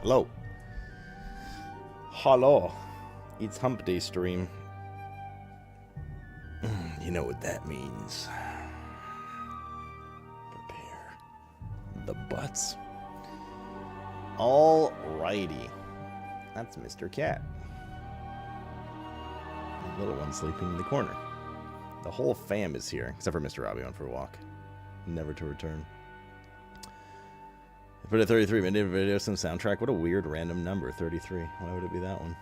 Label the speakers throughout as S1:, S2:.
S1: Hello. Hello. It's Hump Day stream. You know what that means. Prepare the butts. Alrighty. That's Mr. Cat. The little one sleeping in the corner. The whole fam is here, except for Mr. Robbie on for a walk. Never to return. I put a 33-minute video, some soundtrack. What a weird random number, 33. Why would it be that one?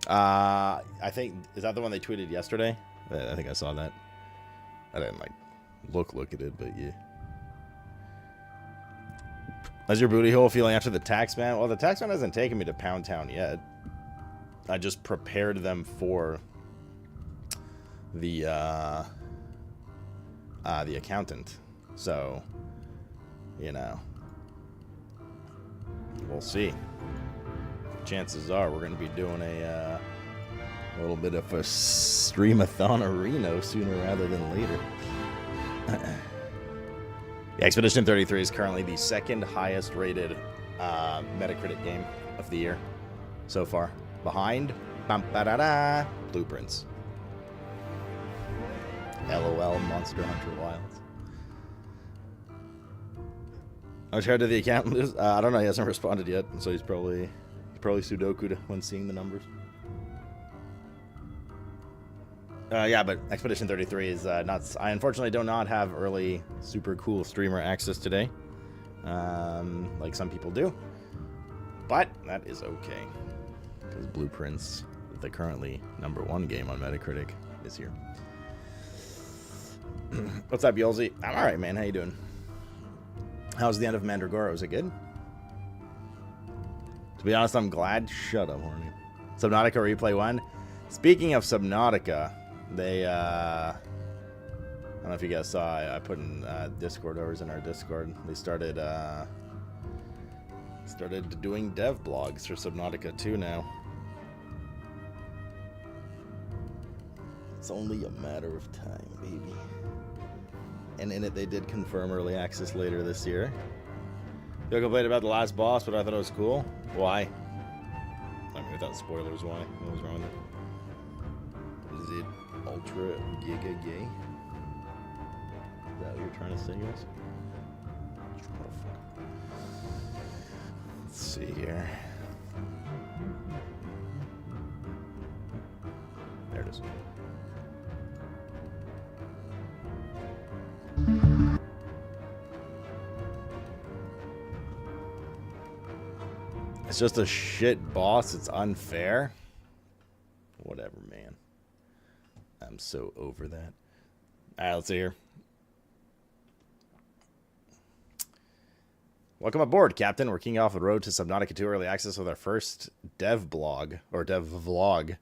S1: I think, is that the one they tweeted yesterday? I think I saw that. I didn't like look at it, but yeah. How's your booty hole feeling after the tax man? Well, the tax man hasn't taken me to Pound Town yet. I just prepared them for the accountant. So, you know, we'll see. Chances are we're going to be doing a little bit of a streamathon arena sooner rather than later. Expedition 33 is currently the second highest rated Metacritic game of the year so far. Behind Blueprints. LOL Monster Hunter Wilds. I was heard to the accountant. I don't know. He hasn't responded yet, so he's probably Sudoku when seeing the numbers. Yeah, but Expedition 33 is not. I unfortunately do not have early super cool streamer access today, like some people do. But that is okay, because Blueprints, the currently #1 game on Metacritic, is here. What's up, Yolzy? I'm all right, man. How you doing? How's the end of Mandragora? Was it good? To be honest, I'm glad. Shut up, horny. Subnautica Replay 1. Speaking of Subnautica, they, I don't know if you guys saw, I put in Discord overs in our Discord. They started doing dev blogs for Subnautica 2 now. It's only a matter of time, baby. And in it, they did confirm early access later this year. You complained about the last boss, but I thought it was cool. Why? I mean, without spoilers, why? What was wrong with it? Is it ultra giga gay? Is that what you're trying to say, guys? Let's see here. There it is. It's just a shit boss. It's unfair. Whatever, man. I'm so over that. Alright, let's see here. Welcome aboard, Captain. We're kicking off the road to Subnautica 2 early access with our first dev blog, or dev vlog,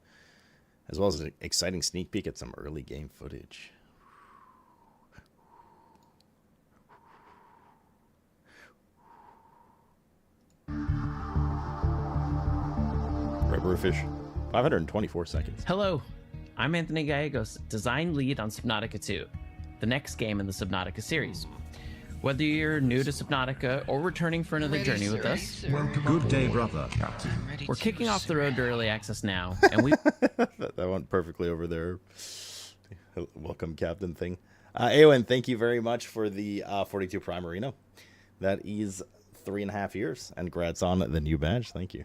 S1: as well as an exciting sneak peek at some early game footage. Rubberfish, 524 seconds.
S2: Hello, I'm Anthony Gallegos, design lead on Subnautica 2, the next game in the Subnautica series. Whether you're new to Subnautica or returning for another journey with us,
S3: good day, brother.
S2: We're kicking off the road to early access now, and we
S1: that went perfectly over there. Welcome, Captain thing. Eowyn, thank you very much for the 42 Prime Arena. That is 3.5 years, and congrats on the new badge. Thank you.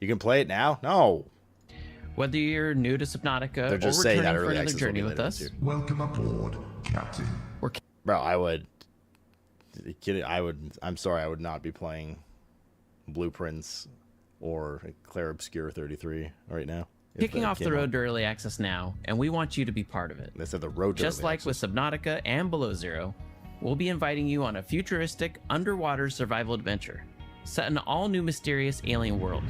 S1: You can play it now? No.
S2: Whether you're new to Subnautica or
S1: just saying
S2: returning
S1: that
S2: for
S1: early
S2: another
S1: access
S2: journey
S1: will be
S2: with
S1: later
S2: us,
S1: this year.
S3: Welcome aboard, Captain.
S1: Bro, I would. Kidding, I'm sorry, I would not be playing Blueprints or Clair Obscur 33 right now.
S2: Kicking off the road to early access now, and we want you to be part of it.
S1: They said the road to
S2: Just
S1: early
S2: like
S1: access.
S2: with Subnautica and Below Zero, we'll be inviting you on a futuristic underwater survival adventure set in an all-new mysterious alien world.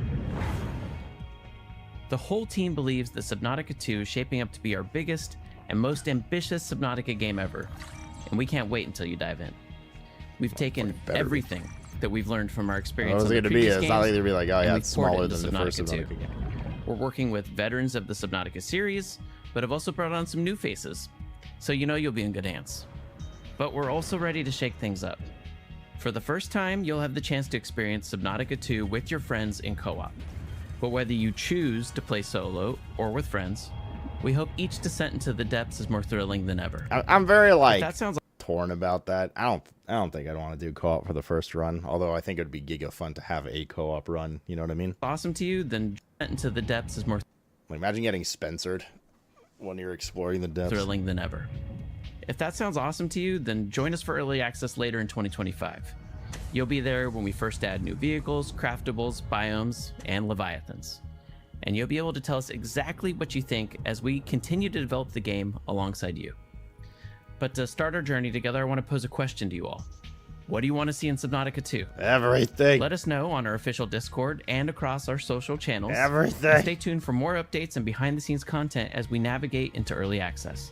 S2: The whole team believes that Subnautica 2 is shaping up to be our biggest and most ambitious Subnautica game ever, and we can't wait until you dive in. We've taken everything that we've learned from our experience on the previous games,
S1: it's not like they'd be like, oh yeah,
S2: and
S1: it's
S2: we've
S1: smaller
S2: poured it
S1: than
S2: into
S1: the first
S2: Subnautica 2.
S1: Subnautica game.
S2: We're working with veterans of the Subnautica series, but have also brought on some new faces, so you know you'll be in good hands. But we're also ready to shake things up. For the first time, you'll have the chance to experience Subnautica 2 with your friends in co-op. But whether you choose to play solo or with friends, we hope each descent into the depths is more thrilling than ever.
S1: I'm very
S2: If that sounds
S1: torn about that. I don't think I'd want to do co-op for the first run, although I think it'd be giga fun to have a co-op run, you know what I mean?
S2: awesome to you, then descent into the depths is more
S1: Like, imagine getting Spencered when you're exploring the depths.
S2: thrilling than ever. If that sounds awesome to you, then join us for early access later in 2025. You'll be there when we first add new vehicles, craftables, biomes, and leviathans. And you'll be able to tell us exactly what you think as we continue to develop the game alongside you. But to start our journey together, I want to pose a question to you all. What do you want to see in Subnautica 2?
S1: Everything.
S2: Let us know on our official Discord and across our social channels.
S1: Everything.
S2: And stay tuned for more updates and behind-the-scenes content as we navigate into early access.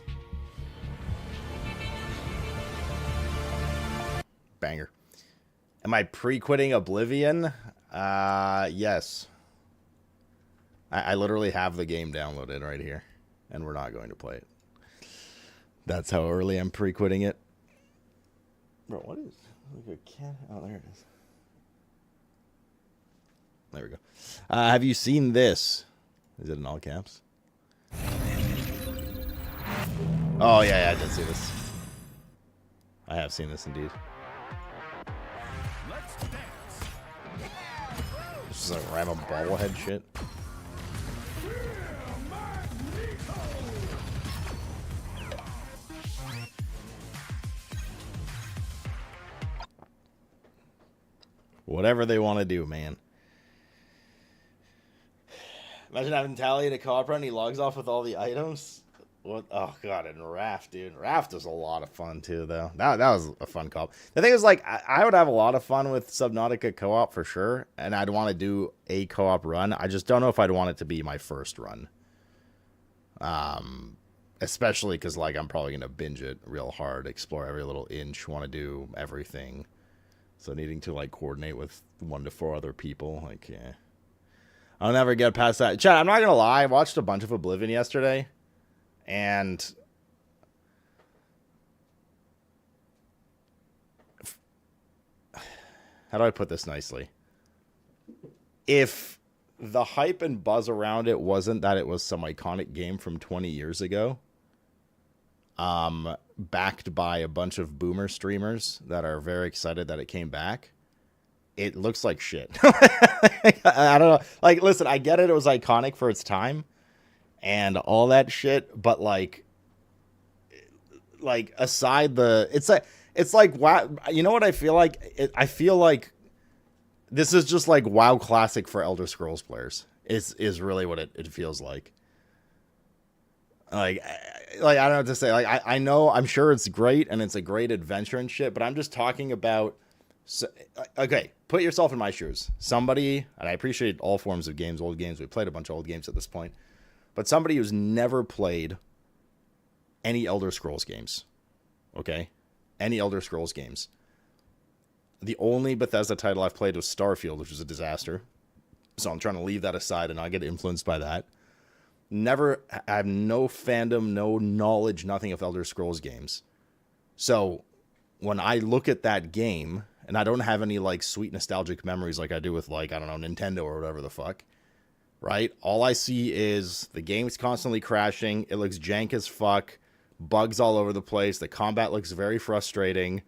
S1: Banger. Am I pre-quitting Oblivion? Yes. I literally have the game downloaded right here, and we're not going to play it. That's how early I'm pre-quitting it. Bro, what is... Look, a cat. Oh, there it is. There we go. Have you seen this? Is it in all caps? Oh, yeah, I did see this. I have seen this indeed. This is like random bobblehead shit. Whatever they want to do, man. Imagine having Tally in a co-op run, he logs off with all the items. What? Oh, God, and Raft, dude. Raft was a lot of fun, too, though. That was a fun co-op. The thing is, like, I would have a lot of fun with Subnautica co-op for sure, and I'd want to do a co-op run. I just don't know if I'd want it to be my first run. Especially because, like, I'm probably going to binge it real hard, explore every little inch, want to do everything. So needing to, like, coordinate with 1 to 4 other people, like, yeah. I'll never get past that. Chad, I'm not going to lie. I watched a bunch of Oblivion yesterday. And how do I put this nicely? If the hype and buzz around it wasn't that it was some iconic game from 20 years ago, backed by a bunch of boomer streamers that are very excited that it came back, it looks like shit. I don't know. Like, listen, I get it. It was iconic for its time and all that shit, but like aside the, it's like wow, you know what I feel like? I feel like this is just like WoW Classic for Elder Scrolls players. Is really what it feels like. Like I don't know what to say. Like I know, I'm sure it's great and it's a great adventure and shit, but I'm just talking about. Okay, put yourself in my shoes. Somebody, and I appreciate all forms of games, old games. We played a bunch of old games at this point. But somebody who's never played any Elder Scrolls games, okay? Any Elder Scrolls games. The only Bethesda title I've played was Starfield, which was a disaster. So I'm trying to leave that aside and not get influenced by that. I have no fandom, no knowledge, nothing of Elder Scrolls games. So when I look at that game, and I don't have any like sweet nostalgic memories like I do with like, I don't know, Nintendo or whatever the fuck. Right? All I see is the game's constantly crashing. It looks jank as fuck. Bugs all over the place. The combat looks very frustrating.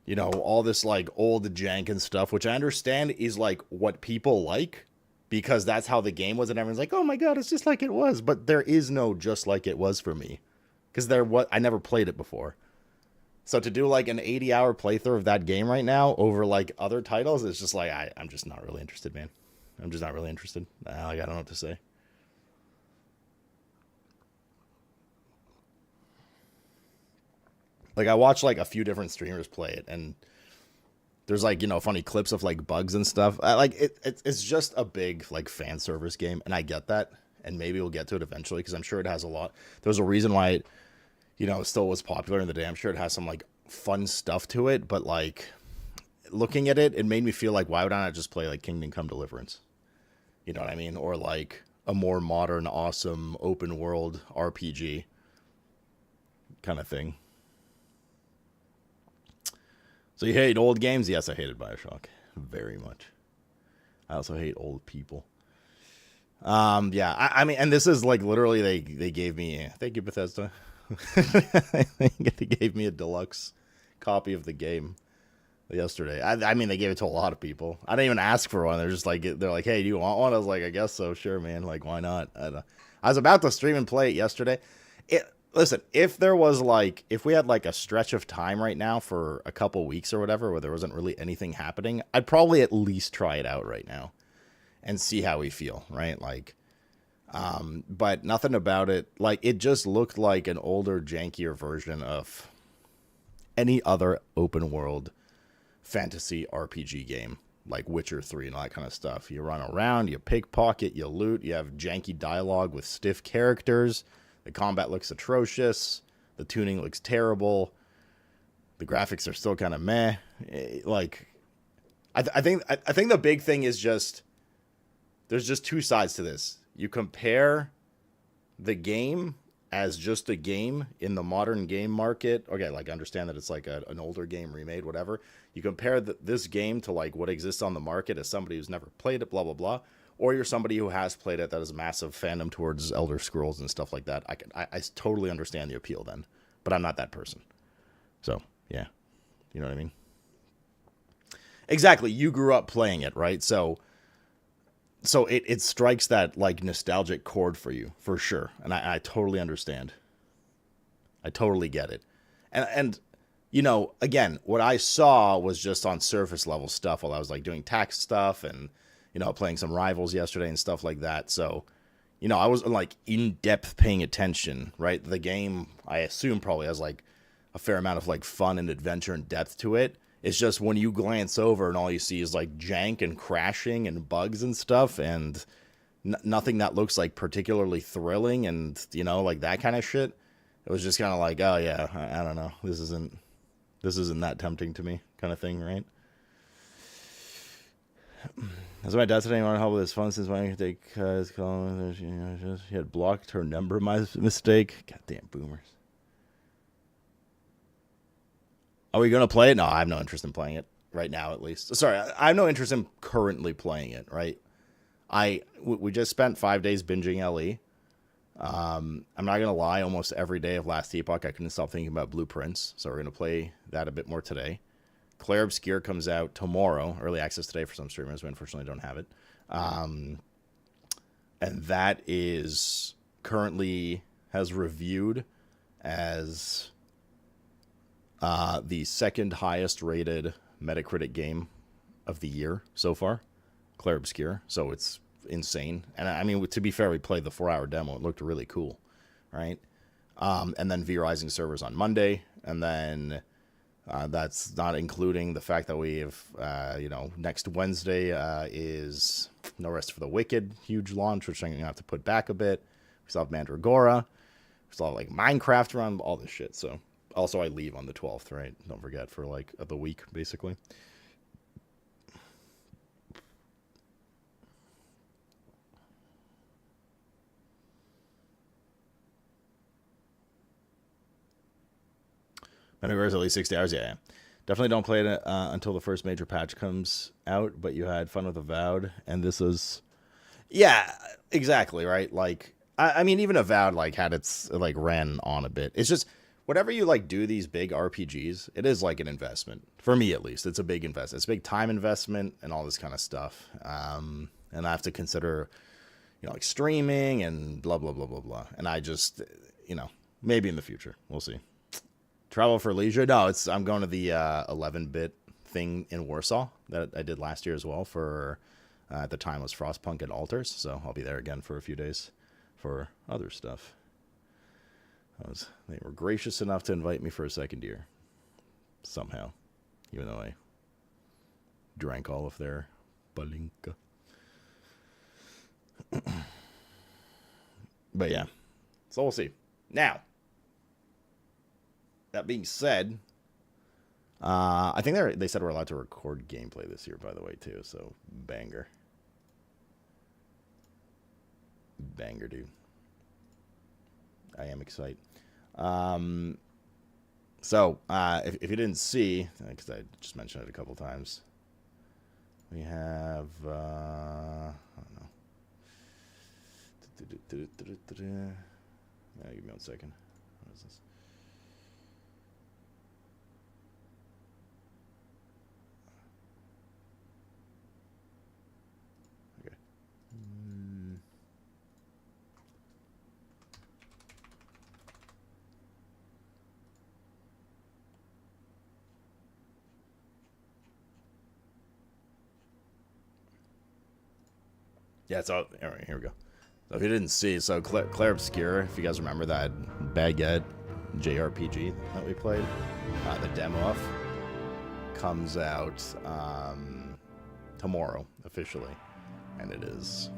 S1: You know, all this like old jank and stuff, which I understand is like what people like because that's how the game was. And everyone's like, oh my God, it's just like it was. But there is no just like it was for me because I never played it before. So to do like an 80-hour playthrough of that game right now over like other titles, it's just like, I'm just not really interested, man. I'm just not really interested. Like, I don't know what to say. Like, I watched, like, a few different streamers play it, and there's, like, you know, funny clips of, like, bugs and stuff. It's just a big, like, fan service game, and I get that, and maybe we'll get to it eventually, because I'm sure it has a lot. There's a reason why it, you know, still was popular in the day. I'm sure it has some, like, fun stuff to it, but, like, looking at it, it made me feel like, why would I not just play, like, Kingdom Come Deliverance? You know what I mean? Or like a more modern, awesome, open world RPG kind of thing. So you hate old games? Yes, I hated Bioshock very much. I also hate old people. Yeah, I mean, and this is like literally they gave me, thank you, Bethesda. They gave me a deluxe copy of the game yesterday. I mean, they gave it to a lot of people. I didn't even ask for one. They're just like, they're like, hey, do you want one? I was like, I guess so. Sure, man. Like, why not? I was about to stream and play it yesterday. Listen, if we had like a stretch of time right now for a couple weeks or whatever, where there wasn't really anything happening, I'd probably at least try it out right now and see how we feel, right? Like, but nothing about it. Like, it just looked like an older, jankier version of any other open world fantasy RPG game, like Witcher 3 and all that kind of stuff. You run around, you pickpocket, you loot, you have janky dialogue with stiff characters. The combat looks atrocious. The tuning looks terrible. The graphics are still kind of meh. Like, I think the big thing is just there's just two sides to this. You compare the game as just a game in the modern game market. Okay, like, understand that it's like an older game remade, whatever. You compare this game to like what exists on the market as somebody who's never played it, blah blah blah. Or you're somebody who has played it that has a massive fandom towards Elder Scrolls and stuff like that. I totally understand the appeal then, but I'm not that person. So yeah, you know what I mean. Exactly. You grew up playing it, right? So it strikes that like nostalgic chord for you, for sure. And I totally understand. I totally get it. And you know, again, what I saw was just on surface level stuff while I was like doing tax stuff and, you know, playing some Rivals yesterday and stuff like that. So, you know, I wasn't like in depth paying attention, right? The game, I assume, probably has like a fair amount of like fun and adventure and depth to it. It's just when you glance over and all you see is like jank and crashing and bugs and stuff and nothing that looks like particularly thrilling and, you know, like that kind of shit. It was just kind of like, oh yeah, I don't know. This isn't that tempting to me kind of thing, right? That's my dad said I want to help with his phone since when I could take his call. He had blocked her number. My mistake. Goddamn boomers. Are we going to play it? No, I have no interest in playing it right now, at least. Sorry, I have no interest in currently playing it, right? We just spent 5 days binging LE. I'm not going to lie, almost every day of Last Epoch, I couldn't stop thinking about Blueprints, so we're going to play that a bit more today. Clair Obscur comes out tomorrow, early access today for some streamers, we unfortunately don't have it. And that is currently has reviewed as the second highest rated Metacritic game of the year so far, Clair Obscur. So it's insane. And I mean, to be fair, we played the 4-hour demo. It looked really cool, right? And then V Rising servers on Monday, and then that's not including the fact that we have, next Wednesday is No Rest for the Wicked, huge launch, which I'm going to have to put back a bit. We still have Mandragora. We still have, like, Minecraft around, all this shit. So, also I leave on the 12th, right? Don't forget, for, like, the week, basically. Mandragora's at least 60 hours, yeah. Definitely don't play it until the first major patch comes out, but you had fun with Avowed, and this is... Yeah, exactly, right? Like, I mean, even Avowed, like, had its, like, ran on a bit. It's just, whenever you, like, do these big RPGs, it is, like, an investment. For me, at least, it's a big investment. It's a big time investment and all this kind of stuff. And I have to consider, like, streaming and blah, blah, blah, blah, blah. And I just, maybe in the future. We'll see. Travel for leisure? No, I'm going to the 11-bit thing in Warsaw that I did last year as well for, at the time was Frostpunk at Altars, so I'll be there again for a few days for other stuff. They were gracious enough to invite me for a second year, somehow, even though I drank all of their balinka. But yeah, so we'll see. Now, that being said, I think they said we're allowed to record gameplay this year, by the way, too. So, banger. Banger, dude. I am excited. So, if you didn't see, because I just mentioned it a couple times, we have, I don't know. Give me 1 second. What is this? Okay. Yeah, so, all right, here we go. So if you didn't see, so Clair Obscur, if you guys remember that baguette JRPG that we played, the demo of, comes out tomorrow, officially. And it's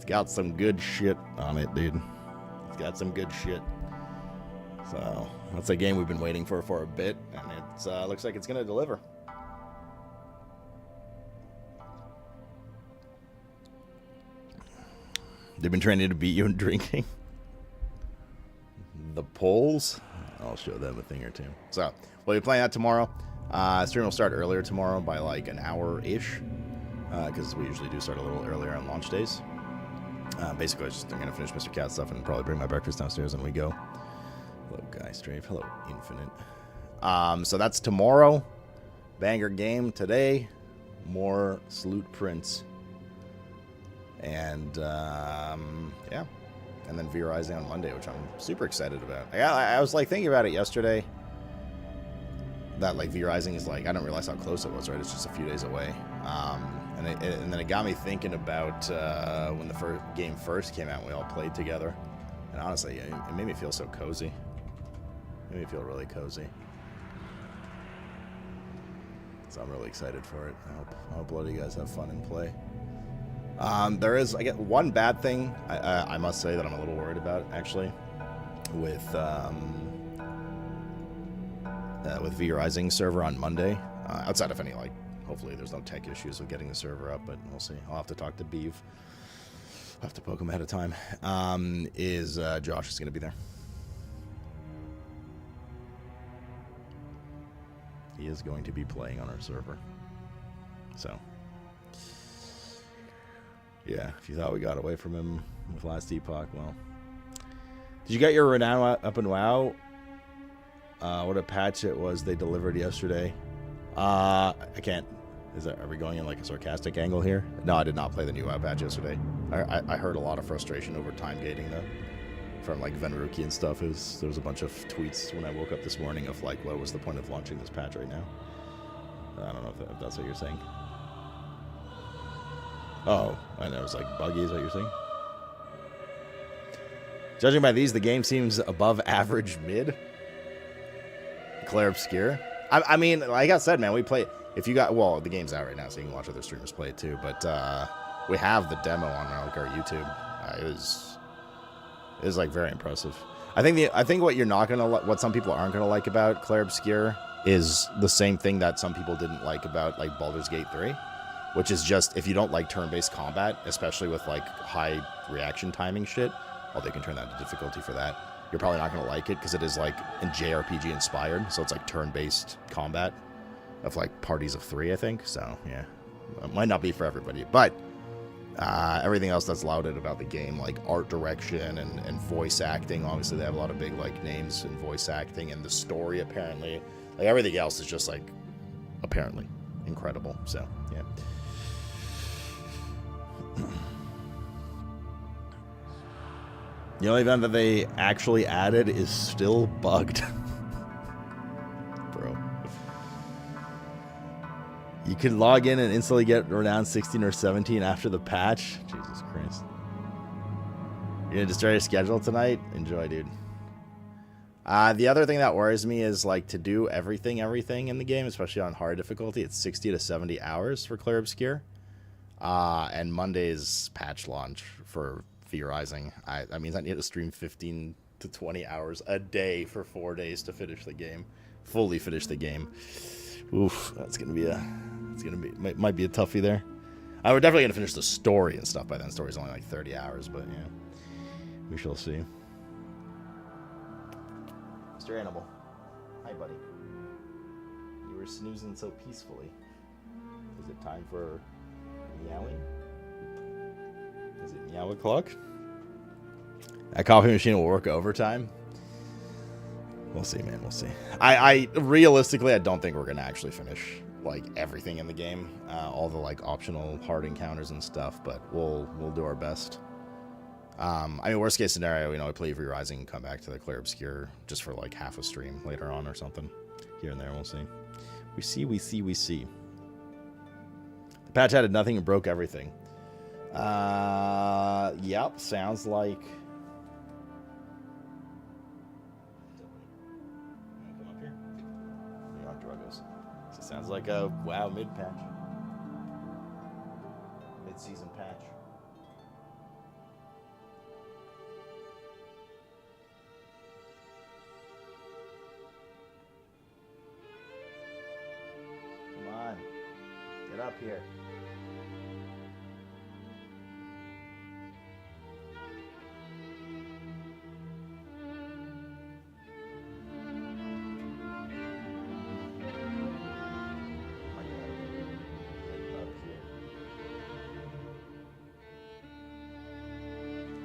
S1: got some good shit on it, dude. It's got some good shit. So that's a game we've been waiting for a bit, and it looks like it's going to deliver. They've been training to beat you in drinking. The polls. I'll show them a thing or two. So, we'll be playing that tomorrow. Stream will start earlier tomorrow by like an hour-ish. Because we usually do start a little earlier on launch days. Basically, I'm going to finish Mr. Cat stuff and probably bring my breakfast downstairs and we go. Hello, Guy Strafe. Hello, Infinite. So that's tomorrow. Banger game today. More Salute Prince. And, yeah. And then VR Rising on Monday, which I'm super excited about. I was, like, thinking about it yesterday. That, like, VR Rising is, like, I didn't realize how close it was, right? It's just a few days away. And then it got me thinking about when the game first came out and we all played together. And honestly, it made me feel so cozy. It made me feel really cozy. So I'm really excited for it. I hope a lot of you guys have fun and play. There is, I get one bad thing I must say that I'm a little worried about, actually, with VR Rising server on Monday. Outside of any, like, hopefully there's no tech issues with getting the server up, but we'll see. I'll have to talk to Beeve. I'll have to poke him ahead of time. Josh is going to be there. He is going to be playing on our server. So... yeah, if you thought we got away from him with last Epoch, well. Did you get your renown up in WoW? What a patch it was they delivered yesterday. I can't. Are we going in like a sarcastic angle here? No, I did not play the new WoW patch yesterday. I heard a lot of frustration over time gating though. From like Venruki and stuff. There was a bunch of tweets when I woke up this morning of like, what was the point of launching this patch right now? I don't know if that's what you're saying. Oh, and it was like buggy, is what you're saying? Judging by these, the game seems above average mid. Clair Obscur. I mean, like I said, man, we play. If you got, well, the game's out right now, so you can watch other streamers play it too. But we have the demo on like our YouTube. It was like very impressive. I think what you're not gonna what some people aren't gonna like about Clair Obscur is the same thing that some people didn't like about like Baldur's Gate 3. Which is just, if you don't like turn-based combat, especially with, like, high reaction timing shit, well, they can turn that to difficulty for that. You're probably not going to like it, because it is, like, JRPG inspired, so it's, like, turn-based combat of, like, parties of 3, I think. So, yeah, it might not be for everybody. But everything else that's lauded about the game, like art direction and voice acting, obviously they have a lot of big, like, names in voice acting, and the story, apparently. Like, everything else is just, like, apparently incredible. So, yeah. The only event that they actually added is still bugged. Bro. You could log in and instantly get Renown 16 or 17 after the patch. Jesus Christ. You're gonna destroy your schedule tonight? Enjoy, dude. The other thing that worries me is, like, to do everything in the game, especially on hard difficulty, it's 60 to 70 hours for Clair Obscur. And Monday's patch launch for VR Rising. I mean, I need to stream 15 to 20 hours a day for 4 days to finish the game. Fully finish the game. Oof, might be a toughie there. We're definitely gonna finish the story and stuff by then. The story's only like 30 hours, but yeah. We shall see. Mr. Animal. Hi, buddy. You were snoozing so peacefully. Is it time for meowing? Is it meow o'clock? That coffee machine will work overtime. We'll see, man. We'll see. I realistically, I don't think we're gonna actually finish like everything in the game, all the like optional hard encounters and stuff. But we'll do our best. I mean, worst case scenario, I play Free Rising and come back to the Clair Obscur just for like half a stream later on or something. Here and there, we'll see. We see. The patch added nothing and broke everything. Yep, sounds like. Come up here. You're not druggos. So sounds like a WoW mid patch. Mid-season patch. Come on. Get up here.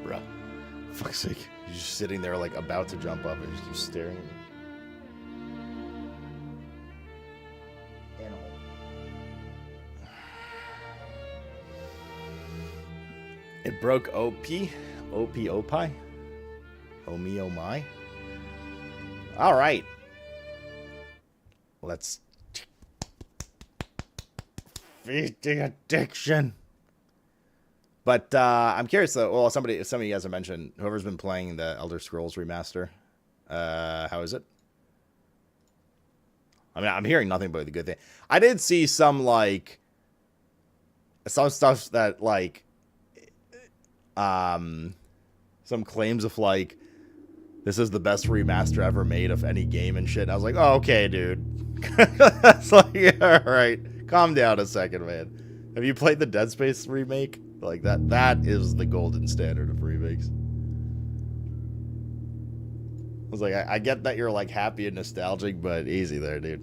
S1: Bruh. Fuck's sake. You're just sitting there like about to jump up and just keep staring at me. Animal. It broke OP. Opie. Oh me, oh my. Alright. Let's feed the addiction. But I'm curious though. Well, some of you guys have mentioned whoever's been playing the Elder Scrolls remaster. How is it? I mean, I'm hearing nothing but the good thing. I did see some stuff that some claims of like this is the best remaster ever made of any game and shit. And I was like, oh, okay, dude. That's like, yeah, all right. Calm down a second, man. Have you played the Dead Space remake? Like that is the golden standard of remakes. I was like, I get that you're like happy and nostalgic, but easy there, dude.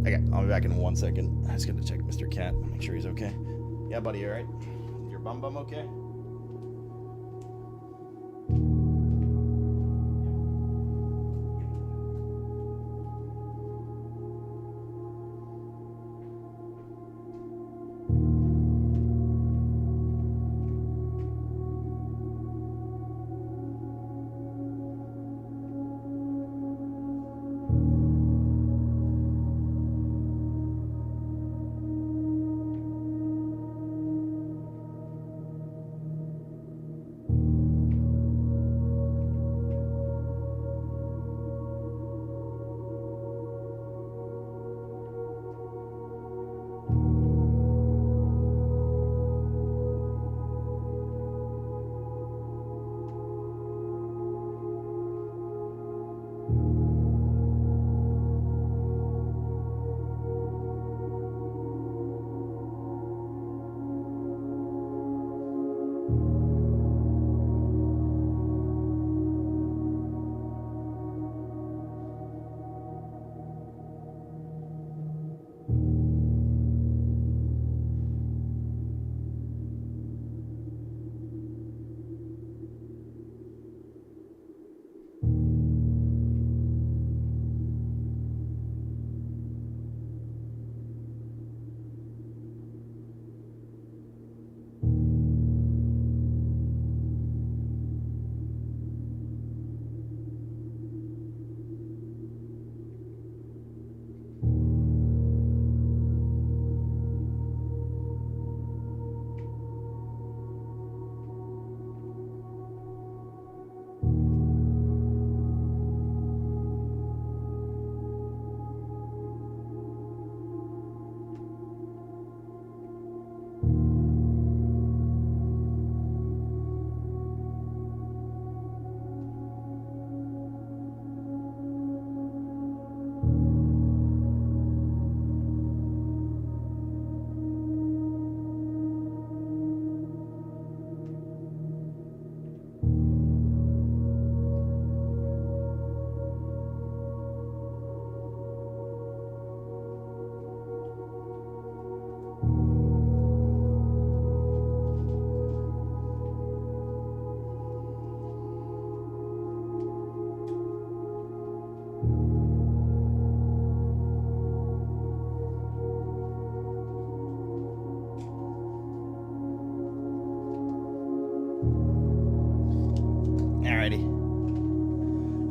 S1: Okay, I'll be back in 1 second. I just gotta check Mr. Cat, make sure he's okay. Yeah, buddy, you alright? Your bum okay?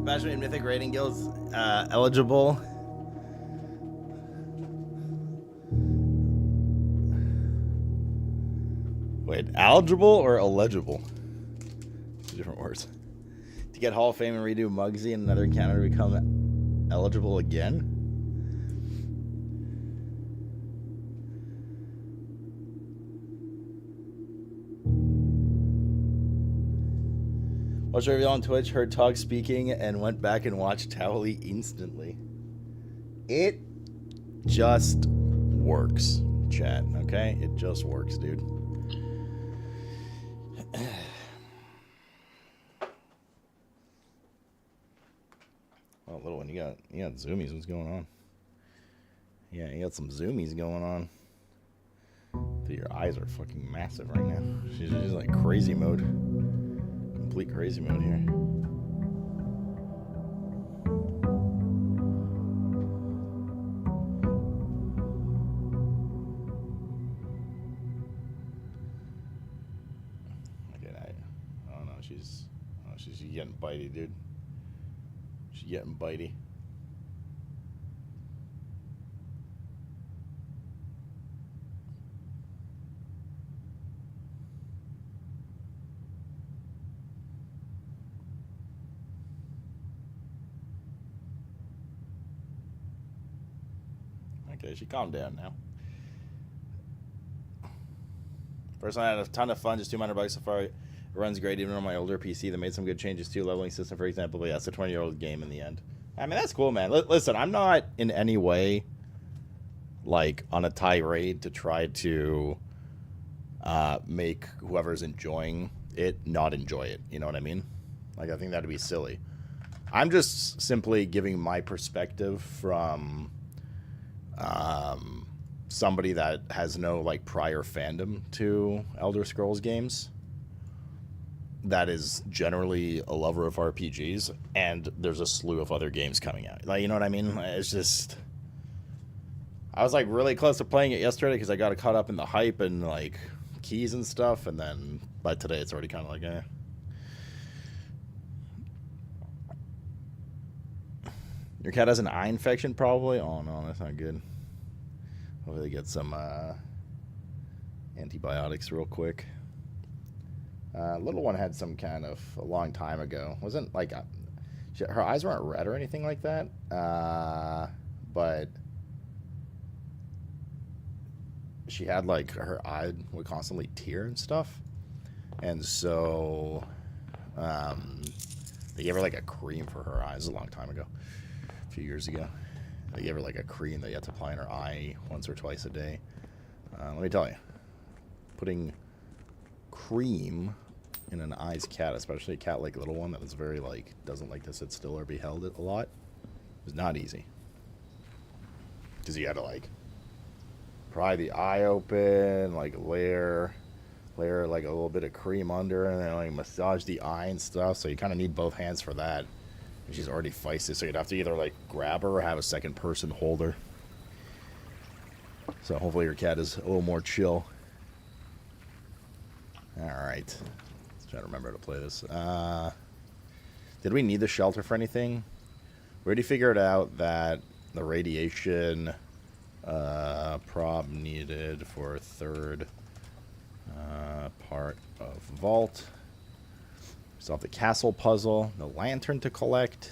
S1: Imagine in Mythic Raiding Guilds eligible. Wait, eligible or illegible? Two different words. To get Hall of Fame and redo Muggsy and another encounter to become eligible again? Watched a review on Twitch, heard Tog speaking, and went back and watched Towley instantly. It just works, chat, okay? It just works, dude. Oh, little one, you got zoomies. What's going on? Yeah, you got some zoomies going on. Dude, your eyes are fucking massive right now. She's like crazy mode. Complete crazy mode here. Okay, I don't know. She's getting bitey, dude. She's getting bitey. Okay, she calmed down now. First one, I had a ton of fun, just $200 so far. It runs great even on my older PC. They made some good changes too, leveling system, for example. But yeah, it's a 20-year-old game in the end. I mean, that's cool, man. Listen, I'm not in any way, like, on a tirade to try to make whoever's enjoying it not enjoy it. You know what I mean? Like, I think that'd be silly. I'm just simply giving my perspective from somebody that has no like prior fandom to Elder Scrolls games, that is generally a lover of RPGs, and there's a slew of other games coming out. Like, you know what I mean? It's just, I was like really close to playing it yesterday because I got caught up in the hype and like keys and stuff, and then by today it's already kind of like, eh. Your cat has an eye infection, probably? Oh, no, that's not good. Hopefully get some antibiotics real quick. Little one had some kind of, a long time ago. Wasn't like, her eyes weren't red or anything like that. But she had like, her eye would constantly tear and stuff. And so they gave her like a cream for her eyes a long time ago. A few years ago. They gave her like a cream that you had to apply in her eye once or twice a day. Let me tell you, putting cream in an eyes cat, especially a cat like little one that is very like, doesn't like to sit still or be held a lot, is not easy. Because you had to like pry the eye open, like layer like a little bit of cream under, and then like massage the eye and stuff. So you kind of need both hands for that. She's already feisty, so you'd have to either like grab her or have a second person hold her. So hopefully your cat is a little more chill. Alright. Let's try to remember to play this. Did we need the shelter for anything? We already figured out that the radiation prob needed for a third part of vault. Solve the castle puzzle. The lantern to collect.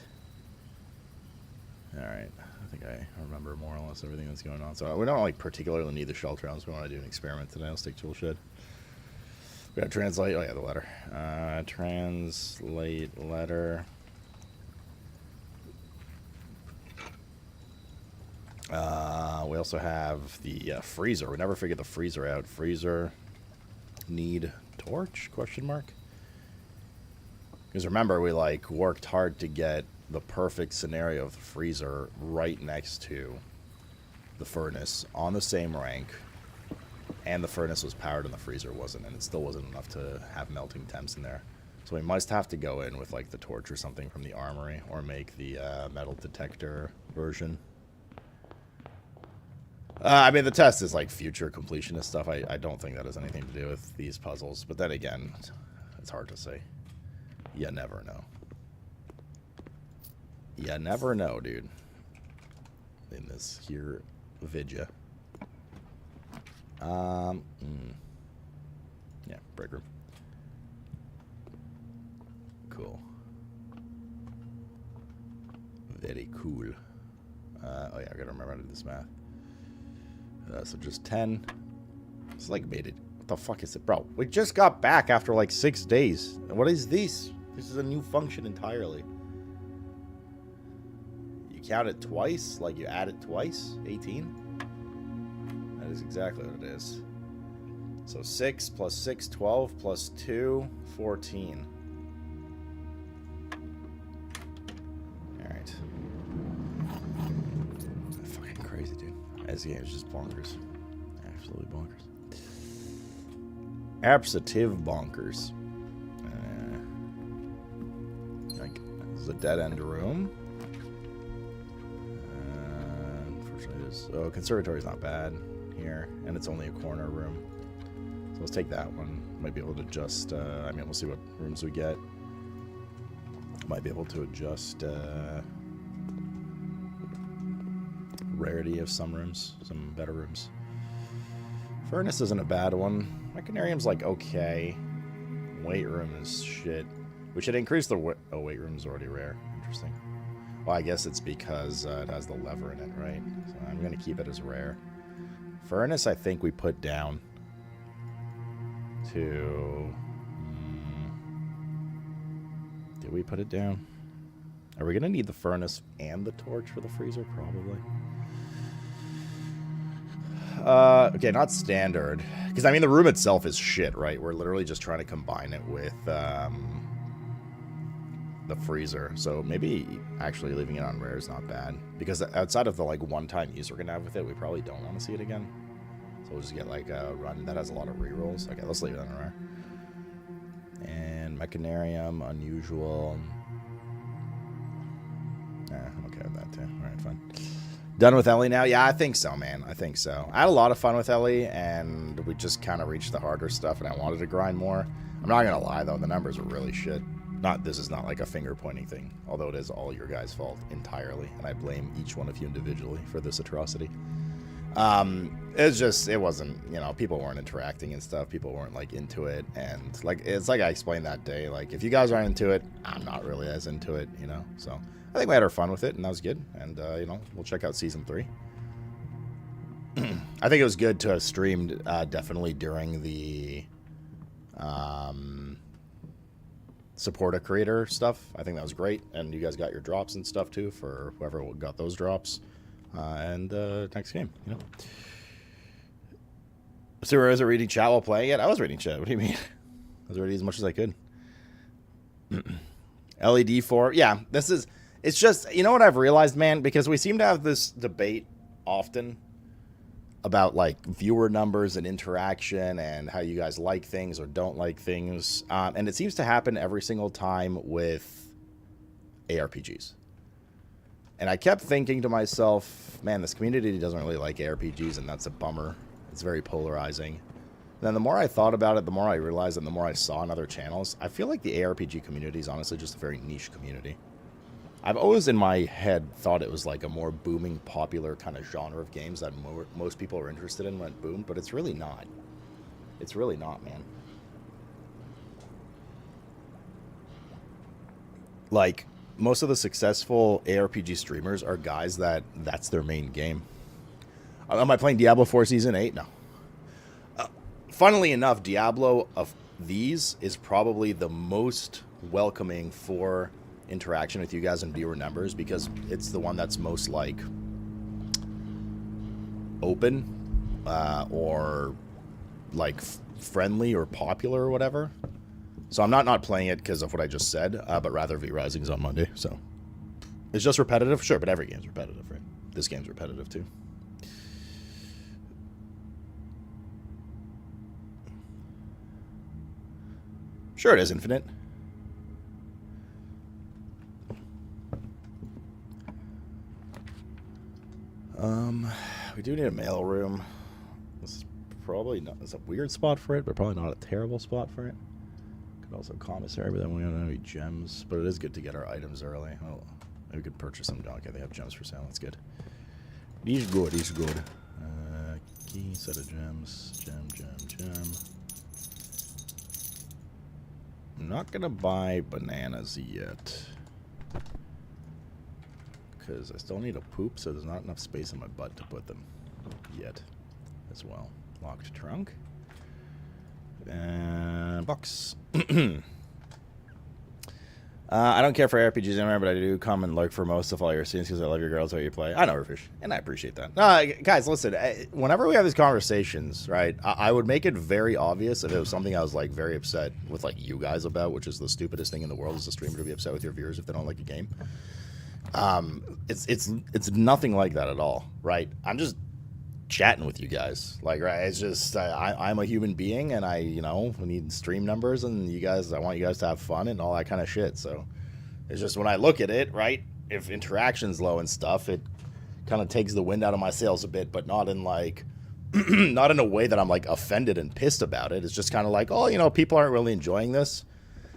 S1: Alright. I think I remember more or less everything that's going on. So we don't like particularly need the shelter. We want to do an experiment today. I'll stick to shed. We gotta translate. Oh yeah, the letter. Translate letter. We also have the freezer. We never figured the freezer out. Freezer. Need torch? Question mark. Because remember, we like worked hard to get the perfect scenario of the freezer right next to the furnace on the same rank, and the furnace was powered and the freezer wasn't, and it still wasn't enough to have melting temps in there. So we must have to go in with like the torch or something from the armory, or make the metal detector version. I mean, the test is like future completionist stuff. I don't think that has anything to do with these puzzles, but then again, it's hard to say. You never know. You never know, dude. In this here vidya. Yeah, break room. Cool. Very cool. Oh yeah, I gotta remember how to do this math. So just 10. It's like made it. What the fuck is it? Bro, we just got back after like 6 days. What is this? This is a new function entirely. You count it twice? Like you add it twice? 18? That is exactly what it is. So 6 plus 6, 12 plus 2, 14. Alright. Fucking crazy, dude. This game is just bonkers. Absolutely bonkers. Absolute bonkers. Like, this is a dead end room. Unfortunately, oh, conservatory is not bad here, and it's only a corner room. So let's take that one. Might be able to adjust. I mean, we'll see what rooms we get. Might be able to adjust rarity of some rooms, some better rooms. Furnace isn't a bad one. Mechanarium's like okay. Weight room is shit. We should increase the oh, weight room's already rare. Interesting. Well, I guess it's because it has the lever in it, right? So I'm gonna keep it as rare. Furnace, I think we put down to. Did we put it down? Are we gonna need the furnace and the torch for the freezer? Probably. Okay, not standard. Because, I mean, the room itself is shit, right? We're literally just trying to combine it with the freezer. So maybe actually leaving it on rare is not bad. Because outside of the, like, one-time use we're going to have with it, we probably don't want to see it again. So we'll just get, like, a run that has a lot of rerolls. Okay, let's leave it on rare. And Mechanarium, unusual. I'm okay with that, too. All right, fine. Done with Ellie now? Yeah, I think so, man. I think so. I had a lot of fun with Ellie, and we just kind of reached the harder stuff, and I wanted to grind more. I'm not going to lie, though. The numbers are really shit. This is not like a finger-pointing thing, although it is all your guys' fault entirely, and I blame each one of you individually for this atrocity. It's just, it wasn't, you know, people weren't interacting and stuff. People weren't, like, into it, and, like, it's like I explained that day. Like, if you guys aren't into it, I'm not really as into it, you know, so... I think we had our fun with it, and that was good. And, you know, we'll check out Season 3. I think it was good to have streamed definitely during the support a creator stuff. I think that was great. And you guys got your drops and stuff, too, for whoever got those drops. And next game, you know. So was it reading chat while playing it? I was reading chat. What do you mean? I was reading as much as I could. LED 4. Yeah, this is... It's just, you know what I've realized, man? Because we seem to have this debate often about, like, viewer numbers and interaction and how you guys like things or don't like things. And it seems to happen every single time with ARPGs. And I kept thinking to myself, man, this community doesn't really like ARPGs, and that's a bummer. It's very polarizing. And then the more I thought about it, the more I realized, and the more I saw on other channels, I feel like the ARPG community is honestly just a very niche community. I've always in my head thought it was like a more booming, popular kind of genre of games that most people are interested in when it boomed, but it's really not. It's really not, man. Like, most of the successful ARPG streamers are guys that's their main game. Am I playing Diablo 4 Season 8? No. Funnily enough, Diablo of these is probably the most welcoming for interaction with you guys and viewer numbers, because it's the one that's most like open or like friendly or popular or whatever. So I'm not playing it because of what I just said, but rather V Rising's on Monday. So it's just repetitive, sure, but every game's repetitive, right? This game's repetitive too. Sure, it is infinite. We do need a mail room. This is probably not, it's a weird spot for it, but probably not a terrible spot for it. Could also commissary, but then we don't have any gems. But it is good to get our items early. Oh, We could purchase some. Okay, they have gems for sale. That's good. These good. These good. Key, set of gems. Gem. I'm not gonna buy bananas yet. Because I still need a poop, so there's not enough space in my butt to put them yet as well. Locked trunk. And box. I don't care for RPGs anymore, but I do come and lurk for most of all your scenes because I love your girls how you play. I know, Rafish, and I appreciate that. Guys, listen, whenever we have these conversations, right, I would make it very obvious if it was something I was, like, very upset with, like, you guys about, which is the stupidest thing in the world is a streamer to be upset with your viewers if they don't like a game. It's nothing like that at all, right? I'm just chatting with you guys, like, right? It's just I'm a human being, and we need stream numbers, and I want you guys to have fun and all that kind of shit. So it's just when I look at it, right, if interaction's low and stuff, it kind of takes the wind out of my sails a bit, but not in like not in a way that I'm like offended and pissed about it. It's just kind of like, oh, people aren't really enjoying this.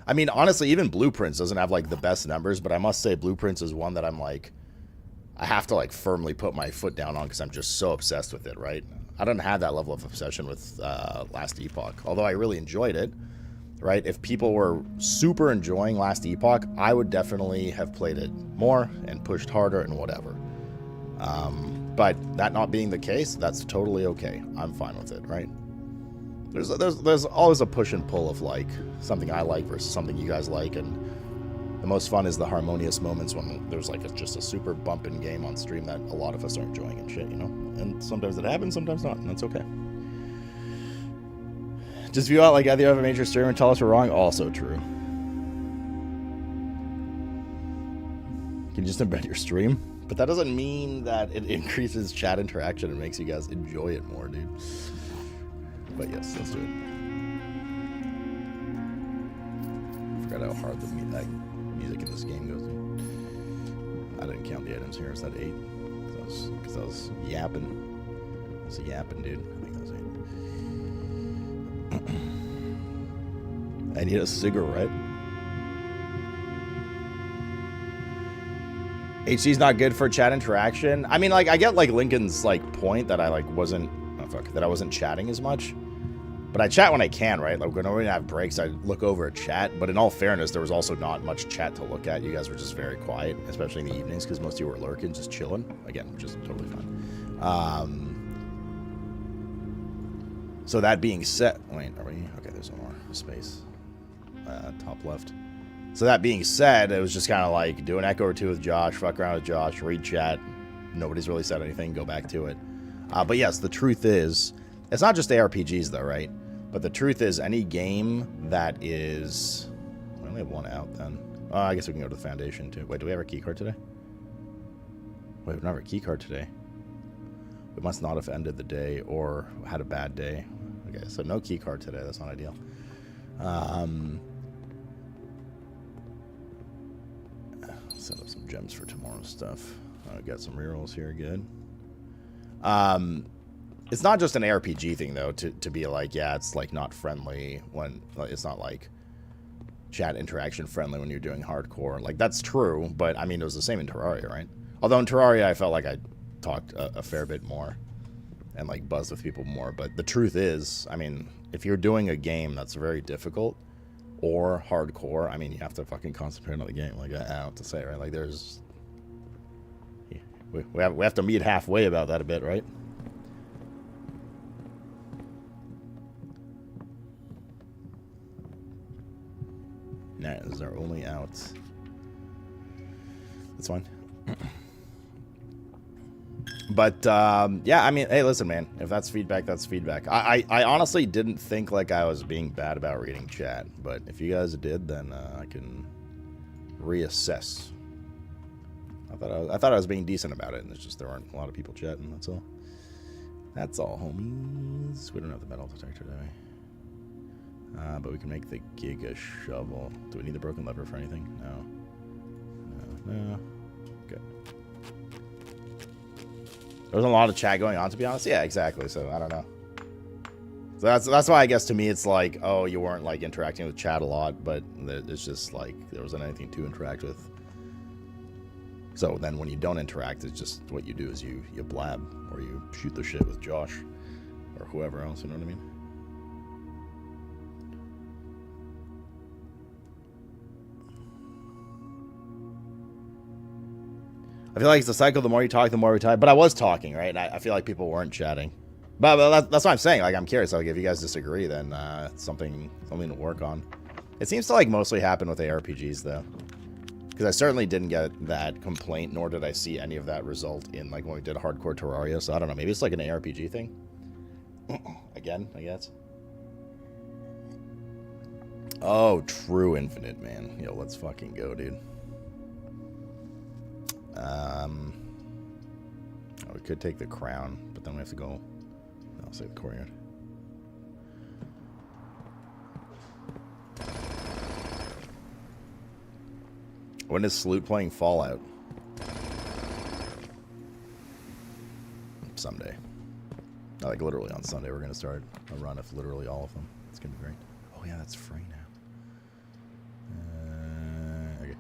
S1: I mean, honestly, even Blueprints doesn't have like the best numbers, but I must say Blueprints is one that I'm like, I have to like firmly put my foot down on because I'm just so obsessed with it, right? I don't have that level of obsession with Last Epoch, although I really enjoyed it, right? If people were super enjoying Last Epoch, I would definitely have played it more and pushed harder and whatever. But that not being the case, that's totally okay. I'm fine with it, right? There's always a push and pull of like something I like versus something you guys like, and the most fun is the harmonious moments when there's like just a super bumping game on stream that a lot of us are enjoying and shit, And sometimes it happens, sometimes not, and that's okay. Just view out like either have a major streamer and tell us we're wrong. Also true. Can you just embed your stream? But that doesn't mean that it increases chat interaction and makes you guys enjoy it more, dude. But yes, let's do it. I forgot how hard the music in this game goes. I didn't count the items here. Is that 8? Because I was yapping. I was yapping, dude. I think that was 8. I need a cigarette. HD's not good for chat interaction. I mean, like, I get like Lincoln's like point that I like wasn't chatting as much. But I chat when I can, right? Like, when I have breaks, I look over at chat. But in all fairness, there was also not much chat to look at. You guys were just very quiet, especially in the evenings, because most of you were lurking, just chilling. Again, which is totally fine. So that being said... Wait, are we... Okay, there's one more space. Top left. So that being said, it was just kind of like, do an echo or two with Josh, fuck around with Josh, read chat. Nobody's really said anything, go back to it. But yes, the truth is... It's not just ARPGs, though, right? But the truth is, any game that is... We only have one out, then. Oh, I guess we can go to the Foundation, too. Wait, do we have a keycard today? Wait, we don't have a keycard today. We must not have ended the day or had a bad day. Okay, so no keycard today. That's not ideal. Set up some gems for tomorrow's stuff. Got some rerolls here. Good. It's not just an ARPG thing, though, to be like, yeah, it's, like, not friendly when... It's not, like, chat interaction friendly when you're doing hardcore. Like, that's true, but, I mean, it was the same in Terraria, right? Although in Terraria, I felt like I talked a fair bit more and, like, buzzed with people more. But the truth is, I mean, if you're doing a game that's very difficult or hardcore, I mean, you have to fucking concentrate on the game. Like, I don't know what to say, right? Like, there's... We have to meet halfway about that a bit, right? Nah, this is our only out. That's fine. But, yeah, I mean, hey, listen, man. If that's feedback, that's feedback. I honestly didn't think like I was being bad about reading chat. But if you guys did, then I can reassess. I thought I was being decent about it, and it's just there aren't a lot of people chatting, that's all. That's all, homies. We don't have the metal detector, do we? But we can make the Giga Shovel. Do we need the broken lever for anything? No. Good. There wasn't a lot of chat going on, to be honest. Yeah, exactly. So, I don't know. So that's why I guess to me it's like, oh, you weren't, like, interacting with chat a lot, but it's just, like, there wasn't anything to interact with. So then when you don't interact, it's just what you do is you blab, or you shoot the shit with Josh or whoever else, you know what I mean? I feel like it's a cycle. The more you talk, the more we type. But I was talking, right? And I feel like people weren't chatting. But that's what I'm saying. Like, I'm curious. Like, if you guys disagree, then it's something to work on. It seems to, like, mostly happen with ARPGs, though. Because I certainly didn't get that complaint, nor did I see any of that result in, like, when we did Hardcore Terraria. So I don't know. Maybe it's, like, an ARPG thing. Again, I guess. Oh, true infinite, man. Yo, let's fucking go, dude. We could take the crown, but then we have to go. I'll say the courtyard. When is Sloot playing Fallout? Someday. Like literally on Sunday, we're gonna start a run of literally all of them. It's gonna be great. Oh yeah, that's free now. Okay.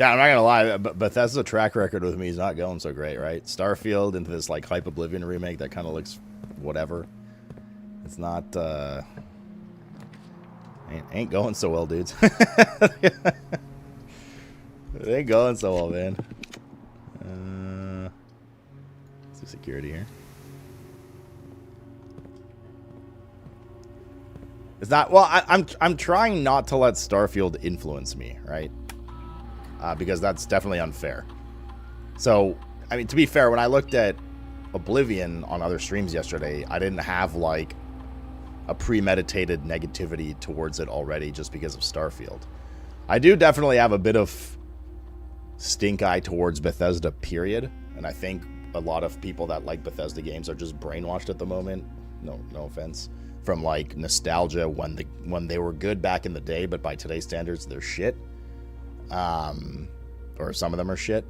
S1: I'm not gonna lie, but Bethesda's track record with me is not going so great, right? Starfield into this like hype Oblivion remake that kind of looks whatever. It's not ain't going so well, dudes. It ain't going so well, man. Let's do security here. It's not well. I'm trying not to let Starfield influence me, right? Because that's definitely unfair. So, I mean, to be fair, when I looked at Oblivion on other streams yesterday, I didn't have, like, a premeditated negativity towards it already just because of Starfield. I do definitely have a bit of stink eye towards Bethesda, period. And I think a lot of people that like Bethesda games are just brainwashed at the moment. No offense. From, like, nostalgia when they were good back in the day, but by today's standards, they're shit. Or some of them are shit.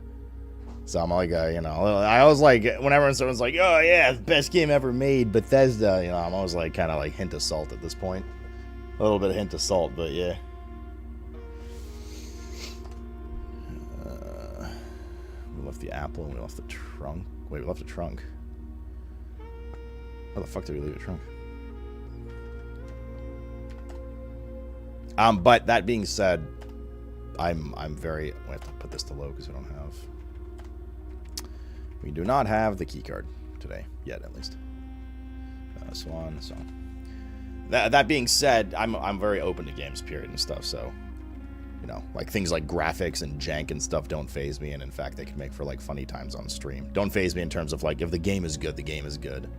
S1: So I'm like, you know, I always like, whenever someone's like, oh yeah, best game ever made, Bethesda, you know, I'm always like, kind of like hint of salt at this point. A little bit of hint of salt, but yeah. We left the apple and we left the trunk. Wait, we left the trunk. How the fuck did we leave the trunk? But that being said, I'm very. We have to put this to low because we do not have the key card today yet, at least. Swan. So that being said, I'm very open to games, period, and stuff. So, you know, like things like graphics and jank and stuff don't faze me, and in fact, they can make for like funny times on stream. Don't faze me in terms of like if the game is good, the game is good.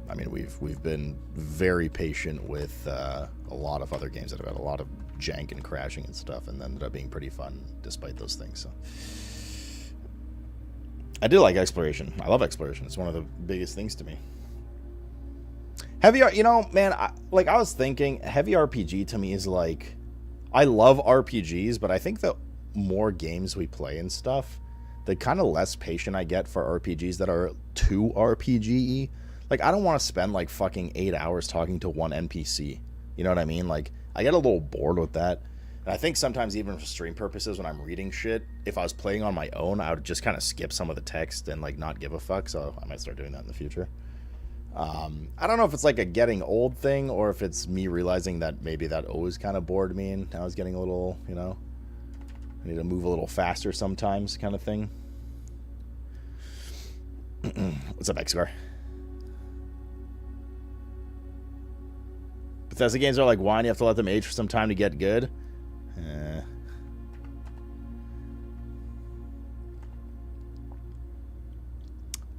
S1: I mean, we've been very patient with a lot of other games that have had a lot of jank and crashing and stuff, and ended up being pretty fun despite those things. So I do like exploration. I love exploration. It's one of the biggest things to me. Heavy, you know, man, I was thinking, heavy RPG to me is like, I love RPGs, but I think the more games we play and stuff, the kind of less patient I get for RPGs that are too RPG-y. Like, I don't want to spend like fucking 8 hours talking to one NPC. You know what I mean? Like, I get a little bored with that. And I think sometimes even for stream purposes, when I'm reading shit, if I was playing on my own, I would just kind of skip some of the text and like not give a fuck. So I might start doing that in the future. I don't know if it's like a getting old thing or if it's me realizing that maybe that always kind of bored me and now it's getting a little, you know, I need to move a little faster sometimes kind of thing. What's up, Obscur? Bethesda games are like wine. You have to let them age for some time to get good.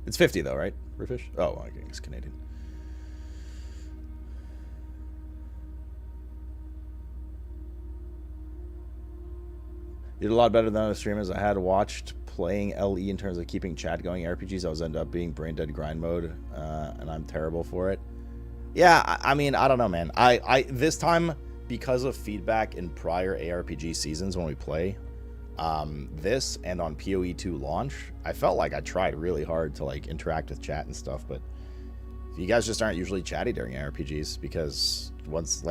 S1: It's 50 though, right? Rufish? Oh, I think it's Canadian. You did a lot better than other streamers I had watched playing LE in terms of keeping chat going. RPGs always end up being brain dead grind mode, and I'm terrible for it. Yeah, I mean, I don't know, man. I this time, because of feedback in prior ARPG seasons when we play, This and on PoE 2 launch, I felt like I tried really hard to like interact with chat and stuff, but you guys just aren't usually chatty during RPGs, because once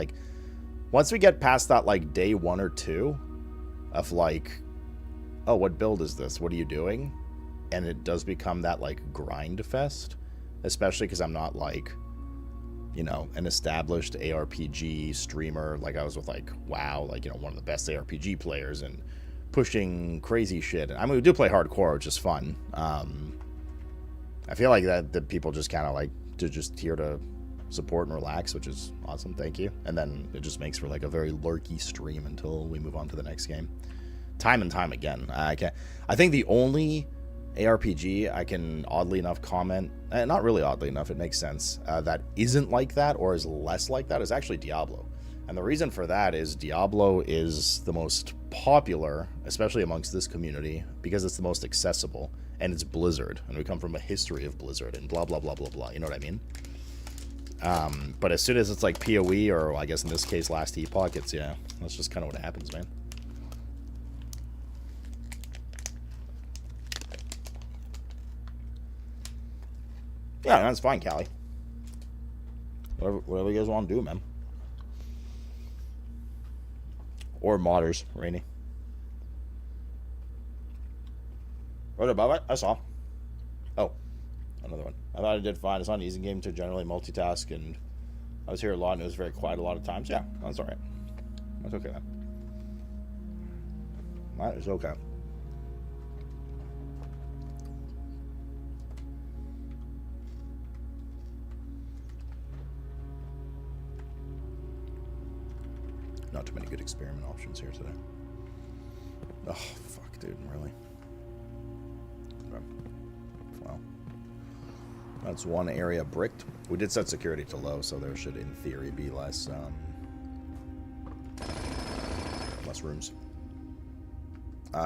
S1: we get past that like day 1 or 2 of like, oh, what build is this? What are you doing? And it does become that like grind fest, especially because I'm not like, you know, an established ARPG streamer. Like I was with like WoW, like, you know, one of the best ARPG players and pushing crazy shit. I mean, we do play hardcore, which is fun. I feel like that people just kind of like to just here to support and relax, which is awesome. Thank you. And then it just makes for like a very lurky stream until we move on to the next game. Time and time again. I think the only ARPG I can oddly enough comment, not really oddly enough, it makes sense, that isn't like that or is less like that is actually Diablo. And the reason for that is Diablo is the most popular, especially amongst this community, because it's the most accessible, and it's Blizzard, and we come from a history of Blizzard, and blah, blah, blah, blah, blah, you know what I mean? But as soon as it's like PoE, or I guess in this case Last Epoch, it's, yeah, that's just kind of what happens, man. Yeah, that's fine, Callie. Whatever you guys want to do, man. Or modders, Rainy. Right above it, I saw. Oh, another one. I thought I did fine. It's not an easy game to generally multitask, and I was here a lot, and it was very quiet a lot of times. Yeah, that's alright. That's okay, then. That is okay. Not too many good experiment options here today. Oh, fuck, dude, really? Okay. Well, that's one area bricked. We did set security to low, so there should, in theory, be less rooms.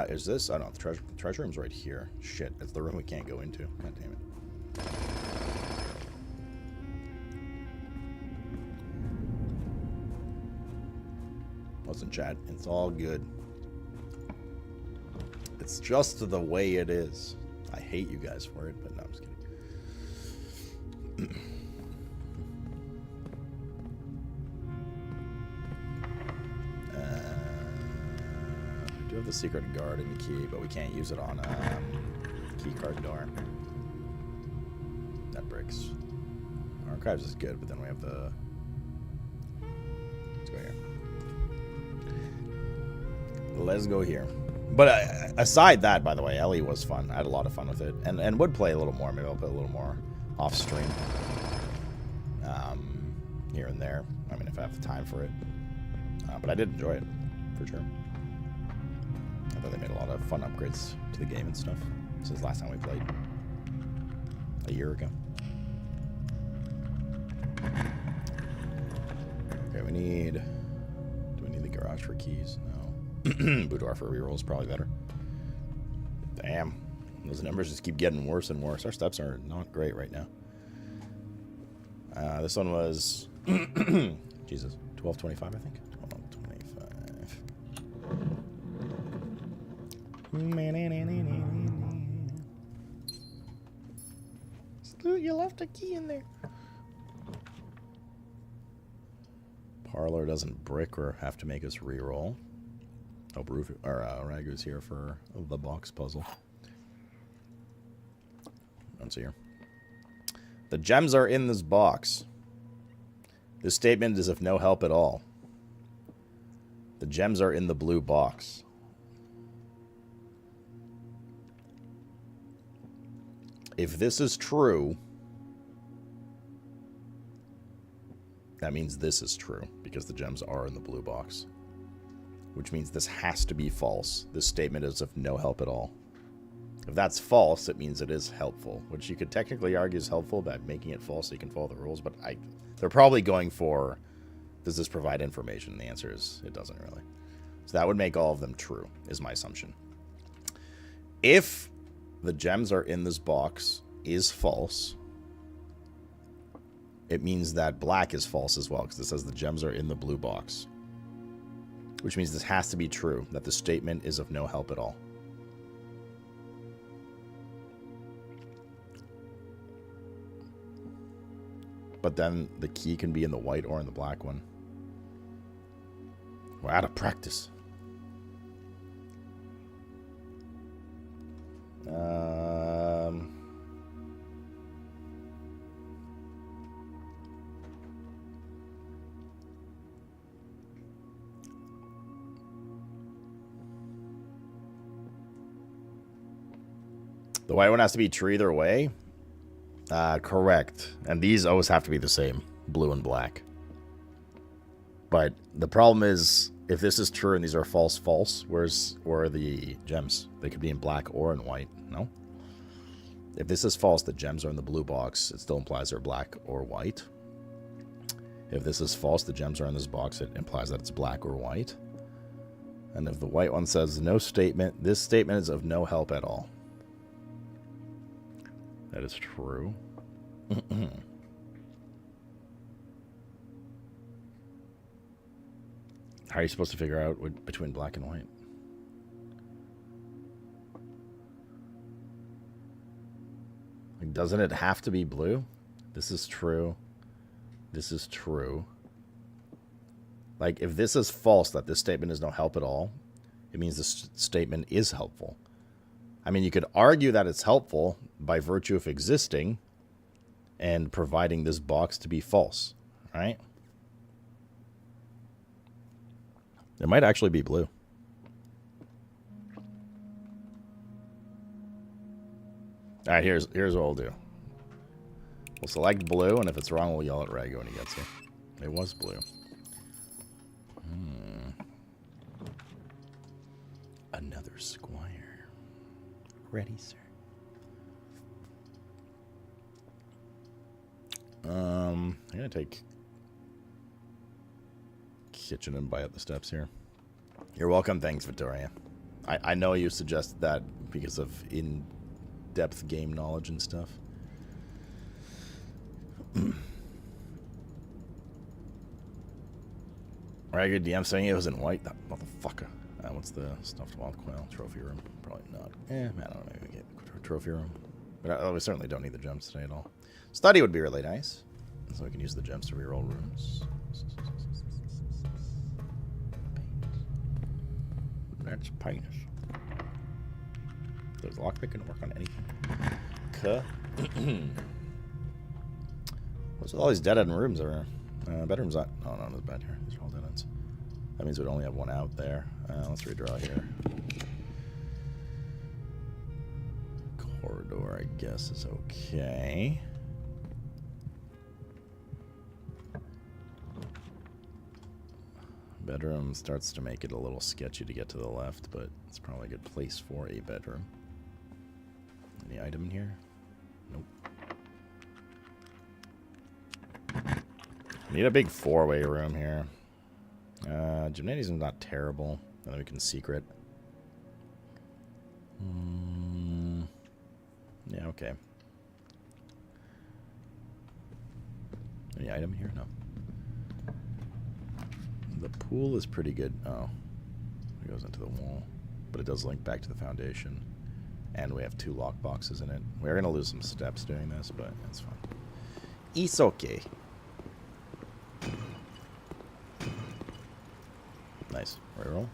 S1: Is this? I don't know. The treasure room's right here. Shit, it's the room we can't go into. God damn it. Wasn't chat. It's all good. It's just the way it is. I hate you guys for it, but no, I'm just kidding. We do have the secret garden key, but we can't use it on a key card door. That breaks. Archives is good, but then we have the... Let's go here. Let's go here. But aside that, by the way, Ellie was fun. I had a lot of fun with it, and would play a little more. Maybe I'll play a little more off stream, here and there. I mean, if I have the time for it. But I did enjoy it for sure. I thought they made a lot of fun upgrades to the game and stuff since last time we played a year ago. Okay, we need. Do we need the garage for keys? No. Boudoir for reroll is probably better. Damn. Those numbers just keep getting worse and worse. Our steps are not great right now. This one was... Jesus. 1225, I think. 1225. You left a key in there. Parlor doesn't brick or have to make us reroll. Oh, Ragu's here for the box puzzle. Let's see here. The gems are in this box. This statement is of no help at all. The gems are in the blue box. If this is true, that means this is true, because the gems are in the blue box. Which means this has to be false. This statement is of no help at all. If that's false, it means it is helpful, which you could technically argue is helpful by making it false so you can follow the rules, but they're probably going for, does this provide information? The answer is, it doesn't really. So that would make all of them true, is my assumption. If the gems are in this box is false, it means that black is false as well, because it says the gems are in the blue box. which means this has to be true, that the statement is of no help at all. But then the key can be in the white or in the black one. We're out of practice. The white one has to be true either way. Correct. And these always have to be the same, blue and black. But the problem is, if this is true and these are false, where are the gems? They could be in black or in white, no? If this is false, the gems are in the blue box. It still implies they're black or white. If this is false, the gems are in this box. It implies that it's black or white. And if the white one says no statement, this statement is of no help at all. That is true. How are you supposed to figure out between black and white? Like, doesn't it have to be blue? This is true. This is true. Like, if this is false, that this statement is no help at all, it means this statement is helpful. I mean, you could argue that it's helpful by virtue of existing and providing this box to be false, right? It might actually be blue. All right, here's what we'll do. We'll select blue, and if it's wrong, we'll yell at Rago when he gets here. It was blue. Another squire. Ready, sir. I'm gonna take kitchen and buy up the steps here. You're welcome. Thanks, Victoria. I know you suggested that because of in-depth game knowledge and stuff. Right, good DM saying it was in white. That motherfucker. What's the stuffed wild quail trophy room? Probably not. I don't know. Maybe get a trophy room. But we certainly don't need the gems today at all. Study would be really nice. So we can use the gems to reroll rooms. That's painless. Does lockpick gonna work on anything? What's with all these dead-end rooms over here? Bedrooms not. Oh, no, there's a bed here. These are all dead ends. That means we'd only have one out there. Let's redraw here. Corridor, I guess, is okay. Bedroom starts to make it a little sketchy to get to the left, but it's probably a good place for a bedroom. Any item in here? Nope. Need a big four-way room here. Gymnasium's not terrible. And then we can secret. Yeah, okay. Any item here? No. The pool is pretty good. Oh. It goes into the wall. But it does link back to the foundation. And we have 2 lock boxes in it. We're going to lose some steps doing this, but it's fine. It's okay. Nice. Reroll.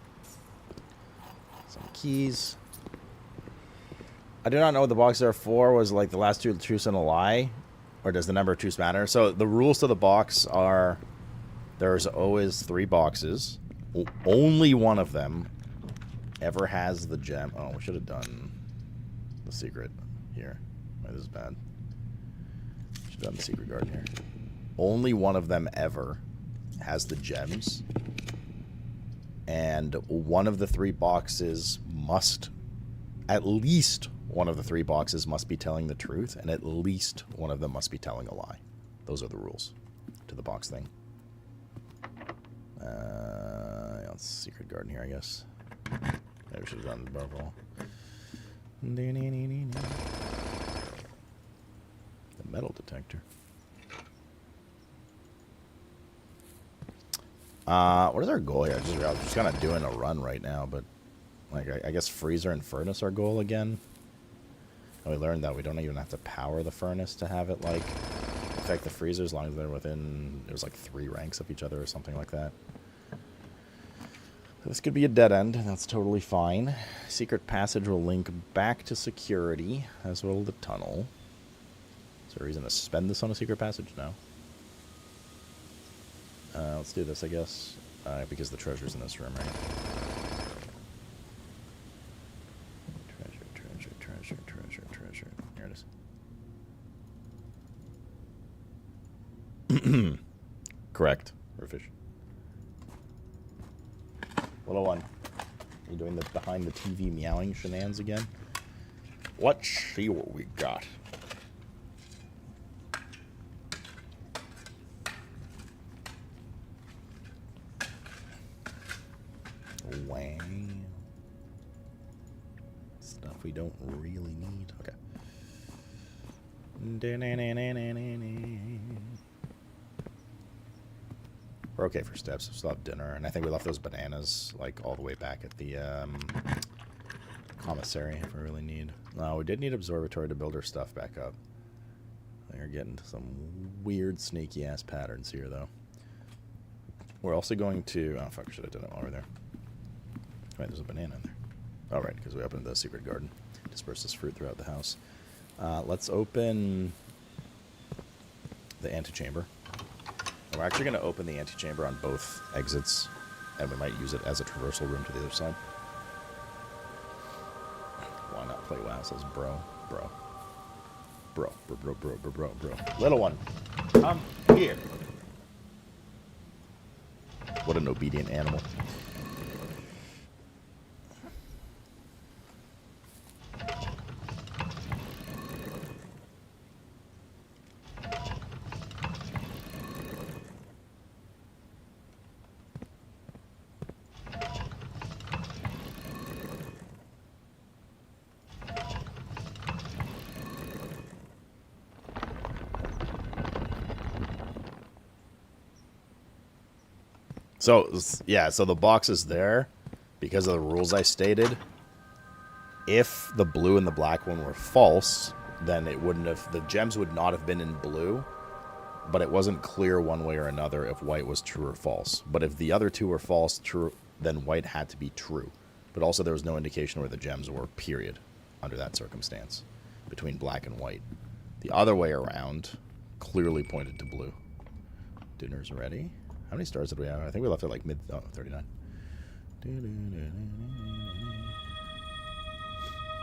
S1: Some keys. I do not know what the boxes are for. Was like the last 2 truths and a lie? Or does the number of truths matter? So the rules to the box are there's always 3 boxes. Only one of them ever has the gem. Oh, we should have done the secret here. Oh, this is bad. Should have done the secret garden here. Only one of them ever has the gems. And one of the 3 boxes must, at least one of the 3 boxes must be telling the truth, and at least one of them must be telling a lie. Those are the rules to the box thing. Yeah, it's secret garden here, I guess. Maybe we should have done the above all. The metal detector. What is our goal here? I'm just kind of doing a run right now, but like I guess freezer and furnace our goal again. And we learned that we don't even have to power the furnace to have it like affect the freezer as long as they're within. It was like 3 ranks of each other or something like that. This could be a dead end. That's totally fine. Secret passage will link back to security, as will the tunnel. Is there a reason to spend this on a secret passage? No. Let's do this, I guess, because the treasure's in this room, right? Treasure. Here it is. Correct, Roofish. Little one, are you doing the behind the TV meowing shenanigans again? Let's see what we got. Wang. Stuff we don't really need. Okay. We're okay for steps. We still have dinner, and I think we left those bananas like all the way back at the commissary if we really need. No, we did need observatory to build our stuff back up. They're getting to some weird, snaky ass patterns here, though. We're also going to. Oh fuck! Should have done it while we're there. Right, there's a banana in there. Oh right, because we opened the secret garden. Disperse this fruit throughout the house. Let's open the antechamber. We're actually going to open the antechamber on both exits, and we might use it as a traversal room to the other side. Why not play WoW? Says bro. Little one, come here. What an obedient animal. So, yeah, so the box is there because of the rules I stated. If the blue and the black one were false, then it wouldn't have, the gems would not have been in blue, but it wasn't clear one way or another if white was true or false. But if the other two were false, true, then white had to be true. But also there was no indication where the gems were, period, under that circumstance, between black and white. The other way around clearly pointed to blue. Dinner's ready. How many stars did we have? I think we left it like mid... Oh, 39.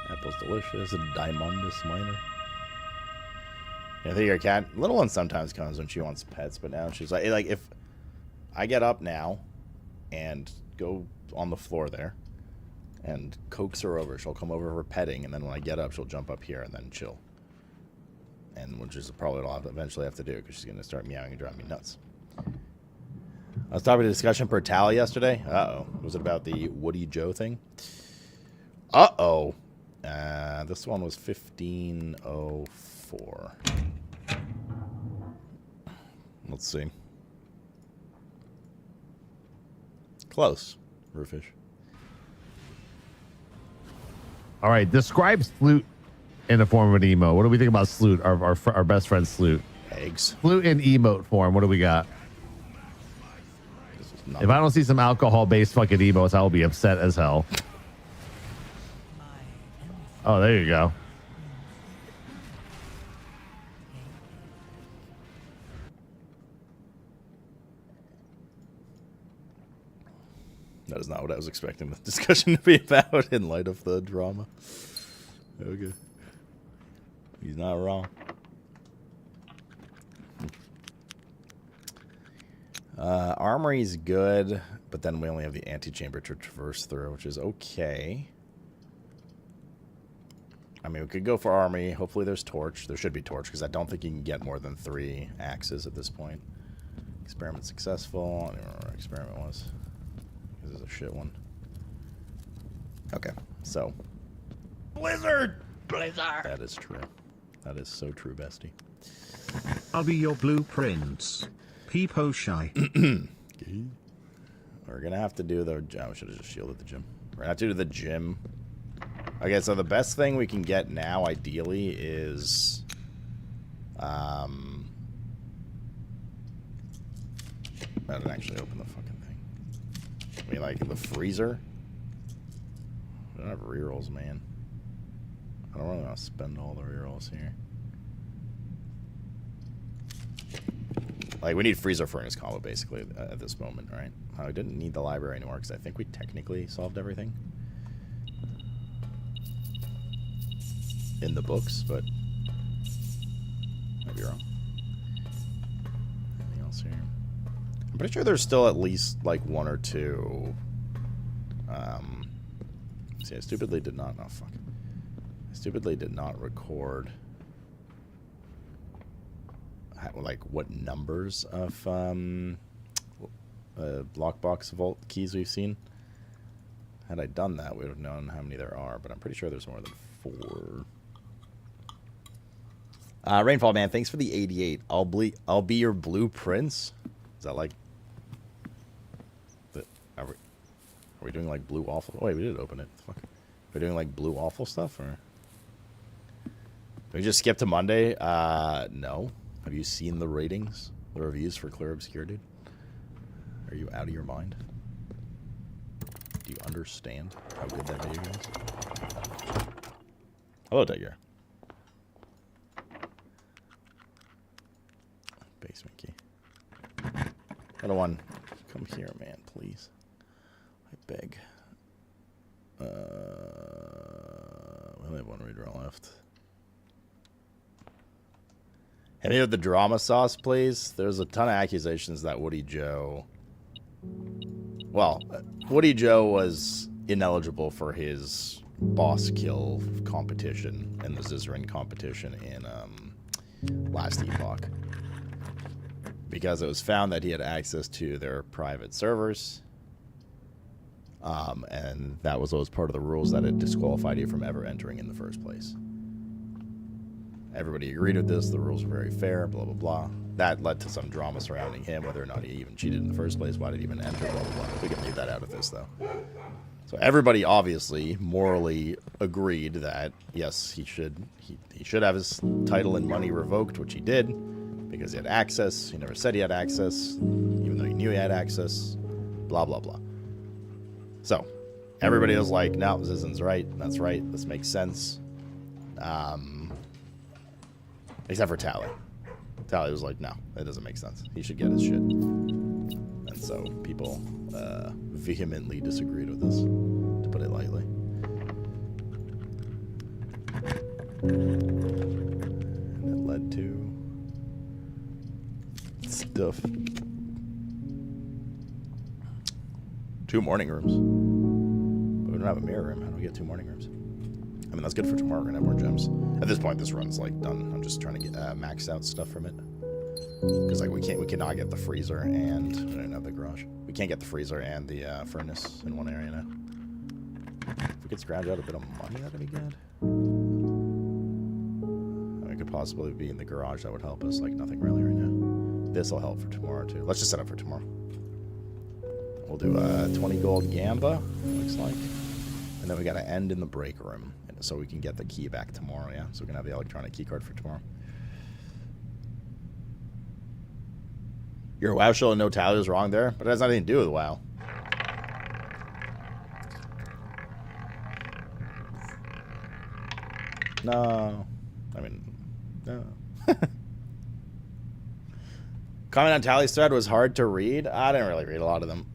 S1: Apple's delicious. A Diamondus minor. I think your cat... Little one sometimes comes when she wants pets, but now she's like... Like, if I get up now and go on the floor there and coax her over, she'll come over for petting, and then when I get up, she'll jump up here and then chill. And which is probably what I'll eventually have to do, because she's going to start meowing and driving me nuts. I was talking to discussion per tally yesterday. Uh-oh. Was it about the Woody Joe thing? Uh-oh. This one was 1504. Let's see. Close. Roofish.
S4: All right. Describe Sloot in the form of an emo. What do we think about Sloot, our best friend Sloot?
S1: Eggs.
S4: Sloot in emote form. What do we got? If I don't see some alcohol-based fucking emotes, I will be upset as hell. Oh, there you go.
S1: That is not what I was expecting the discussion to be about in light of the drama. Okay. He's not wrong. Armory's good, but then we only have the antechamber to traverse through, which is okay. I mean, we could go for armory. Hopefully there's torch. There should be torch, because I don't think you can get more than 3 axes at this point. Experiment successful. I don't even remember what experiment was. This is a shit one. Okay, so. Blizzard! That is true. That is so true, bestie.
S3: I'll be your blueprints. Peepo shy.
S1: We're gonna have to do the... Oh, we should have just shielded the gym. We're gonna have to do the gym. Okay, so the best thing we can get now, ideally, is... I didn't actually open the fucking thing. I mean, like, the freezer? I don't have rerolls, man. I don't really want to spend all the rerolls here. Like, we need freezer furnace combo, basically, at this moment, right? I didn't need the library anymore, because I think we technically solved everything. In the books, but... might be wrong. Anything else here? I'm pretty sure there's still at least, like, one or two... see, I stupidly did not... Oh, fuck. I stupidly did not record... like what numbers of lockbox vault keys we've seen. Had I done that, we would have known how many there are, but I'm pretty sure there's more than 4. Rainfall Man, thanks for the 88. I'll be your blue prince. Is that like the are we doing like blue awful? Oh, wait, we did open it. Fuck. We're doing like blue awful stuff, or we just skip to Monday? No. Have you seen the ratings, the reviews for Clair Obscur, dude? Are you out of your mind? Do you understand how good that video is? Hello, Tiger. Basement key. Another one. Come here, man, please. I beg. We only have one redraw left. Any of the drama sauce, please? There's a ton of accusations that Woody Joe... Well, Woody Joe was ineligible for his boss kill competition and the Zizrin competition in last Epoch. Because it was found that he had access to their private servers. And that was always part of the rules that had disqualified you from ever entering in the first place. Everybody agreed with this. The rules were very fair, blah, blah, blah. That led to some drama surrounding him, whether or not he even cheated in the first place. Why did he even enter, blah, blah, blah. We can leave that out of this, though. So everybody obviously morally agreed that, yes, he should have his title and money revoked, which he did, because he had access. He never said he had access, even though he knew he had access, blah, blah, blah. So everybody was like, no, Zizin's right. That's right. This makes sense. Except for Tally. Tally was like, no, that doesn't make sense. He should get his shit. And so people vehemently disagreed with this, to put it lightly. And it led to stuff. 2 morning rooms. But we don't have a mirror room. How do we get 2 morning rooms? I mean, that's good for tomorrow. We're going to have more gems. At this point, this run's, like, done. I'm just trying to get maxed out stuff from it. Because, like, we cannot get the freezer and... I don't have the garage. We can't get the freezer and the furnace in one area now. If we could scrounge out a bit of money, that'd be good. It could possibly be in the garage. That would help us. Like, nothing really right now. This will help for tomorrow, too. Let's just set up for tomorrow. We'll do 20 gold gamba, looks like. And then we got to end in the break room. So we can get the key back tomorrow, yeah? So we can have the electronic key card for tomorrow. Your WoW show and no tally is wrong there, but it has nothing to do with WoW. No. I mean, no. Comment on Tally's thread was hard to read. I didn't really read a lot of them.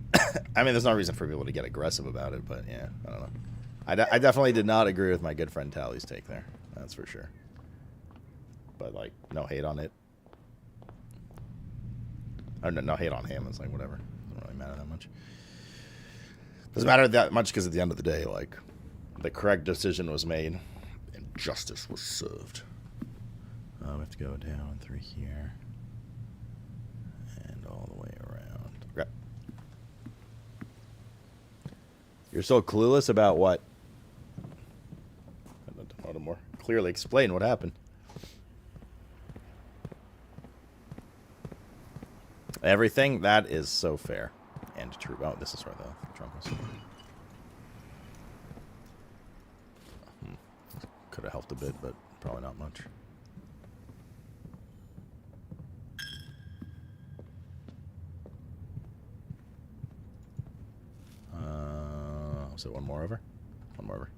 S1: I mean, there's no reason for people to get aggressive about it, but yeah, I don't know. I definitely did not agree with my good friend Tally's take there. That's for sure. But, like, no hate on it. Or no hate on him. It's like, whatever. Doesn't really matter that much. Doesn't matter that much because at the end of the day, like, the correct decision was made and justice was served. We have to go down through here. And all the way around. Okay. You're so clueless about what? I don't know to more clearly explain what happened. Everything? That is so fair. And troop. Oh, this is where the trunk was. Could have helped a bit, but probably not much. So one more over? One more over.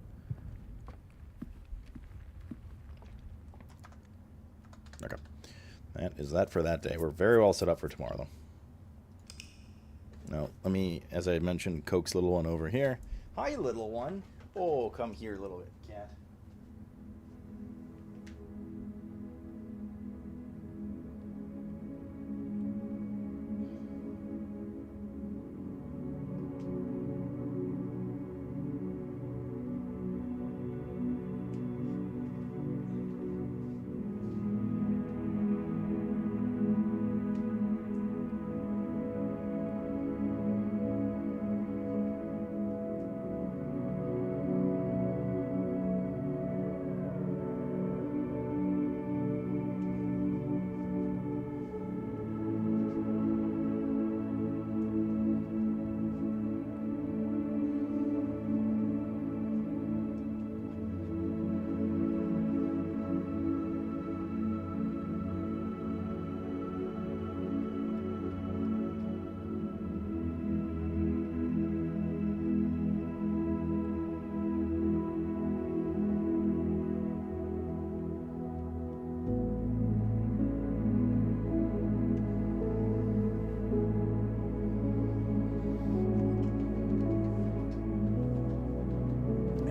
S1: Okay. That is that for that day. We're very well set up for tomorrow, though. Now, let me, as I mentioned, Coke's little one over here. Hi, little one. Oh, come here, little cat.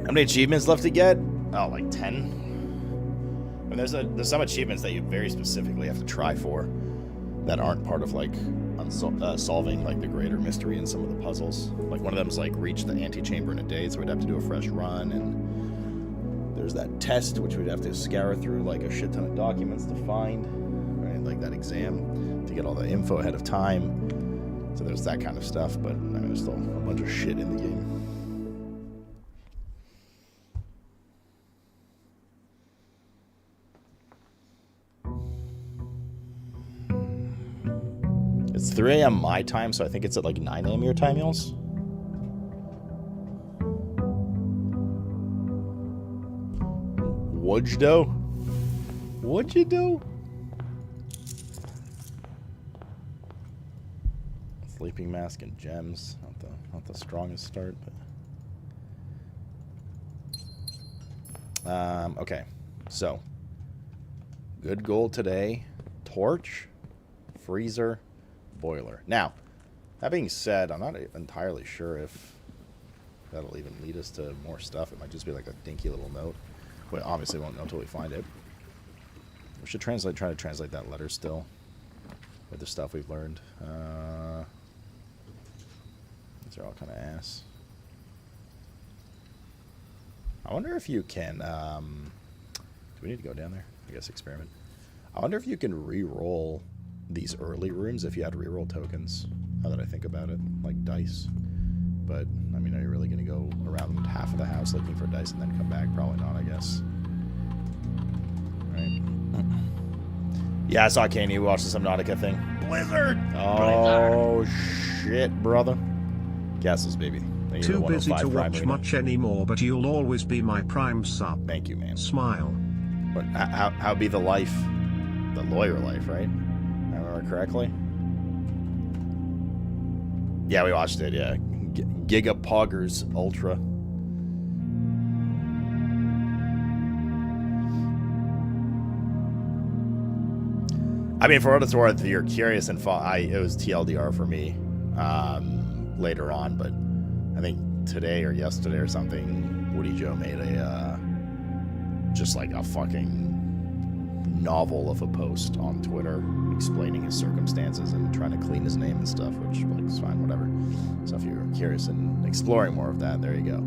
S1: How many achievements left to get? Oh, like 10? I mean, there's some achievements that you very specifically have to try for that aren't part of, like, solving, like, the greater mystery in some of the puzzles. Like, one of them is, like, reach the antechamber in a day, so we'd have to do a fresh run, and there's that test, which we'd have to scour through, like, a shit ton of documents to find, right? Like, that exam to get all the info ahead of time. So there's that kind of stuff, but, I mean, there's still a bunch of shit in the game. It's 3 a.m. my time, so I think it's at like 9 a.m. your time, Yules. What'd you do? What'd you do? Sleeping mask and gems. Not the strongest start, but okay. So good goal today. Torch, freezer, boiler. Now, that being said, I'm not entirely sure if that'll even lead us to more stuff. It might just be like a dinky little note. But obviously won't know until we find it. We should try to translate that letter still with the stuff we've learned. These are all kind of ass. I wonder if you can... do we need to go down there? I guess experiment. I wonder if you can re-roll these early rooms if you had reroll tokens. Now that I think about it, like dice. But I mean, are you really going to go around half of the house looking for dice and then come back? Probably not, I guess. Right? Yeah, I saw Kanye watch the Subnautica thing. Blizzard! Oh shit, brother. Gases, baby.
S5: Too busy to watch much anymore, but you'll always be my prime sub.
S1: Thank you, man.
S5: Smile.
S1: But how be the life, the lawyer life, right? Correctly? Yeah, we watched it, yeah. Gigapoggers Ultra. I mean, for what it's worth, you're curious and it was TLDR for me later on, but I think today or yesterday or something, Woody Joe made just like a fucking novel of a post on Twitter explaining his circumstances and trying to clean his name and stuff, which like is fine, whatever. So if you're curious and exploring more of that, there you go.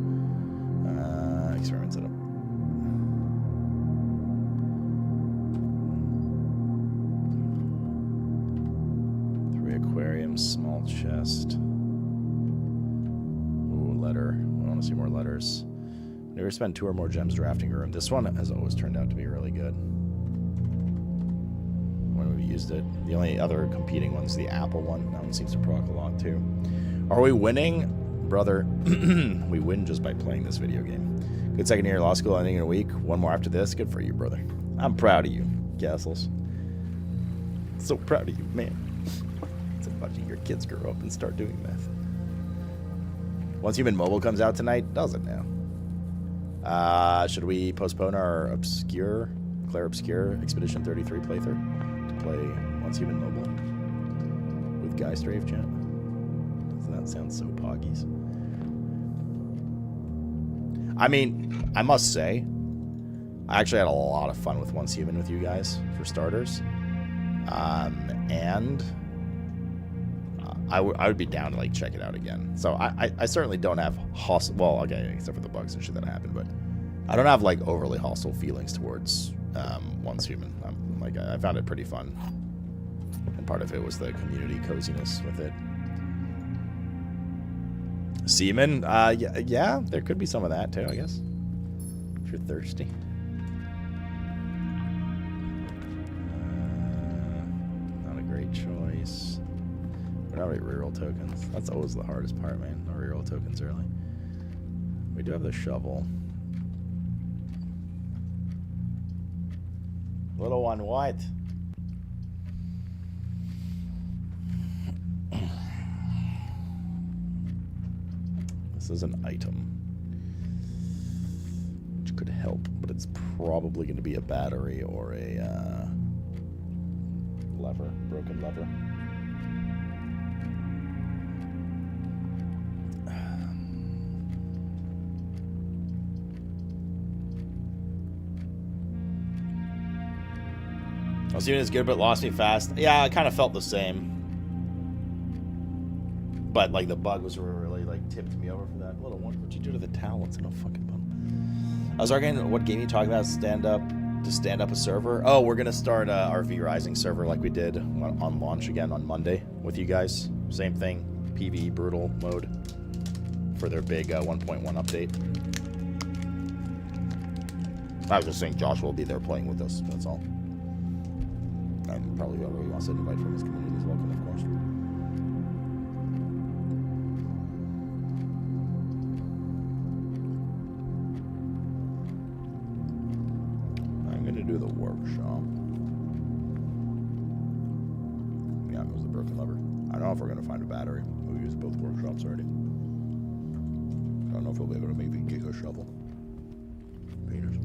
S1: Experiment setup. Small chest. Ooh, letter. I want to see more letters. Never spent 2 or more gems drafting room. This one has always turned out to be really good when we've used it. The only other competing one's the apple one. That one seems to proc a lot too. Are we winning? Brother, we win just by playing this video game. Good second year of law school, ending in a week. One more after this. Good for you, brother. I'm proud of you, Castles. So proud of you, man. It's a bunch of your kids grow up and start doing math. Once Human Mobile comes out tonight, does it now? Should we postpone our Obscur, Clair Obscur Expedition 33 playthrough to play Once Human Mobile with Guy Strafe chat? Doesn't that sound so poggies? I mean, I must say, I actually had a lot of fun with Once Human with you guys, for starters. And I would be down to like check it out again. So I certainly don't have hostile, well, okay, except for the bugs and shit that happened, but I don't have like overly hostile feelings towards Once Human. Like I found it pretty fun, and part of it was the community coziness with it. Seaman, yeah, there could be some of that too, I guess, if you're thirsty. Not a great choice. We don't have any reroll tokens. That's always the hardest part, man. No reroll tokens early. We do have the shovel. Little one, what? This is an item, which could help, but it's probably going to be a battery or a lever, broken lever. I was doing as good, but lost me fast. Yeah, I kind of felt the same. But like the bug was really like tipped me over for that. Little one, what'd you do to the towel? It's no fucking bum. I was arguing what game you talking about stand up a server. Oh, we're gonna start our V Rising server like we did on launch again on Monday with you guys. Same thing, PvE brutal mode for their big 1.1 update. I was just saying Josh will be there playing with us. That's all. And probably whoever he wants to invite from his community is welcome, of course. I'm going to do the workshop. Yeah, it was the broken lever. I don't know if we're going to find a battery. We used both workshops already. I don't know if we'll be able to make the Giga shovel. Painters.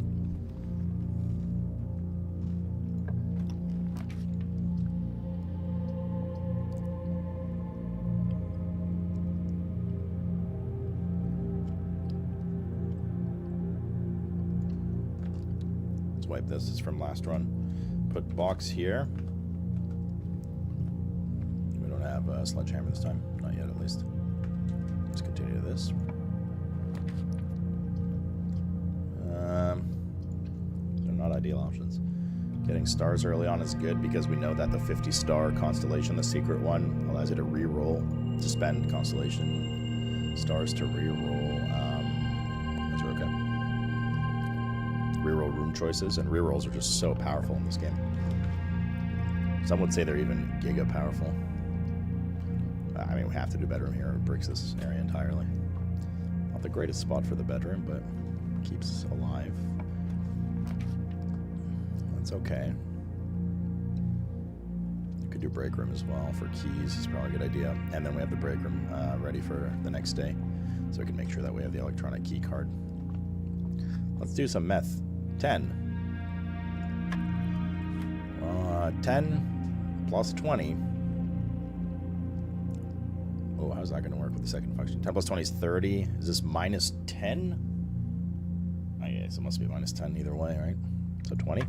S1: Wipe this. It's from last run. Put box here. We don't have a sledgehammer this time. Not yet, at least. Let's continue this. They're not ideal options. Getting stars early on is good because we know that the 50-star constellation, the secret one, allows you to re-roll, to spend constellation stars to re-roll. Those are okay. Reroll room choices, and rerolls are just so powerful in this game. Some would say they're even giga powerful. I mean, we have to do bedroom here. It breaks this area entirely. Not the greatest spot for the bedroom, but keeps alive. That's okay. You could do break room as well for keys. It's probably a good idea. And then we have the break room ready for the next day, so we can make sure that we have the electronic key card. Let's do some meth. 10. 10 plus 20. Oh, how's that going to work with the second function? 10 plus 20 is 30. Is this minus 10? I guess it must be minus 10 either way, right? So 20.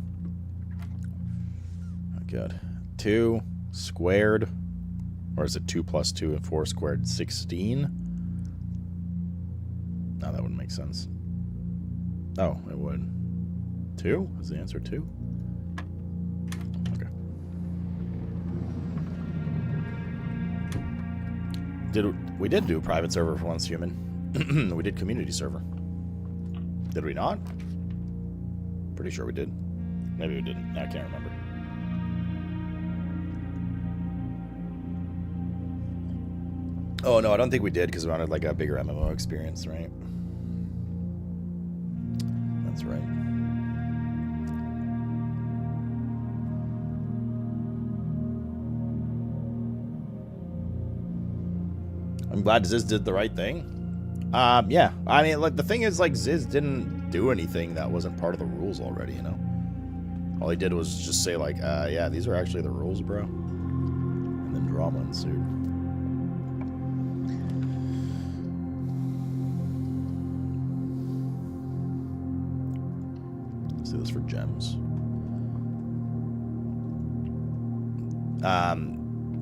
S1: Oh, good. 2 squared. Or is it 2 plus 2 and 4 squared? 16? No, that wouldn't make sense. Oh, it would. 2? Is the answer 2? Okay. We did do private server for Once Human. We did community server. Did we not? Pretty sure we did. Maybe we didn't. I can't remember. Oh, no, I don't think we did because we wanted like a bigger MMO experience, right? That's right. I'm glad Ziz did the right thing. Yeah. I mean, like, the thing is, like, Ziz didn't do anything that wasn't part of the rules already, you know? All he did was just say, like, yeah, these are actually the rules, bro. And then drama ensued. Let's do this for gems.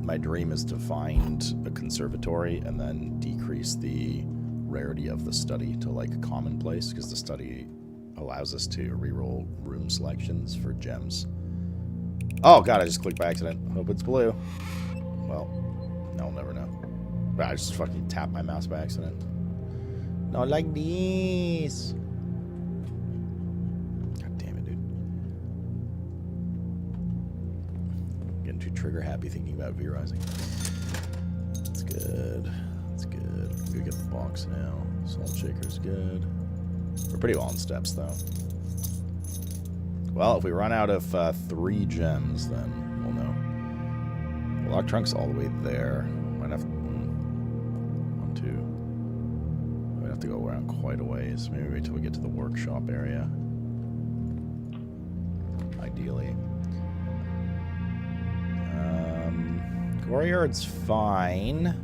S1: My dream is to find a conservatory and then decrease the rarity of the study to like commonplace, because the study allows us to reroll room selections for gems. Oh god, I just clicked by accident. Hope it's blue. Well, I'll never know. But I just fucking tapped my mouse by accident. Not like this. God damn it, dude. Getting too trigger happy thinking about V-Rising. That's good. That's good. I'm gonna get the box now. Salt shaker's good. We're pretty well in steps, though. Well, if we run out of 3 gems, then we'll know. The lock trunk's all the way there. Might have to... 1, 2. Might have to go around quite a ways. Maybe wait till we get to the workshop area. Ideally. Courtyard's fine.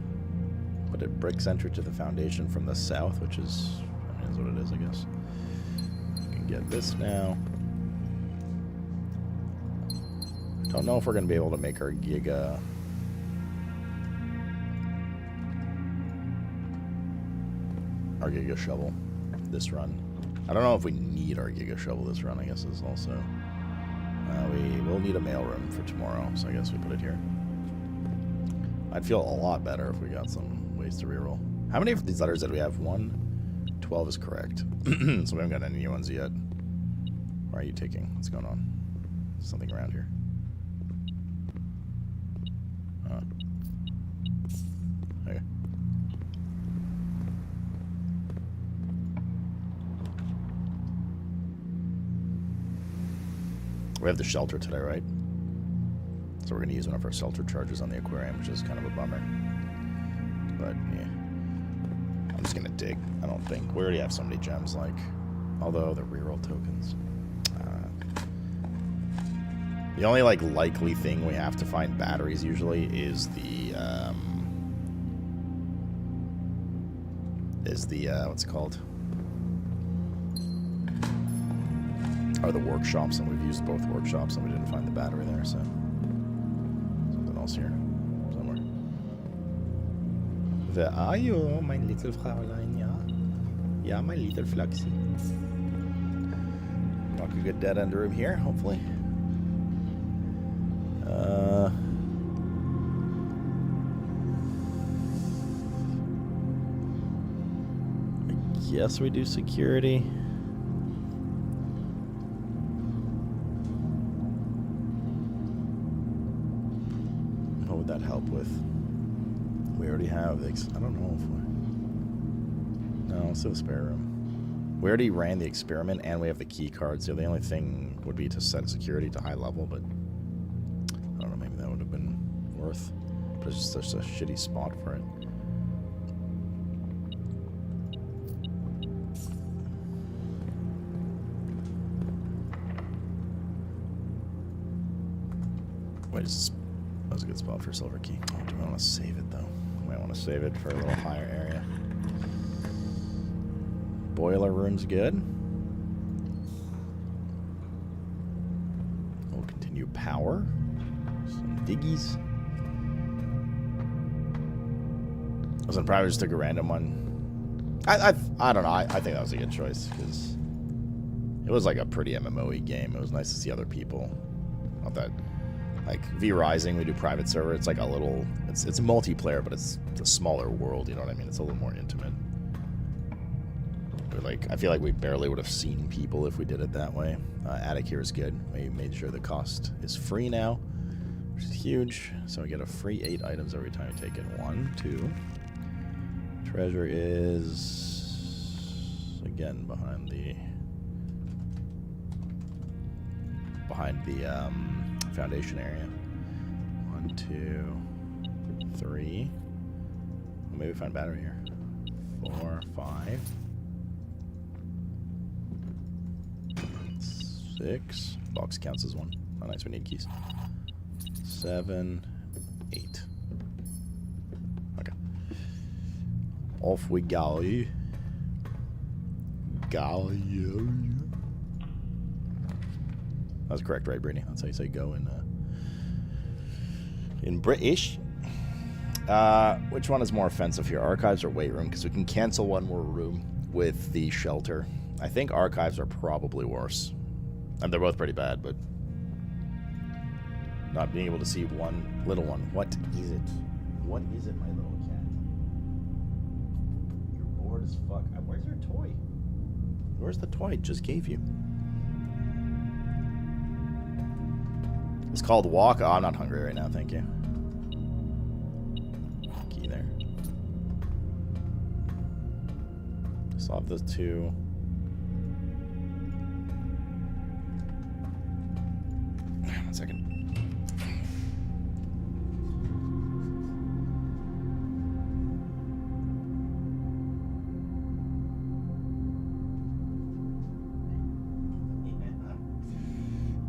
S1: But it bricks entry to the foundation from the south, which is... I mean, is what it is, I guess. We can get this now. Don't know if we're going to be able to make our Giga... Our Giga Shovel this run. I don't know if we need our Giga Shovel this run, I guess is also... we will need a mailroom for tomorrow, so I guess we put it here. I'd feel a lot better if we got some ways to reroll. How many of these letters did we have? 1? 12 is correct. So we haven't got any new ones yet. Why are you taking? What's going on? Something around here. Okay. We have the shelter today, right? So we're going to use one of our shelter charges on the aquarium, which is kind of a bummer. But, yeah. I'm just going to dig. I don't think. We already have so many gems, like... Although, they're reroll tokens. The only, like, likely thing we have to find batteries, usually, is the, what's it called? Are the workshops, and we've used both workshops, and we didn't find the battery there, so... Something else here, somewhere. Where are you, my little Fraulein, yeah? Yeah, my little Fluxy. Knock a good dead end room here, hopefully. I guess we do security. What would that help with? We already have the... I don't know if we... No, let's do the spare room. We already ran the experiment and we have the key card, so the only thing would be to set security to high level, but... I don't know, maybe that would have been worth. But it's just such a shitty spot for it. Wait, that was a good spot for a silver key. Oh, do I want to save it, though? I might want to save it for a little higher area. Boiler room's good. We'll continue power. Some diggies. I was gonna probably just took a random one. I don't know. I think that was a good choice, because it was like a pretty MMO-y game. It was nice to see other people. Not that... Like, V-Rising, we do private server. It's like a little... It's multiplayer, but it's a smaller world, you know what I mean? It's a little more intimate. But, like, I feel like we barely would have seen people if we did it that way. Attic here is good. We made sure the cost is free now, which is huge. So we get a free 8 items every time you take it. 1, 2, Treasure is again behind the foundation area. 1, 2, 3. Well, maybe find battery here. 4, 5, 6. Box counts as 1. Oh, nice. We need keys. 7, 8. Okay. Off we go. That was correct, right, Brittany? That's how you say go in British. Which one is more offensive here, archives or weight room? Because we can cancel one more room with the shelter. I think archives are probably worse. And they're both pretty bad, but not being able to see one little one. What is it? What is it, my little cat? You're bored as fuck. Where's your toy? Where's the toy I just gave you? It's called Walk. Oh, I'm not hungry right now, thank you. Key there. Solve those 2. One second.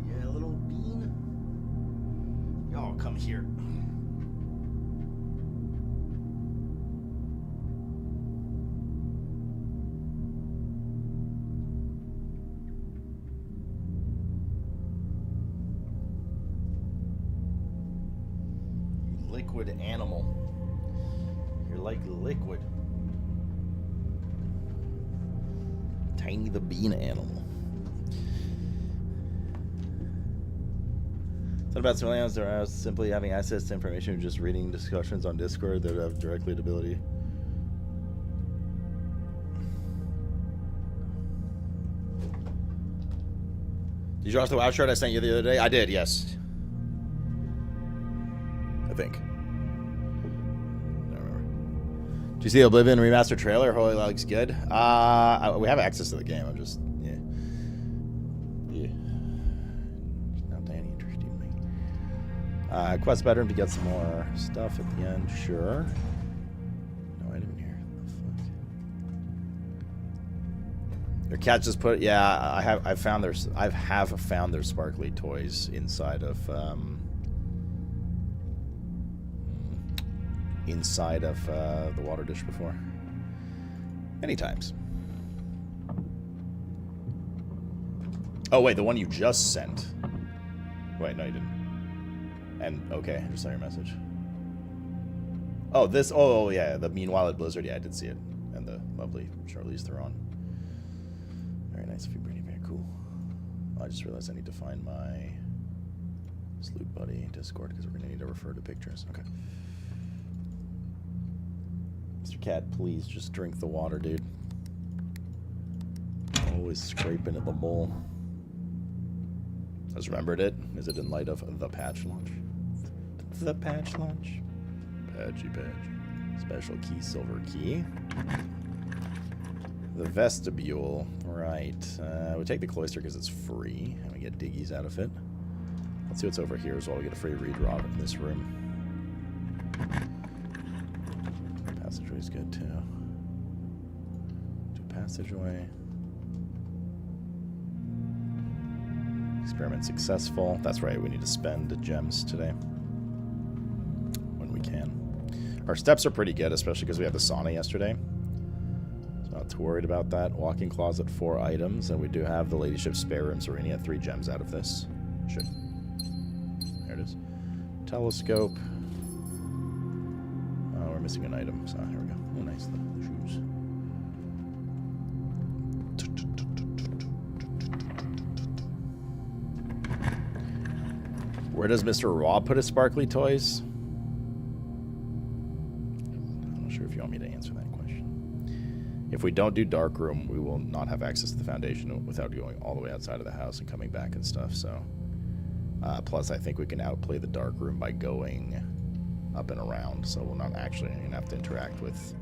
S1: Yeah, little bean. Y'all come here. Liquid animal. You're like liquid. Tiny the bean animal. What about surveillance? Or simply having access to information or just reading discussions on Discord that have directly ability? Did you watch the WoW shirt I sent you the other day? I did, yes. I think. Do you see the Oblivion remastered trailer? Holy, that looks good. We have access to the game. I'm just, yeah. Not that interesting me. Quest bedroom to get some more stuff at the end. Sure. No item in here. What the fuck? Your cat just put. Yeah, I've found their sparkly toys inside of the water dish before. Many times. Oh, wait, the one you just sent. Wait, no, you didn't. And, okay, I just saw your message. Oh, this, oh, yeah, the Meanwhile at Blizzard. Yeah, I did see it. And the lovely Charlize Theron. Very nice of you, Brittany. Very cool. I just realized I need to find my Sloot Buddy Discord because we're going to need to refer to pictures. Okay. Mr. Cat, please just drink the water, dude. Always scraping at the bowl. I just remembered it. Is it in light of the patch launch? The patch launch. Patchy patch. Special key, silver key. The vestibule. Right. We take the cloister because it's free. And we get diggies out of it. Let's see what's over here as well. We get a free read rod in this room. Passageway is good too. Do passageway. Experiment successful. That's right, we need to spend the gems today. When we can. Our steps are pretty good, especially because we had the sauna yesterday. So not too worried about that. Walking closet, 4 items, and we do have the ladyship spare room, so we're gonna get 3 gems out of this. Should. There it is. Telescope. Oh, we're missing an item. So here we go. Oh, nice. The shoes. Where does Mr. Raw put his sparkly toys? I'm not sure if you want me to answer that question. If we don't do dark room, we will not have access to the foundation without going all the way outside of the house and coming back and stuff. So, plus I think we can outplay the dark room by going up and around. So we'll not actually have to interact with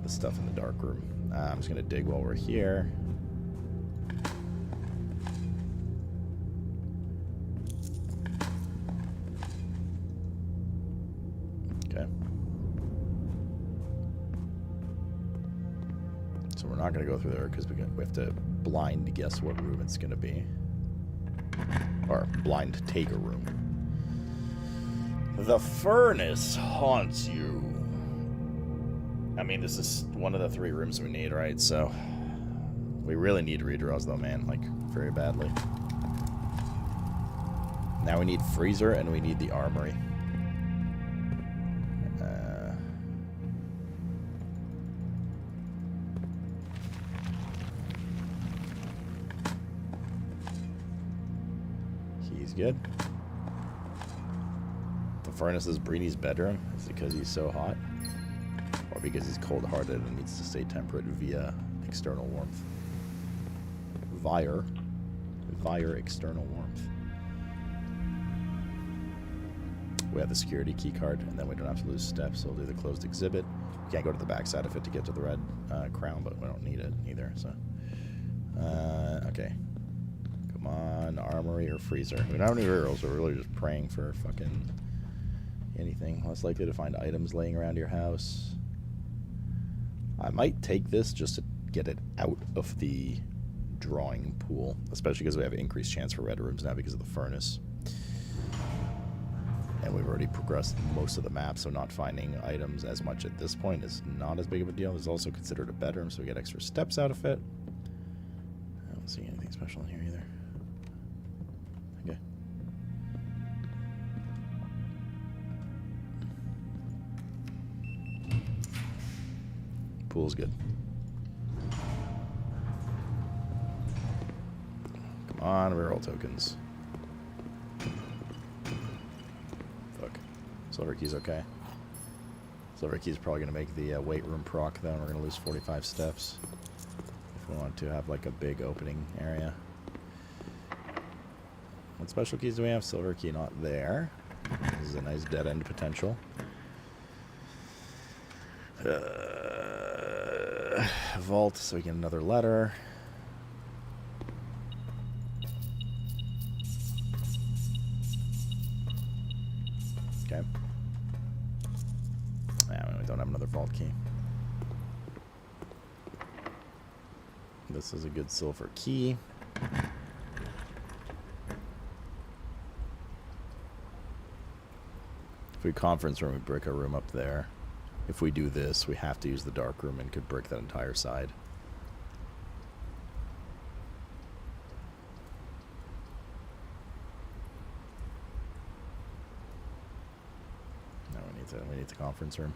S1: the stuff in the dark room. I'm just going to dig while we're here. Okay. So we're not going to go through there because we have to blind guess what room it's going to be. Or blind take a room. The furnace haunts you. I mean, this is one of the 3 rooms we need, right? So we really need redraws, though, man. Like, very badly. Now we need freezer, and we need the armory. He's good. The furnace is Breeny's bedroom. Is it because he's so hot? Or because he's cold-hearted and needs to stay temperate via external warmth? Via external warmth. We have the security key card, and then we don't have to lose steps, so we'll do the closed exhibit. We can't go to the back side of it to get to the red crown, but we don't need it either, so... okay. Come on, armory or freezer. We don't have any rerolls, so we're really just praying for fucking anything. Less likely to find items laying around your house. I might take this just to get it out of the drawing pool, especially because we have increased chance for red rooms now because of the furnace. And we've already progressed most of the map, so not finding items as much at this point is not as big of a deal. It's also considered a bedroom, so we get extra steps out of it. I don't see anything special in here either. Okay. Pool's good. Come on, reroll tokens. Fuck. Silver key's okay. Silver key's probably going to make the weight room proc, though. We're going to lose 45 steps if we want to have like a big opening area. What special keys do we have? Silver key not there. This is a nice dead end potential. Vault, so we get another letter. Okay. Yeah, we don't have another vault key. This is a good silver key. If we conference room, we brick a room up there. If we do this, we have to use the dark room and could brick that entire side. No, we need the conference room.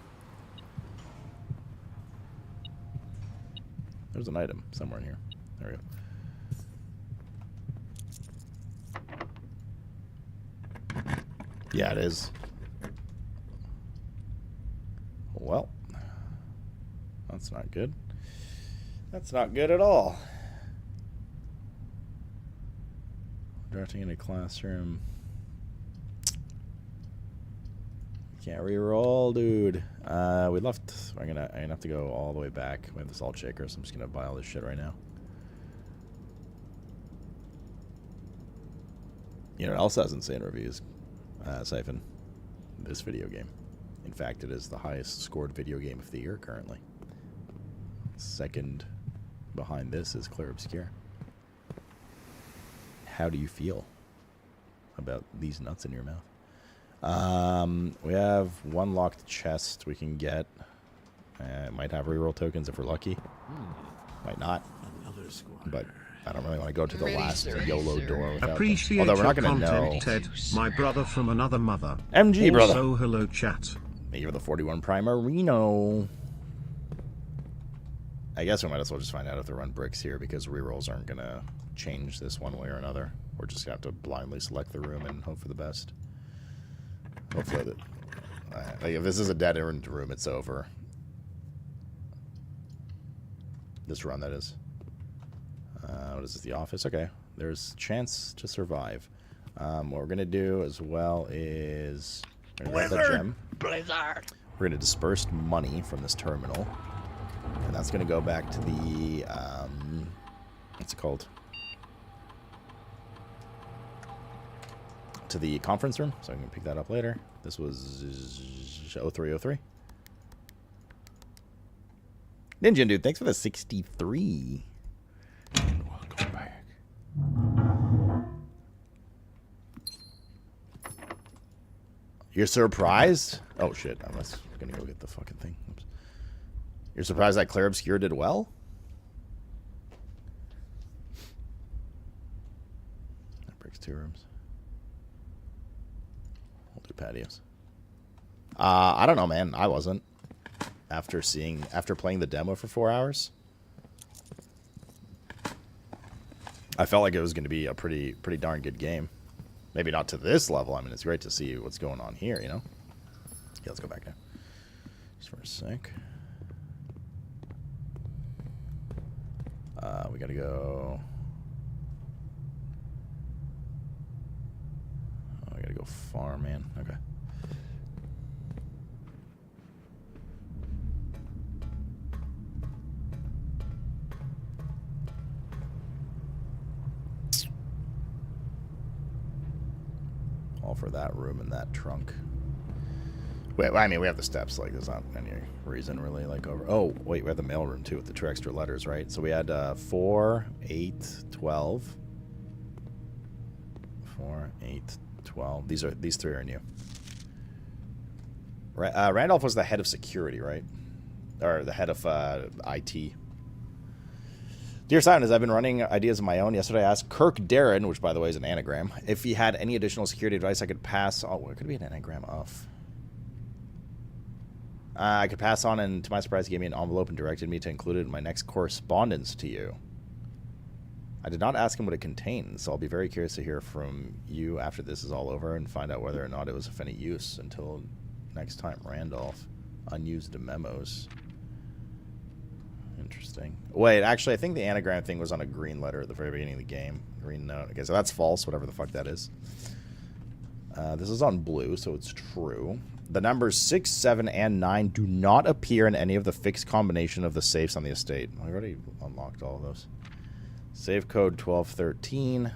S1: There's an item somewhere in here. There we go. Yeah, it is. Well, that's not good. That's not good at all. Drafting in a classroom. Can't reroll, dude. We left. I'm gonna have to go all the way back. We have the salt shaker, so I'm just gonna buy all this shit right now. You know what else has insane reviews? Siphon. This video game. In fact, it is the highest scored video game of the year currently. Second behind this is Clair Obscur. How do you feel about these nuts in your mouth? We have one locked chest we can get. Might have reroll tokens if we're lucky. Might not. But I don't really want to go to the last YOLO door without
S5: Appreciate
S1: them. Although we're not
S5: your
S1: going to know.
S5: content, Ted, my brother from another mother.
S1: MG, brother.
S5: Also, hello, chat.
S1: Thank you for the 41 Primarino. I guess we might as well just find out if they run bricks here because rerolls aren't going to change this one way or another. We're just going to have to blindly select the room and hope for the best. Hopefully that... like if this is a dead end room, it's over. This run, that is. What is this, the office? Okay. There's chance to survive. What we're going to do as well is... We're going to grab that gem. Blizzard! We're going to disperse money from this terminal. And that's going to go back to the, what's it called? To the conference room, so I can pick that up later. This was 0303. Ninja Dude, thanks for the 63. Welcome back. You're surprised? Oh shit, I was gonna go get the fucking thing. Oops. You're surprised that Clair Obscur did well? That breaks 2 rooms. We'll do patios. I don't know, man. I wasn't. After playing the demo for 4 hours, I felt like it was going to be a pretty darn good game. Maybe not to this level. I mean, it's great to see what's going on here, you know? Yeah, let's go back now. Just for a sec. We got to go... Oh, I got to go far, man. Okay. All for that room and that trunk. Wait, I mean, we have the steps. Like, there's not any reason really. Like, over. Oh, wait, we have the mail room too with the 2 extra letters, right? So we had 4, 8, 12. 4, 8, 12. These 3 are new. Randolph was the head of security, right? Or the head of IT. Dear Simon, as I've been running ideas of my own, yesterday I asked Kirk Darren, which by the way is an anagram, if he had any additional security advice I could pass. Oh, what could be an anagram of? I could pass on, and to my surprise, he gave me an envelope and directed me to include it in my next correspondence to you. I did not ask him what it contained, so I'll be very curious to hear from you after this is all over and find out whether or not it was of any use. Until next time, Randolph. Unused memos. Interesting. Wait, actually, I think the anagram thing was on a green letter at the very beginning of the game. Green note. Okay, so that's false, whatever the fuck that is. This is on blue, so it's true. The numbers 6, 7, and 9 do not appear in any of the fixed combination of the safes on the estate. I already unlocked all of those. Safe code 1213.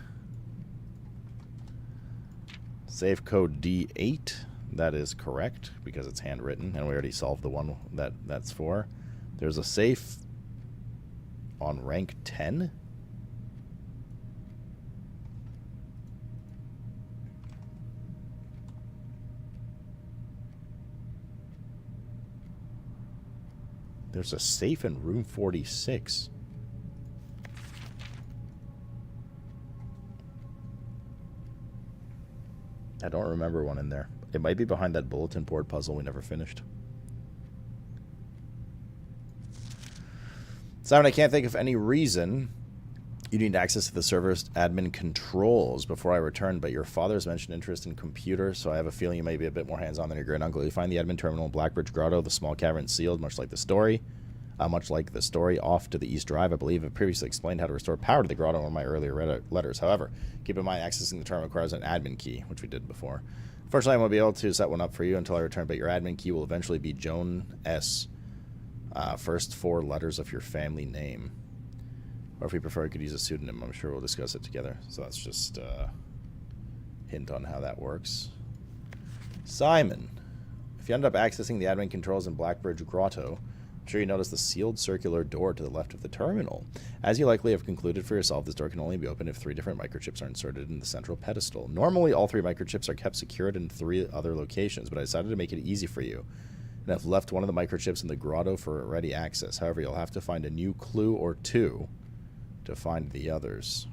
S1: Safe code D8. That is correct, because it's handwritten, and we already solved the one that's for. There's a safe on rank 10. There's a safe in room 46. I don't remember one in there. It might be behind that bulletin board puzzle we never finished. Simon, I can't think of any reason you need access to the server's admin controls before I return, but your father's mentioned interest in computers, so I have a feeling you may be a bit more hands-on than your great uncle. You find the admin terminal in Blackbridge Grotto, the small cavern sealed, much like the story. Off to the East Drive. I believe I've previously explained how to restore power to the grotto in one of my earlier letters. However, keep in mind accessing the terminal requires an admin key, which we did before. Fortunately, I won't be able to set one up for you until I return, but your admin key will eventually be Joan S. First 4 letters of your family name. Or if you prefer, I could use a pseudonym. I'm sure we'll discuss it together. So that's just a hint on how that works. Simon, if you end up accessing the admin controls in Blackbridge Grotto, I'm sure you notice the sealed circular door to the left of the terminal. As you likely have concluded for yourself, this door can only be opened if 3 different microchips are inserted in the central pedestal. Normally, all 3 microchips are kept secured in 3 other locations, but I decided to make it easy for you, and I've left one of the microchips in the grotto for ready access. However, you'll have to find a new clue or 2 to find the others.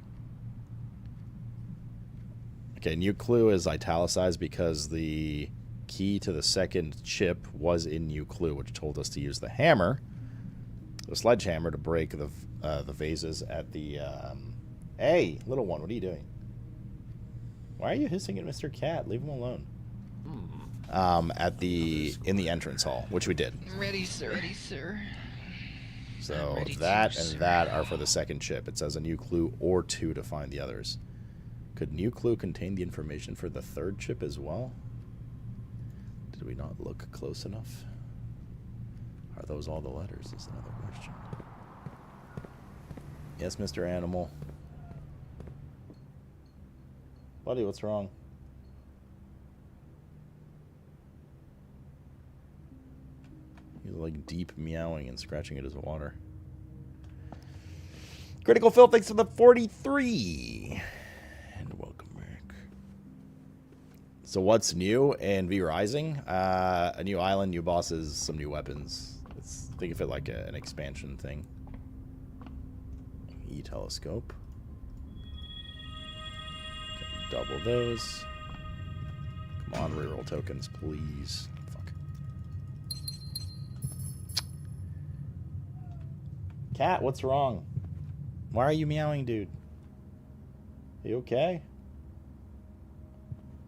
S1: Okay, new clue is italicized because the key to the second chip was in new clue, which told us to use the hammer, the sledgehammer, to break the vases at the... Hey, little one, what are you doing? Why are you hissing at Mr. Cat? Leave him alone. In the entrance hall, which we did.
S6: Ready, sir. Ready, sir.
S1: So that and that are for the second chip. It says a new clue or 2 to find the others. Could new clue contain the information for the third chip as well? Did we not look close enough? Are those all the letters is another question. Yes, Mr. Animal. Buddy, what's wrong? He's like deep meowing and scratching at his water. Critical Phil, thanks for the 43. And welcome back. So what's new in V Rising? A new island, new bosses, some new weapons. Think of it like an expansion thing. E-telescope. Double those. Come on, reroll tokens, please. Fuck. Cat, what's wrong? Why are you meowing, dude? Are you okay?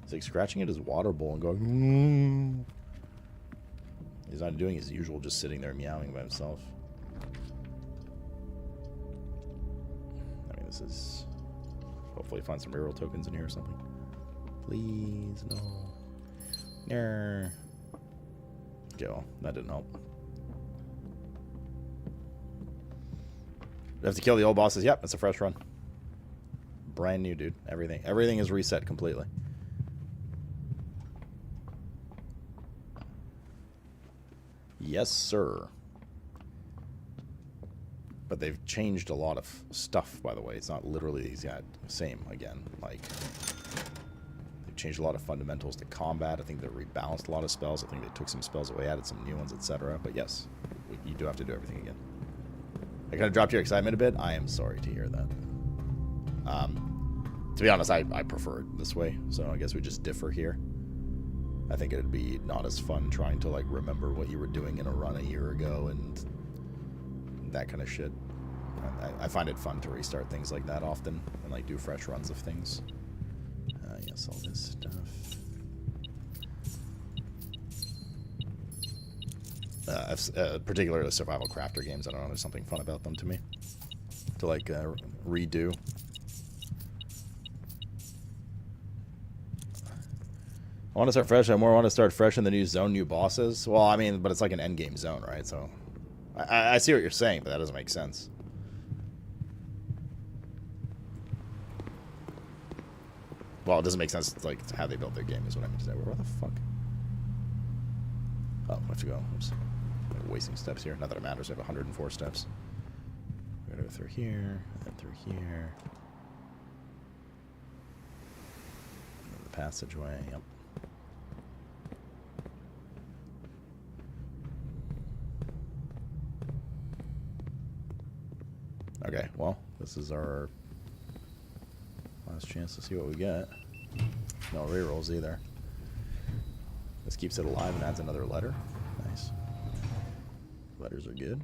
S1: He's like scratching at his water bowl and going. He's not doing his usual, just sitting there meowing by himself. I mean, this is... Hopefully find some reroll tokens in here or something. Please, no. Ner. Okay, well, that didn't help. We have to kill the old bosses. Yep, it's a fresh run. Brand new, dude. Everything is reset completely. Yes, sir. But they've changed a lot of stuff, by the way. It's not literally the same again. Like, they've changed a lot of fundamentals to combat. I think they rebalanced a lot of spells. I think they took some spells away, added some new ones, etc. But yes, you do have to do everything again. I kind of dropped your excitement a bit. I am sorry to hear that. To be honest, I prefer it this way. So I guess we just differ here. I think it'd be not as fun trying to like remember what you were doing in a run a year ago and that kind of shit. I find it fun to restart things like that often and like do fresh runs of things. Yes, all this stuff. Particularly survival crafter games. I don't know. There's something fun about them to me. To like redo. I want to start fresh. I more want to start fresh in the new zone, new bosses. Well, I mean, but it's like an endgame zone, right? So, I see what you're saying, but that doesn't make sense. Well, it doesn't make sense. It's like how they built their game is what I mean to say. Where the fuck? Oh, I have to go. Oops. I'm wasting steps here. Not that it matters. I have 104 steps. We're gonna go through here, and then through here. And then the passageway. Yep. Okay, well, this is our last chance to see what we get. No rerolls either. This keeps it alive and adds another letter. Nice. Letters are good.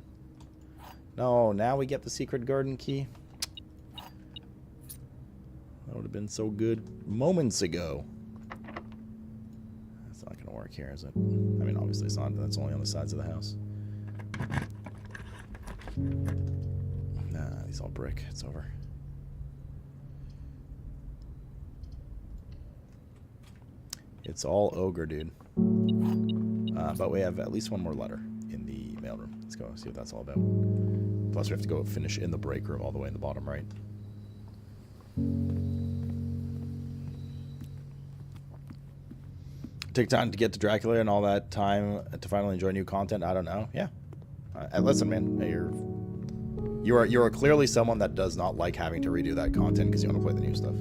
S1: No, now we get the secret garden key. That would have been so good moments ago. That's not going to work here, is it? I mean, obviously it's not. That's only on the sides of the house. Nah, these all brick. It's over. It's all ogre, dude. But we have at least one more letter in the mailroom. Let's go see what that's all about. Plus, we have to go finish in the break room all the way in the bottom right. Take time to get to Dracula and all that time to finally enjoy new content. I don't know. Yeah. Listen, man. You are clearly someone that does not like having to redo that content because you want to play the new stuff.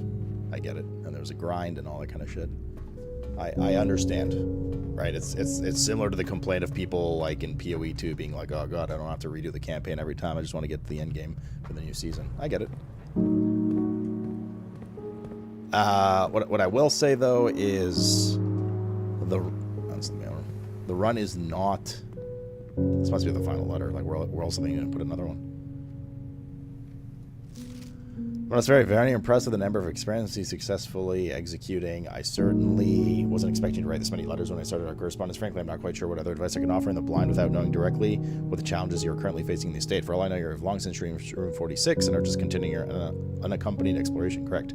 S1: I get it. And there's a grind and all that kind of shit. I understand, right? It's similar to the complaint of people like in PoE 2 being like, oh god, I don't have to redo the campaign every time. I just want to get to the end game for the new season. I get it. What I will say though is the run is not. This must be the final letter. Like we're also going to put another one. Well, it's very impressive the number of experiences he's successfully executing. I certainly wasn't expecting to write this many letters when I started our correspondence. Frankly, I'm not quite sure what other advice I can offer in the blind without knowing directly what the challenges you're currently facing in the state. For all I know, you're long since room 46 and are just continuing your unaccompanied exploration, correct?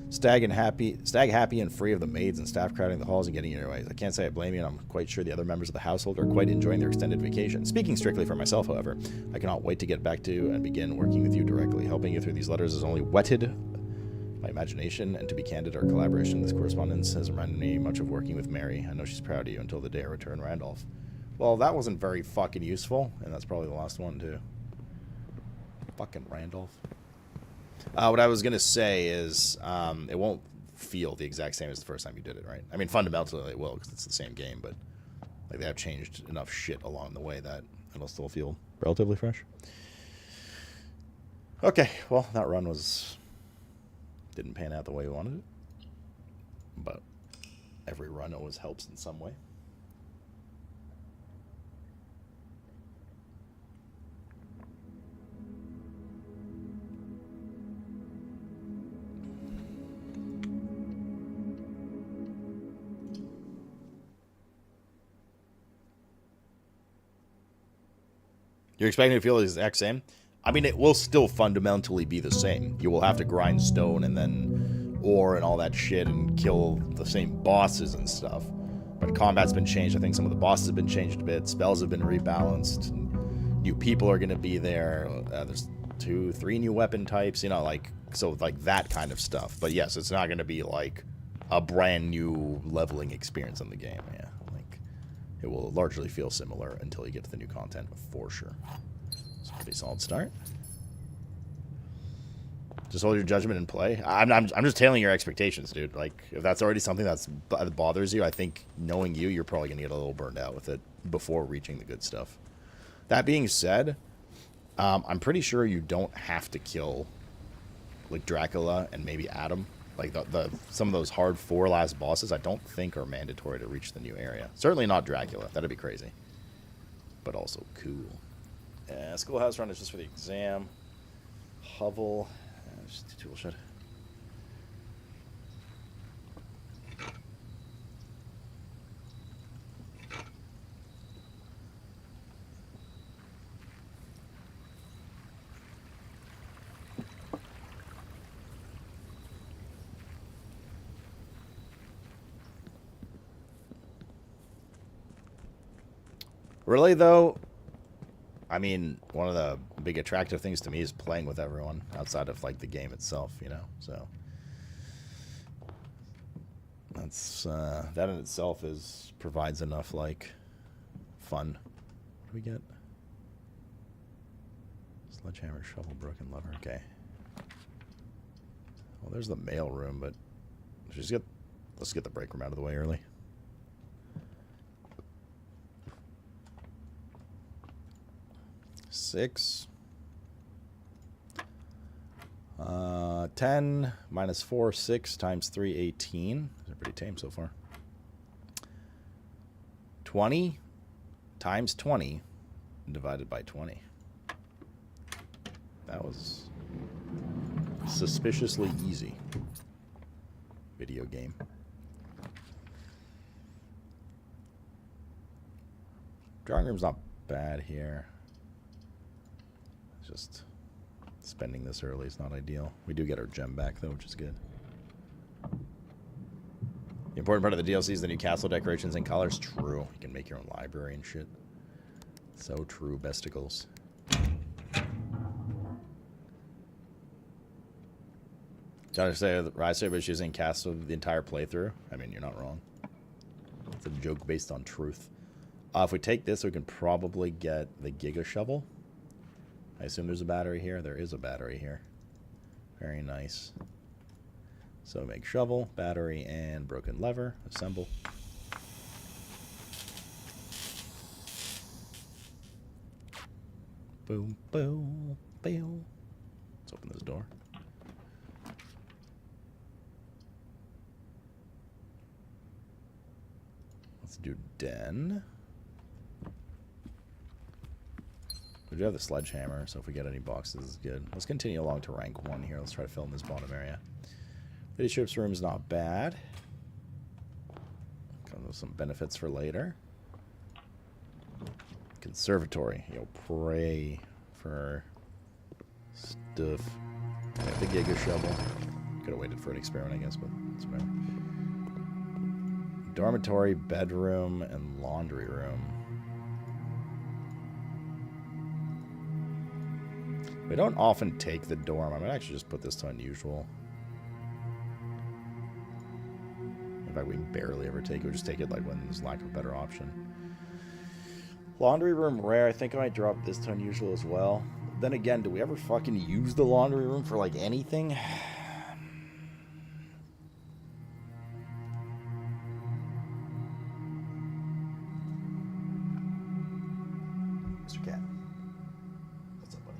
S1: Stag happy and free of the maids and staff crowding the halls and getting in your ways. I can't say I blame you, and I'm quite sure the other members of the household are quite enjoying their extended vacation. Speaking strictly for myself, however, I cannot wait to get back to and begin working with you directly. Helping you through these letters has only whetted my imagination, and to be candid, our collaboration, this correspondence, has reminded me much of working with Mary. I know she's proud of you until the day I return, Randolph. Well, that wasn't very fucking useful, and that's probably the last one, too. Fucking Randolph. What I was going to say is, it won't feel the exact same as the first time you did it, right? I mean, fundamentally it will, because it's the same game, but like they have changed enough shit along the way that it'll still feel relatively fresh. Okay, well, that run didn't pan out the way we wanted it, but every run always helps in some way. You're expecting to feel the exact same? I mean, it will still fundamentally be the same. You will have to grind stone and then ore and all that shit and kill the same bosses and stuff. But combat's been changed. I think some of the bosses have been changed a bit. Spells have been rebalanced. New people are going to be there. There's 2, 3 new weapon types, you know, like, so like that kind of stuff. But yes, it's not going to be like a brand new leveling experience in the game, yeah. It will largely feel similar until you get to the new content, for sure. It's a pretty solid start. Just hold your judgment and play. I'm just tailing your expectations, dude. Like, if that's already something that bothers you, I think knowing you're probably going to get a little burned out with it before reaching the good stuff. That being said, I'm pretty sure you don't have to kill, like, Dracula and maybe Adam. Like, some of those hard 4 last bosses, I don't think are mandatory to reach the new area. Certainly not Dracula. That'd be crazy. But also cool. Schoolhouse run is just for the exam. Hovel. Just a tool shed. Really, though, I mean, one of the big attractive things to me is playing with everyone outside of, like, the game itself, you know? So, that's, that in itself provides enough, like, fun. What do we get? Sledgehammer, shovel, broken lever, okay. Well, there's the mail room, but let's get the break room out of the way early. Six. 10 minus 4, 6 times 3, 18. They're pretty tame so far. 20 times 20 divided by 20. That was suspiciously easy. Video game. Drawing room's not bad here. Just spending this early is not ideal. We do get our gem back, though, which is good. The important part of the DLC is the new castle decorations and colors. True. You can make your own library and shit. So true, besticles. Trying to say that Rise was using castle the entire playthrough. I mean, you're not wrong. It's a joke based on truth. If we take this, we can probably get the Giga Shovel. I assume there's a battery here. There is a battery here. Very nice. So make shovel, battery, and broken lever. Assemble. Boom, boom, boom. Let's open this door. Let's do den. We do have the sledgehammer, so if we get any boxes, it's good. Let's continue along to rank 1 here. Let's try to fill in this bottom area. Leadership's room is not bad. Comes with some benefits for later. Conservatory. Yo, pray for stuff. Get the Giga Shovel. Could have waited for an experiment, I guess, but it's whatever. Dormitory, bedroom, and laundry room. We don't often take the dorm. I'm going to actually just put this to unusual. In fact, we barely ever take it. We just take it like when there's lack of a better option. Laundry room rare. I think I might drop this to unusual as well. Then again, do we ever fucking use the laundry room for like anything? Mr. Cat. What's up, buddy?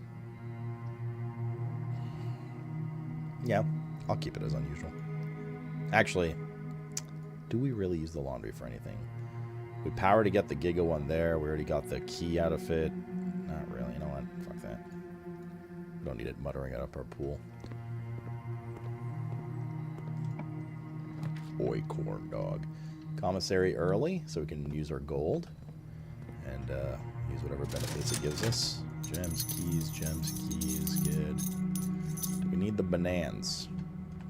S1: Yeah, I'll keep it as unusual. Actually, do we really use the laundry for anything? We power to get the Giga one there. We already got the key out of it. Not really. You know what? Fuck that. We don't need it muttering it up our pool. Oi, corn dog. Commissary early, so we can use our gold. And use whatever benefits it gives us. Gems, keys, good. Do we need the bananas?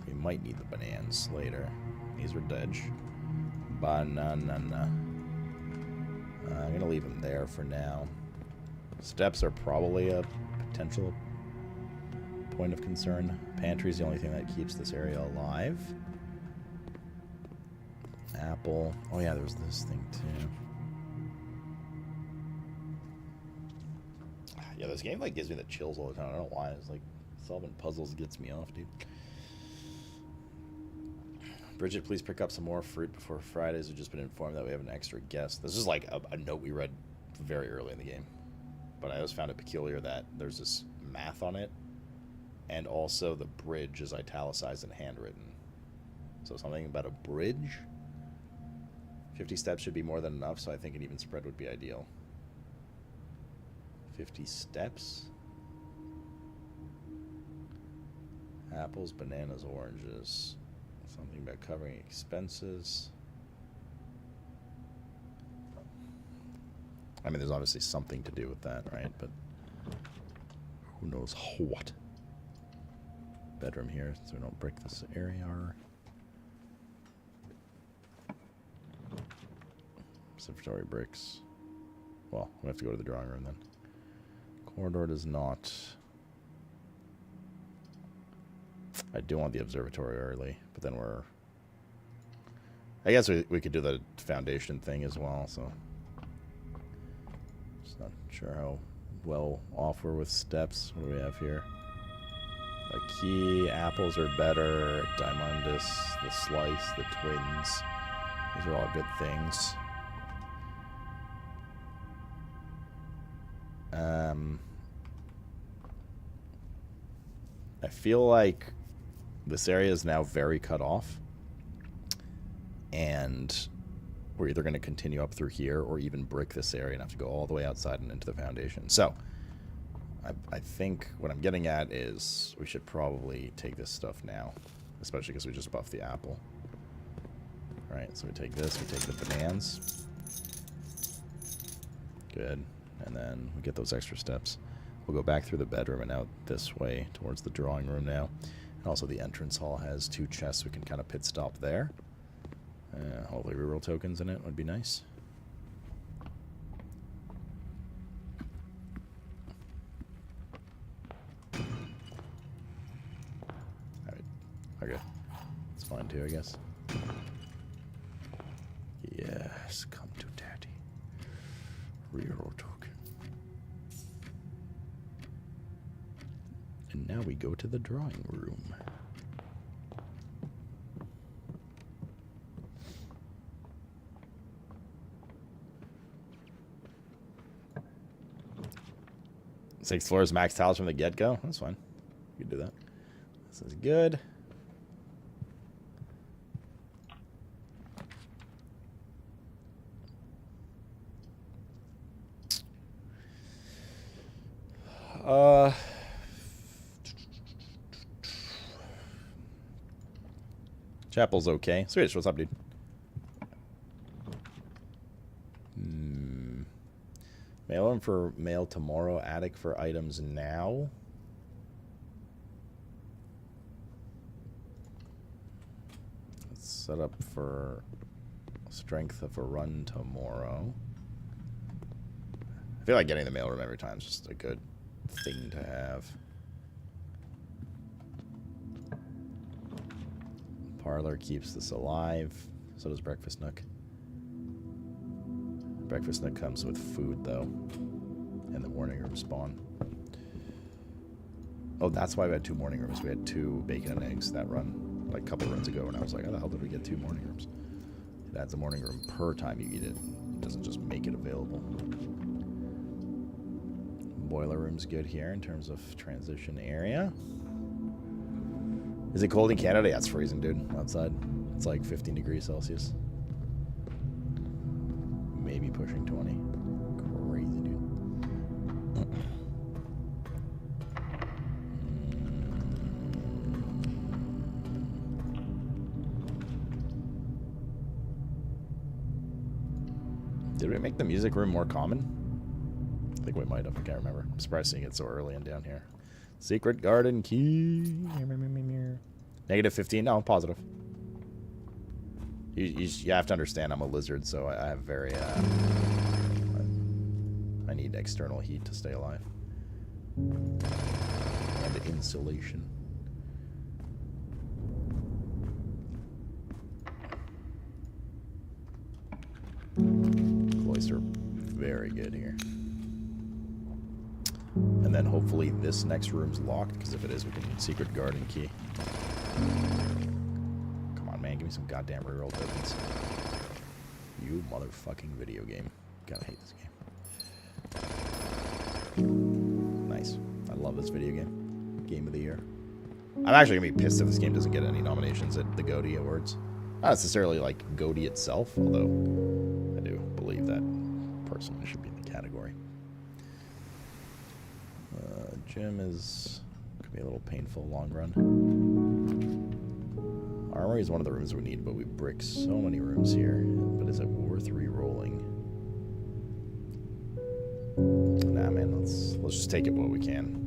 S1: We might need the bananas later. These are dead. Banana. I'm going to leave them there for now. Steps are probably a potential point of concern. Pantry is the only thing that keeps this area alive. Apple. Oh yeah, there's this thing too. Yeah, this game like gives me the chills all the time. I don't know why. It's like solving puzzles gets me off, dude. Bridget, please pick up some more fruit before Fridays. We've just been informed that we have an extra guest. This is like a note we read very early in the game. But I always found it peculiar that there's this math on it. And also the bridge is italicized and handwritten. So something about a bridge? 50 steps should be more than enough, so I think an even spread would be ideal. 50 steps? Apples, bananas, oranges. Something about covering expenses. I mean, there's obviously something to do with that, right? But who knows what. Bedroom here, so we don't break this area. Observatory bricks. Well, we have to go to the drawing room then. Corridor does not. I do want the observatory early, but then we're... I guess we could do the foundation thing as well, so... Just not sure how well off we're with steps. What do we have here? A key, apples are better, Diamondus, the slice, the twins. These are all good things. I feel like this area is now very cut off, and we're either going to continue up through here or even brick this area and have to go all the way outside and into the foundation. So I think what I'm getting at is we should probably take this stuff now, especially because we just buffed the apple. All right, so we take this, we take the bananas. Good. And then we get those extra steps. We'll go back through the bedroom and out this way towards the drawing room now. And also the entrance hall has 2 chests. We can kind of pit stop there. Hopefully reroll tokens in it would be nice. Alright. Okay. It's fine too, I guess. Yes, come to daddy. Reroll token. And now we go to the drawing room. Six floors, max tiles from the get-go. That's fine. You can do that. This is good. Chapel's okay. Swedish, what's up, dude? Mail in for mail tomorrow. Attic for items now. Set up for strength of a run tomorrow. I feel like getting the mailroom every time is just a good thing to have. Parlor keeps this alive. So does Breakfast Nook. Breakfast Nook comes with food, though. And the morning room spawn. Oh, that's why we had 2 morning rooms. We had 2 bacon and eggs that run like a couple runs ago, and I was like, how the hell did we get 2 morning rooms? It adds a morning room per time you eat it. It doesn't just make it available. Boiler room's good here in terms of transition area. Is it cold in Canada? Yeah, it's freezing, dude. Outside. It's like 15 degrees Celsius. Maybe pushing 20. Crazy, dude. Did we make the music room more common? I think we might have. I can't remember. I'm surprised seeing it so early and down here. Secret garden key. Negative 15. No, positive. You have to understand I'm a lizard, so I have very... I need external heat to stay alive. And insulation. Cloister, very good here. And then hopefully this next room's locked, because if it is, we can secret garden key. Come on, man, give me some goddamn reroll tokens. You motherfucking video game. Gotta hate this game. Nice. I love this video game. Game of the year. I'm actually gonna be pissed if this game doesn't get any nominations at the GOTY Awards. Not necessarily like GOTY itself, although I do believe that personally should be in the category. Gym is could be a little painful long run. Armory is one of the rooms we need, but we brick so many rooms here. But is it worth re-rolling? Nah, man, let's just take it what we can.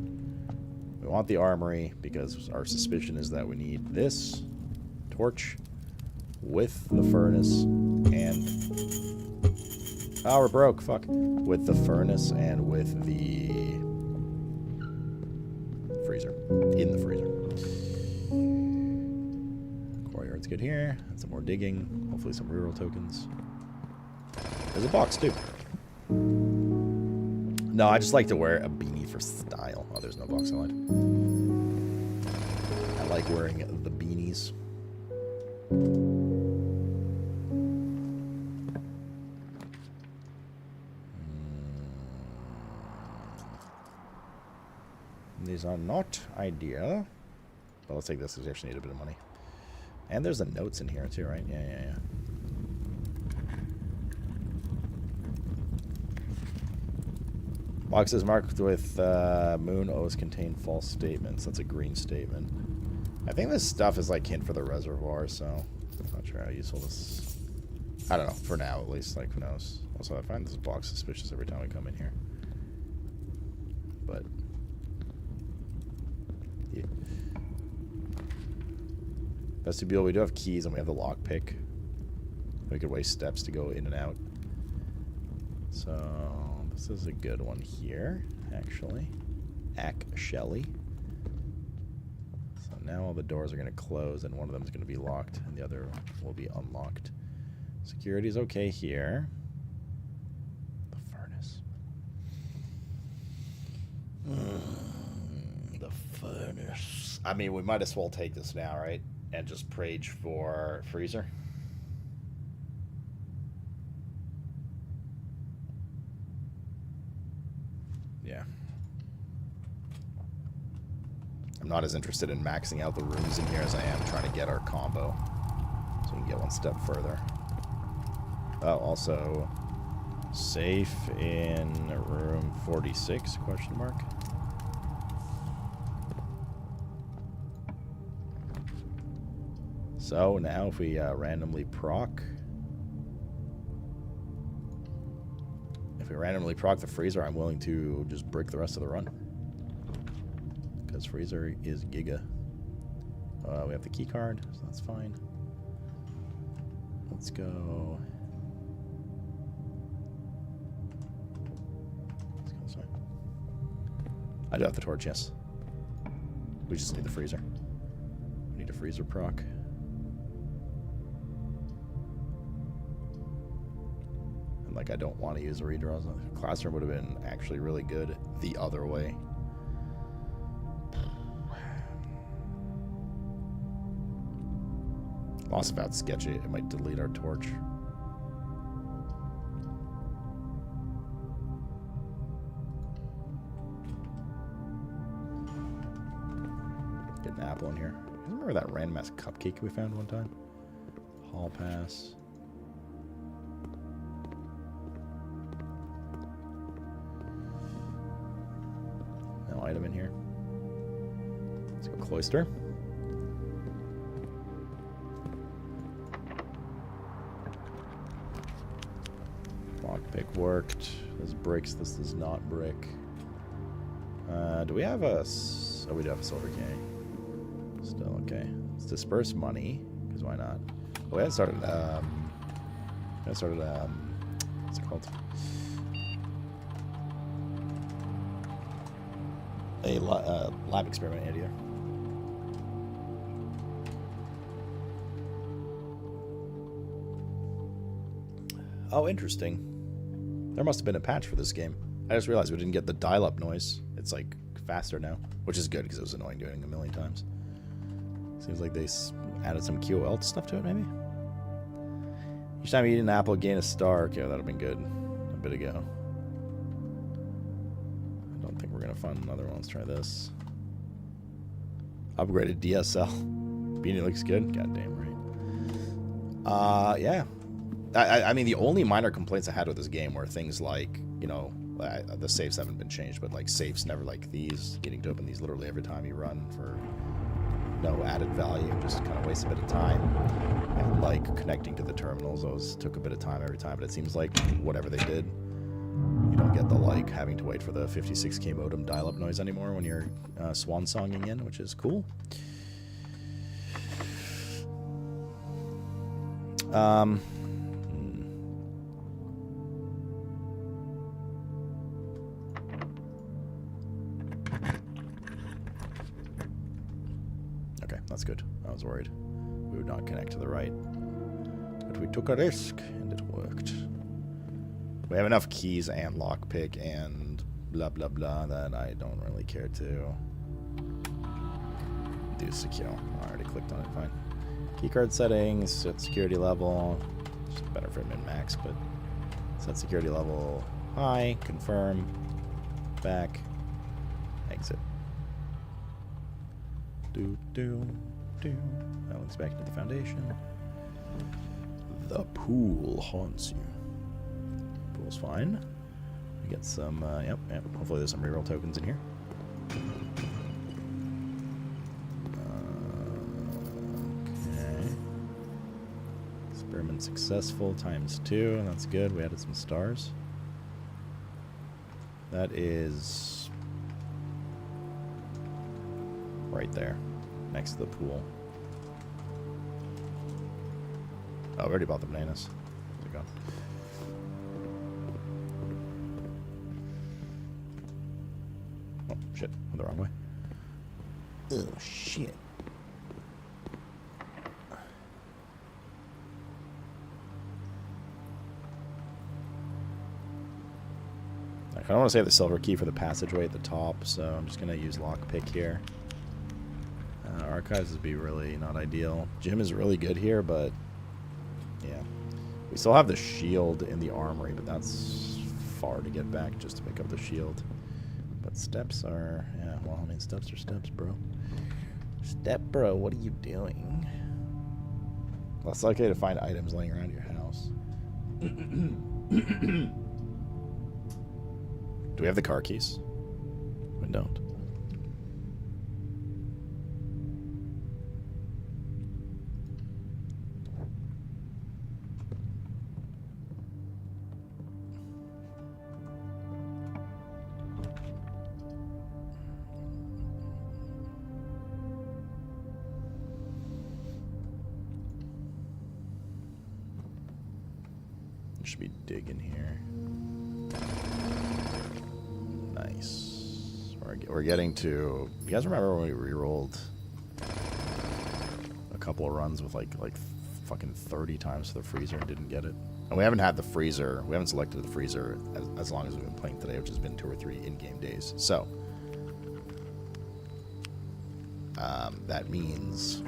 S1: We want the armory because our suspicion is that we need this torch with the furnace and... Oh, we're broke, fuck. With the furnace and with the freezer. In the freezer. Courtyard's good here. Some more digging. Hopefully some reroll tokens. There's a box, too. No, I just like to wear a beanie for style. Oh, there's no box, I lied. I like wearing the beanies. These are not ideal. But let's take this because we actually need a bit of money. And there's the notes in here too, right? Yeah. Boxes marked with moon always contain false statements. That's a green statement. I think this stuff is like hint for the reservoir, so I'm not sure how useful this... I don't know, for now at least, like who knows. Also, I find this box suspicious every time we come in here. But... yeah. Vestibule, we do have keys and we have the lockpick. We could waste steps to go in and out. So... this is a good one here, actually. Actually. So now all the doors are going to close, and one of them is going to be locked, and the other will be unlocked. Security's okay here. The furnace. The furnace. I mean, we might as well take this now, right? And just prage for freezer. Yeah. I'm not as interested in maxing out the rooms in here as I am trying to get our combo. So we can get one step further. Oh, also, safe in room 46, question mark. So now if we randomly proc... if we randomly proc the freezer, I'm willing to just brick the rest of the run. Because freezer is giga. We have the key card, so that's fine. Let's go. This way. I do have the torch, yes. We just need the freezer. We need a freezer proc. And like, I don't want to use the redraws. Classroom would have been actually really good the other way. Lost about sketchy. It might delete our torch. Get an apple in here. You remember that random ass cupcake we found one time? Hall pass. No item in here. Let's go cloister. Lockpick worked. This breaks. This does not brick. Do we have a... Oh, we do have a silver key. Still okay. Let's disperse money, because why not? Oh, we haven't started, what's it called? A lab experiment idea. Oh, interesting. There must have been a patch for this game. I just realized we didn't get the dial-up noise. It's like faster now, which is good because it was annoying doing it a million times. Seems like they added some QOL stuff to it, maybe? Each time you eat an apple, gain a star. Okay, that would have been good a bit ago. I don't think we're going to find another one. Let's try this. Upgraded DSL. Beanie looks good. God damn right. Yeah. I mean, the only minor complaints I had with this game were things like, you know, the saves haven't been changed, but like safes never like these, getting to open these literally every time you run for no added value, just kind of waste a bit of time. And like connecting to the terminals, those took a bit of time every time, but it seems like whatever they did, you don't get the like having to wait for the 56k modem dial-up noise anymore when you're swan songing in, which is cool. Okay, that's good. I was worried we would not connect to the right. But we took a risk, and it worked. We have enough keys and lockpick and blah blah blah that I don't really care to do secure. I already clicked on it, fine. Keycard settings, set security level. It's better for min-max, but set security level high, confirm, back, exit. Do. That links back to the foundation. The pool haunts you. Pool's fine. We get some, yep. Hopefully there's some reroll tokens in here. Okay. Experiment successful, ×2. That's good. We added some stars. That is right there, next to the pool. Oh, we already bought the bananas. Where's it gone? Oh, shit. Went the wrong way. Oh, shit. I kind of want to save the silver key for the passageway at the top, so I'm just going to use lockpick here. Archives would be really not ideal. Gym is really good here, but yeah. We still have the shield in the armory, but that's far to get back just to pick up the shield. But steps are, yeah, well, I mean, steps are steps, bro. Step, bro, what are you doing? Less likely to find items laying around your house. Do we have the car keys? We don't. should be digging here. Nice. We're getting to... You guys remember when we re-rolled a couple of runs with like fucking 30 times for the freezer and didn't get it? And we haven't had the freezer. We haven't selected the freezer as long as we've been playing today, which has been 2 or 3 in-game days. So that means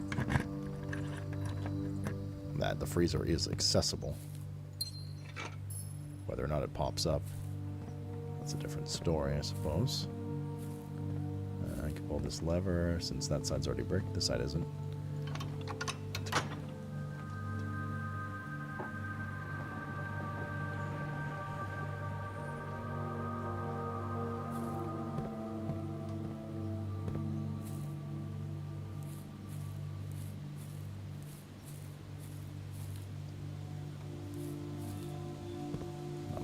S1: that the freezer is accessible. Whether or not it pops up, that's a different story, I suppose. I can pull this lever since that side's already bricked. This side isn't.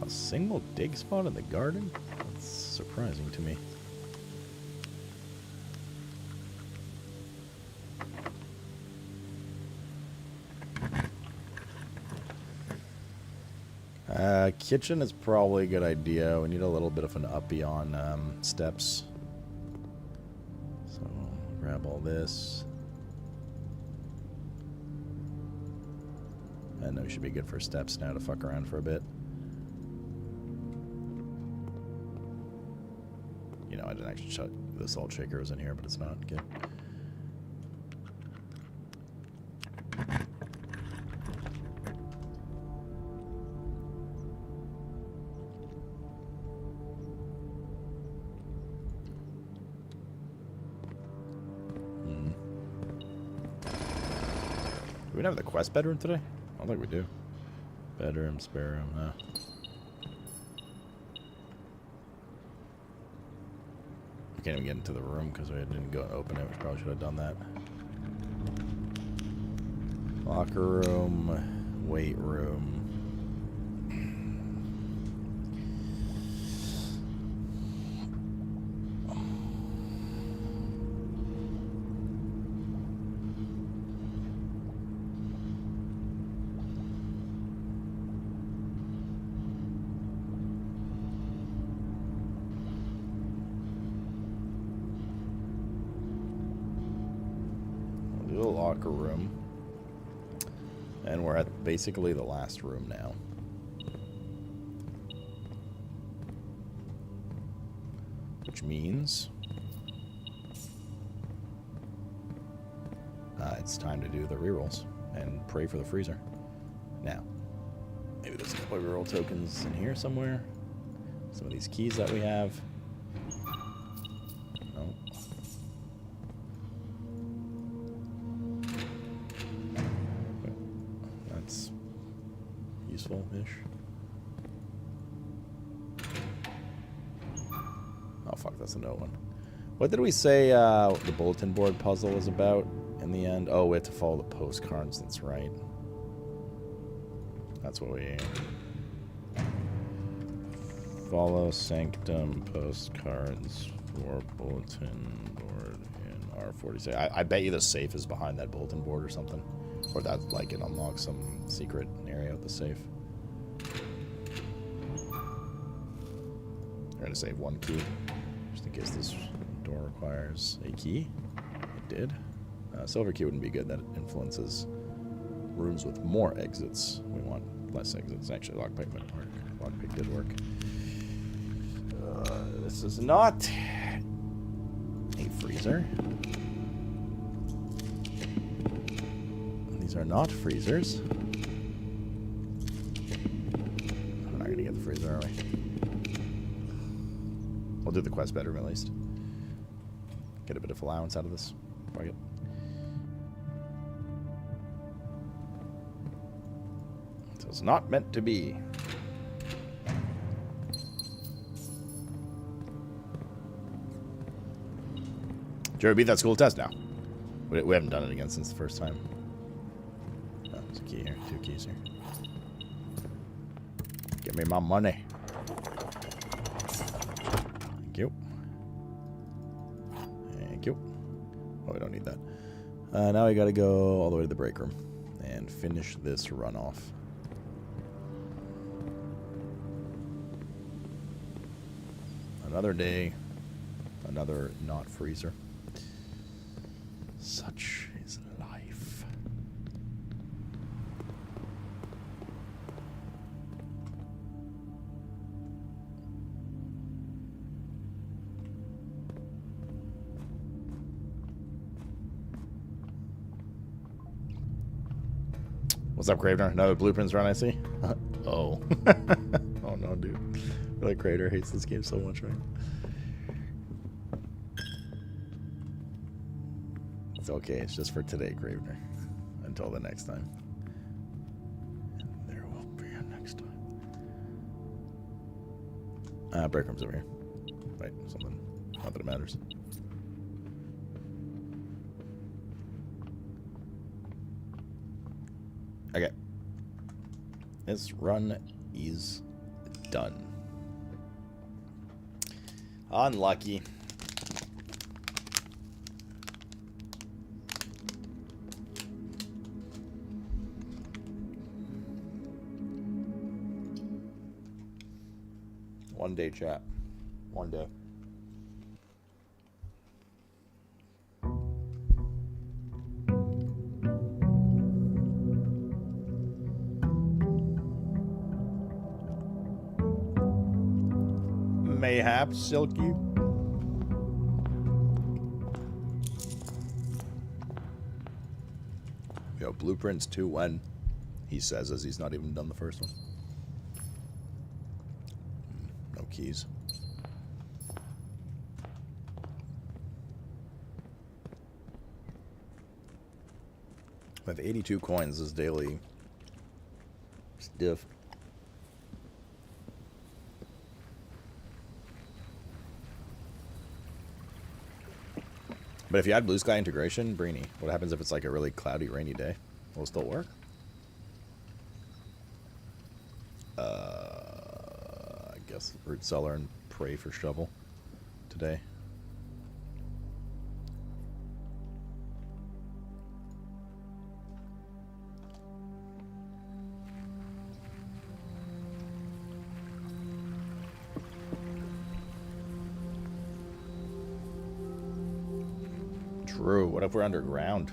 S1: A single dig spot in the garden? That's surprising to me. Kitchen is probably a good idea. We need a little bit of an uppy on steps. So grab all this. And we should be good for steps now to fuck around for a bit. You know, I didn't actually shut the salt shaker was in here, but it's not. Good. Do we have the quest bedroom today? I don't think we do. Bedroom, spare room, no. We can't even get into the room because we didn't go and open it. We probably should have done that. Locker room, weight room. The locker room, and we're at basically the last room now. Which means it's time to do the rerolls and pray for the freezer. Now, maybe there's a couple of reroll tokens in here somewhere. Some of these keys that we have. No. That's useful-ish. Oh, fuck, that's a no one. What did we say the bulletin board puzzle was about in the end? Oh, we had to follow the postcards, that's right. That's what we... Follow Sanctum postcards for bulletin board in R46. I bet you the safe is behind that bulletin board or something. Or that, like, it unlocks some secret area with the safe. I'm going to save one key, just in case this door requires a key. It did. Silver key wouldn't be good. That influences rooms with more exits. We want less exits. Actually, lockpick wouldn't work. Lockpick did work. This is not a freezer. These are not freezers. We're not going to get the freezer, are we? We'll do the quest bedroom at least. Get a bit of allowance out of this. Fuck it. So it's not meant to be. Did you ever beat that school test? No. We haven't done it again since the first time. Oh, there's a key here. 2 keys here. Give me my money. Thank you. Thank you. Oh, we don't need that. Now we gotta go all the way to the break room and finish this runoff. Another day. Another not freezer. Such is life. What's up, Cravener? Another blueprints run, I see. Oh. Oh no, dude. I feel like Crater hates this game so much, right? It's okay. It's just for today, Cravener. Until the next time. And there will be a next time. Break room's over here. Right, something. Not that it matters. Okay. This run is done. Unlucky. One day, chat. One day. Mayhaps, Silky. Yo, blueprints 2 when? He says as he's not even done the first one. No keys. I have 82 coins as daily stiff. But if you add blue sky integration, Breeny, what happens if it's like a really cloudy, rainy day? Will it still work? I guess root cellar and pray for shovel today. True. What if we're underground?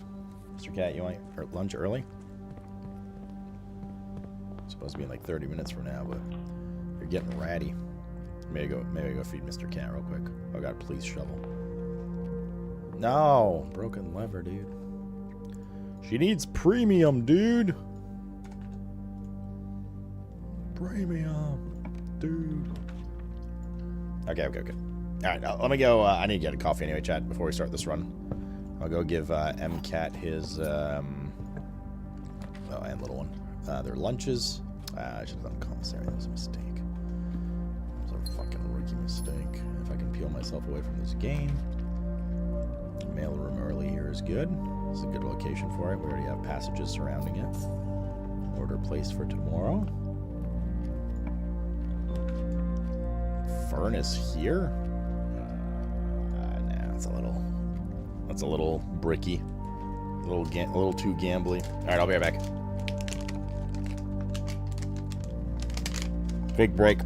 S1: Mr. Cat, you want lunch early? It's supposed to be in like 30 minutes from now, but you're getting ratty. Maybe go feed Mr. Cat real quick. Oh god, please shovel. No! Broken lever, dude. She needs premium, dude! Premium, dude. Okay. Alright, let me go. I need to get a coffee anyway, chat, before we start this run. I'll go give MCAT his, oh, and little one, their lunches. I should have done commissary. That was a mistake. It was a fucking rookie mistake. If I can peel myself away from this game. Mail room early here is good. This is a good location for it. We already have passages surrounding it. Order placed for tomorrow. Furnace here? Nah, that's a little bricky. A little too gambly. Alright, I'll be right back. Big break.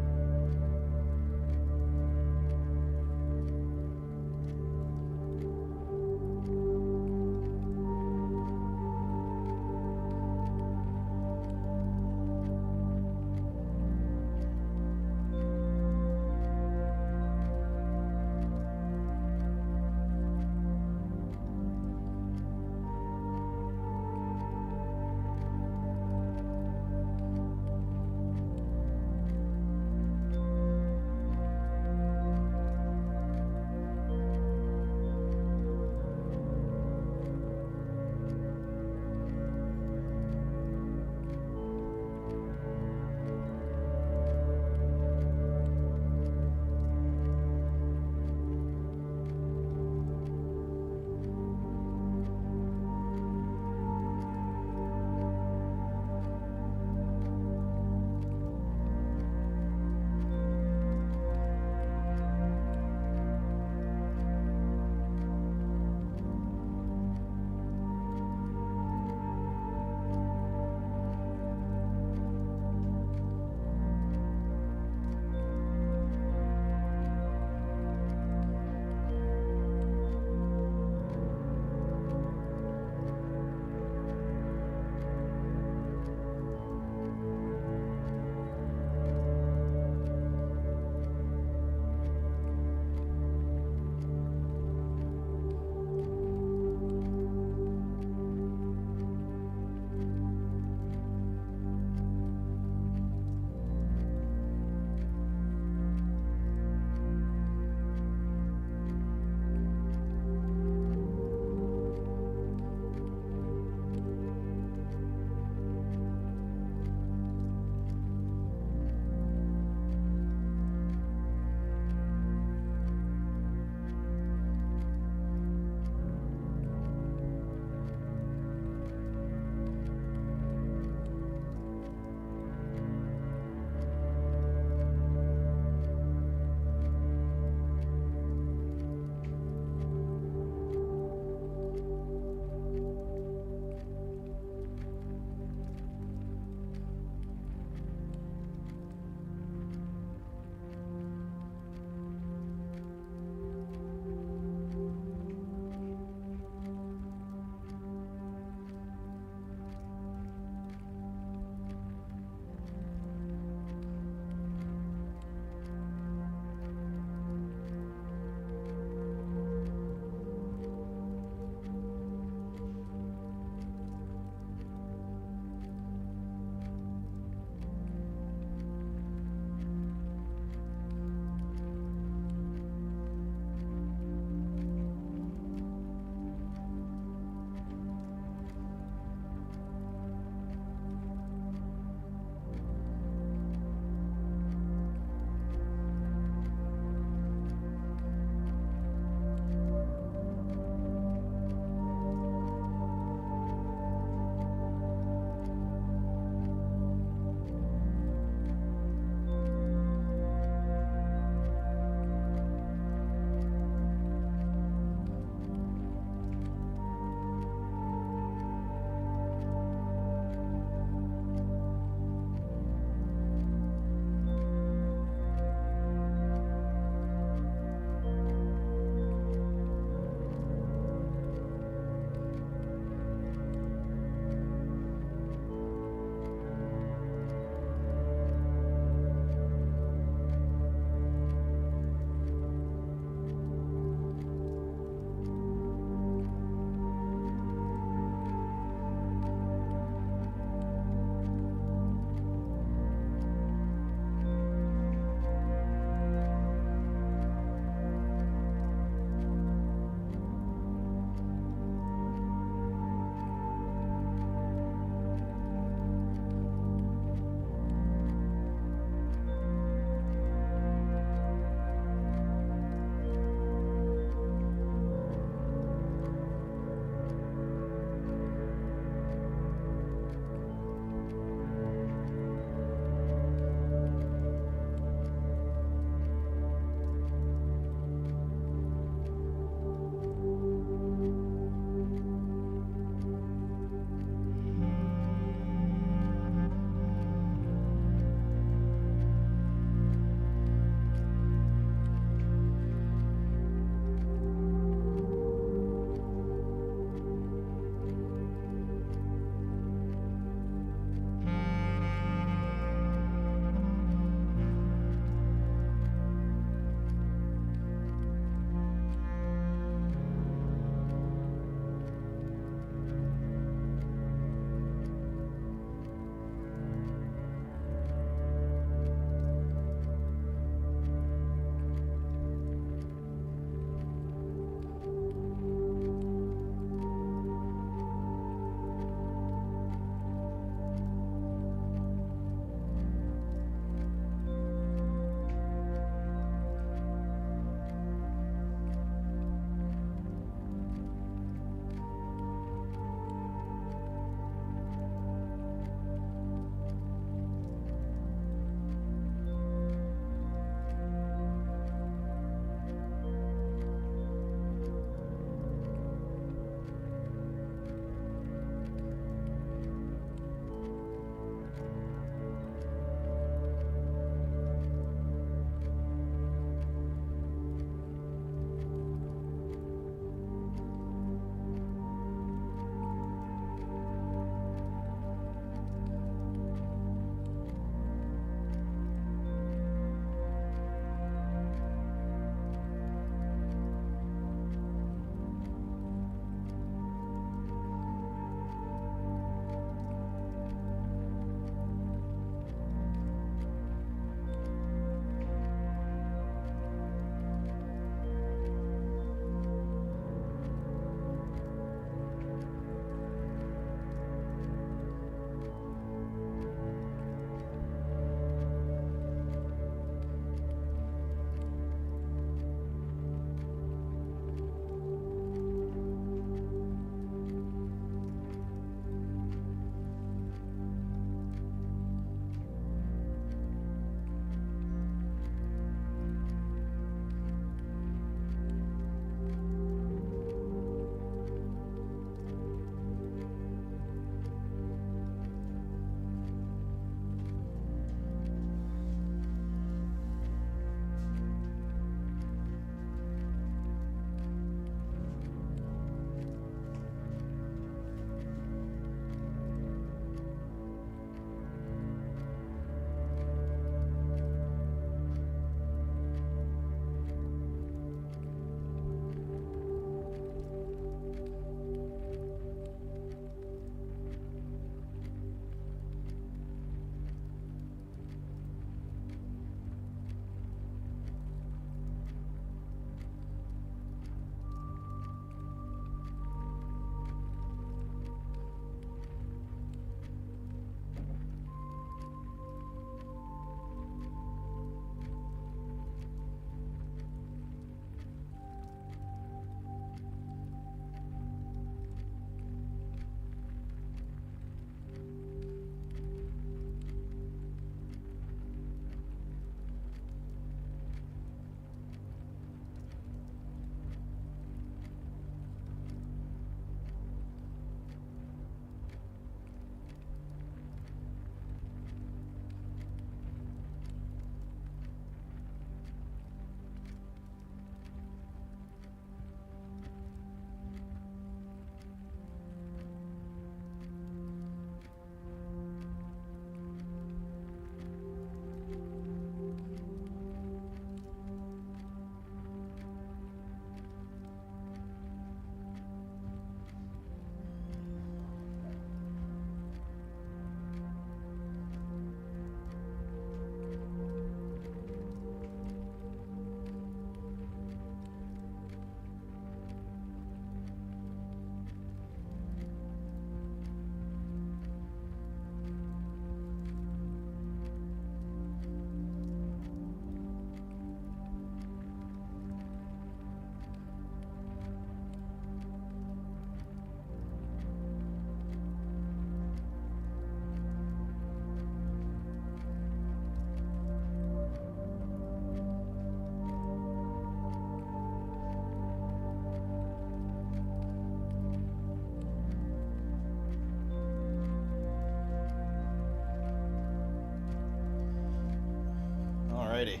S1: Alrighty.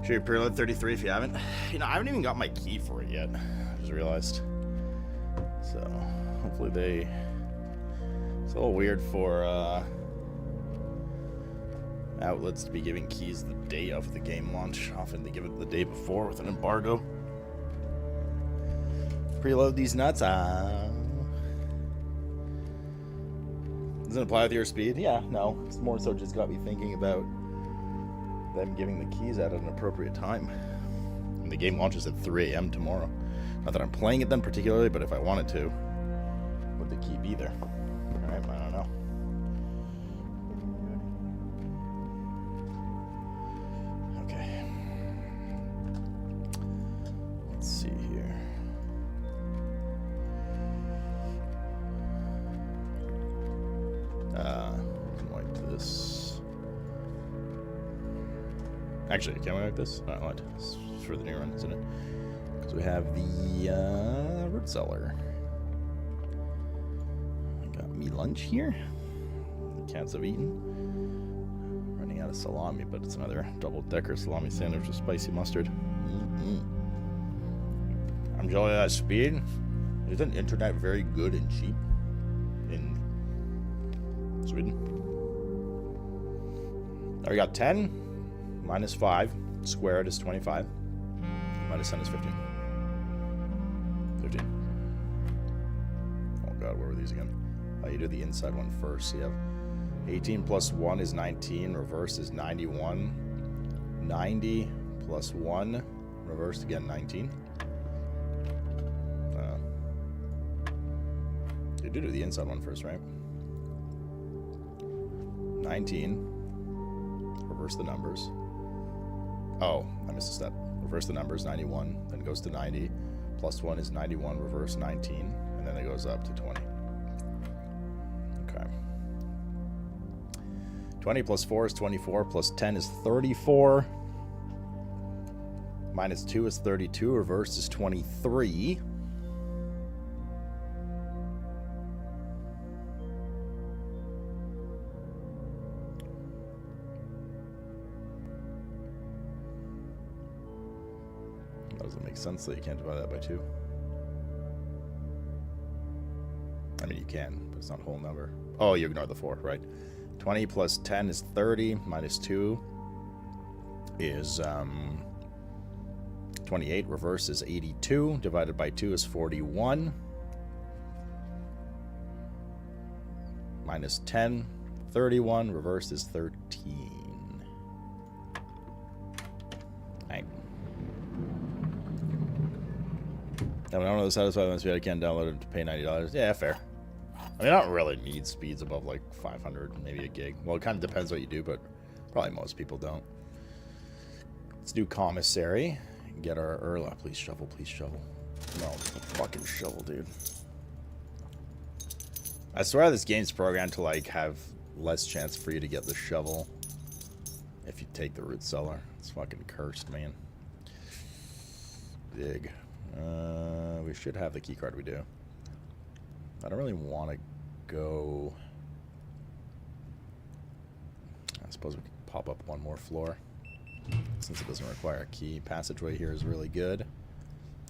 S1: Sure, you preload 33 if you haven't. You know, I haven't even got my key for it yet. I just realized. So, hopefully they... It's a little weird for outlets to be giving keys the day of the game launch. Often they give it the day before with an embargo. Preload these nuts. Does it apply with your speed? Yeah, no. It's more so just got me thinking about them giving the keys out at an appropriate time. And the game launches at 3 a.m. tomorrow. Not that I'm playing it then particularly, but if I wanted to, would the key be there? Alright, I don't know. Okay. Let's see here. Like this. Actually, can we like this? Oh, what? It's for the new run, isn't it? Because we have the root cellar. I got me lunch here. The cats have eaten. Running out of salami, but it's another double-decker salami sandwich with spicy mustard. I'm enjoying that speed. Isn't internet very good and cheap in Sweden? I got 10 minus 5 squared is 25. Minus 10 is 15. 15. Oh god, what were these again? Oh, you do the inside one first. So you have 18 plus 1 is 19. Reverse is 91. 90 plus 1. Reversed again, 19. You do the inside one first, right? 19. Reverse the numbers. Oh, I missed a step. Reverse the numbers, 91. Then it goes to 90. Plus 1 is 91. Reverse 19. And then it goes up to 20. Okay. 20 plus 4 is 24. Plus 10 is 34. Minus 2 is 32. Reverse is 23. Doesn't make sense that you can't divide that by 2. I mean, you can, but it's not a whole number. Oh, you ignore the 4, right? 20 plus 10 is 30. Minus 2 is 28. Reverse is 82. Divided by 2 is 41. Minus 10, 31. Reverse is 13. Right. I don't know the satisfied once I can't download it to pay $90. Yeah, fair. I mean, I don't really need speeds above like 500, maybe a gig. Well, it kind of depends what you do, but probably most people don't. Let's do commissary. Get our Erla. Please shovel, please shovel. No, fucking shovel, dude. I swear this game's programmed to like have less chance for you to get the shovel if you take the root cellar. It's fucking cursed, man. Dig. We should have the key card. We do. I don't really want to go. I suppose we could pop up one more floor since it doesn't require a key. Passageway here is really good,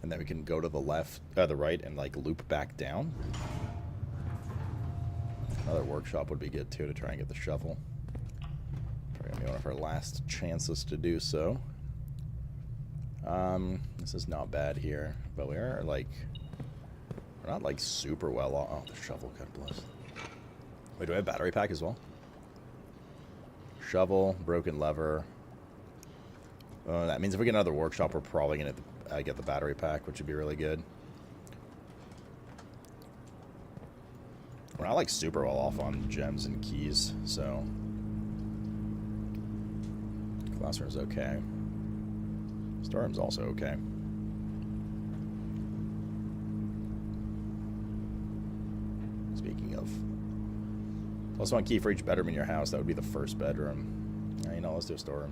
S1: and then we can go to the left, the right, and like loop back down. Another workshop would be good too to try and get the shovel. Probably gonna be one of our last chances to do so. This is not bad here, but we are like, we're not like super well off. Oh, the shovel, God bless. Wait, do I have battery pack as well? Shovel, broken lever. That means if we get another workshop, we're probably gonna get the battery pack, which would be really good. We're not like super well off on gems and keys, so classroom's okay. Storeroom's also okay. Speaking of, plus one key for each bedroom in your house. That would be the first bedroom. Yeah, you know, let's do a storeroom.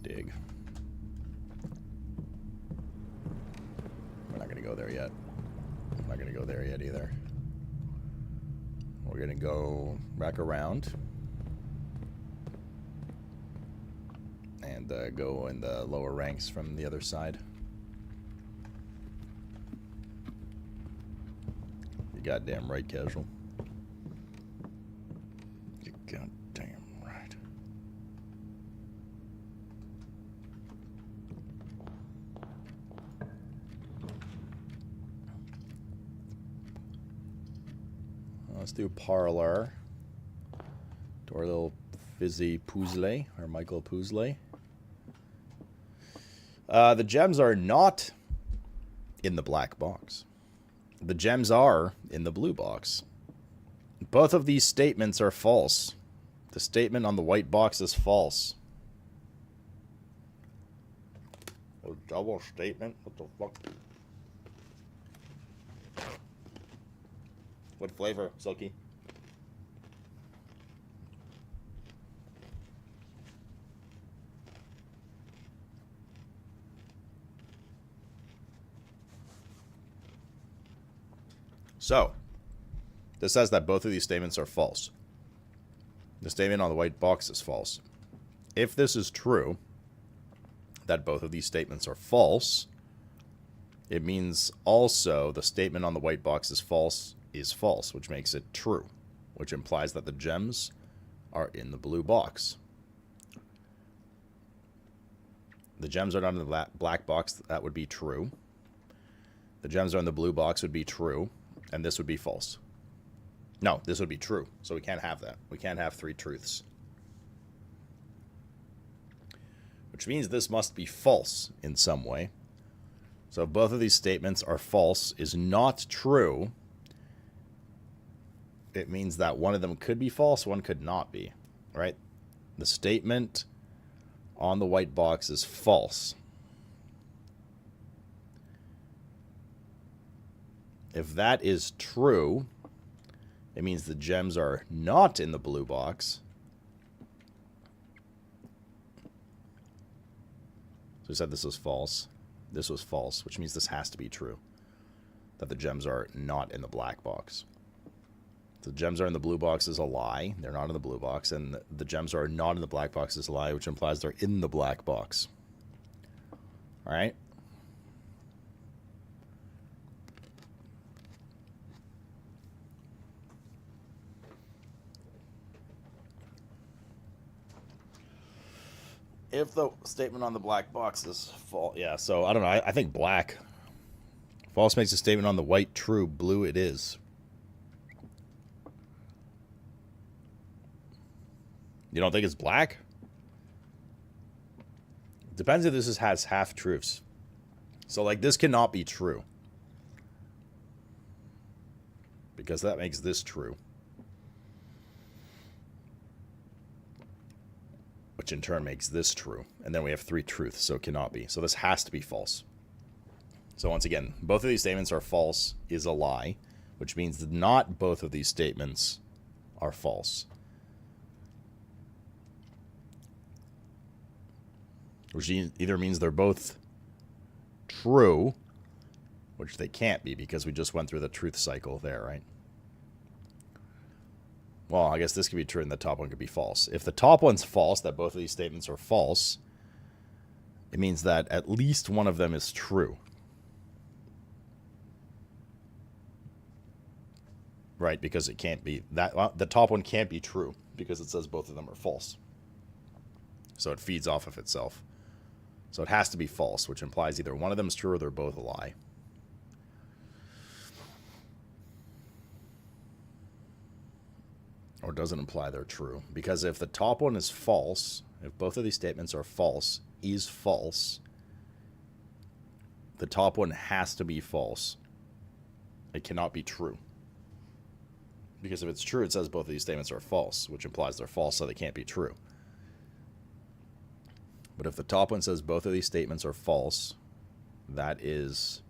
S1: Dig. going to go back around. And go in the lower ranks from the other side. You goddamn right, Casual. You goddamn right. Let's do Parlor. To our little Fizzy Poozle, or Michael Poozle. The gems are not in the black box. The gems are in the blue box. Both of these statements are false. The statement on the white box is false. A double statement? What the fuck? What flavor, Silky? So, this says that both of these statements are false. The statement on the white box is false. If this is true, that both of these statements are false, it means also the statement on the white box is false, which makes it true, which implies that the gems are in the blue box. The gems are not in the black box, that would be true. The gems are in the blue box would be true. And this would be false. No, this would be true. So we can't have that. We can't have three truths. Which means this must be false in some way. So if both of these statements are false, is not true, it means that one of them could be false, one could not be. Right? The statement on the white box is false. If that is true, it means the gems are not in the blue box. So we said this was false. This was false, which means this has to be true. That the gems are not in the black box. The gems are in the blue box is a lie. They're not in the blue box. And the gems are not in the black box is a lie, which implies they're in the black box. All right? If the statement on the black box is false, yeah, so I don't know. I think black. False makes a statement on the white true. Blue it is. You don't think it's black? Depends if this has half truths. So, like, this cannot be true. Because that makes this true. Which in turn makes this true. And then we have three truths, so it cannot be. So this has to be false. So once again, both of these statements are false is a lie, which means that not both of these statements are false. Which either means they're both true, which they can't be because we just went through the truth cycle there, right? Well, I guess this could be true and the top one could be false. If the top one's false, that both of these statements are false, it means that at least one of them is true. Right, because it can't be that. Well, the top one can't be true because it says both of them are false. So it feeds off of itself. So it has to be false, which implies either one of them is true or they're both a lie. Or doesn't imply they're true. Because if the top one is false, if both of these statements are false, is false, the top one has to be false. It cannot be true. Because if it's true, it says both of these statements are false, which implies they're false, so they can't be true. But if the top one says both of these statements are false, that is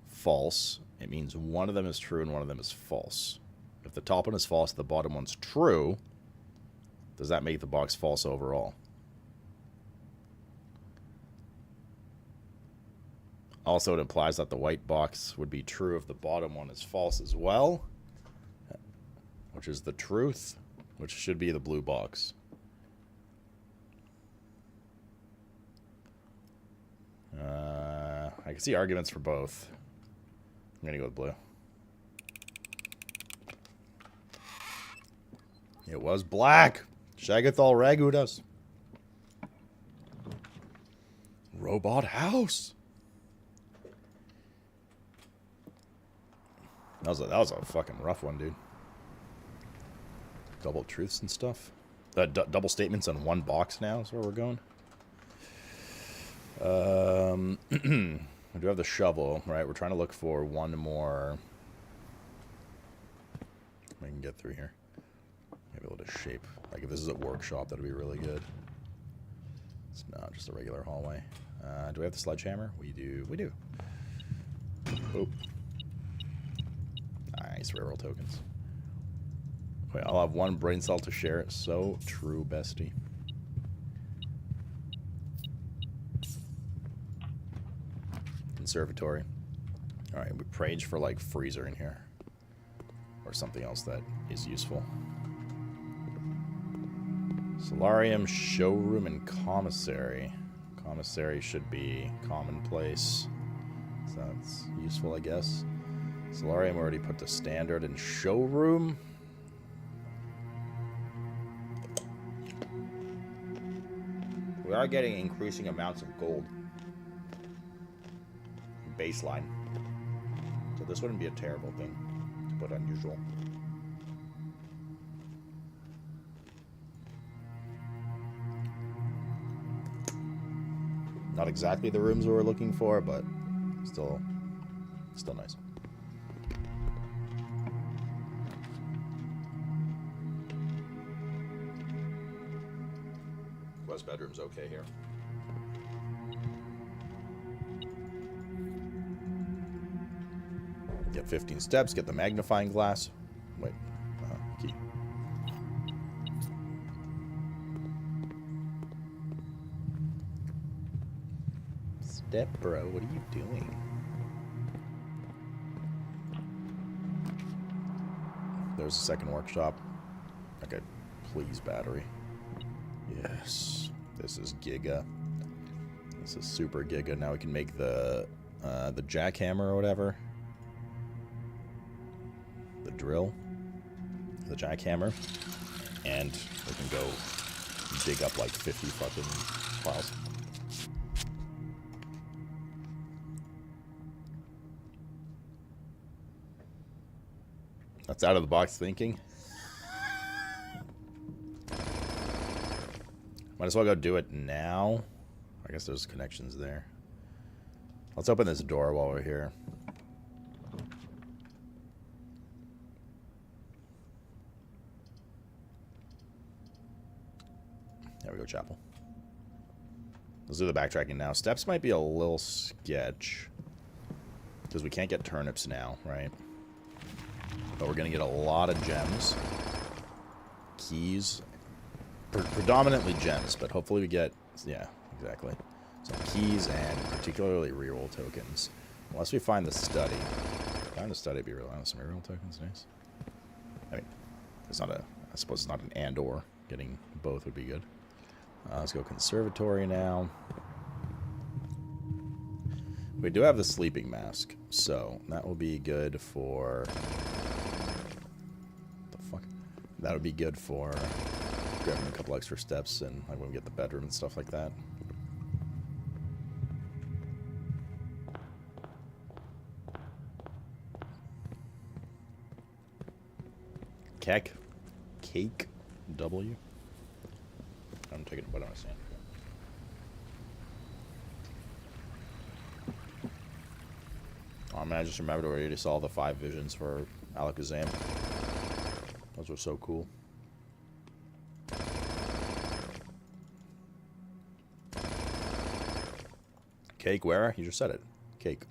S1: false. It means one of them is true and one of them is false. If the top one is false, the bottom one's true, does that make the box false overall? Also, it implies that the white box would be true if the bottom one is false as well. which is the truth, which should be the blue box. I can see arguments for both. I'm gonna go with blue. It was black. Shagathal ragued us. Robot house. That was a fucking rough one, dude. Double truths and stuff. Double statements on one box now is where we're going. I do have the shovel, right? We're trying to look for one more. I can get through here. Maybe able to shape. Like if this is a workshop, that'd be really good. It's not just a regular hallway. Do we have the sledgehammer? We do. We do. Oh. Nice railroad tokens. Wait, I'll have one brain cell to share it. So true, bestie. Conservatory. Alright, we prage for like freezer in here. Or something else that is useful. Solarium, showroom, and commissary. Commissary should be commonplace. So that's useful, I guess. Solarium already put to standard, and showroom. We are getting increasing amounts of gold. Baseline. So this wouldn't be a terrible thing, but unusual. Not exactly the rooms we were looking for, but still nice. West bedroom's okay here. Get 15 steps, get the magnifying glass. Wait, key. Step, bro, what are you doing? There's a second workshop. Okay, please, battery. Yes, this is Giga. This is super Giga. Now we can make the jackhammer or whatever. The drill. The jackhammer. And we can go dig up like 50 fucking files. That's out of the box thinking. Might as well go do it now. I guess there's connections there. Let's open this door while we're here. There we go, chapel. Let's do the backtracking now. Steps might be a little sketch. Because we can't get turnips now, right? But we're going to get a lot of gems. Keys. Predominantly gems, but hopefully we get... Yeah, exactly. Some keys and particularly reroll tokens. Unless we find the study. Find the study would be really nice. Some reroll tokens, nice. I mean, it's not a... I suppose it's not an and/or. Getting both would be good. Let's go conservatory now. We do have the sleeping mask, so that will be good for... What the fuck? That would be good for grabbing a couple extra steps and like when we get the bedroom and stuff like that. Cake W. I'm taking a bite on a sand. Oh man, I just remembered we already saw the 5 visions for Alakazam. Those were so cool. Cake where? You just said it. Cake.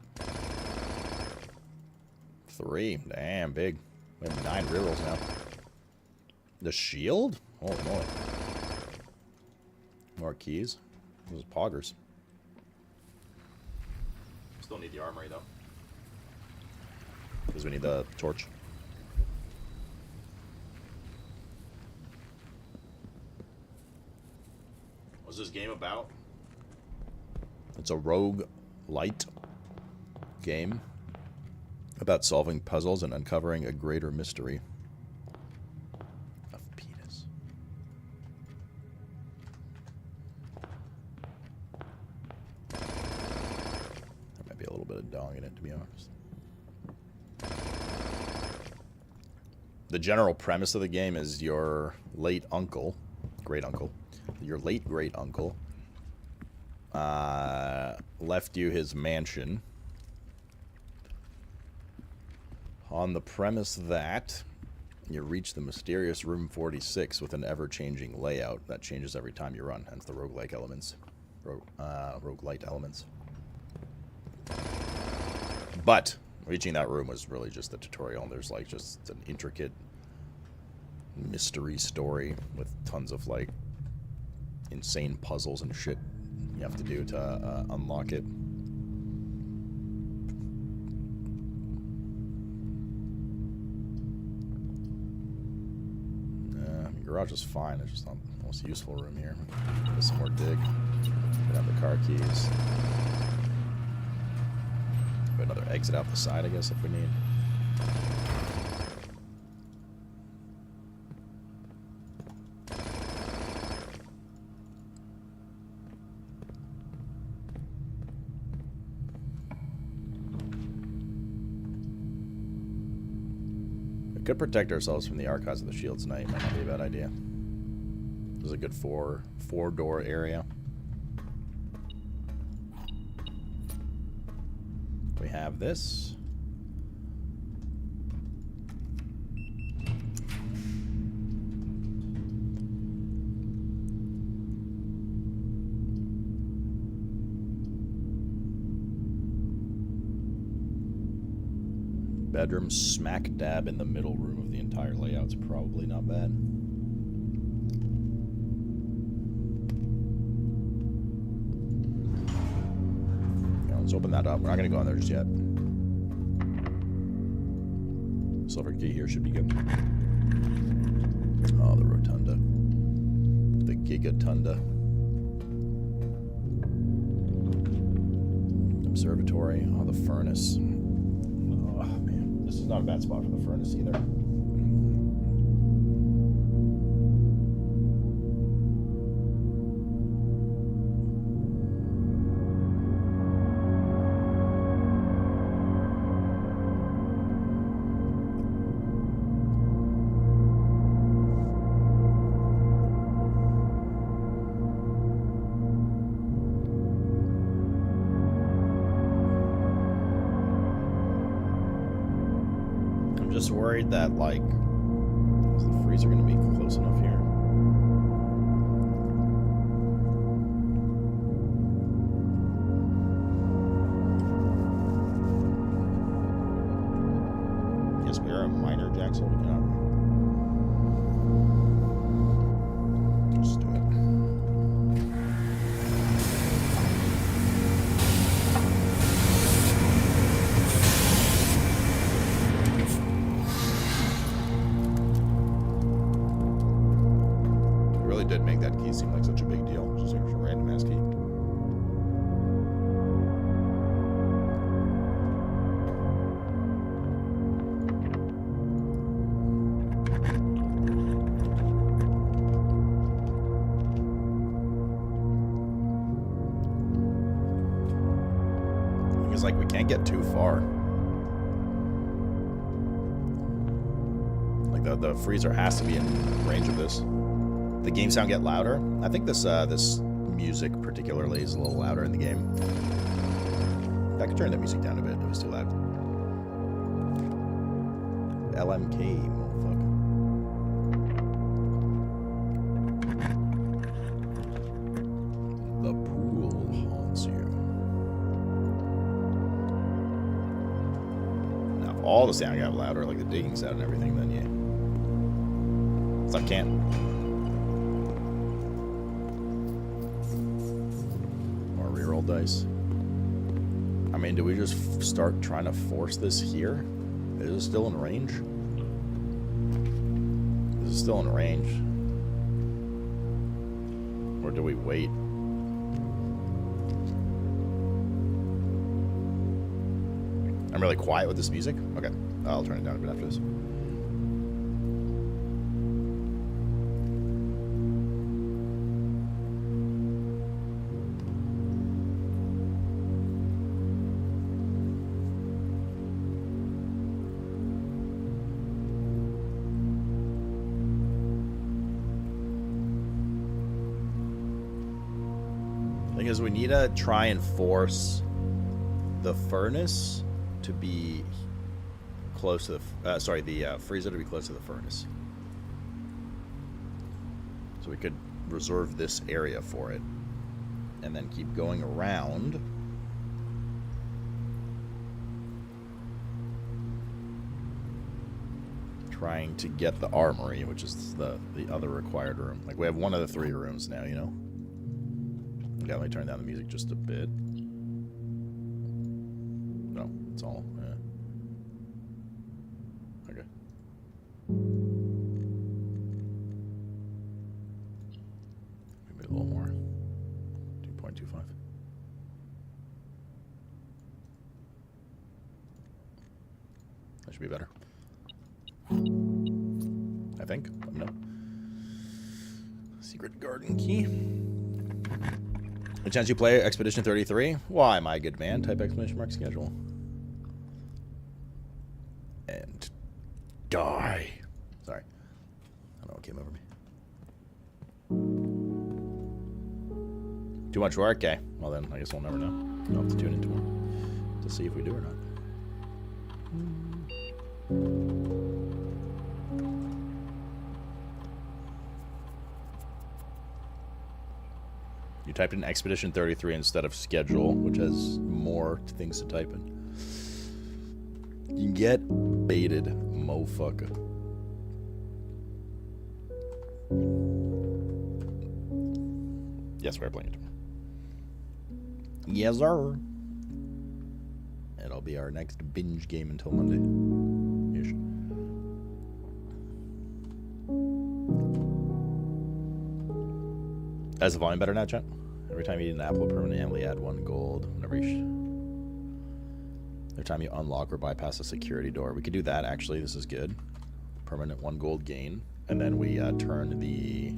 S1: 3. Damn, big. We have 9 rerolls now. The shield? Holy moly. More keys. Those poggers. Still need the armory though. Because we need the torch. What's this game about? It's a rogue light game about solving puzzles and uncovering a greater mystery of penis. There might be a little bit of dong in it, to be honest. The general premise of the game is your late uncle, great uncle, your late great uncle, left you his mansion on the premise that you reach the mysterious room 46 with an ever-changing layout that changes every time you run, hence the roguelike elements, roguelite elements. But reaching that room was really just the tutorial, and there's like just an intricate mystery story with tons of like insane puzzles and shit you have to do to unlock it. Garage is fine. It's just not the most useful room here. Get some more dig. Get out the car keys. Put another exit out the side, I guess, if we need. We could protect ourselves from the archives of the shield tonight. Might not be a bad idea. This is a good four-door area. We have this. Bedroom smack dab in the middle room of the entire layout's probably not bad. Let's open that up. We're not going to go in there just yet. Silver key here should be good. Oh, the rotunda. The gigatunda. Observatory. Oh, the furnace. Oh, man. This is not a bad spot for the furnace either. Just worried that, like, is the freezer going to be close enough here? Yes, we are a minor, Jackson. We cannot. Just do it. Did make that key seem like such a big deal. Just like a random ass key. The thing is, like, we can't get too far. Like the freezer has to be in range of this. The game sound get louder. I think this this music particularly is a little louder in the game. I could turn the music down a bit. It was too loud. LMK, motherfucker. The pool haunts you. Now, if all the sound got louder, like the digging sound and everything, then yeah. So I can't. Dice. I mean, do we just start trying to force this here? Is it still in range? Is it still in range? Or do we wait? I'm really quiet with this music? Okay. I'll turn it down a bit after this. Because we need to try and force the furnace to be close to the the freezer to be close to the furnace, so we could reserve this area for it and then keep going around trying to get the armory, which is the other required room. Like, we have one of the 3 rooms now, you know. Okay, let me turn down the music just a bit. No, it's all. Yeah. Okay. Maybe a little more. 2.25. That should be better. I think. Let me know. Secret garden key. A chance you play Expedition 33? Why, my good man? Type exclamation mark schedule. And die. Sorry. I don't know what came over me. Too much work? Okay. Well then, I guess we'll never know. We'll have to tune in tomorrow to see if we do or not. You typed in Expedition 33 instead of schedule, which has more things to type in. You get baited, motherfucker. Yes, we're playing it tomorrow. Yes, sir. It'll be our next binge game until Monday. Ish. Is the volume better now, chat? Every time you eat an apple, permanently add 1 gold. Every time you unlock or bypass a security door. We could do that, actually. This is good. Permanent 1 gold gain. And then we turn the...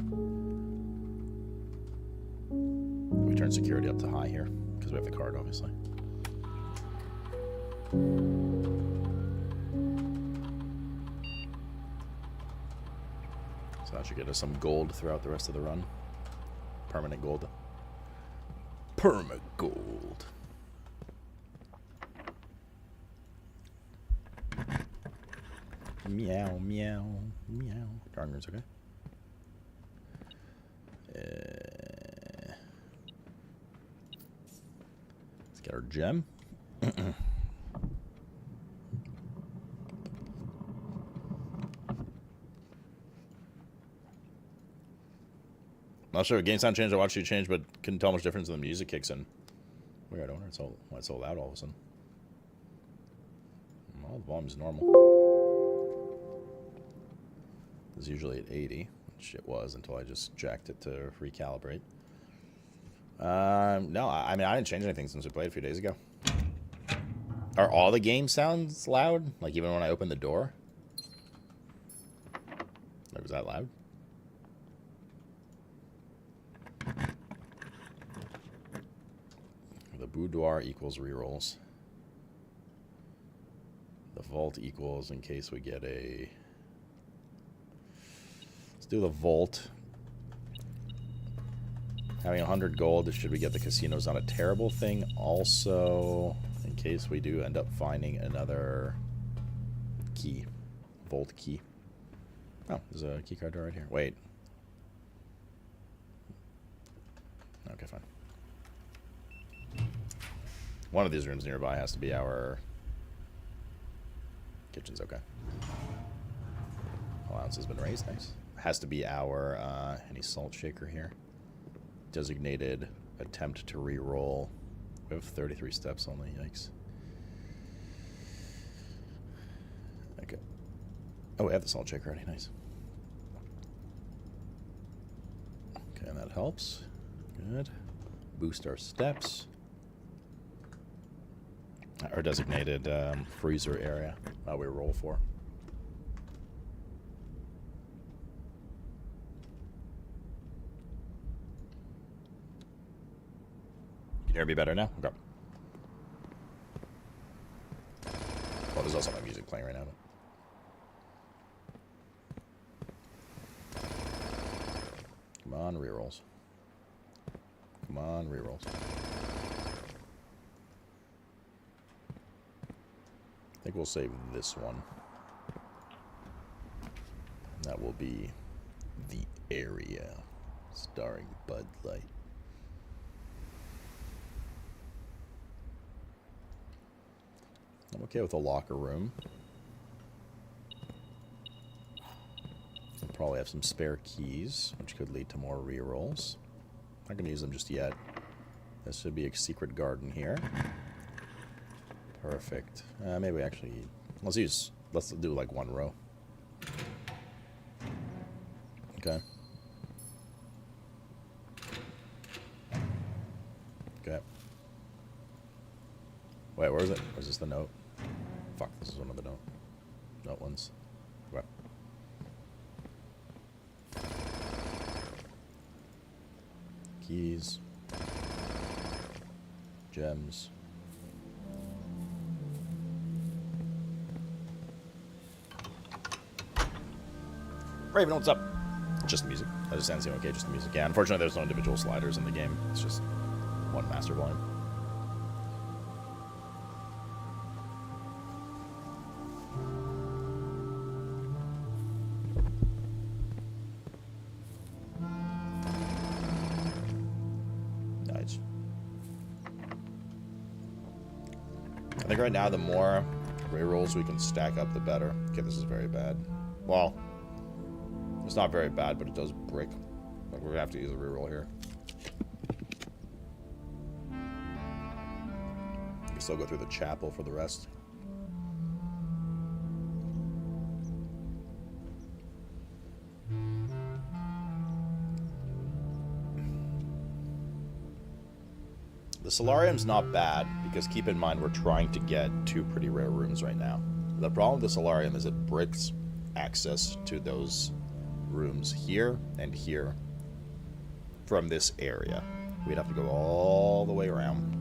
S1: We turn security up to high here. Because we have the card, obviously. So that should get us some gold throughout the rest of the run. Permanent gold. Perma gold. Meow, meow, meow. Darn, it's okay. Let's get our gem. Not sure. Game sound changed. I watched you change, but couldn't tell much difference when the music kicks in. Weird. I wonder why it's so loud all of a sudden. Well, the volume's normal. It's usually at 80, which it was until I just jacked it to recalibrate. No, I mean, I didn't change anything since we played a few days ago. Are all the game sounds loud? Like even when I open the door? Like, was that loud? The boudoir equals rerolls. The vault equals in case we get a... Let's do the vault. Having 100 gold, should we get the casinos, not a terrible thing. Also, in case we do end up finding another key. Vault key. Oh, there's a key card right here. Wait. Okay, fine. One of these rooms nearby has to be our... Kitchen's okay. Allowance has been raised, nice. Has to be our, any salt shaker here. Designated attempt to re-roll. We have 33 steps only, yikes. Okay. Oh, we have the salt shaker already, nice. Okay, and that helps. Good. Boost our steps. Our designated freezer area that we roll for. Can you hear me better now? Okay. Well, there's also my music playing right now. Come on, rerolls. Come on, rerolls. I think we'll save this one. That will be The Area, starring Bud Light. I'm okay with a locker room. We'll probably have some spare keys, which could lead to more rerolls. Not going to use them just yet. This should be a secret garden here. Perfect. Maybe actually, let's do like one row. Okay. Okay. Wait, where is it? Or is this the note? Fuck, this is one of the note ones. Okay. Keys. Gems. Raven, what's up? Just the music. That just sounds okay, just the music. Yeah, unfortunately there's no individual sliders in the game. It's just one master volume. Nice. I think right now the more rerolls we can stack up, the better. Okay, this is very bad. Well, it's not very bad, but it does brick. Like, we're gonna have to use a reroll here. You can still go through the chapel for the rest. The solarium's not bad, because keep in mind we're trying to get 2 pretty rare rooms right now. The problem with the solarium is it bricks access to those rooms here and here from this area. We'd have to go all the way around.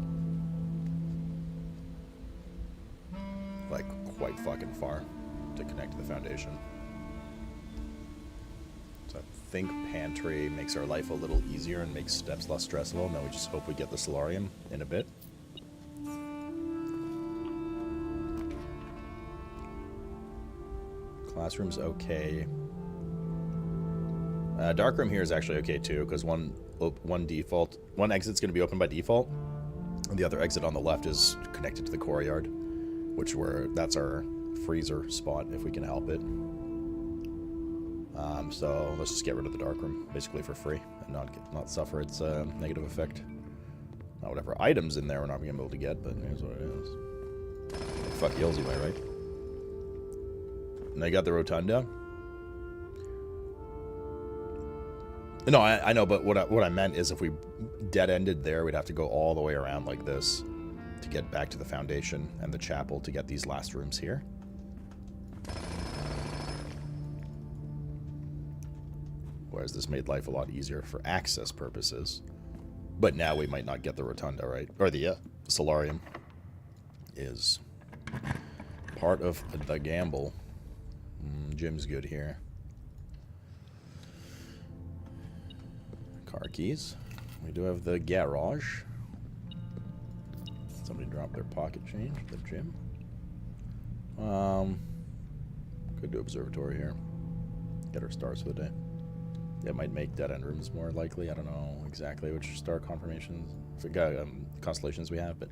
S1: Like, quite fucking far to connect to the foundation. So I think pantry makes our life a little easier and makes steps less stressful, and then we just hope we get the solarium in a bit. Classroom's okay. Darkroom here is actually okay too, because one exit's going to be open by default, and the other exit on the left is connected to the courtyard, that's our freezer spot if we can help it. So let's just get rid of the darkroom basically for free and not suffer its negative effect. Now whatever items in there we're not going to be able to get, but here's what it is. Fuck heals you by, right? And I got the rotunda. No, I know, but what I meant is if we dead-ended there, we'd have to go all the way around like this to get back to the foundation and the chapel to get these last rooms here. Whereas this made life a lot easier for access purposes. But now we might not get the rotunda, right? Or the solarium is part of the gamble. Gym's good here. Car keys. We do have the garage. Somebody dropped their pocket change at the gym. Could do observatory here. Get our stars for the day. It might make dead-end rooms more likely. I don't know exactly which star confirmations, constellations we have, but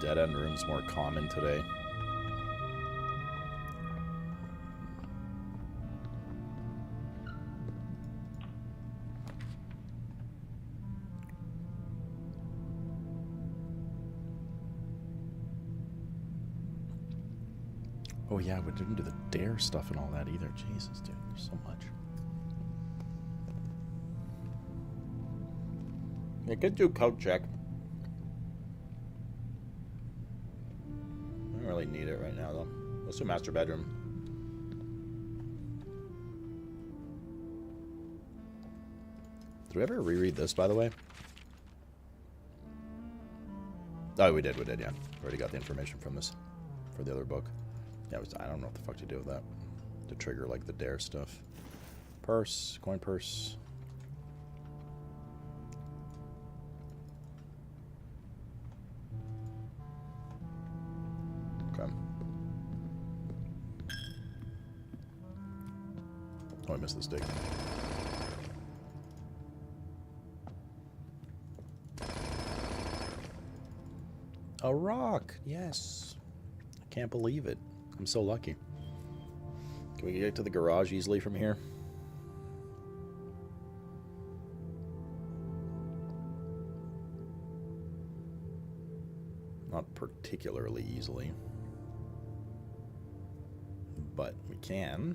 S1: dead-end rooms more common today. Oh yeah, we didn't do the dare stuff and all that either. Jesus, dude, there's so much. You could do code check. I don't really need it right now, though. Let's do master bedroom. Did we ever reread this, by the way? Oh, we did, yeah. Already got the information from this for the other book. Yeah, I don't know what the fuck to do with that. To trigger, like, the dare stuff. Purse, coin purse. Okay. Oh, I missed the stick. A rock! Yes! I can't believe it. I'm so lucky. Can we get to the garage easily from here? Not particularly easily. But we can.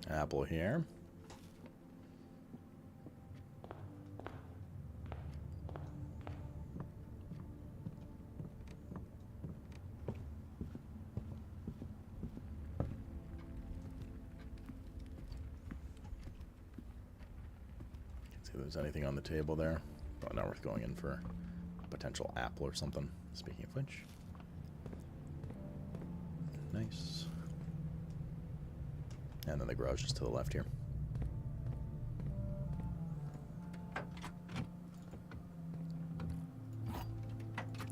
S1: Apple here. See if there's anything on the table there. Oh, not worth going in for a potential apple or something. Speaking of which. Nice. And then the garage is to the left here.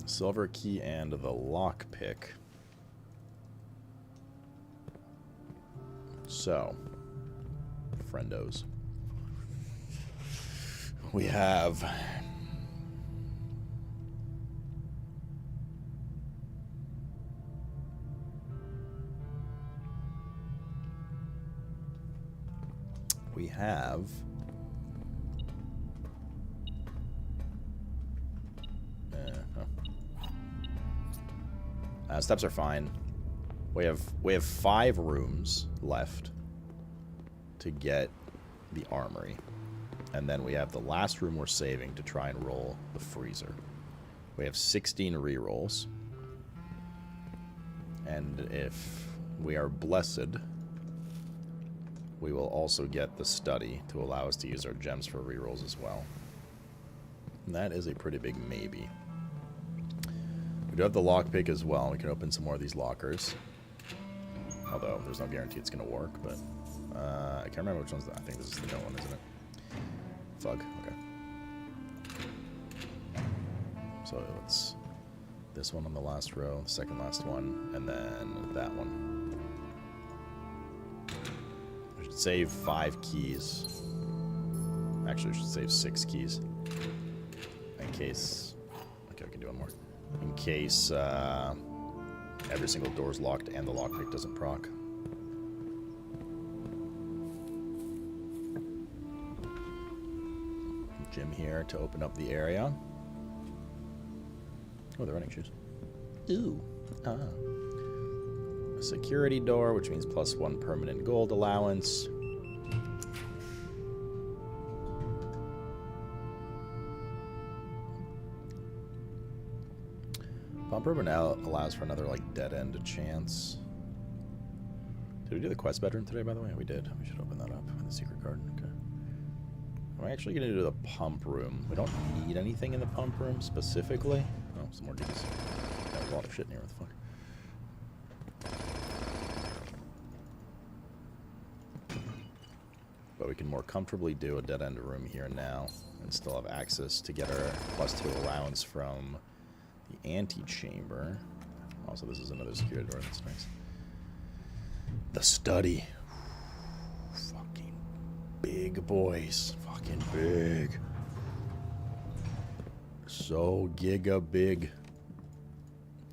S1: Silver key and the lockpick. So, friendos. We have steps are fine. We have 5 rooms left to get the armory. And then we have the last room we're saving to try and roll the freezer. We have 16 rerolls. And if we are blessed, we will also get the study to allow us to use our gems for rerolls as well. And that is a pretty big maybe. We do have the lockpick as well. We can open some more of these lockers. Although, there's no guarantee it's going to work, but... I can't remember which one's that. I think this is the no one, isn't it? Thug. Okay. So, it's this one on the last row, the second last one, and then that one. We should save 5 keys. Actually, we should save 6 keys. In case... Okay, we can do one more. In case every single door's locked and the lockpick doesn't proc. Gym here to open up the area. Oh, they're running shoes. Ooh. Ah. A security door, which means +1 permanent gold allowance. Pump room now allows for another, like, dead-end chance. Did we do the quest bedroom today, by the way? We did. We should open that up with the secret card. Okay. We're actually going to do the pump room. We don't need anything in the pump room specifically. Oh, some more dudes. There's a lot of shit in here. What the fuck? But we can more comfortably do a dead-end room here now and still have access to get our +2 allowance from the antechamber. Also, this is another security door. That's nice. The study. Fucking big, boys. Fucking big. So giga big.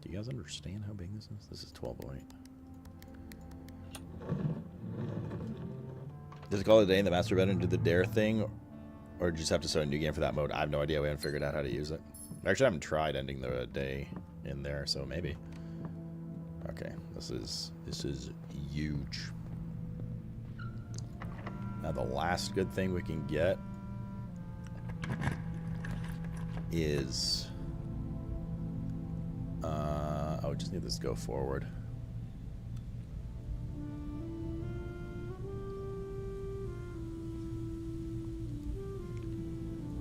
S1: Do you guys understand how big this is? This is 1208. Does it call it a day in the master bedroom and do the dare thing? Or just have to start a new game for that mode? I have no idea. We haven't figured out how to use it. Actually, I haven't tried ending the day in there, so maybe. Okay, this is huge. Now the last good thing we can get is we just need this to go forward.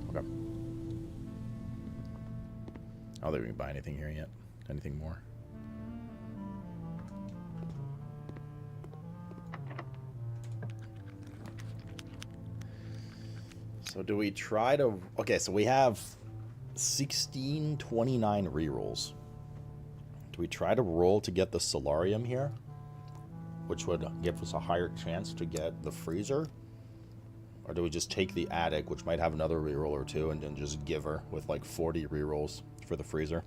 S1: Okay. I don't think we can buy anything here yet. Anything more? So do we try to... Okay, so we have 1629 rerolls. Do we try to roll to get the solarium here? Which would give us a higher chance to get the freezer? Or do we just take the attic, which might have another reroll or two, and then just give her with like 40 rerolls for the freezer?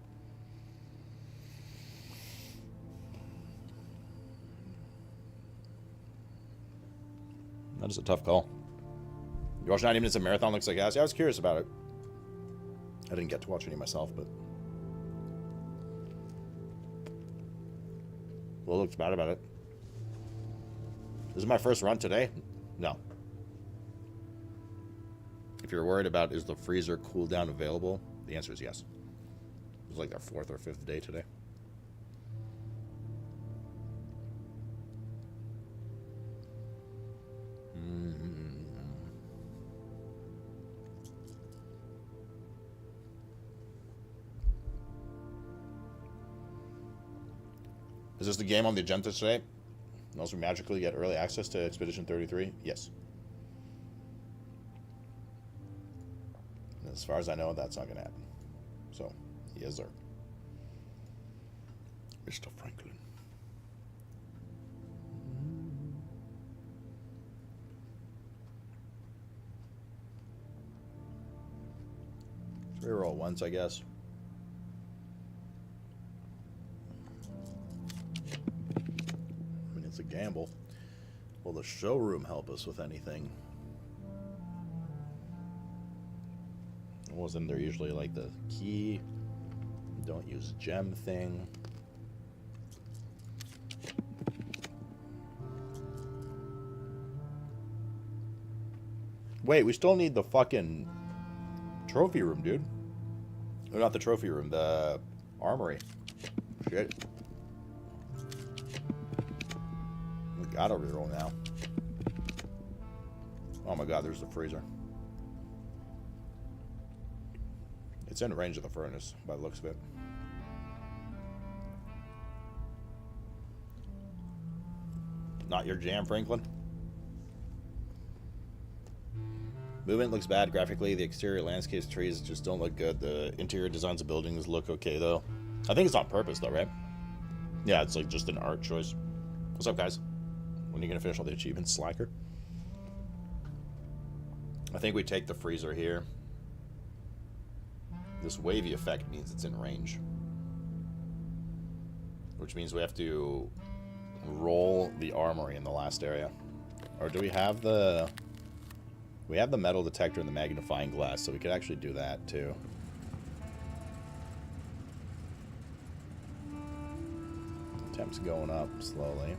S1: That is a tough call. You watch 90 minutes of marathon looks like ass. Yeah, I was curious about it. I didn't get to watch any myself, but... What looks bad about it? This is my first run today? No. If you're worried about is the freezer cooldown available, the answer is yes. It was like their 4th or 5th day today. Is this the game on the agenda today? And also magically get early access to Expedition 33? Yes. As far as I know, that's not going to happen. So, yes, sir. Mr. Franklin. So we roll once, I guess. I mean, it's a gamble. Will the showroom help us with anything? Wasn't there usually like the key, don't use gem thing? Wait, we still need the fucking trophy room, dude. Or not the trophy room, the armory. Shit. We gotta reroll now. Oh my god, there's the freezer. It's in range of the furnace, by the looks of it. Not your jam, Franklin. Movement looks bad graphically. The exterior landscapes, trees just don't look good. The interior designs of buildings look okay, though. I think it's on purpose, though, right? Yeah, it's like just an art choice. What's up, guys? When are you going to finish all the achievements, Slacker? I think we take the freezer here. This wavy effect means it's in range. Which means we have to roll the armory in the last area. Or do we have the... We have the metal detector and the magnifying glass, so we could actually do that, too. Temp's going up slowly.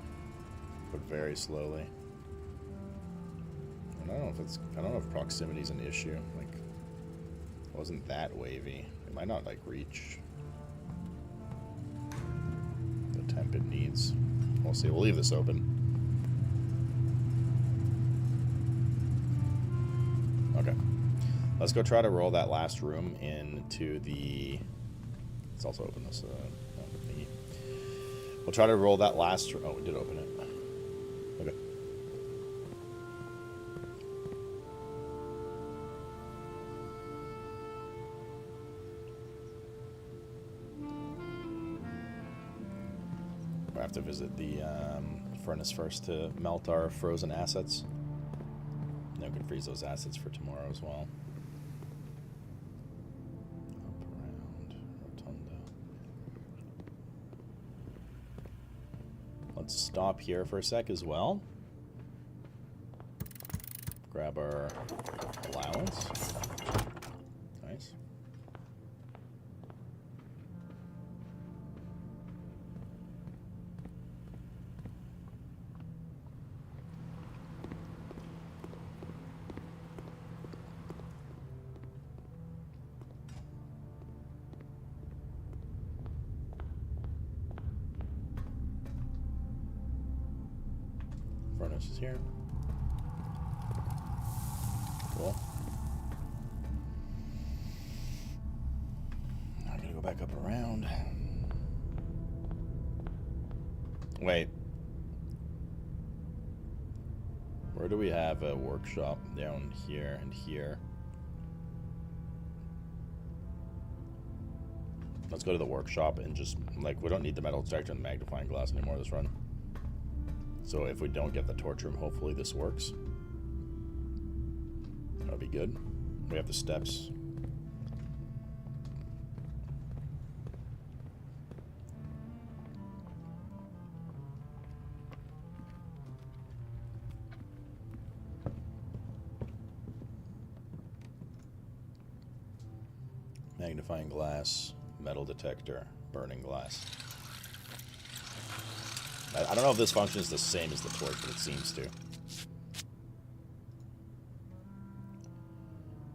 S1: But very slowly. I don't know if it's... I don't know if proximity's an issue. Like... It wasn't that wavy. It might not, like, reach the temp it needs. We'll see. We'll leave this open. Okay. Let's go try to roll that last room into the... Let's also open this thingy. We'll try to roll that last... Oh, we did open it. Okay. We have to visit the furnace first to melt our frozen assets. Then we can freeze those assets for tomorrow as well. Up around Rotunda. Let's stop here for a sec as well. Grab our allowance. Nice. Furnace is here. Cool. I'm gonna go back up around. Wait. Where do we have a workshop? Down here and here. Let's go to the workshop and just, like, we don't need the metal detector and the magnifying glass anymore this run. So if we don't get the torch room, hopefully this works. That'll be good. We have the steps. Magnifying glass, metal detector, burning glass. I don't know if this function is the same as the torch, but it seems to.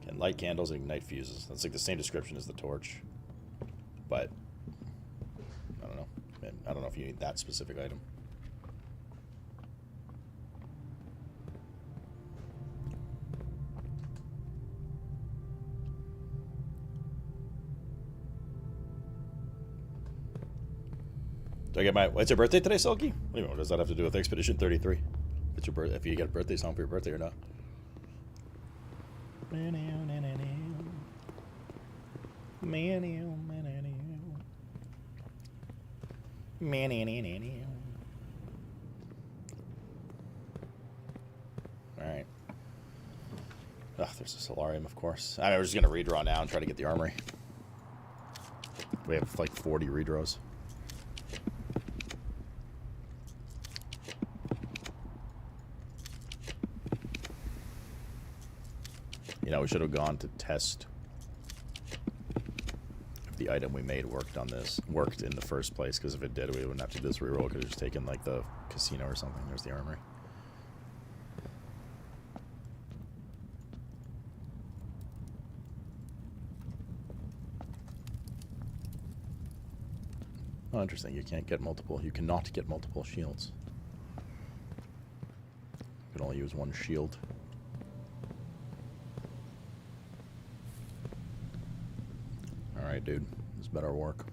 S1: Can light candles and ignite fuses. That's like the same description as the torch. But, I don't know. I don't know if you need that specific item. Do I get my... It's your birthday today, Sulky? What does that have to do with Expedition 33? It's your birthday. If you get a birthday song for your birthday or not. Alright. Ugh, there's a solarium, of course. I was just going to redraw now and try to get the armory. We have like 40 redraws. You know, we should have gone to test if the item we made worked in the first place, because if it did, we wouldn't have to do this reroll. Could have just taken like the casino or something. There's the armory. Oh, interesting. You can't get multiple. You cannot get multiple shields. You can only use one shield. Alright, dude. This better work.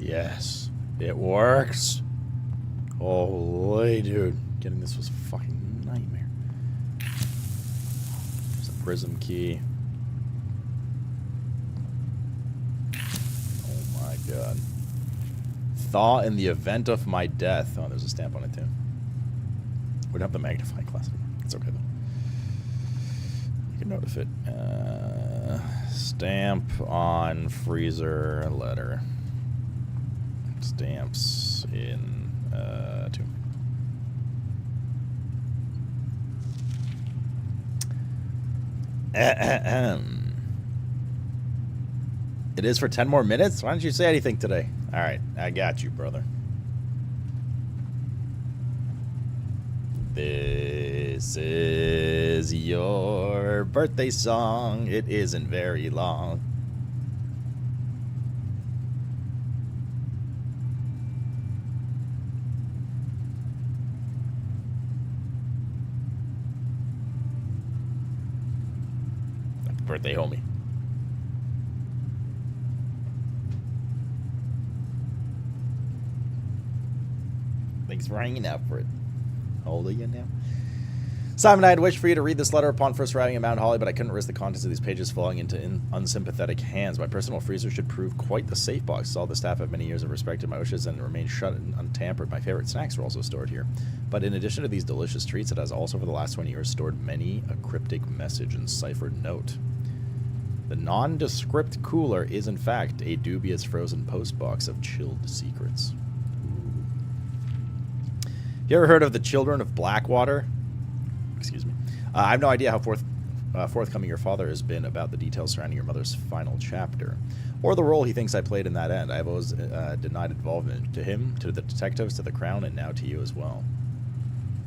S1: Yes. It works. Holy, dude. Getting this was a fucking nightmare. There's a prism key. Oh my god. Thaw in the event of my death. Oh, there's a stamp on it too. We don't have the magnifying glass anymore. It's okay though. You can note if it. Stamp on freezer letter. Stamps in 2. It is for 10 more minutes? Why don't you say anything today? Alright, I got you, brother. This is your birthday song. It isn't very long. Happy birthday, homie. Thanks for hanging out for it. How old are you now? Simon, I had wished for you to read this letter upon first arriving at Mount Holly, but I couldn't risk the contents of these pages falling into unsympathetic hands. My personal freezer should prove quite the safe box. All the staff have many years of respect in my wishes and remain shut and untampered. My favorite snacks are also stored here. But in addition to these delicious treats, it has also for the last 20 years stored many a cryptic message and ciphered note. The nondescript cooler is, in fact, a dubious frozen postbox of chilled secrets. You ever heard of the Children of Blackwater? Excuse me. I have no idea how forthcoming your father has been about the details surrounding your mother's final chapter, or the role he thinks I played in that end. I have always denied involvement to him, to the detectives, to the Crown, and now to you as well.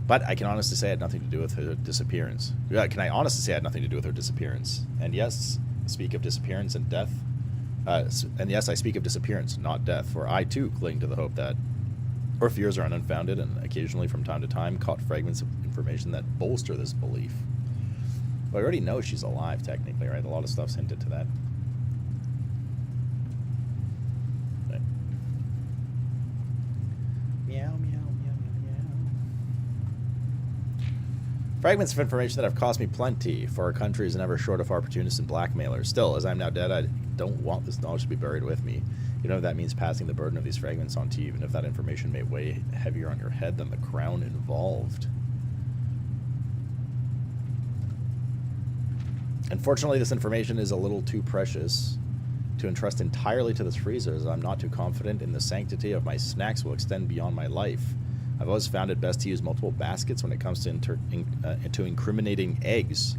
S1: But I can honestly say I had nothing to do with her disappearance. Can I honestly say I had nothing to do with her disappearance? And yes, speak of disappearance and death. And yes, I speak of disappearance, not death, for I too cling to the hope that our fears are unfounded, and occasionally from time to time caught fragments of information that bolster this belief. Well, I already know she's alive, technically, right? A lot of stuff's hinted to that. Right. Meow, meow, meow, meow, meow. Fragments of information that have cost me plenty, for our country is never short of opportunists and blackmailers. Still, as I'm now dead, I don't want this knowledge to be buried with me. You know, that means passing the burden of these fragments on to you, even if that information may weigh heavier on your head than the crown involved. Unfortunately, this information is a little too precious to entrust entirely to this freezer, as I'm not too confident in the sanctity of my snacks will extend beyond my life. I've always found it best to use multiple baskets when it comes to incriminating eggs.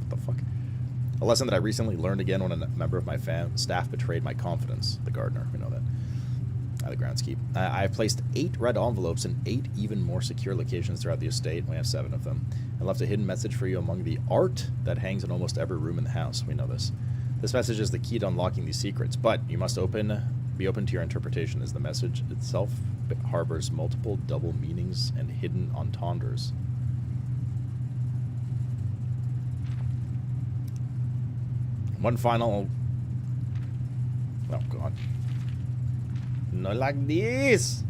S1: What the fuck? A lesson that I recently learned again when a member of my staff betrayed my confidence. The gardener, we know that. The groundskeep. I've placed 8 red envelopes in 8 even more secure locations throughout the estate. We have 7 of them. I left a hidden message for you among the art that hangs in almost every room in the house. We know this. This message is the key to unlocking these secrets, but you must be open to your interpretation, as the message itself harbors multiple double meanings and hidden entendres. One final... Oh, God. Not like this!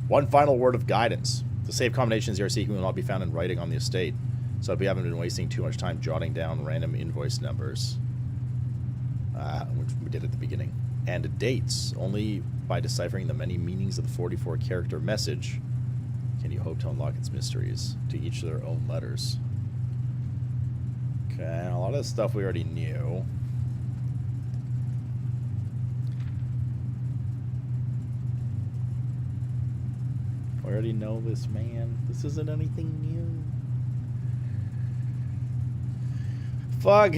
S1: One final word of guidance. The save combinations you are seeking will not be found in writing on the estate, so we haven't been wasting too much time jotting down random invoice numbers, which we did at the beginning, and dates. Only by deciphering the many meanings of the 44-character message can you hope to unlock its mysteries, to each their own letters. Okay, a lot of this stuff we already knew. We already know this, man. This isn't anything new. Fuck.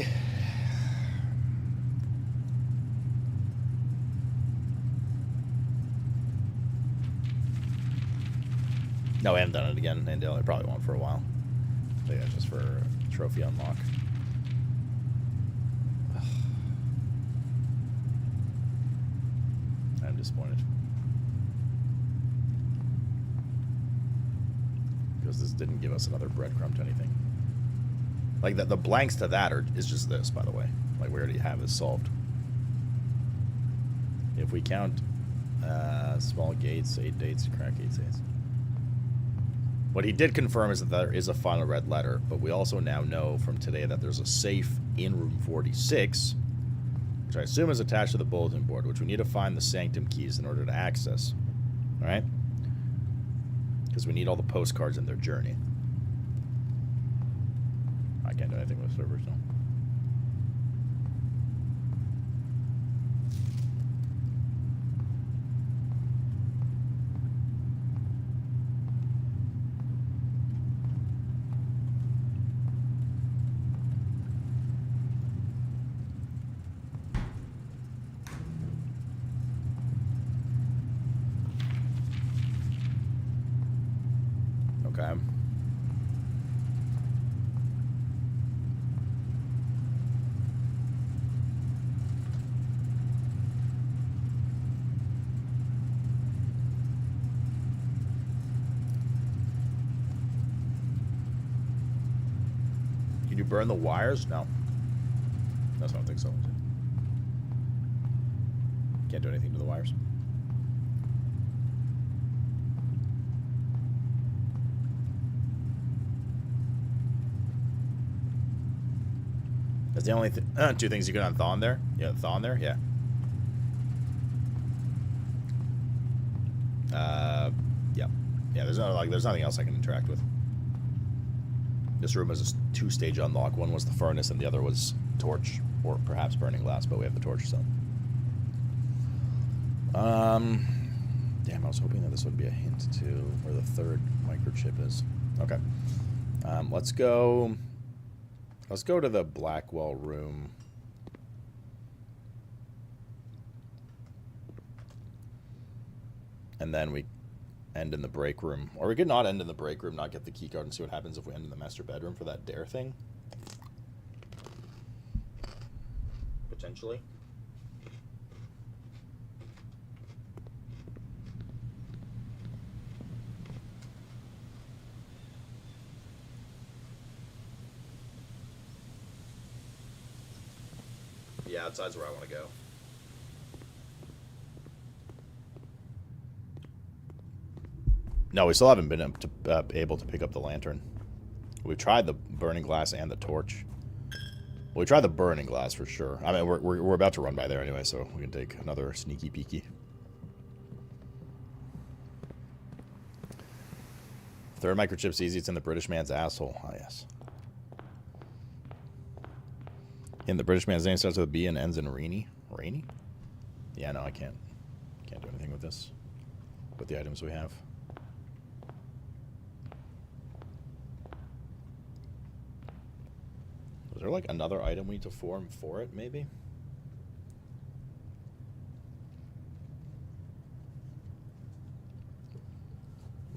S1: No, I haven't done it again, and I probably won't for a while. I think that's just for a trophy unlock. I'm disappointed. Because this didn't give us another breadcrumb to anything. Like, the blanks to that is just this, by the way. Like, we already have this solved. If we count small gates, 8 dates, crack 8 dates. What he did confirm is that there is a final red letter, but we also now know from today that there's a safe in room 46, which I assume is attached to the bulletin board, which we need to find the sanctum keys in order to access. Alright? Because we need all the postcards in their journey. I can't do anything with servers, no. Okay. Can you burn the wires? No. I don't think so. Can't do anything to the wires. That's the only 2 things you can unthaw in there. Yeah, thaw in there. Yeah. Yeah. Yeah, there's nothing else I can interact with. This room is a 2-stage unlock. One was the furnace, and the other was torch, or perhaps burning glass, but we have the torch, so. Damn, I was hoping that this would be a hint to where the third microchip is. Okay. Let's go to the Blackwell room. And then we end in the break room. Or we could not end in the break room, not get the keycard, and see what happens if we end in the master bedroom for that dare thing. Potentially. Yeah, outside's where I want to go. No, we still haven't been able to pick up the lantern. We've tried the burning glass and the torch. Well, we tried the burning glass for sure. I mean, we're about to run by there anyway, so we can take another sneaky peeky. Third microchip's easy. It's in the British man's asshole. Ah, yes. And the British man's name starts with a B and ends in Rainy. Rainy? Yeah, no, I can't do anything with this. With the items we have. Is there like another item we need to form for it, maybe?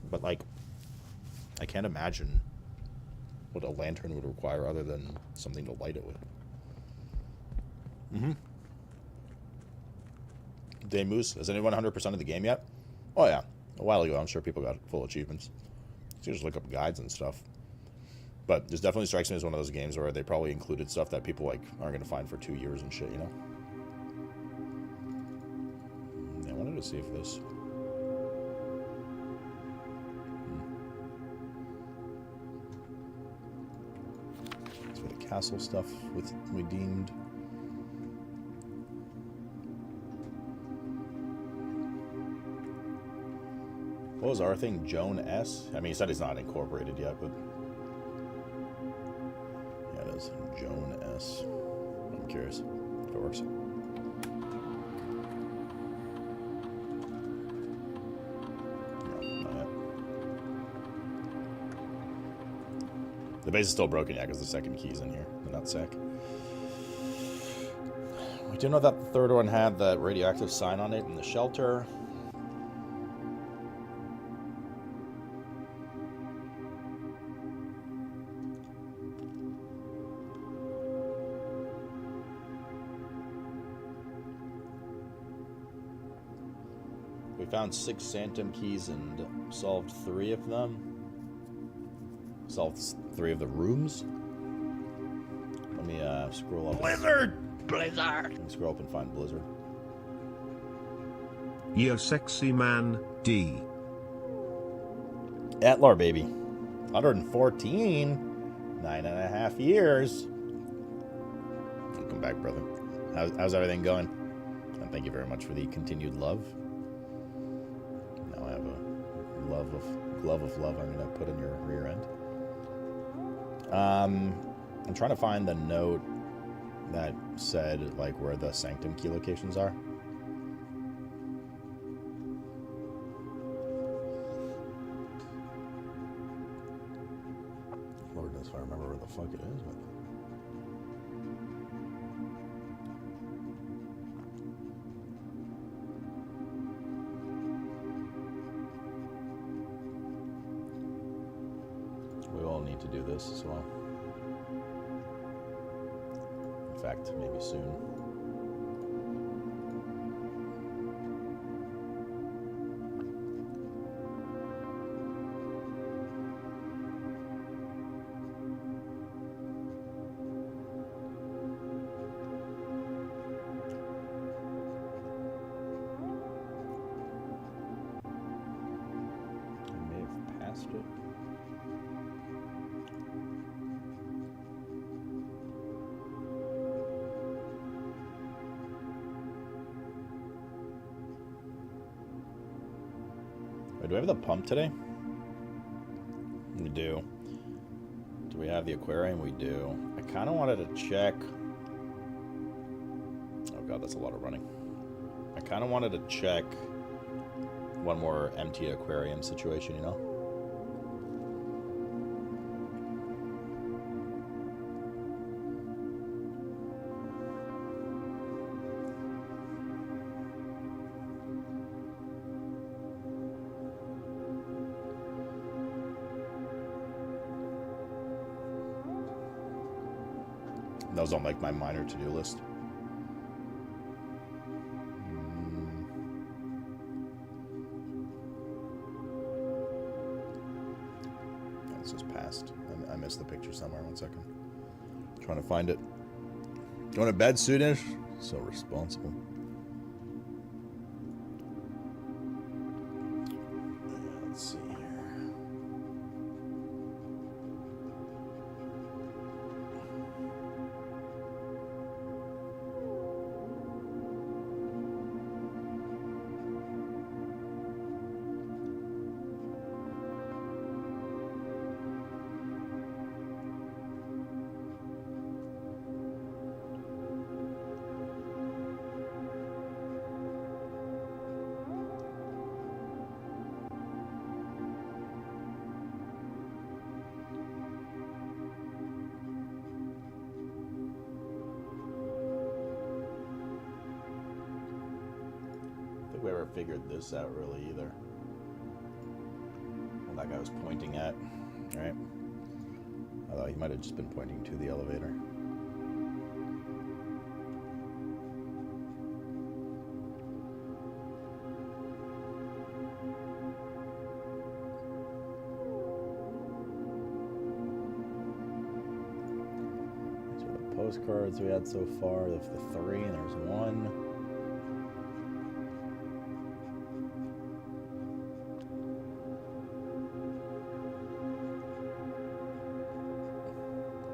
S1: But like, I can't imagine what a lantern would require other than something to light it with. Moose, has anyone 100% of the game yet? Oh yeah, a while ago. I'm sure people got full achievements. So you just look up guides and stuff. But this definitely strikes me as one of those games where they probably included stuff that people like aren't going to find for 2 years and shit, you know? I wanted to see if this... That's where the castle stuff we deemed. What was our thing? Joan S? I mean, he said he's not incorporated yet, but... Yeah, it is. Joan S. I'm curious if it works. No, not yet. The base is still broken, yeah, because the second key's in here, the nutsack. We do know that the third one had that radioactive sign on it in the shelter. Found 6 Sanctum keys and solved 3 of them. Solved 3 of the rooms. Let me scroll up. Blizzard! Let me scroll up and find Blizzard.
S5: Yo, sexy man, D.
S1: Atlar, baby. 114. 9.5 years. Welcome back, brother. How's everything going? And thank you very much for the continued love. Glove of love I'm gonna put in your rear end. I'm trying to find the note that said like where the Sanctum key locations are. Lord knows if I remember where the fuck it is, but... need to do this as well. In fact, maybe soon. I may have passed it. we have the pump today? We do. Do we have the aquarium? We do. I kind of wanted to check... Oh god, that's a lot of running. I kind of wanted to check one more empty aquarium situation, you know? Those don't make my minor to-do list. Oh, this is past. I missed the picture somewhere. 1 second. Trying to find it. Going to bed soonish? So responsible. Let's see here. We ever figured this out really either. Well, that guy was pointing at, right? Although he might have just been pointing to the elevator. These are the postcards we had so far. The 3, and there's 1.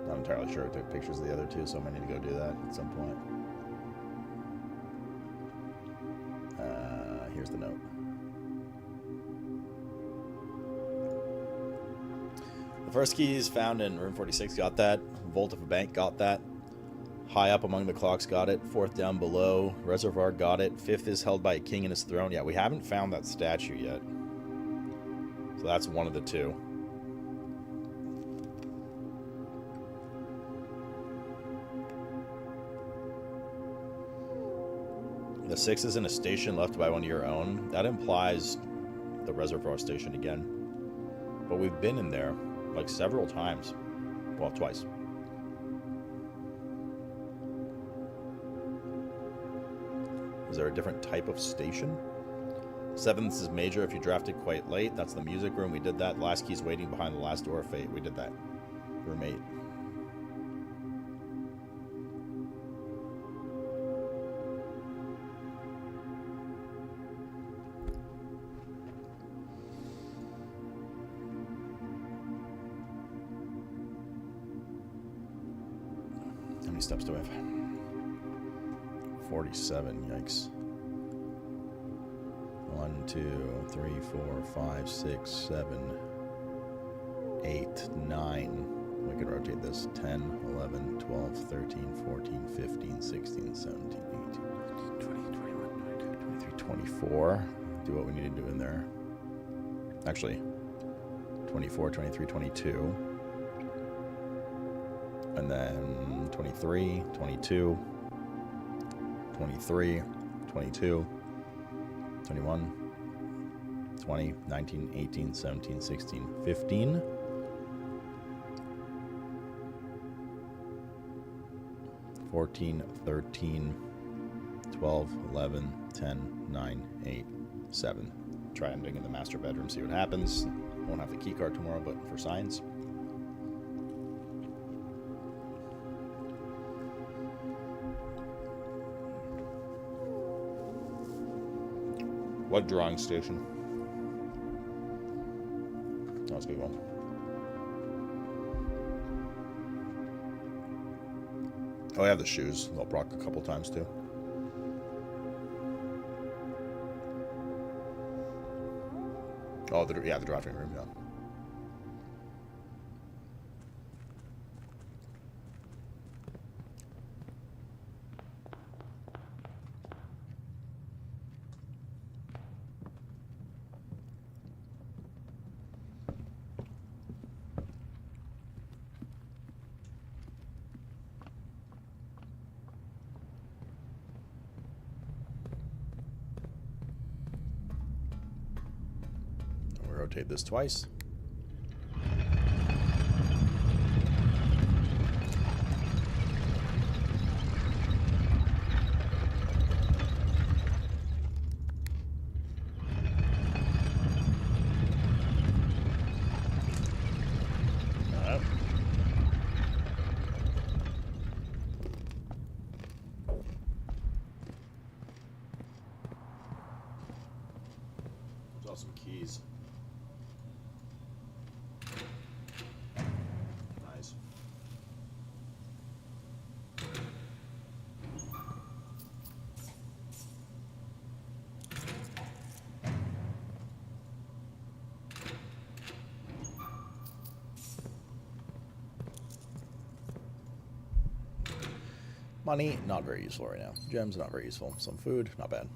S1: Not entirely sure I took pictures of the other 2, so I might need to go do that at some point. Here's the note. The first key is found in room 46, got that. Vault of a bank, got that. High up among the clocks, got it. 4th down below, reservoir, got it. 5th is held by a king in his throne. Yeah, we haven't found that statue yet. So that's one of the 2. The 6 is in a station left by one of your own. That implies the reservoir station again. But we've been in there like several times. Well, twice. Is there a different type of station? 7th is major if you drafted quite late. That's the music room. We did that. The last key's waiting behind the last door of fate. We did that. Room 8. How many steps do I have? 47, yikes. 1, 2, 3, 4, 5, 6, 7, 8, 9. We could rotate this. 10, 11, 12, 13, 14, 15, 16, 17, 18, 19, 20, 21, 22, 23, 24. Do what we need to do in there. Actually, 24, 23, 22. And then 23, 22, 23, 22, 21, 20, 19, 18, 17, 16, 15. 14, 13, 12, 11, 10, 9, 8, 7. Try ending in the master bedroom, see what happens. Won't have the key card tomorrow, but for signs. What drawing station? Oh, that's a good one. Oh, I have the shoes. They'll proc a couple times too. Oh, the drafting room, yeah. Rotate this twice. There's also some keys. Nice. Money, not very useful right now. Gems, not very useful. Some food, not bad.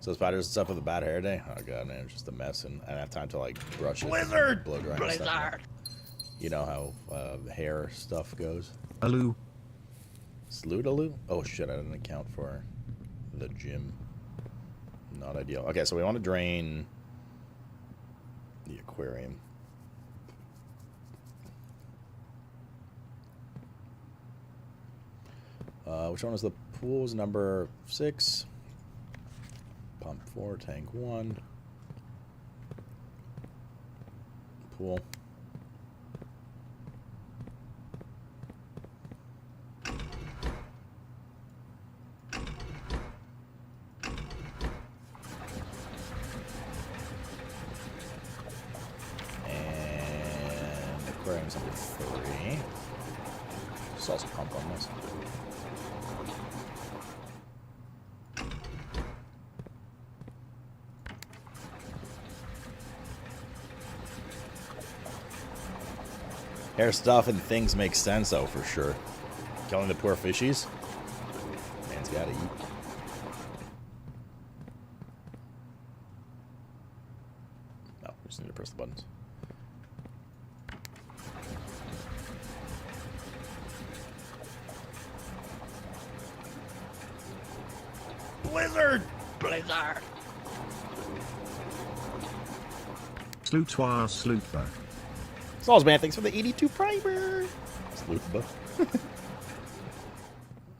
S1: So spiders and stuff with a bad hair day? Oh god, man, it's just a mess, and I don't have time to like brush it.
S2: Blizzard!
S1: Blow dry and stuff. You know how hair stuff goes.
S5: Aloo.
S1: Sloot-aloo? Oh shit, I didn't account for the gym. Not ideal. Okay, so we want to drain the aquarium. Which one was the pool? Was number 6. Pump 4, tank 1. Pool. And aquarium's number 3. Just also pump on this. Hair stuff and things make sense, though, for sure. Killing the poor fishies. Man's gotta eat. No, we just need to press the buttons. Blizzard!
S2: Blizzard!
S5: Slootoir Slooper.
S1: Sauls, man, thanks for the 82 primer. Salute, buff.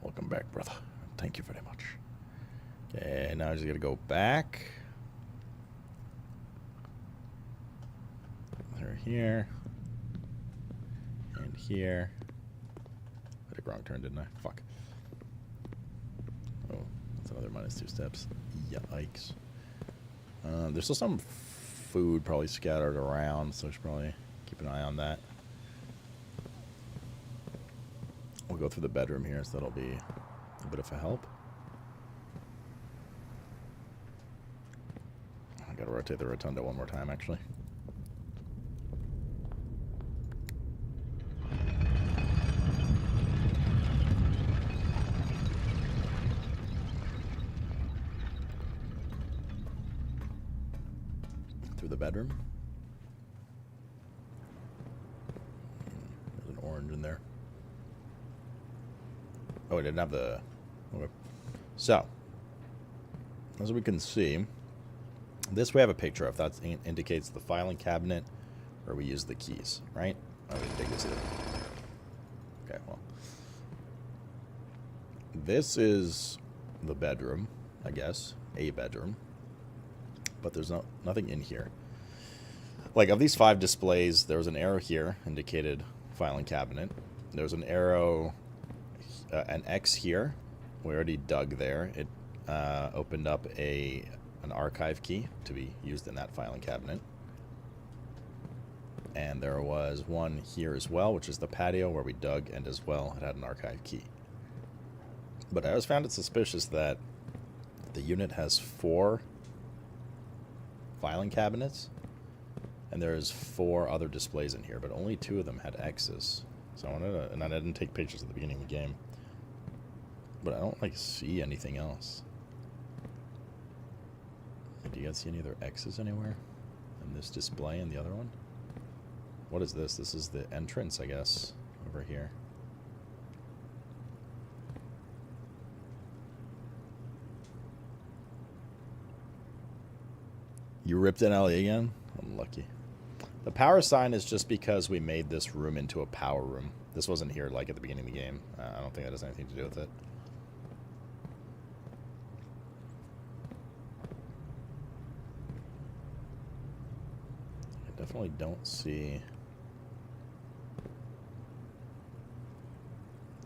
S1: Welcome back, brother. Thank you very much. Okay, now I just gotta go back. They're here. And here. I took a wrong turn, didn't I? Fuck. Oh, that's another -2 steps. Yikes. There's still some food probably scattered around, so I should probably keep an eye on that. We'll go through the bedroom here, so that'll be a bit of a help. I gotta rotate the rotunda one more time, actually. Through the bedroom. There's an orange in there. Oh, I didn't have the... Okay. So, as we can see, this we have a picture of. That indicates the filing cabinet where we use the keys, right? Oh, we didn't take this either. Okay, well. This is the bedroom, I guess. A bedroom. But there's nothing in here. Like, of these 5 displays, there was an arrow here, indicated filing cabinet. There's an arrow... an X here. We already dug there. It opened up an archive key to be used in that filing cabinet. And there was one here as well, which is the patio where we dug, and as well it had an archive key. But I always found it suspicious that the unit has 4 filing cabinets. And there's 4 other displays in here, but only 2 of them had X's. So I wanted to, and I didn't take pictures at the beginning of the game. But I don't, like, see anything else. Do you guys see any other X's anywhere? In this display and the other one? What is this? This is the entrance, I guess, over here. You ripped an alley again? I'm lucky. The power sign is just because we made this room into a power room. This wasn't here, like, at the beginning of the game. I don't think that has anything to do with it. I definitely don't see...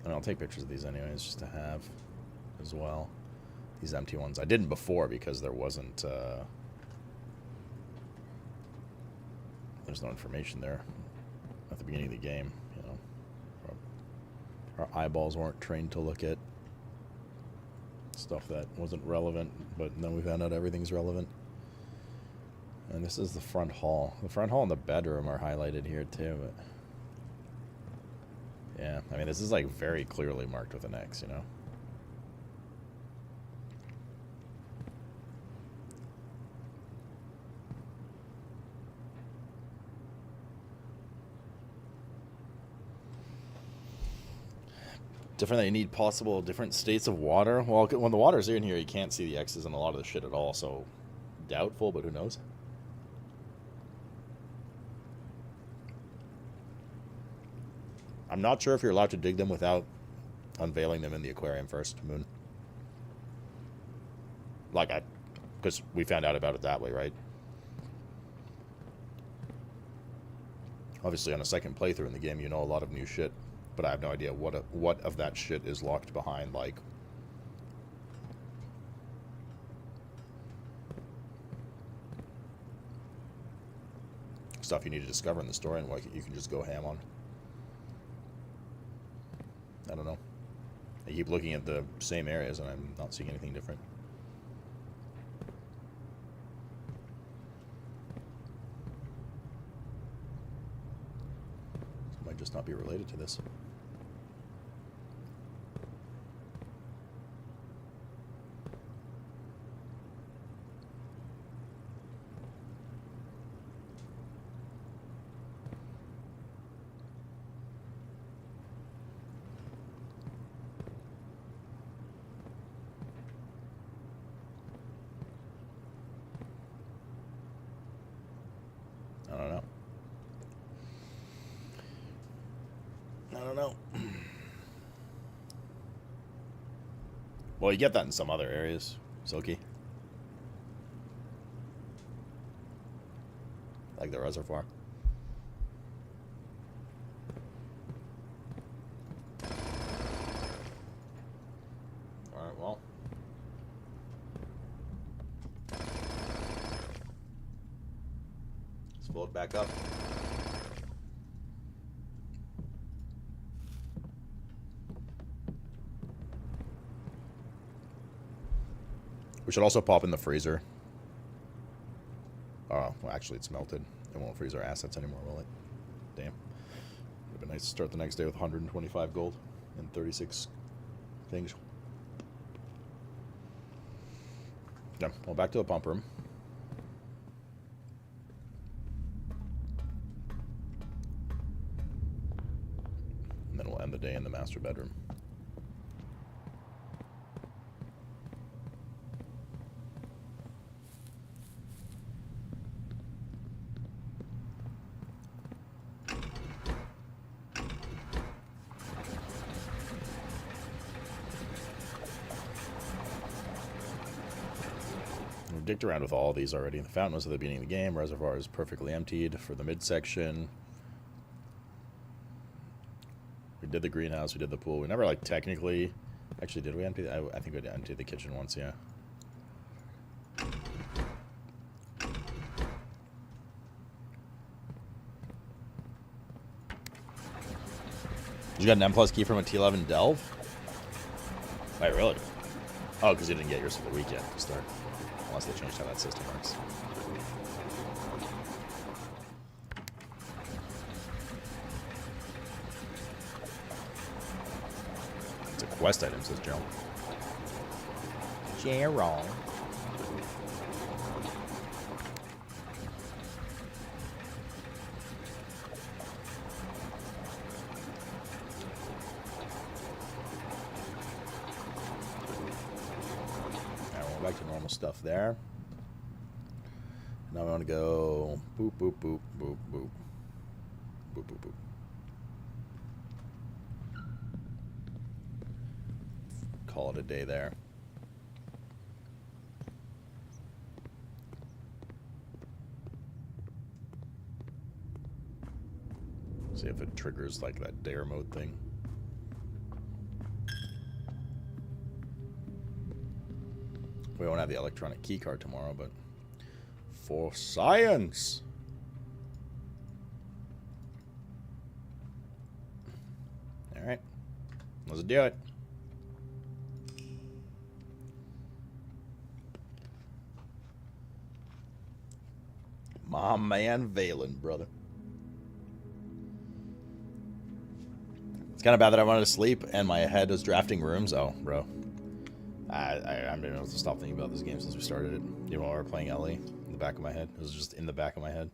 S1: And I'll take pictures of these anyways, just to have as well. These empty ones. I didn't before because there wasn't... there's no information there at the beginning of the game, you know. Our eyeballs weren't trained to look at stuff that wasn't relevant, but then we found out everything's relevant. And this is the front hall. The front hall and the bedroom are highlighted here too, but yeah, I mean, this is like very clearly marked with an X, you know. Different that you need possible different states of water. Well, when the water's in here, you can't see the X's and a lot of the shit at all, so doubtful, but who knows? I'm not sure if you're allowed to dig them without unveiling them in the aquarium first, Moon. Like, because we found out about it that way, right? Obviously, on a second playthrough in the game, you know a lot of new shit. But I have no idea what of that shit is locked behind, like... stuff you need to discover in the story and what you can just go ham on. I don't know. I keep looking at the same areas and I'm not seeing anything different. This might just not be related to this. Well, you get that in some other areas, Silky. Like the reservoir. Alright, well. Let's float back up. We should also pop in the freezer. Oh, well, actually, it's melted. It won't freeze our assets anymore, will it? Damn. Would have been nice to start the next day with 125 gold and 36 things. Yeah, well, back to the pump room. And then we'll end the day in the master bedroom. Dicked around with all of these already. The fountain was at the beginning of the game. Reservoir is perfectly emptied for the midsection. We did the greenhouse. We did the pool. We never, like, technically... Actually, did we empty... I think we emptied the kitchen once, yeah. You got an M+ key from a T11 Delve? Wait, really? Oh, because you didn't get yours for the weekend to start. Unless they changed how that system works. Quest items, says Gerald. Gerald. Back to normal stuff there. Now we want to go boop, boop, boop, boop, boop. Boop, boop, boop. Call it a day there. See if it triggers like that dare mode thing. We won't have the electronic key card tomorrow, but for science. All right, let's do it. My man Valen, brother. It's kind of bad that I wanted to sleep and my head was drafting rooms. Oh, bro. I've been able to stop thinking about this game since we started it. You know, while we were playing Ellie, in the back of my head. It was just in the back of my head.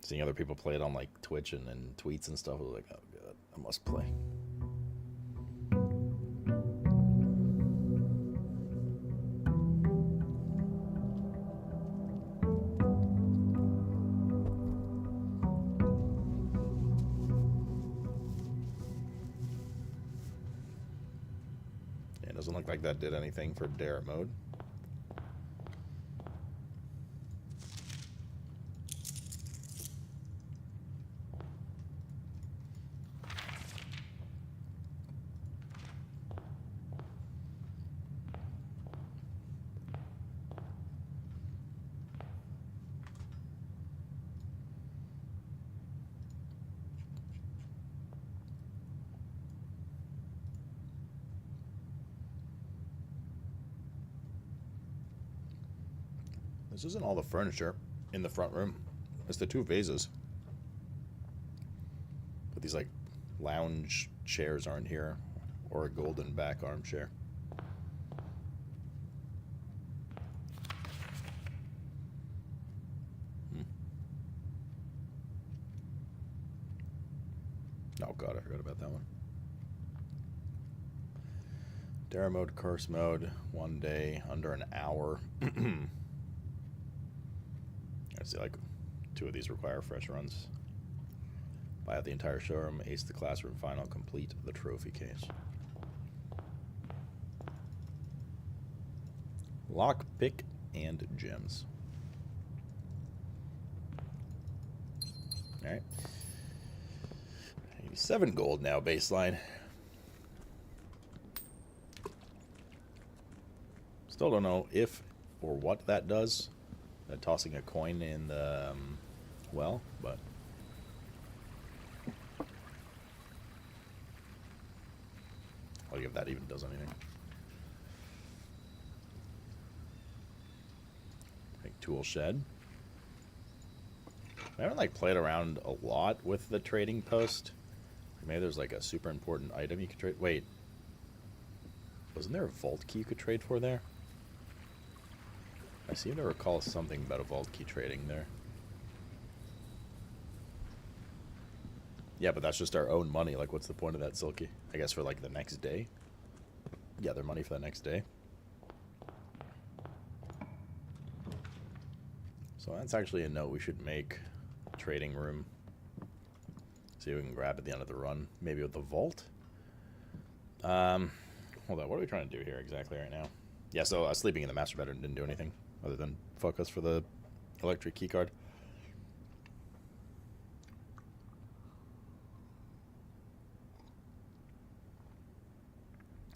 S1: Seeing other people play it on, like, Twitch and tweets and stuff, I was like, oh, God, I must play. Doesn't look like that did anything for dare mode. This isn't all the furniture in the front room. It's the two vases. But these, like, lounge chairs aren't here. Or a golden back armchair. Oh, God, I forgot about that one. Dare mode, curse mode, 1 day, under an hour. I see, like, 2 of these require fresh runs. Buy out the entire showroom, ace the classroom final, complete the trophy case. Lock, pick, and gems. Alright. 87 gold now, baseline. Still don't know if or what that does. Tossing a coin in the well, but I'll give that even does anything. Like tool shed. I haven't like played around a lot with the trading post. Maybe there's like a super important item you could trade. Wait, wasn't there a vault key you could trade for there? I seem to recall something about a vault key trading there. Yeah, but that's just our own money. Like, what's the point of that, Silky? I guess for, like, the next day? Gather money for the next day. So that's actually a note we should make. Trading room. See if we can grab at the end of the run. Maybe with the vault? Hold on, what are we trying to do here exactly right now? Yeah, so sleeping in the master bedroom didn't do anything. Other than focus for the electric keycard.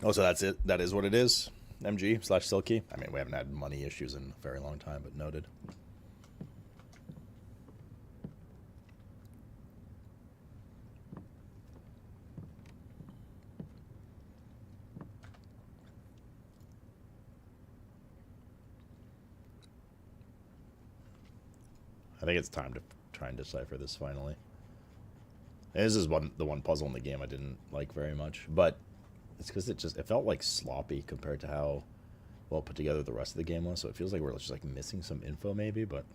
S1: Oh, so that's it? That is what it is? MG/Silky? I mean, we haven't had money issues in a very long time, but noted. I think it's time to try and decipher this finally. This is the one puzzle in the game I didn't like very much, but It's because it felt like sloppy compared to how well put together the rest of the game was. So it feels like we're just like missing some info maybe, but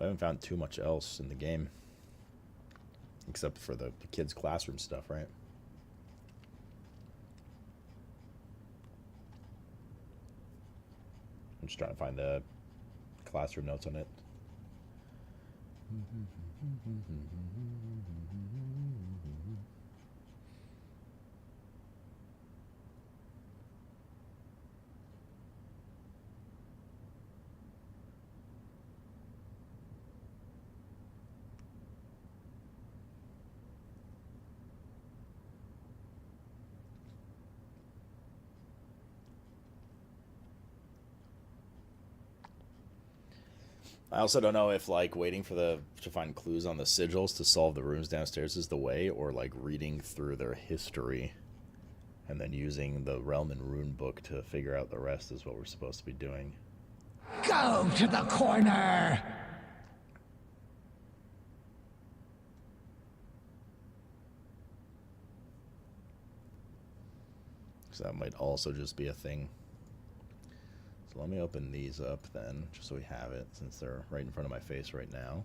S1: I haven't found too much else in the game except for the kids' classroom stuff, right? I'm just trying to find the classroom notes on it. I also don't know if like waiting for to find clues on the sigils to solve the rooms downstairs is the way, or like reading through their history and then using the Realm and Rune book to figure out the rest is what we're supposed to be doing.
S6: Go to the corner!
S1: So that might also just be a thing. So let me open these up then, just so we have it, since they're right in front of my face right now.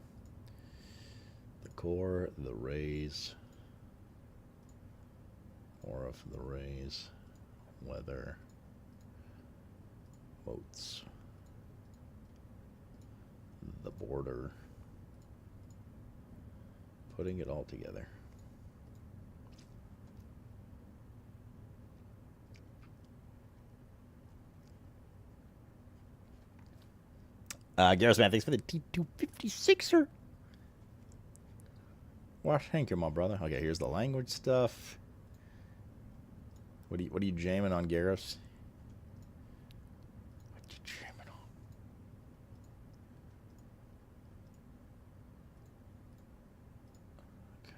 S1: The core, the rays, more of the rays, weather, moats, the border, putting it all together. Garrus, man, thanks for the T256er. Well, thank you, my brother. Okay, here's the language stuff. What are you jamming on, Garrus? What you jamming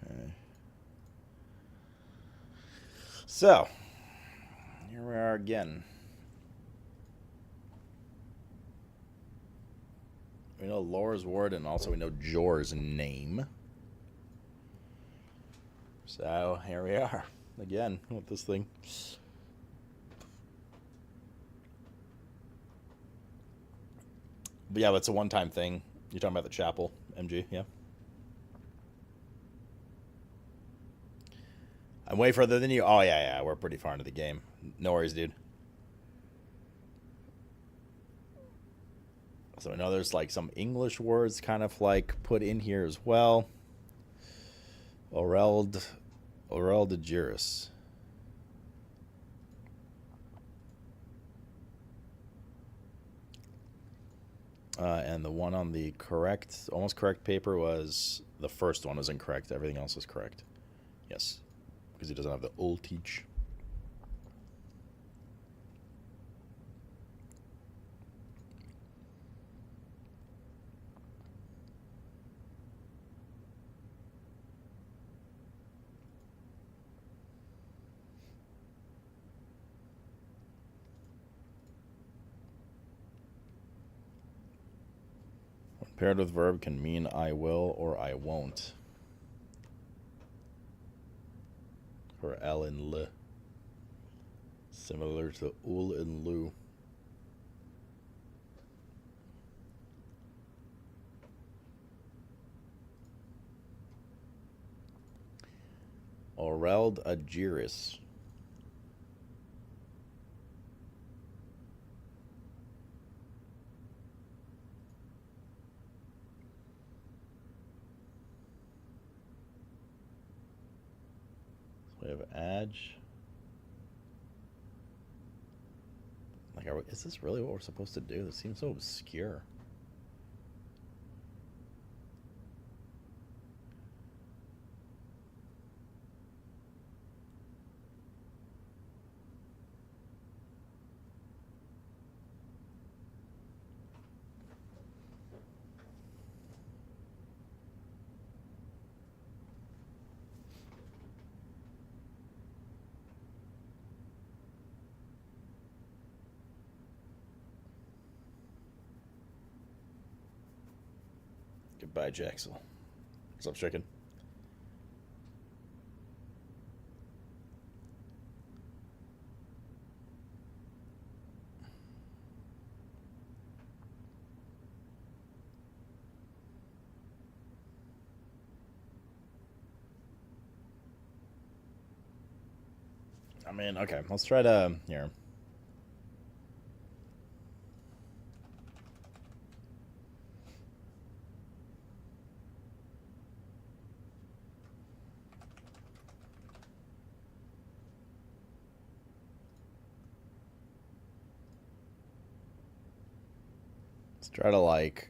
S1: on? Okay. So, here we are again. We know Laura's ward, and also we know Jor's name. So, here we are. Again, with this thing. But yeah, it's a one-time thing. You're talking about the chapel, MG, yeah? I'm way further than you. Oh, yeah, we're pretty far into the game. No worries, dude. So I know there's like some English words kind of like put in here as well. Oreld de Juris. And the one on the correct, almost correct paper was, the first one was incorrect. Everything else was correct. Yes. Because he doesn't have the old teach. Paired with verb can mean I will or I won't. Or L and L. Similar to ul and lu. Oreld Agiris. We have Adge. Like, is this really what we're supposed to do? This seems so obscure. Goodbye, Jaxel. What's up, chicken? I mean, okay, let's try to here. Let's try to like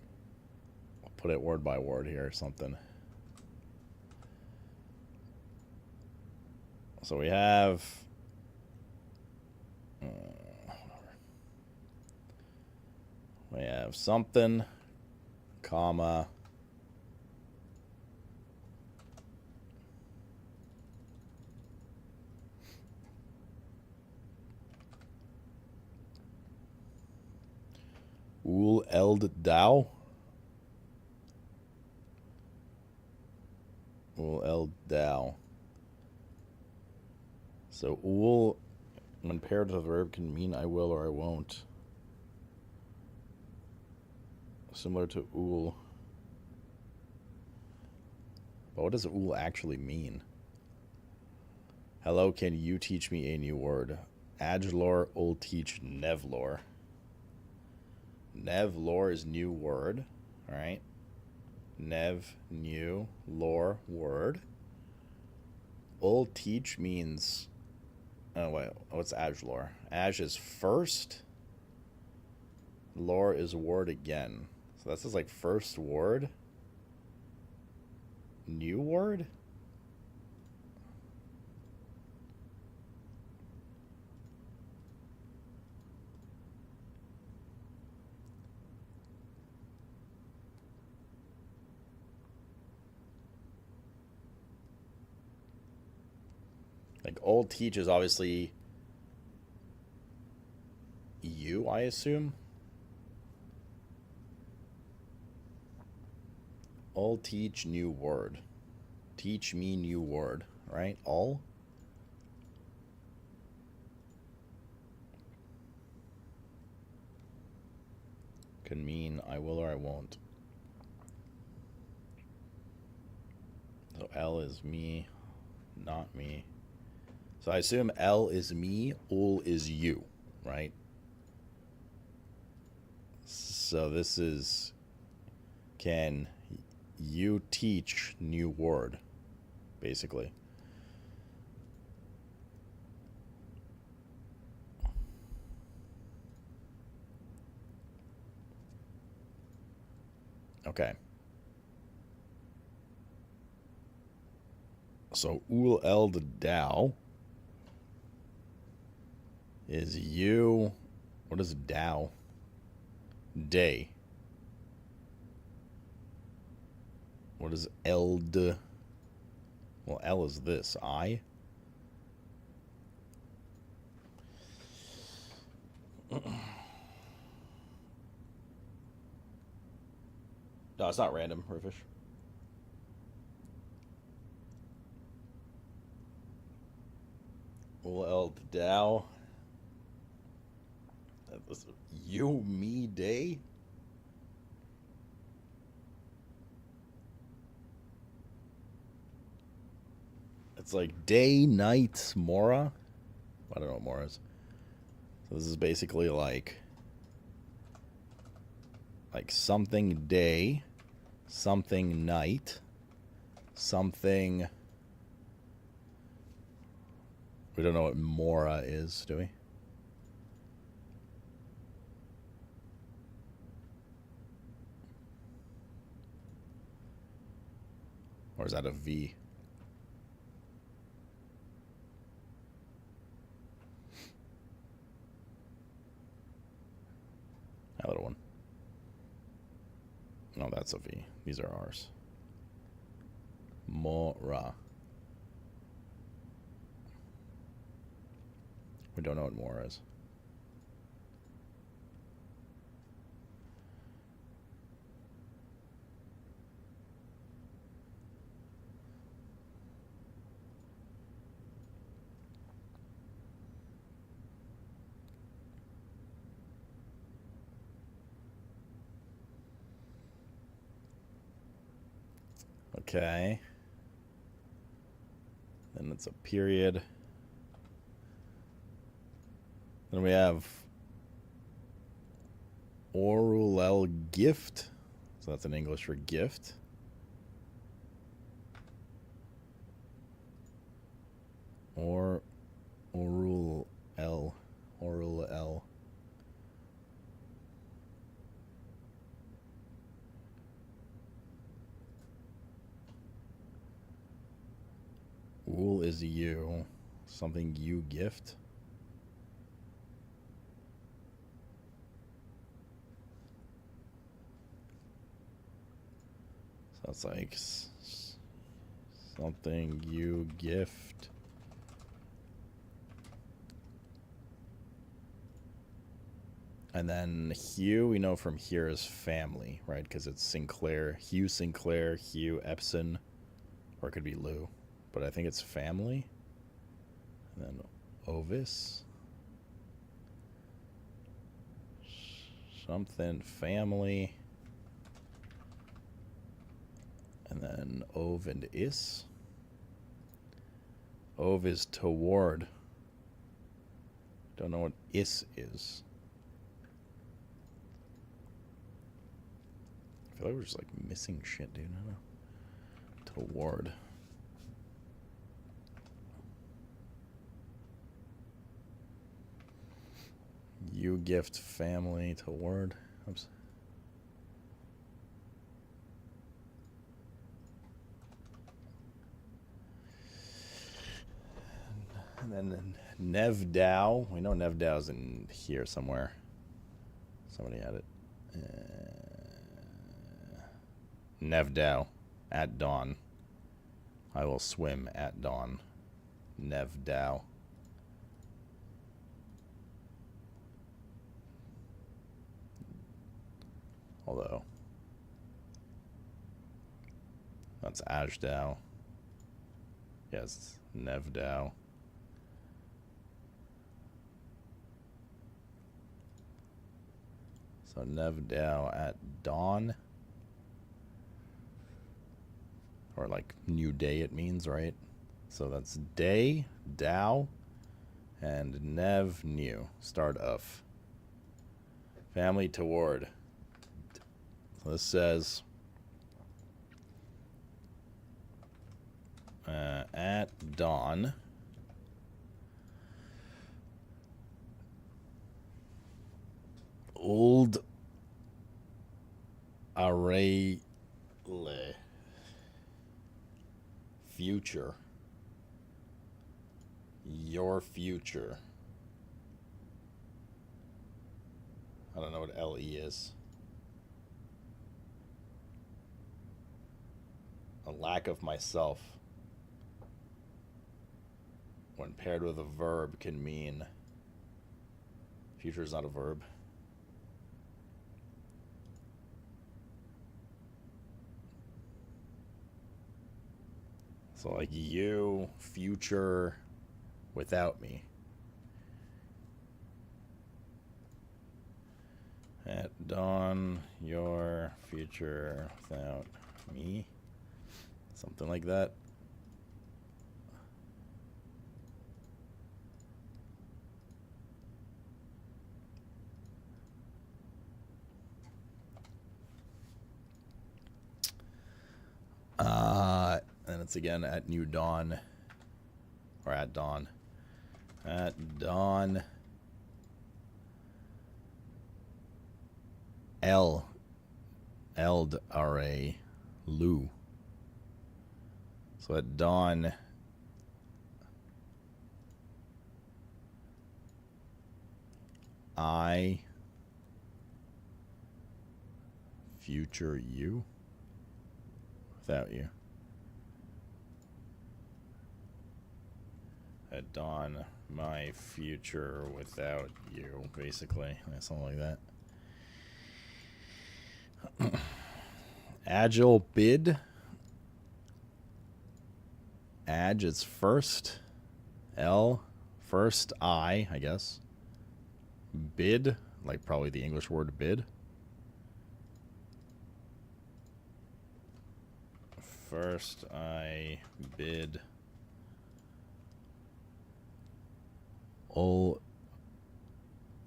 S1: put it word by word here or something. So we have something, comma, Ul Eld Dao. Ul Eld Dao. So ul, when paired with a verb, can mean I will or I won't. Similar to ul. But what does ul actually mean? Hello, can you teach me a new word? Adgelor ul teach Nevlor. Nevlor is new word. Alright. Nev, new, lore, word. Ul teach means... Oh, wait. What's Adgelor? Aj is first. Lore is word again. So this is like first word. New word? Like old teach is obviously you, I assume. Old teach new word. Teach me new word, right? All. Can mean I will or I won't. So L is me, not me. So I assume L is me, ul is you, right? So this is, can you teach new word, basically. Okay. So ul eld Dao is you. What is Dao? Day. What is eld? Well, L is this. I. No, it's not random, Ruffish. Ul eld Dao. You, me, day? It's like day, night, Mora. I don't know what Mora is. So this is basically like something day, something night, something... We don't know what Mora is, do we? Or is that a V? That little one. No, that's a V. These are R's. Mora. We don't know what Mora is. Okay. Then it's a period. Then we have Orulel gift. So that's in English for gift. Or Orul L. Wool is you. Something you gift. So it's like something you gift. And then Hugh, we know from here is family, right? Because it's Sinclair, Hugh Sinclair, Hugh Epson, or it could be Lou. But I think it's family. And then Ovis. Something family. And then Ov and Is. Ov is toward. Don't know what Is is. I feel like we're just like missing shit, dude. I don't know. Toward. You gift family toward. Oops. And then Nevdow. We know Nevdow's in here somewhere. Somebody had it. Nevdow. At dawn. I will swim at dawn. Nevdow. Although. That's Ajdow. Yes, Nevdow. So Nevdow at dawn. Or like new day it means, right? So that's day, Dow, and Nev new. Start of. Family toward. So this says at dawn. Old array future. Your future. I don't know what LE is. A lack of myself, when paired with a verb, can mean. Future is not a verb. So like you, future, without me. At dawn, your future without me. Something like that. And it's again at new dawn. Or at dawn. At dawn. Eld R-A. Lou. So at dawn. I. Future you. Without you. At dawn, my future without you, basically. Something like that. Agile bid. Ag is first. L, first I guess. Bid, like probably the English word bid. First I bid.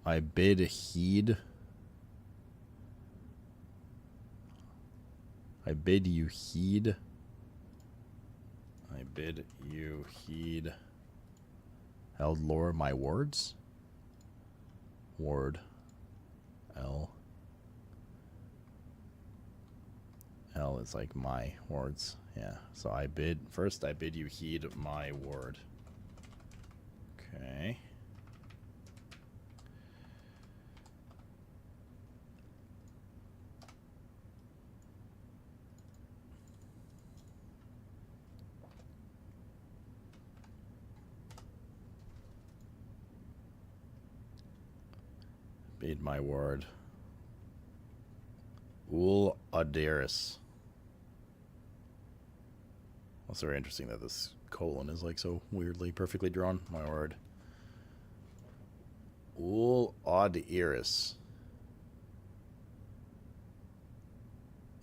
S1: I bid heed. I bid you heed. I bid you heed. Held lore my words. Ward. L. L is like my words. Yeah. So I bid you heed my word. Okay. Bid my word. Ul Adiris. That's very interesting that this colon is like so weirdly perfectly drawn. My word. Ul Adiris.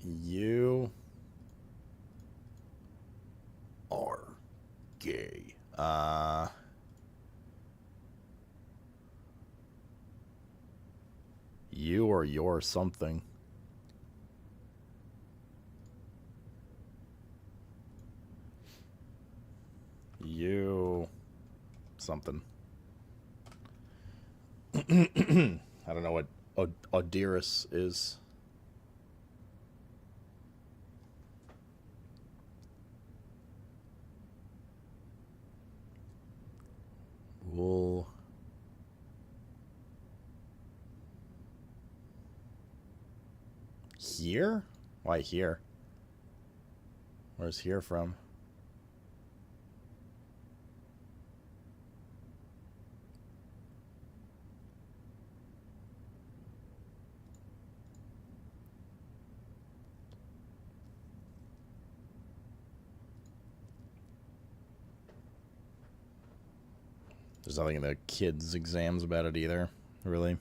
S1: You are gay. You or your something. You something. I don't know what Odiris is. Wool. Here? Why here? Where's here from? There's nothing in the kids' exams about it either, really.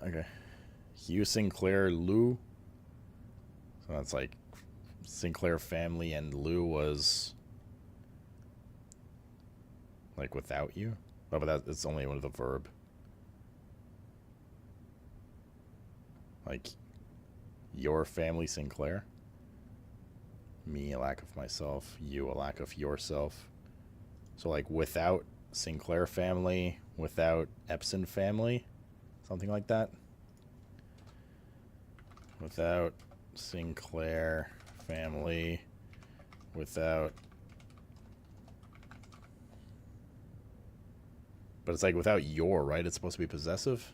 S1: Okay. Hugh Sinclair Lou. So that's like Sinclair family, and Lou was like without you. Oh, but it's only one of the verb. Like your family Sinclair. Me, a lack of myself. You, a lack of yourself. So like without Sinclair family, without Epson family. Something like that. Without Sinclair family. Without... But it's like without your, right? It's supposed to be possessive.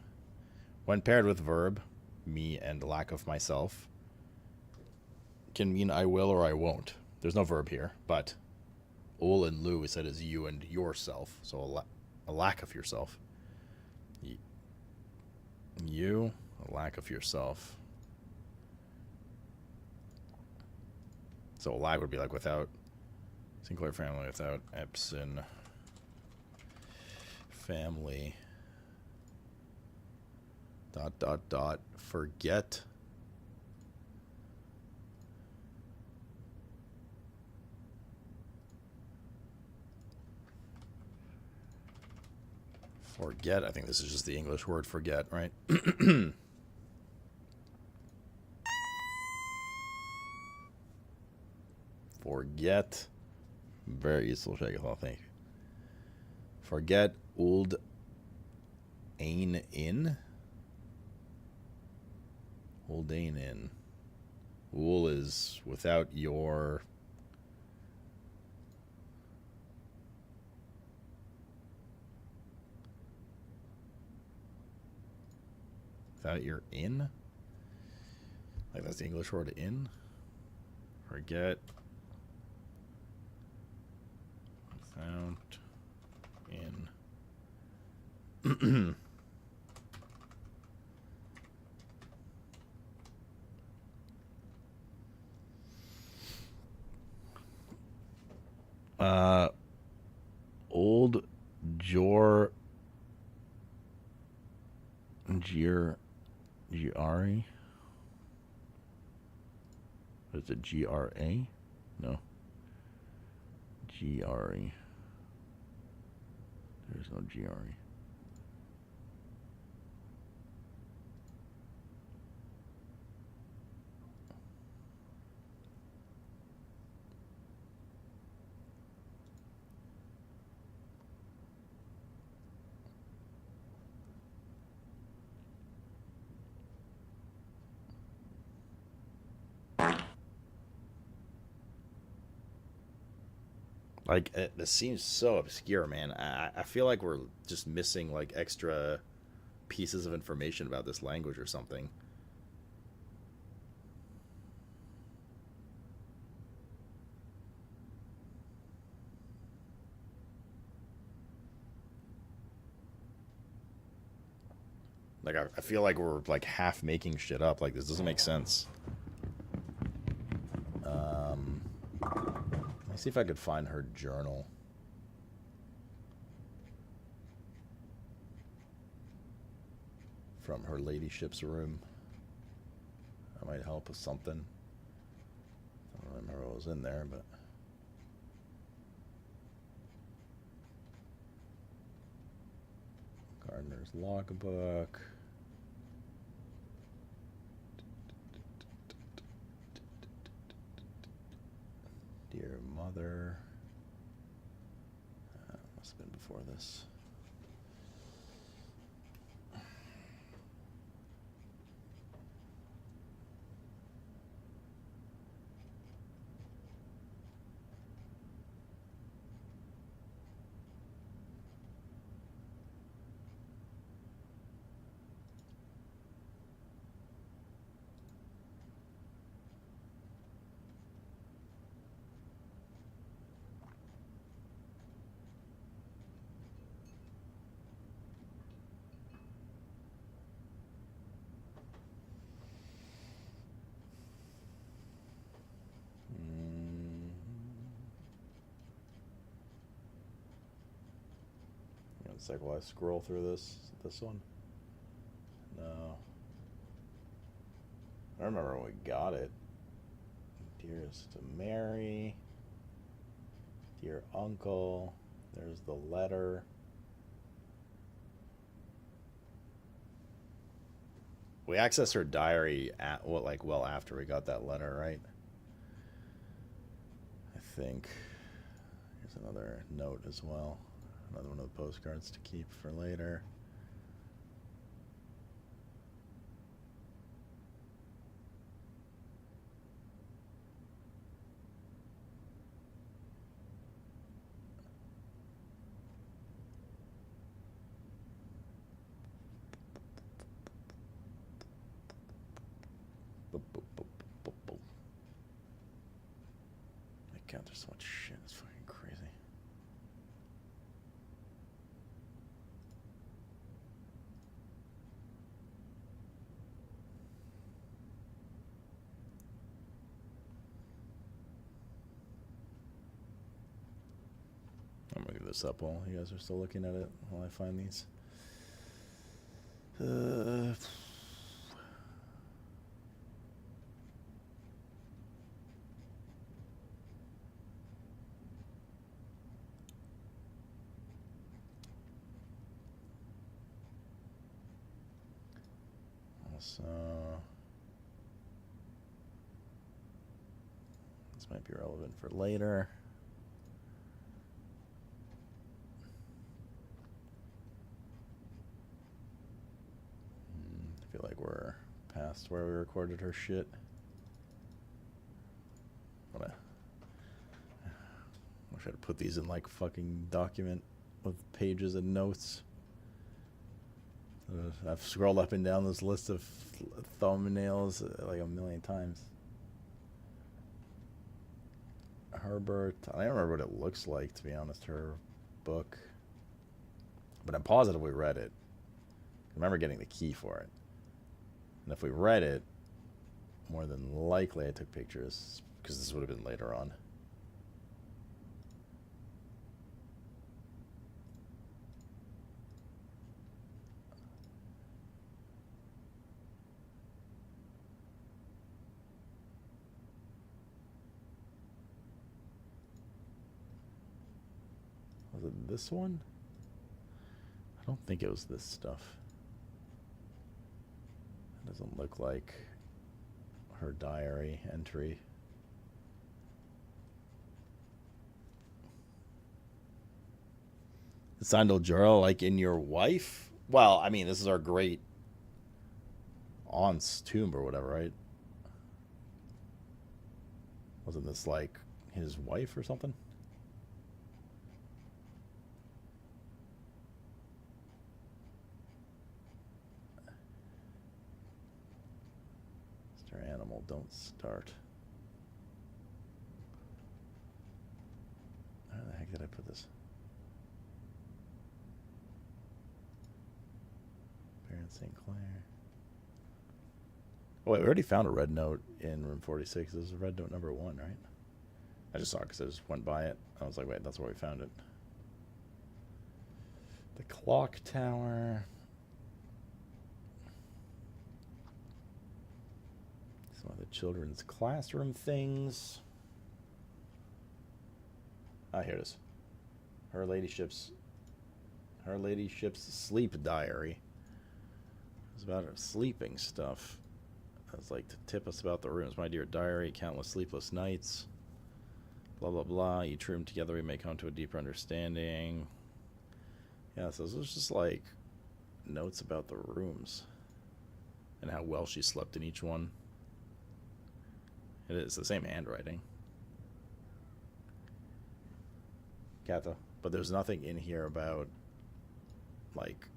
S1: When paired with verb, me and lack of myself, can mean I will or I won't. There's no verb here, but ul and lu is said as you and yourself. So a lack of yourself. You, a lack of yourself. So a lack would be like without Sinclair family, without Epson family. ... Forget. Forget. I think this is just the English word forget, right? Forget. Very useful, Shagathal, thank you. Forget old Ain in. Old Ain in. Wool is without your... Without your in? Like that's the English word in? Forget. Without in. Old Jor Giari. Is it GRA? No. Giari. There's no GRE. Like, this seems so obscure, man. I feel like we're just missing, like, extra pieces of information about this language or something. Like, I feel like we're, like, half making shit up. Like, this doesn't make sense. Let me see if I could find her journal. From her ladyship's room. That might help with something. I don't remember what was in there, but... Gardener's logbook. Dear mother. Must have been before this. It's like, will I scroll through this one? No. I remember when we got it. Dearest to Mary. Dear Uncle. There's the letter. We accessed her diary at well after we got that letter, right? I think. Here's another note as well. Another one of the postcards to keep for later. My God, there's so much shit. It's fucking crazy. I'm gonna give this up while you guys are still looking at it while I find these. So this might be relevant for later. I feel like we're past where we recorded her shit. Wish I'd put these in like fucking document with pages and notes. I've scrolled up and down this list of thumbnails like a million times. Herbert, I don't remember what it looks like, to be honest, her book. But I'm positive we read it. I remember getting the key for it. And if we read it, more than likely I took pictures, because this would have been later on. Was it this one? I don't think it was this stuff. It doesn't look like her diary entry. Sandal Jura, like in your wife? Well, I mean, this is our great aunt's tomb or whatever, right? Wasn't this like his wife or something? Mr. Animal, don't start. Where the heck did I put this? Baron St. Clair. Oh, wait, we already found a red note in room 46. This is red note number 1, right? I just saw it because I just went by it. I was like, wait, that's where we found it. The clock tower. Some of the children's classroom things. Ah, here it is. Her ladyship's sleep diary. It's about her sleeping stuff. It's like to tip us about the rooms. My dear diary, countless sleepless nights. Blah, blah, blah. Each room together we may come to a deeper understanding. Yeah, so this was just like notes about the rooms and how well she slept in each one. It is the same handwriting. Kata. But there's nothing in here about like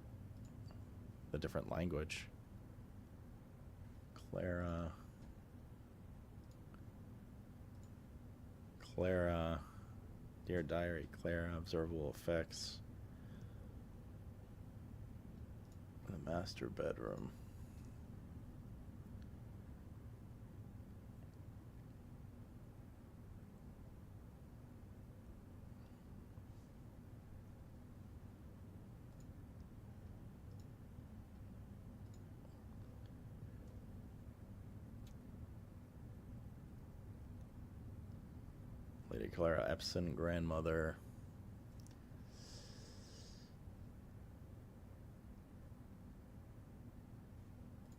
S1: the different language. Clara, dear diary, Clara, observable effects. The master bedroom. Lady Clara Epson, grandmother.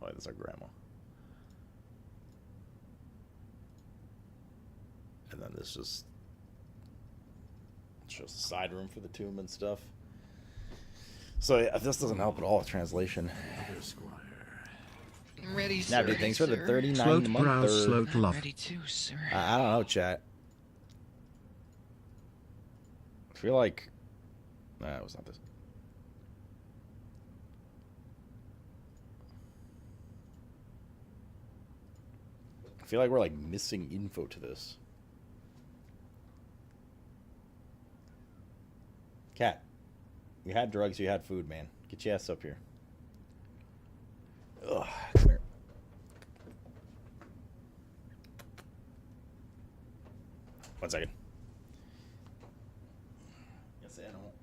S1: Oh, that's our grandma. And then this just shows the side room for the tomb and stuff. So yeah, this doesn't help at all with translation.
S7: I'm ready,
S1: Now,
S7: sir.
S1: dude, thanks for the 39
S5: Sloat
S1: month.
S5: browse, sloat
S7: I'm
S5: love.
S7: ready too, sir.
S1: I don't know, chat. I feel like... Nah, it was not this. I feel like we're like missing info to this. Cat, you had drugs, you had food, man. Get your ass up here. Ugh, come here. One second. Yes, animal.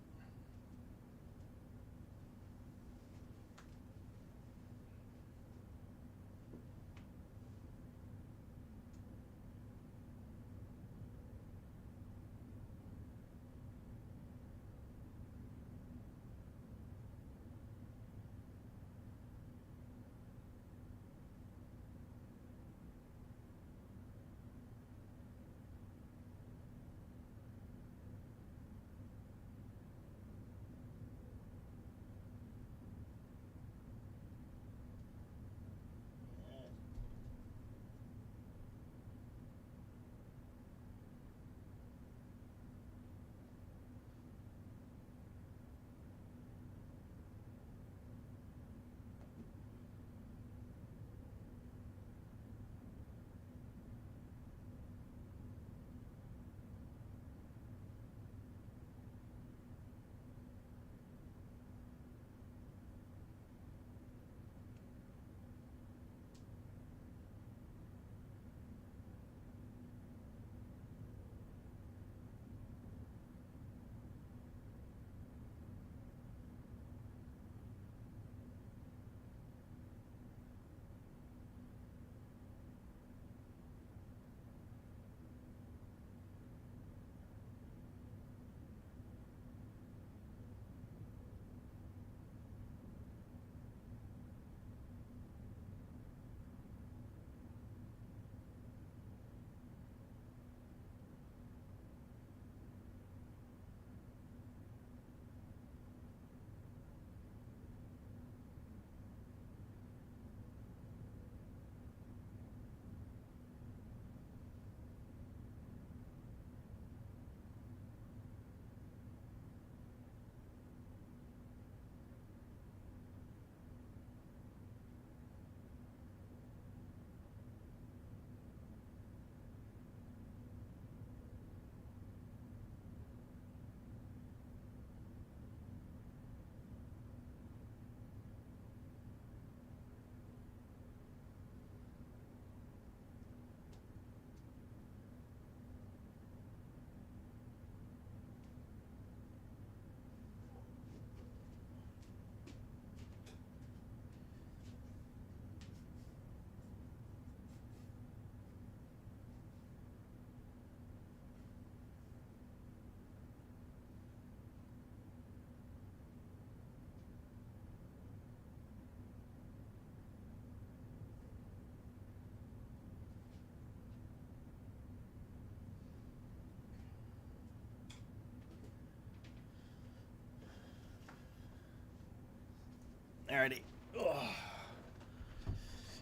S1: Alrighty. Ugh.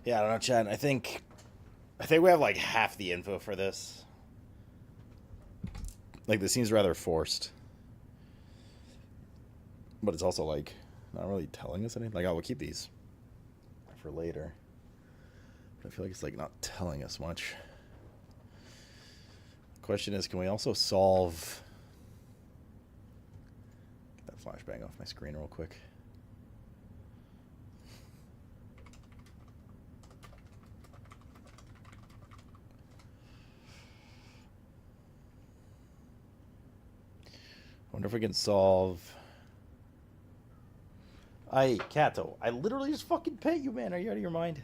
S1: Yeah, I don't know, Chad. I think we have like half the info for this. Like, this seems rather forced. But it's also, like, not really telling us anything. Like, we'll keep these for later. But I feel like it's, like, not telling us much. The question is, can we also solve... Get that flashbang off my screen real quick. I wonder if we can solve... Kato, I literally just fucking pet you, man. Are you out of your mind?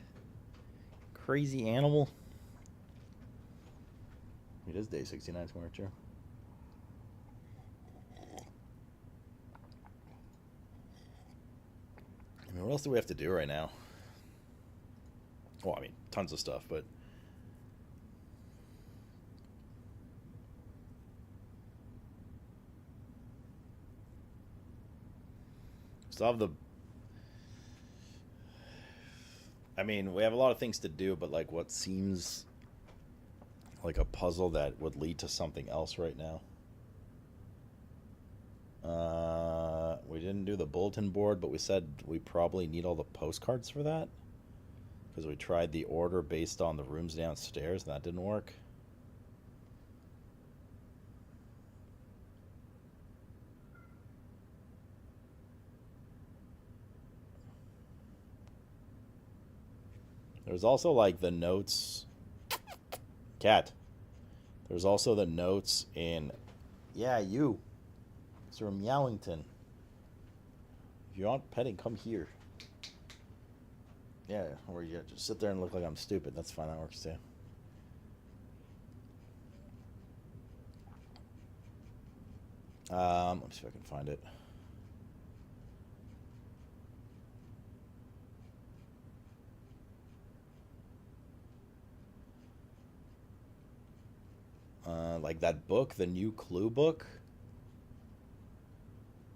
S1: Crazy animal. It is day 69 tomorrow, too. I mean, what else do we have to do right now? Well, I mean, tons of stuff, but... Still have the... I mean, we have a lot of things to do, but, like, what seems like a puzzle that would lead to something else right now. We didn't do the bulletin board, but we said we probably need all the postcards for that. Because we tried the order based on the rooms downstairs, and that didn't work. There's also, like, the notes... Cat. There's also the notes in... Yeah, you. Sir Meowington. If you aren't petting, come here. Yeah, or you just sit there and look like I'm stupid. That's fine, that works too. Let me see if I can find it. Like that book, the new clue book.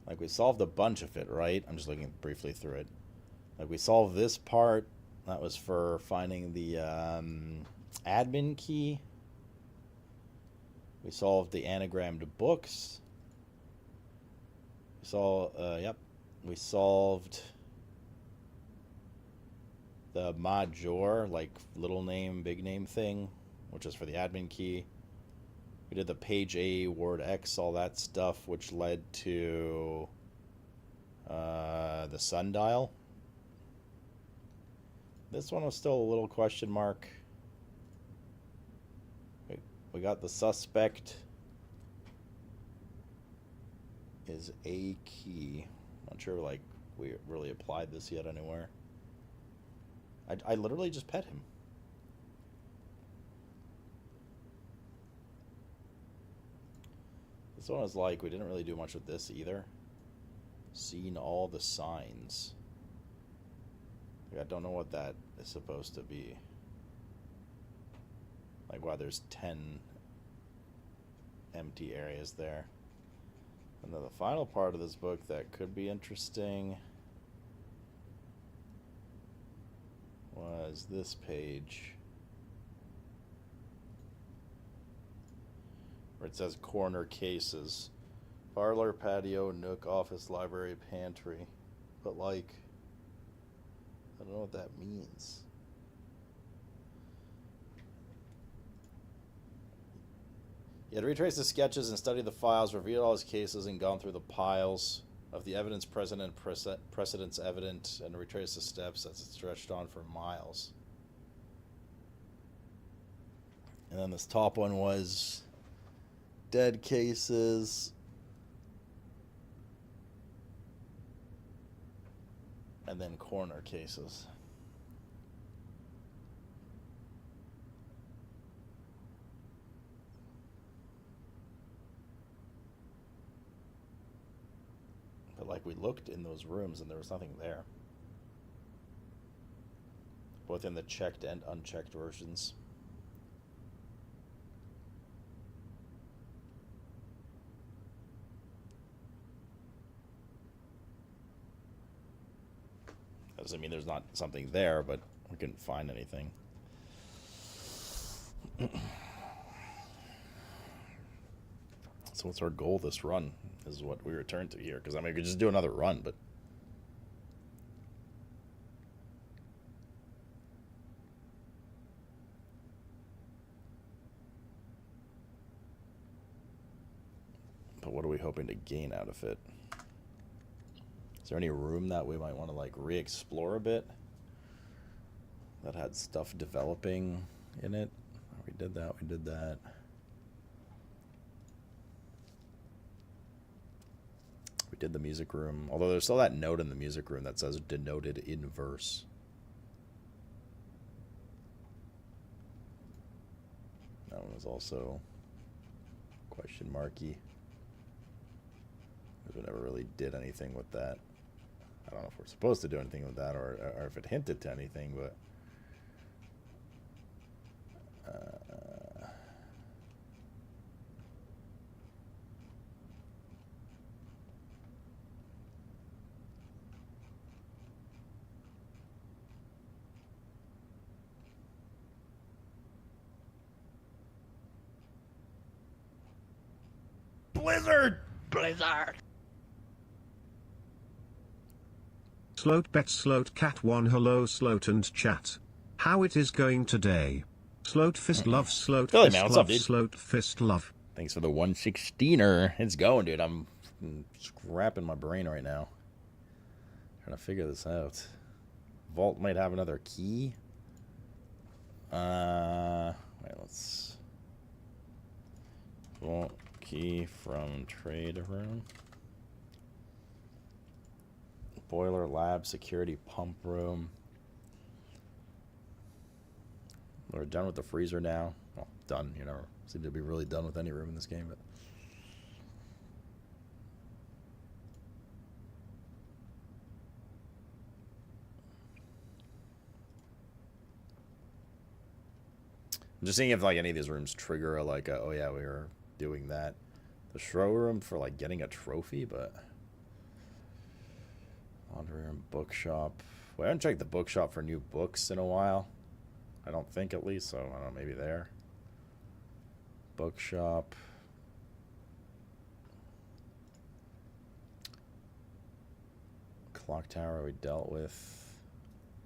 S1: Like, we solved a bunch of it, right? I'm just looking briefly through it. Like, we solved this part. That was for finding the admin key. We solved the anagrammed books. We saw, yep. We solved the major, like, little name, big name thing, which is for the admin key. We did the page A, word X, all that stuff, which led to the sundial. This one was still a little question mark. We got the suspect is a key. Not sure, like, we really applied this yet anywhere. I literally just pet him. This one was like, we didn't really do much with this either. Seen all the signs. Like, I don't know what that is supposed to be. Like, why there's 10 empty areas there. And then the final part of this book that could be interesting was this page. Where it says corner cases. Parlor, patio, nook, office, library, pantry. But, like, I don't know what that means. He had retraced the sketches and studied the files, reviewed all his cases, and gone through the piles of the evidence present and precedents evident, and retraced the steps as it stretched on for miles. And then this top one was dead cases. And then corner cases. But, like, we looked in those rooms and there was nothing there. Both in the checked and unchecked versions. Doesn't mean there's not something there, but we couldn't find anything. So what's our goal this run is what we return to here. Because, I mean, we could just do another run, but... But what are we hoping to gain out of it? Is there any room that we might want to, like, re-explore a bit? That had stuff developing in it? We did that, we did that. We did the music room. Although there's still that note in the music room that says denoted in verse. That one was also question marky. We never really did anything with that. I don't know if we're supposed to do anything with that or if it hinted to anything, but... Blizzard!
S6: Blizzard.
S5: Sloat bet Sloat cat 1 hello Sloat and chat. How it is going today? Sloat fist love Sloat
S1: Billy,
S5: fist
S1: man, what's
S5: love
S1: up, dude?
S5: Sloat fist love.
S1: Thanks for the 116er. It's going, dude. I'm scrapping my brain right now. Trying to figure this out. Vault might have another key. Wait, let's... Vault key from trade room. Boiler lab, security pump room. We're done with the freezer now. Well, done. You never seem to be really done with any room in this game, but... I'm just seeing if like any of these rooms trigger like a, oh yeah, we were doing that. The show room for like getting a trophy, but laundry room, bookshop. We haven't checked the bookshop for new books in a while. I don't think, at least, so I don't know, maybe there. Bookshop. Clock tower we dealt with.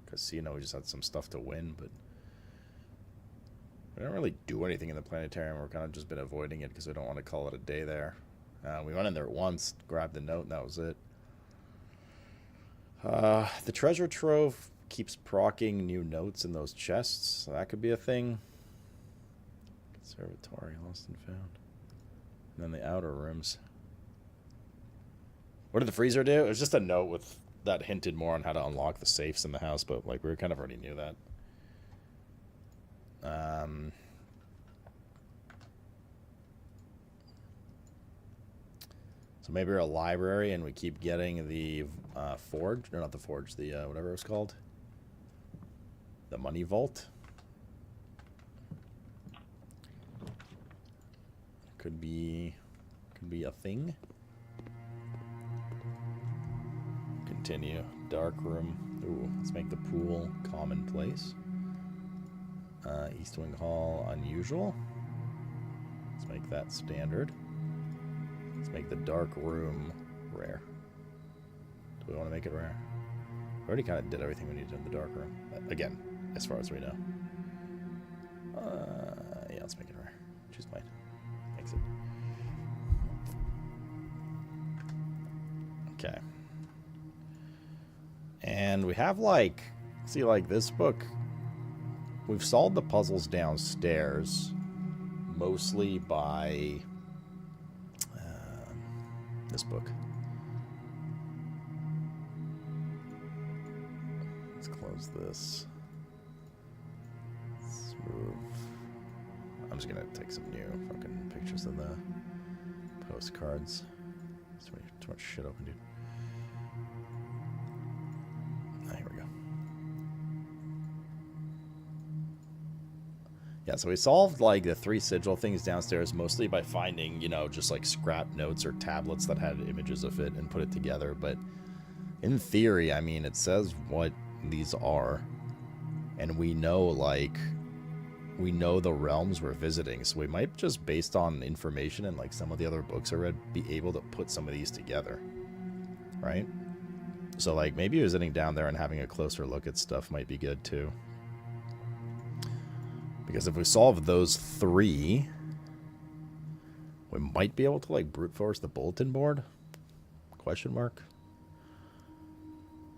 S1: Casino, we just had some stuff to win, but we didn't really do anything in the planetarium. We're kind of just been avoiding it because we don't want to call it a day there. We went in there once, grabbed the note, and that was it. The treasure trove keeps procking new notes in those chests, so that could be a thing. Conservatory, lost and found. And then the outer rooms. What did the freezer do? It was just a note with that hinted more on how to unlock the safes in the house, but like we kind of already knew that. So maybe we're a library and we keep getting the forge, or not the forge, the whatever it was called, the money vault. Could be a thing. Continue. Dark room. Ooh, let's make the pool commonplace. East Wing Hall, unusual. Let's make that standard. Let's make the dark room rare. Do we want to make it rare? We already kind of did everything we needed in the dark room. Again, as far as we know. Yeah, let's make it rare. Choose mine. Makes it. Okay. And we have like, see, like this book. We've solved the puzzles downstairs mostly by this book. Let's close this. Let's move. I'm just gonna take some new fucking pictures of the postcards. Too much shit open, dude. Here we go. Yeah, so we solved like the 3 sigil things downstairs mostly by finding, you know, just like scrap notes or tablets that had images of it and put it together. But in theory, I mean, it says what these are. And we know, like, we know the realms we're visiting. So we might just, based on information and, like, some of the other books I read, be able to put some of these together. Right? So, like, maybe visiting down there and having a closer look at stuff might be good, too. Because if we solve those 3, we might be able to, like, brute force the bulletin board? Question mark.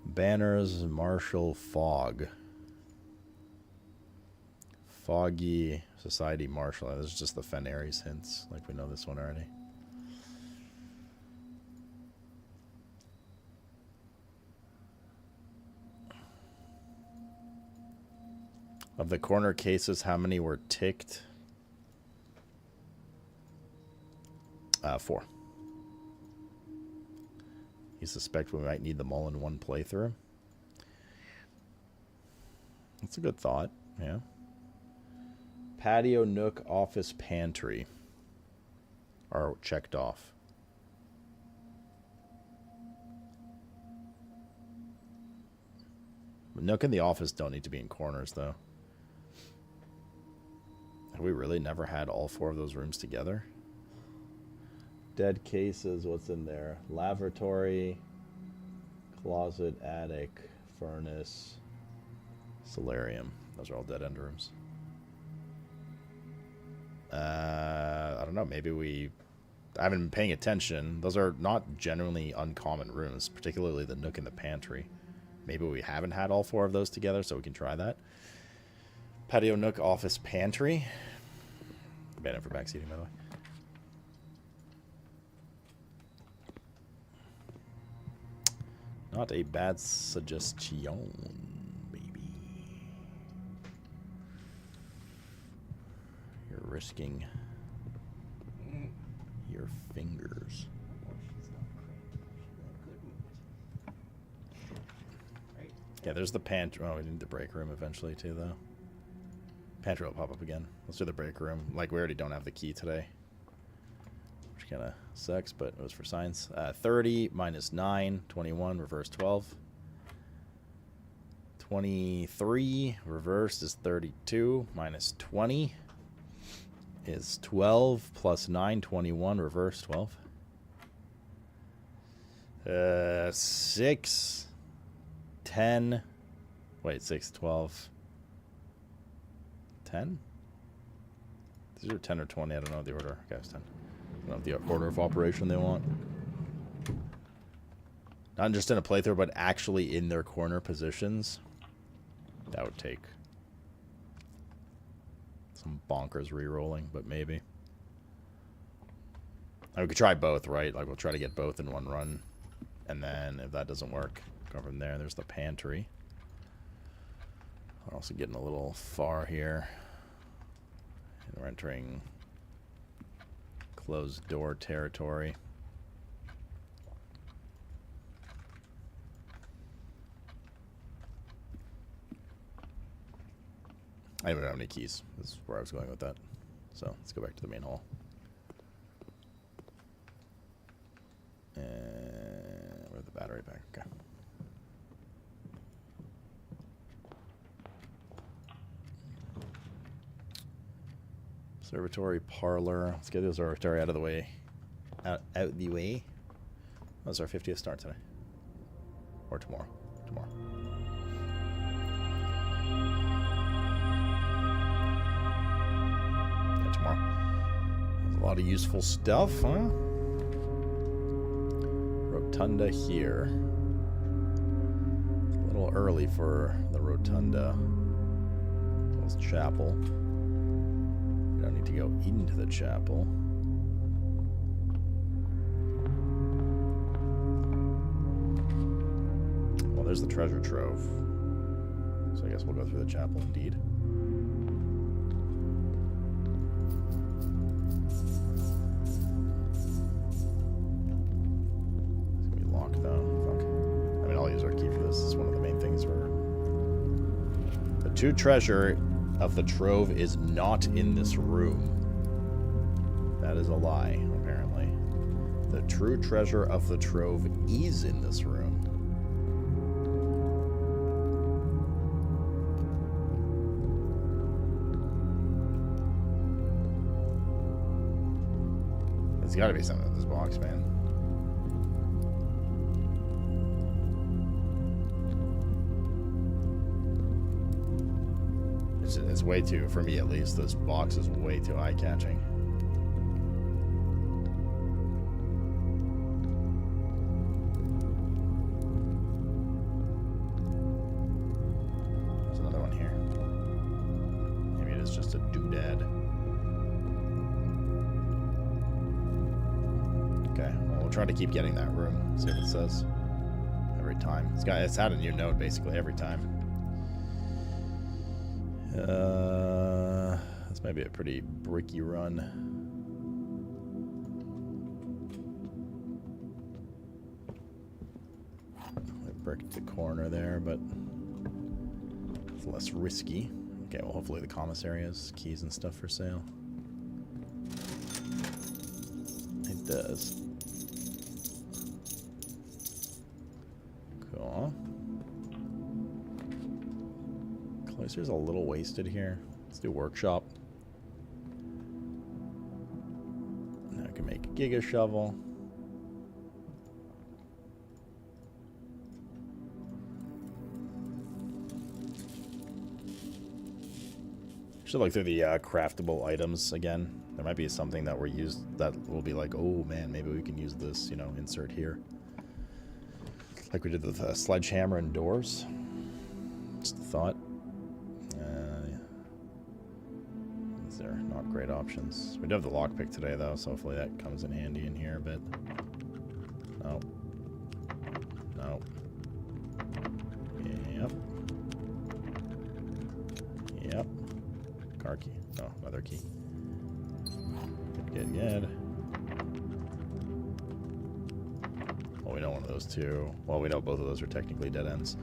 S1: Banners, martial, fog. Foggy, society, martial. This is just the Fenaries hints. Like, we know this one already. Of the corner cases, how many were ticked? 4. You suspect we might need them all in one playthrough? That's a good thought, yeah. Patio, nook, office, pantry are checked off. Nook and the office don't need to be in corners, though. Have we really never had all 4 of those rooms together? Dead cases, what's in there? Lavatory, closet, attic, furnace, solarium. Those are all dead end rooms. I don't know, maybe I haven't been paying attention. Those are not generally uncommon rooms, particularly the nook and the pantry. Maybe we haven't had all 4 of those together, so we can try that. Patio, nook, office, pantry. Bad it for backseating, by the way. Not a bad suggestion, baby. You're risking your fingers. Yeah, there's the pantry. Oh, we need the break room eventually, too, though. Pantry will pop up again. Let's do the break room. Like, we already don't have the key today. Which kind of sucks, but it was for science. 30 minus 9, 21, reverse 12. 23, reverse is 32, minus 20 is 12, plus 9, 21, reverse 12. 6, 10, wait, 6, 12, 10? These are 10 or 20, I don't know the order. Okay, it's 10. I don't know the order of operation they want. Not just in a playthrough, but actually in their corner positions. That would take some bonkers re-rolling, but maybe. We could try both, right? Like, we'll try to get both in one run. And then, if that doesn't work, go from there. There's the pantry. We're also getting a little far here. And we're entering closed door territory. I don't even have any keys. This is where I was going with that. So let's go back to the main hall. And where's the battery back? Okay. Observatory, parlor. Let's get the observatory out of the way. Out the way. That was our 50th start today. Or tomorrow. Tomorrow. Yeah, tomorrow. A lot of useful stuff, huh? Rotunda here. A little early for the rotunda. It's chapel. We don't need to go into the chapel. Well, there's the treasure trove. So I guess we'll go through the chapel indeed. It's gonna be locked though. Fuck. I mean, I'll use our key for this. It's one of the main things for the true treasure of the trove is not in this room. That is a lie, apparently. The true treasure of the trove is in this room. There's got to be something with this box, man. It's way too, for me at least, this box is way too eye-catching. There's another one here. Maybe it is just a doodad. Okay, well, we'll try to keep getting that room. See what it says. Every time. It's had a new note basically every time. This might be a pretty bricky run. I bricked the corner there, but it's less risky. Okay, well, hopefully the commissary has keys and stuff for sale. It does. Cool. Cloister's a little wasted here. Let's do workshop. Now I can make a Giga Shovel. Should look through the craftable items again. There might be something that we're used that will be like, oh man, maybe we can use this, you know, insert here. Like we did with sledgehammer and doors. Just a thought. These are not great options. We do have the lockpick today though, so hopefully that comes in handy in here a bit. No. No. Yep. Yep. Car key. Oh, another key. Good, good. Well, we know one of those two. Well, we know both of those are technically dead ends.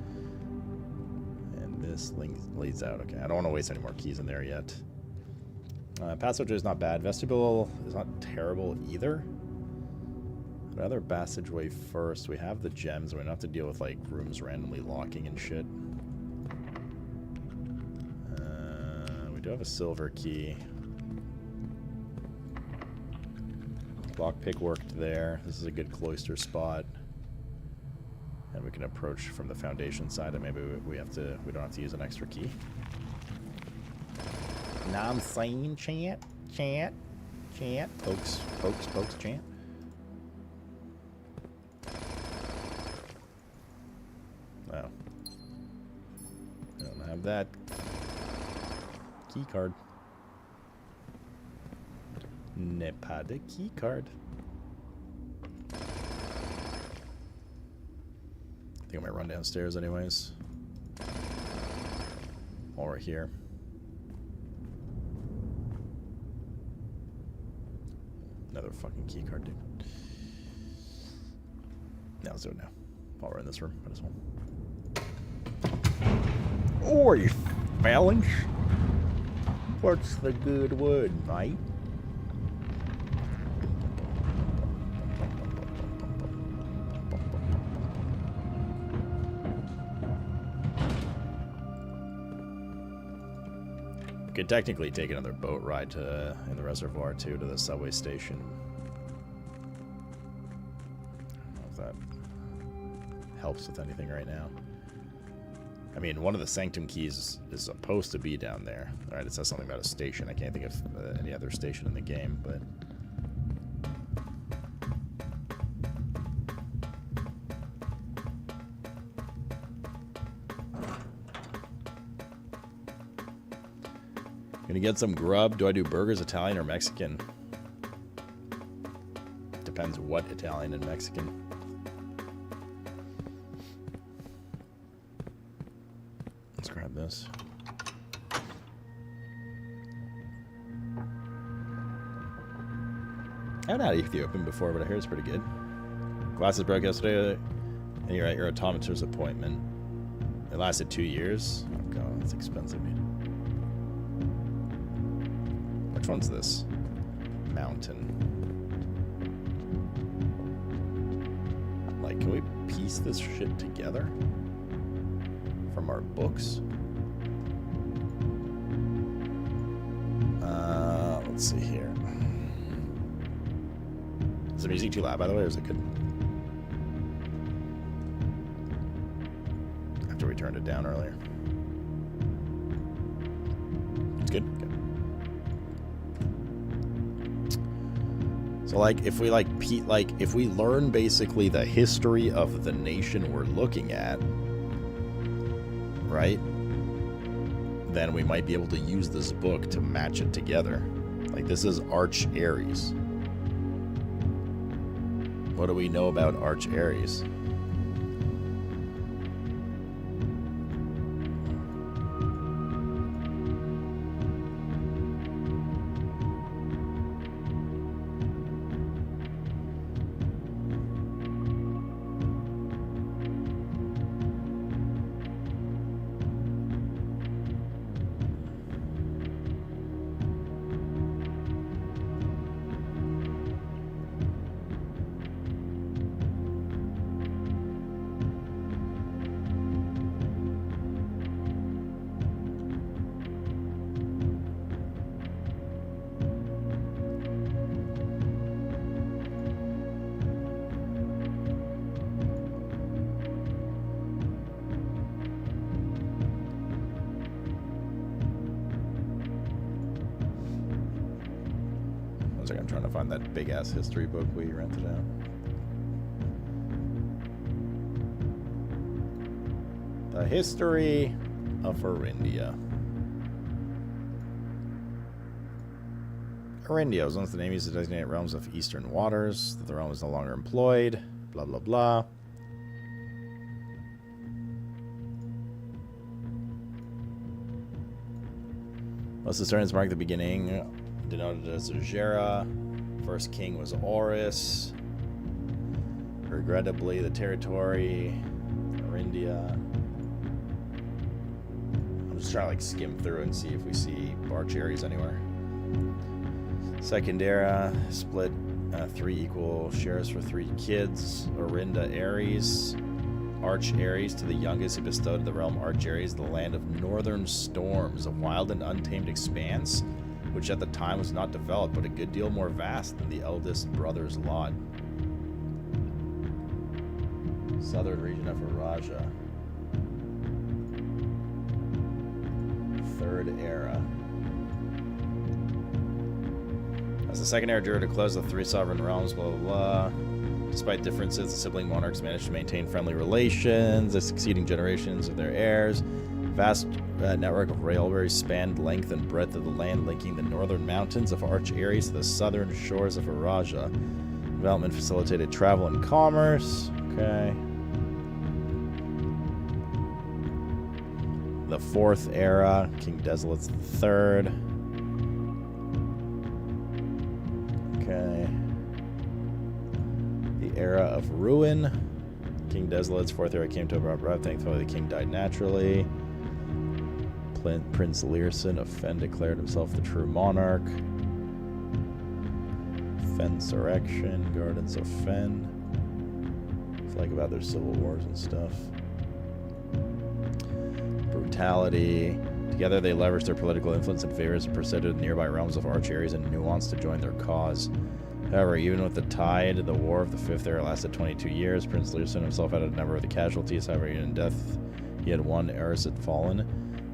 S1: And this leads out. Okay, I don't want to waste any more keys in there yet. Passageway is not bad. Vestibule is not terrible either. I'd rather passageway first. We have the gems. We don't have to deal with like rooms randomly locking and shit. We do have a silver key. Lockpick worked there. This is a good cloister spot. And we can approach from the foundation side, and maybe we don't have to use an extra key. Now I'm saying chant, chant, chant, pokes, pokes, pokes, chant. Oh. I don't have that key card. N'est pas de key card. I think I might run downstairs anyways. While we're here. Another fucking key card, dude. Now let's do it now. While we're in this room, might as well. Oi, phalanx. What's the good word, mate? Could technically take another boat ride to in the reservoir too to the subway station. I don't know if that helps with anything right now. I mean, one of the sanctum keys is supposed to be down there. All right, it says something about a station. I can't think of any other station in the game, but. Gonna get some grub. Do I do burgers, Italian or Mexican? Depends what Italian and Mexican. Let's grab this. I haven't had Ethiopian before, but I hear it's pretty good. Glasses broke yesterday, and you're at your optometrist appointment. It lasted 2 years. Oh god, that's expensive, dude. Which one's this? Mountain. Like, can we piece this shit together? From our books? Let's see here. the music too loud, by the way, or is it good? After we turned it down earlier. It's good? Good. So, like, if we, if we learn basically the history of the nation we're looking at, right? Then we might be able to use this book to match it together. Like, this is Arch Ares. What do we know about Arch Ares? I'm trying to find that big ass history book we rented out. The History of Arindia. Arindia was once the name used to designate realms of eastern waters. The realm is no longer employed. Blah blah blah. Most historians mark the beginning, denoted as Ugera. First king was Oris. Regrettably, the territory, Arindia. I'm just trying to like skim through and see if we see Arch Ares anywhere. Second era, split 3 equal shares for 3 kids. Arinda Ares. Arch Ares, to the youngest, he bestowed the realm Arch Ares, the land of northern storms, a wild and untamed expanse, which at the time was not developed, but a good deal more vast than the eldest brother's lot. Southern region of Araja. Third era. As the second era drew to close, the 3 sovereign realms, blah blah blah. Despite differences, the sibling monarchs managed to maintain friendly relations, the succeeding generations of their heirs. Vast network of railways spanned length and breadth of the land, linking the northern mountains of Arch Ares to the southern shores of Araja. Development facilitated travel and commerce. Okay. The 4th era, King Desolate's the 3rd. Okay. The era of ruin. King Desolate's 4th era came to a abrupt. Thankfully, the king died naturally. Prince Learson of Fen declared himself the true monarch. Fensurrection, Gardens of Fen. It's like about their civil wars and stuff. Brutality. Together they leveraged their political influence and favors and persuaded the nearby realms of Arch Ares and Nuance to join their cause. However, even with the tide, the war of the 5th era lasted 22 years. Prince Learson himself had a number of the casualties. However, in death, he had 1 Eris had fallen.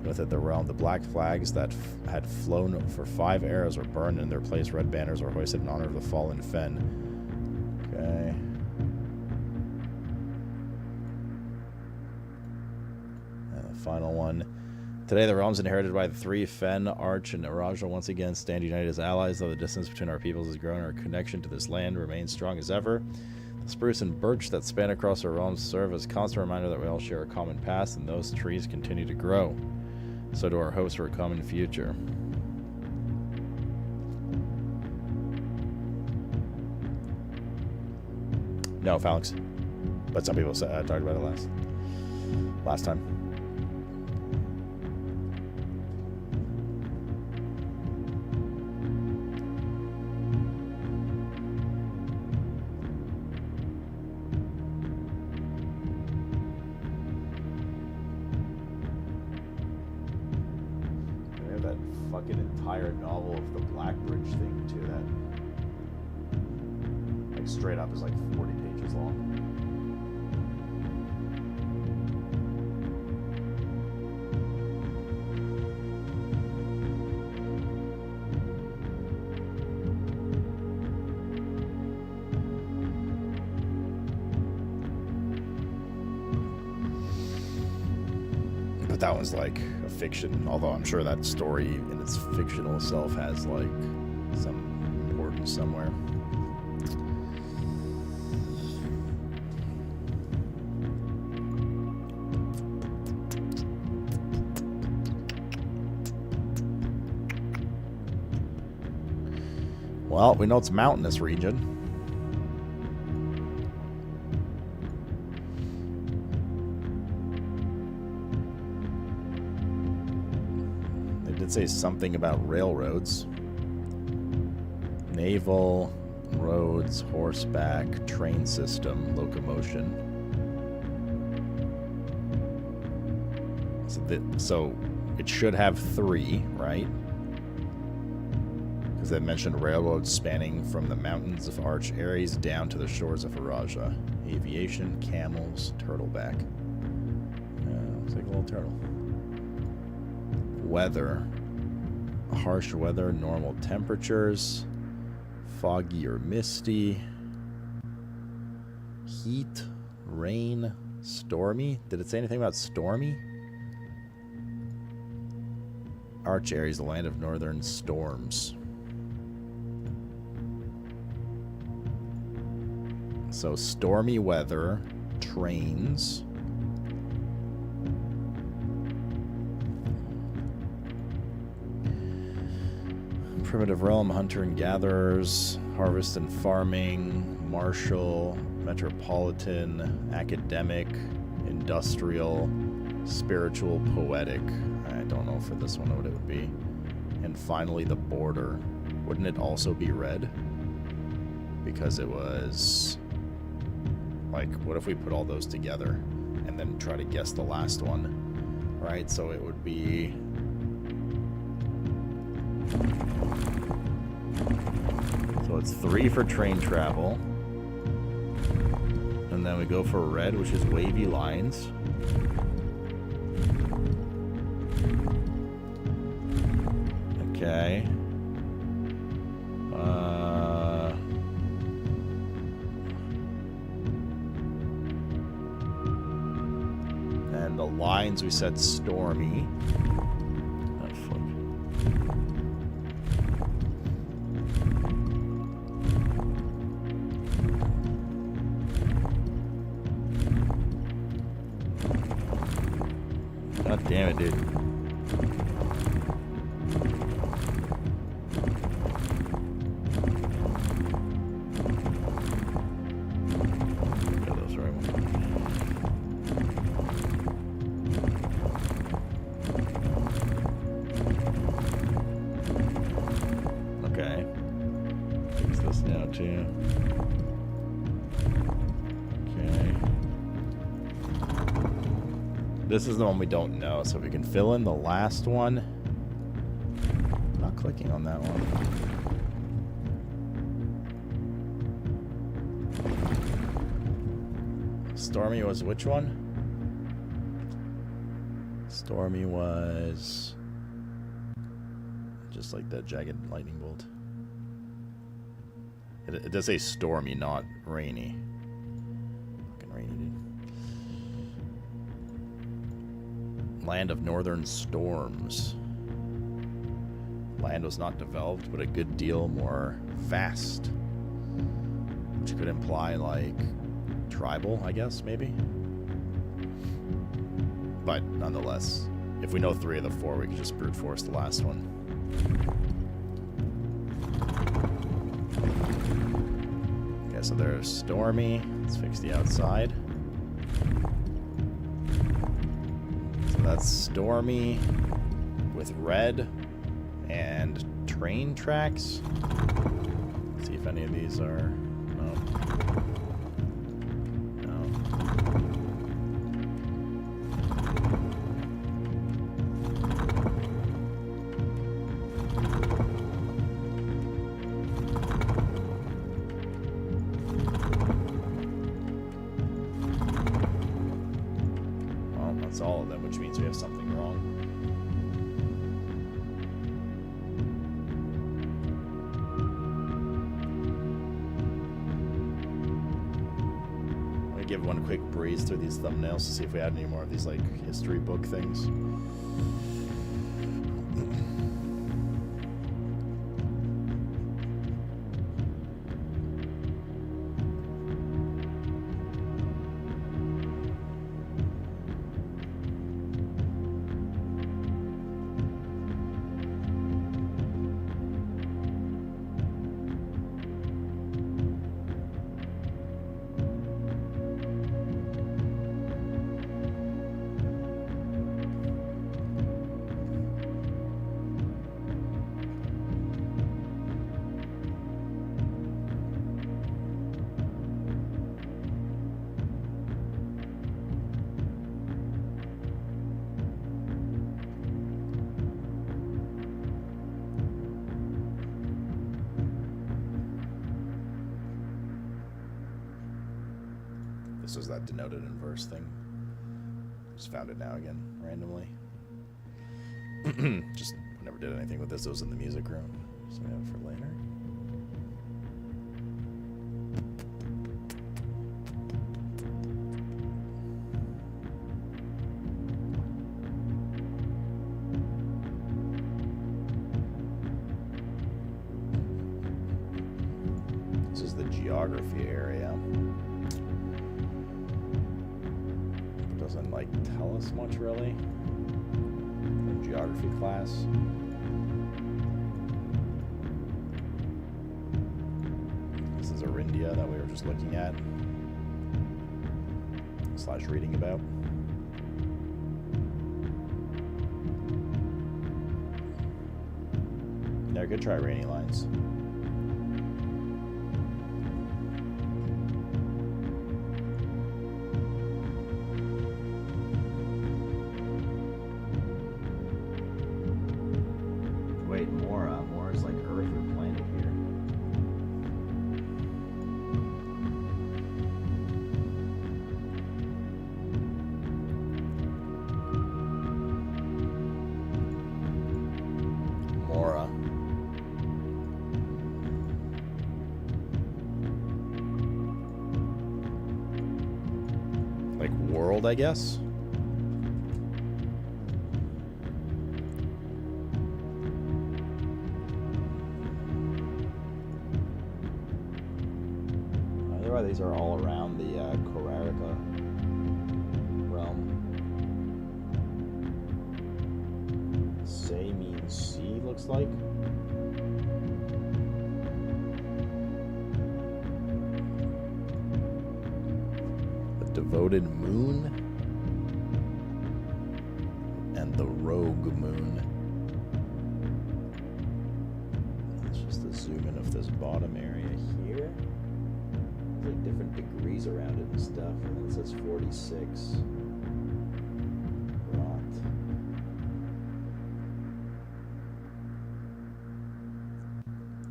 S1: With it, the realm, the black flags that had flown for 5 eras were burned, and in their place red banners were hoisted in honor of the fallen Fen. Okay. And the final one. Today, the realms inherited by the 3 Fen, Arch, and Araja once again stand united as allies. Though the distance between our peoples has grown, our connection to this land remains strong as ever. The spruce and birch that span across our realms serve as a constant reminder that we all share a common past, and those trees continue to grow. So do our hopes for a common future. No, Phalanx. But some people talked about it last time. Fucking entire novel of the Black Bridge thing too. That like straight up is like 40 pages long. But that one's like a fiction, although I'm sure that story in its fictional self has like some importance somewhere. Well, we know it's a mountainous region. They did say something about railroads. Naval, roads, horseback, train system, locomotion. So it should have 3, right? Because they mentioned railroads spanning from the mountains of Arch Ares down to the shores of Araja. Aviation, camels, turtleback. Looks like a little turtle. Weather. Harsh weather, normal temperatures. Foggy or misty. Heat, rain, stormy. Did it say anything about stormy? Arch Ares, the land of northern storms. So stormy weather, trains. Primitive realm, hunter and gatherers, harvest and farming, martial, metropolitan, academic, industrial, spiritual, poetic. I don't know for this one what it would be. And finally the border. Wouldn't it also be red? Because it was... like, what if we put all those together and then try to guess the last one? Right, so it would be... so it's 3 for train travel. And then we go for red, which is wavy lines. Okay. And the lines we said stormy. Oh, fuck. God damn it, dude. This is the one we don't know, so if we can fill in the last one. I'm not clicking on that one. Stormy was which one? Stormy was just like that jagged lightning bolt. It does say stormy, not rainy. Fucking rainy, dude. Land of northern storms. Land was not developed, but a good deal more vast. Which could imply, like, tribal, I guess, maybe? But, nonetheless, if we know 3 of the 4, we can just brute force the last one. Okay, so there's stormy. Let's fix the outside. That's stormy with red and train tracks. Let's see if any of these are... no. No. It's all of them, which means we have something wrong. I'm gonna give one quick breeze through these thumbnails to see if we had any more of these like history book things. This was that denoted in verse thing. Just found it now again, randomly. Just never did anything with this. It was in the music room. So we have it for later. This is the geography area. Doesn't like tell us much really in geography class. This is Arindia that we were just looking at / reading about. Yeah, good try, Rainy Lines. Mora's like Earth or planet here. Mora. Like world, I guess. These are all around the Korarica realm. Say means sea, looks like. The devoted moon and the rogue moon. Let's just a zoom in of this bottom area here. Like different degrees around it and stuff, and then it says 46. Rot.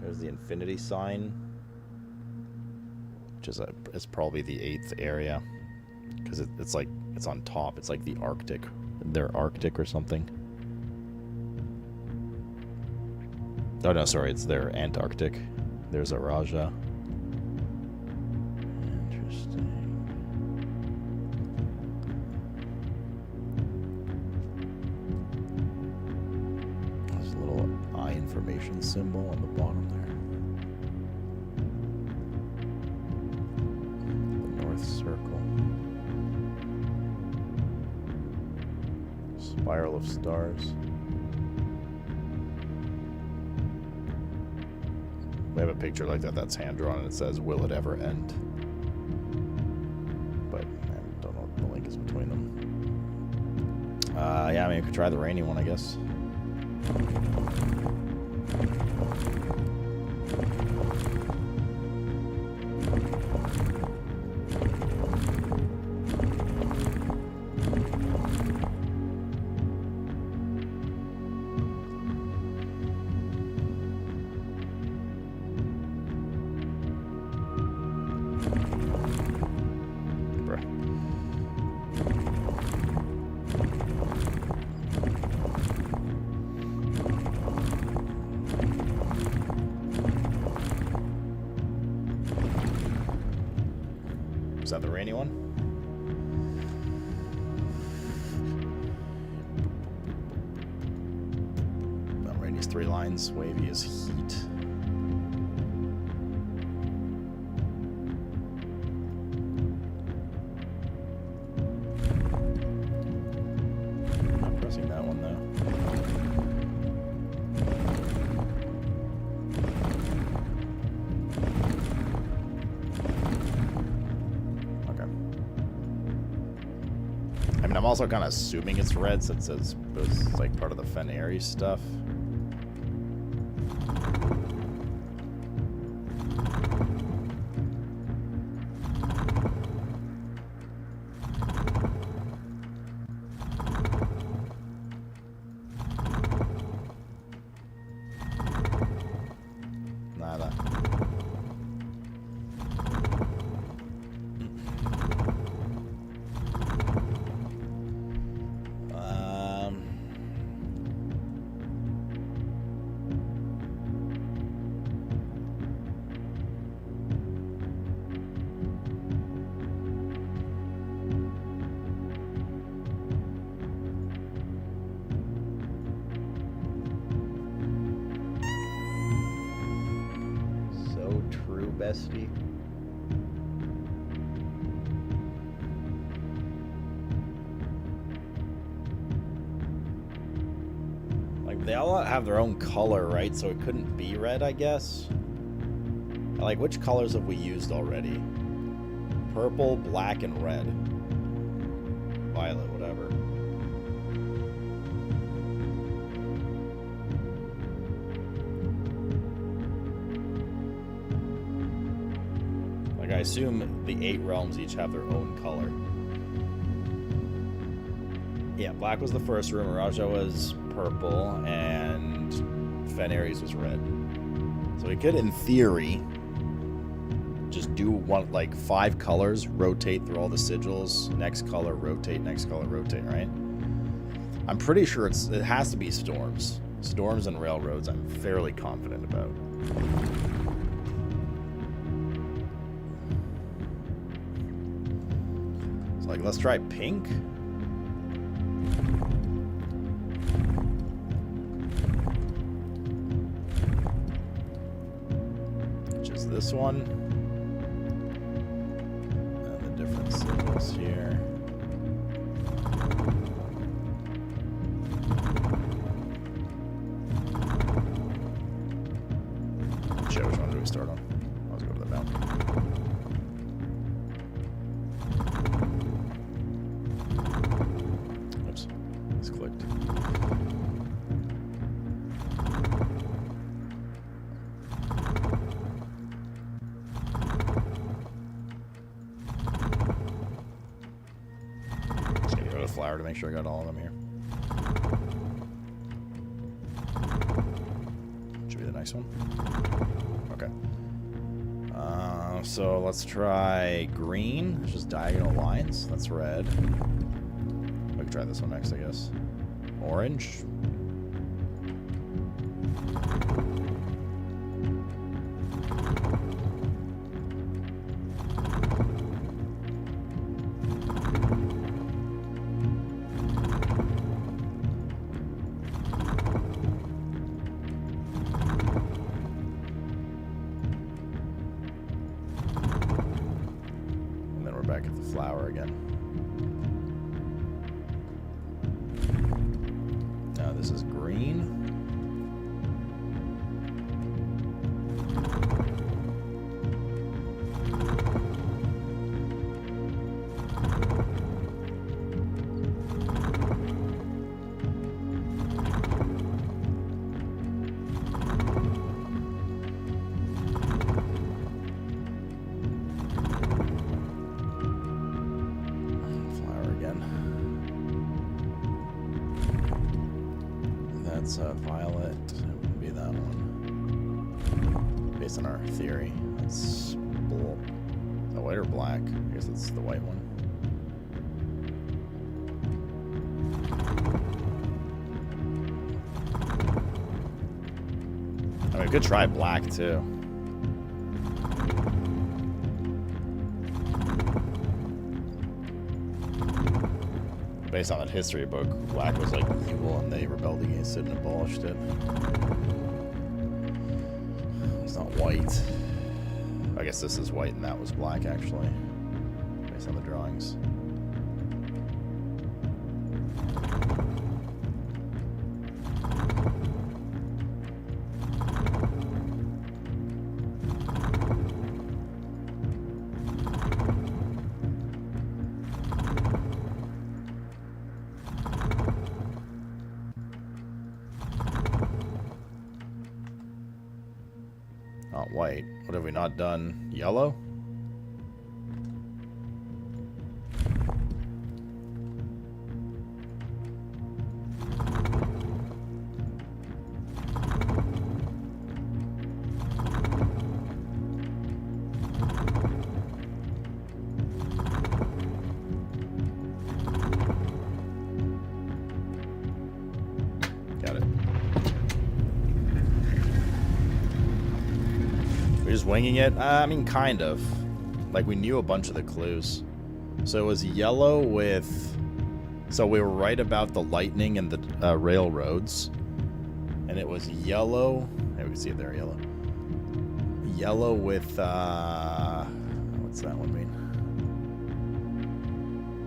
S1: There's the infinity sign, which is it's probably the 8th area, because it's like it's on top. It's like the Arctic, they're Arctic or something. Oh no, sorry, it's their Antarctic. There's a Raja. Information symbol on the bottom there. The North Circle. Spiral of stars. We have a picture like that that's hand drawn and it says, "Will it ever end?" But I don't know what the link is between them. Yeah, I mean, we could try the rainy one, I guess. that the rainy one? No, rainy's 3 lines. Wavy is heat. Not pressing that one though. I'm also kind of assuming it's red since it's like part of the Fenary stuff. Nada. Bestie. Like, they all have their own color, right? So it couldn't be red, I guess. Like, which colors have we used already? Purple, black, and red. Violet, whatever. I assume the 8 realms each have their own color. Yeah, black was the first room, Raja was purple, and Fenaries was red. So we could, in theory, just do one, like 5 colors, rotate through all the sigils, next color, rotate, right? I'm pretty sure it has to be storms. Storms and railroads, I'm fairly confident about. Like, let's try pink. Which is this one. And the different symbols here. Shit, which one do we start on? Let's go to the mountain. Flower to make sure I got all of them here. Should be the next one. Okay. So let's try green. It's just diagonal lines. That's red. We can try this one next, I guess. Orange. Back at the flower again. Now this is green. That's violet. It wouldn't be that one. Based on our theory. That's the white or black? I guess it's the white one. I mean, we could try black too. based on that history book, black was like evil and they rebelled against it and abolished it. It's not white. I guess this is white and that was black, actually, based on the drawings. Not white. What have we not done? Yellow? Got it. We're just winging it? I mean, kind of. Like, we knew a bunch of the clues. So it was yellow with... So we were right about the lightning and the railroads. And it was yellow... There, we can see it there, yellow. Yellow with, what's that one mean?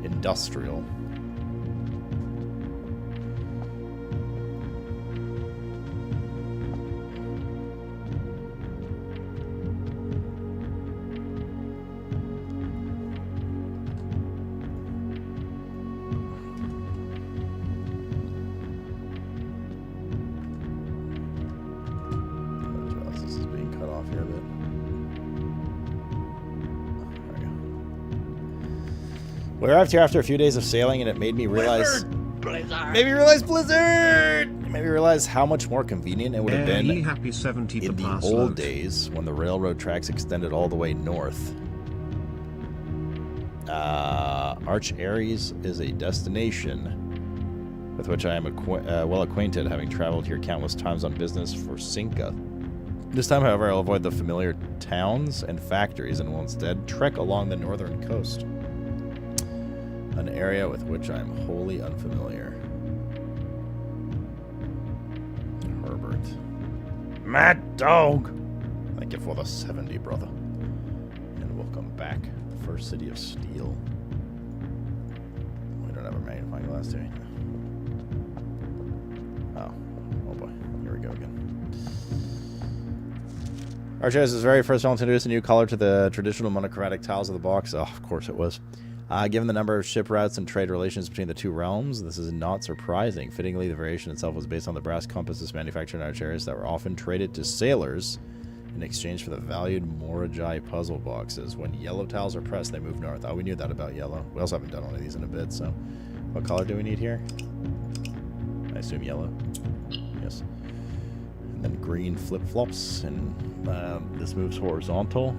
S1: Industrial. We arrived here after a few days of sailing, and it made me realize... Blizzard! Made me realize Blizzard! Made me realize how much more convenient it would have been
S5: happy 70
S1: in the old days when the railroad tracks extended all the way north. Arch Ares is a destination with which I am well acquainted, having traveled here countless times on business for Cinca. This time, however, I'll avoid the familiar towns and factories and will instead trek along the northern coast. An area with which I am wholly unfamiliar. Herbert. Mad Dog! Thank you for the 70, brother. And welcome back. The first city of steel. We don't have a magnifying glass, do we? Oh boy. Here we go again. Archers is very first film to introduce a new color to the traditional monochromatic tiles of the box. Oh, of course it was. Given the number of ship routes and trade relations between the two realms, this is not surprising. Fittingly, the variation itself was based on the brass compasses manufactured in Archers that were often traded to sailors in exchange for the valued Moragi puzzle boxes. When yellow tiles are pressed, they move north. Oh, we knew that about yellow. We also haven't done one of these in a bit, so... What color do we need here? I assume yellow. Yes. And then green flip-flops, and this moves horizontal.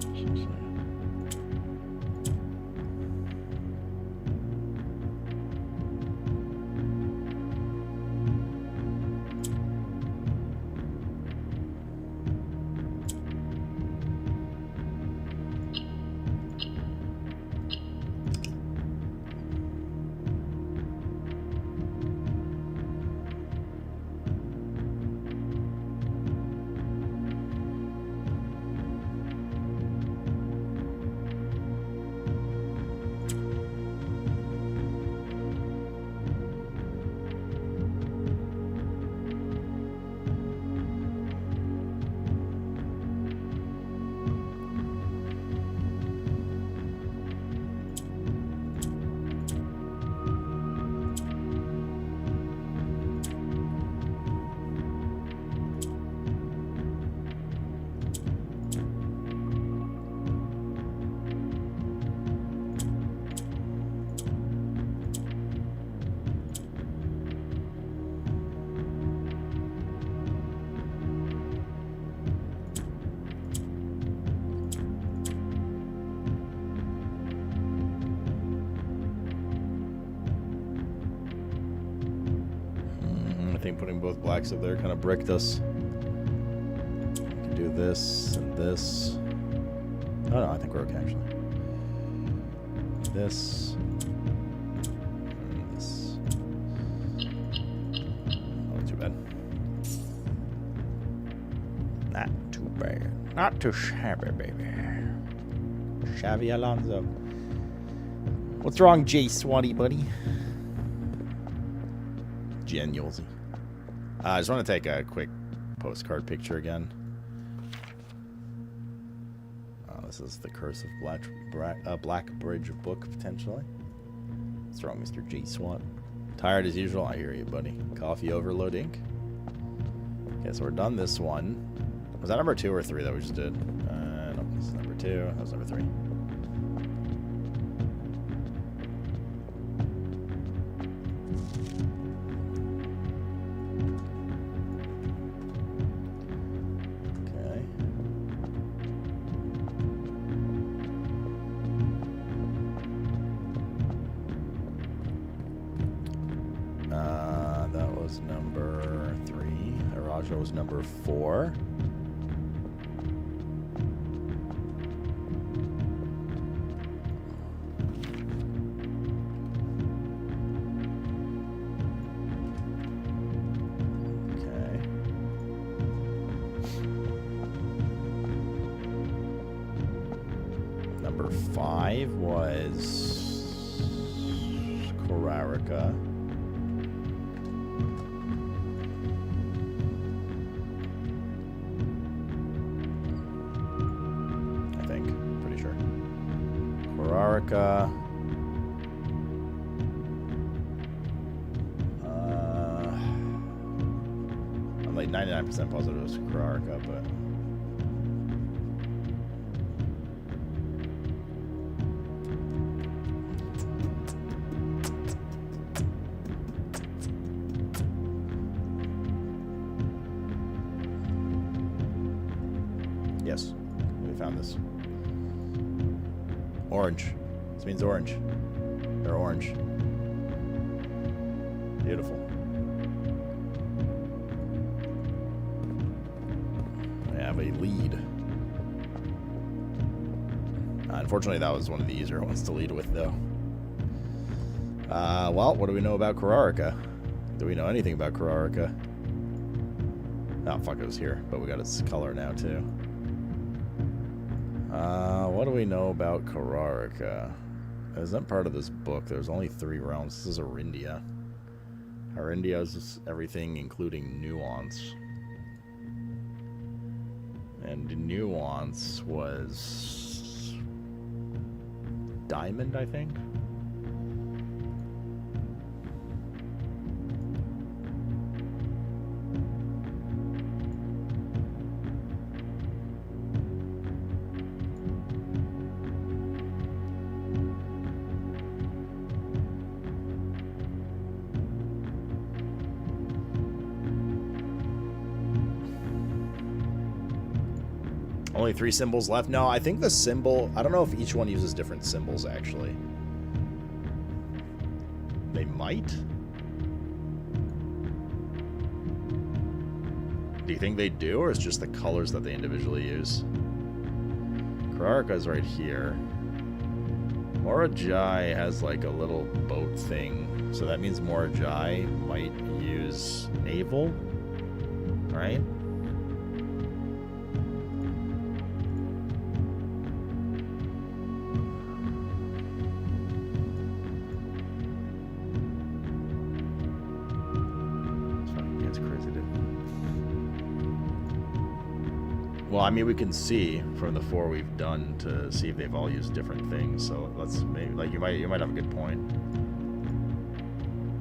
S1: Putting both blacks up there kind of bricked us. We can do this and this. Oh no, I think we're okay actually. This. And this. Not too shabby, baby. Shabby Alonzo. What's wrong, J Swatty, buddy? Genialsy. I just want to take a quick postcard picture again. This is the Curse of Black Bridge book, potentially. What's wrong, Mr. J Swat? Tired as usual? I hear you, buddy. Coffee overload ink. Okay, so we're done this one. Was that number 2 or 3 that we just did? No, this is number 2. That was number 3. That was number 3. Araja was number 4. Okay. Number 5 was Korarica. I'm like 99% positive it was Korarica, but yes, we found this. Orange. This means orange. They're orange. Beautiful. I have a lead. Unfortunately, that was one of the easier ones to lead with, though. Well, what do we know about Korarica? Do we know anything about Korarica? Oh, fuck, it was here. But we got its color now, too. What do we know about Korarica? Isn't part of this book. There's only 3 realms. This is Arindia. Arindia is everything, including nuance. And nuance was diamond, I think. Only 3 symbols left? No, I think the symbol... I don't know if each one uses different symbols, actually. They might? Do you think they do, or it's just the colors that they individually use? Korarica is right here. Morajai has like a little boat thing, so that means Morajai might use naval, right? Well, I mean, we can see from the 4 we've done to see if they've all used different things. So let's maybe, like, you might have a good point.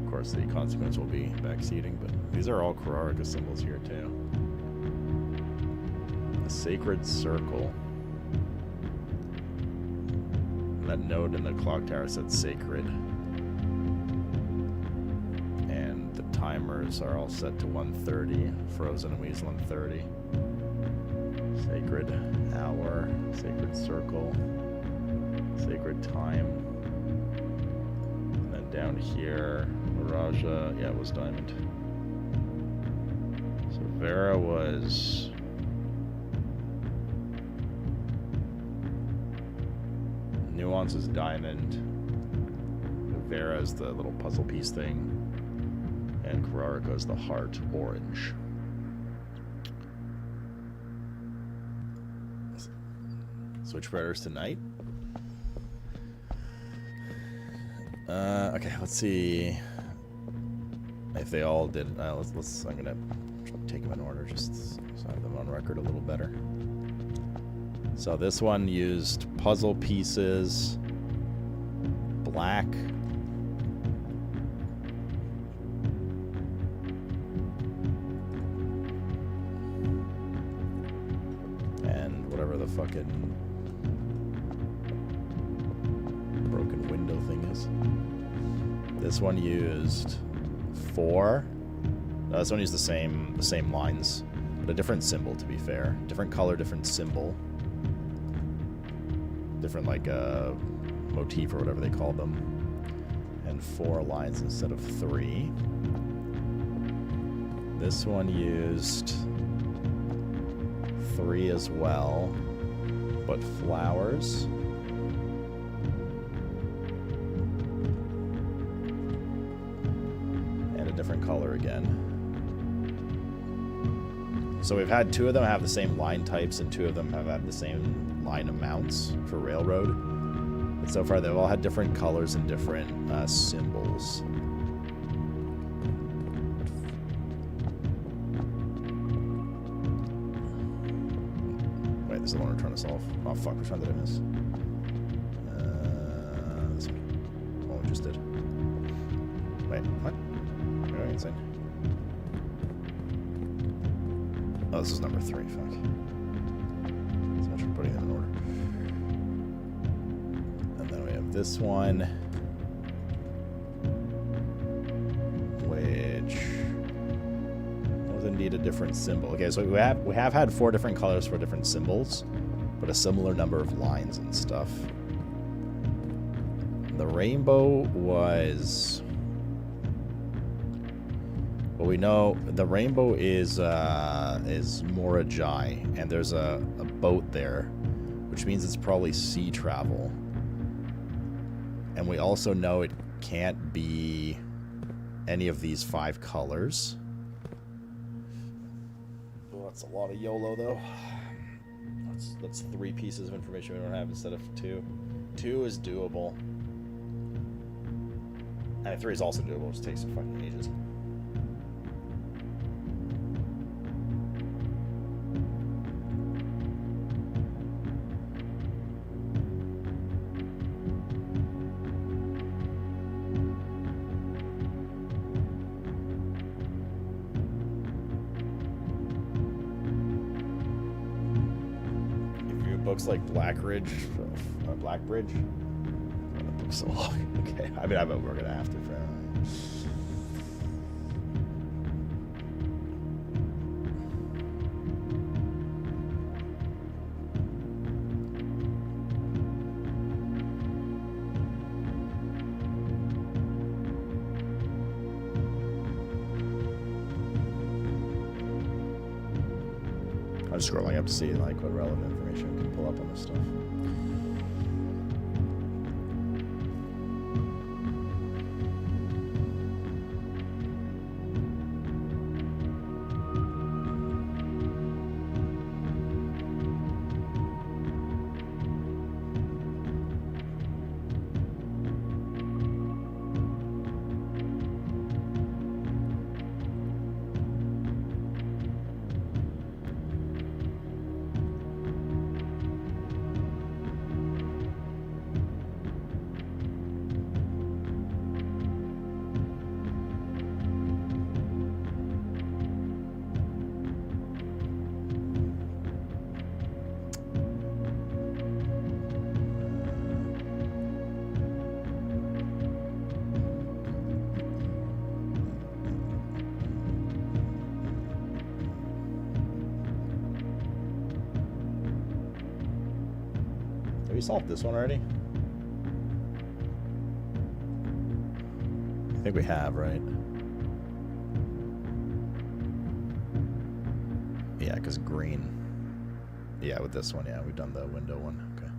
S1: Of course, the consequence will be backseating, but these are all Korarica symbols here too. The sacred circle. That node in the clock tower said sacred, and the timers are all set to 1:30. Frozen and Weeze 1:30. Sacred hour, sacred circle, sacred time. And then down here, Raja, yeah, it was diamond. So Vera was... Nuance is diamond. Vera is the little puzzle piece thing. And Korarica is the heart, orange. Switch spreaders tonight. Okay, let's see if they all did. Let's. I'm gonna take them in order, just so I have them on record a little better. So this one used puzzle pieces, black, and whatever the fucking broken window thing is. This one used 4. No, this one used the same lines, but a different symbol, to be fair. Different color, different symbol. Different, like, motif or whatever they call them. And 4 lines instead of 3. This one used 3 as well, but flowers. And a different color again. So we've had 2 of them have the same line types, and 2 of them have had the same line amounts for railroad. But so far, they've all had different colors and different symbols. Wait, this is the one we're trying to solve. Oh fuck, which one did I miss? This one. Oh, we just did. Wait, what? What am I insane? Oh, this is number 3, fuck. So much for putting them in order. And then we have this one, which was indeed a different symbol. Okay, so we have had 4 different colors for different symbols, but a similar number of lines and stuff. The rainbow was... Well, we know the rainbow is Morajai, and there's a boat there, which means it's probably sea travel. And we also know it can't be any of these 5 colors. Well, that's a lot of YOLO, though. That's 3 pieces of information we don't have instead of 2. 2 is doable. And 3 is also doable, it just takes some fucking ages. Books like Blackbridge. That book's so long. Okay, I mean, I bet we're gonna have to. I'm scrolling up to see like what relevant information I can pull up on this stuff. We solved this one already? I think we have, right? Yeah, because green. Yeah, with this one, yeah, we've done the window one. Okay.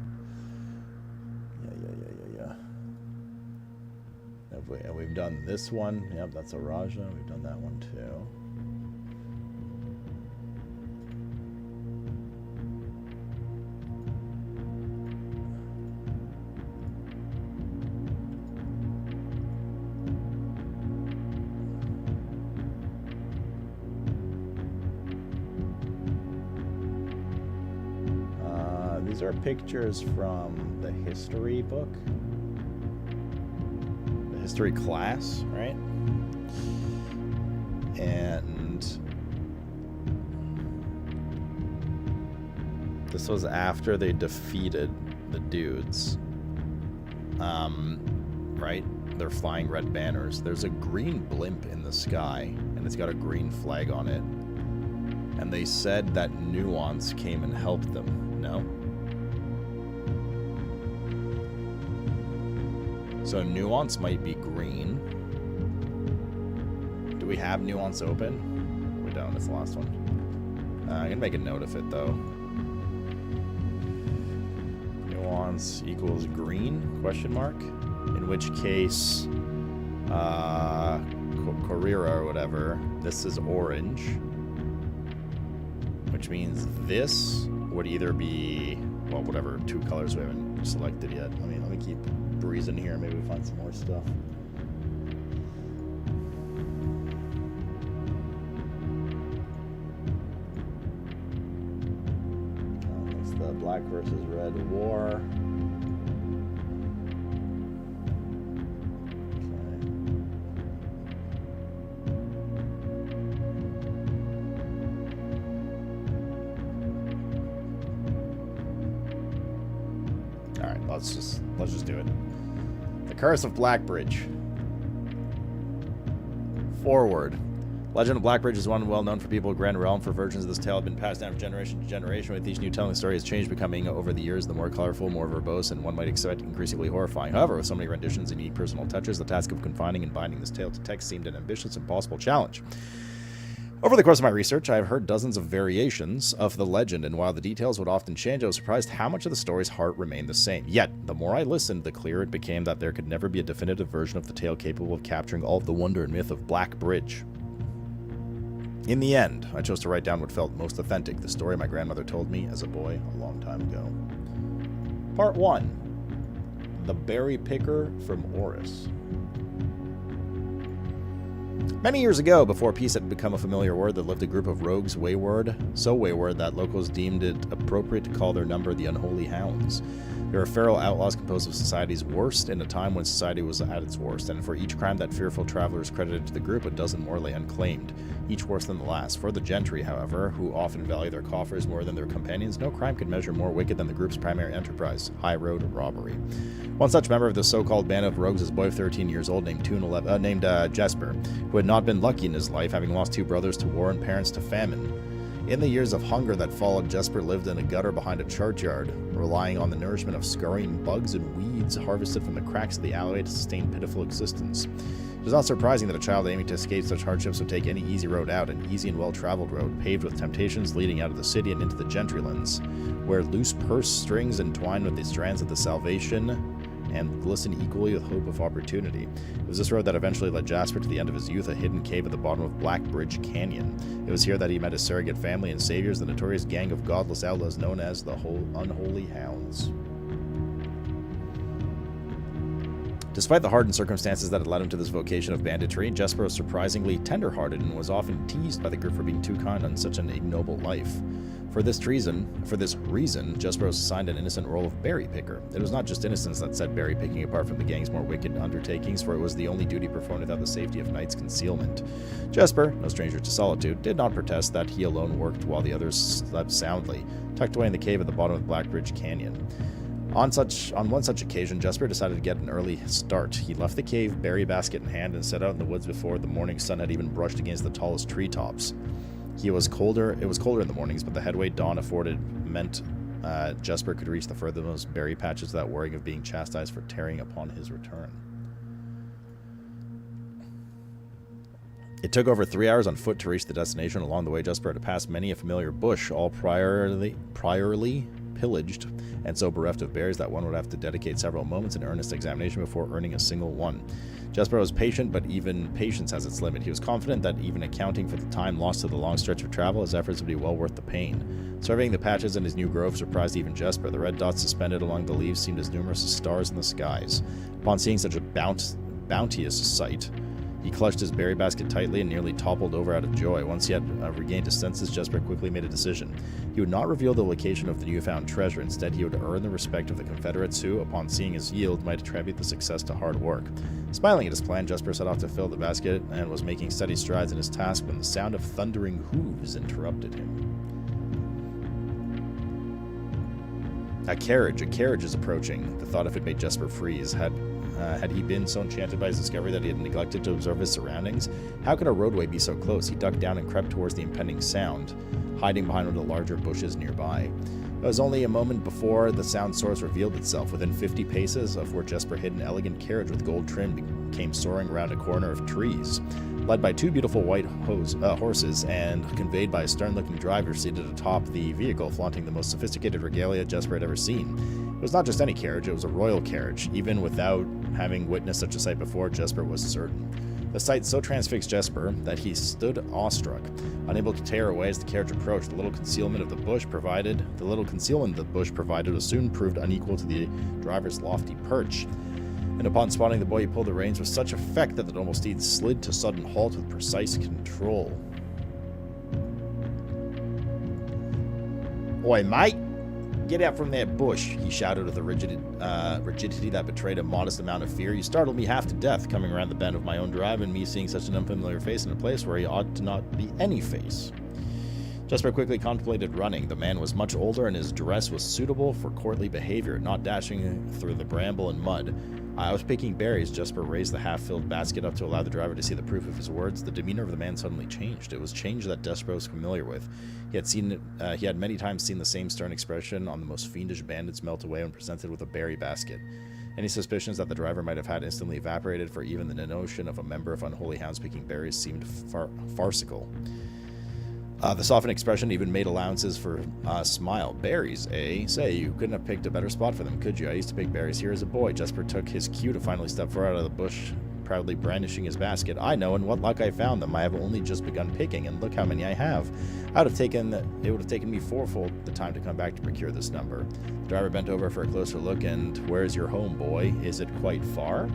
S1: Yeah. And we've done this one. Yep, that's a Raja. We've done that one too. these are pictures from the history book. The history class, right? And this was after they defeated the dudes. Right? They're flying red banners. There's a green blimp in the sky, and it's got a green flag on it. And they said that Nuance came and helped them. No? So Nuance might be green. Do we have Nuance open? We don't. It's the last one. I'm going to make a note of it, though. Nuance equals green? Question mark? In which case, Corrira or whatever, this is orange. Which means this would either be, well, whatever 2 colors we haven't selected yet. I mean, let me keep breezing here. Maybe we find some more stuff. It's the black versus red war. Let's just do it. The Curse of Blackbridge. Forward. Legend of Blackbridge is one well known for people of Grand Realm, for versions of this tale have been passed down from generation to generation. With each new telling, the story has changed, becoming over the years the more colorful, more verbose, and one might expect increasingly horrifying. However, with so many renditions and unique personal touches, the task of confining and binding this tale to text seemed an ambitious, impossible challenge. Over the course of my research, I have heard dozens of variations of the legend, and while the details would often change, I was surprised how much of the story's heart remained the same. Yet, the more I listened, the clearer it became that there could never be a definitive version of the tale capable of capturing all of the wonder and myth of Black Bridge. In the end, I chose to write down what felt most authentic, the story my grandmother told me as a boy a long time ago. Part 1. The Berry Picker from Oris. Many years ago, before peace had become a familiar word, there lived a group of rogues wayward, so wayward that locals deemed it appropriate to call their number the Unholy Hounds. They were feral outlaws composed of society's worst in a time when society was at its worst, and for each crime that fearful travelers credited to the group, a dozen more lay unclaimed, each worse than the last. For the gentry, however, who often value their coffers more than their companions, no crime could measure more wicked than the group's primary enterprise, high road robbery. One such member of the so-called band of rogues is a boy of 13 years old named Jesper, who had not been lucky in his life, having lost 2 brothers to war and parents to famine. In the years of hunger that followed, Jesper lived in a gutter behind a churchyard, relying on the nourishment of scurrying bugs and weeds harvested from the cracks of the alleyway to sustain pitiful existence. It was not surprising that a child aiming to escape such hardships would take any easy road out, an easy and well-traveled road, paved with temptations leading out of the city and into the gentrylands, where loose purse strings entwined with the strands of the salvation and glisten equally with hope of opportunity. It was this road that eventually led Jasper to the end of his youth, a hidden cave at the bottom of Blackbridge Canyon. It was here that he met his surrogate family and saviors, the notorious gang of godless outlaws known as the Unholy Hounds. Despite the hardened circumstances that had led him to this vocation of banditry, Jesper was surprisingly tender-hearted and was often teased by the group for being too kind on such an ignoble life. For this reason, Jesper was assigned an innocent role of berry picker. It was not just innocence that set berry picking apart from the gang's more wicked undertakings, for it was the only duty performed without the safety of night's concealment. Jesper, no stranger to solitude, did not protest that he alone worked while the others slept soundly, tucked away in the cave at the bottom of Blackbridge Canyon. On one such occasion, Jesper decided to get an early start. He left the cave, berry basket in hand, and set out in the woods before the morning sun had even brushed against the tallest treetops. It was colder in the mornings, but the headway dawn afforded meant Jesper could reach the furthermost berry patches without worrying of being chastised for tarrying upon his return. It took over 3 hours on foot to reach the destination. Along the way, Jesper had to pass many a familiar bush, all priorly pillaged, and so bereft of berries that one would have to dedicate several moments in earnest examination before earning a single one. Jesper was patient, but even patience has its limit. He was confident that even accounting for the time lost to the long stretch of travel, his efforts would be well worth the pain. Surveying the patches in his new grove surprised even Jesper. The red dots suspended along the leaves seemed as numerous as stars in the skies. Upon seeing such a bounteous sight, He clutched his berry basket tightly and nearly toppled over out of joy. Once he had regained his senses, Jesper quickly made a decision. He would not reveal the location of the newfound treasure. Instead, he would earn the respect of the Confederates who, upon seeing his yield, might attribute the success to hard work. Smiling at his plan, Jesper set off to fill the basket and was making steady strides in his task when the sound of thundering hooves interrupted him. A carriage is approaching. The thought of it made Jesper freeze. Had he been so enchanted by his discovery that he had neglected to observe his surroundings? How could a roadway be so close? He ducked down and crept towards the impending sound, hiding behind one of the larger bushes nearby. It was only a moment before the sound source revealed itself. Within 50 paces of where Jesper hid, an elegant carriage with gold trim came soaring around a corner of trees. Led by two beautiful white horses and conveyed by a stern-looking driver seated atop the vehicle, flaunting the most sophisticated regalia Jesper had ever seen. It was not just any carriage, it was a royal carriage. Even without having witnessed such a sight before, Jesper was certain. The sight so transfixed Jesper that he stood awestruck, unable to tear away as the carriage approached. The little concealment the bush provided was soon proved unequal to the driver's lofty perch. And upon spotting the boy, he pulled the reins with such effect that the noble steed slid to sudden halt with precise control. "Oi, mate! Get out from that bush," he shouted with a rigidity that betrayed a modest amount of fear. "You startled me half to death, coming around the bend of my own drive and me seeing such an unfamiliar face in a place where he ought to not be any face." Jesper quickly contemplated running. The man was much older and his dress was suitable for courtly behavior, not dashing through the bramble and mud. "I was picking berries." Jesper raised the half-filled basket up to allow the driver to see the proof of his words. The demeanor of the man suddenly changed. It was change that Jesper was familiar with. He had many times seen the same stern expression on the most fiendish bandits melt away when presented with a berry basket. Any suspicions that the driver might have had instantly evaporated, for even the notion of a member of unholy hounds picking berries seemed farcical. The softened expression even made allowances for a smile. "Berries, eh? Say, you couldn't have picked a better spot for them, could you? I used to pick berries here as a boy." Jesper took his cue to finally step forward out of the bush, proudly brandishing his basket. "I know, and what luck I found them. I have only just begun picking, and look how many I have. It would have taken me fourfold the time to come back to procure this number." The driver bent over for a closer look. "And where's your home, boy? Is it quite far?"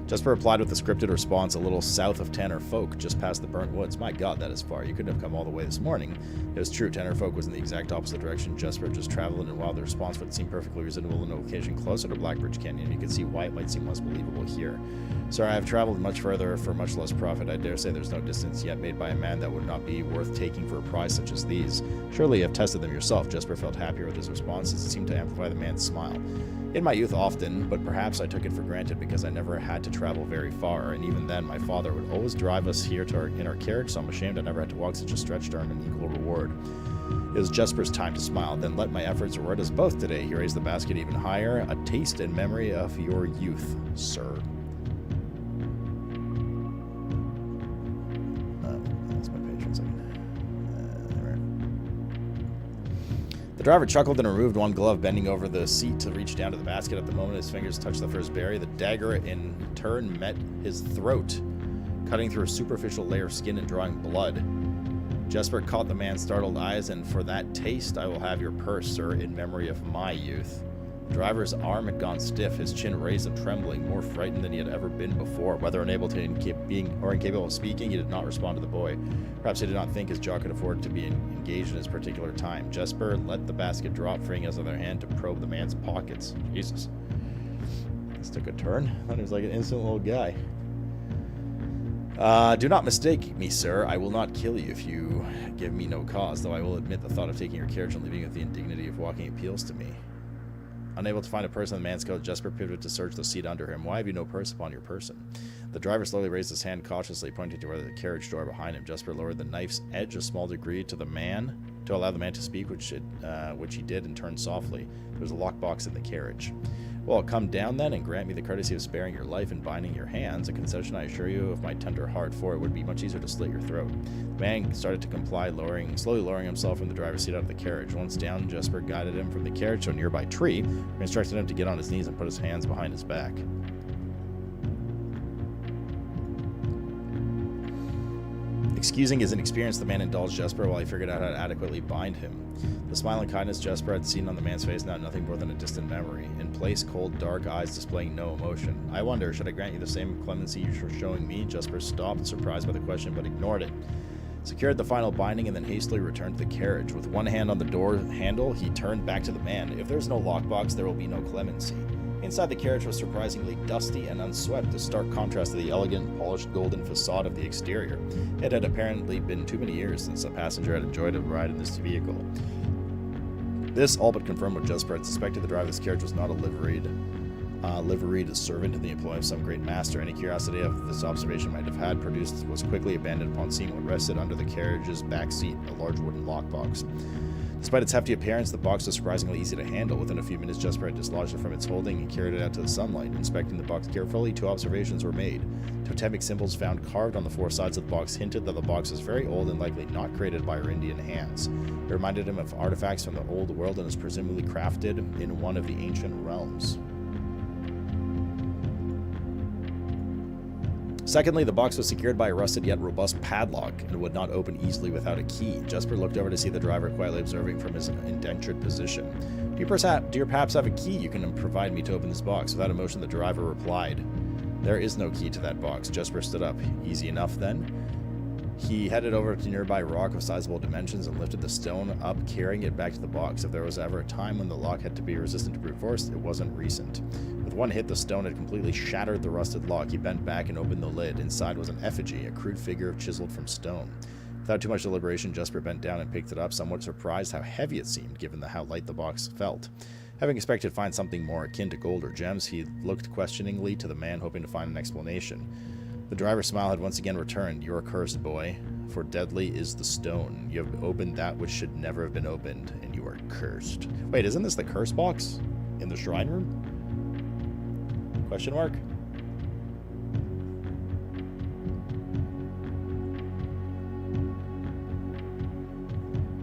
S1: Jesper replied with a scripted response, "A little south of Tanner Folk, just past the burnt woods." "My God, that is far. You couldn't have come all the way this morning." It was true. Tanner Folk was in the exact opposite direction Jesper just traveled, and while the response would seem perfectly reasonable in a location closer to Blackbridge Canyon, you could see why it might seem less believable here. "Sir, I have traveled much further for much less profit. I dare say there's no distance yet made by a man that would not be worth taking for a prize such as these." "Surely you have tested them yourself." Jesper felt happier with his response, as it seemed to amplify the man's smile. "In my youth often, but perhaps I took it for granted because I never had to travel very far, and even then my father would always drive us here in our carriage, so I'm ashamed I never had to walk such a stretch to earn an equal reward." It was Jesper's time to smile. "Then let my efforts reward us both today." He raised the basket even higher. "A taste and memory of your youth, sir." That's my page, 1 second. There. The driver chuckled and removed one glove, bending over the seat to reach down to the basket. At the moment his fingers touched the first berry, the dagger in turn met his throat, cutting through a superficial layer of skin and drawing blood. Jesper caught the man's startled eyes. "And for that taste, I will have your purse, sir, in memory of my youth." The driver's arm had gone stiff, his chin raised and trembling, more frightened than he had ever been before. Whether unable to incapable of speaking, he did not respond to the boy. Perhaps he did not think his jaw could afford to be engaged in his particular time. Jesper let the basket drop, freeing his other hand to probe the man's pockets. Jesus. This took a turn. I thought he was like an innocent little guy. "Do not mistake me, sir. I will not kill you if you give me no cause, though I will admit the thought of taking your carriage and leaving you with the indignity of walking appeals to me." Unable to find a purse on the man's coat, Jesper pivoted to search the seat under him. "Why have you no purse upon your person?" The driver slowly raised his hand cautiously, pointing toward the carriage door behind him. Jesper lowered the knife's edge a small degree to allow the man to speak, which he did, and turned softly. There was a lockbox in the carriage. "Well, come down then, and grant me the courtesy of sparing your life and binding your hands, a concession, I assure you, of my tender heart, for it would be much easier to slit your throat." The man started to comply, slowly lowering himself from the driver's seat out of the carriage. Once down, Jesper guided him from the carriage to a nearby tree, and instructed him to get on his knees and put his hands behind his back. Excusing his inexperience, the man indulged Jesper while he figured out how to adequately bind him. The smile and kindness Jesper had seen on the man's face now nothing more than a distant memory. In place, cold, dark eyes displaying no emotion. I wonder, should I grant you the same clemency you were showing me? Jesper stopped, surprised by the question, but ignored it. Secured the final binding and then hastily returned to the carriage. With one hand on the door handle, he turned back to the man. If there's no lockbox, there will be no clemency. Inside the carriage was surprisingly dusty and unswept, a stark contrast to the elegant, polished golden facade of the exterior. It had apparently been too many years since a passenger had enjoyed a ride in this vehicle. This all but confirmed what Jesper had suspected. The driver of this carriage was not a liveried servant in the employ of some great master. Any curiosity of this observation might have had produced was quickly abandoned upon seeing what rested under the carriage's back seat, a large wooden lockbox. Despite its hefty appearance, the box was surprisingly easy to handle. Within a few minutes, Jesper had dislodged it from its holding and carried it out to the sunlight. Inspecting the box carefully, 2 observations were made. Totemic symbols found carved on the 4 sides of the box hinted that the box was very old and likely not created by Indian hands. It reminded him of artifacts from the old world and was presumably crafted in one of the ancient realms. Secondly, the box was secured by a rusted yet robust padlock and would not open easily without a key. Jesper looked over to see the driver quietly observing from his indentured position. Do you perhaps have a key you can provide me to open this box? Without emotion, the driver replied, "There is no key to that box." Jesper stood up. Easy enough, then. He headed over to a nearby rock of sizable dimensions and lifted the stone up, carrying it back to the box. If there was ever a time when the lock had to be resistant to brute force, it wasn't recent. With one hit, the stone had completely shattered the rusted lock. He bent back and opened the lid. Inside was an effigy, a crude figure chiseled from stone. Without too much deliberation, Jesper bent down and picked it up, somewhat surprised how heavy it seemed, given how light the box felt. Having expected to find something more akin to gold or gems, he looked questioningly to the man, hoping to find an explanation. The driver's smile had once again returned. "You are cursed, boy, for deadly is the stone. You have opened that which should never have been opened, and you are cursed." Wait, isn't this the curse box in the shrine room? Question mark?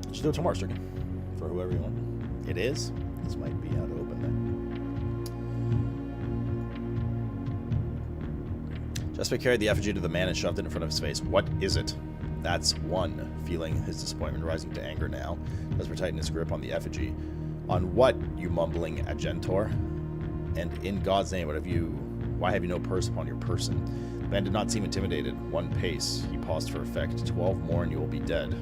S1: Just do it tomorrow, Stricken. For whoever you want. It is? This might be how to open that. Jesper carried the effigy to the man and shoved it in front of his face. "What is it?" "That's one." Feeling his disappointment rising to anger now, Jesper tightened his grip on the effigy. "On what, you mumbling Agentor? And in God's name, why have you no purse upon your person?" The man did not seem intimidated. "One pace." He paused for effect. 12 more and you will be dead."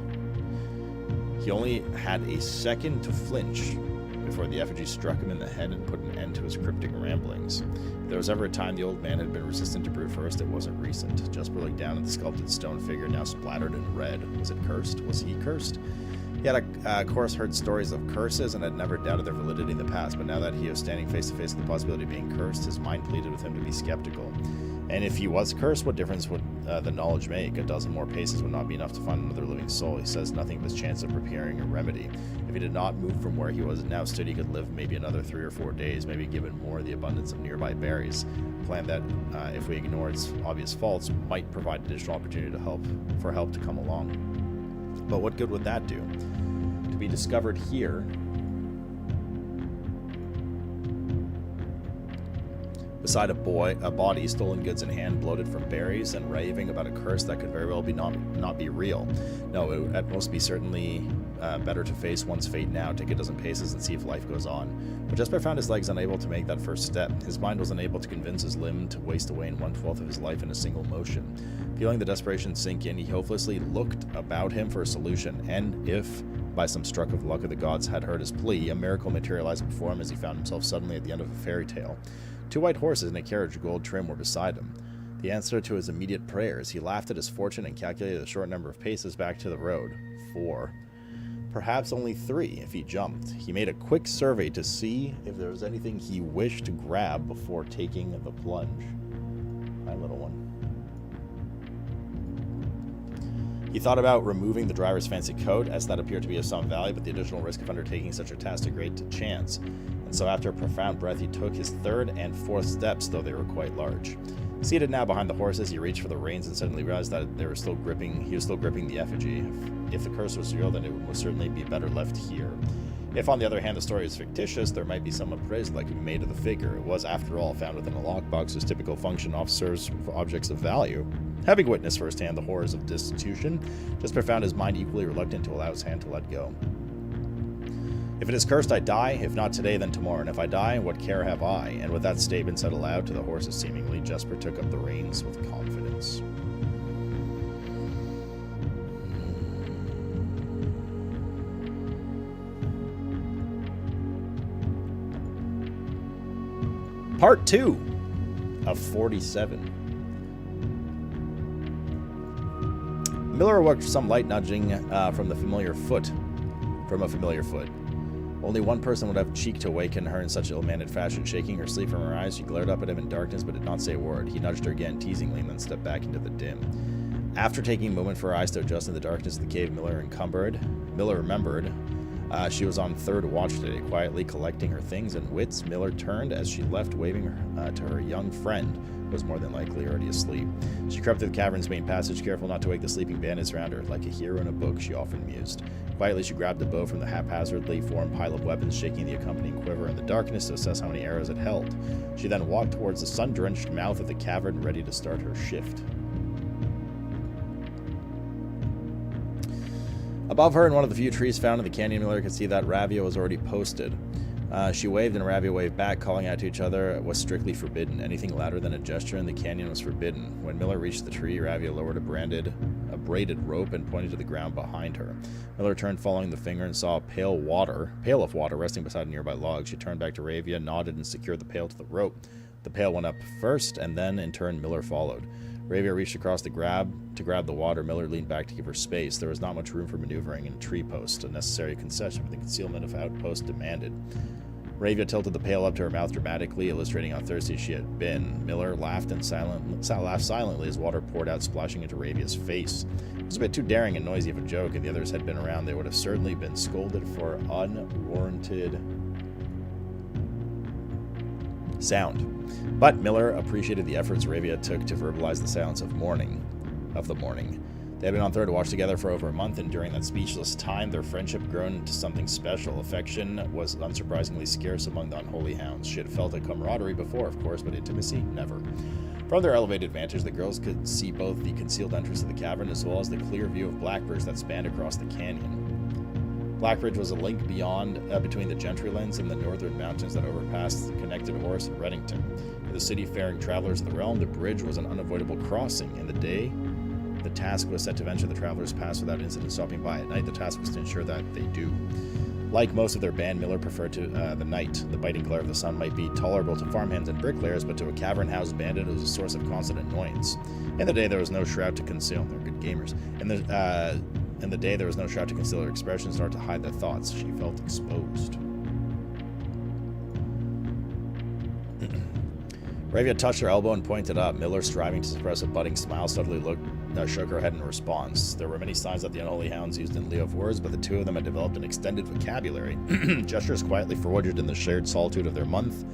S1: He only had a second to flinch before the effigy struck him in the head and put an end to his cryptic ramblings. If there was ever a time the old man had been resistant to brute force, it wasn't recent. Jesper looked down at the sculpted stone figure, now splattered in red. Was it cursed? Was he cursed? He had, of course, heard stories of curses and had never doubted their validity in the past, but now that he was standing face to face with the possibility of being cursed, his mind pleaded with him to be skeptical. And if he was cursed, what difference would the knowledge make? A dozen more paces would not be enough to find another living soul. He says nothing of his chance of preparing a remedy. If he did not move from where he was now stood, he could live maybe another 3 or 4 days, maybe given more the abundance of nearby berries. A plan that, if we ignore its obvious faults, might provide additional opportunity for help to come along. But what good would that do? To be discovered here, beside a body, stolen goods in hand, bloated from berries, and raving about a curse that could very well be not be real. No, it would at most be certainly better to face one's fate now, take a dozen paces, and see if life goes on. But Jesper found his legs unable to make that first step. His mind was unable to convince his limb to waste away in 1/12 of his life in a single motion. Feeling the desperation sink in, he hopelessly looked about him for a solution, and if, by some stroke of luck of the gods, had heard his plea, a miracle materialized before him as he found himself suddenly at the end of a fairy tale. 2 white horses in a carriage of gold trim were beside him. The answer to his immediate prayers. He laughed at his fortune and calculated a short number of paces back to the road. 4. Perhaps only 3 if he jumped. He made a quick survey to see if there was anything he wished to grab before taking the plunge. My little one. He thought about removing the driver's fancy coat, as that appeared to be of some value, but the additional risk of undertaking such a task took great chance. And so after a profound breath, he took his 3rd and 4th steps, though they were quite large. Seated now behind the horses, he reached for the reins and suddenly realized that he was still gripping the effigy. If the curse was real, then it would most certainly be better left here. If, on the other hand, the story is fictitious, there might be some appraisal that could be made of the figure. It was, after all, found within a lockbox whose typical function serves for objects of value. Having witnessed firsthand the horrors of destitution, Jesper found his mind equally reluctant to allow his hand to let go. If it is cursed, I die. If not today, then tomorrow. And if I die, what care have I? And with that statement said aloud to the horses seemingly, Jesper took up the reins with confidence. Part 2 of 47. Miller awoke some light nudging from a familiar foot. Only one person would have cheek to awaken her in such ill-mannered fashion. Shaking her sleep from her eyes, she glared up at him in darkness but did not say a word. He nudged her again, teasingly, and then stepped back into the dim. After taking a moment for her eyes to adjust in the darkness of the cave, Miller remembered she was on third watch today, quietly collecting her things and wits. Miller turned as she left, waving to her young friend, who was more than likely already asleep. She crept through the cavern's main passage, careful not to wake the sleeping bandits around her. Like a hero in a book, she often mused. Quietly, she grabbed a bow from the haphazardly formed pile of weapons, shaking the accompanying quiver in the darkness to assess how many arrows it held. She then walked towards the sun-drenched mouth of the cavern, ready to start her shift. Above her, in one of the few trees found in the canyon, Miller could see that Ravia was already posted. She waved and Ravia waved back, calling out to each other. It was strictly forbidden. Anything louder than a gesture in the canyon was forbidden. When Miller reached the tree, Ravia lowered a braided rope and pointed to the ground behind her. Miller turned, following the finger, and saw a pail of water resting beside a nearby log. She turned back to Ravia, nodded, and secured the pail to the rope. The pail went up first, and then, in turn, Miller followed. Ravia reached across to grab the water. Miller leaned back to give her space. There was not much room for maneuvering in a tree post, a necessary concession for the concealment of outpost demanded. Ravia tilted the pail up to her mouth dramatically, illustrating how thirsty she had been. Miller laughed silently as water poured out, splashing into Ravia's face. It was a bit too daring and noisy of a joke. If the others had been around, they would have certainly been scolded for unwarranted sound. But Miller appreciated the efforts Ravia took to verbalize the silence of the morning. They had been on third watch together for over a month, and during that speechless time, their friendship grown into something special. Affection was unsurprisingly scarce among the unholy hounds. She had felt a camaraderie before, of course, but intimacy, never. From their elevated vantage, the girls could see both the concealed entrance of the cavern as well as the clear view of Blackbridge that spanned across the canyon. Blackbridge was a link between the Gentrylands and the northern mountains that overpassed the connected Horse and Reddington. For the city-faring travelers of the realm, the bridge was an unavoidable crossing. In the day, the task was set to venture the travelers past without incident. Stopping by at night, the task was to ensure that they do. Like most of their band, Miller preferred to the night. The biting glare of the sun might be tolerable to farmhands and bricklayers, but to a cavern-housed bandit, it was a source of constant annoyance. In the day, there was no shroud to conceal. They're good gamers. In the day, there was no shroud to conceal her expressions nor to hide their thoughts. She felt exposed. Ravia touched her elbow and pointed up. Miller, striving to suppress a budding smile, suddenly shook her head in response. There were many signs that the unholy hounds used in lieu of words, but the two of them had developed an extended vocabulary. Gestures quietly forged in the shared solitude of their month.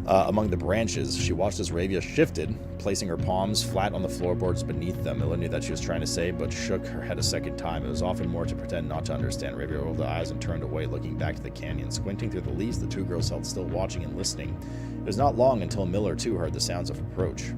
S1: Among the branches, she watched as Ravia shifted, placing her palms flat on the floorboards beneath them. Miller knew that she was trying to say, but shook her head a second time. It was often more to pretend not to understand. Ravia rolled her eyes and turned away, looking back to the canyon. Squinting through the leaves, the two girls held still, watching and listening. It was not long until Miller, too, heard the sounds of approach.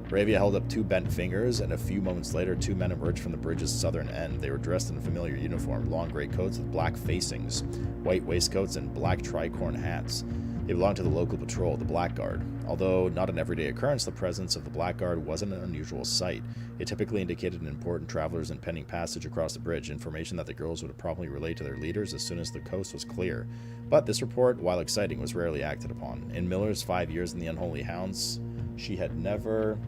S1: Ravia held up two bent fingers, and a few moments later, two men emerged from the bridge's southern end. They were dressed in a familiar uniform, long gray coats with black facings, white waistcoats, and black tricorn hats. They belonged to the local patrol, the Blackguard. Although not an everyday occurrence, the presence of the Blackguard wasn't an unusual sight. It typically indicated an important traveler's impending passage across the bridge, information that the girls would probably relay to their leaders as soon as the coast was clear. But this report, while exciting, was rarely acted upon. In Miller's 5 years in the Unholy Hounds, she had never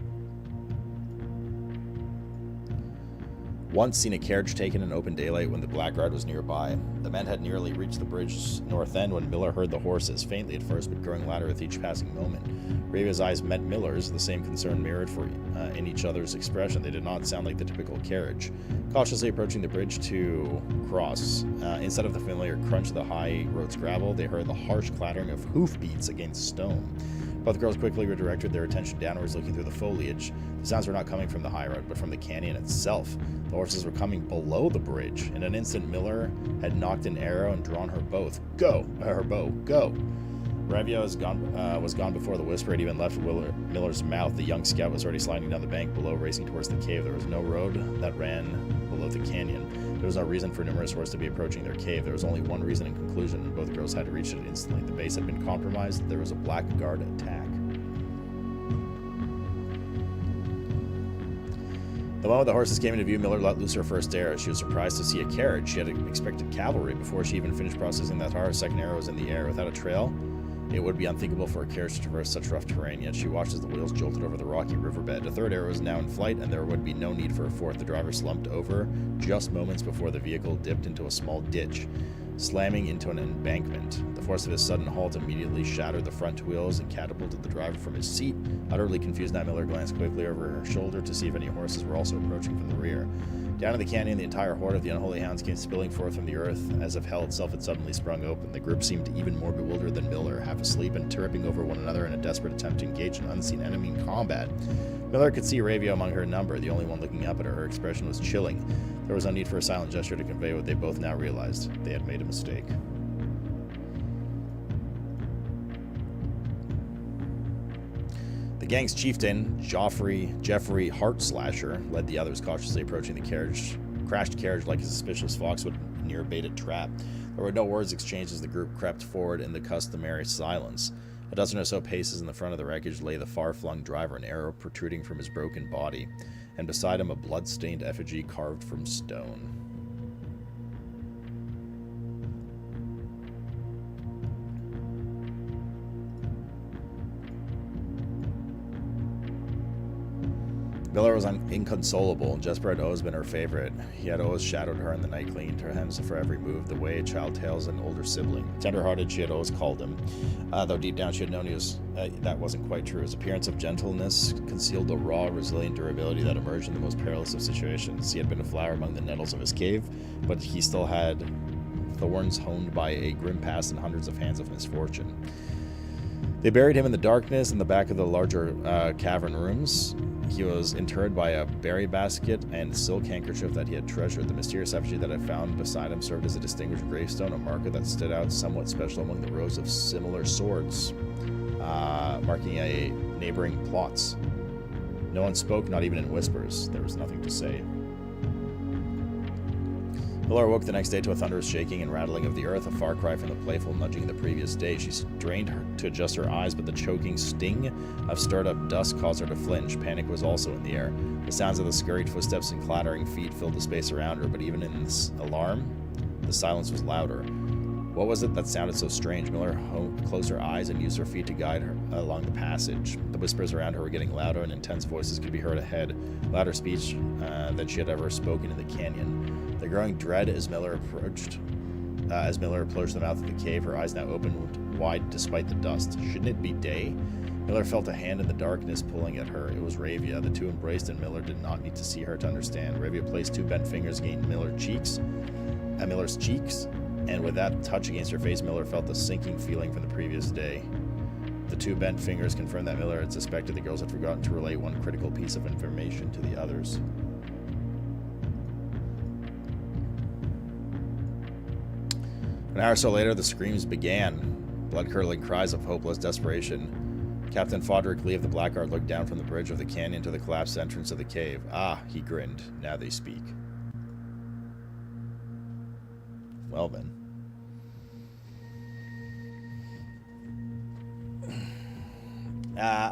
S1: once seen a carriage taken in open daylight when the Blackguard was nearby. The men had nearly reached the bridge's north end when Miller heard the horses, faintly at first, but growing louder with each passing moment. Ravia's eyes met Miller's, the same concern mirrored in each other's expression. They did not sound like the typical carriage. Cautiously approaching the bridge to cross, instead of the familiar crunch of the high road's gravel, they heard the harsh clattering of hoofbeats against stone. Both girls quickly redirected their attention downwards, looking through the foliage. The sounds were not coming from the high road, but from the canyon itself. The horses were coming below the bridge. In an instant, Miller had knocked an arrow and drawn her bow. Go! Ravia was gone before the whisper had even left Miller's mouth. The young scout was already sliding down the bank below, racing towards the cave. There was no road that ran below the canyon. There was no reason for numerous horses to be approaching their cave. There was only one reason in conclusion, and both girls had to reach it instantly. The base had been compromised. There was a blackguard attack. The moment the horses came into view, Miller let loose her first arrow. She was surprised to see a carriage. She had expected cavalry. Before she even finished processing that horror, a second arrow was in the air. Without a trail, it would be unthinkable for a carriage to traverse such rough terrain, yet she watched as the wheels jolted over the rocky riverbed. A third arrow was now in flight, and there would be no need for a fourth. The driver slumped over just moments before the vehicle dipped into a small ditch, slamming into an embankment. The force of his sudden halt immediately shattered the front wheels and catapulted the driver from his seat. Utterly confused now, Miller glanced quickly over her shoulder to see if any horses were also approaching from the rear. Down in the canyon, the entire horde of the unholy hounds came spilling forth from the earth, as if hell itself had suddenly sprung open. The group seemed even more bewildered than Miller, half asleep and tripping over one another in a desperate attempt to engage an unseen enemy in combat. Miller could see Ravia among her number, the only one looking up at her. Her expression was chilling. There was no need for a silent gesture to convey what they both now realized. They had made a mistake. The gang's chieftain, Jeffrey Heartslasher, led the others, cautiously approaching the crashed carriage like a suspicious fox would near a baited trap. There were no words exchanged as the group crept forward in the customary silence. A dozen or so paces in the front of the wreckage lay the far-flung driver, an arrow protruding from his broken body, and beside him a blood-stained effigy carved from stone. Miller was inconsolable. Jesper had always been her favorite. He had always shadowed her in the night, clinging to her hands for every move, the way a child tails an older sibling. Tender-hearted, she had always called him, though deep down she had known that wasn't quite true. His appearance of gentleness concealed the raw, resilient durability that emerged in the most perilous of situations. He had been a flower among the nettles of his cave, but he still had thorns honed by a grim past and hundreds of hands of misfortune. They buried him in the darkness in the back of the larger cavern rooms. He was interred by a berry basket and silk handkerchief that he had treasured. The mysterious effigy that I found beside him served as a distinguished gravestone, a marker that stood out somewhat special among the rows of similar swords, marking a neighboring plots. No one spoke, not even in whispers. There was nothing to say. Miller awoke the next day to a thunderous shaking and rattling of the earth, a far cry from the playful nudging of the previous day. She strained to adjust her eyes, but the choking sting of stirred-up dust caused her to flinch. Panic was also in the air. The sounds of the scurried footsteps and clattering feet filled the space around her, but even in this alarm, the silence was louder. What was it that sounded so strange? Miller closed her eyes and used her feet to guide her along the passage. The whispers around her were getting louder, and intense voices could be heard ahead, louder speech than she had ever spoken in the canyon. The growing dread as Miller approached the mouth of the cave, her eyes now opened wide despite the dust. Shouldn't it be day? Miller felt a hand in the darkness pulling at her. It was Ravia. The two embraced, and Miller did not need to see her to understand. Ravia placed two bent fingers against Miller's cheeks, and with that touch against her face, Miller felt the sinking feeling from the previous day. The two bent fingers confirmed that Miller had suspected the girls had forgotten to relay one critical piece of information to the others. An hour or so later, the screams began, blood-curdling cries of hopeless desperation. Captain Fodrick Lee of the Blackguard looked down from the bridge of the canyon to the collapsed entrance of the cave. Ah, he grinned. Now they speak. Well then.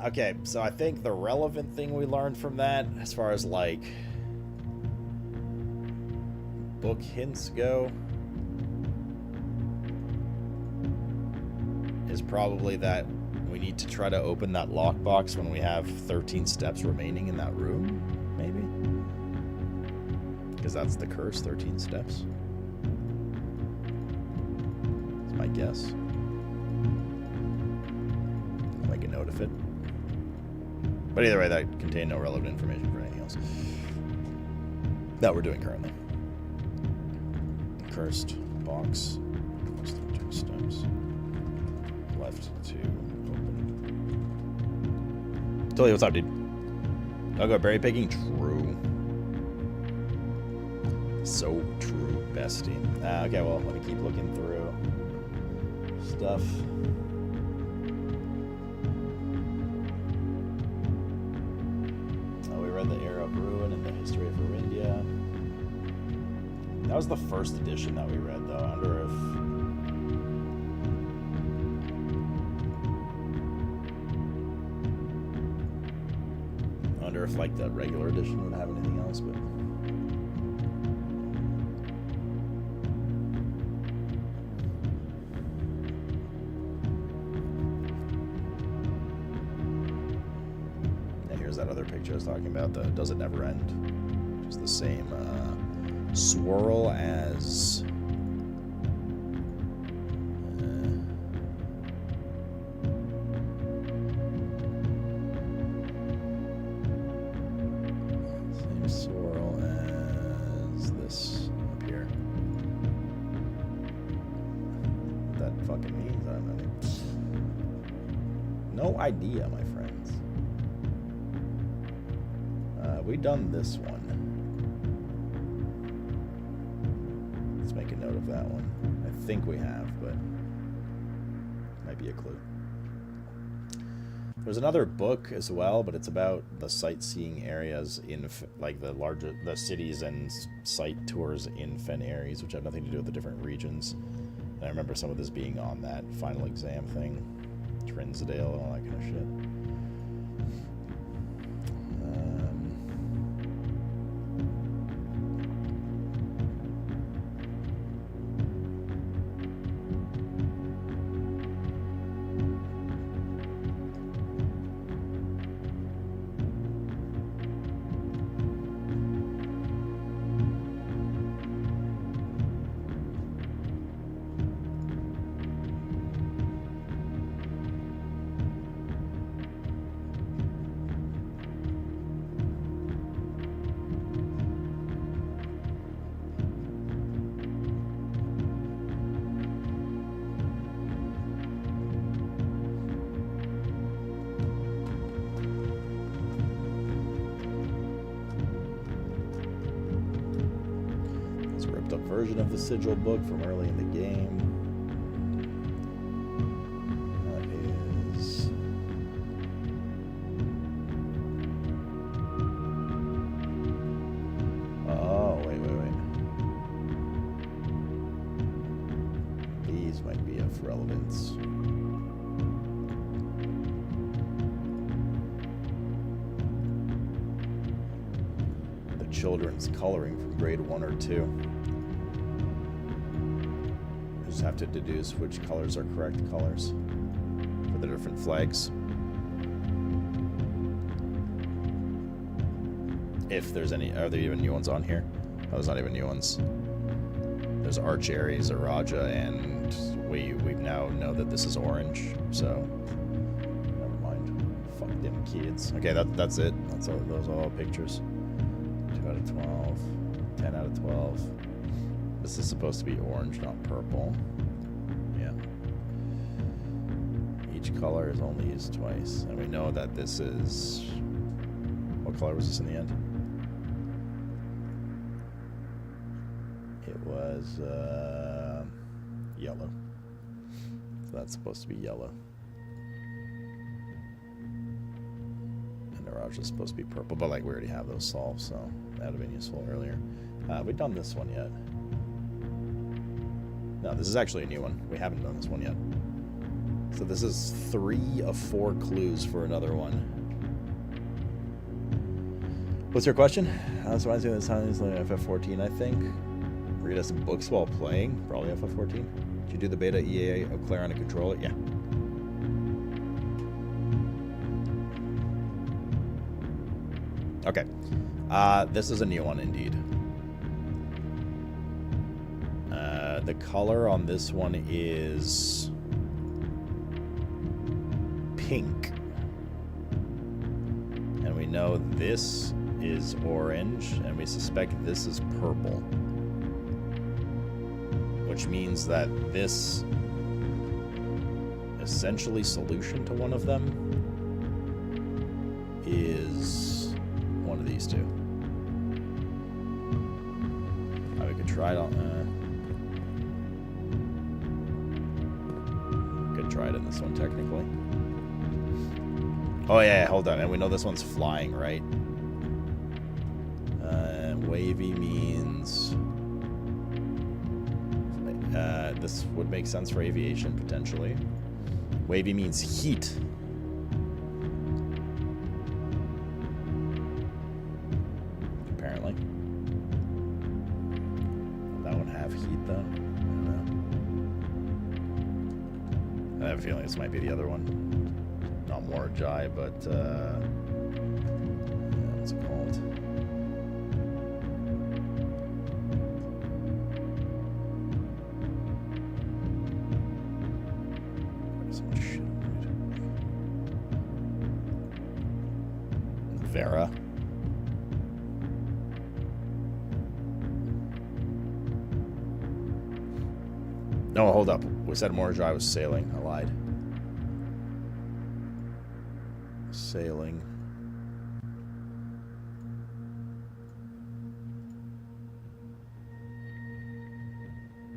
S1: Okay, so I think the relevant thing we learned from that, as far as, like, book hints go, is probably that we need to try to open that lockbox when we have 13 steps remaining in that room, maybe? Because that's the curse, 13 steps. That's my guess. I'll make a note of it. But either way, that contained no relevant information for anything else that we're doing currently. Cursed box. Plus 13 steps. Left to open. Totally, what's up, dude? I'll go berry picking. True. So true, bestie. Okay, well, let me keep looking through stuff. Oh, we read the Era of Ruin and the History of Arindia. That was the first edition that we read, though. I wonder if... like the regular edition would have anything else, but yeah, here's that other picture I was talking about, the Does It Never End, which is the same swirl as idea, my friends. We done this one. Let's make a note of that one. I think we have, but might be a clue. There's another book as well, but it's about the sightseeing areas in like the cities and site tours in Fen Ares, which have nothing to do with the different regions. And I remember some of this being on that final exam thing. Trinsdale and all that kind of shit. Version of the sigil book from early in the game. That is wait. These might be of relevance. The children's coloring from grade 1 or 2. Have to deduce which colors are correct colors for the different flags. If there's any, are there even new ones on here? Oh, there's not even new ones. There's Arch Ares, Araja, and we now know that this is orange, so never mind. Fuck them kids. Okay, that's it. That's all. Those are all pictures. 2 out of 12. 10 out of 12. This is supposed to be orange, not purple. Yeah. Each color is only used twice. And we know that this is... What color was this in the end? It was yellow. So that's supposed to be yellow. And Mirage is supposed to be purple, but like we already have those solved, so that would have been useful earlier. We've done this one yet. No, this is actually a new one. We haven't done this one yet. So this is 3 of 4 clues for another one. What's your question? This reminds me of the time is like FF14, I think. Read us some books while playing. Probably FF14. Did you do the beta EA of Clair on a controller? Yeah. Okay. This is a new one indeed. The color on this one is pink. And we know this is orange, and we suspect this is purple. Which means that this essentially solution to one of them these two. We could try it on. Could try it in this one technically. Oh yeah, hold on. And we know this one's flying, right? Wavy means this would make sense for aviation potentially. Wavy means heat. Apparently. That one have heat though. I have a feeling this might be the other one. Not more Jai, but what's it called? So much shit. Vera. No, hold up. We said Mordrai was sailing. I lied. Sailing.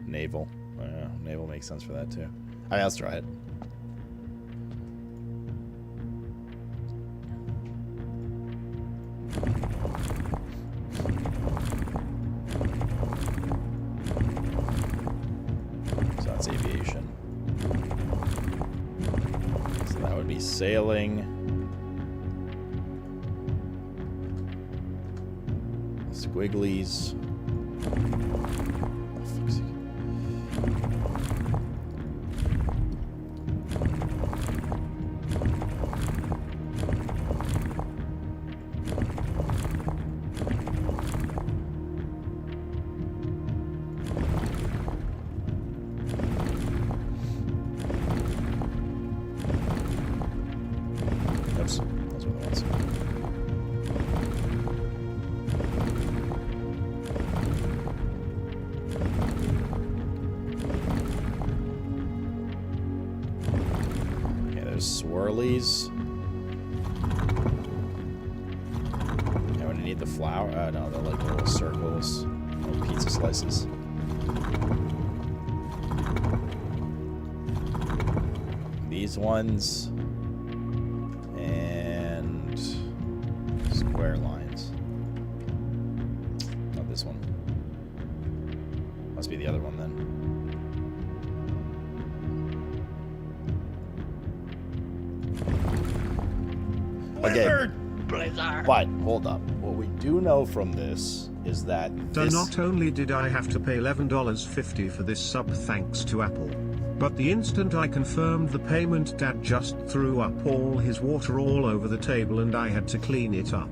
S1: Naval. Oh, yeah, naval makes sense for that too. I mean, let's try it. So that's aviation. So that would be sailing. Squigglies. Oh, fuck's sake. Oops, those were the ones. Swirlies. Yeah, when you need the flour. No, they're like little circles. Little pizza slices. These ones. And square lines. Not this one. Must be the other one then. Okay, but hold up. What we do know from this is that
S5: So not only did I have to pay $11.50 for this sub thanks to Apple, but the instant I confirmed the payment, Dad just threw up all his water all over the table and I had to clean it up.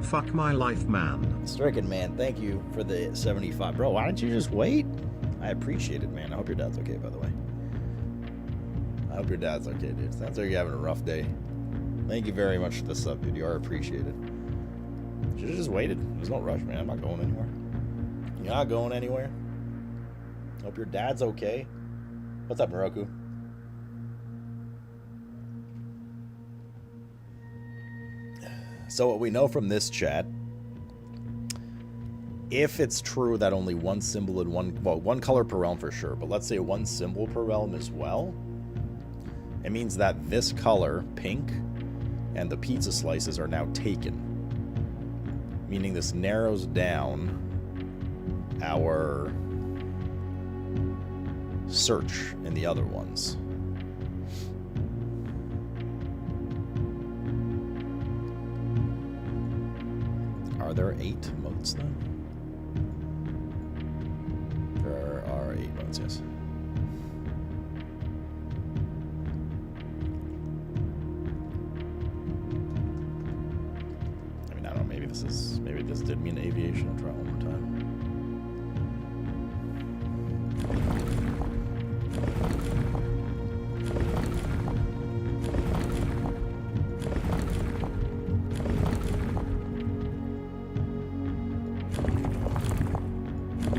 S5: Fuck my life, man.
S1: Stricken, man, thank you for the 75. Bro, why don't you just wait? I appreciate it, man. I hope your dad's okay, by the way. I hope your dad's okay, dude. Sounds like you're having a rough day. Thank you very much for the sub, dude. You are appreciated. Should have just waited. There's no rush, man. I'm not going anywhere. You're not going anywhere. Hope your dad's okay. What's up, Moroku? So what we know from this chat, if it's true that only one symbol in one color per realm for sure, but let's say one symbol per realm as well, it means that this color, pink, and the pizza slices are now taken. Meaning this narrows down our search in the other ones. Are there 8 modes then? There are 8 modes, yes. Maybe this did mean aviation. I'll try it one more time.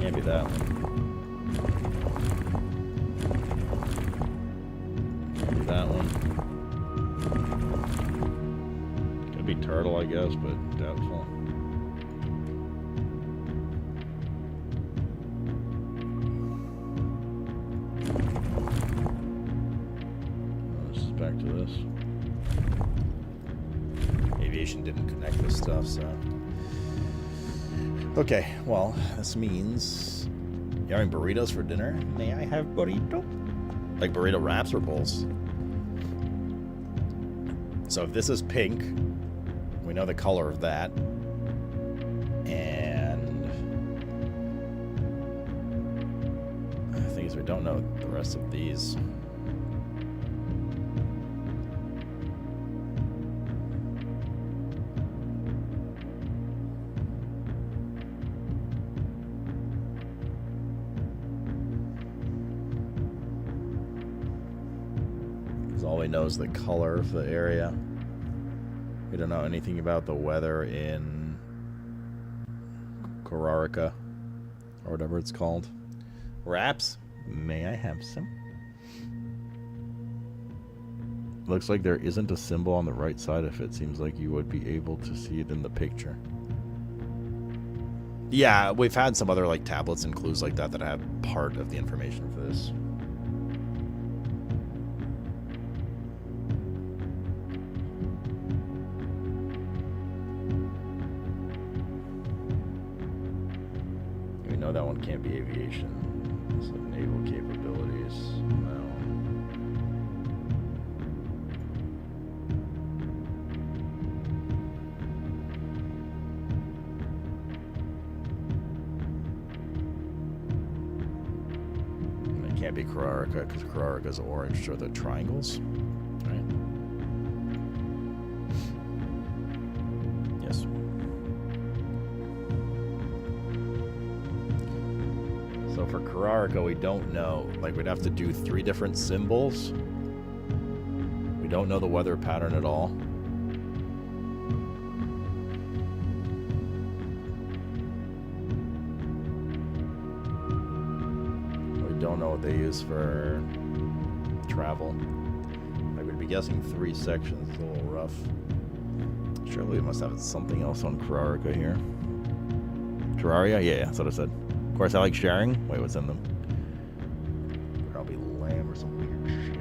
S1: Can't be that one. Can't be that one. Could be turtle, I guess, but doubtful. navigation didn't connect with stuff, so. Okay, well, this means you're having burritos for dinner? May I have burrito? Like burrito wraps or bowls? So if this is pink, we know the color of that. And the thing is, we don't know the rest of these. All we know is the color of the area. We don't know anything about the weather in Korarica, or whatever it's called. Wraps? May I have some? Looks like there isn't a symbol on the right side of it. Seems like you would be able to see it in the picture. Yeah, we've had some other like tablets and clues like that that have part of the information for this. That one can't be aviation. It's like naval capabilities. No. And it can't be Korarica because Korarica's orange, so the triangles. Right? Yes. So for Korarica, we don't know. Like, we'd have to do 3 different symbols. We don't know the weather pattern at all. We don't know what they use for travel. Like, we'd be guessing 3 sections. It's a little rough. Surely we must have something else on Korarica here. Terraria? Yeah, that's what I said. Of course, I like sharing. Wait, what's in them? Probably lamb or some weird shit.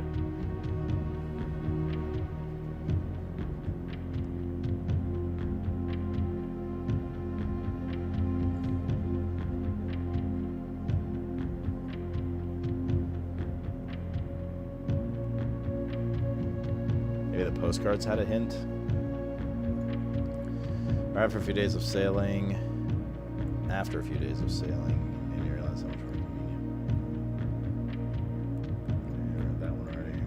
S1: Maybe the postcards had a hint. Arrived for a few days of sailing. After a few days of sailing. How much work I read that one already.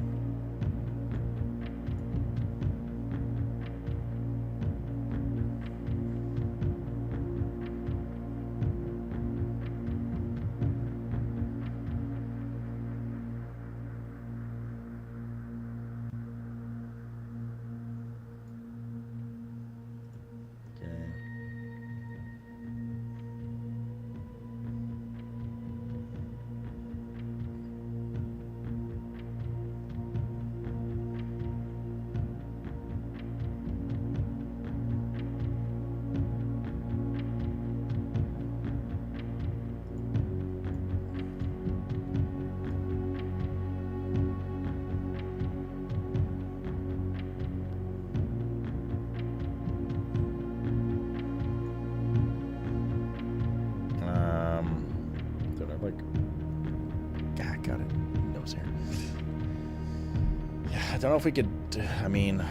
S1: I don't know if we could, I mean...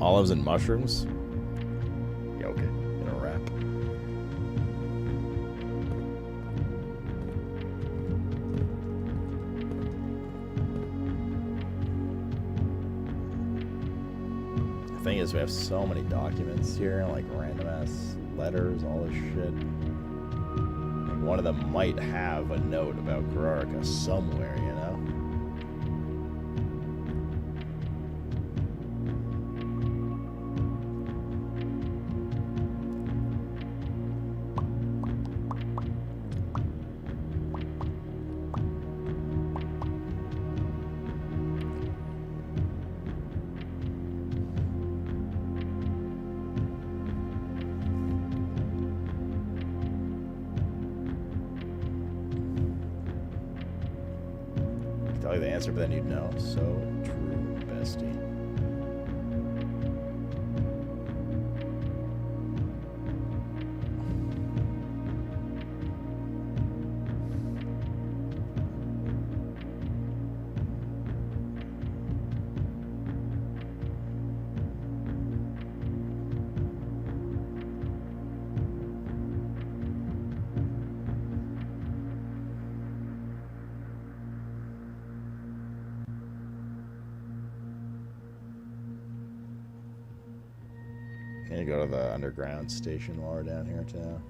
S1: Olives and mushrooms? Yeah, okay. In a wrap. The thing is, we have so many documents here, like random ass letters, all this shit. Like, one of them might have a note about Korarica somewhere, you know? tell you the answer, but then you'd know. So true, bestie. Can you go to the underground station while we're down here too?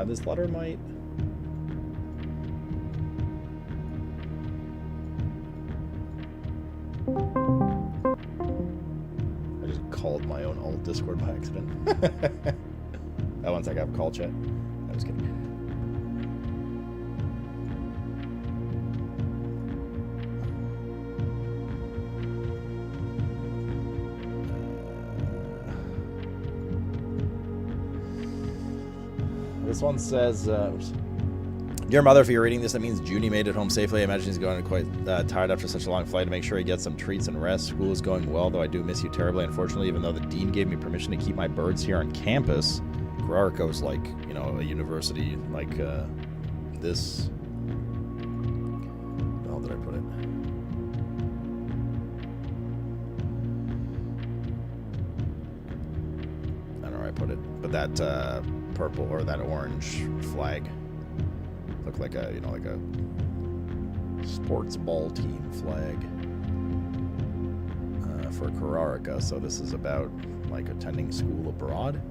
S1: This letter might... I just called my own alt Discord by accident. That one's like I have call chat. I was kidding. This one says, Dear Mother, if you're reading this, that means Junie made it home safely. I imagine he's going quite tired after such a long flight. To make sure he gets some treats and rest. School is going well, though I do miss you terribly. Unfortunately, even though the dean gave me permission to keep my birds here on campus, Carrarico's like, you know, a university like this. Where did I put it? I don't know where I put it, but that purple or that orange flag looked like a, you know, like a sports ball team flag for Carrarica. So this is about like attending school abroad.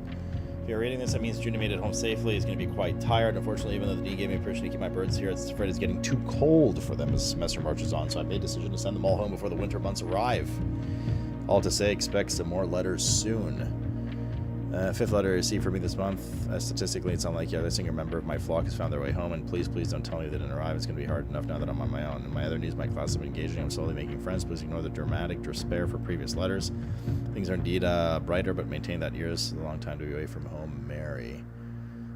S1: If you're reading this, that means Junie made it home safely. He's going to be quite tired. Unfortunately, even though the dean gave me permission to keep my birds here, it's afraid it's getting too cold for them as the semester marches on. So I made a decision to send them all home before the winter months arrive. All to say, expect some more letters soon. Fifth letter I received for me this month. Statistically, it's unlikely every single member of my flock has found their way home, and please don't tell me they didn't arrive. It's going to be hard enough now that I'm on my own. In my other news, my class has been engaging. I'm slowly making friends. Please ignore the dramatic despair for previous letters. Things are indeed brighter, but maintain that years is a long time to be away from home. Mary.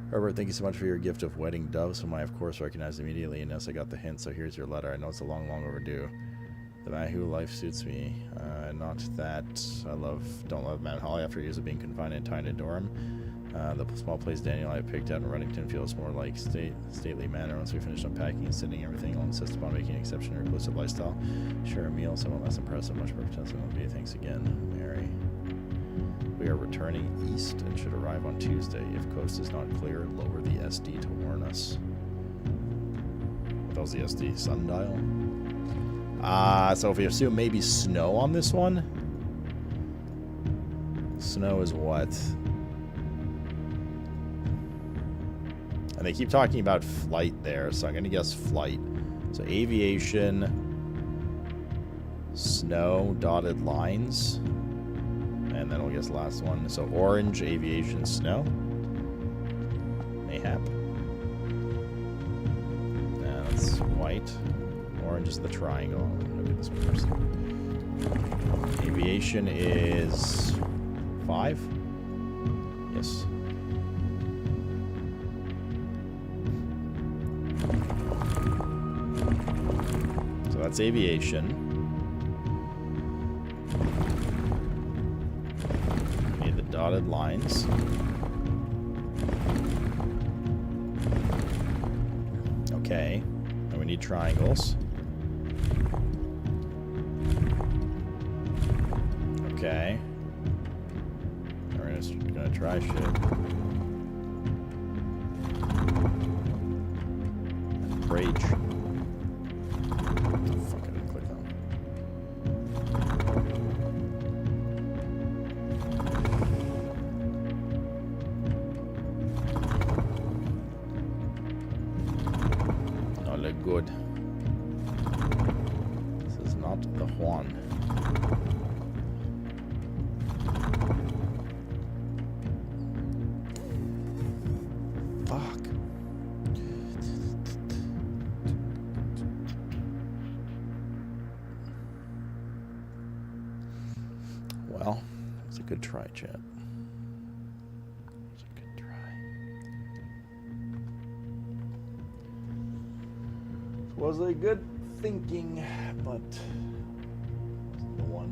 S1: Herbert, thank you so much for your gift of wedding doves, whom I, of course, recognized immediately. And yes, I got the hint, so here's your letter. I know it's a long, long overdue. The Mahu life suits me. Not that I don't love Mount Holly after years of being confined and tied to Durham. The small place Daniel I picked out in Reddington feels more like stately manor once we finish unpacking and sitting everything. I'll insist upon making an exception to your inclusive lifestyle. Share a meal, somewhat less impressive, much more potential. Thanks again, Mary. We are returning east and should arrive on Tuesday. If coast is not clear, lower the SD to warn us. What was the SD? Sundial? So if we assume maybe snow on this one, snow is what? And they keep talking about flight there, so I'm going to guess flight. So aviation, snow, dotted lines, and then we'll guess the last one. So orange, aviation, snow. Mayhap. That's white. Orange is the triangle. Look at this one first. Aviation is 5. Yes. So that's aviation. We need the dotted lines. Okay. And we need triangles. Okay. We're just gonna try shit. Rage. Oh, fuck, I didn't click that one. Not look good. not the Juan. Fuck. Well, it was a good try, chat. It was a good try. It was a good thinking, but wasn't the one.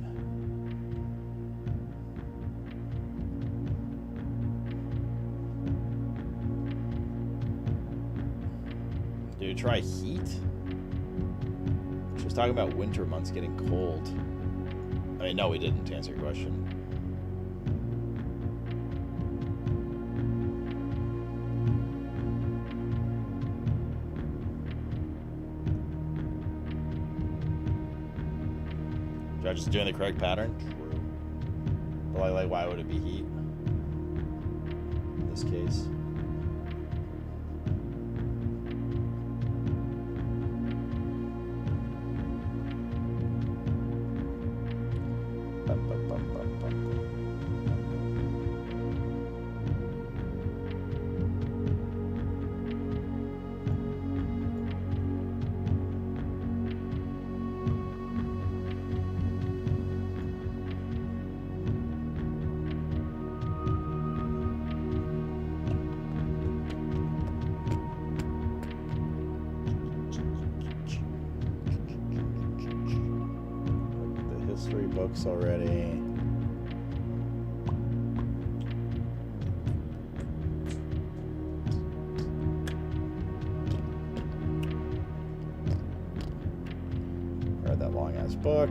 S1: Did you try heat? She was talking about winter months getting cold. I mean, no, we didn't, to answer your question. Am I just doing the correct pattern? True. But like, why would it be heat? In this case. Books already. Read that long ass book.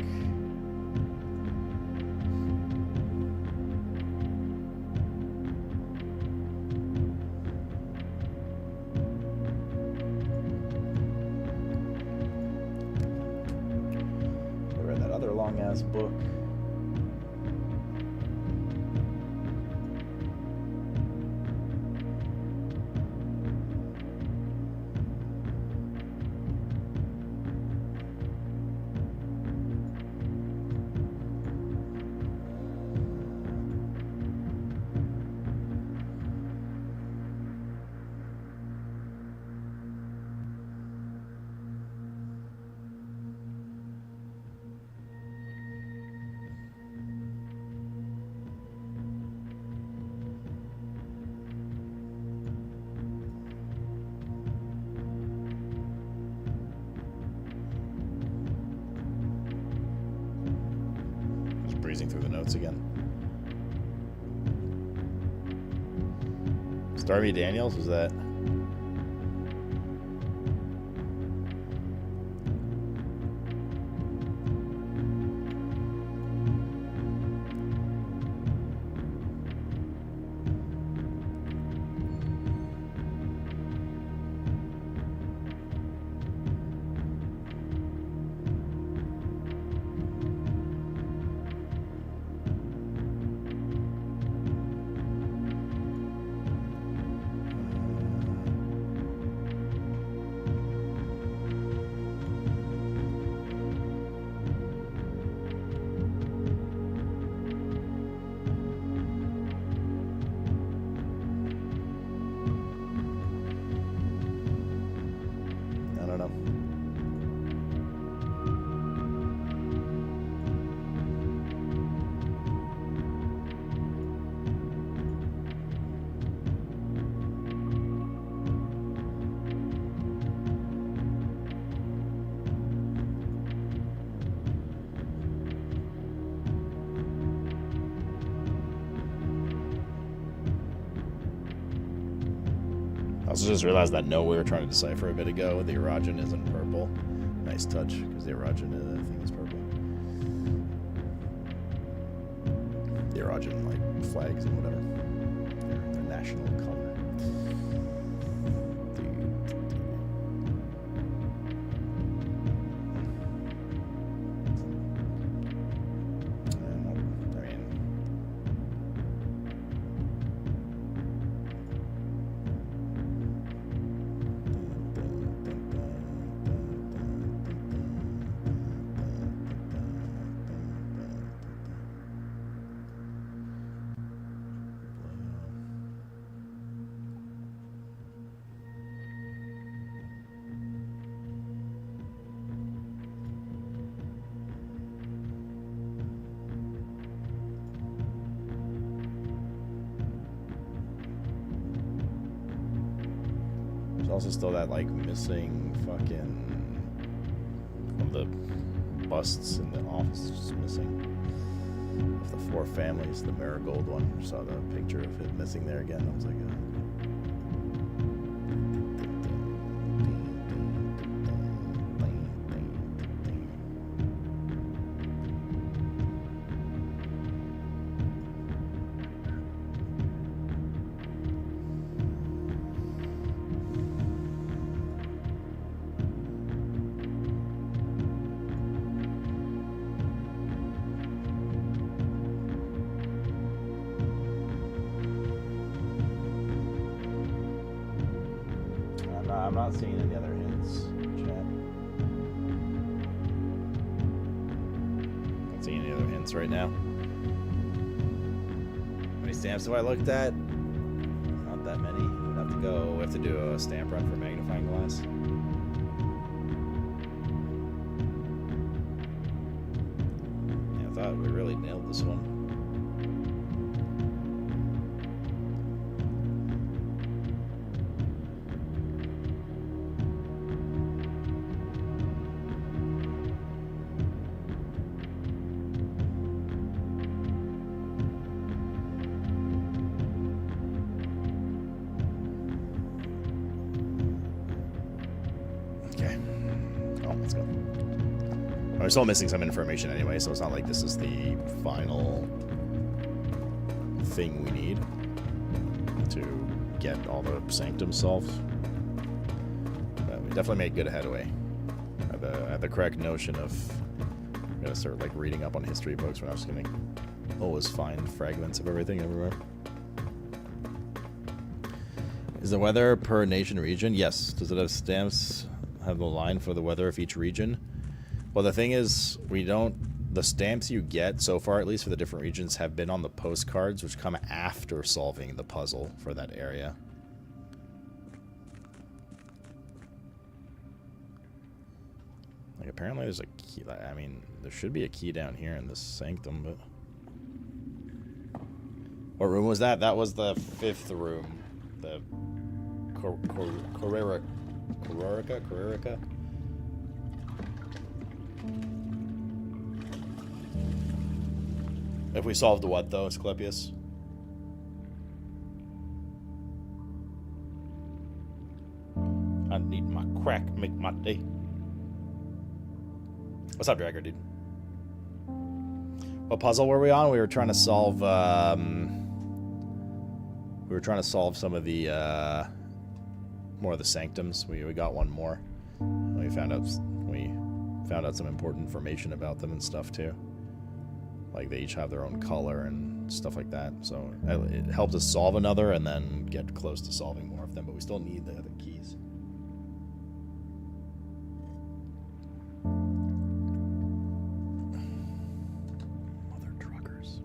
S1: Read that other long ass book. Breezing through the notes again. Stormy Daniels, was that? I also just realized that note we were trying to decipher a bit ago, the erogen isn't purple. Nice touch, because the erogen thing is purple. The erogen, like, flags and whatever. Their national color. also still that like missing fucking one of the busts in the office just missing. Of the 4 families, the marigold one. I saw the picture of it missing there again. I was like, I'm not seeing any other hints, chat. Not seeing any other hints right now. How many stamps have I looked at? Not that many. We have to go. We have to do a stamp run for magnifying glass. Yeah, I thought we really nailed this one. We're still missing some information anyway, so it's not like this is the final thing we need to get all the sanctums solved. But we definitely made good headway. I had the correct notion of I'm gonna start like reading up on history books when I was gonna always find fragments of everything everywhere. Is the weather per nation region? Yes. Does it have stamps? Have the line for the weather of each region? Well, the thing is, the stamps you get, so far at least for the different regions, have been on the postcards, which come after solving the puzzle for that area. Like, apparently there's a key, I mean, there should be a key down here in this sanctum, but... What room was that? That was the 5th room. The... Carrerica? If we solved the what, though, Asclepius? I need my crack to make my day. What's up, Dragger, dude? What puzzle were we on? We were trying to solve, some of the, more of the sanctums. We got one more. We found out some important information about them and stuff, too. Like, they each have their own color and stuff like that. So it helped us solve another and then get close to solving more of them. But we still need the other keys. Mother truckers.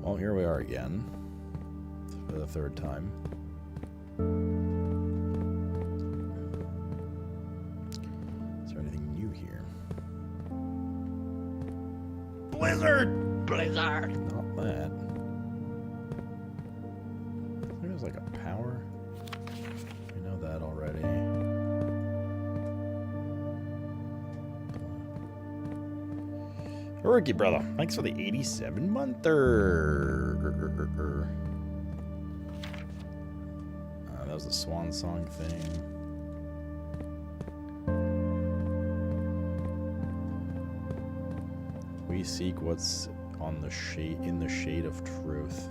S1: Well, here we are again for the 3rd time. Is there anything new here? Blizzard!
S6: Blizzard!
S1: Not that. There's like a power. We know that already. Rookie brother, thanks for the 87-monther. That was the swan song thing. We seek what's on the shade in the shade of truth.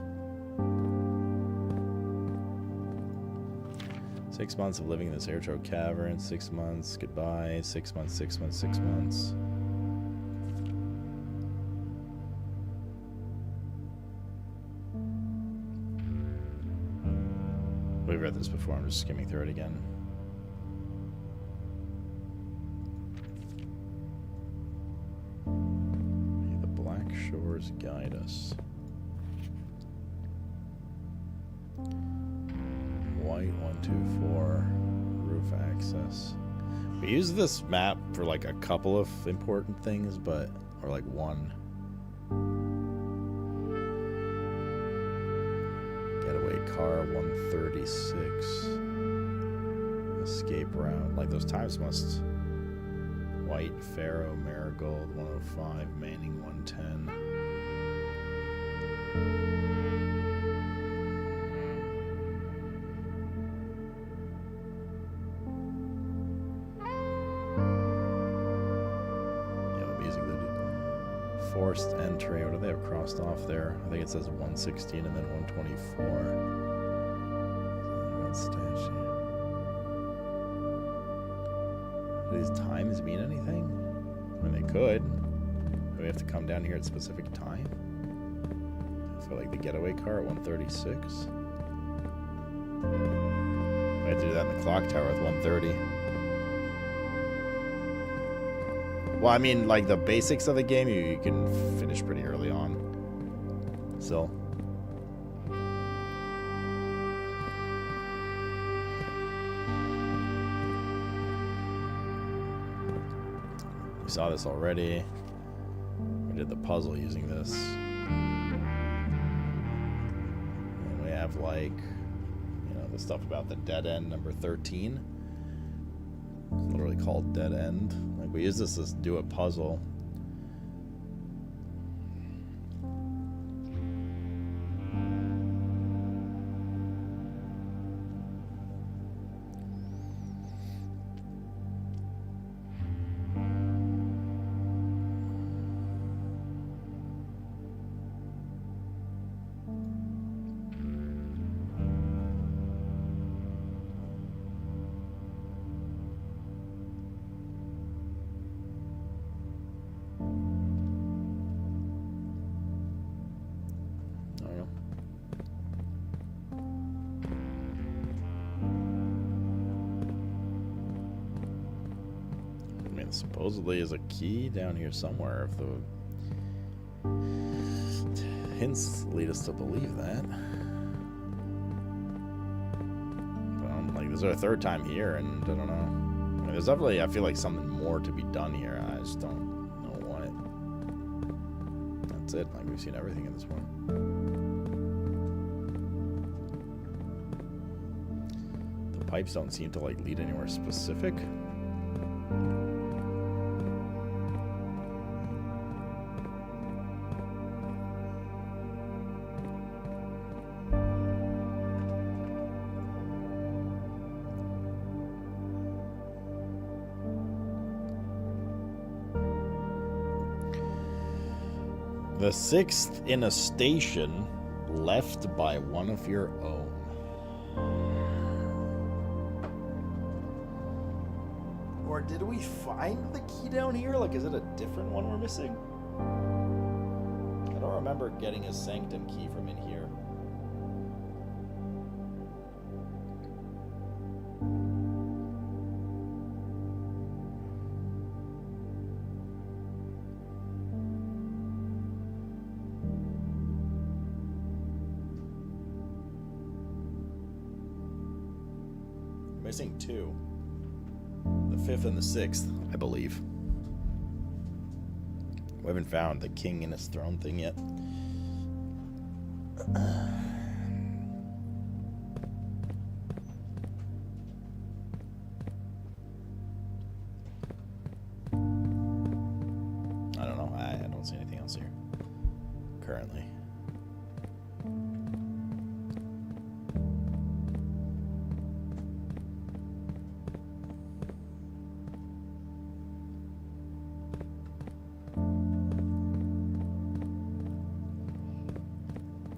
S1: 6 months of living in this airtro cavern. 6 months. Goodbye. 6 months. 6 months. 6 months. We've read this before. I'm just skimming through it again. Shores guide us. White 124 roof access. We use this map for like a couple of important things, but or like one. Getaway car 136. Escape route. Like those times must. White, Pharaoh, Marigold 105, Manning 110. Forced entry. What do they have crossed off there? I think it says 116 and then 124. Red statue. Do these times mean anything? I mean, they could. Do we have to come down here at a specific time? For like the getaway car at 136. I had to do that in the clock tower with 130. Well, I mean, like, the basics of the game, you can finish pretty early on. So. We saw this already. We did the puzzle using this. And we have, like, you know, the stuff about the dead end, number 13. It's literally called dead end. Like, we use this to do a puzzle. Supposedly is a key down here somewhere, if the hints lead us to believe that. Like, this is our third time here, and I don't know. I mean, there's definitely, I feel like, something more to be done here. I just don't know what. That's it. Like, we've seen everything in this one. The pipes don't seem to, like, lead anywhere specific. The sixth in a station left by one of your own. Or did we find the key down here? Like, is it a different one we're missing? I don't remember getting a sanctum key from in here. Missing two. The fifth and the sixth, I believe. We haven't found the king in his throne thing yet. I don't know. I don't see anything else here currently.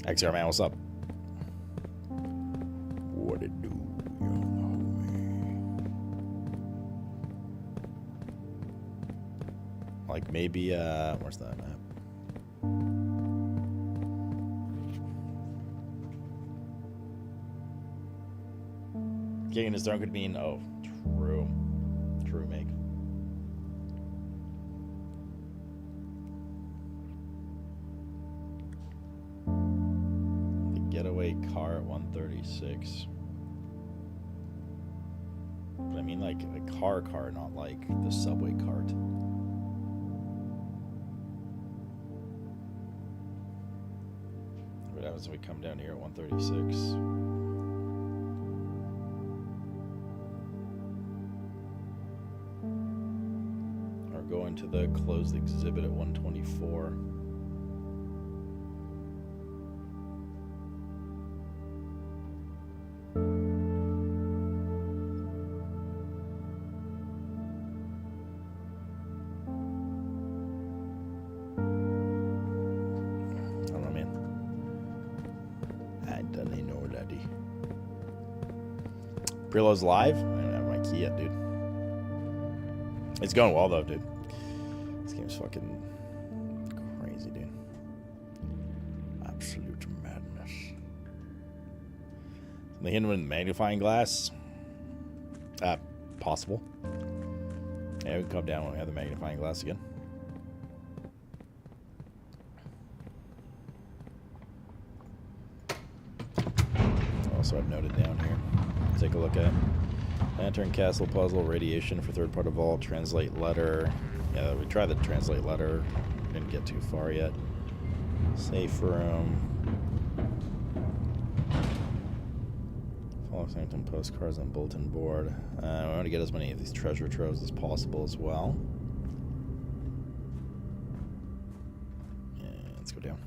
S1: XR man, what's up? What it do, young homie? Like maybe where's that map? King in his throne could mean true make. getaway car at 136. But I mean like a car, not like the subway cart. What happens if we come down here at 136? Or go into the closed exhibit at 124. Preload's live? I don't have my key yet, dude. It's going well, though, dude. This game's fucking crazy, dude. Absolute madness. Something hidden with magnifying glass? Possible. Yeah, we can come down when we have the magnifying glass again. Also, I've noted down here. Take a look at Lantern Castle Puzzle, Radiation for Third Part of Vault, Translate Letter. Yeah, we tried the Translate Letter. Didn't get too far yet. Safe Room. Follow Sanctum postcards on bulletin board. We want to get as many of these treasure troves as possible as well. Yeah, let's go down.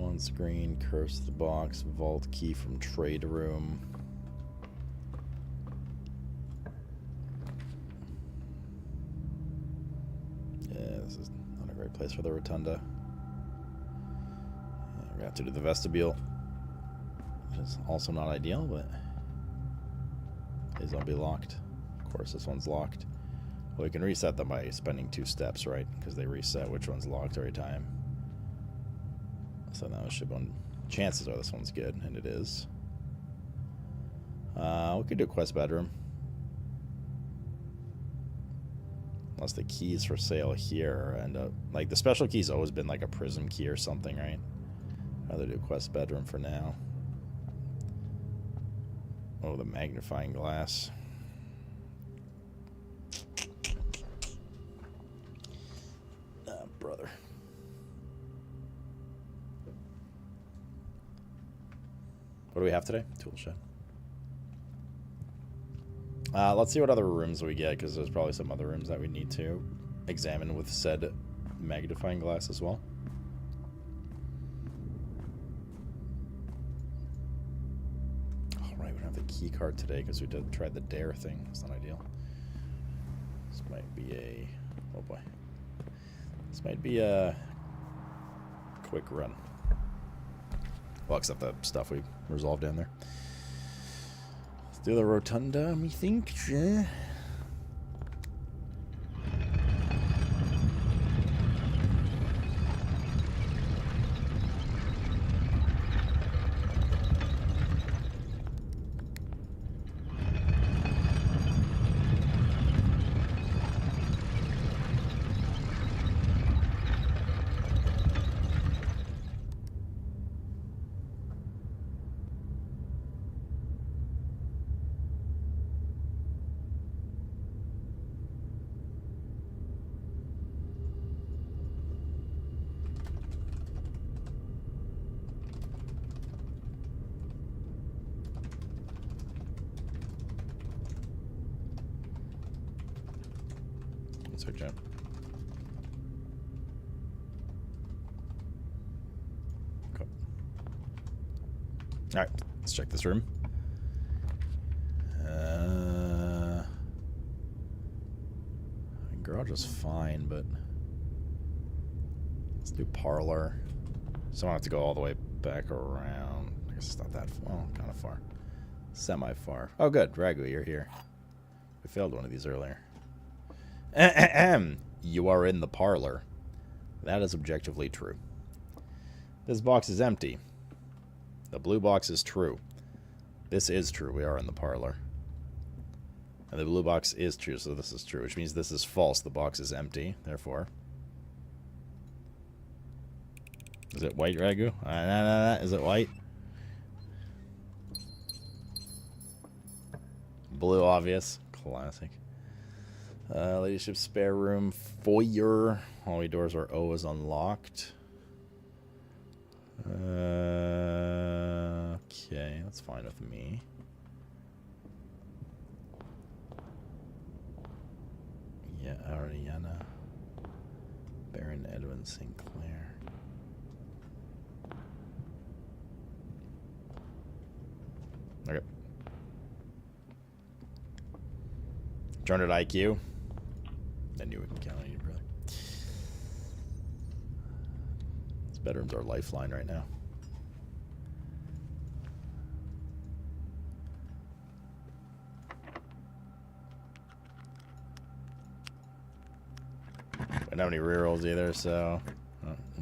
S1: On screen, curse the box, vault key from trade room. Yeah, this is not a great place for the rotunda. Yeah, we're gonna have to do the vestibule, which is also not ideal, but these will be locked. Of course, this one's locked. Well, we can reset them by spending 2 steps, right? Because they reset which one's locked every time. So now it should be. Chances are this one's good, and it is. We could do quest bedroom. Unless the keys for sale here end up like the special key's always been like a prism key or something, right? I'd rather do quest bedroom for now. Oh, the magnifying glass. Brother. What do we have today? Tool shed. Let's see what other rooms we get, because there's probably some other rooms that we need to examine with said magnifying glass as well. Oh, right, we don't have the key card today because we tried the dare thing. It's not ideal. This might be a... Oh boy. This might be a quick run. Well, except the stuff we resolved down there. Let's do the rotunda, methinks. Yeah. So, Jen. Okay. All right, let's check this room. Garage is fine, but let's do parlor. So I don't have to go all the way back around. I guess it's not that far. Well, kind of far. Semi-far. Oh, good. Ragu, you're here. We failed one of these earlier. You are in the parlor. That is objectively true. This box is empty. The blue box is true. This is true. We are in the parlor. And the blue box is true, so this is true, which means this is false. The box is empty, therefore. Is it white ragu? Is it white? Blue, obvious. Classic. Ladyship spare room. Foyer. Hallway doors are always unlocked. Okay, that's fine with me. Yeah, Ariana. Baron Edwin Sinclair. Okay. 200 IQ. I knew it could count on you, brother. This bedroom's our lifeline right now. I don't have any rerolls either, so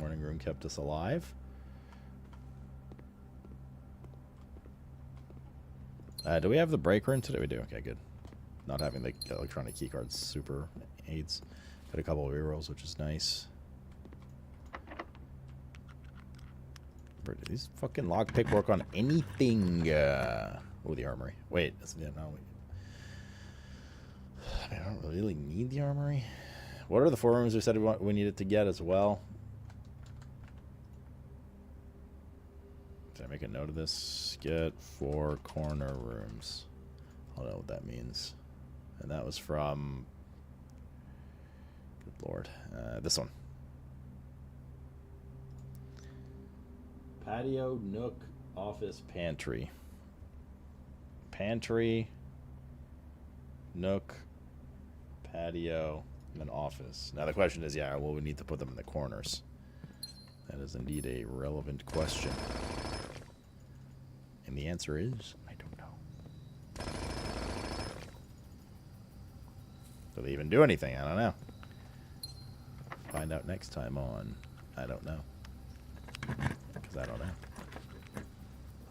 S1: morning room kept us alive. Do we have the break room today? We do. Okay, good. Not having the electronic keycards super aids. Got a couple of rerolls, which is nice. Do these fucking lockpick work on anything? Oh, the armory. Wait, yeah, no. I mean, I don't really need the armory. What are the 4 rooms we said we needed to get as well? Did I make a note of this? Get 4 corner rooms. I don't know what that means. And that was from... Good lord. This one. Patio, nook, office, pantry. Pantry, nook, patio, and then office. Now the question is, yeah, will we need to put them in the corners? That is indeed a relevant question. And the answer is, I don't know. Do they even do anything? I don't know. Find out next time on I don't know. Because I don't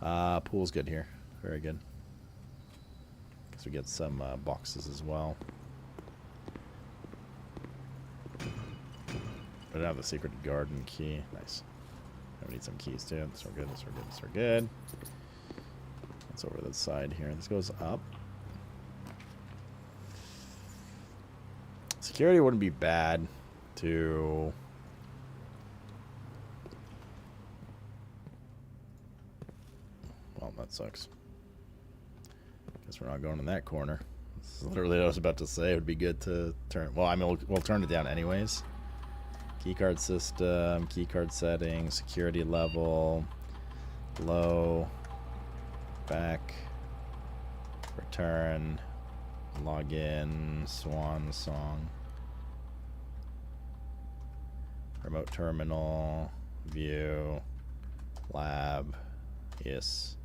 S1: know. Pool's good here. Very good. Guess we get some boxes as well. We don't have the secret garden key. Nice. We need some keys too. This are good. This are good. This are good. That's over the side here. This goes up. Security wouldn't be bad to... Well, that sucks. Guess we're not going in that corner. This is literally what I was about to say. It would be good to turn... Well, I mean, we'll turn it down anyways. Keycard system, keycard settings, security level, low, back, return, login, swan song, remote terminal, view, lab, yes.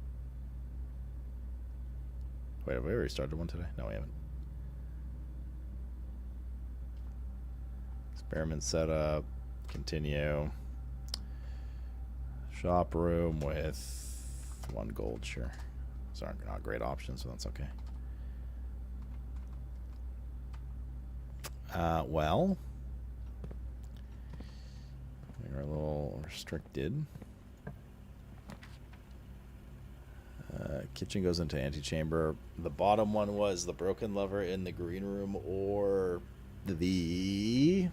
S1: Wait, have we already started one today? No, we haven't. Experiment setup, continue. Shop room with 1 gold, sure. Those aren't not great options, so that's okay. Well, we're a little restricted. Kitchen goes into antechamber. The bottom one was the broken lever in the green room or the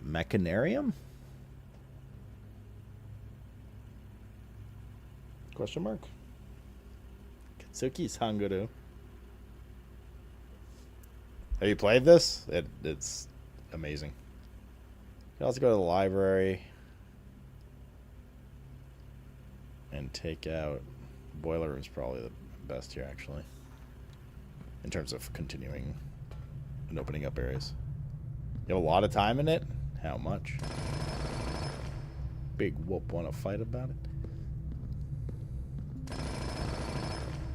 S1: mechanarium? Question mark? Kitsuki's Hanguru. Have you played this? It's amazing. You can also go to the library and take out... Boiler room's probably the best here, actually. In terms of continuing and opening up areas. You have a lot of time in it? How much? Big whoop want to fight about it?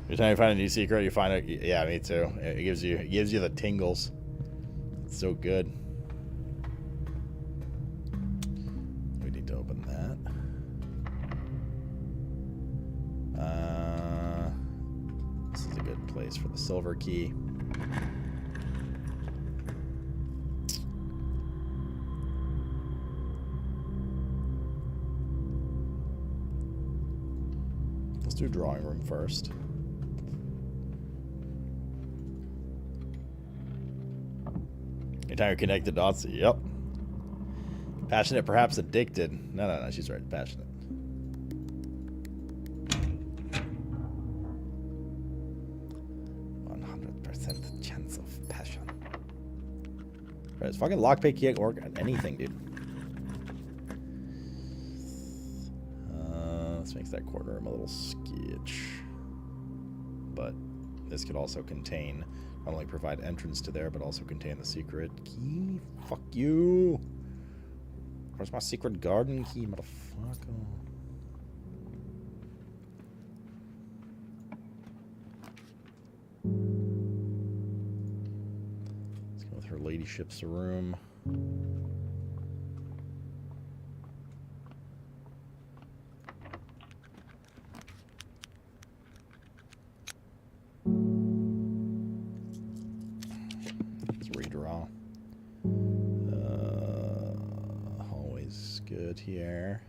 S1: Every time you find a new secret, you find it. Yeah, me too. It gives you the tingles. It's so good. We need to open that. This is a good place for the silver key. do drawing room first. Anytime you connect the dots, yep. Passionate, perhaps addicted. No, she's right. Passionate. Chance of passion. Right, this fucking lockpick can't work on anything, dude. This makes that corner room a little sketch. But this could also contain, not only provide entrance to there, but also contain the secret key. Fuck you. Where's my secret garden key, motherfucker? Her ladyship's room. Let's redraw. Always good here.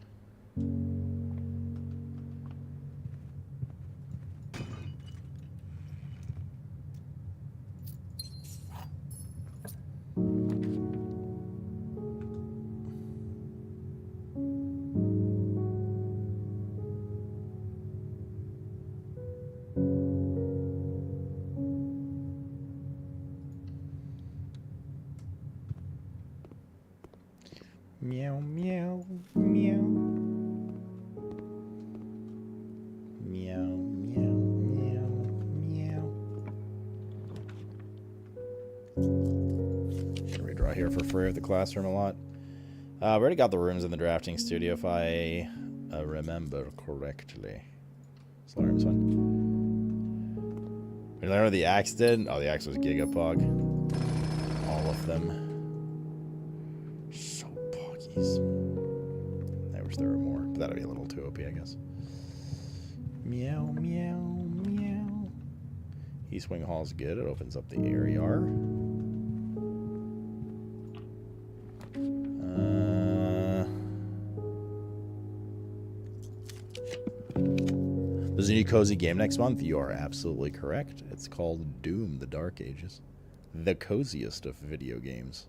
S1: Meow, meow, meow. Meow, meow, meow, meow. Redraw here for free of the classroom a lot. We already got the rooms in the drafting studio, if I remember correctly. Sorry, this one. Remember what the axe did? Oh, the axe was Gigapog. All of them. I wish there were more, but that'd be a little too OP, I guess. Meow, meow, meow. East Wing Hall's good. It opens up the area. There's a new cozy game next month. You are absolutely correct. It's called Doom: The Dark Ages. The coziest of video games.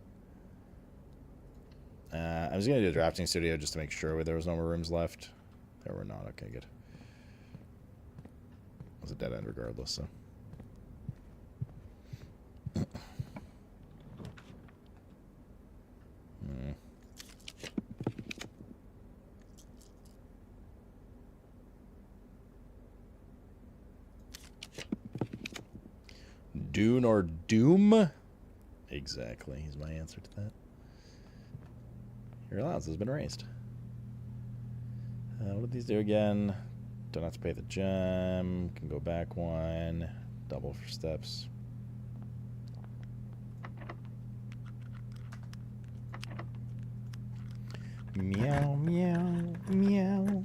S1: I was going to do a drafting studio just to make sure there was no more rooms left. There were not. Okay, good. It was a dead end regardless, so. Dune or Doom? Exactly, is my answer to that. Your allowance has been raised. What did these do again? Don't have to pay the gem. Can go back one. Double for steps. Meow, meow, meow.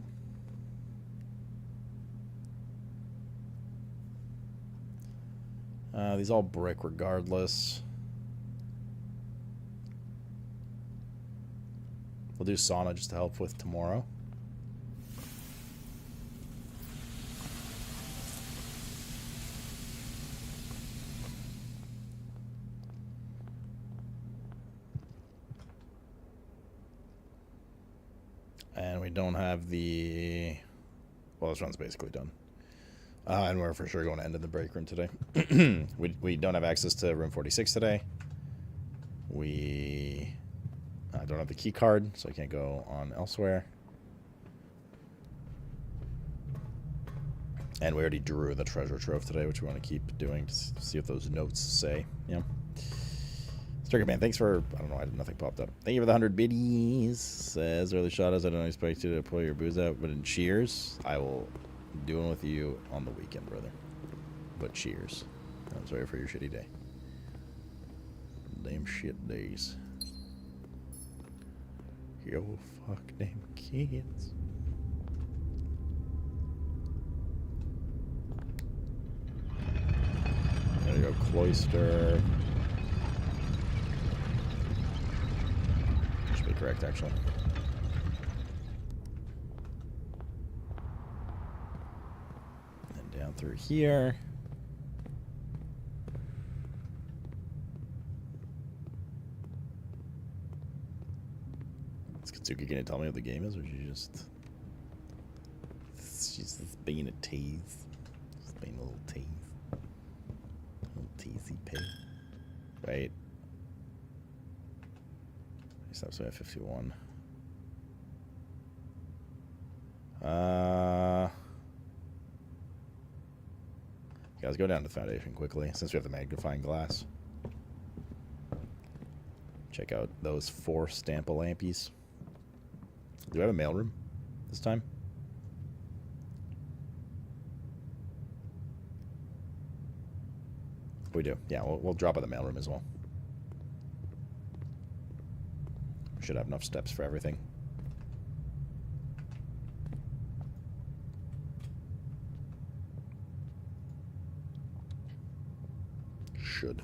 S1: These all brick regardless. We'll do sauna just to help with tomorrow. And we don't have the... Well, this run's basically done. And we're for sure going to end in the break room today. we don't have access to room 46 today. We don't have the key card, so I can't go on elsewhere. And we already drew the treasure trove today, which we want to keep doing to see what those notes say. Yeah. Striker Man, thanks for... I don't know, nothing popped up. Thank you for the 100 biddies. Says, early shot us. I don't expect you to pull your booze out, but in cheers, I will do one with you on the weekend, brother. But cheers. I'm sorry for your shitty day. Damn shit days. Yo, fuck them kids. There you go, Cloister. Should be correct, actually. through here. Is Katsuki gonna tell me what the game is, or she's just being a tease? Just being a little tease. A little teasy pig. Right. Stops at 51. Guys, go down to the foundation quickly, since we have the magnifying glass. Check out those 4 Stampa lampies. Do we have a mailroom this time? We do. Yeah, we'll drop by the mailroom as well. Should have enough steps for everything. Should.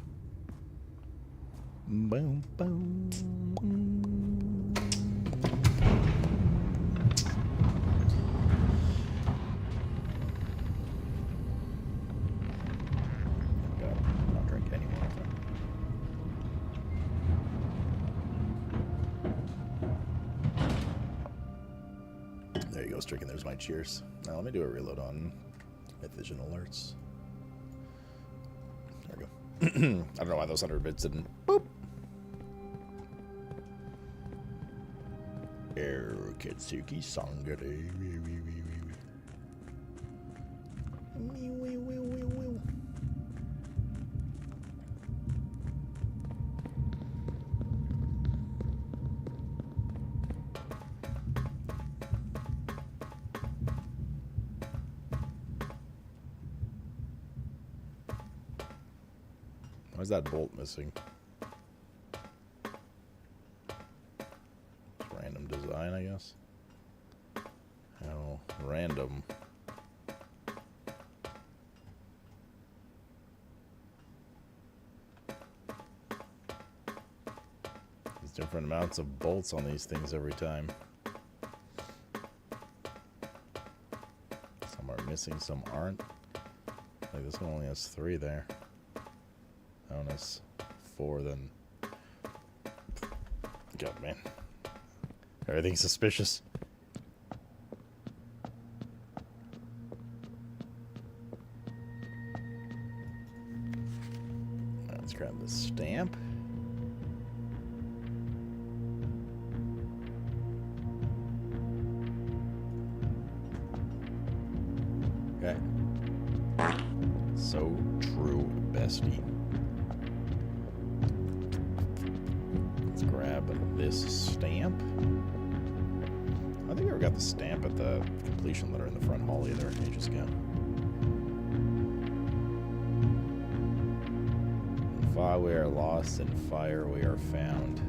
S1: Boom, boom. God, not drink any more of them. There you go, Stricken. There's my cheers. Now let me do a reload on my vision alerts. There we go. I don't know why those 100 bits didn't. Boop. Kitsuki Sangare. Why is that bolt missing? It's random design, I guess. How random. There's different amounts of bolts on these things every time. Some are missing, some aren't. Like this one only has 3 there. That one has 4, then. God, man. Everything's suspicious. Let's grab the stamp. Okay. So true, bestie. Let's grab this stamp. I don't think I ever got the stamp at the completion letter in the front hall either. Ages ago. In fire we are lost, in fire we are found.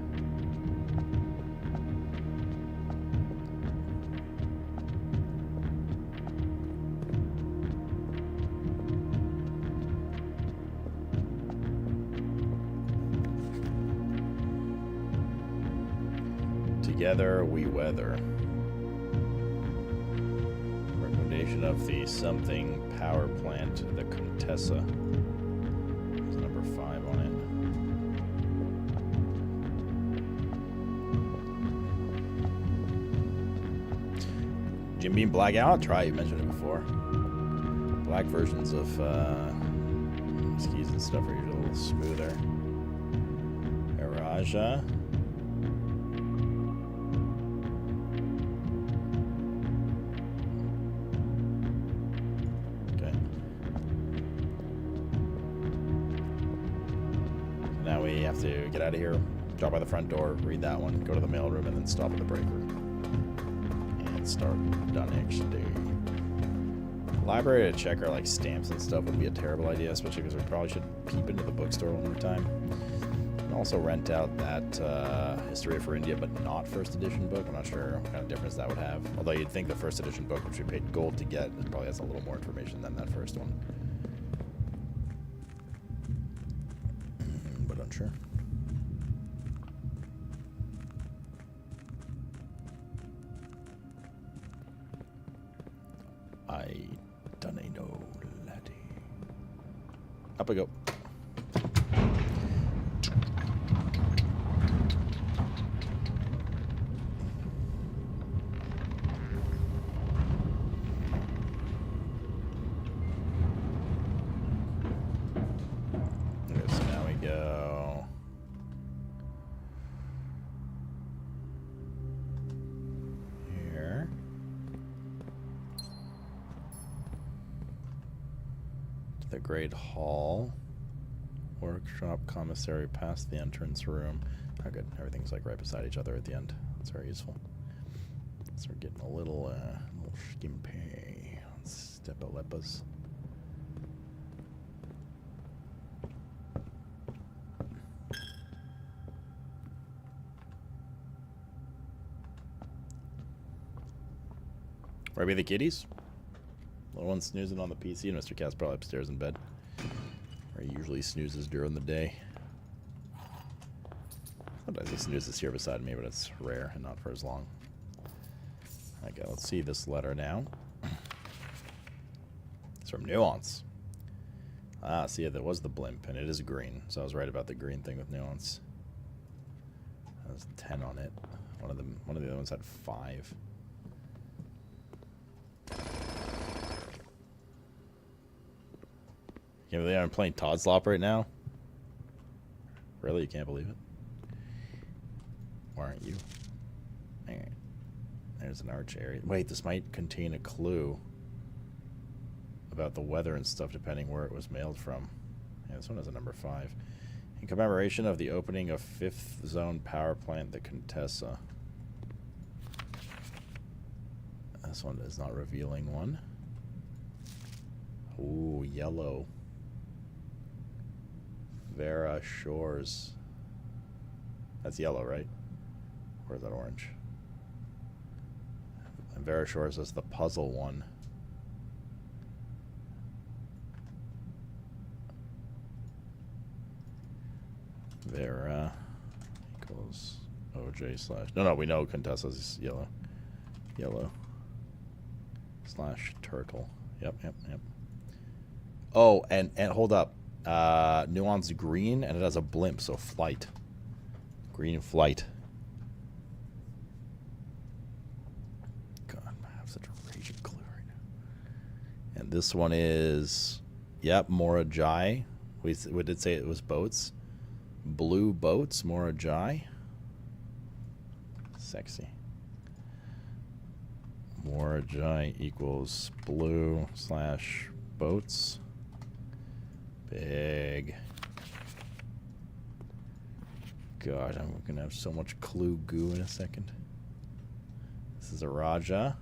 S1: Together we weather. Recommendation of the something power plant, the Contessa. There's number 5 on it. Jim Beam Blackout, try, you mentioned it before. Black versions of skis and stuff are usually a little smoother. Araja. To get out of here, drop by the front door, read that one, go to the mailroom, and then stop at the break room and start the next day. Library to check our like stamps and stuff would be a terrible idea, especially because we probably should peep into the bookstore one more time. And also rent out that History for India but not first edition book. I'm not sure what kind of difference that would have, although you'd think the first edition book, which we paid gold to get, it probably has a little more information than that first one, but unsure. I don't know, laddie. Up I go. Okay, so now we go. Here. The Great Hall. Workshop, commissary, past the entrance room. Oh, good. Everything's like right beside each other at the end. That's very useful. So we're getting a little skimpy. Step-a-lepas. Where be the kitties? Little one snoozing on the PC, and Mr. Cat's probably upstairs in bed. Where he usually snoozes during the day. Sometimes he snoozes here beside me, but it's rare and not for as long. Okay, let's see this letter now. It's from Nuance. Ah, see, that was the blimp, and it is green. So I was right about the green thing with Nuance. That was 10 on it. One of the other ones had 5. Can't believe I'm playing Todd Slop right now. Really, you can't believe it? Why aren't you? Alright. There's an arch area. Wait, this might contain a clue about the weather and stuff, depending where it was mailed from. Yeah, this one has a number 5. In commemoration of the opening of 5th Zone Power Plant, the Contessa. This one is not revealing one. Ooh, yellow. Vera Shores. That's yellow, right? Or is that orange? And Vera Shores is the puzzle one. Vera equals OJ slash... No, we know Contessa's yellow. Yellow. Slash turtle. Yep. Oh, and hold up. Nuance green, and it has a blimp, so flight. Green flight. God, I have such a raging clue right now. And this one is, yep, Mora Jai. We did say it was boats. Blue boats, Mora Jai. Sexy. Mora Jai equals blue slash boats. Big. God, I'm gonna have so much clue goo in a second. This is a Raja.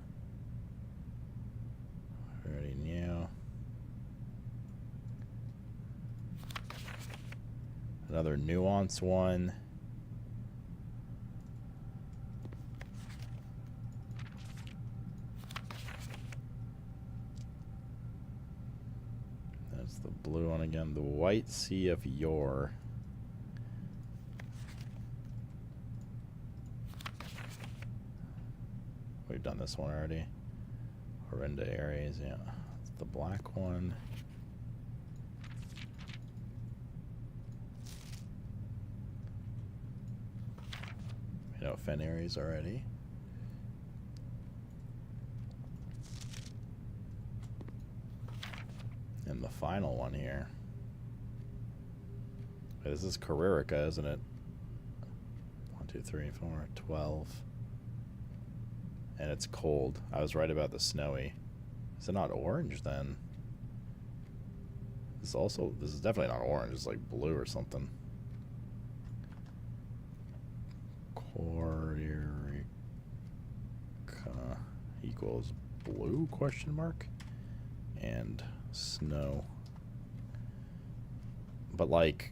S1: Already knew. Another Nuance one. That's the blue one again. The White Sea of Yore. We've done this one already. Horrenda Ares, yeah. That's the black one. We know Fen Ares already. And the final one here. Wait, this is Carrerica, isn't it? 1, 2, 3, 4, 12. And it's cold. I was right about the snowy. Is it not orange then? This is definitely not orange. It's like blue or something. Carrerica equals blue question mark and snow. But like,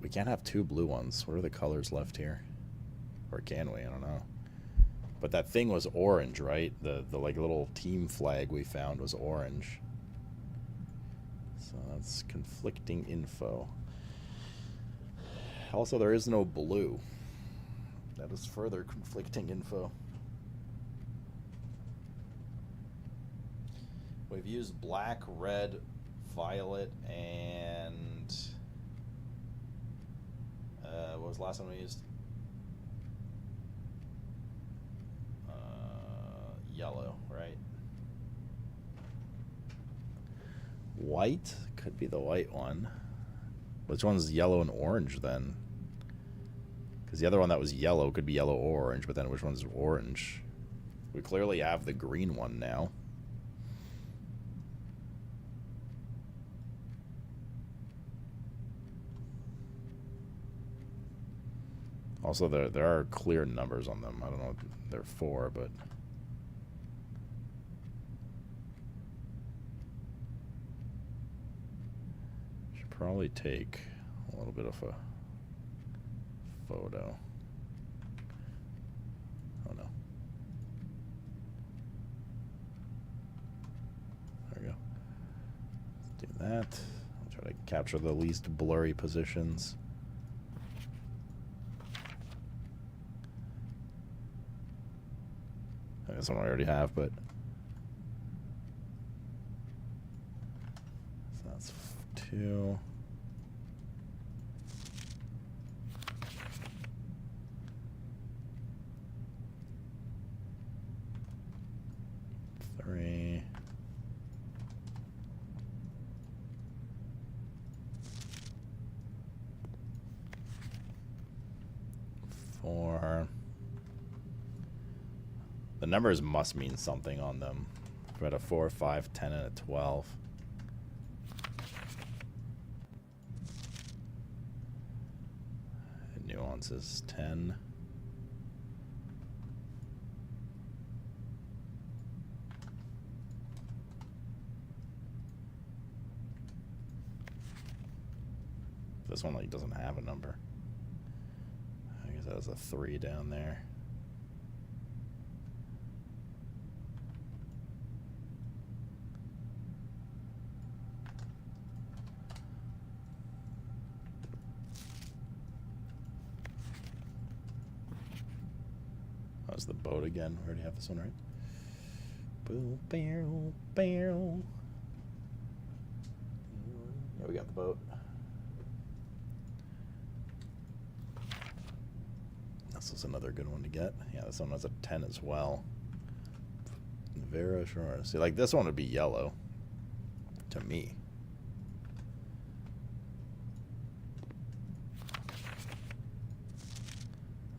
S1: we can't have 2 blue ones. What are the colors left here? Or can we? I don't know. But that thing was orange, right? The like little team flag we found was orange. So that's conflicting info. Also, there is no blue. That is further conflicting info. We've used black, red, violet, and what was the last one we used? Yellow, right? White could be the white one. Which one's yellow and orange then? Because the other one that was yellow could be yellow or orange, but then which one's orange? We clearly have the green one now. Also, there are clear numbers on them. I don't know what they're for, but... Should probably take a little bit of a photo. Oh, no. There we go. Let's do that. I'll try to capture the least blurry positions. This one I already have, but so that's 2. Three. 4. The numbers must mean something on them. We're at a 4, 5, 10, and a 12. Nuances 10. This one like doesn't have a number. I guess that has a 3 down there. How's the boat again? We already have this one, right? Boo, barrel, barrel. Yeah, we got the boat. This is another good one to get. Yeah, this one has a 10 as well. Vera Shore. See, like this one would be yellow to me.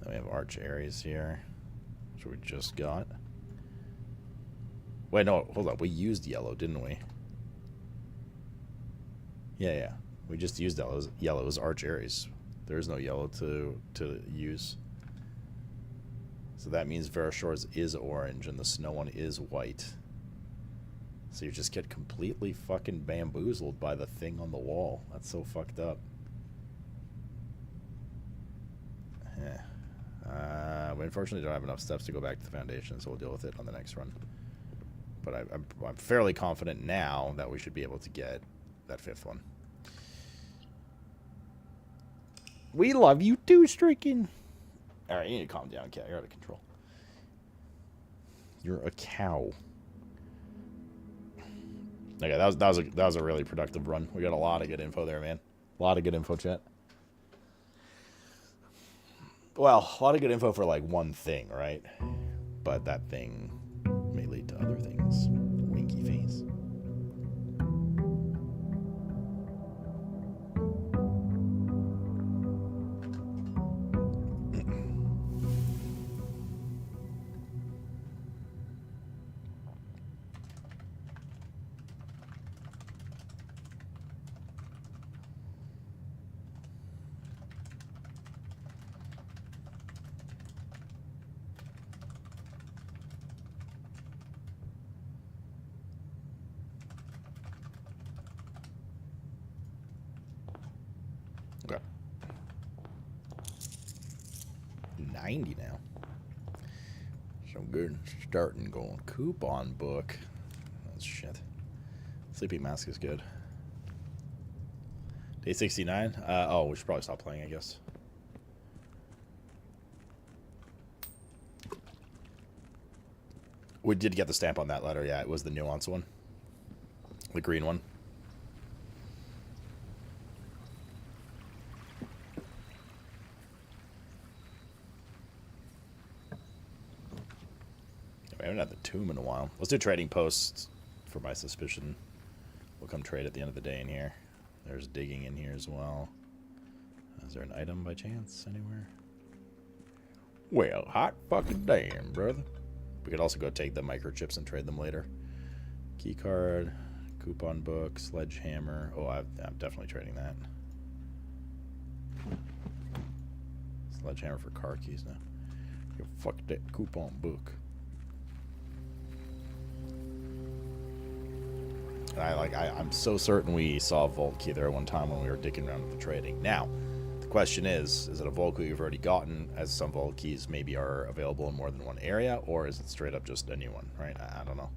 S1: Then we have Arch Aries here, which we just got. Wait, no, hold up. We used yellow, didn't we? Yeah. We just used yellow. Yellow is Arch Aries. There's no yellow to use. So that means Vera Shores is orange and the snow one is white. So you just get completely fucking bamboozled by the thing on the wall. That's so fucked up. We unfortunately don't have enough steps to go back to the foundation, so we'll deal with it on the next run. But I'm fairly confident now that we should be able to get that 5th one. We love you too, Stricken. All right, you need to calm down, cat. You're out of control. You're a cow. Okay, that was a really productive run. We got a lot of good info there, man. A lot of good info, chat. Well, a lot of good info for like one thing, right? But that thing may lead to other things. Winky face. Okay. 90 now. So good starting going. Coupon book. That's shit. Sleeping Mask is good. Day 69. Oh, we should probably stop playing, I guess. We did get the stamp on that letter. Yeah, it was the nuance one. The green one. We haven't had the tomb in a while. Let's do trading posts for my suspicion. We'll come trade at the end of the day in here. There's digging in here as well. Is there an item by chance anywhere? Well, hot fucking damn, brother. We could also go take the microchips and trade them later. Keycard, coupon book, sledgehammer. Oh, I'm definitely trading that. Sledgehammer for car keys now. You fuck that coupon book. I'm so certain we saw a vault key there one time when we were dicking around with the trading. Now, the question is it a vault key you've already gotten, as some vault keys maybe are available in more than one area, or is it straight up just a new one, right? I don't know.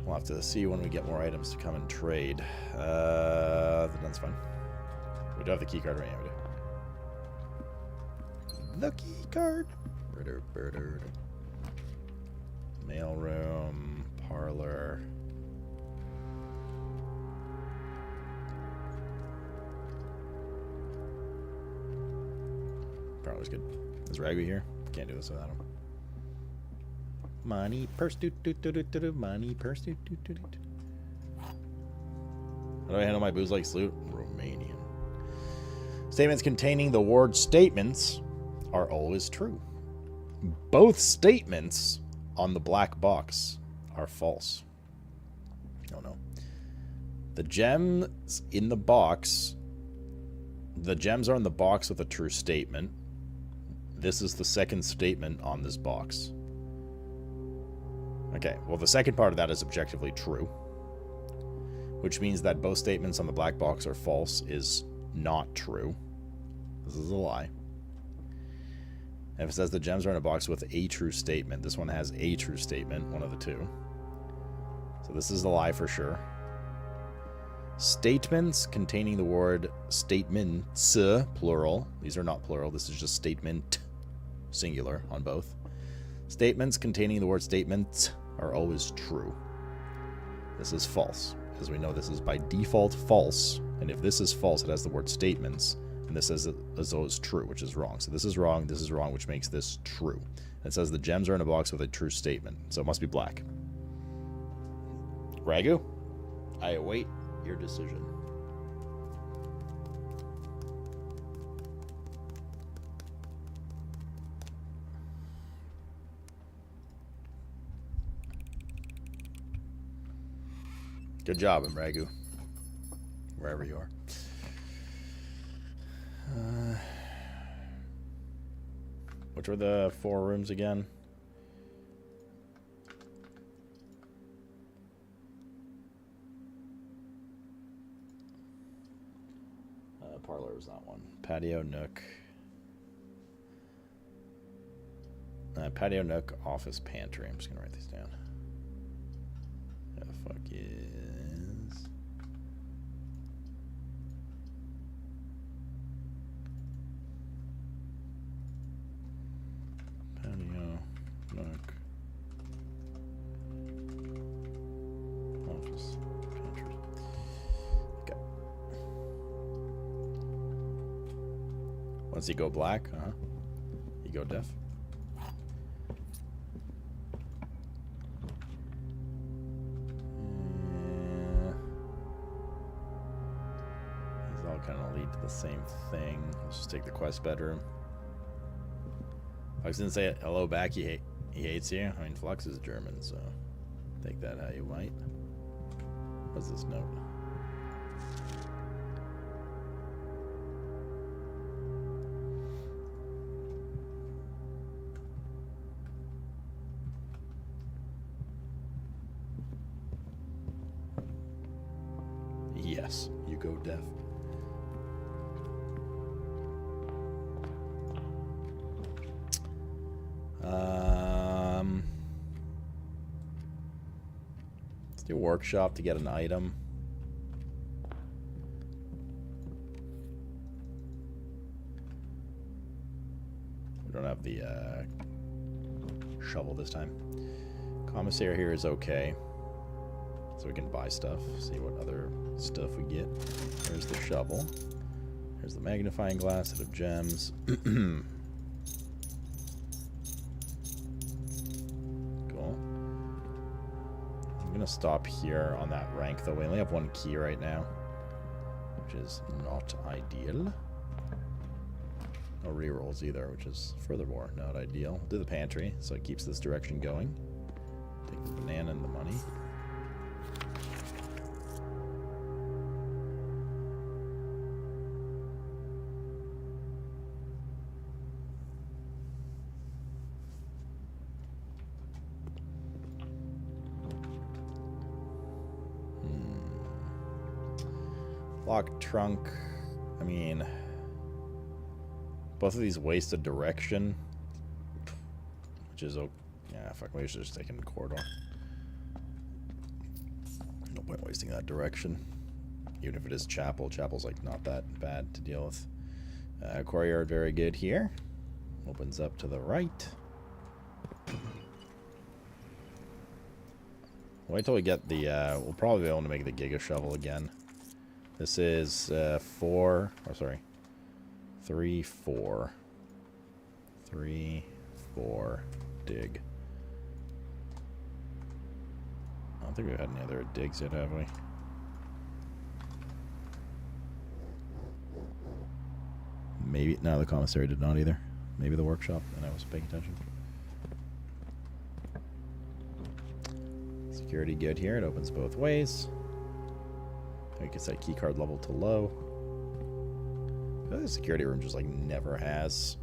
S1: We'll have to see when we get more items to come and trade. That's fine. We do have the key card, right? Yeah, we do. The key card. Mail room, parlor. Parlor's good. Is Ragu here? Can't do this without him. Money purse, money purse, How do I handle my booze like salute? Romanian. Statements containing the word statements are always true. Both statements on the black box are false. Oh no. The gems in the box. The gems are in the box with a true statement. This is the second statement on this box. Okay, well, the second part of that is objectively true, which means that both statements on the black box are false is not true. This is a lie. And if it says the gems are in a box with a true statement, this one has a true statement, one of the two. So this is a lie for sure. Statements containing the word statements, plural. These are not plural. This is just statement, singular on both. Statements containing the word statements are always true. This is false, because we know this is by default false. And if this is false, it has the word statements. And this says it as though it's true, which is wrong. So this is wrong, which makes this true. It says the gems are in a box with a true statement. So it must be black. Ragu, I await your decision. Good job, Ragu. Wherever you are. Which were the 4 rooms again? Parlor was that one. Patio, nook. Patio, nook, office, pantry. I'm just going to write these down. Where the fuck is... Patio, nook, office, pantry. Okay. Once you go black, you go deaf. These all kind of lead to the same thing. Let's just take the quest bedroom. Flux didn't say hello back. He hates you. I mean, Flux is German, so take that how you might. What's this note? Yes, you go deaf. Let's do workshop to get an item. We don't have the shovel this time. Commissary here is okay. So we can buy stuff, see what other stuff we get. There's the shovel. There's the magnifying glass, set of gems. Cool. gonna stop here on that rank, though. We only have one key right now, which is not ideal. No rerolls either, which is furthermore not ideal. Do the pantry, so it keeps this direction going. Take the banana and the money. Lock trunk. I mean, both of these waste a direction, which is yeah. Fuck, we should just take in the corridor. No point wasting that direction, even if it is chapel. Chapel's like not that bad to deal with. Courtyard, very good here. Opens up to the right. Wait till we get the. We'll probably be able to make the Giga Shovel again. This is 3, 4. 3, 4, dig. I don't think we've had any other digs yet, have we? Maybe. No, the commissary did not either. Maybe the workshop, and I was paying attention. Security good here. It opens both ways. I can set keycard level to low. The security room just like never has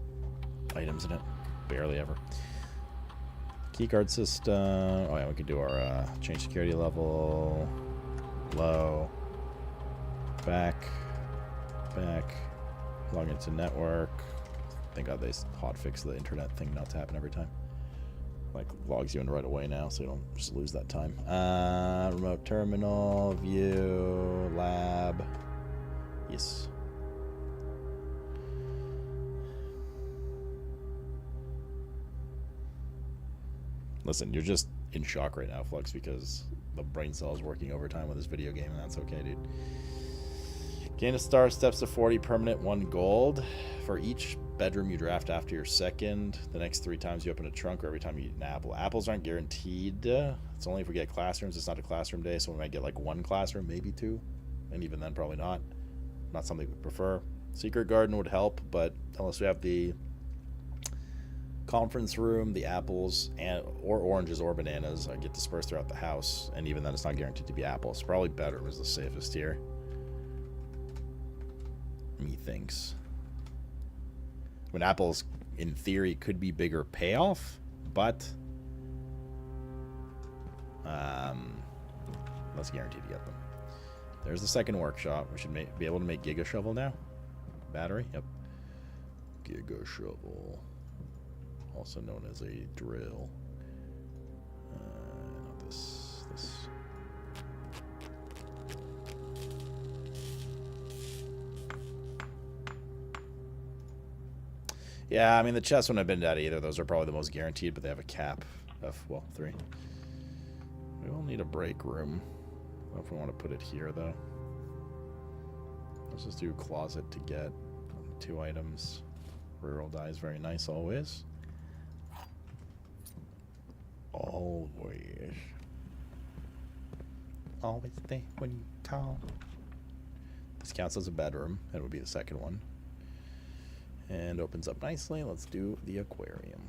S1: items in it. Barely ever. Keycard system. Oh yeah, we could do our change security level. Low. Back. Log into network. Thank God they hotfix the internet thing not to happen every time. Like logs you in right away now, so you don't just lose that time. Remote terminal, view, lab. Yes. Listen, you're just in shock right now, Flux, because the brain cell is working overtime with this video game, and that's okay, dude. Gain a star, steps to 40, permanent, 1 gold. For each bedroom you draft after your second, the next 3 times you open a trunk or every time you eat an apple. Apples aren't guaranteed. It's only if we get classrooms. It's not a classroom day, so we might get like 1 classroom, maybe 2. And even then, probably not. Not something we prefer. Secret garden would help, but unless we have the conference room, the apples, or oranges or bananas get dispersed throughout the house, and even then it's not guaranteed to be apples. Probably bedroom is the safest here. Methinks. When apples, in theory, could be bigger payoff, but less guaranteed to get them. There's the second workshop. We should be able to make Giga Shovel now. Battery? Yep. Giga Shovel. Also known as a drill. Not this. Yeah, I mean, the chests wouldn't have been dead either. Those are probably the most guaranteed, but they have a cap of, well, 3. We will need a break room. I don't know if we want to put it here, though. Let's just do a closet to get 2 items. Rural die is very nice, always. Always. Always stay when you call. This counts as a bedroom. That would be the second one. And opens up nicely. Let's do the aquarium.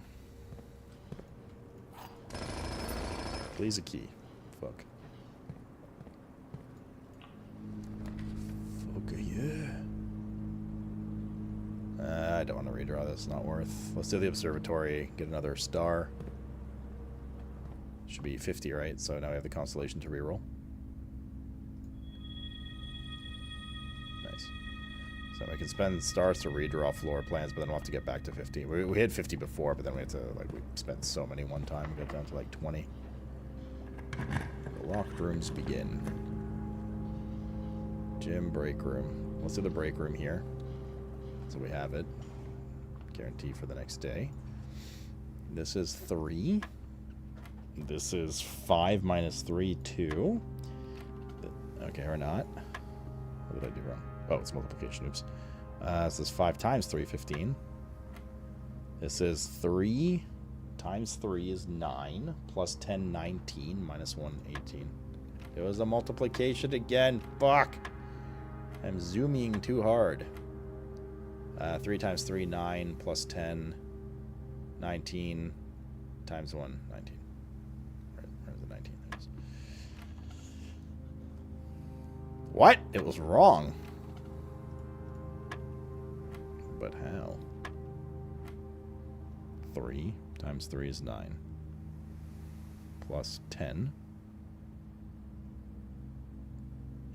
S1: Please a key. Fuck. Fuck yeah. I don't want to redraw this. Not worth. Let's do the observatory. Get another star. Should be 50, right? So now we have the constellation to reroll. Nice. So I can spend stars to redraw floor plans, but then we'll have to get back to 50. We had 50 before, but then we had to, like, we spent so many one time. We got down to, like, 20. The locked rooms begin. Gym, break room. Let's do the break room here. So we have it. Guarantee for the next day. This is 3. This is 5 minus 3, 2. Okay, or not. What did I do wrong? Oh, it's multiplication. Oops. This is 5 times 3, 15. This is 3 times 3 is 9, plus 10, 19, minus 1, 18. It was a multiplication again. Fuck! I'm zooming too hard. 3 times 3, 9, plus 10, 19, times 1, 19. Where's the 19? There it is. What? It was wrong. But how? 3 times 3 is 9. Plus 10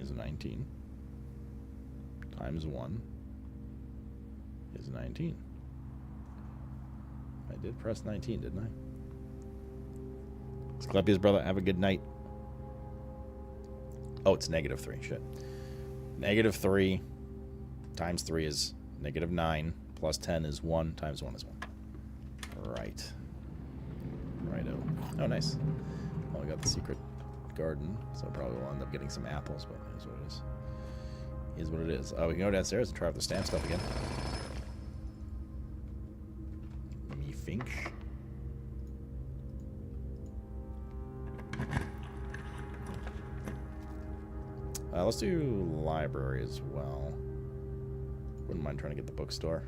S1: is 19. Times 1 is 19. I did press 19, didn't I? Asclepius, brother, have a good night. Oh, it's negative 3. Shit. Negative 3 times 3 is negative 9. Plus 10 is 1. Times 1 is 1. Right. Righto. Oh, nice. Well, we got the secret garden, so probably we'll end up getting some apples, but here's what it is. Is what it is. Oh, we can go downstairs and try out the stamp stuff again. Me think. Let's do library as well. Wouldn't mind trying to get the bookstore.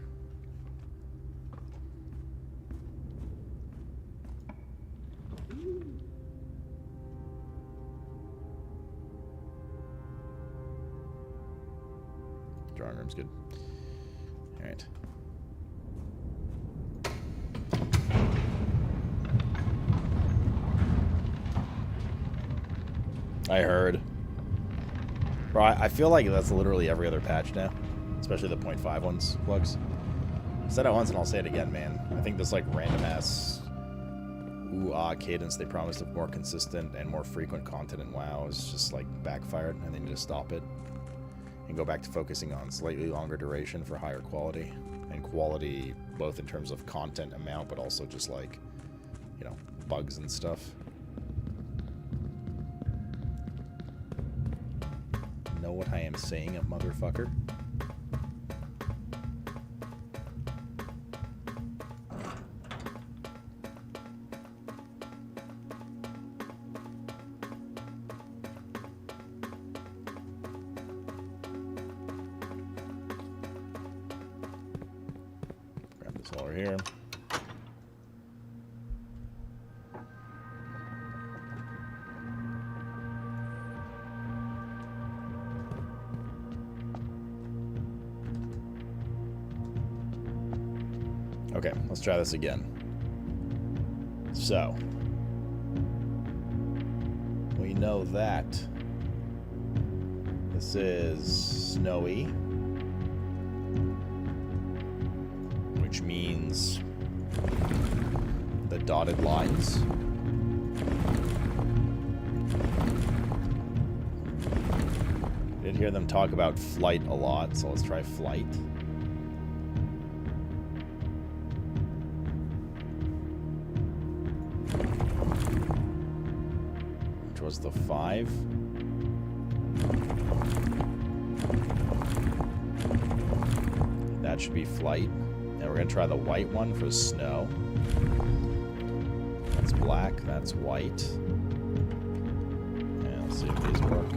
S1: Drawing room's good. Alright. I heard. Bro, I feel like that's literally every other patch now. Especially the 0.5 ones, plugs. I said it once and I'll say it again, man. I think this like random ass ooh-ah cadence they promised of more consistent and more frequent content in WoW is just like backfired, and they need to stop it. And go back to focusing on slightly longer duration for higher quality. And quality both in terms of content amount, but also just like, you know, bugs and stuff. Know what I am saying, a motherfucker? Grab this over here. Okay, let's try this again. So, we know that this is snowy, which means the dotted lines. Did hear them talk about flight a lot, so let's try flight. Was the 5. That should be flight. And we're going to try the white one for snow. That's black, that's white. And let's see if these work.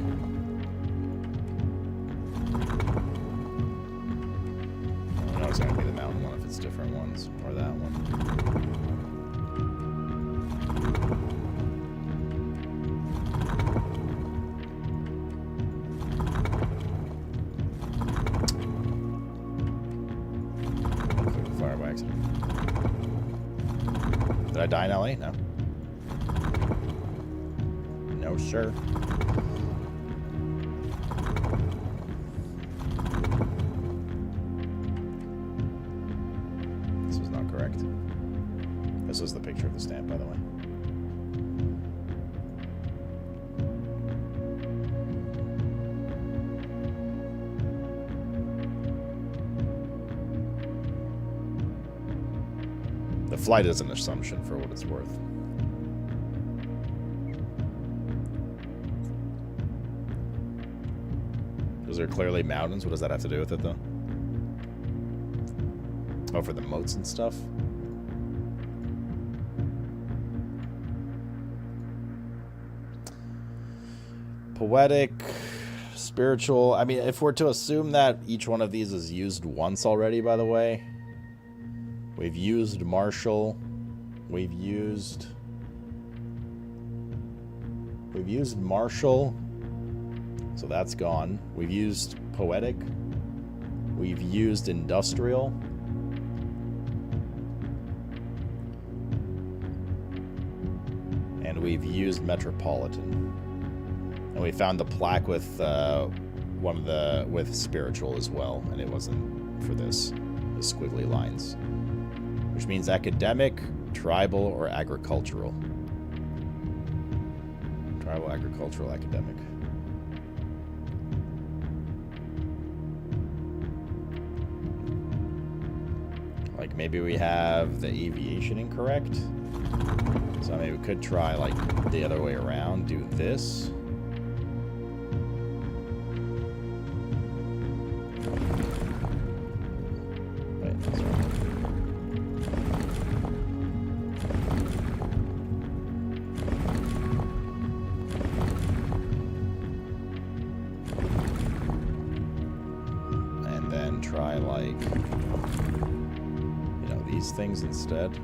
S1: I don't know it's going to be the mountain one if it's different ones, or that one. Did I die in LA? No. No, sir. This was not correct. This was the picture of the stamp, by the way. The flight is an assumption for what it's worth. Those are clearly mountains. What does that have to do with it, though? Oh, for the moats and stuff? Poetic, spiritual. I mean, if we're to assume that each one of these is used once already, by the way. We've used martial. We've used martial. So that's gone. We've used poetic. We've used industrial. And we've used metropolitan. And we found the plaque with with spiritual as well, and it wasn't for this. The squiggly lines. Which means academic, tribal, or agricultural. Tribal, agricultural, academic. Like maybe we have the aviation incorrect. So maybe we could try like the other way around, do this. Wait, that's right. And then try like, these things instead.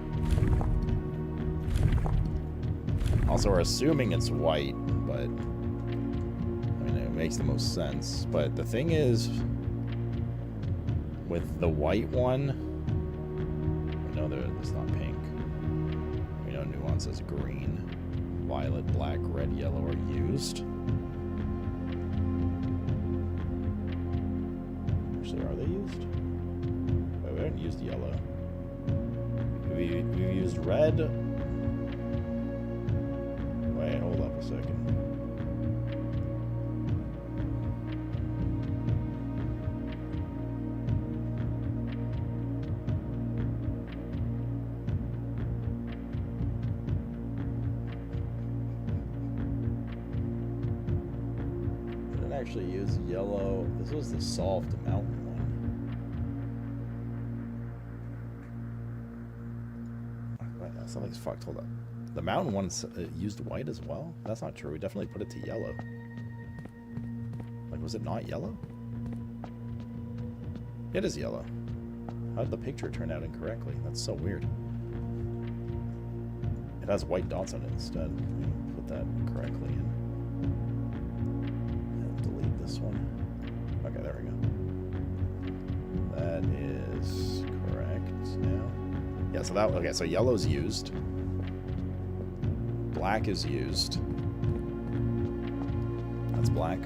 S1: Also, we're assuming it's white, but I mean, it makes the most sense. But the thing is, with the white one, we know it's not pink. We know nuance is green, violet, black, red, yellow are used. Actually, are they used? Wait, we haven't used yellow. We've used red. Wait, hold up a second. I didn't actually use yellow. This was the soft mountain one. Something's fucked. Hold up. The mountain one used white as well? That's not true. We definitely put it to yellow. Like, was it not yellow? It is yellow. How did the picture turn out incorrectly? That's so weird. It has white dots on it instead. Put that correctly in. And delete this one. Okay, there we go. That is correct now. Yeah, so that, okay, so yellow's used. Black is used. That's black.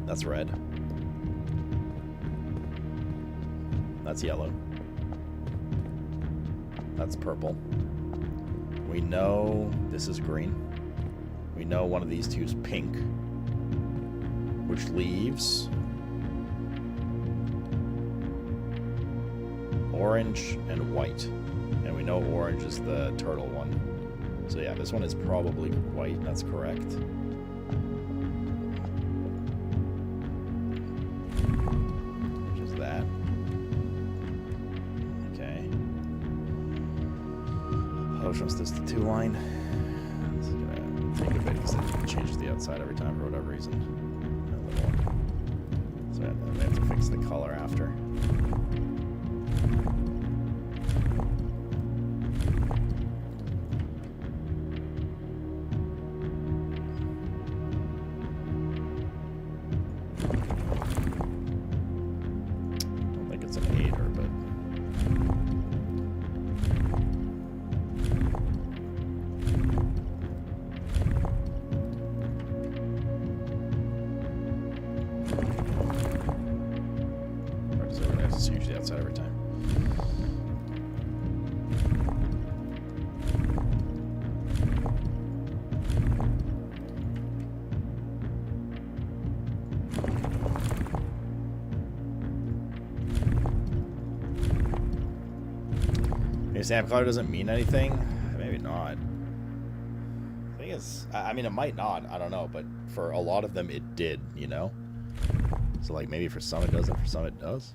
S1: That's red. That's yellow. That's purple. We know this is green. We know one of these two is pink, which leaves orange and white. And we know orange is the turtle one. So yeah, this one is probably white. That's correct. Which is that. Okay. Potions this to 2-line. This is gonna make a bit because it changes the outside every time for whatever reason. So we have to fix the color after. Stamp color doesn't mean anything? Maybe not. I think it's, I mean, it might not. I don't know. But for a lot of them, it did, you know? So, like, maybe for some it doesn't, for some it does.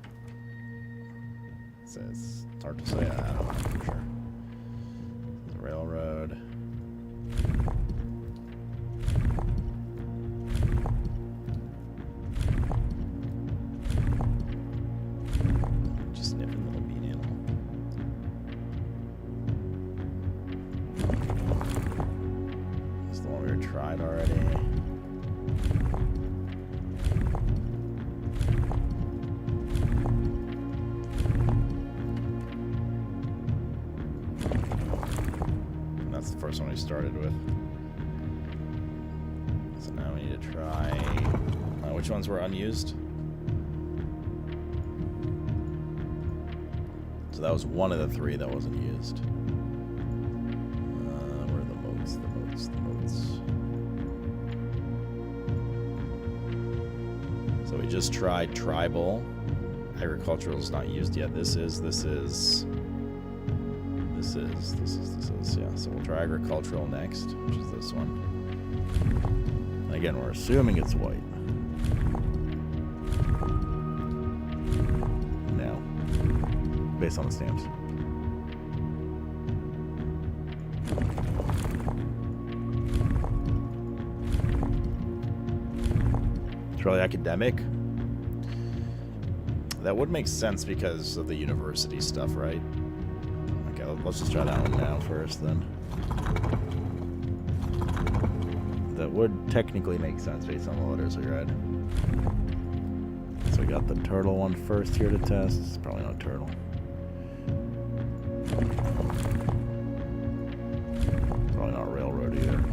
S1: It's hard to say. I don't know for sure. Railroad. first one we started with. So now we need to try... which ones were unused? So that was one of the 3 that wasn't used. Where are the moats? The moats. So we just tried tribal. Agricultural is not used yet. This is. Yeah, so we'll try agricultural next, which is this one. And again, we're assuming it's white. Now, based on the stamps. It's really academic. That would make sense because of the university stuff, right? Okay, let's just try that one now first, then. That would technically make sense based on the letters we read. So we got the turtle one first here to test. It's probably not turtle. Probably not railroad either.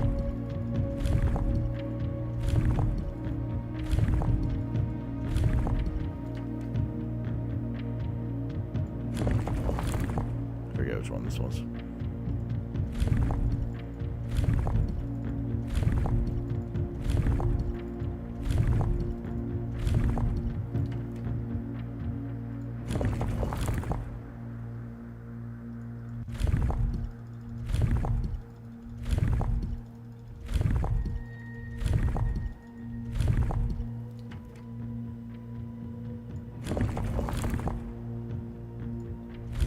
S1: Which one this was.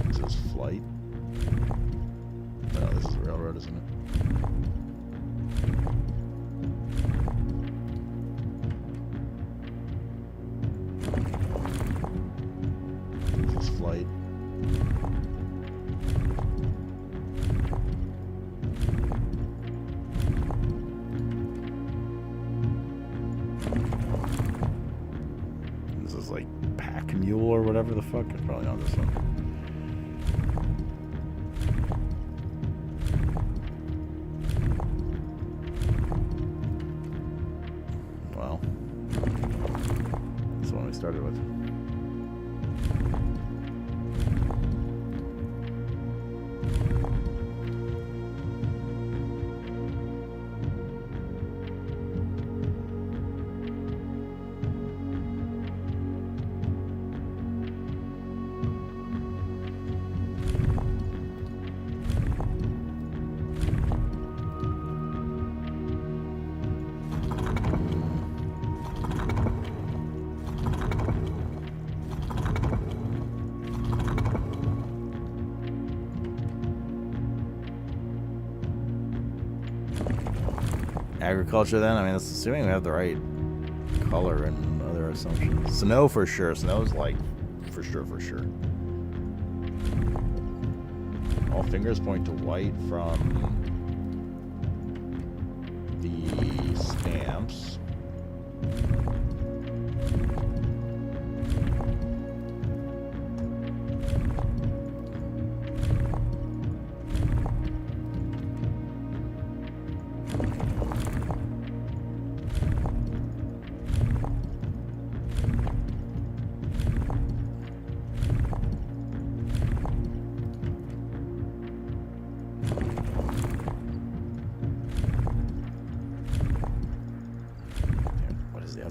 S1: This is flight. No, this is railroad, isn't it? This is flight. This is like pack mule or whatever the fuck. It's probably not this one. Started with. Agriculture then? I mean, that's assuming we have the right color and other assumptions. Snow for sure. Snow's like for sure. All fingers point to white from the stamps.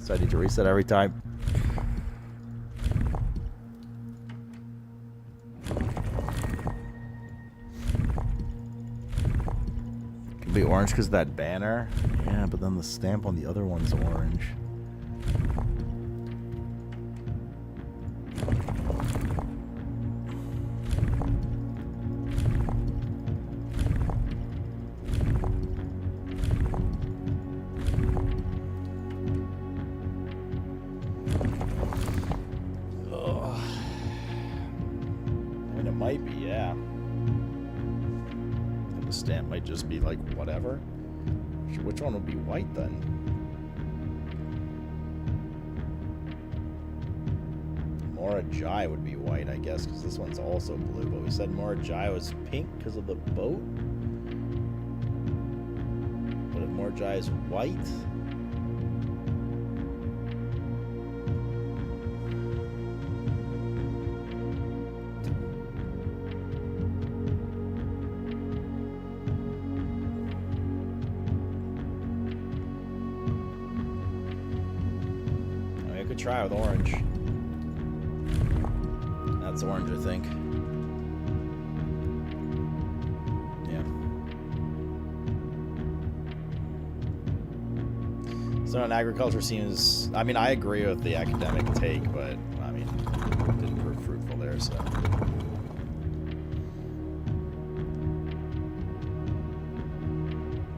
S1: So I need to reset every time. Could be orange because of that banner. Yeah, but then the stamp on the other one's orange. Might be, yeah. And the stamp might just be like whatever. Which one would be white then? Morajai would be white, I guess, because this one's also blue. But we said Morajai was pink because of the boat. Morjai's white. I could try with orange. That's orange, I think. So in agriculture seems, I mean, I agree with the academic take, but I mean, it didn't prove fruitful there, so.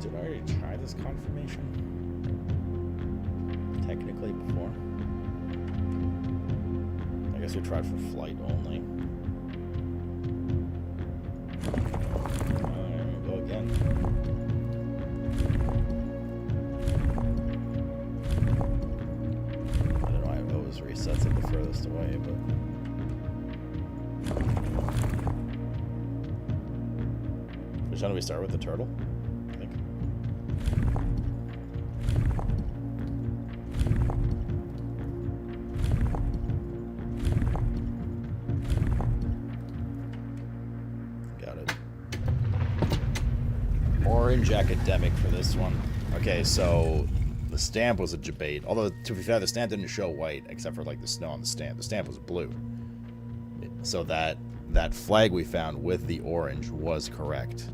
S1: Did I already try this confirmation? Technically before. I guess we tried for flight only. Alright, go again. Resets it the furthest away, but which one do we start with? The turtle, I think. Got it. Orange academic for this one. Okay, so the stamp was a debate. Although, to be fair, the stamp didn't show white, except for, like, the snow on the stamp. The stamp was blue. So that flag we found with the orange was correct.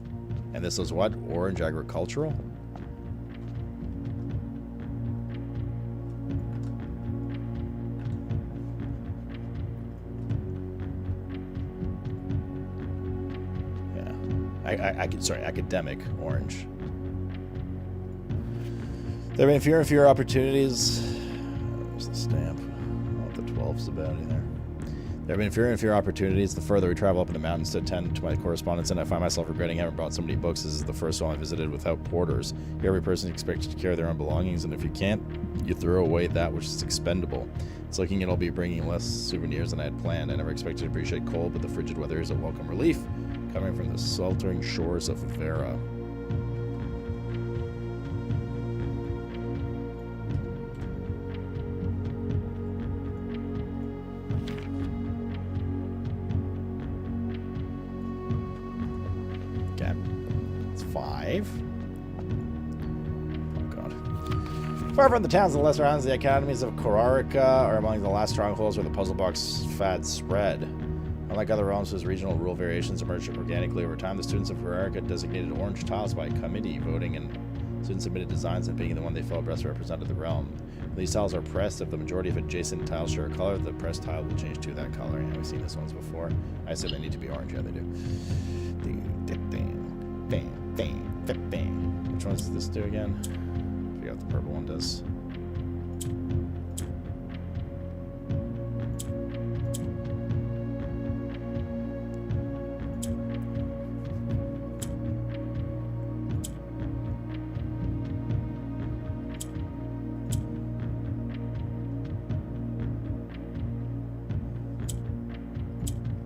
S1: And this was what? Orange agricultural? Yeah. Sorry, academic orange. There have been fewer and fewer opportunities. There's the stamp. I don't know what the 12's about either. There have been fewer and fewer opportunities the further we travel up in the mountains to attend to my correspondence, and I find myself regretting having brought so many books. This is the first one I visited without porters. Here, every person is expected to carry their own belongings, and if you can't, you throw away that which is expendable. It's looking at I'll be bringing less souvenirs than I had planned. I never expected to appreciate cold, but the frigid weather is a welcome relief, coming from the sweltering shores of Vera. Oh god. Far from the towns and the lesser islands, the academies of Korarika are among the last strongholds where the puzzle box fad spread. Unlike other realms whose regional rule variations emerged organically over time, the students of Korarika designated orange tiles by committee, voting, and students submitted designs and being the one they felt best represented the realm. When these tiles are pressed, if the majority of adjacent tiles share a color, the pressed tile will change to that color. Yeah, we've seen this ones before. I said they need to be orange. Yeah, they do. Which ones does this do again? I forgot what the purple one does.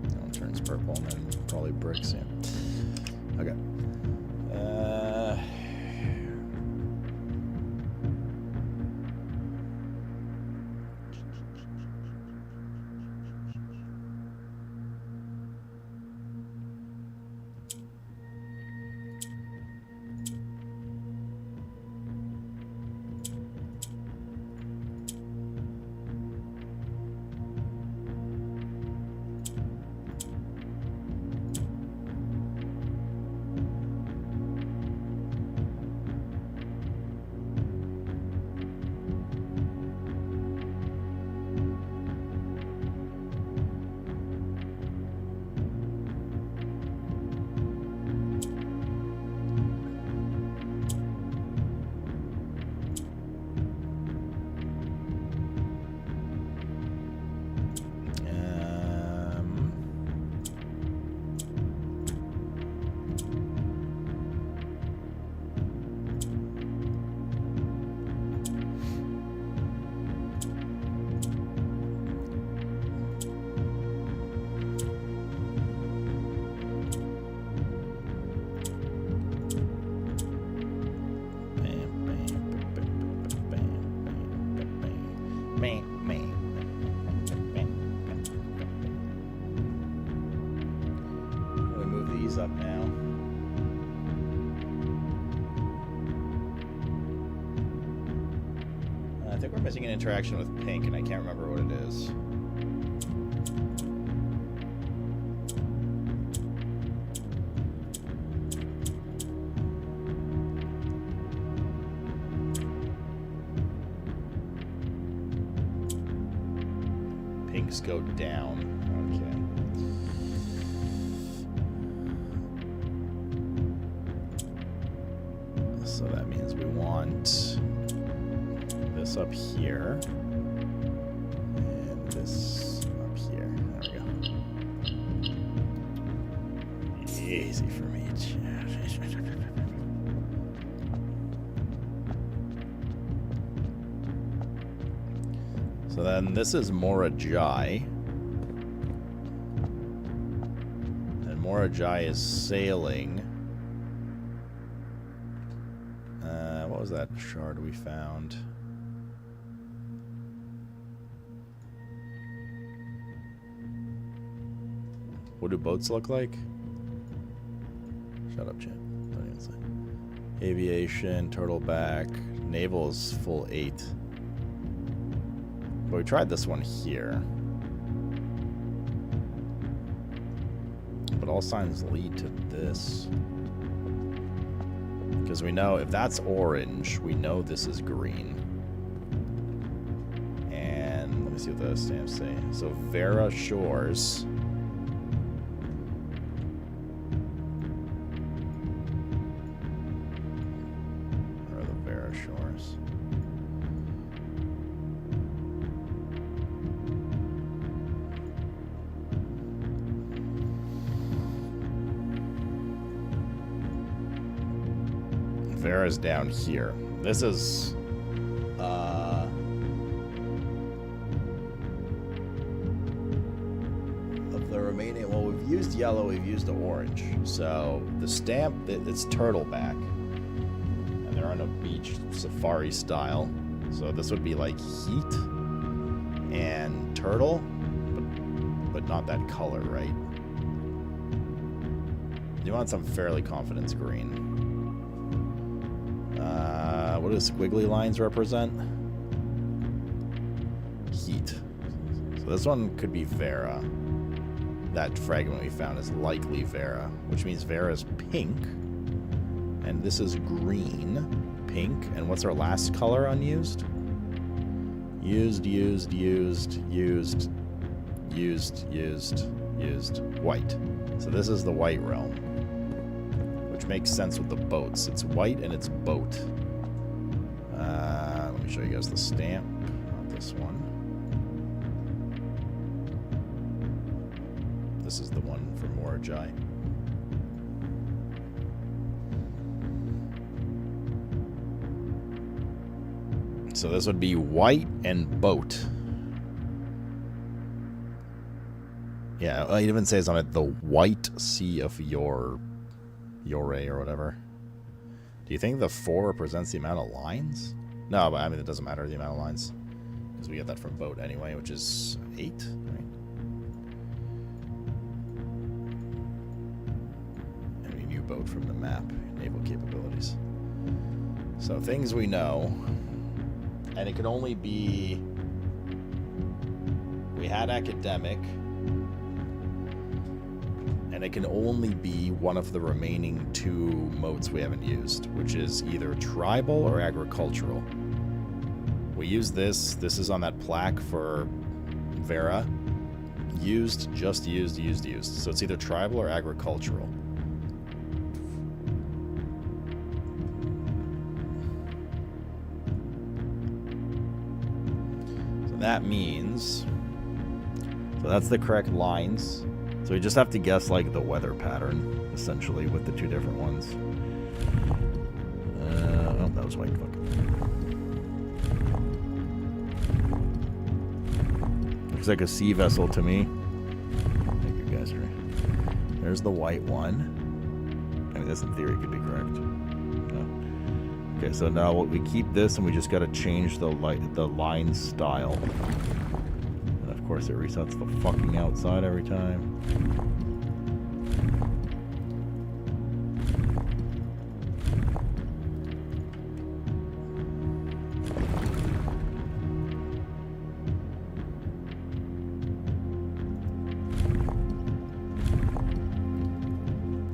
S1: That one turns purple and then probably bricks, yeah. Okay. these up now. I think we're missing an interaction with pink, and I can't remember what it is. Pinks go down. Okay. So that means we want this up here. And this up here. There we go. Easy for me. So then this is Morajai. And Morajai is sailing. What was that shard we found? What do boats look like? Shut up, Chan. Don't even say. Aviation, turtleback, naval is full 8. But we tried this one here. But all signs lead to this. Because we know if that's orange, we know this is green. And let me see what the stamps say. So Vera Shores. Where are the Vera Shores? Vera's down here. This is of the remaining, well, we've used yellow, we've used orange. So the stamp, it's turtleback. And they're on a beach safari style. So this would be like heat and turtle, but not that color, right? You want some fairly confidence green. What do squiggly lines represent? Heat. So this one could be Vera. That fragment we found is likely Vera, which means Vera's pink. And this is green, pink. And what's our last color unused? Used, white. So this is the white realm, which makes sense with the boats. It's white and it's boat. Let me show you guys the stamp, not this one. This is the one for Morajai. So this would be white and boat. Yeah, it even says on it, the white sea of Yore or whatever. Do you think the 4 represents the amount of lines? No, but I mean, it doesn't matter the amount of lines. Because we get that from boat anyway, which is 8, right? And we view boat from the map, naval capabilities. So things we know. And it could only be... We had academic. And it can only be one of the remaining 2 modes we haven't used, which is either tribal or agricultural. We use this. This is on that plaque for Vera. Used, just used, used, used. So it's either tribal or agricultural. So that means... So that's the correct lines. So we just have to guess, like, the weather pattern, essentially, with the 2 different ones. Oh, that was white. Fuck. Looks like a sea vessel to me. I think you guys are... There's the white one. I mean, this in theory could be correct. No. Okay, so now we keep this, and we just got to change the line style. Of course, it resets the fucking outside every time.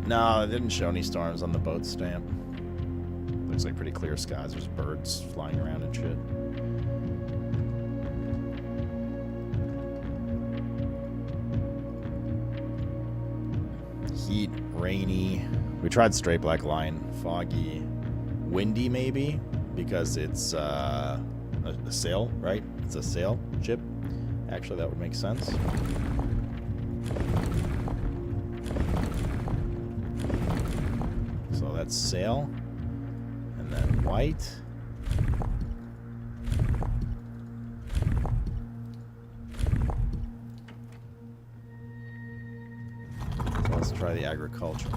S1: No, it didn't show any storms on the boat stamp. Looks like pretty clear skies. There's birds flying around and shit. Heat, rainy. We tried straight black line. Foggy. Windy, maybe? Because it's a sail, right? It's a sail ship. Actually, that would make sense. So that's sail. And then white. So let's try the agriculture.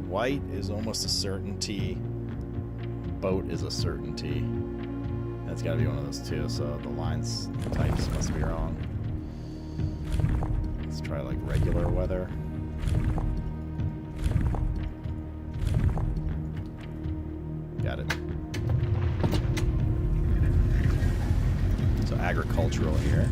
S1: White is almost a certainty. Boat is a certainty. That's got to be one of those two. So the lines types must be wrong. Let's try like regular weather. Got it. So agricultural here.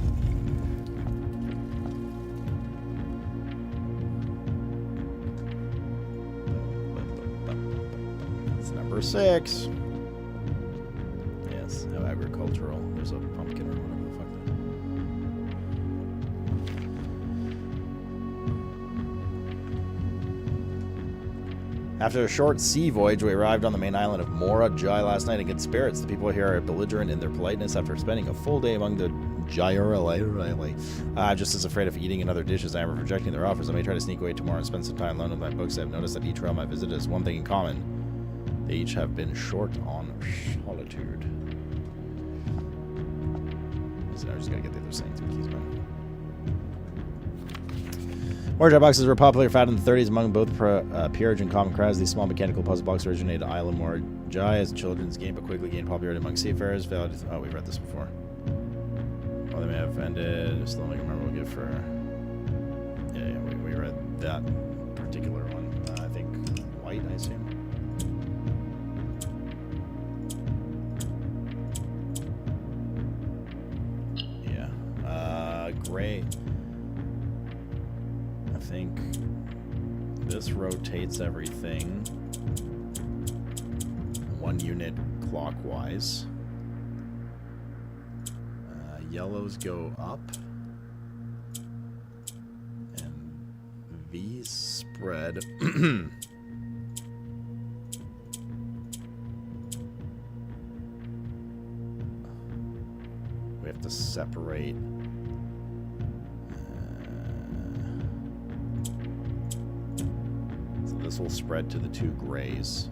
S1: Number 6. Yes, how agricultural. There's a pumpkin or whatever the fuck. After a short sea voyage, we arrived on the main island of Mora Jai last night in good spirits. The people here are belligerent in their politeness after spending a full day among the I'm just as afraid of eating another dish as I am of rejecting their offers. I may try to sneak away tomorrow and spend some time alone with my books. I've noticed that each realm I visit has one thing in common. They each have been short on solitude. So now I just gotta get the other Saints keys, man. More boxes were popular fad in the 30s among both peerage and common crowds. These small mechanical puzzle boxes originated Island Mora Jai as a children's game, but quickly gained popularity among seafarers. Oh, we've read this before. While they may have ended, still make a memorable gift for. Yeah, we read that particular one. I think white, I assume. Great. I think this rotates everything 1 unit clockwise. Yellows go up. And these spread. We have to separate. This will spread to the 2 grays.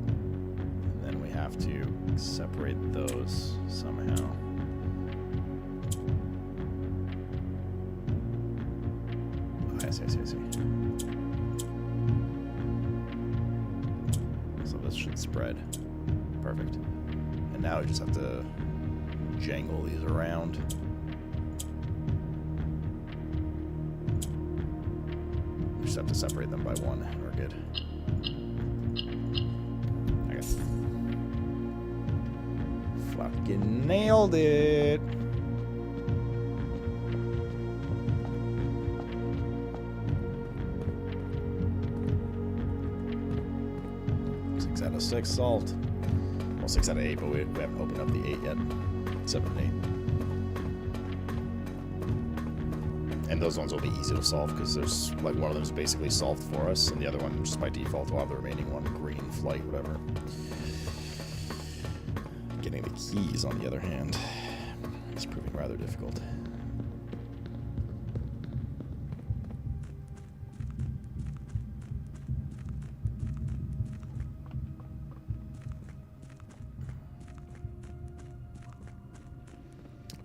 S1: And then we have to separate those somehow. Oh, I see. So this should spread. Perfect. And now we just have to jangle these around. Just have to separate them by 1 and we're good. I guess. Fucking nailed it. Six out of 6 solved. Well, 6 out of 8, but we haven't opened up the 8 yet. 7 and 8. And those ones will be easy to solve because there's like one of them is basically solved for us, and the other one just by default will have the remaining one, green, flight, whatever. Getting the keys, on the other hand, is proving rather difficult.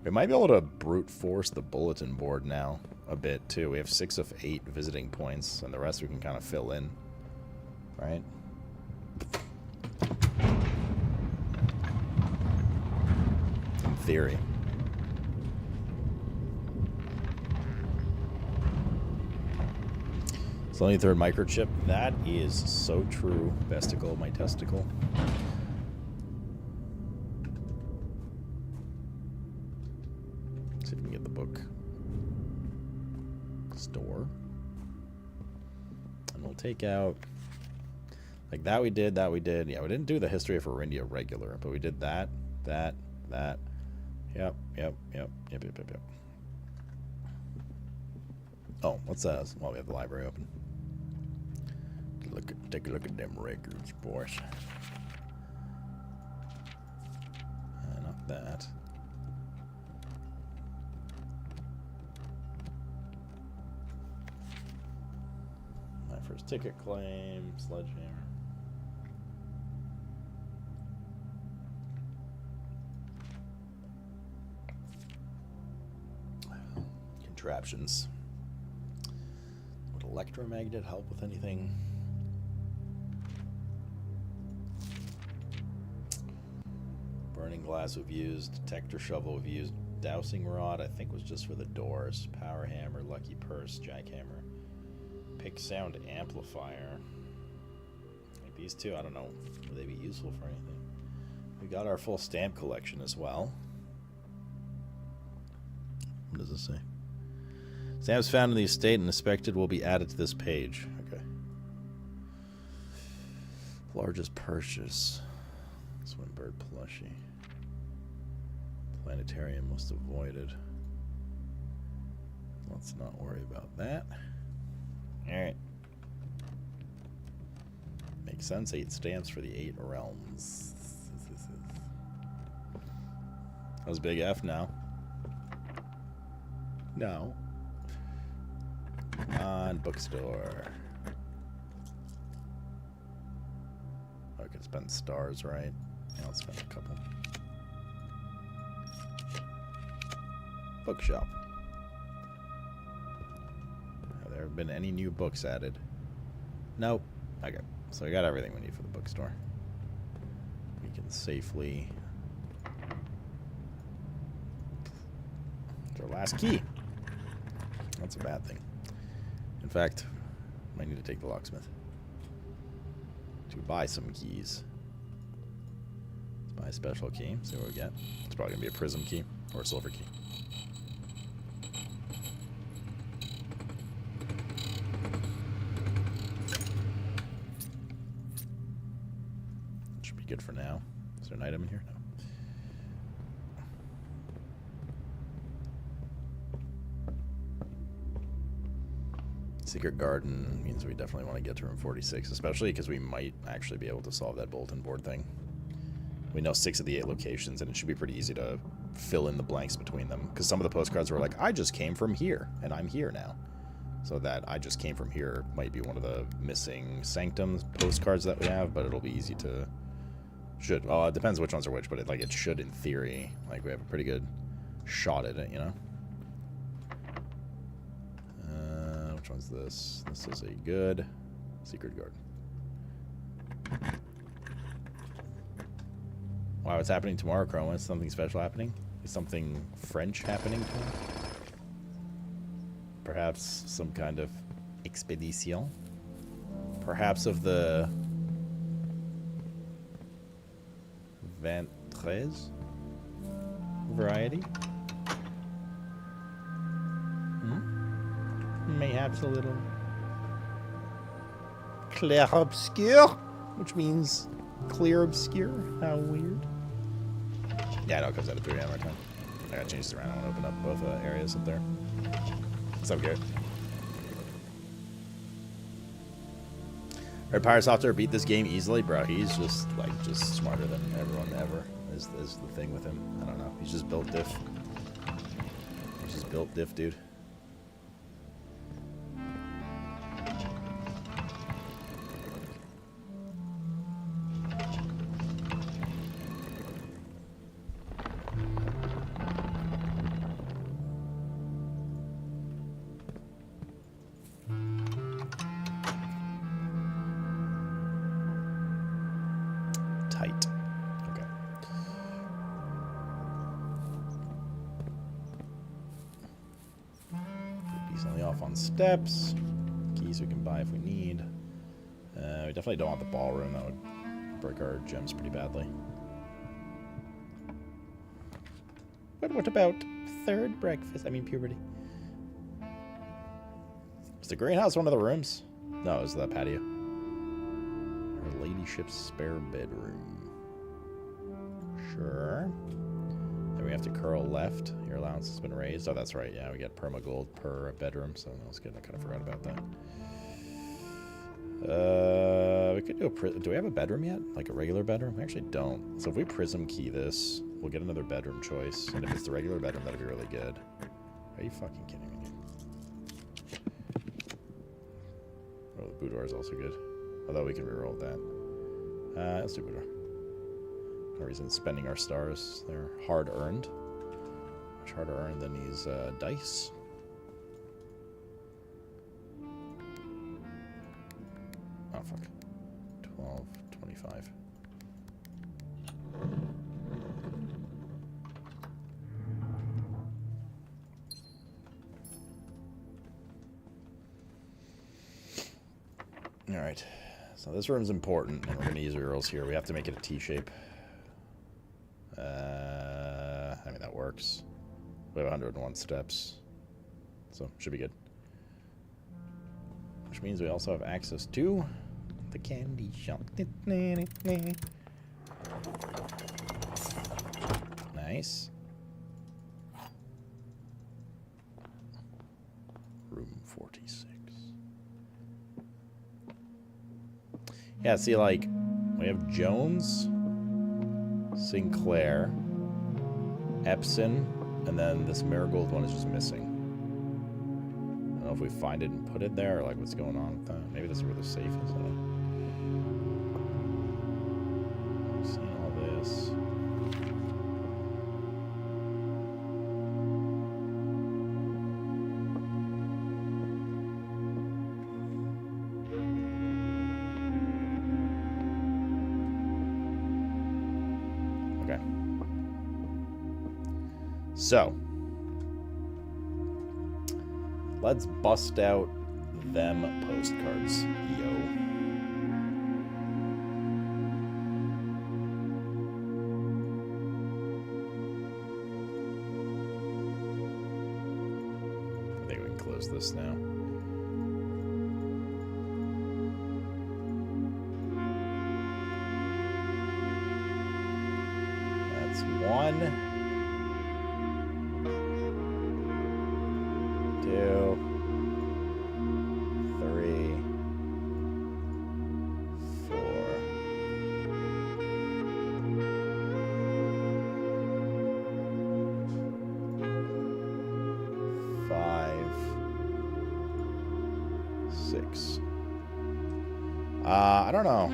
S1: We might be able to brute force the bulletin board now a bit too. We have 6 of 8 visiting points, and the rest we can kind of fill in, right? In theory. It's only third microchip. That is so true. Besticle, my testicle. See if we can get the book. Store. And we'll take out... Like that we did, that we did. Yeah, we didn't do the history of Arindia regular, but we did that, that. Yep. Oh, what's that? Well, we have the library open. Take a look at them records, boys. Not that. My first ticket claim, sledgehammer. Contraptions. Would electromagnet help with anything? Burning glass we've used. Detector shovel we've used. Dowsing rod I think was just for the doors. Power hammer, lucky purse, jackhammer. Pick sound amplifier. Like these two, I don't know. Would they be useful for anything? We got our full stamp collection as well. What does this say? Stamps found in the estate and inspected will be added to this page. Okay. Largest purchase. Swimbird plushie. Planetarium most avoided. Let's not worry about that. Alright. Makes sense. 8 stamps for the 8 realms. That was big F now. No. On bookstore. I could spend stars, right? Yeah, I'll spend a couple. Bookshop. Have there been any new books added? Nope. Okay. So we got everything we need for the bookstore. We can safely... It's our last key. That's a bad thing. In fact, might need to take the locksmith to buy some keys. Let's buy a special key. See what we get. It's probably gonna be a prism key or a silver key. Should be good for now. Is there an item in here? No. Secret Garden means we definitely want to get to room 46, especially because we might actually be able to solve that bulletin board thing. We know 6 of the 8 locations, and it should be pretty easy to fill in the blanks between them. Because some of the postcards were like, I just came from here, and I'm here now. So that I just came from here might be one of the missing Sanctum postcards that we have, but it'll be easy to... Should. Well, it depends which ones are which, but it should, in theory. Like, we have a pretty good shot at it, you know? Which one's this? This is a good Secret Garden. Wow, what's happening tomorrow, Chroma? Is something special happening? Is something French happening tomorrow? Perhaps some kind of expedition? Perhaps of the 23 variety? Mayhaps a little Clair Obscur, which means clear obscure. How weird. Yeah, no, it comes out at 3 a.m. our time. I gotta change this around. I want to open up both areas up there. What's up, Garrett? Red Pirate Software beat this game easily, bro. He's just smarter than everyone ever. Is the thing with him. I don't know. He's just built diff. He's just built diff, dude. Steps. Key keys we can buy if we need. We definitely don't want the ballroom. That would break our gems pretty badly. But what about third breakfast? I mean puberty. Is the greenhouse one of the rooms? No, it was the patio. Her ladyship's spare bedroom. Sure. Then we have to curl left. Your allowance has been raised. Oh, that's right. Yeah, we get perma gold per bedroom, so that was good. I kind of forgot about that. We could do a do we have a bedroom yet? Like a regular bedroom? We actually don't. So if we prism key this, we'll get another bedroom choice. And if it's the regular bedroom, that'd be really good. Are you fucking kidding me? Oh, the boudoir is also good. Although we can reroll that. Let's do boudoir. No reason spending our stars. They're hard earned. Much harder earned than these dice. Oh, fuck. 12, 25. Alright. So this room's important, and we're going to use rerolls here. We have to make it a T-shape. I mean, that works. We have 101 steps. So, should be good. Which means we also have access to the candy shop. Nice. Room 46. Yeah, see, like, we have Jones, Sinclair, Epson, and then this Marigold one is just missing. I don't know if we find it and put it there, or like what's going on with that. Maybe this is where the safe is. I don't know. Seeing all this. Okay. So, let's bust out them postcards, yo. I think we can close this now. That's one. 2, 3, 4, 5, 6. I don't know.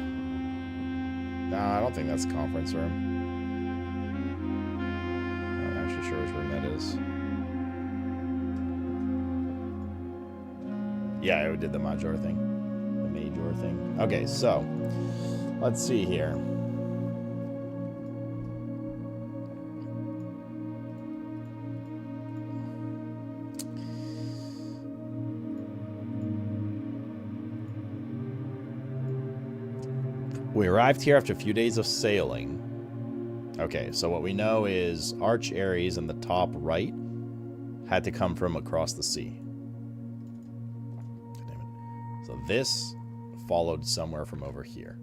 S1: No, I don't think that's the conference room. I'm not actually sure which room that is. Yeah, we did the Major thing. The Major thing. Okay, so let's see here. We arrived here after a few days of sailing. Okay, so what we know is Arch Ares in the top right had to come from across the sea. So this followed somewhere from over here.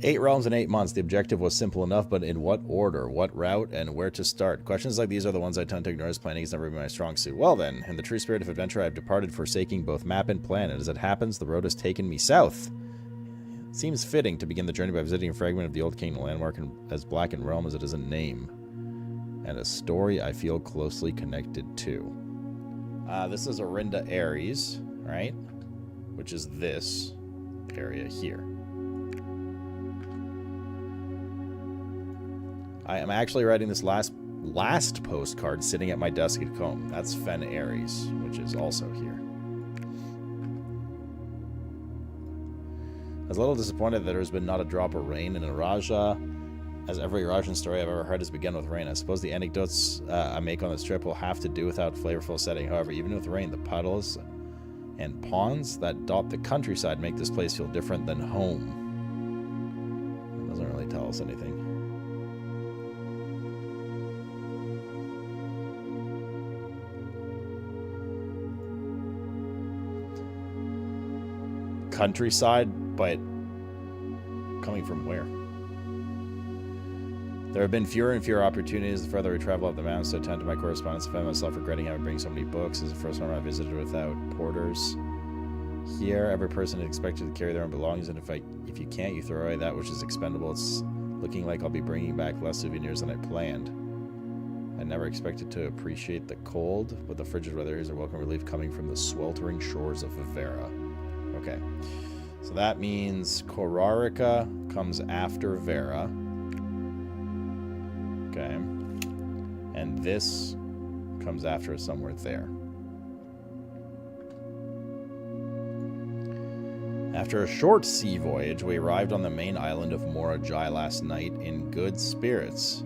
S1: 8 realms in 8 months. The objective was simple enough, but in what order, what route, and where to start? Questions like these are the ones I tend to ignore, as planning has never been my strong suit. Well then, in the true spirit of adventure, I have departed, forsaking both map and plan, and as it happens, the road has taken me south. It seems fitting to begin the journey by visiting a fragment of the Old King landmark as black in realm as it is in name, and a story I feel closely connected to. This is Orinda Ares, right? Which is this area here. I am actually writing this last postcard sitting at my desk at home. That's Fen Ares, which is also here. I was a little disappointed that there's been not a drop of rain in Raja, as every Rajan story I've ever heard has begun with rain. I suppose the anecdotes I make on this trip will have to do without flavorful setting. However, even with rain, the puddles And ponds that dot the countryside make this place feel different than home. It doesn't really tell us anything. Countryside, but coming from where? There have been fewer and fewer opportunities the further we travel up the mountains to attend to my correspondence. I find myself regretting having bring so many books. This is the first time I visited without porters. Here, every person is expected to carry their own belongings, and if you can't, you throw away that which is expendable. It's looking like I'll be bringing back less souvenirs than I planned. I never expected to appreciate the cold, but the frigid weather is a welcome relief coming from the sweltering shores of Vera. Okay, so that means Korarica comes after Vera. Okay, and this comes after somewhere there. After a short sea voyage, we arrived on the main island of Morajai last night in good spirits.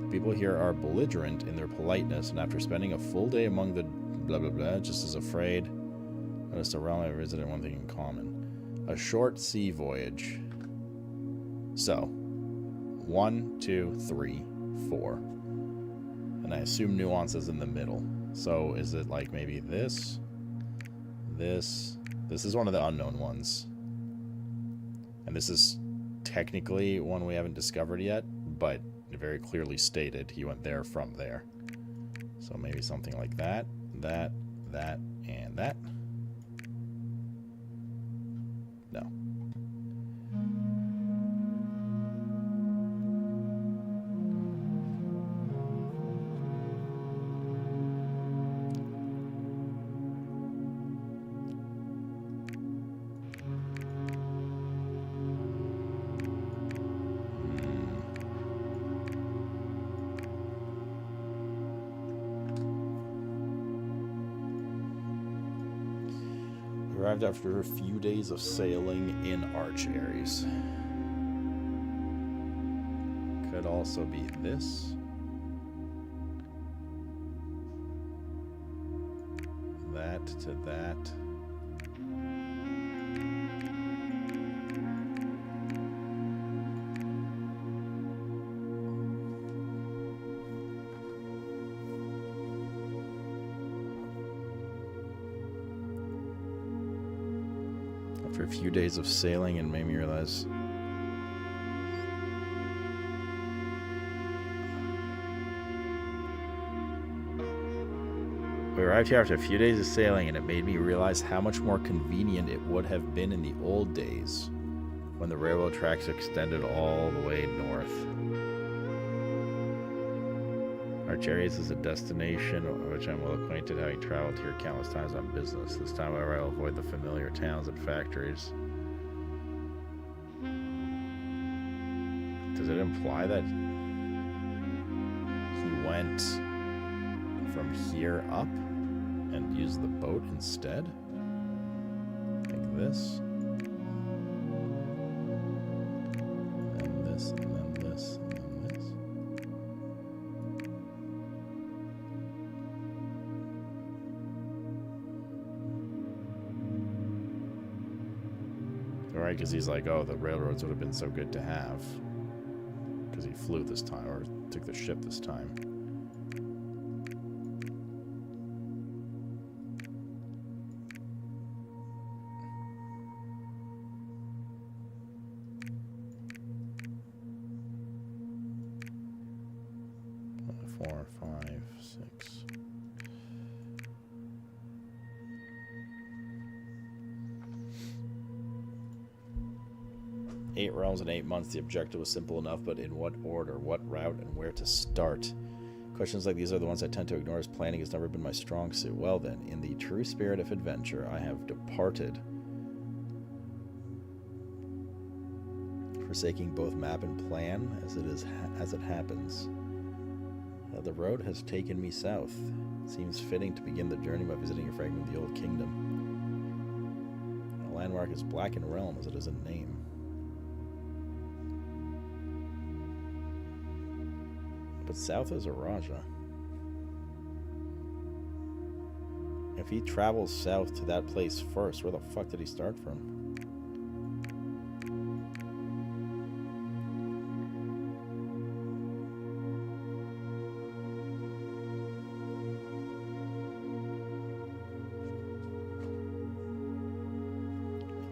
S1: The people here are belligerent in their politeness, and after spending a full day among the blah blah blah, just as afraid, noticed a realm I visited one thing in common. A short sea voyage. So, 1, 2, 3, 4. And I assume nuances in the middle. So is it like maybe this? This is one of the unknown ones. And this is technically one we haven't discovered yet, but very clearly stated he went there from there. So maybe something like that, that, and that. No. Arrived after a few days of sailing in Arch Aries. Could also be this. That to that. After a few days of sailing, and made me realize we arrived here after a few days of sailing, and it made me realize how much more convenient it would have been in the old days when the railroad tracks extended all the way north. Archarius is a destination of which I'm well acquainted, having traveled here countless times on business. This time, however, I will avoid the familiar towns and factories. Does it imply that he went from here up and used the boat instead? Like this? And then this, and then this, and then this. Right, because he's like, oh, the railroads would have been so good to have. Because he flew this time, or took the ship this time. Four, five, six. Eight realms in 8 months. The objective was simple enough, but in what order, what route, and where to start? Questions like these are the ones I tend to ignore, as planning has never been my strong suit. Well then, in the true spirit of adventure, I have departed, forsaking both map and plan as it happens. The road has taken me south. It seems fitting to begin the journey by visiting a fragment of the old kingdom. The landmark is Blackened Realm, as it is in name. But south is Araja. If he travels south to that place first, where the fuck did he start from?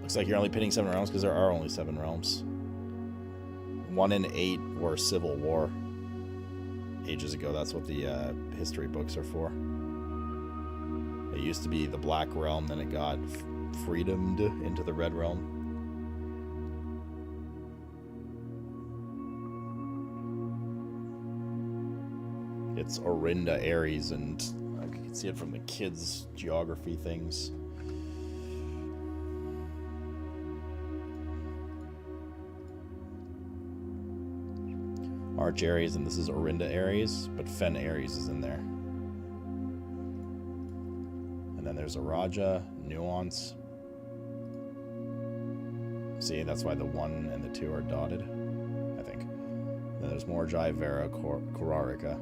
S1: Looks like you're only pitting 7 realms because there are only 7 realms. 1 in 8 were civil war. Ages ago, that's what the history books are for. It used to be the Black Realm, then it got freedomed into the Red Realm. It's Orinda Ares, and I can see it from the kids' geography things. Arch Ares, and this is Orinda Ares, but Fen Ares is in there. And then there's a Raja, Nuance. See, that's why the 1 and the 2 are dotted, I think. Then there's Morjai, Vera, Korarika.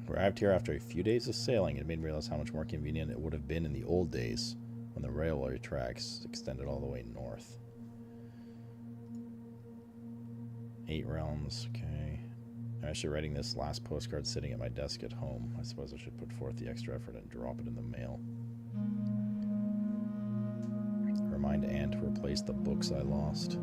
S1: Arrived here after a few days of sailing. It made me realize how much more convenient it would have been in the old days when the railway tracks extended all the way north. 8 realms, okay. I'm actually writing this last postcard sitting at my desk at home. I suppose I should put forth the extra effort and drop it in the mail. Remind Anne to replace the books I lost.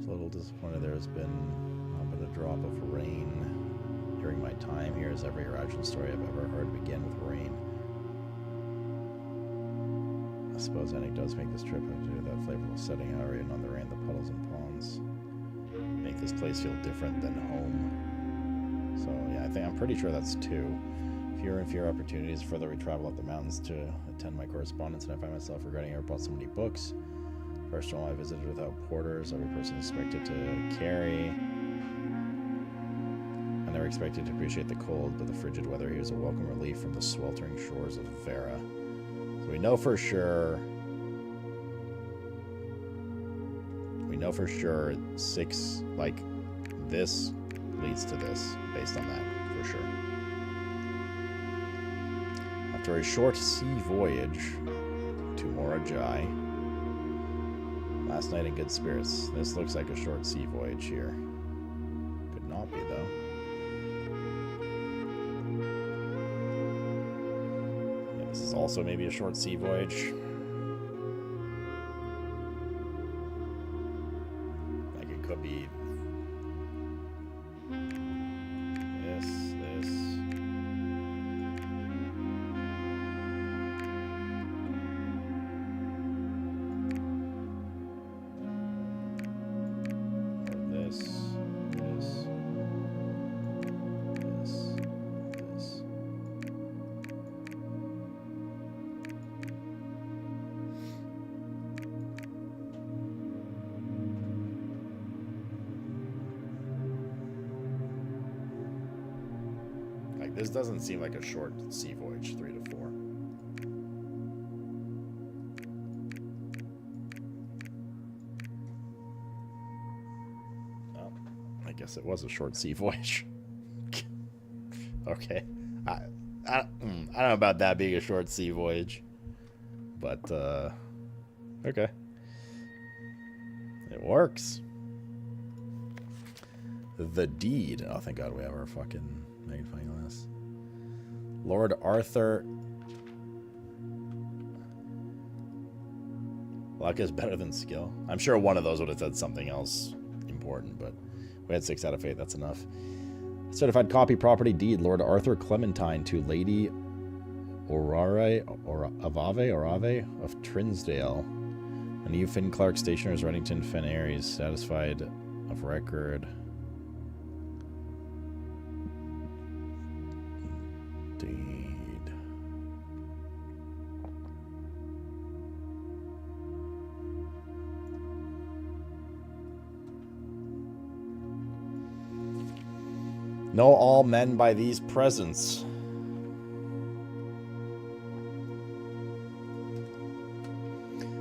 S1: A little disappointed there has not been a drop of rain. During my time here, as every origin story I've ever heard begin with rain. I suppose Annie does make this trip into that flavorful setting area and on the rain, the puddles and ponds. Make this place feel different than home. So yeah, I'm pretty sure that's 2. Fewer and fewer opportunities further we travel up the mountains to attend my correspondence, and I find myself regretting I ever bought so many books. First one I visited without porters, every person expected to carry. I never expected to appreciate the cold, but the frigid weather here is a welcome relief from the sweltering shores of Vera. So we know for sure 6, like, this leads to this, based on that, for sure. After a short sea voyage to Morajai, last night in good spirits. This looks like a short sea voyage here. Could not be, though. Yeah, this is also maybe a short sea voyage. Like, it could be this. This doesn't seem like a short sea voyage, 3 to 4. Well, I guess it was a short sea voyage. Okay. I don't know about that being a short sea voyage. But, okay. It works. The Deed. Oh, thank God we have our fucking magnifying glass. Lord Arthur. Luck is better than skill. I'm sure one of those would have said something else important, but we had 6 out of 8. That's enough. Certified copy property deed. Lord Arthur Clementine to Lady Orave of Trinsdale. A new Finn Clark Stationers, Reddington, Fen Ares. Satisfied of record. Deed. Know all men by these presents.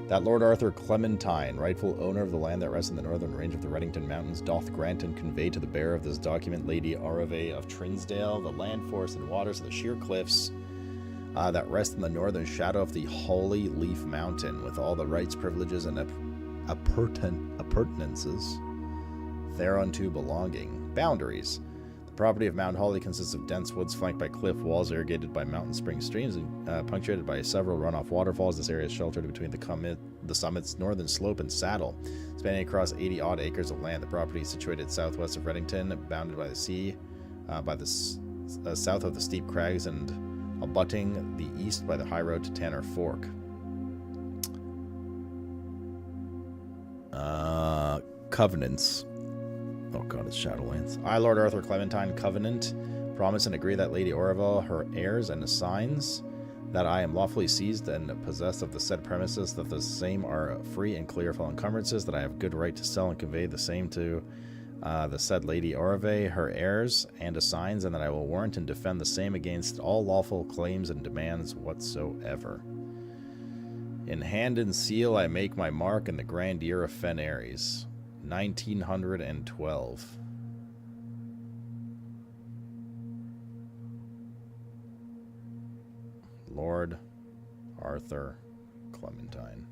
S1: That Lord Arthur Clementine, rightful owner of the land that rests in the northern range of the Reddington Mountains, doth grant and convey to the bearer of this document, Lady Arave of Trinsdale, the land, forest, and waters of the sheer cliffs that rest in the northern shadow of the Holy Leaf Mountain, with all the rights, privileges, and appurtenances thereunto belonging. Boundaries. The property of Mount Holly consists of dense woods flanked by cliff walls, irrigated by mountain spring streams, and punctuated by several runoff waterfalls. This area is sheltered between the summit's northern slope and saddle, spanning across 80-odd acres of land. The property is situated southwest of Reddington, bounded by the sea, south of the steep crags, and abutting the east by the high road to Tanner Fork. Covenants. Oh god, it's Shadowlands. I, Lord Arthur Clementine, covenant, promise and agree that Lady Oravel, her heirs, and assigns that I am lawfully seized and possessed of the said premises, that the same are free and clear of all encumbrances, that I have good right to sell and convey the same to the said Lady Orave, her heirs, and assigns, and that I will warrant and defend the same against all lawful claims and demands whatsoever. In hand and seal I make my mark in the grand year of Fen Aries, 1912. Lord Arthur Clementine.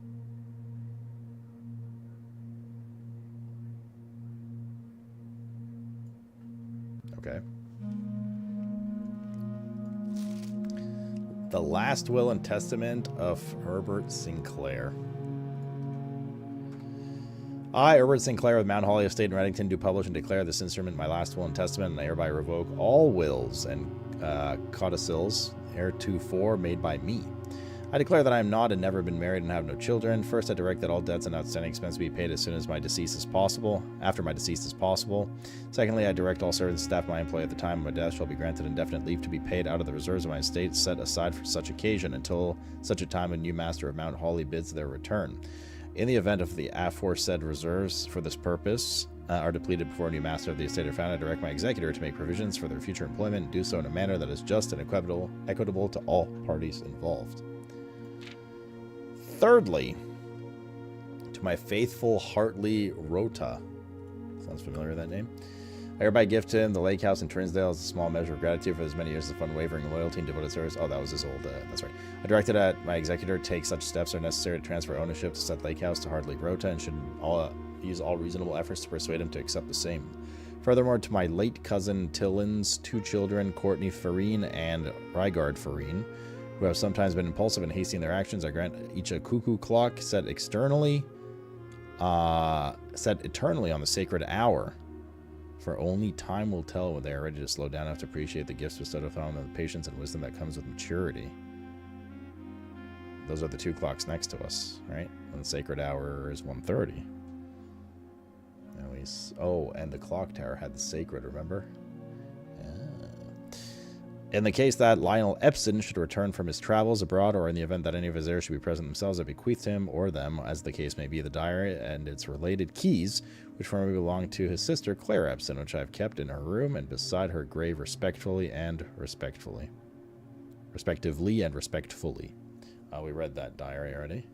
S1: Okay. The Last Will and Testament of Herbert Sinclair. I, Herbert Sinclair of Mount Holly Estate in Reddington, do publish and declare this instrument my last will and testament, and I hereby revoke all wills and codicils heretofore made by me. I declare that I am not and never been married and have no children. First, I direct that all debts and outstanding expenses be paid as soon as my decease is possible, after my decease is possible. Secondly, I direct all servants and staff my employ at the time of my death shall be granted indefinite leave to be paid out of the reserves of my estate set aside for such occasion until such a time a new master of Mount Holly bids their return. In the event of the aforesaid reserves for this purpose are depleted before a new master of the estate are found, I direct my executor to make provisions for their future employment and do so in a manner that is just and equitable to all parties involved. Thirdly, to my faithful Hartley Rota, sounds familiar, that name, I hereby gift him the lake house in Trinsdale as a small measure of gratitude for his many years of unwavering loyalty and devoted service. Oh, that was his old, that's right. I directed that my executor take such steps as are necessary to transfer ownership to said lake house to Hartley Rota, and should use all reasonable efforts to persuade him to accept the same. Furthermore, to my late cousin Tillin's 2 children, Courtney Farine and Rygard Farine, who have sometimes been impulsive and hasty in their actions, I grant each a cuckoo clock set eternally on the sacred hour. For only time will tell when they are ready to slow down enough to appreciate the gifts bestowed upon them, the patience and wisdom that comes with maturity. Those are the 2 clocks next to us, right? And the sacred hour is 1:30. And the clock tower had the sacred, remember? In the case that Lionel Epson should return from his travels abroad, or in the event that any of his heirs should be present themselves, I bequeath him or them, as the case may be, the diary and its related keys, which formerly belonged to his sister Clair Epson, which I have kept in her room and beside her grave respectively. We read that diary already.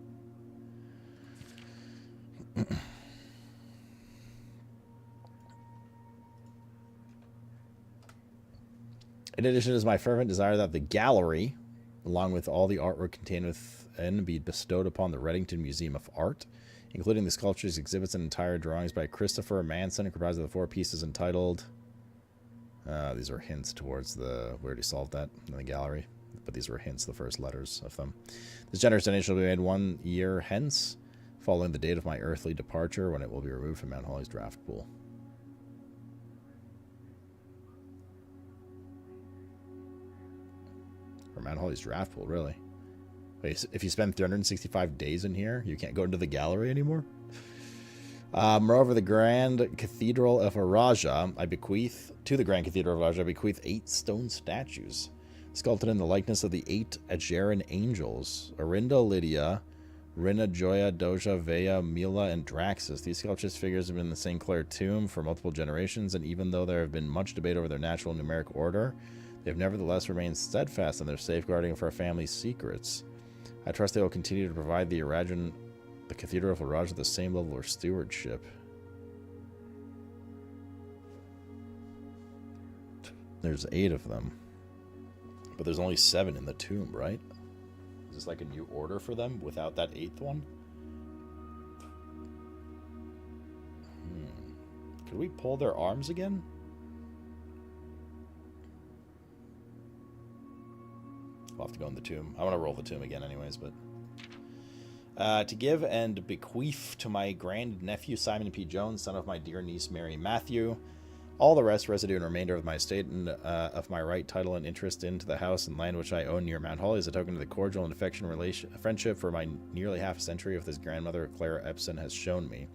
S1: In addition, it is my fervent desire that the gallery, along with all the artwork contained within, be bestowed upon the Reddington Museum of Art, including the sculptures, exhibits, and entire drawings by Christopher Manson, comprised of the 4 pieces entitled... these are hints towards the... We already solved that in the gallery, but these were hints, the first letters of them. This generous donation will be made 1 year hence, following the date of my earthly departure, when it will be removed from Mount Holly's draft pool. Mount Holly's draft pool, really. Wait, if you spend 365 days in here, you can't go into the gallery anymore? Moreover, the Grand Cathedral of Araja, I bequeath 8 stone statues, sculpted in the likeness of the 8 Aegeran angels, Orinda, Lydia, Rina, Joya, Doja, Vea, Mila, and Draxus. These sculptures figures have been in the St. Clair tomb for multiple generations, and even though there have been much debate over their natural numeric order, they have nevertheless remained steadfast in their safeguarding of our family's secrets. I trust they will continue to provide the Cathedral of Iraj with the same level of stewardship. There's 8 of them. But there's only 7 in the tomb, right? Is this like a new order for them without that 8th one? Could we pull their arms again? I'll have to go in the tomb. I want to roll the tomb again anyways, but... to give and bequeath to my grandnephew Simon P. Jones, son of my dear niece Mary Matthew, all the rest, residue, and remainder of my estate and of my right, title, and interest into the house and land which I own near Mount Holly, is a token of the cordial and affectionate friendship for my nearly half century of this grandmother, Clair Epson, has shown me.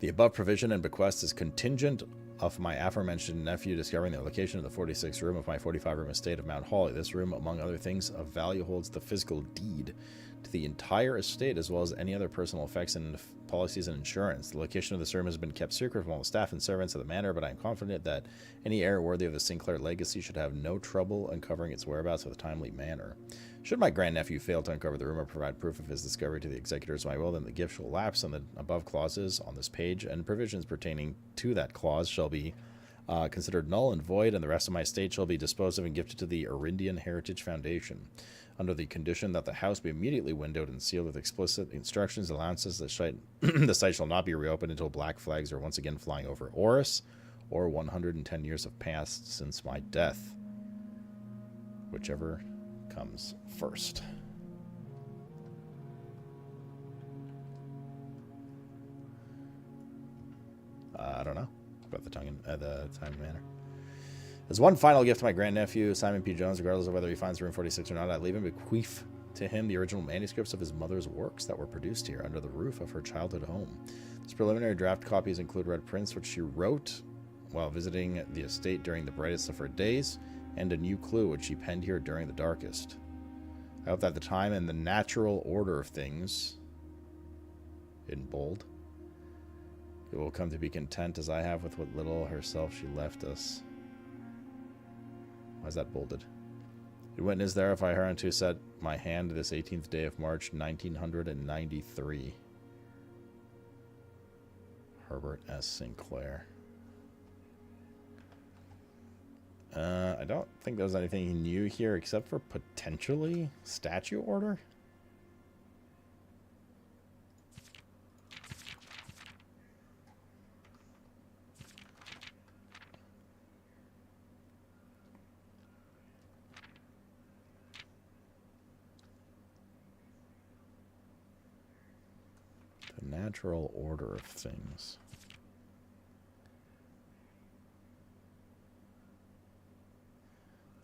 S1: The above provision and bequest is contingent of my aforementioned nephew discovering the location of the 46th room of my 45-room estate of Mount Holly. This room, among other things of value, holds the physical deed to the entire estate, as well as any other personal effects and policies and insurance. The location of this room has been kept secret from all the staff and servants of the manor, but I am confident that any heir worthy of the Sinclair legacy should have no trouble uncovering its whereabouts with a timely manner. Should my grandnephew fail to uncover the room or provide proof of his discovery to the executors of my will, then the gift shall lapse, and the above clauses on this page and provisions pertaining to that clause shall be considered null and void, and the rest of my estate shall be disposed of and gifted to the Arindian Heritage Foundation, under the condition that the house be immediately windowed and sealed with explicit instructions, allowances that the site shall not be reopened until black flags are once again flying over Oris, or 110 years have passed since my death. Whichever comes first. I don't know about the time manner. As one final gift to my grandnephew, Simon P. Jones, regardless of whether he finds room 46 or not, I leave him bequeath to him the original manuscripts of his mother's works that were produced here under the roof of her childhood home. These preliminary draft copies include red prints which she wrote while visiting the estate during the brightest of her days, and a new clue which she penned here during the darkest. I hope that the time and the natural order of things, in bold, it will come to be content as I have with what little herself she left us. Why is that bolded? It witness there if I hereunto set my hand this 18th day of March, 1993. Herbert S. Sinclair. I don't think there was anything new here except for potentially statue order. The natural order of things.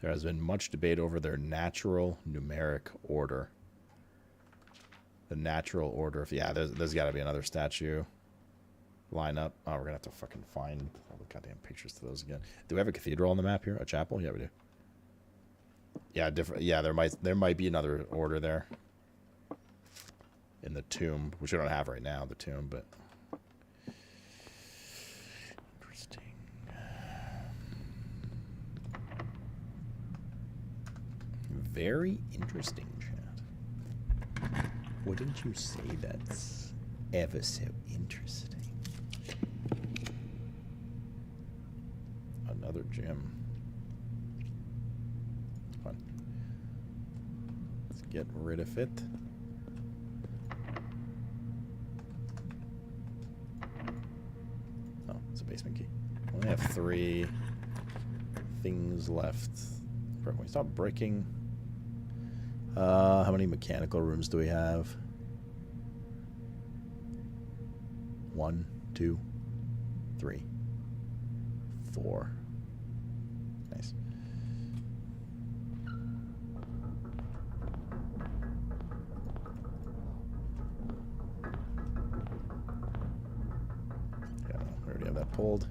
S1: There has been much debate over their natural numeric order. The natural order of... Yeah, there's got to be another statue. Line up. Oh, we're going to have to fucking find all the goddamn pictures to those again. Do we have a cathedral on the map here? A chapel? Yeah, we do. Yeah, different. Yeah, there might be another order there. In the tomb, which we don't have right now, the tomb, but... Interesting. Very interesting, chat. Wouldn't you say that's ever so interesting? Another gem. Fun. Let's get rid of it. Oh, it's a basement key. We only have 3 things left. Can we stop breaking? How many mechanical rooms do we have? 1, 2, 3, 4. Nice. Yeah, we already have that pulled.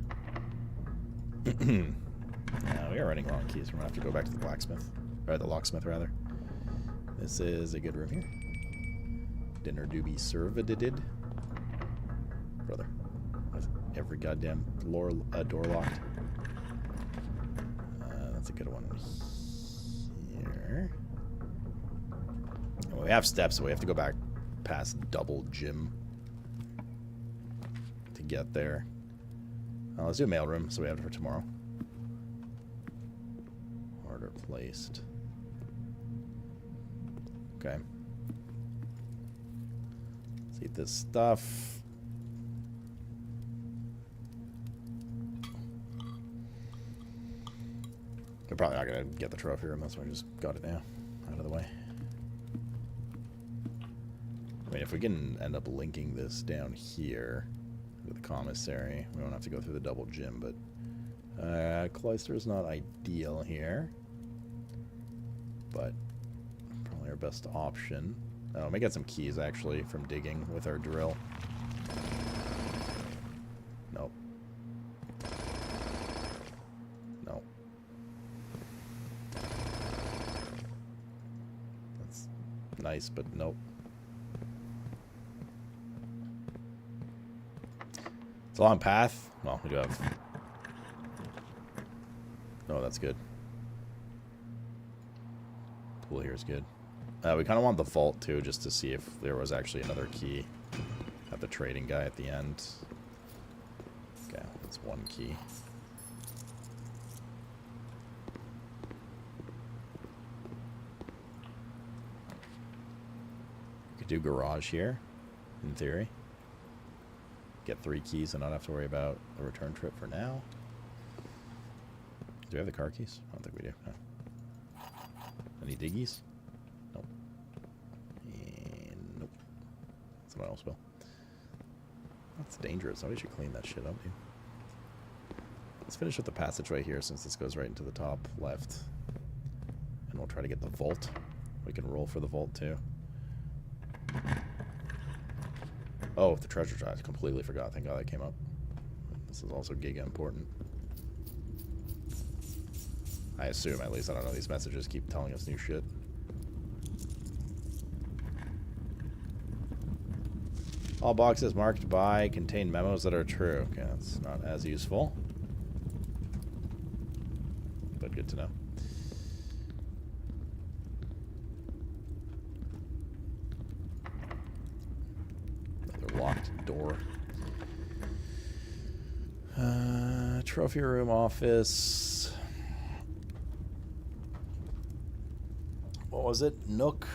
S1: Now we are running long keys. We're gonna have to go back to the blacksmith, or the locksmith rather. This is a good room here. Dinner do be served, brother. Every goddamn door locked. That's a good one here. And we have steps, so we have to go back past double gym to get there. Let's do a mailroom, so we have it for tomorrow. Order placed. Okay. Let's eat this stuff. We're probably not going to get the trophy room. That's why I just got it now. Out of the way. I mean, if we can end up linking this down here to the commissary, we won't have to go through the double gym, but Cloister is not ideal here. But probably our best option. Oh, we get some keys, actually, from digging with our drill. Nope. Nope. That's nice, but nope. It's a long path. Well, we do have... Oh, that's good. Pool here is good. We kind of want the vault, too, just to see if there was actually another key at the trading guy at the end. Okay, that's one key. We could do garage here, in theory. Get 3 keys and not have to worry about the return trip for now. Do we have the car keys? I don't think we do. No. Any diggies? Nope. And nope. Someone else will. That's dangerous. Somebody should clean that shit up, dude. Let's finish with the passageway here since this goes right into the top left. And we'll try to get the vault. We can roll for the vault too. Oh, the treasure chest. I completely forgot. Thank God that came up. This is also giga important. I assume, at least. I don't know. These messages keep telling us new shit. All boxes marked by contain memos that are true. Okay, that's not as useful. But good to know. Another locked door. Trophy room, office. What was it? Nook,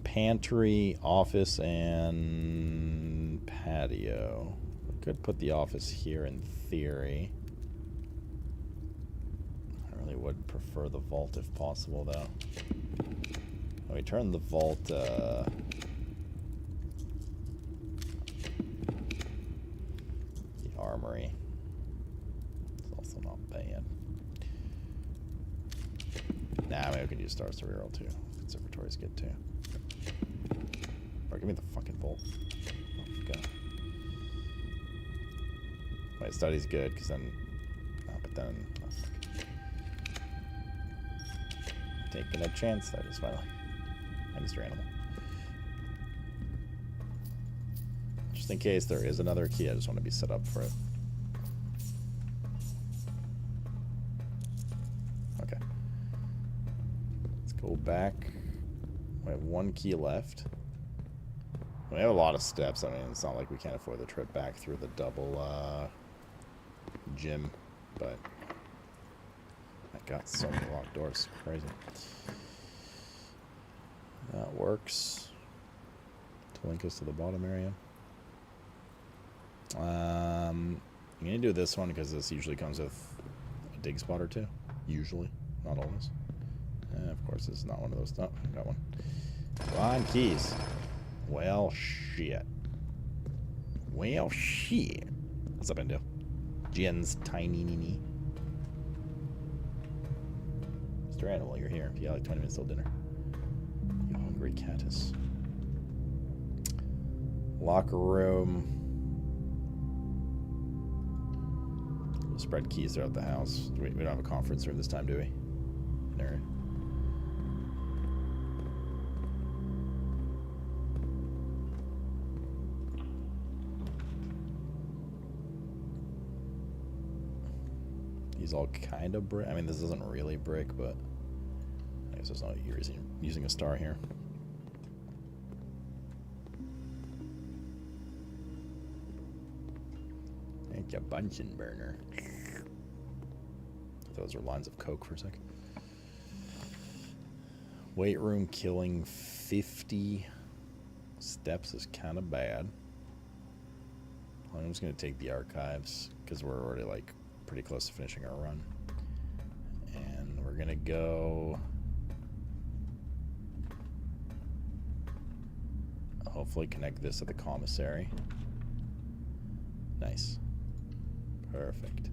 S1: pantry, office, and patio. We could put the office here in theory. I really would prefer the vault if possible, though. When we turn the vault, the armory. It's also not bad. Nah, maybe we can use Stars to reroll too. Conservatory's good too. Or give me the fucking bolt. Oh, God. Wait, study's good, because then... Oh, but then... Oh, fuck. Taking a chance there, just finally. Hi, Mr. Animal. Just in case there is another key, I just want to be set up for it. Okay. Let's go back. We have 1 key left. We have a lot of steps. I mean, it's not like we can't afford the trip back through the double gym, but I got so many locked doors. Crazy. That works. To link us to the bottom area. I'm gonna do this one because this usually comes with a dig spot or 2. Usually, not always. Of course, this is not one of those. Oh, got one. Come on, keys. Well, shit. Well, shit. What's up, Endo? Jen's tiny nini. Mr. Animal, you're here. Yeah, like 20 minutes till dinner. You hungry catus. Locker room. We'll spread keys throughout the house. We don't have a conference room this time, do we? Nerd. He's all kind of brick. I mean, this isn't really brick, but I guess it's not using a star here. Like a Bunsen burner. Those are lines of coke for a second. Weight room killing 50 steps is kind of bad. I'm just going to take the archives because we're already like pretty close to finishing our run. And we're going to go... hopefully connect this to the commissary. Nice. Perfect.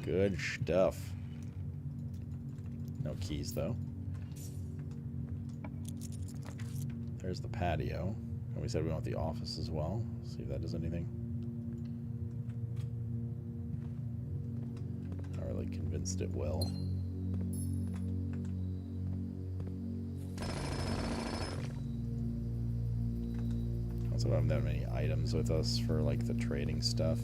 S1: Good stuff. No keys, though. There's the patio. And we said we want the office as well. See if that does anything. Not really convinced it will. Also don't have that many items with us for like the trading stuff.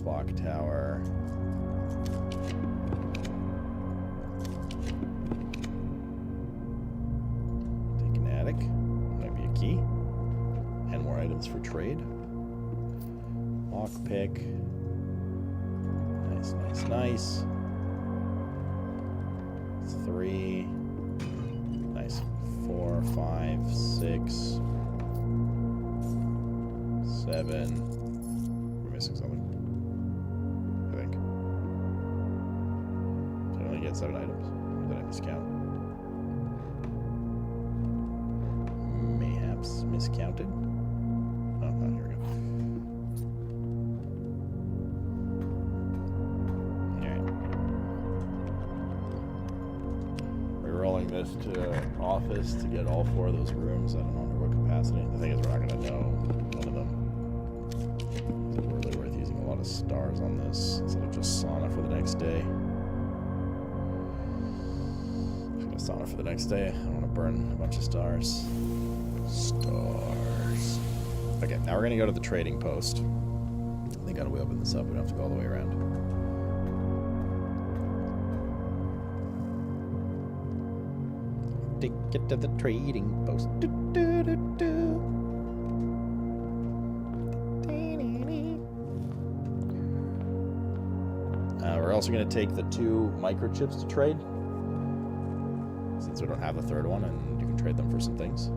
S1: Clock tower. Take an attic. Might be a key. And more items for trade. Lockpick. Nice, nice, nice. 3. Nice. 4, 5, 6, 7. We're missing something. 7 items. Or did I miscount? Mayhaps miscounted? Oh, here we go. Alright. Rerolling this to office to get all 4 of those rooms. I don't know under what capacity. The thing is, we're not going to know one of them. It's really worth using a lot of stars on this instead of just sauna for the next day. Sauna for the next day. I don't want to burn a bunch of stars. Stars. Okay, now we're going to go to the trading post. I think how do we open this up? We don't have to go all the way around. Take it to the trading post. We're also going to take the 2 microchips to trade. Since we don't have a third one, and you can trade them for some things.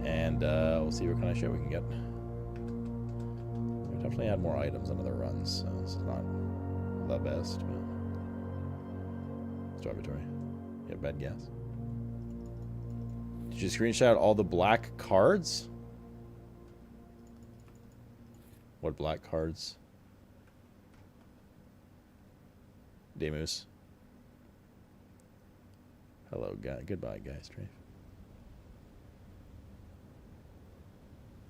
S1: And we'll see what kind of shit we can get. We definitely had more items on other runs, so this is not the best. But... Strawberry. You have bad gas. Did you screenshot all the black cards? What black cards? Demus. Hello, guy. Goodbye, guys. Strafe.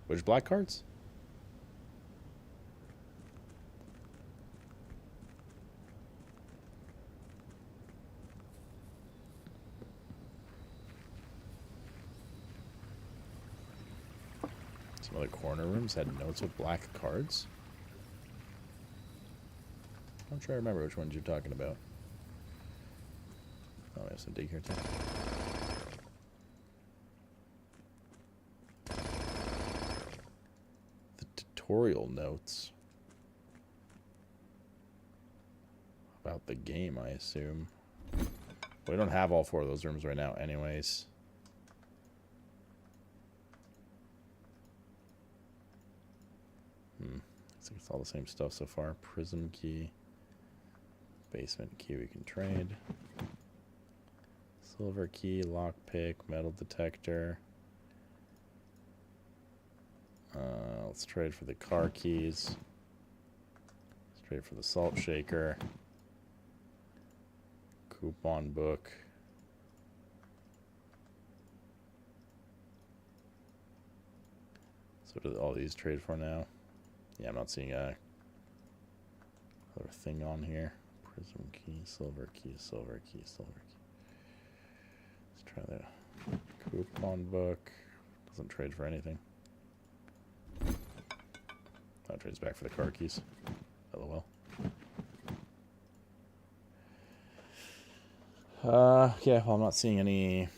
S1: Which black cards? Some other corner rooms had notes with black cards. I'm not sure I remember which ones you're talking about. Oh, I have some dig here too. The tutorial notes. About the game, I assume. We don't have all 4 of those rooms right now anyways. Looks like it's all the same stuff so far. Prism key. Basement key we can trade. Silver key, lockpick, metal detector. Let's trade for the car keys. Let's trade for the salt shaker. Coupon book. So what do all these trade for now? Yeah, I'm not seeing a other thing on here. Prism key, silver key, silver key, silver key. Let's try that. Coupon book. Doesn't trade for anything. That trades back for the car keys. LOL. Yeah, well, I'm not seeing any.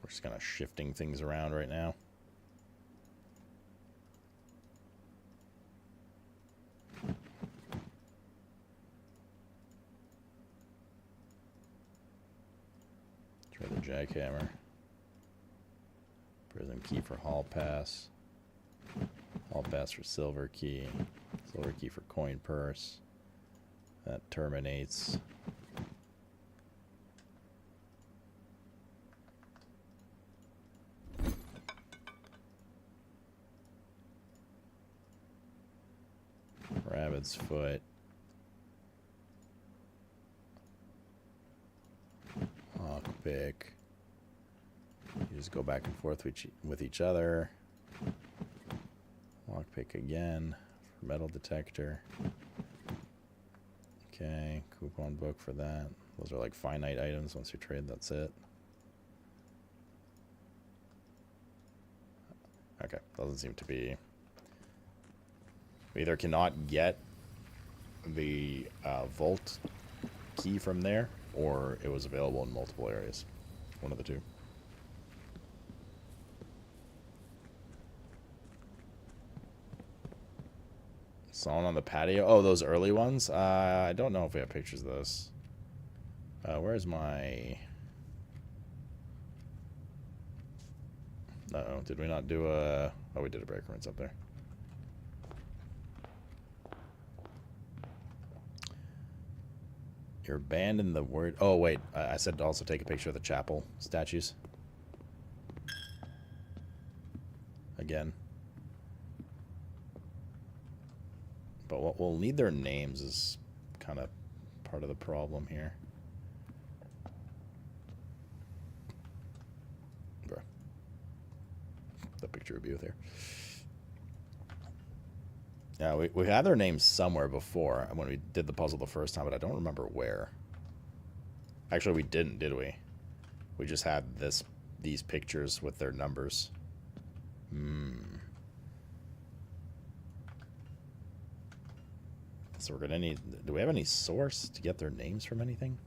S1: We're just kind of shifting things around right now. Try the jackhammer. Prism key for hall pass. Hall pass for silver key. Silver key for coin purse. That terminates. Rabbit's foot. Lockpick. You just go back and forth with each other. Lockpick again for metal detector. Okay, coupon book for that. Those are like finite items. Once you trade, that's it. Okay, doesn't seem to be. We either cannot get the vault key from there, or it was available in multiple areas. One of the two. Sawn on the patio. Oh, those early ones? I don't know if we have pictures of those. Where's my... Uh-oh, did we not do a... Oh, we did a breaker. It's up there. You're banned in the word... Oh, wait. I said to also take a picture of the chapel statues. Again. But what we'll need their names is kind of part of the problem here. Bruh. The picture would be with here. Yeah, we had their names somewhere before when we did the puzzle the first time, but I don't remember where. Actually, we didn't, did we? We just had these pictures with their numbers. So we're gonna need... Do we have any source to get their names from anything?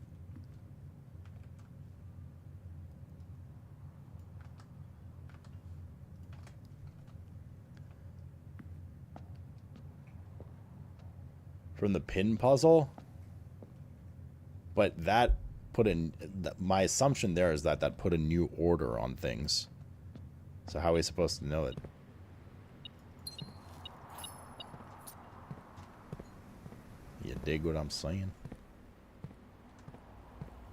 S1: From the pin puzzle? But that put in... My assumption there is that that put a new order on things. So how are we supposed to know it? You dig what I'm saying?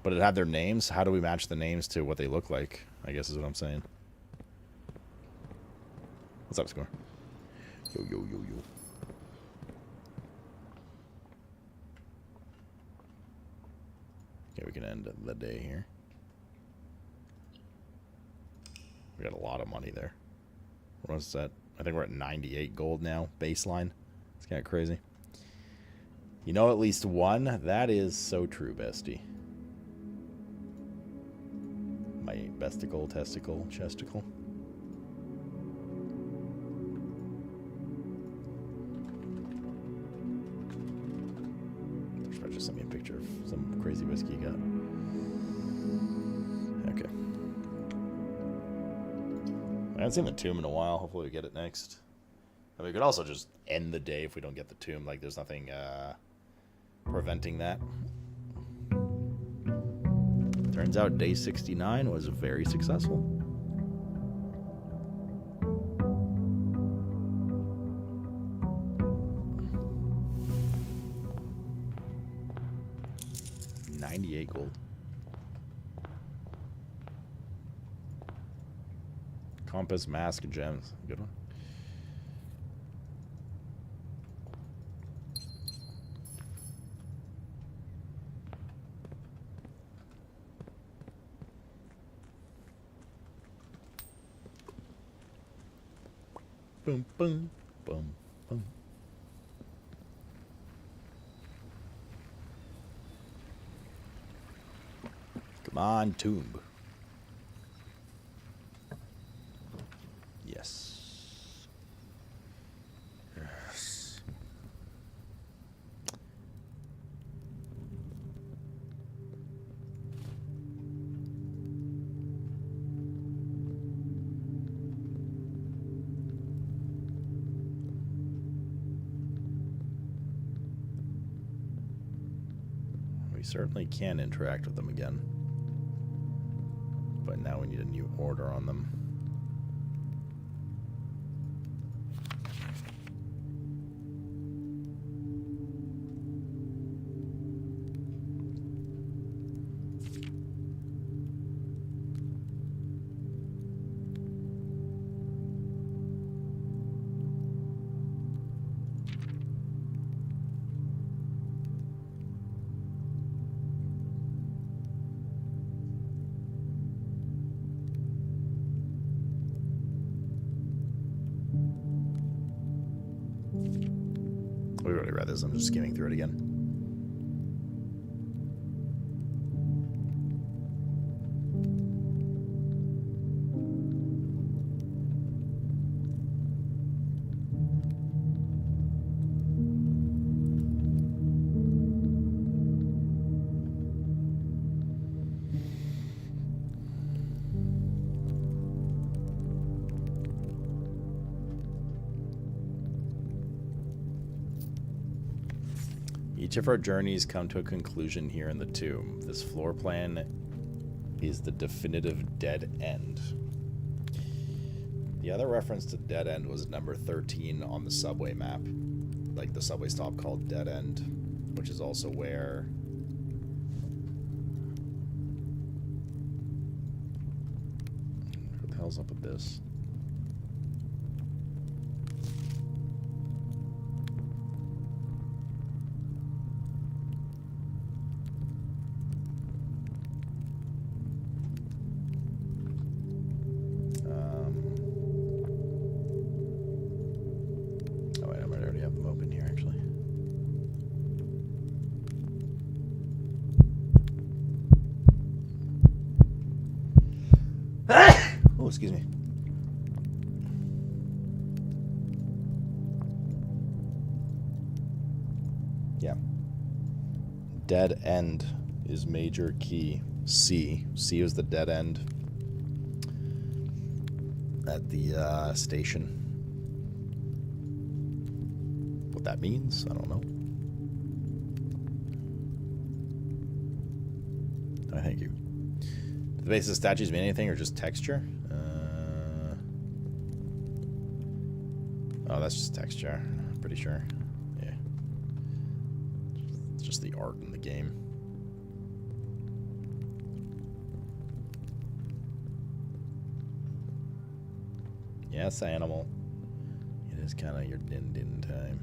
S1: But it had their names. How do we match the names to what they look like? I guess is what I'm saying. What's up, Score? Yo, yo, yo, yo. Okay, we can end the day here. We got a lot of money there. What's that? I think we're at 98 gold now, baseline. It's kind of crazy. You know at least one? That is so true, bestie. My besticle, testicle, chesticle. There's just sent me a picture of some crazy whiskey you got. Okay. I haven't seen the tomb in a while. Hopefully we get it next. And we could also just end the day if we don't get the tomb. Like, there's nothing preventing that. Turns out day 69 was very successful. $98 gold. Compass, mask, and gems. Good one. Boom, boom, boom, boom. Come on, tomb. Yes. Yes. We certainly can interact with them again. But now we need a new order on them. We already read this. I'm just skimming through it again. Each of our journeys come to a conclusion here in the tomb. This floor plan is the definitive dead end. The other reference to dead end was number 13 on the subway map. Like the subway stop called Dead End, which is also where... What the hell's up with this? Oh, excuse me. Yeah. Dead end is major key. C. C is the dead end at the station. What that means, I don't know. Oh, thank you. Do the base of the statues mean anything or just texture? Oh, that's just texture. I'm pretty sure. Yeah. It's just the art in the game. Yes, animal. It is kind of your din-din time.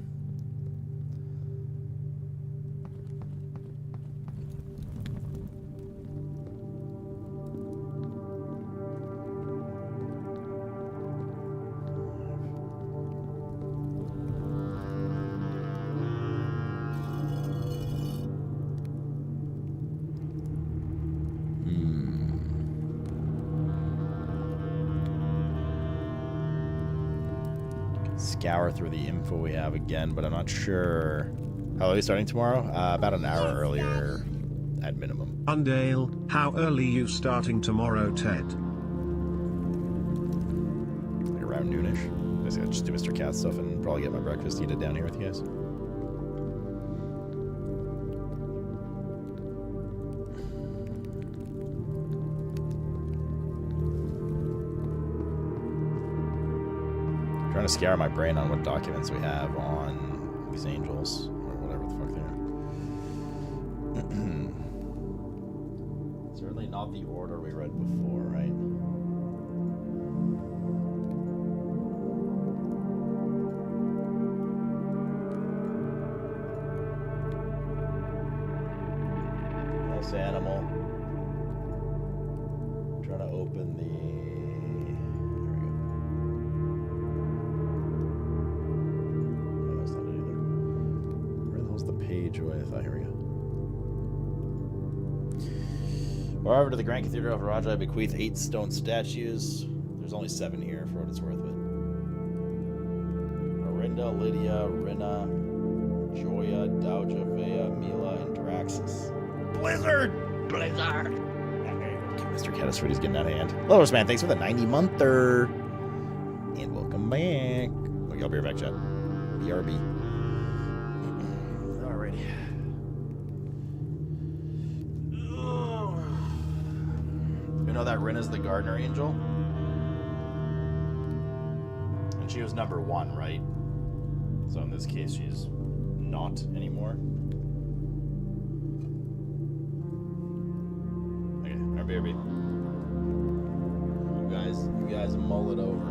S1: Scour through the info we have again, but I'm not sure. How are we starting tomorrow? About an hour earlier at minimum.
S5: Undale, how early you starting tomorrow, Ted?
S1: Like around noonish. Basically, I'll just do Mr. Cat stuff and probably get my breakfast, eat it down here with you guys. Trying to scour my brain on what documents we have on these angels or whatever the fuck they are. Certainly not the order we read before, right? Yes, animal. I'm trying to open the... There we go. Joyeth. Oh, here we go. Moreover, to the Grand Cathedral of Raja, I bequeath 8 stone statues. There's only 7 here, for what it's worth, but... Arinda, Lydia, Rina, Joya, Dauja, Vea, Mila, and Draxus. Blizzard!
S6: Blizzard.
S1: Mr. Catasfruity's getting out of hand. Lotus Man, thanks for the 90-monther. And welcome back. Okay, I'll be right back, chat. BRB. Alrighty. You know that Rina's the gardener angel? And she was number 1, right? So in this case, she's not anymore. Okay, BRB. You guys mull it over.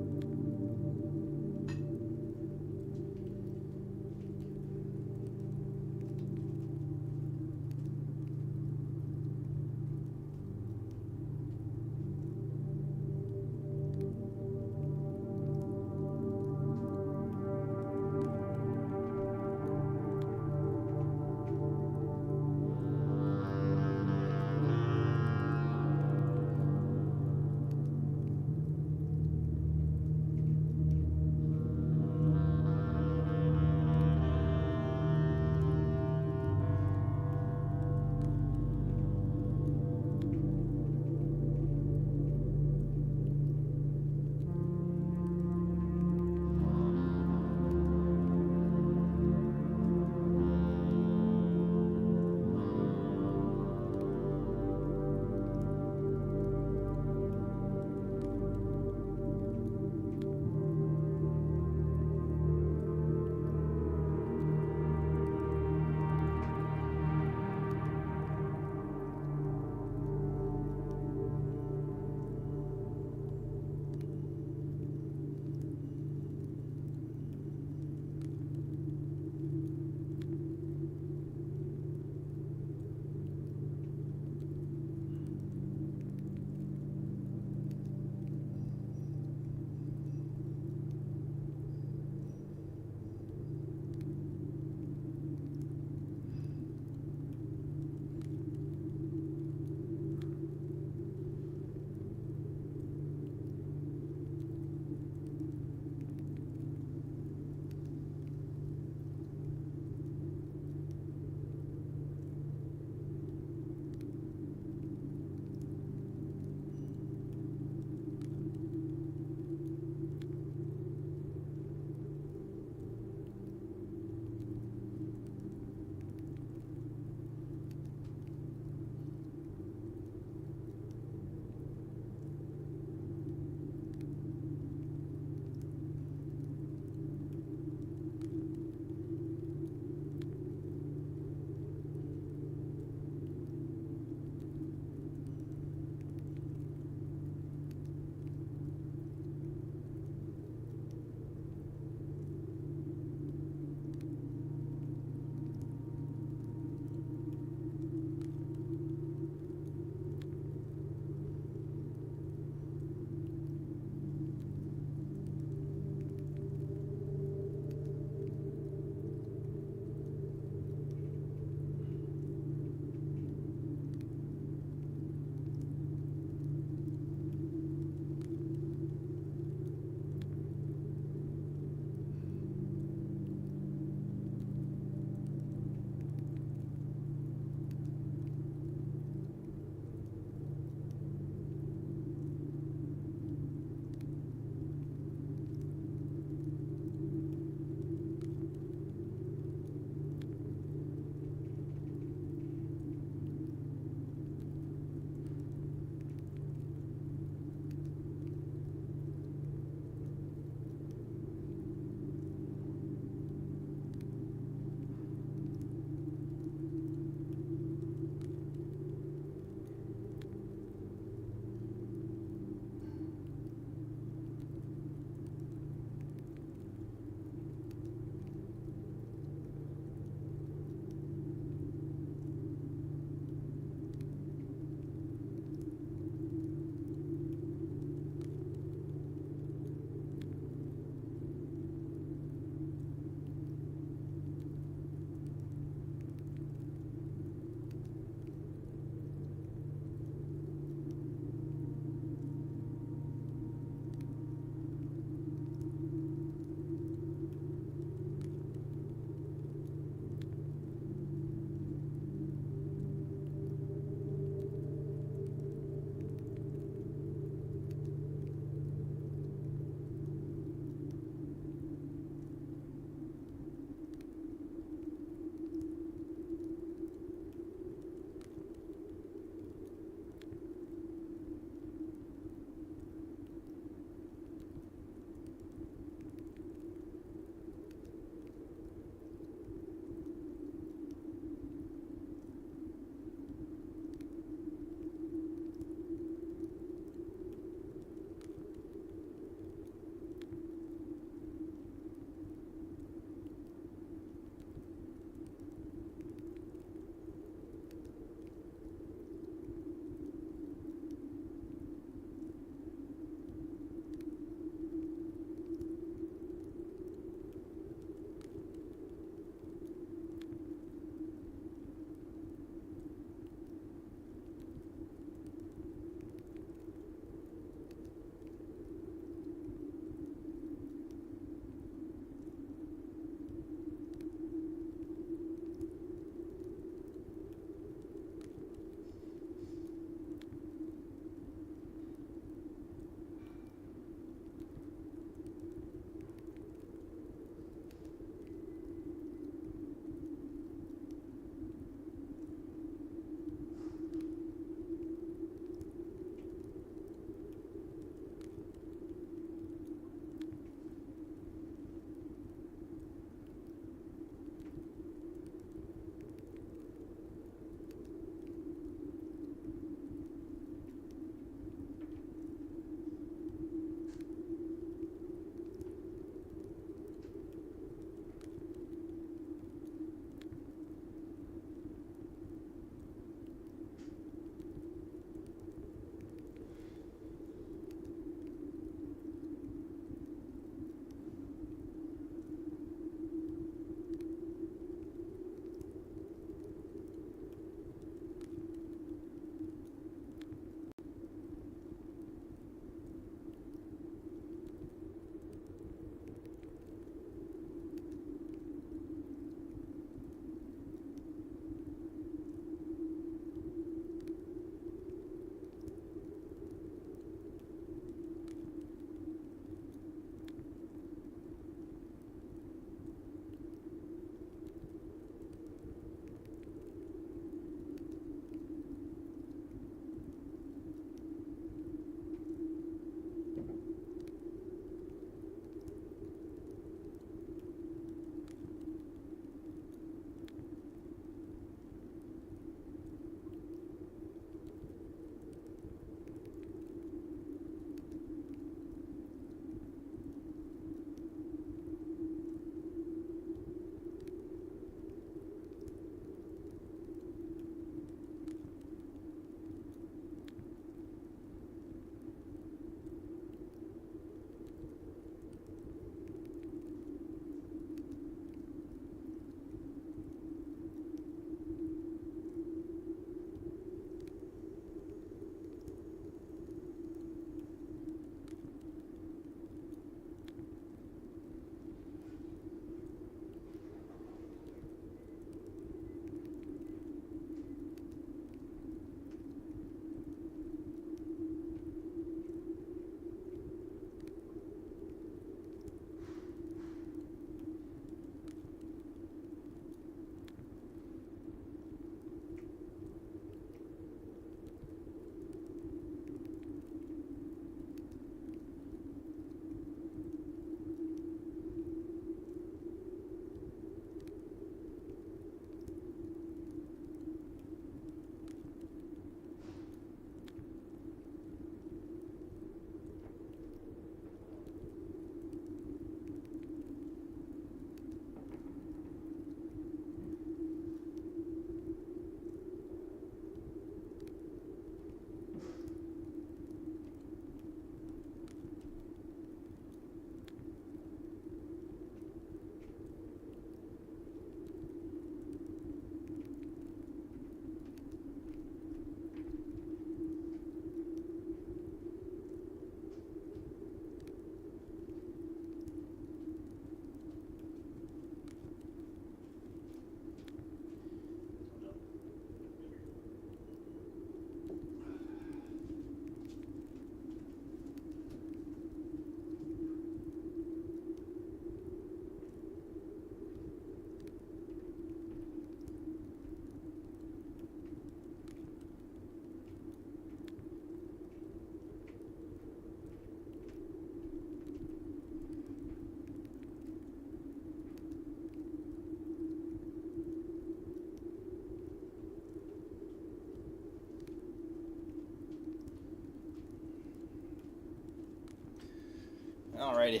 S1: Alrighty.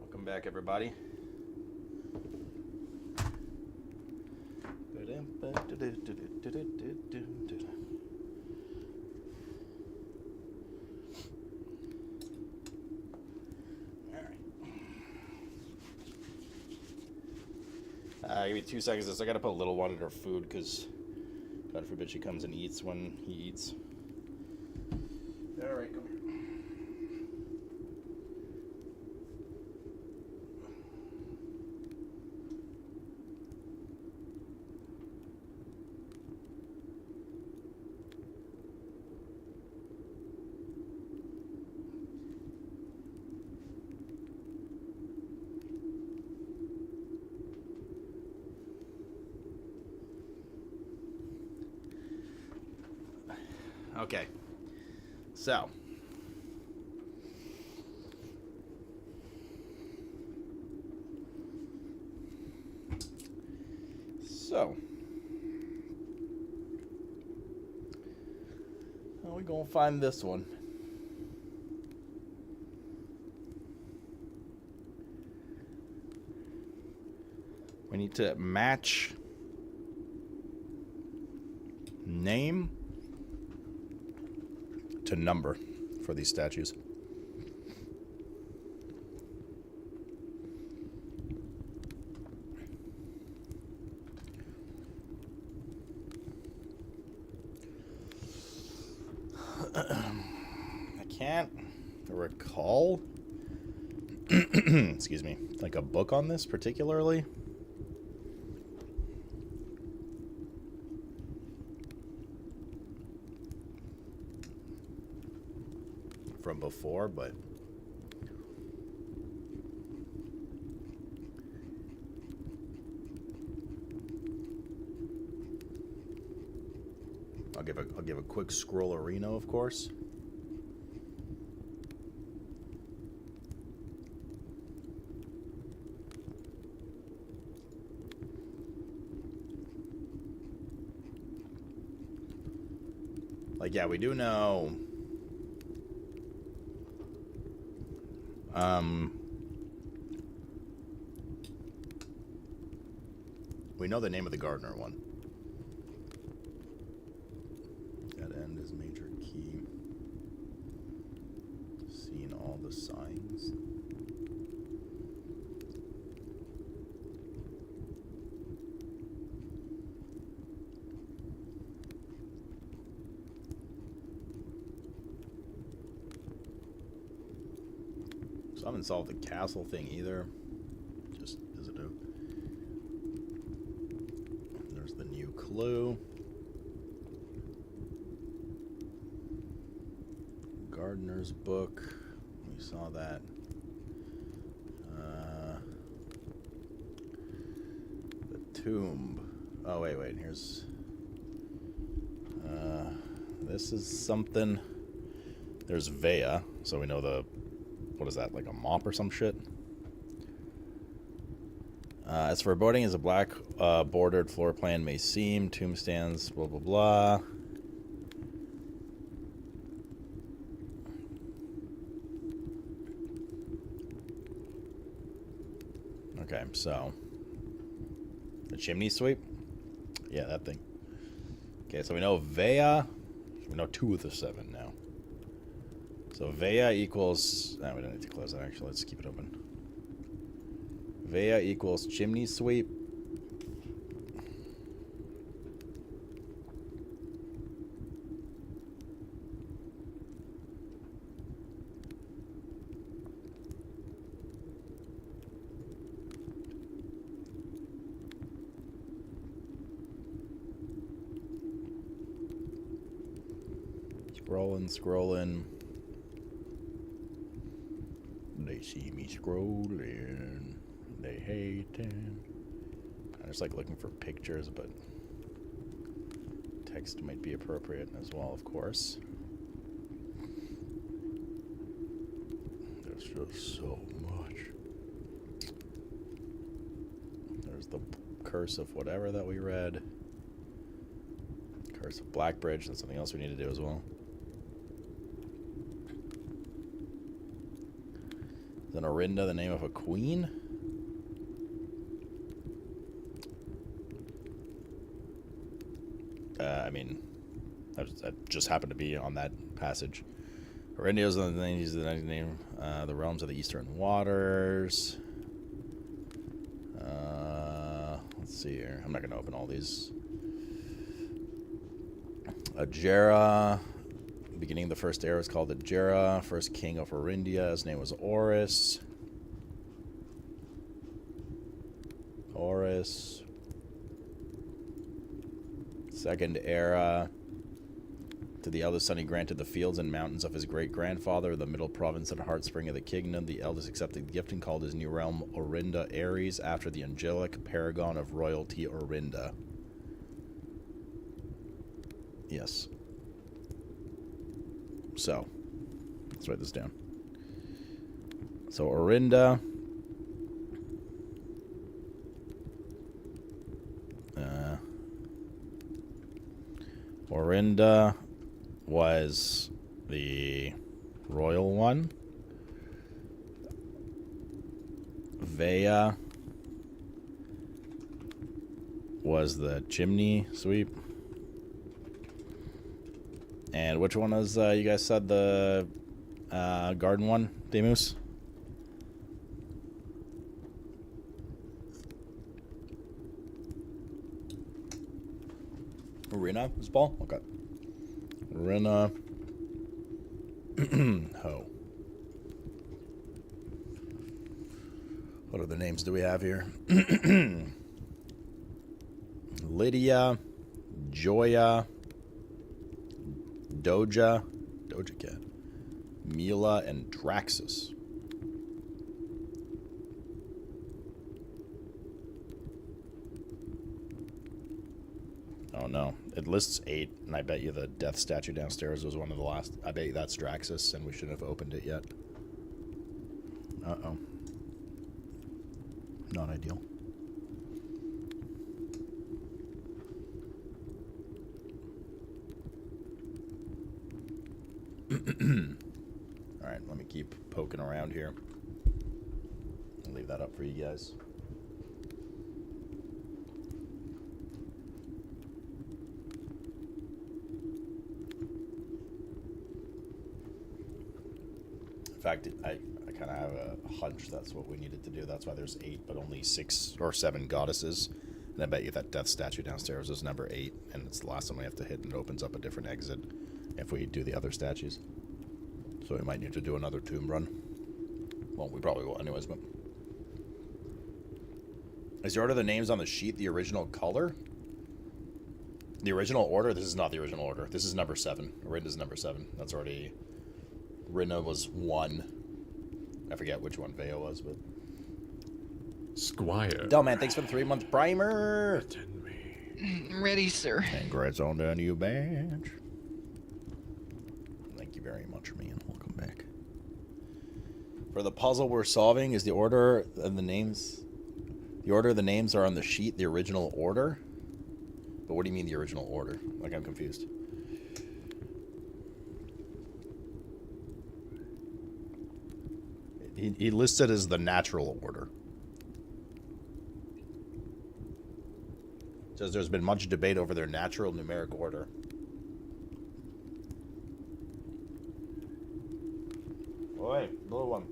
S1: Welcome back, everybody. Give me 2 seconds. I gotta put a little one in her food because God forbid she comes and eats when he eats. All right, come here. Okay, so how are we gonna find this one? We need to match name to number for these statues. I can't recall excuse me, like a book on this particularly. From before, but I'll give a quick scroll-arino, of course. Like, yeah, we do know. We know the name of the gardener one. That end is major key. Seeing all the signs. So I haven't solved the castle thing either. Just as a do. There's the new clue. Gardener's book. We saw that. The tomb. Oh, wait. Here's... this is something... There's Vea, so we know the... What is that, like a mop or some shit? As foreboding as a black bordered floor plan may seem, tomb stands, blah, blah, blah. Okay, so the chimney sweep? Yeah, that thing. Okay, so we know Vea. We know 2 of the 7 now. So Vea equals... No, we don't need to close that, actually. Let's keep it open. Vea equals chimney sweep. Scrolling. They see me scrolling. They hating. I'm just like looking for pictures, but text might be appropriate as well, of course. There's just so much. There's the curse of whatever that we read. Curse of Blackbridge. That's something else we need to do as well. Then Orinda, the name of a queen. I mean, I just happened to be on that passage. Orinda is the name, the realms of the Eastern Waters. Let's see here. I'm not going to open all these. Ajera. Beginning of the first era is called Ajera. First king of Orindia. His name was Oris. Second era. To the eldest son he granted the fields and mountains of his great-grandfather, the middle province and heart spring of the kingdom. The eldest accepted the gift and called his new realm Orinda Ares, after the angelic paragon of royalty Orinda. Yes. So, let's write this down. So, Orinda. Orinda was the royal one. Vea was the chimney sweep. And which one was, you guys said, the garden one, Demus? Arena is ball? Okay. Arena. Ho. What other names do we have here? Lydia, Joya, Doja Cat, Mila, and Draxus. Oh no, it lists 8, and I bet you the death statue downstairs was one of the last. I bet you that's Draxus, and we shouldn't have opened it yet. Uh-oh. Not ideal. Alright, let me keep poking around here. I'll leave that up for you guys. In fact, I kind of have a hunch that's what we needed to do. That's why there's 8, but only 6 or 7 goddesses. And I bet you that death statue downstairs is number 8, and it's the last one we have to hit, and it opens up a different exit if we do the other statues. So we might need to do another tomb run. Well, we probably will anyways, but... Is the order of the names on the sheet the original color? The original order? This is not the original order. This is number 7. Orinda's number 7. That's already... Rinna was 1. I forget which one Veo was, but...
S7: Squire.
S1: Delman, thanks for the 3-month primer!
S8: Ready, sir.
S1: Congrats on the new badge. Thank you very much, man. Welcome back. For the puzzle we're solving, is the order of the names... The order of the names are on the sheet, the original order? But what do you mean the original order? Like, I'm confused. He listed as the natural order. Says there's been much debate over their natural numeric order. Oi, blue one.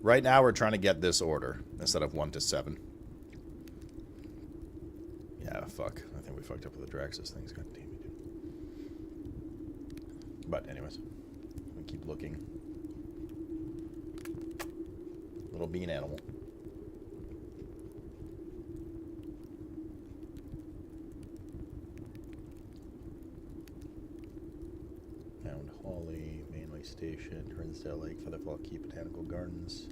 S1: Right now we're trying to get this order instead of 1 to 7. Yeah, fuck. I think we fucked up with the Draxus things. God damn it, dude. But anyways, we keep looking. Little bean animal. Mount Holly, Mainway Station, Turnsdale Lake, Featherfall Key, Botanical Gardens.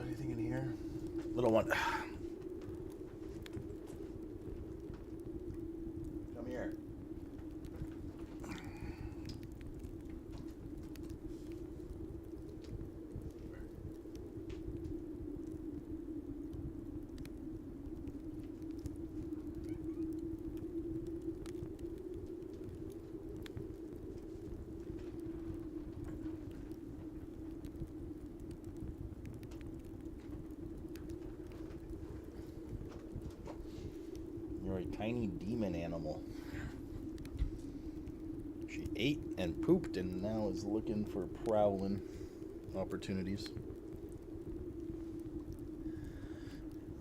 S1: Anything in here? Little one. Come here. tiny demon animal. She ate and pooped and now is looking for prowling opportunities.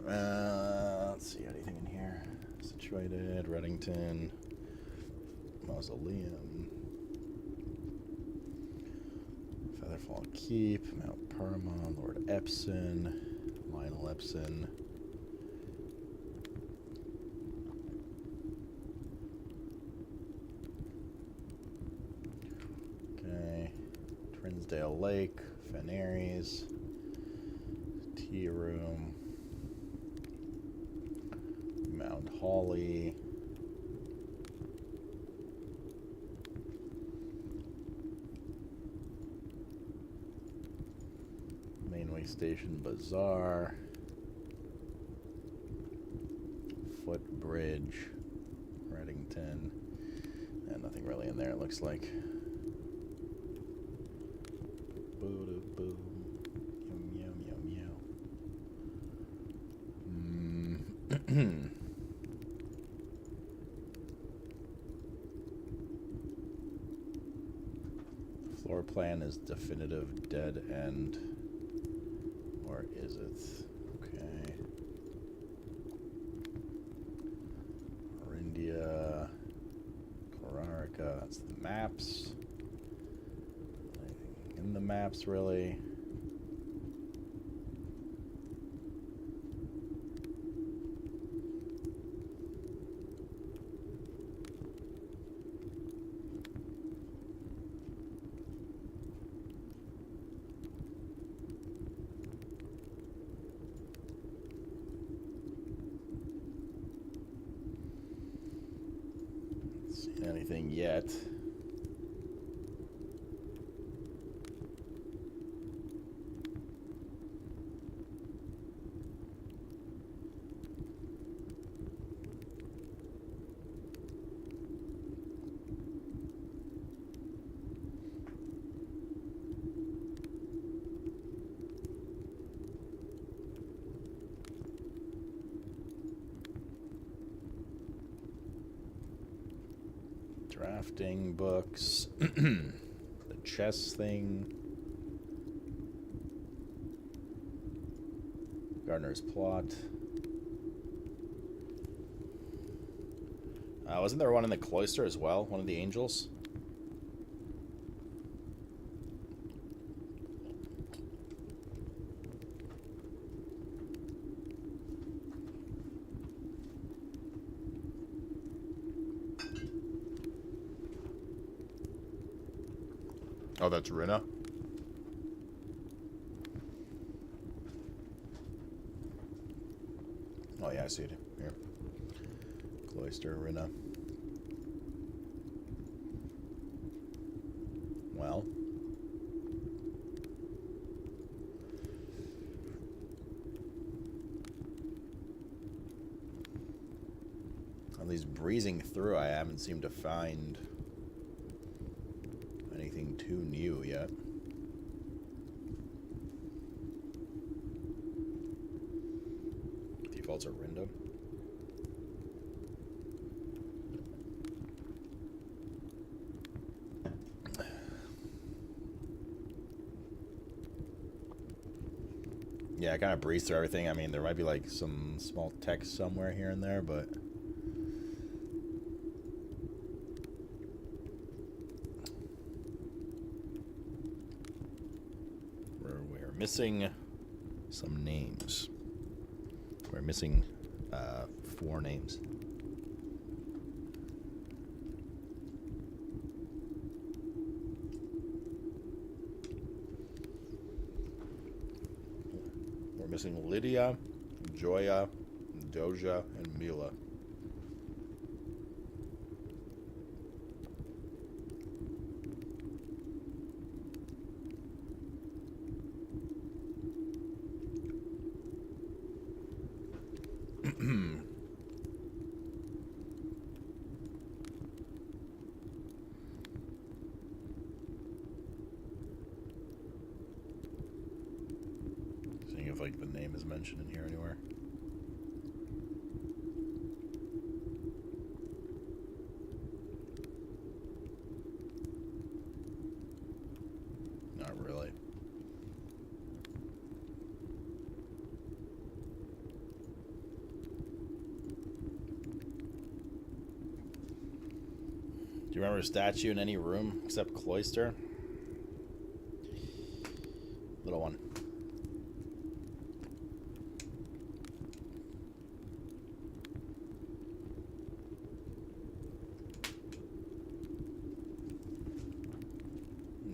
S1: Let's see, anything in here? Situated, Reddington, Mausoleum, Featherfall Keep, Mount Parma, Lord Epson, Lionel Epson. Okay, Trinsdale Lake, Fenaries, Tea Room, Mount Holly, Mainway Station Bazaar, Footbridge, Reddington, and nothing really in there, it looks like. Boo-doo-boo. Meow, meow, meow, meow. Floor plan is definitive dead end. Or is it? Okay. Orindia. Clararica. That's the maps. Anything in the maps, really? Anything yet. Drafting books, the chess thing, Gardner's Plot. Wasn't there one in the cloister as well? One of the angels? Oh, that's Rina. Oh, yeah, I see it here. Cloister, Rina. Well. At least breezing through, I haven't seemed to find anything too new yet. Defaults are random. Yeah, I kind of breezed through everything. I mean, there might be like some small text somewhere here and there, but we're missing some names. We're missing 4 names. We're missing Lydia, Joya, Doja, and Mila. Seeing if like the name is mentioned in here anywhere. Remember a statue in any room except cloister? Little one.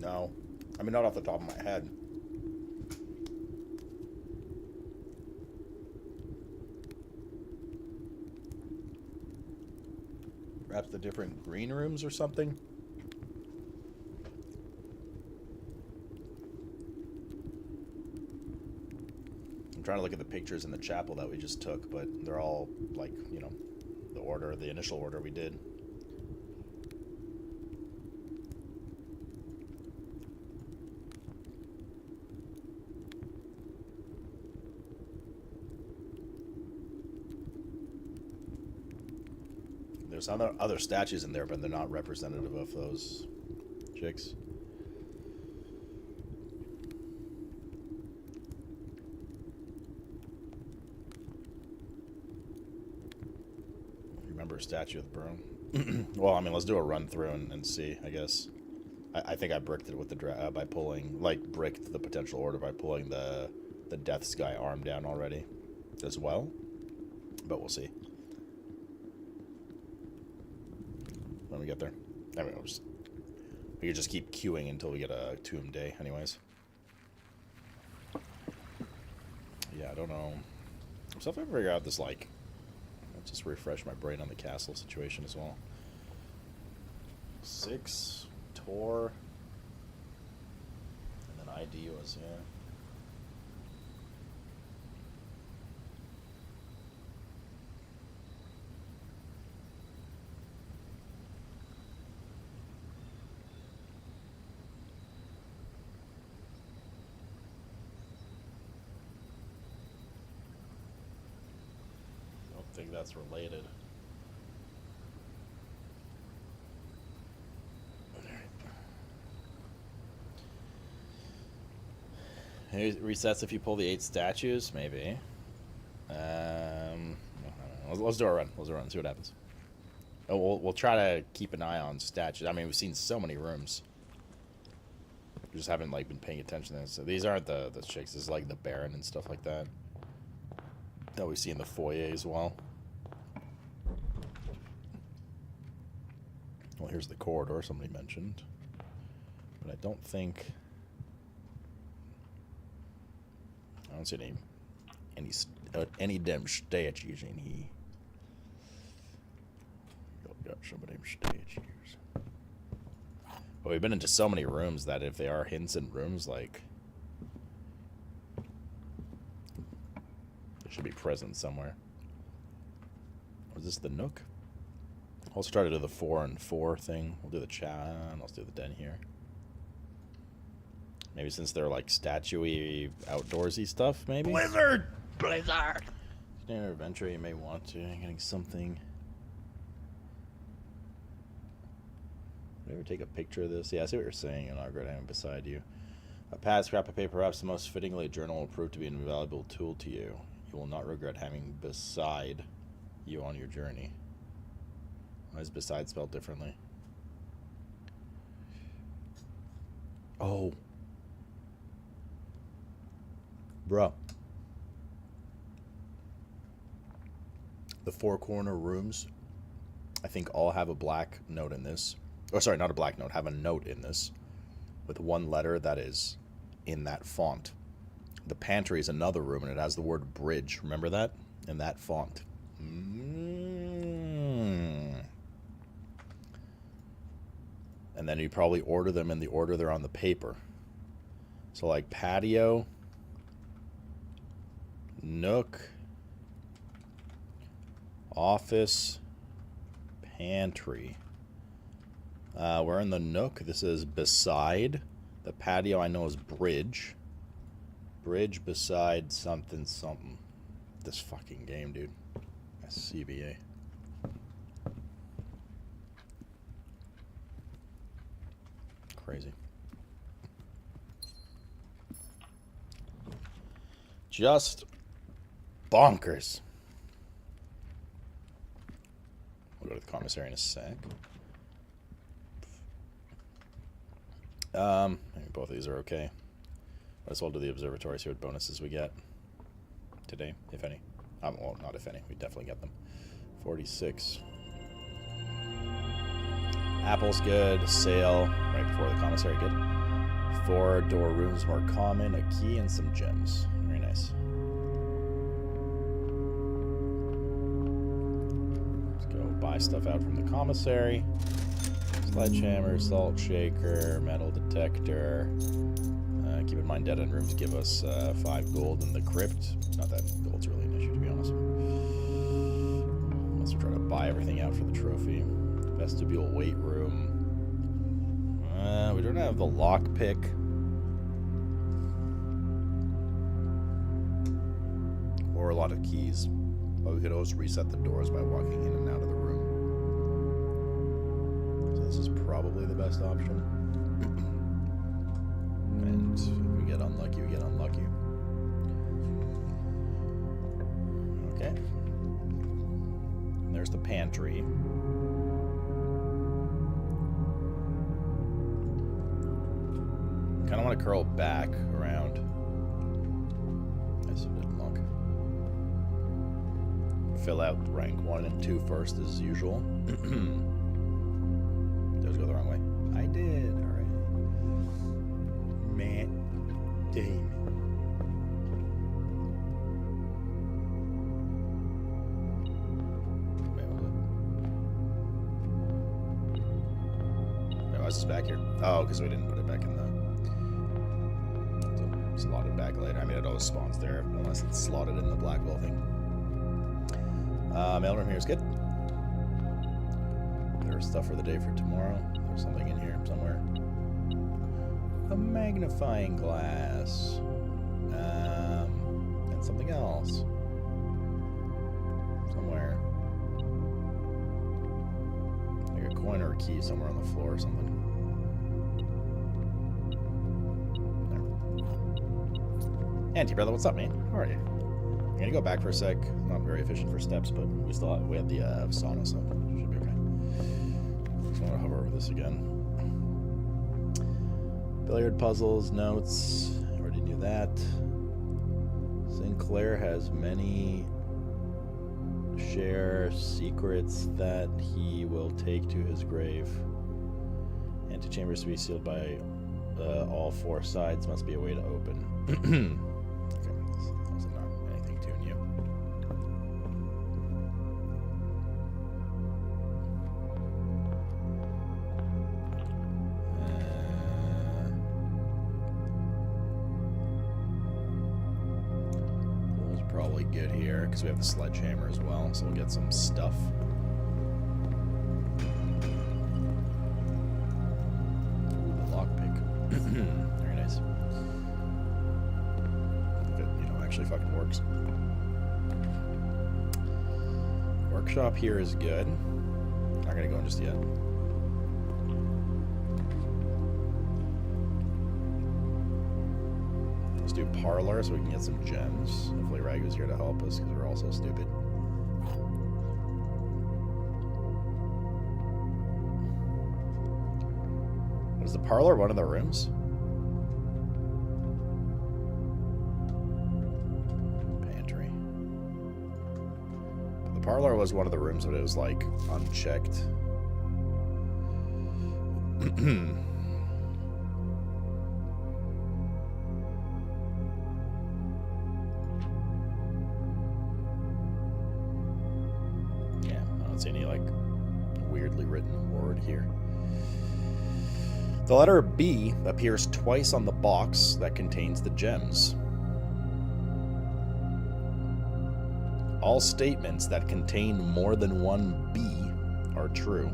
S1: No. I mean, not off the top of my head. Perhaps the different green rooms or something? I'm trying to look at the pictures in the chapel that we just took, but they're all, like, you know, the initial order we did. There's other statues in there, but they're not representative of those chicks. Remember a statue of the broom? Well, I mean, let's do a run through and see, I guess. I think I bricked it with the by pulling, like, bricked the potential order by pulling the Death Sky arm down already as well. But we'll see. When we get there. I mean, we could just keep queuing until we get a tomb day, anyways. Yeah, I don't know. I'm still trying to figure out this, like... Let's just refresh my brain on the castle situation as well. 6, Tor... And then ID was, yeah... I think that's related. Maybe it resets if you pull the 8 statues, maybe. I don't know. Let's do a run. Let's do a run. See what happens. Oh, we'll try to keep an eye on statues. I mean, we've seen so many rooms. We just haven't like been paying attention to this. So these aren't the chicks. This is like the Baron and stuff like that. That we see in the foyer as well. Well, here's the corridor somebody mentioned. But I don't think... I don't see any damn statues in here. Got some of them statues. But we've been into so many rooms that if they are hints in rooms, like... should be present somewhere. Was this the Nook? I'll start to do the 4 and 4 thing. We'll do the chat. Let's do the den here. Maybe since they're like statuey, outdoorsy stuff, maybe?
S6: Blizzard! Blizzard!
S1: Standard adventure, you may want to. Getting something. Maybe take a picture of this. Yeah, I see what you're saying, and I'll go down beside you. A pad, scrap of paper, perhaps the most fittingly, a journal will prove to be an invaluable tool to you. You will not regret having beside you on your journey. Why is beside spelled differently? Oh. Bruh. The 4 corner rooms, I think all have a black note in this. Oh, sorry, not a black note. Have a note in this with one letter that is in that font. The pantry is another room, and it has the word bridge. Remember that? In that font. And then you probably order them in the order they're on the paper. So like patio, nook, office, pantry. We're in the nook. This is beside. The patio I know is bridge. Bridge beside something something. This fucking game, dude. SCBA. Crazy. Just bonkers. We'll go to the commissary in a sec. I think both of these are okay. Might as well do the observatory, see what bonuses we get today, if any. Well, not if any. We definitely get them. 46. Apple's good. Sail right before the commissary. Good. 4 door rooms more common. A key and some gems. Very nice. Let's go buy stuff out from the commissary. Sledgehammer, salt shaker, metal detector. Keep in mind, dead end rooms give us 5 gold in the crypt. Not that gold's really an issue, to be honest. Unless we're trying to buy everything out for the trophy. Vestibule weight room. We don't have the lockpick. Or a lot of keys. But we could always reset the doors by walking in and out of the room. So this is probably the best option. And if we get unlucky, we get unlucky. Okay. And there's the pantry. Kind of want to curl back around. Yes, it didn't look. Fill out rank 1 and 2 first as usual. Those go the wrong way. I did. All right. Man, damn. Wait, why is this back here? Oh, because we didn't put it back in the... So, slotted back later. I mean, it always spawns there, unless it's slotted in the Blackwell thing. Mailroom here is good. There's stuff for the day for tomorrow. There's something in here somewhere. A magnifying glass. And something else. Somewhere. Like a coin or a key somewhere on the floor or something. There. Auntie brother, what's up, man? How are you? I'm gonna go back for a sec. Not very efficient for steps, but we had the sauna, so it should be okay. Just want to hover over this again. Billiard puzzles, notes. Already knew that. Sinclair has many share secrets that he will take to his grave. Antechambers to be sealed by all 4 sides. Must be a way to open. Okay, this is not anything too new. Pool's probably good here because we have the sledgehammer as well, so we'll get some stuff. Ooh, the lockpick. Very nice. If it, actually fucking works. Workshop here is good. Not gonna go in just yet. Let's do parlor so we can get some gems. Hopefully Ragu's here to help us because we're all so stupid. Was the parlor one of the rooms? Pantry. The parlor was one of the rooms, but it was like unchecked. Yeah, I don't see any like weirdly written word here. The letter B appears twice on the box that contains the gems. All statements that contain more than one B are true.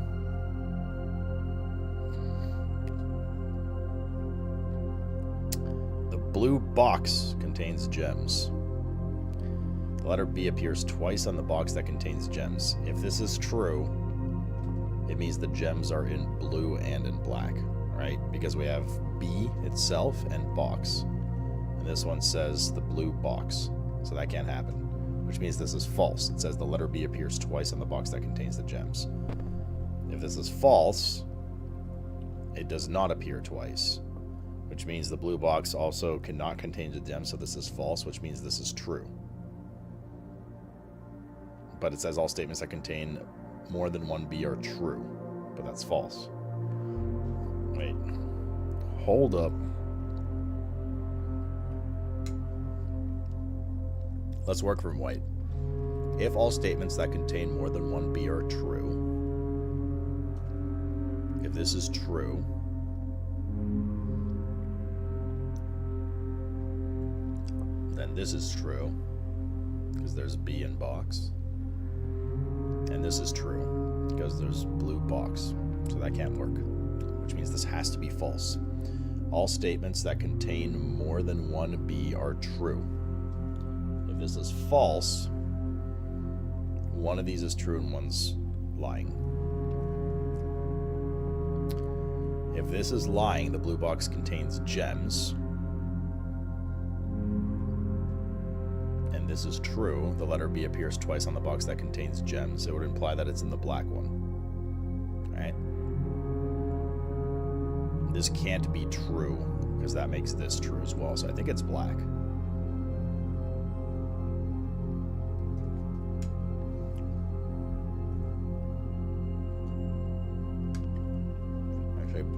S1: The blue box contains gems. The letter B appears twice on the box that contains gems. If this is true, it means the gems are in blue and in black. Right? Because we have B itself and box. And this one says the blue box. So that can't happen. Which means this is false. It says the letter B appears twice on the box that contains the gems. If this is false, it does not appear twice. which means the blue box also cannot contain the gem, so this is false, which means this is true. But it says all statements that contain more than one B are true, but that's false. Wait. Hold up. Let's work from white. If all statements that contain more than one B are true, if this is true, then this is true, because there's B in box. And this is true, because there's blue box. So that can't work, which means this has to be false. All statements that contain more than one B are true. If this is false, one of these is true and one's lying. If this is lying, the blue box contains gems. And this is true, the letter B appears twice on the box that contains gems. It would imply that it's in the black one. Alright? This can't be true, because that makes this true as well. So I think it's black.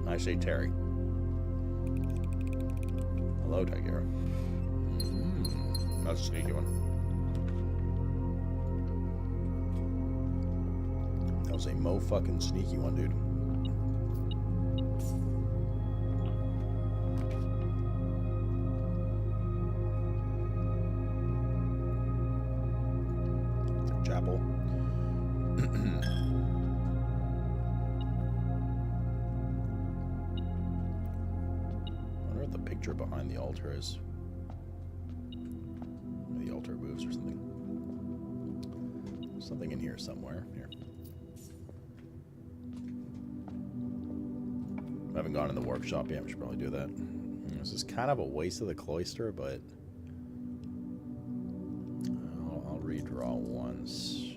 S1: I say Terry. Hello, Tigera. That's a sneaky one. That was a mo-fucking sneaky one, dude. Chapel. Behind the altar is the altar moves or something. Something in here somewhere. Here. I haven't gone in the workshop yet. We should probably do that. This is kind of a waste of the cloister, but I'll redraw once.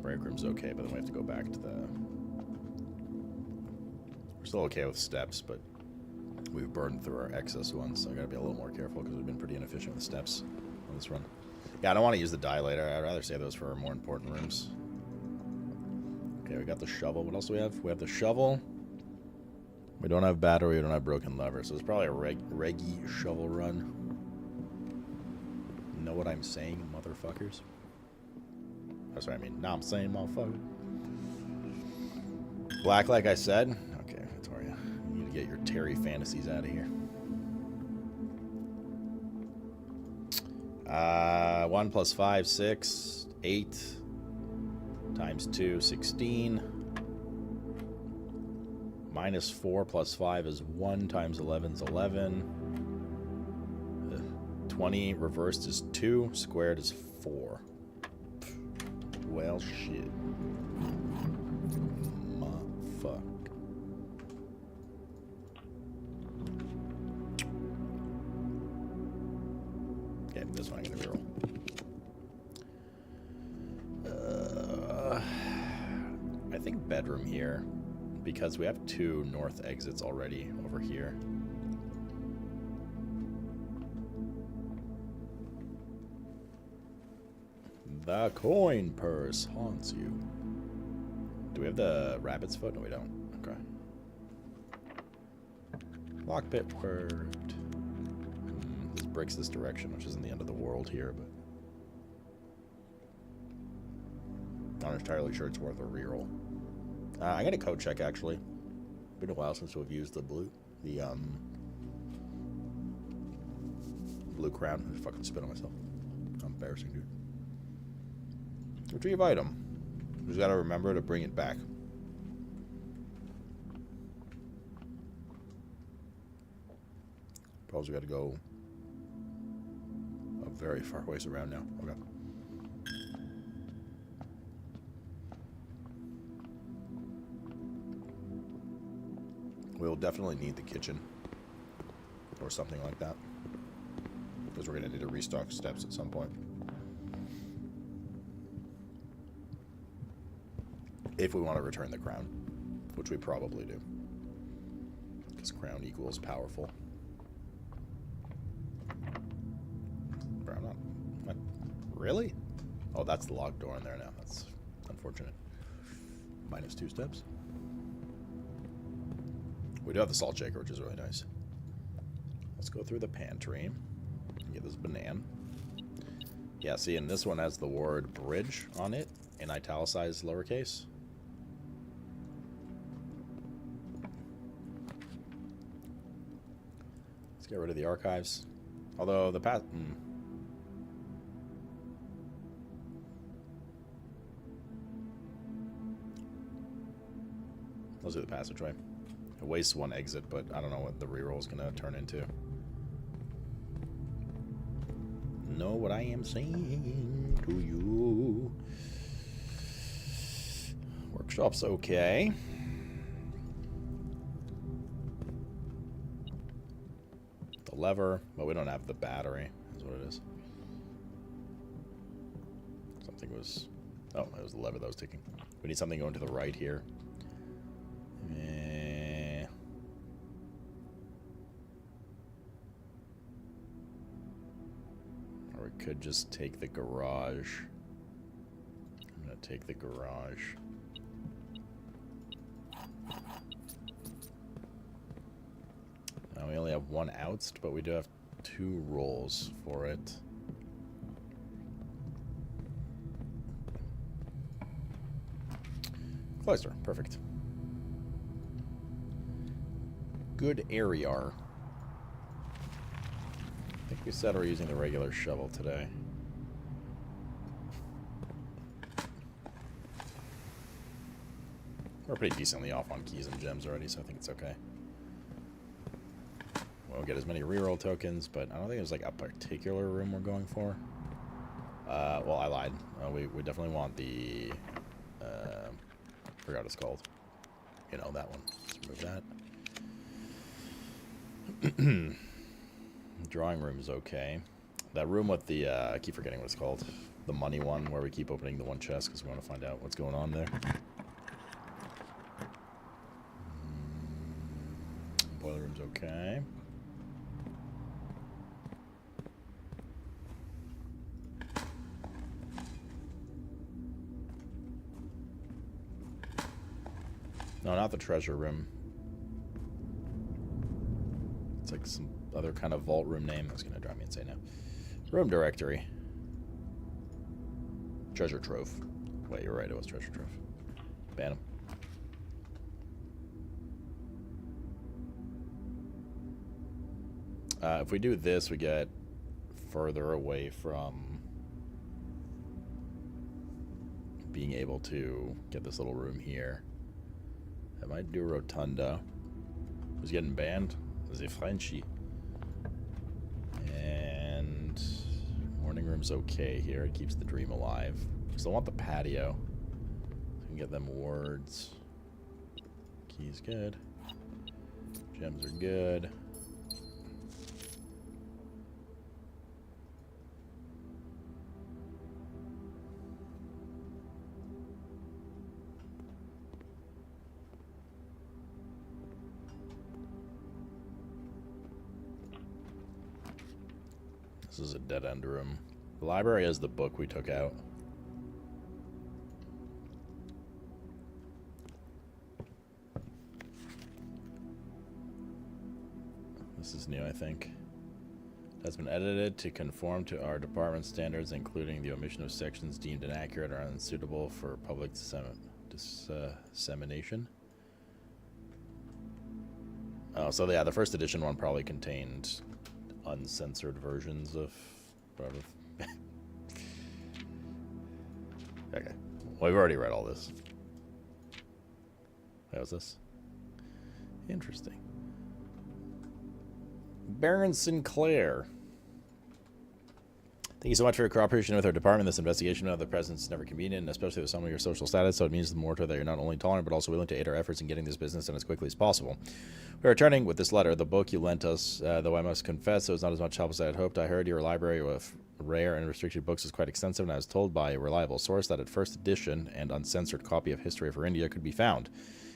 S1: Break room's okay, but then we have to go back to the... We're still okay with steps, but we've burned through our excess ones, so I gotta be a little more careful because we've been pretty inefficient with steps on this run. Yeah, I don't want to use the dilator. I'd rather save those for more important rooms. Okay, we got the shovel. What else do we have? We have the shovel. We don't have battery. We don't have broken lever, so it's probably a reggy shovel run. Know what I'm saying, motherfuckers? That's what I mean. Now I'm saying, motherfucker. Black, like I said. Okay, Victoria. You need to get your Terry fantasies out of here. 1 plus 5, 6, 8 times 2, 16. Minus 4 plus 5 is 1 times 11 is 11. 20 reversed is 2, squared is 4. Well, shit. Fuck. Okay, this one I'm gonna reroll. I think bedroom here, because we have 2 north exits already over here. The coin purse haunts you. Do we have the rabbit's foot? No, we don't. Okay. Lockpit worked. This breaks this direction, which isn't the end of the world here, but not entirely sure it's worth a reroll. I got a code check actually. Been a while since we've used the blue crown. I just fucking spit on myself. How embarrassing, dude. Retrieve item. Just gotta remember to bring it back. Probably gotta go a very far ways around now. Okay. We'll definitely need the kitchen or something like that, because we're gonna need to restock steps at some point. If we want to return the crown. which we probably do. Because crown equals powerful. Bro, I'm not... Really? Oh, that's the locked door in there now. That's unfortunate. Minus 2 steps. We do have the salt shaker, which is really nice. Let's go through the pantry and get this banana. Yeah, see, and this one has the word bridge on it in italicized lowercase. Let's get rid of the archives. Although the path... Let's do the passageway. It wastes 1 exit, but I don't know what the reroll is going to turn into. Know what I am saying to you. Workshop's okay. The lever, but we don't have the battery, is what it is. Something was... Oh, it was the lever that was ticking. We need something going to the right here. Or we could just take the garage. I'm gonna take the garage. Now we only have 1 oust, but we do have 2 rolls for it. Cloister, perfect. Good area. I think we said we're using the regular shovel today. We're pretty decently off on keys and gems already, so I think it's okay. We'll get as many reroll tokens, but I don't think there's like a particular room we're going for. Well, I lied. We definitely want the... forgot what it's called. You know, that one. Let's remove that. Drawing room is okay. That room with the, I keep forgetting what it's called. The money one, where we keep opening the one chest because we want to find out what's going on there. Boiler room's okay. No, not the treasure room. It's like some other kind of vault room name. That's going to drive me insane now. Room directory. Treasure trove. Wait, you're right. It was treasure trove. Ban him. If we do this, we get further away from being able to get this little room here. I might do Rotunda. Who's getting banned? The Frenchie. And morning room's okay here. It keeps the dream alive. Still want the patio. So we can get them wards. Keys good. Gems are good. This is a dead-end room. The library has the book we took out. This is new, I think. It has been edited to conform to our department standards, including the omission of sections deemed inaccurate or unsuitable for public dissemination. Oh, so yeah, the first edition one probably contained uncensored versions of whatever. Okay. Well, we've already read all this. How's this? Interesting. Baron Sinclair. Thank you so much for your cooperation with our department. This investigation of the presence is never convenient, especially with some of your social status, so it means more to that you're not only tolerant, but also willing to aid our efforts in getting this business done as quickly as possible. We're returning with this letter, the book you lent us, though I must confess it was not as much help as I had hoped. I heard your library of rare and restricted books is quite extensive, and I was told by a reliable source that a first edition and uncensored copy of History for India could be found.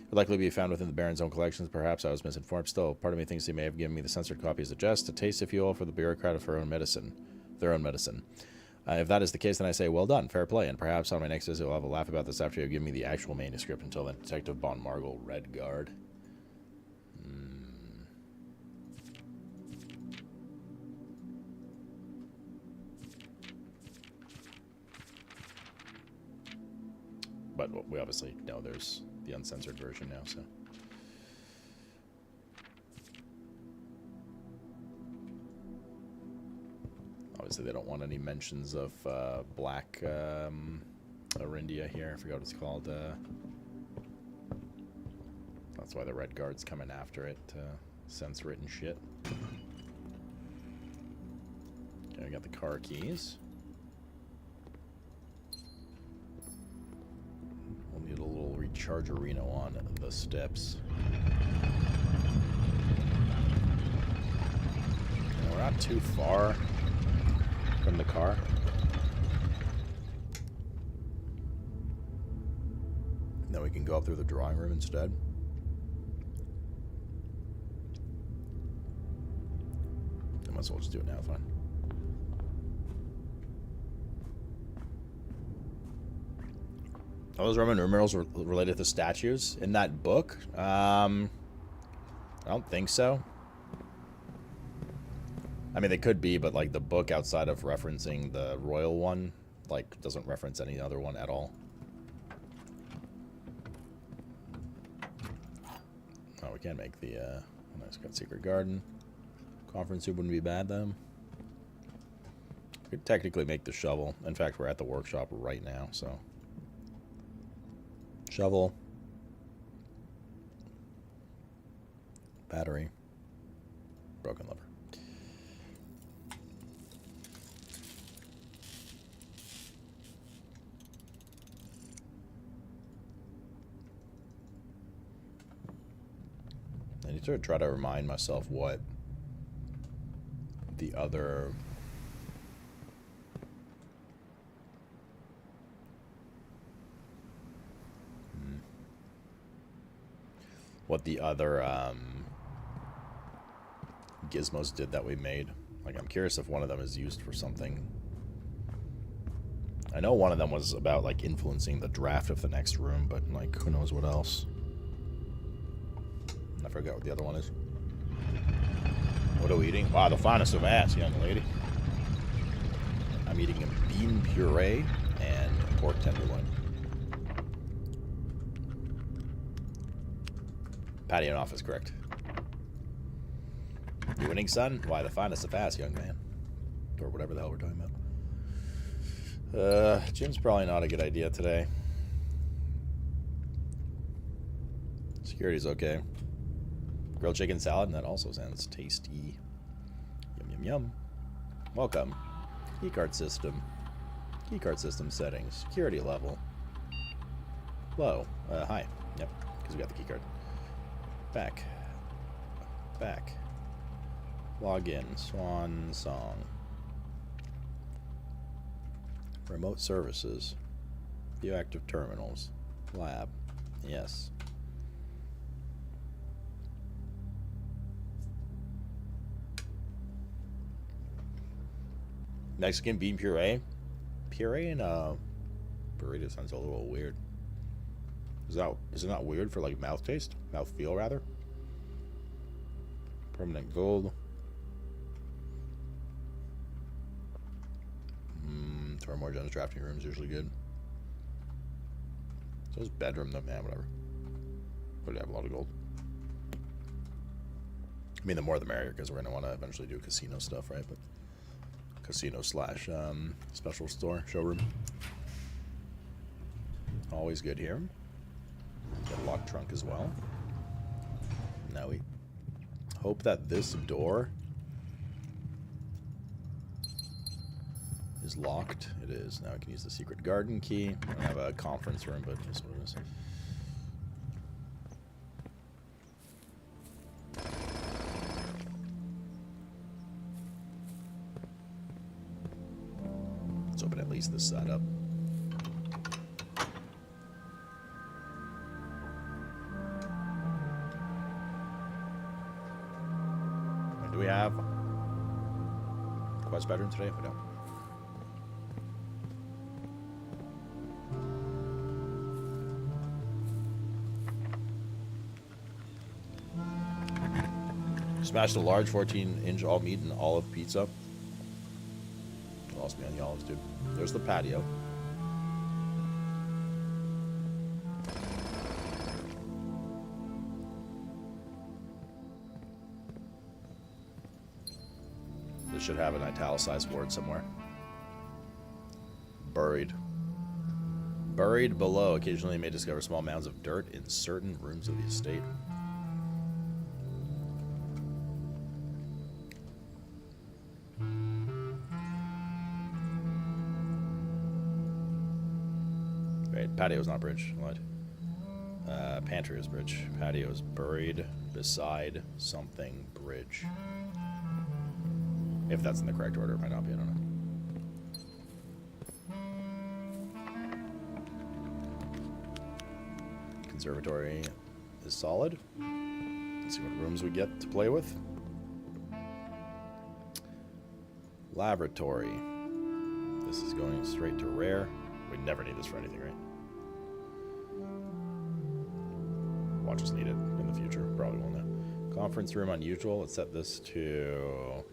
S1: Would likely be found within the Baron's own collections. Perhaps I was misinformed. Still, part of me thinks he may have given me the censored copy as a jest, a taste, if you will, for the bureaucrat of their own medicine. If that is the case, then I say, well done, fair play, and perhaps on my next visit, we'll have a laugh about this after you give me the actual manuscript. Until then, Detective Von Margle, Red Guard. But we obviously know there's the uncensored version now, so. Obviously, they don't want any mentions of Black Arindia here. I forgot what it's called. That's why the Red Guard's coming after it. Censor it and shit. Okay, we got the car keys. We'll need a little recharge arena on the steps. And we're not too far from the car. Then we can go up through the drawing room instead. I might as well just do it now, fine. Are those Roman numerals related to statues in that book? I don't think so. I mean, they could be, but like the book outside of referencing the royal one, like doesn't reference any other one at all. Oh, we can make the nice got secret garden. Conference room wouldn't be bad though. We could technically make the shovel. In fact, we're at the workshop right now, so. Shovel. Battery. Broken lever. I need to try to remind myself what the other gizmos did that we made. Like, I'm curious if one of them is used for something. I know one of them was about like influencing the draft of the next room, but like who knows what else. I forgot what the other one is. What are we eating? Wow, the finest of ass, young lady. I'm eating a bean puree and pork tenderloin. Patio off is correct. You winning, son? Why, the finest of ass, young man. Or whatever the hell we're talking about. Gym's probably not a good idea today. Security's okay. Grilled chicken salad, and that also sounds tasty. Yum, yum, yum. Welcome. Keycard system. Keycard system settings. Security level. Low. High. Yep, because we got the keycard. Back. Back. Login. Swan song. Remote services. View active terminals. Lab. Yes. Mexican bean puree. Puree and burrito sounds a little weird. Is it not weird for like mouth taste? Mouth feel rather? Permanent gold. Or more generous drafting room is usually good. So is bedroom though, man, whatever. But you have a lot of gold. I mean, the more the merrier, because we're gonna want to eventually do casino stuff, right? But casino slash special store showroom. Always good here. Got a locked trunk as well. Now we hope that this door is locked. It is. Now I can use the secret garden key. I don't have a conference room, but that's what it is. Let's open at least this side up. Do we have quest bedroom today? We don't. Smashed a large 14-inch all meat and olive pizza. Lost me on the olives, dude. There's the patio. This should have an italicized word somewhere. Buried. Buried below. Occasionally you may discover small mounds of dirt in certain rooms of the estate. Patio is not bridge. What? Pantry is bridge. Patio is buried beside something bridge. If that's in the correct order, it might not be. I don't know. Conservatory is solid. Let's see what rooms we get to play with. Laboratory. This is going straight to rare. We never need this for anything, right? Watch us need it in the future. Probably won't know. Conference room unusual. Let's set this to...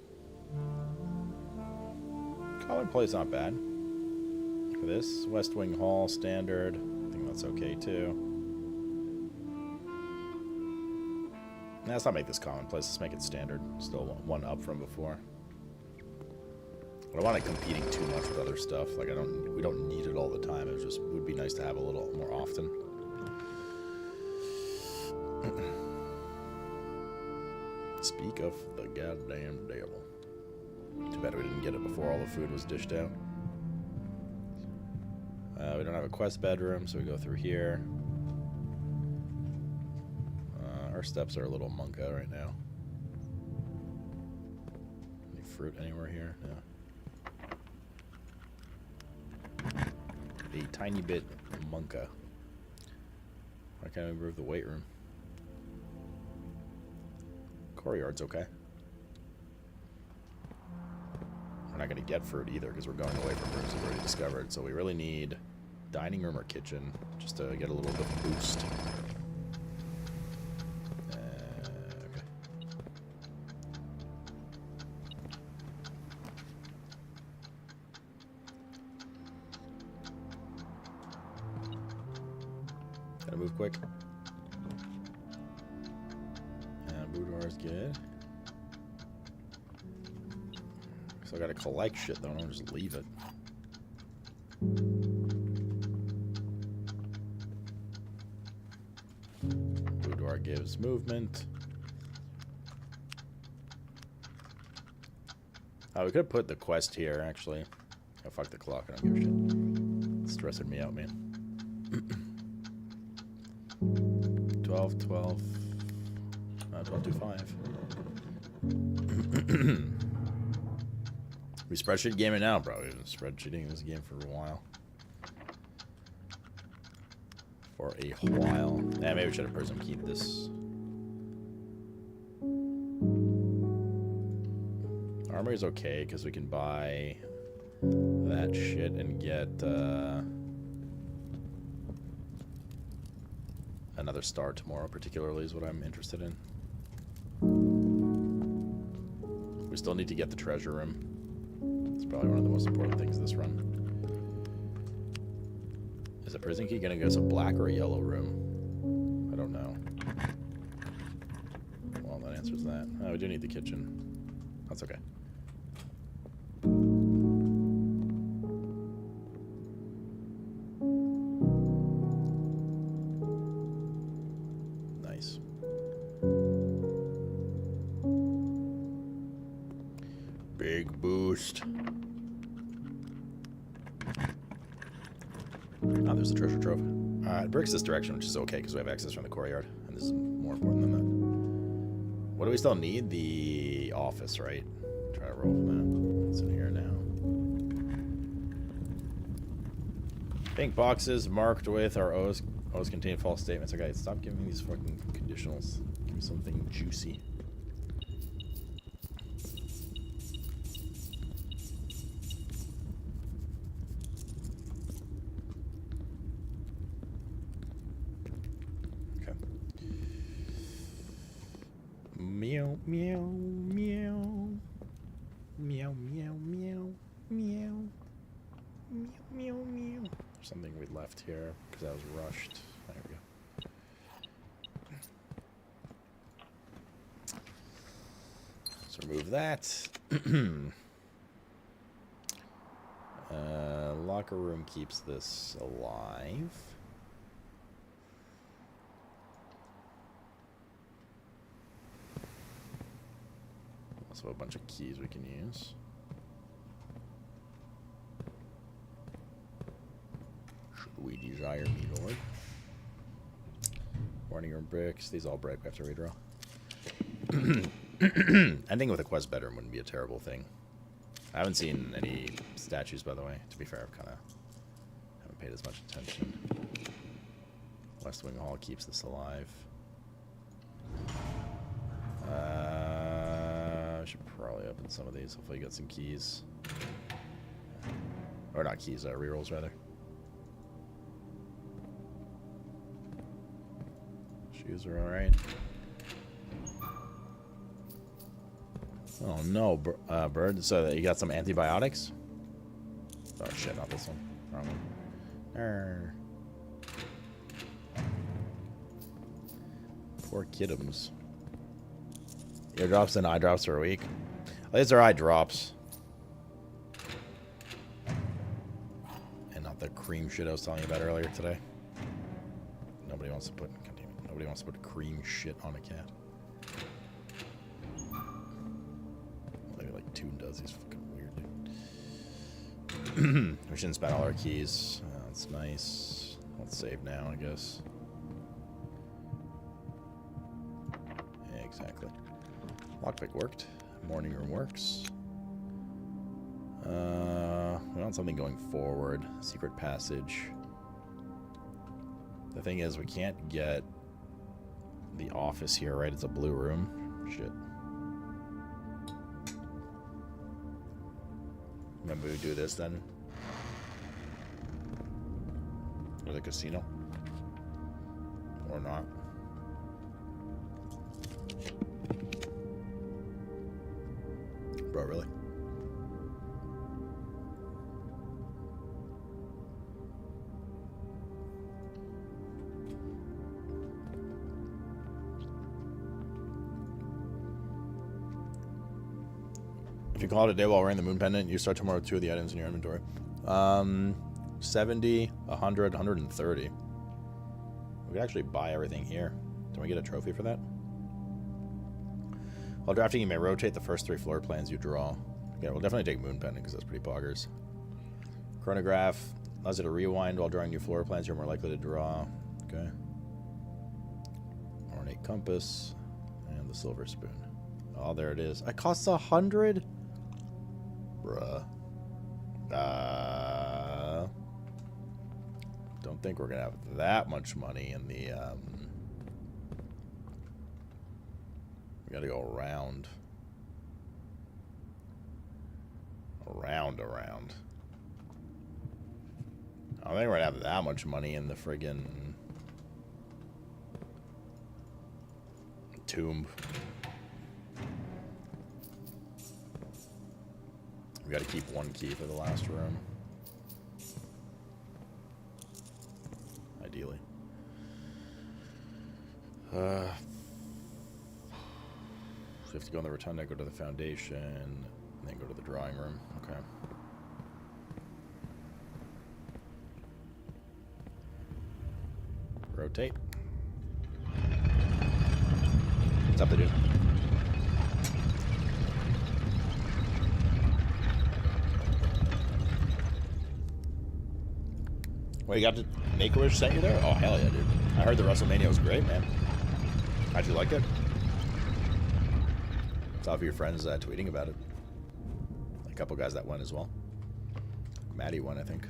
S1: Commonplace, not bad. For this, West Wing Hall, standard. I think that's okay too. Nah, let's not make this commonplace. Let's make it standard. Still one up from before. I don't want it competing too much with other stuff. Like we don't need it all the time. It would be nice to have a little more often. Speak of the goddamn devil. Too bad we didn't get it before all the food was dished out. We don't have a quest bedroom, so we go through here. Our steps are a little monka right now. Any fruit anywhere here? No. A tiny bit monka. Why can't I move the weight room? Courtyard's okay. We're not going to get fruit either because we're going away from rooms we've already discovered. So we really need dining room or kitchen just to get a little bit of boost. Okay. Gotta move quick. Boudoir is good. So I gotta collect shit though, I don't just leave it. Boudoir gives movement. Oh, we could put the quest here, actually. Oh, fuck the clock, I don't give a shit. It's stressing me out, man. 12, 12. 1225. We spreadsheet gaming now, bro. We've been spreadsheeting this game for a while. Yeah, maybe we should have Prism keep this. Armory's okay because we can buy that shit and get another star tomorrow, particularly, is what I'm interested in. We still need to get the treasure room. It's probably one of the most important things this run. Is a prison key gonna give us a black or a yellow room? I don't know. Well, that answers that. Oh, we do need the kitchen. That's okay. Nice. Big boost. Oh, there's the treasure trove. It breaks this direction, which is okay because we have access from the courtyard. And this is more important than that. What do we still need? The office, right? Try to roll for that. It's in here now. Pink boxes marked with our O's. O's contain false statements. Okay, stop giving me these fucking conditionals. Give me something juicy. Meow, meow, meow. Meow, meow, meow, meow. Meow, meow, meow. Something we left here because I was rushed. There we go. Let's remove that. Locker room keeps this alive. Also a bunch of keys we can use. Should we desire me, Lord? Warning room bricks. These all break. We have to redraw. Ending with a quest bedroom wouldn't be a terrible thing. I haven't seen any statues, by the way. To be fair, I've kind of haven't paid as much attention. West Wing Hall keeps this alive. I should probably open some of these. Hopefully get some keys. Or not keys, rerolls rather. Shoes are alright. Oh no, bird. So you got some antibiotics? Oh shit, not this one. Wrong one. Poor kidums. Eardrops and eye drops are weak. At least they're eye drops. And not the cream shit I was telling you about earlier today. Nobody wants to put cream shit on a cat. Like Toon does. He's fucking weird, dude. We shouldn't spend all our keys. That's nice. Let's save now, I guess. Yeah, exactly. Lockpick worked. Morning room works. We want something going forward. Secret passage. The thing is, we can't get the office here, right? It's a blue room. Shit. Maybe we do this then. Or the casino. Or not. Bro, really? If you call it a day while wearing the moon pendant, you start tomorrow with 2 of the items in your inventory. 70, 100, 130. We could actually buy everything here. Don't we get a trophy for that? While drafting, you may rotate the first 3 floor plans you draw. Yeah, we'll definitely take moon pendant because that's pretty poggers. Chronograph allows you to rewind while drawing new floor plans you're more likely to draw. Okay. Ornate compass and the silver spoon. Oh, there it is. It costs 100. Bruh. Don't think we're gonna have that much money in the we gotta go around. Around. I don't think we're gonna have that much money in the friggin' tomb. We gotta keep 1 key for the last room. Ideally. So you have to go in the rotunda, go to the foundation, and then go to the drawing room. Okay. Rotate. What's up, dude? Wait, you got to Make-A-Wish sent you there? Oh, hell yeah, dude. I heard the WrestleMania was great, man. How'd you like it? Saw a few of your friends tweeting about it. A couple guys that went as well. Maddie won, I think.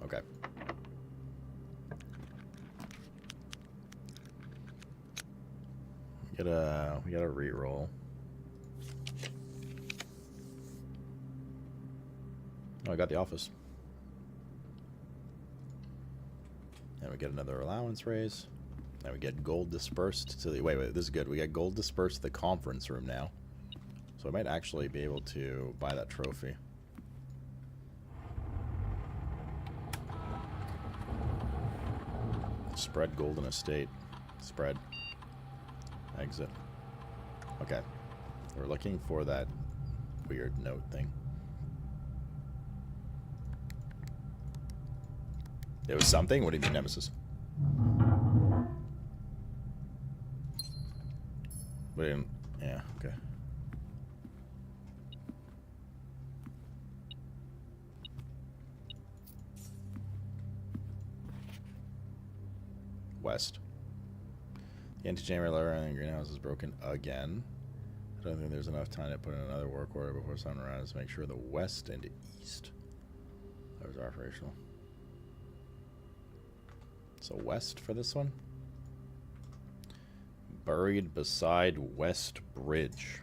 S1: Okay. We gotta re-roll. Oh, I got the office. And we get another allowance raise. Now we get gold dispersed to the... Wait, this is good. We get gold dispersed to the conference room now. So I might actually be able to buy that trophy. Spread golden estate. Spread. Exit. Okay. We're looking for that weird note thing. It was something? What do you mean, Nemesis? But yeah, okay. West. The anti-chamber lever on the greenhouse is broken again. I don't think there's enough time to put in another work order before sunrise to make sure the west and east levers are operational. So west for this one. Buried beside West Bridge.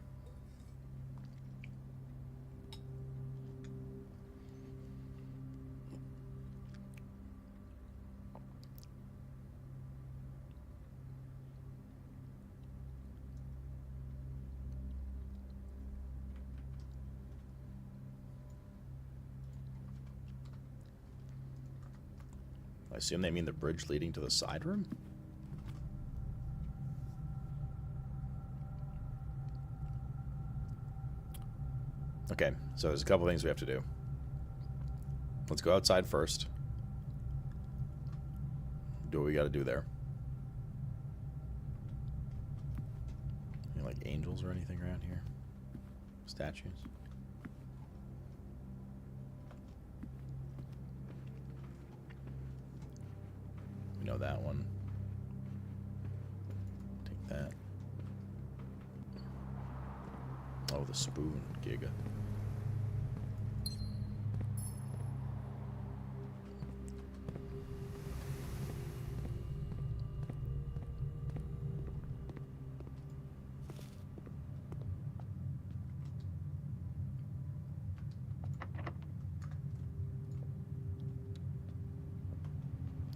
S1: I assume they mean the bridge leading to the side room? Okay, so there's a couple things we have to do. Let's go outside first. Do what we gotta do there. Any, like, angels or anything around here? Statues? We know that one. Take that. Oh, the spoon, Giga.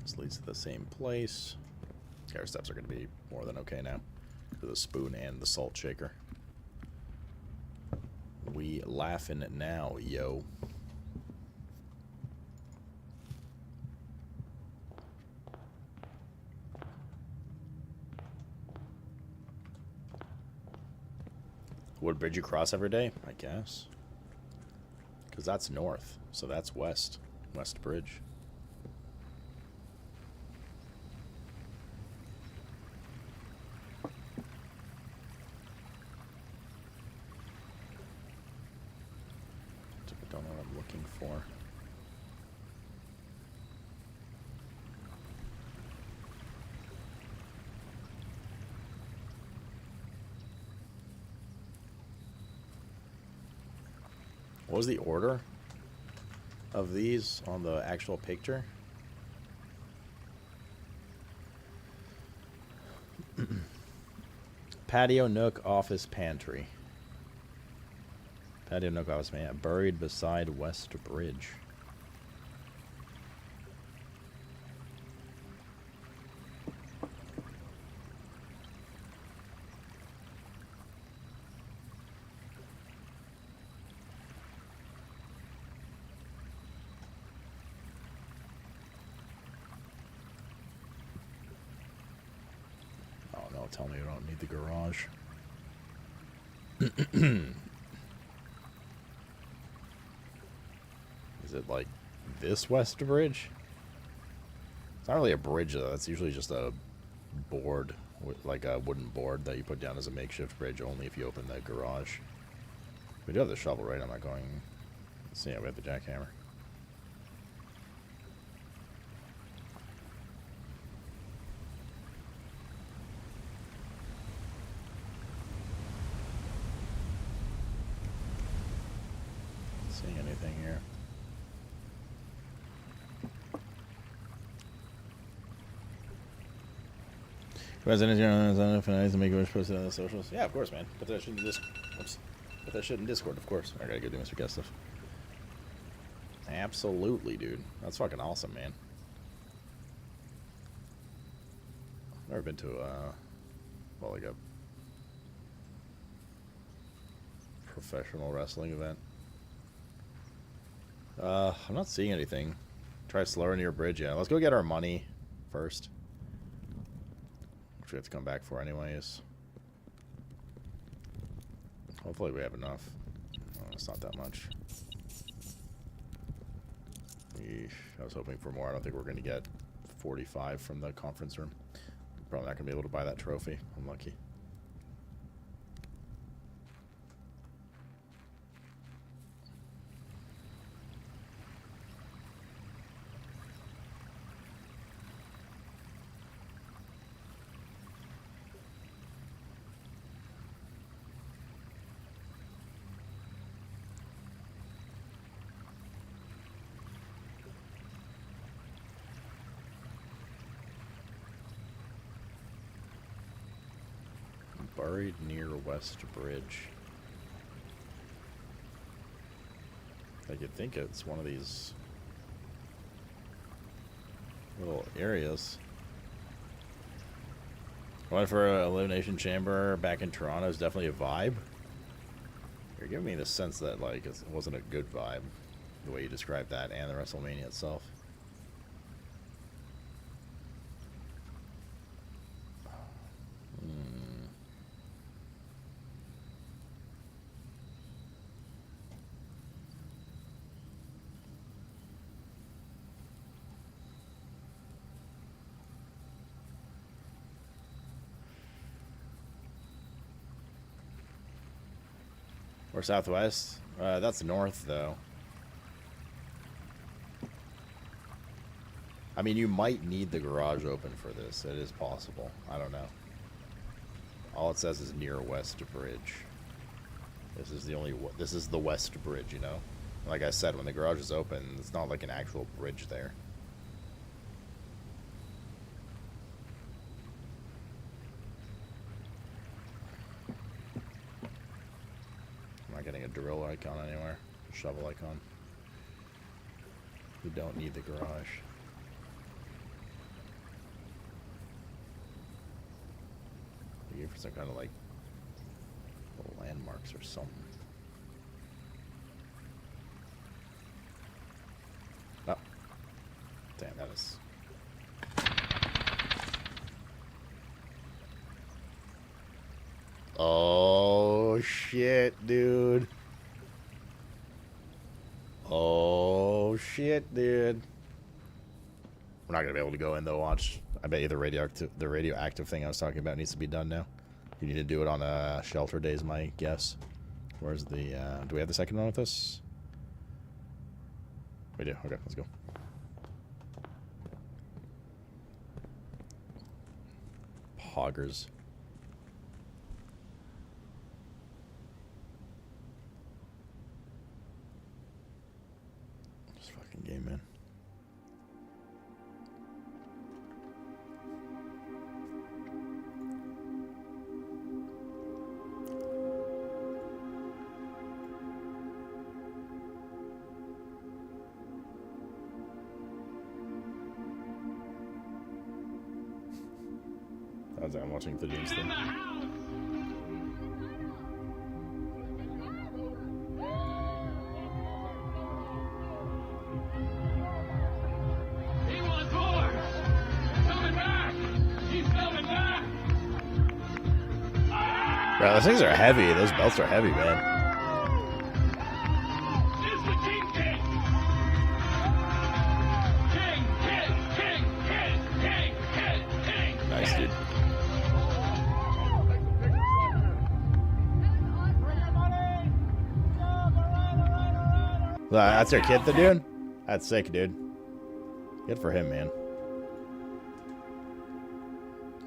S1: This leads to the same place. Our steps are going to be more than okay now. For the spoon and the salt shaker. We laughing now, yo. Would bridge you cross every day? I guess. Because that's north, so that's west. West Bridge. I don't know what I'm looking for. What was the order of these on the actual picture? Patio, nook, office, pantry. Patio, nook, office, pantry. Buried beside West Bridge. Oh no, tell me you don't need the garage. Is it like this West Bridge? It's not really a bridge though, it's usually just a board, like a wooden board that you put down as a makeshift bridge only if you open the garage. We do have the shovel, right? I'm not going... Let's see, yeah, we have the jackhammer. Seeing anything here? President, to make a wish posted on the socials. Yeah, of course, man. Put that shit in Discord. Oops. Put that shit in Discord, of course. I gotta go do Mr. Guest stuff. Absolutely, dude. That's fucking awesome, man. Never been to well, like a professional wrestling event. I'm not seeing anything. Try slower near bridge. Yeah, let's go get our money first. Which we have to come back for anyways. Hopefully we have enough. Oh, it's not that much. Eesh, I was hoping for more. I don't think we're going to get 45 from the conference room. Probably not going to be able to buy that trophy. I'm lucky. Buried near West Bridge. I could think it's one of these little areas. Going for an elimination chamber back in Toronto is definitely a vibe. You're giving me the sense that like it wasn't a good vibe, the way you described that and the WrestleMania itself. Or southwest? That's north, though. I mean, you might need the garage open for this. It is possible. I don't know. All it says is near West Bridge. This is the only. This is the West Bridge, you know. Like I said, when the garage is open, it's not like an actual bridge there. Getting a drill icon anywhere, a shovel icon. We don't need the garage. Looking for some kind of like little landmarks or something. Oh, damn, that is. Oh shit, dude. Oh shit, dude. We're not gonna be able to go in though, watch. I bet you the radioactive thing I was talking about needs to be done now. You need to do it on shelter days, my guess. Where's the do we have the second one with us? We do, okay, let's go. Poggers. Game, man. I'm watching the James thing. Bro, those things are heavy. Those belts are heavy, man. Nice, dude. That's your kid, the dude? That's sick, dude. Good for him, man.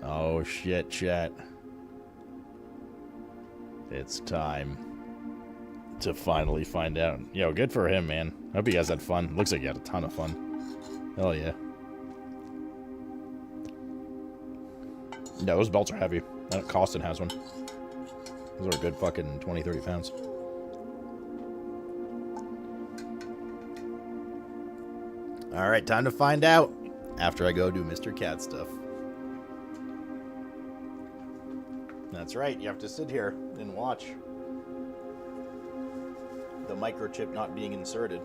S1: Oh, shit, chat. It's time to finally find out. Yo, good for him, man. Hope you guys had fun. Looks like you had a ton of fun. Hell yeah. Yeah, those belts are heavy. Costin has one. Those are a good fucking 20, 30 pounds. Alright, time to find out. After I go do Mr. Cat stuff. That's right. You have to sit here and watch the microchip not being inserted.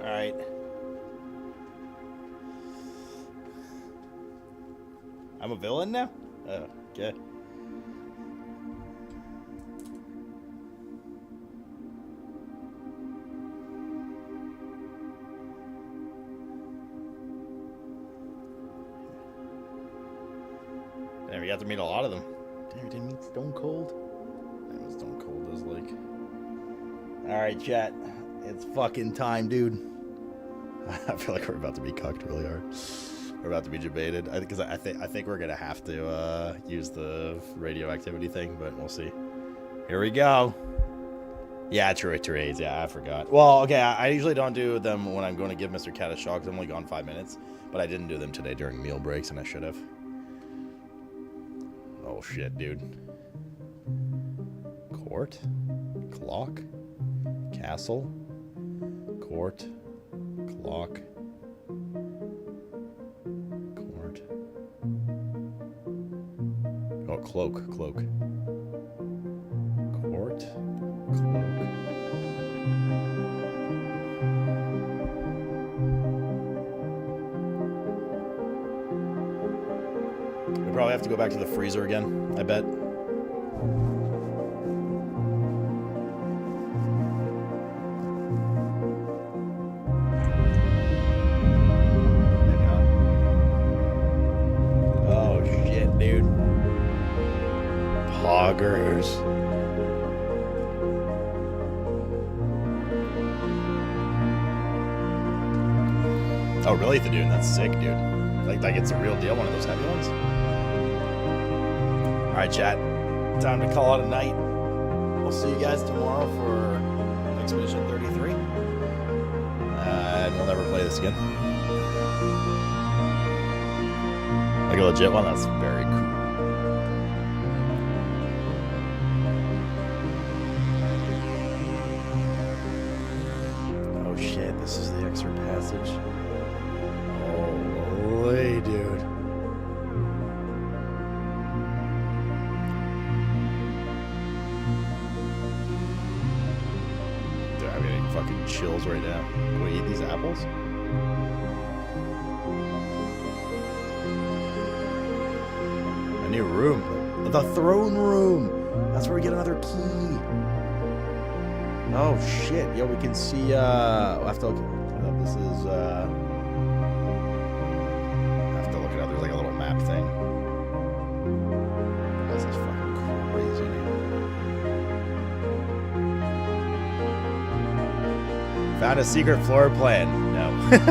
S1: Alright. I'm a villain now? Oh, okay. Damn, we got to meet a lot of them. Damn, we didn't meet Stone Cold? Damn, what Stone Cold is like. Alright, chat. It's fucking time, dude. I feel like we're about to be cucked really hard. We're about to be debated. I think we're gonna have to use the radioactivity thing, but we'll see. Here we go. Yeah, trades. Yeah, I forgot. Well, okay, I usually don't do them when I'm going to give Mr. Cat a shot because I'm only gone 5 minutes. But I didn't do them today during meal breaks, and I should have. Oh shit, dude. Court, clock, castle, court, clock. Oh, cloak. Court. Cloak. We probably have to go back to the freezer again, I bet. Oh, shit, dude. Poggers. Oh, really, Thaddeus? That's sick, dude. Like it's a real deal, one of those heavy ones. All right, chat. Time to call it a night. We'll see you guys tomorrow for Expedition 33. And we'll never play this again. Like a legit one? That's very cool. Oh shit, this is the extra passage. Holy dude. Dude, I'm getting fucking chills right now. Can we eat these apples? A new room. The throne room. That's where we get another key. Oh shit. Yo, we can see we'll have to look it up. This is I have to look it up. There's like a little map thing. This is fucking crazy, dude. Found a secret floor plan. No. Would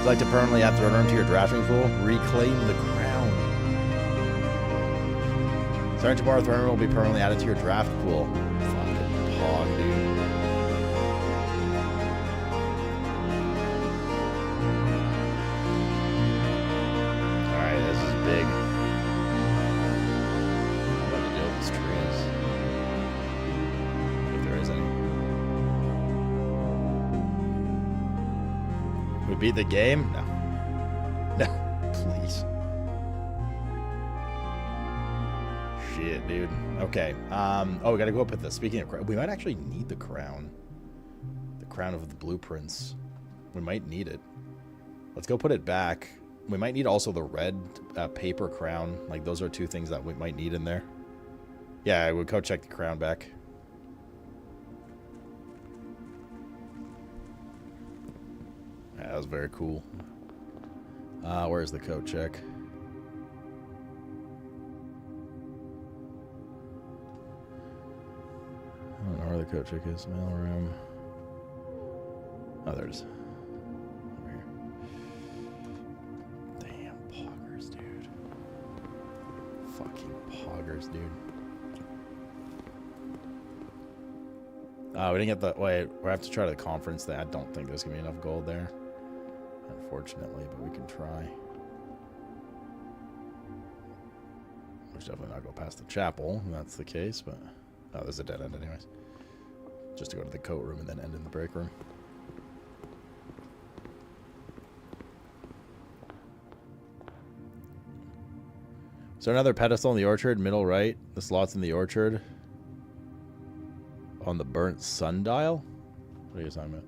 S1: you like to permanently add throne room to your drafting pool? Reclaim the crown. Starting tomorrow, throne room will be permanently added to your draft pool. Fucking pog, dude. Alright, this is big. I'm about to deal with these trees. If there is any. We beat the game? No. No, please. Shit, dude. Okay. Oh, we gotta go up with the. Speaking of crown, we might actually need the crown. The crown of the blueprints. We might need it. Let's go put it back. We might need also the red paper crown. Like, those are two things that we might need in there. Yeah, I would go check the crown back. Yeah, that was very cool. Where's the coat check? I don't know where the coat check is. Mailroom. Oh, there's. Over here. Damn, poggers, dude. Fucking poggers, dude. We didn't get the. Wait, we have to try the conference thing. I don't think there's gonna be enough gold there. Unfortunately, but we can try. We should definitely not go past the chapel, if that's the case, but. Oh, there's a dead end, anyways. Just to go to the coat room and then end in the break room. Is there another pedestal in the orchard? Middle right. The slot's in the orchard. On the burnt sundial? What are you talking about?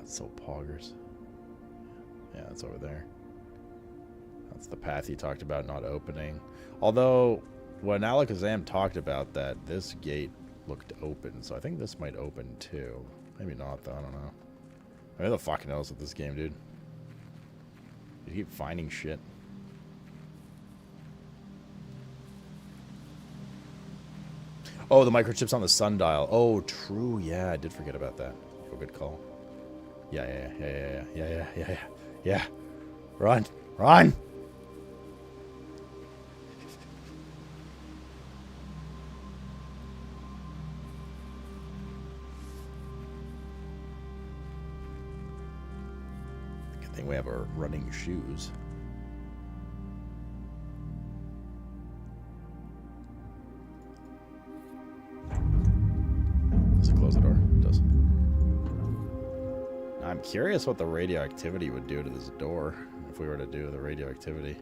S1: So poggers. Yeah, it's over there. That's the path he talked about not opening. Although, when Alakazam talked about that, this gate looked open, so I think this might open too. Maybe not, though. I don't know. Who the fuck knows with this game, dude? You keep finding shit. Oh, the microchip's on the sundial. Oh, true. Yeah, I did forget about that. Oh, good call. Yeah. Run. Run! Good thing we have our running shoes. Does it close the door? It does. I'm curious what the radioactivity would do to this door if we were to do the radioactivity.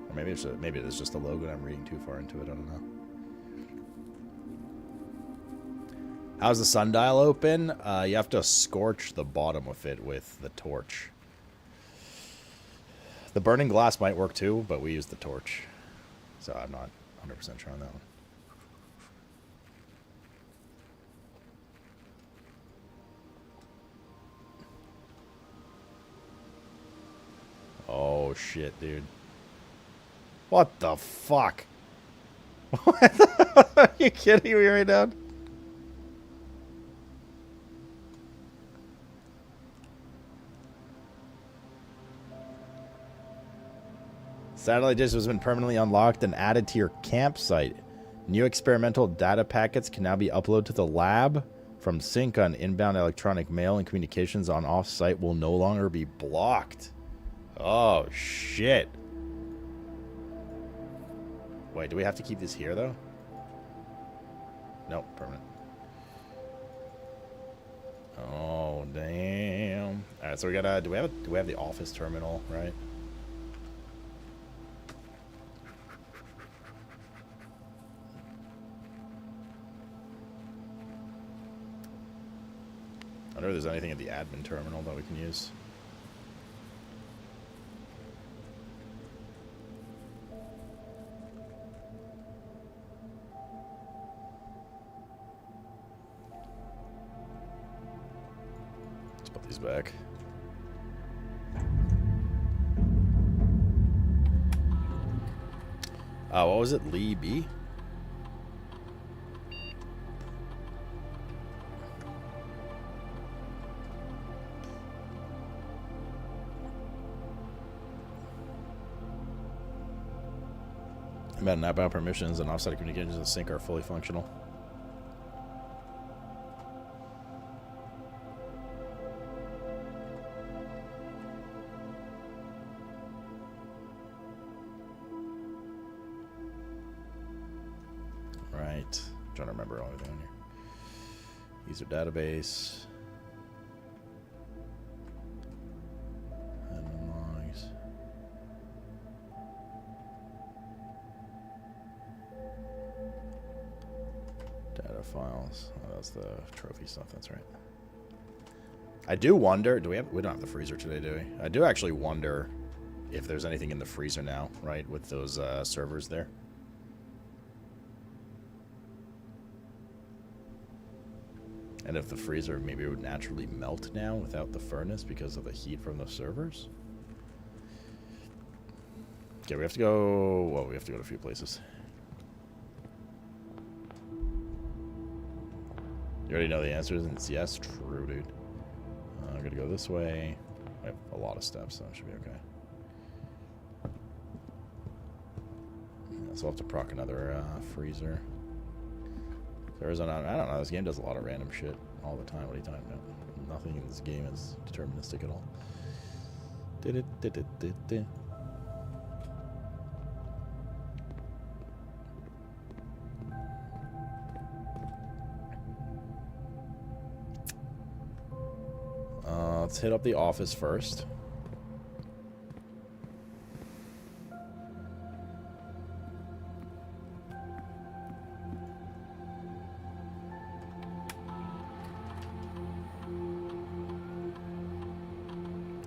S1: Or maybe it's just a logo and I'm reading too far into it. I don't know. How's the sundial open? You have to scorch the bottom of it with the torch. The burning glass might work too, but we use the torch. So I'm not 100% sure on that one. Oh shit, dude. What the fuck? Are you kidding me right now? Satellite dish has been permanently unlocked and added to your campsite. New experimental data packets can now be uploaded to the lab from sync on inbound electronic mail, and communications on off-site will no longer be blocked. Oh, shit. Wait, do we have to keep this here, though? Nope, permanent. Oh, damn. Alright, so we gotta... Do we have the office terminal, right? I wonder if there's anything at the admin terminal that we can use. Let's put these back. What was it? Lee B? About outbound permissions and offsite communications in sync are fully functional. Right. I'm trying to remember everything on here. User database. Admin logs. Data files. Oh, that's the trophy stuff. That's right. I do wonder. We don't have the freezer today, do we? I do actually wonder if there's anything in the freezer now, right? With those servers there. And if the freezer maybe would naturally melt now without the furnace because of the heat from the servers. Okay, we have to go. Well, we have to go to a few places. You already know the answers, and it's yes. True, dude. I'm gonna go this way. I have a lot of steps, so it should be okay. Yeah, so I'll have to proc another freezer. Arizona, I don't know. This game does a lot of random shit all the time. What are you talking about? Nothing in this game is deterministic at all. Let's hit up the office first.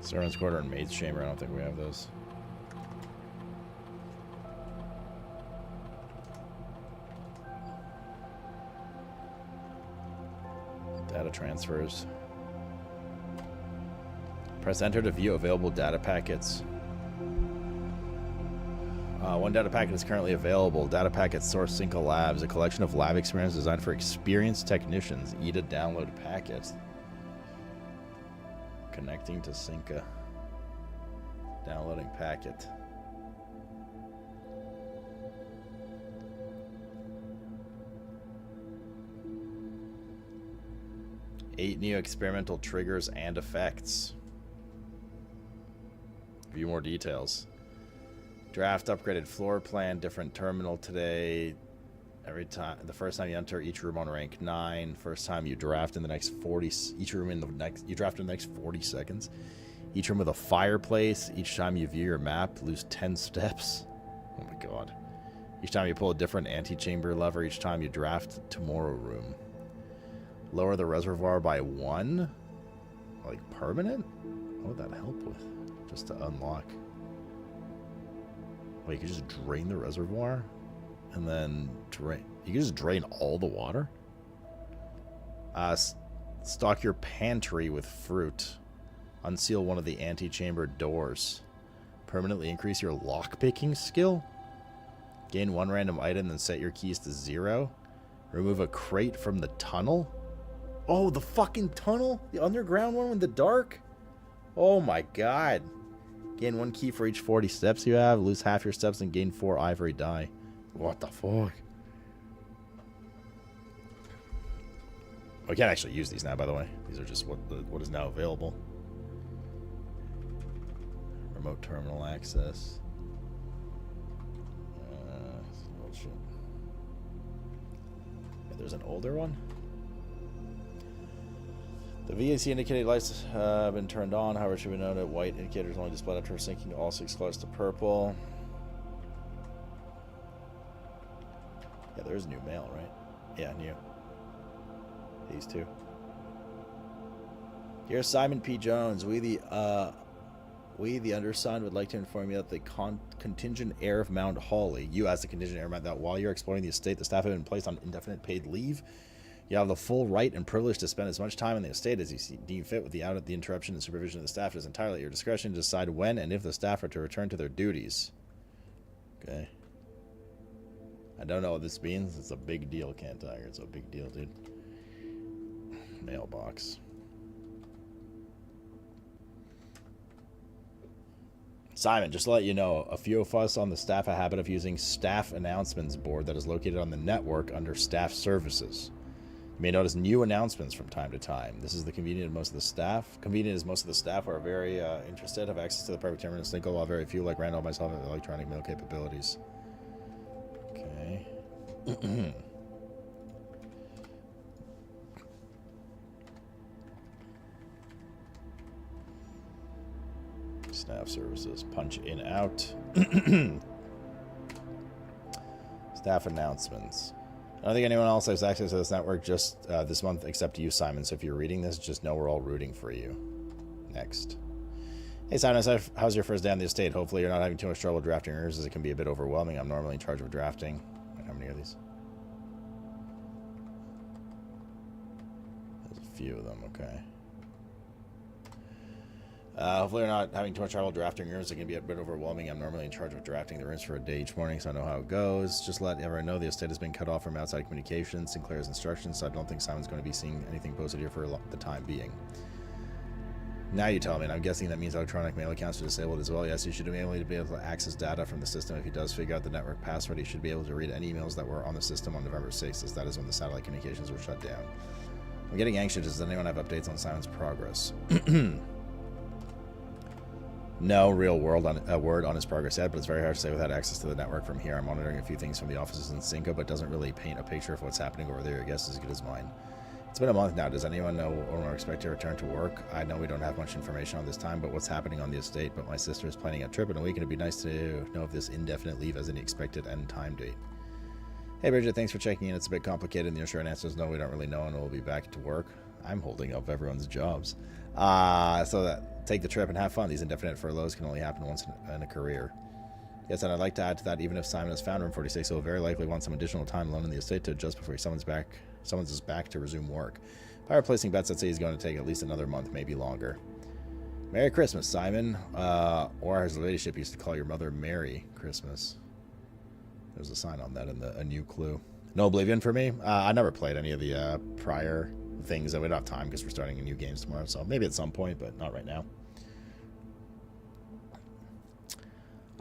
S1: Servant's Quarter and Maid's Chamber. I don't think we have those. Data transfers. Press enter to view available data packets. One data packet is currently available. Data packet source Cinco Labs, a collection of lab experience designed for experienced technicians. E to download packet. Connecting to Cinco. Downloading packet. Eight new experimental triggers and effects. View more details. Draft upgraded floor plan, different terminal today. Every time, the first time you enter each room on rank 9. First time you draft in the next 40. Each room in the next, you draft in the next 40 seconds. Each room with a fireplace. Each time you view your map, lose 10 steps. Oh my god. Each time you pull a different antechamber lever. Each time you draft tomorrow room. Lower the reservoir by 1. Like permanent? What would that help with? Just to unlock. Well, you could just drain the reservoir and then drain. You can just drain all the water. Stock your pantry with fruit. Unseal one of the antechamber doors. Permanently increase your lockpicking skill. Gain 1 random item, then set your keys to 0. Remove a crate from the tunnel. Oh, the fucking tunnel? The underground one in the dark? Oh my god. Gain 1 key for each 40 steps you have. Lose half your steps and gain 4 ivory die. What the fuck? We can't actually use these now, by the way. These are just what is now available. Remote terminal access. Bullshit. Yeah, there's an older one. The VAC indicated lights have been turned on. However, it should be noted that white indicators only displayed after syncing all 6 colors to purple. Yeah, there's new mail, right? Yeah, new. These two. Here's Simon P. Jones. We, the undersigned, would like to inform you that the contingent heir of Mount Hawley, you as the contingent heir, that while you're exploring the estate, the staff have been placed on indefinite paid leave. You have the full right and privilege to spend as much time in the estate as you deem fit without the interruption and supervision of the staff. It is entirely at your discretion to decide when and if the staff are to return to their duties. Okay. I don't know what this means. It's a big deal, Can't Tiger. It's a big deal, dude. Mailbox. Simon, just to let you know, a few of us on the staff have a habit of using staff announcements board that is located on the network under staff services. You may notice new announcements from time to time. This is the convenient of most of the staff. Convenient as most of the staff are very interested, have access to the perfect terminus link, while very few, like Randall and myself, have electronic mail capabilities. Okay. Staff services. Punch in, out. Staff announcements. I don't think anyone else has access to this network just this month except you, Simon. So if you're reading this, just know we're all rooting for you. Next. Hey, Simon, how's your first day on the estate? Hopefully you're not having too much trouble drafting yours, as it can be a bit overwhelming. I'm normally in charge of drafting. How many are these? There's a few of them, okay. Hopefully you're not having too much trouble drafting rooms. It can be a bit overwhelming. I'm normally in charge of drafting the rooms for a day each morning, so I know how it goes. Just let everyone know the estate has been cut off from outside communications. Sinclair's instructions, so I don't think Simon's going to be seeing anything posted here for the time being. Now you tell me, and I'm guessing that means electronic mail accounts are disabled as well. Yes, you should be able to access data from the system. If he does figure out the network password, he should be able to read any emails that were on the system on November 6th, as that is when the satellite communications were shut down. I'm getting anxious. Does anyone have updates on Simon's progress? No real word on his progress yet, but it's very hard to say without access to the network from here. I'm monitoring a few things from the offices in Cinco, but doesn't really paint a picture of what's happening over there. Your guess is as good as mine. It's been a month now. Does anyone know when we're expected to return to work? I know we don't have much information on this time, but what's happening on the estate? But my sister is planning a trip in a week, and it'd be nice to know if this indefinite leave has any expected end time date. Hey, Bridget, thanks for checking in. It's a bit complicated, and the short answer is no, we don't really know, and we'll be back to work. I'm holding up everyone's jobs. So Take the trip and have fun. These indefinite furloughs can only happen once in a career. Yes, and I'd like to add to that, even if Simon has found room 46, he'll very likely want some additional time alone in the estate to adjust before he summons us back to resume work. If I were placing bets, I'd say he's going to take at least another month, maybe longer. Merry Christmas, Simon. Or as the ladyship used to call your mother, Merry Christmas. There's a sign on that and a new clue. No Oblivion for me. I never played any of the prior things. I would have time because we're starting a new games tomorrow, so maybe at some point, but not right now.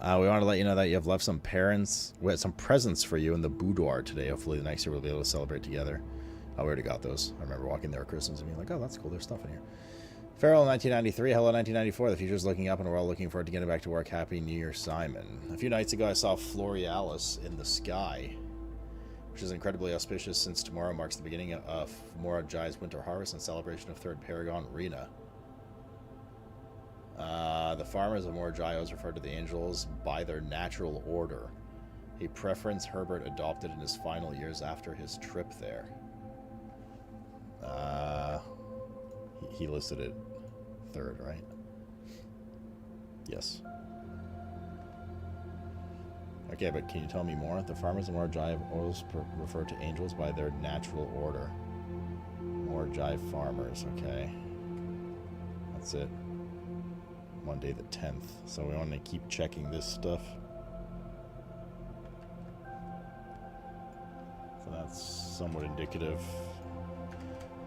S1: We want to let you know that you have left some presents for you in the boudoir today. Hopefully the next year we'll be able to celebrate together. Oh, we already got those. I remember walking there at Christmas and being like, oh, that's cool. There's stuff in here. Farewell 1993. Hello 1994. The future's looking up and we're all looking forward to getting back to work. Happy New Year, Simon. A few nights ago I saw Florealis in the sky, which is incredibly auspicious since tomorrow marks the beginning of Mora Jai's winter harvest and celebration of Third Paragon Rena. The farmers of Morajai referred to the angels by their natural order, a preference Herbert adopted in his final years after his trip there. He listed it third, right? Yes. Okay, but can you tell me more? The farmers of Morajai have always referred to angels by their natural order. Morajai farmers, okay. That's it. Monday the 10th. So we want to keep checking this stuff. So that's somewhat indicative.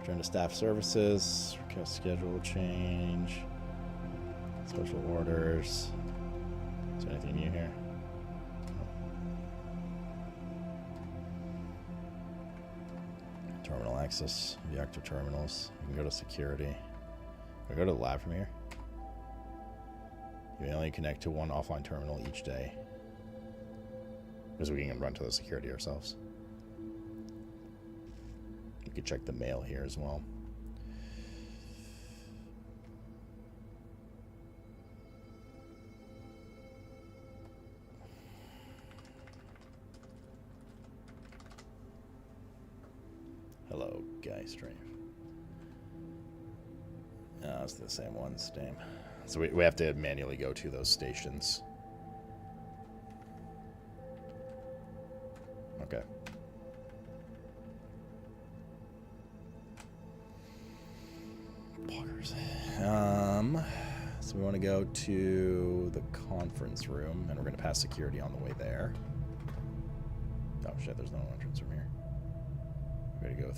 S1: Return to staff services. Request schedule change. Special orders. Is there anything new here? No. Terminal access. Reactor terminals. You can go to security. Can we go to the lab from here? You only connect to one offline terminal each day. Because we can run to the security ourselves. We could check the mail here as well. Hello, Guy Strafe. Oh, it's the same ones, damn. So we have to manually go to those stations. Okay. Bloggers. So we want to go to the conference room, and we're going to pass security on the way there. Oh shit, there's no entrance from here. We're going to go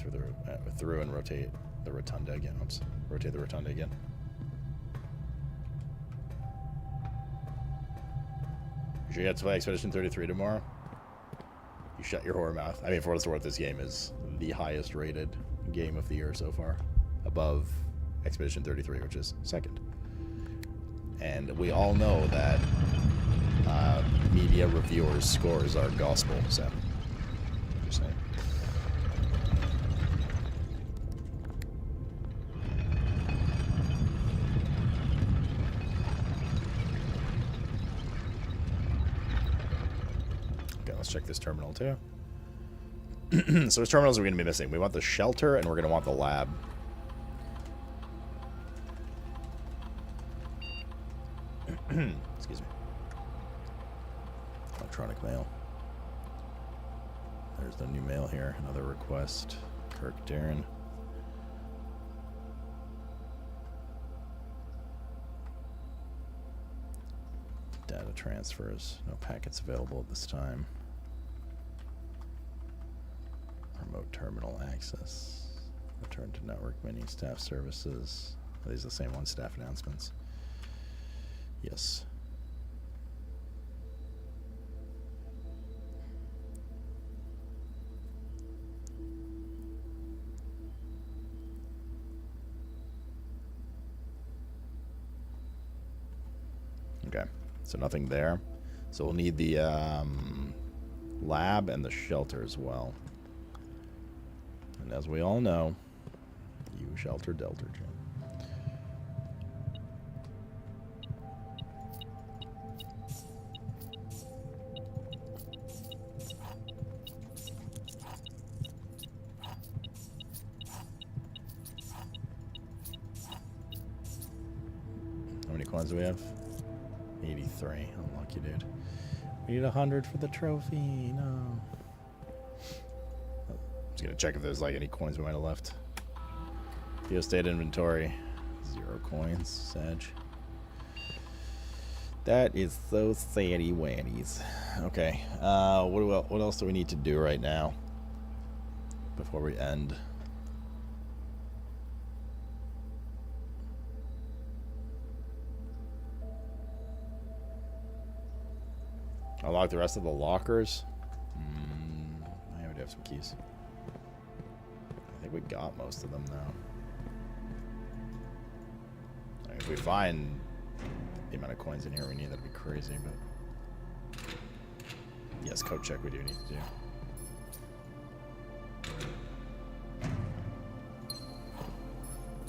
S1: through and rotate the rotunda again. Oops. Rotate the rotunda again. You sure you have to play Expedition 33 tomorrow? You shut your whore mouth. I mean, for what it's worth, this game is the highest rated game of the year so far. Above Expedition 33, which is second. And we all know that media reviewers' scores are gospel, so just saying. Let's check this terminal too. So which terminals are we going to be missing? We want the shelter and we're going to want the lab. Excuse me. Electronic mail. There's the new mail here. Another request. Kirk Darren. Data transfers. No packets available at this time. Remote terminal access. Return to network menu. Staff services. Are these the same ones? Staff announcements. Yes. Okay. So nothing there. So we'll need the lab and the shelter as well. And as we all know, you shelter Delta Jim. coins do we have? 83. Unlucky, dude. We need 100 for the trophy. No. Just gonna check if there's like any coins we might have left. Geostate inventory. 0 coins. Sag. That is so saddy wannies. Okay. What else do we need to do right now before we end? Unlock the rest of the lockers. I would have some keys. I think we got most of them now. I mean, if we find the amount of coins in here we need, that'd be crazy, but yes, code check we do need to do.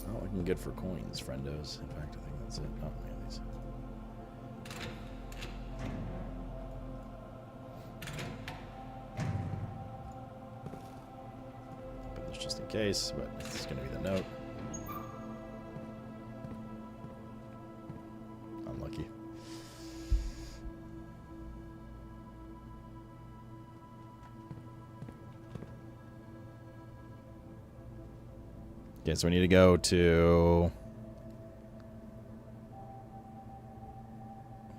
S1: Not looking good for coins, friendos. In fact, I think that's it. Oh, yeah, these. But this just in case, but it's going to be the note. Unlucky. Okay, so we need to go to...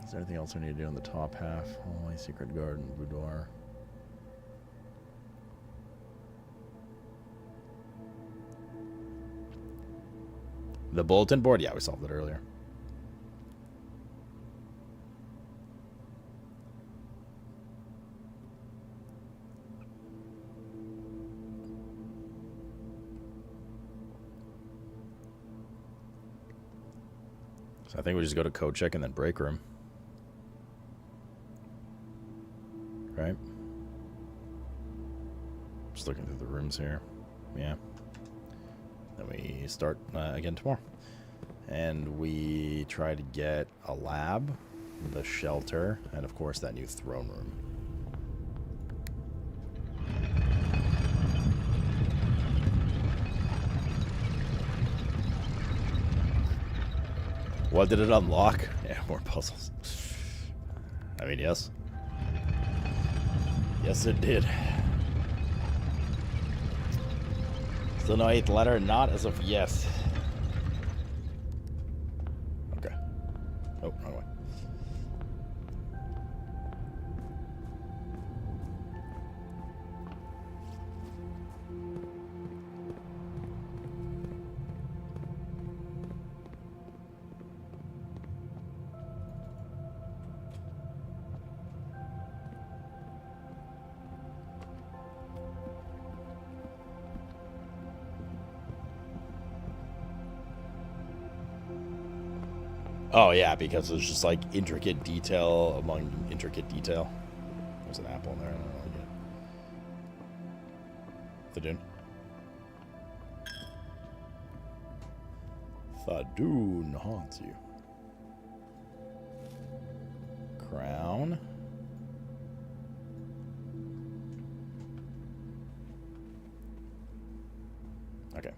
S1: Is there anything else we need to do in the top half? Hallway, secret garden, boudoir. The bulletin board? Yeah, we solved it earlier. So I think we just go to code check and then break room. Right? Just looking through the rooms here. Yeah. Then we start again tomorrow. And we try to get a lab, the shelter, and of course that new throne room. What did it unlock? Yeah, more puzzles. I mean, yes. Yes, it did. Still no 8th letter, not as of yes. Okay. Oh, wrong way. Oh yeah, because there's just like intricate detail among intricate detail. There's an apple in there. I don't really get it. Thadoon haunts you. Crown. Okay.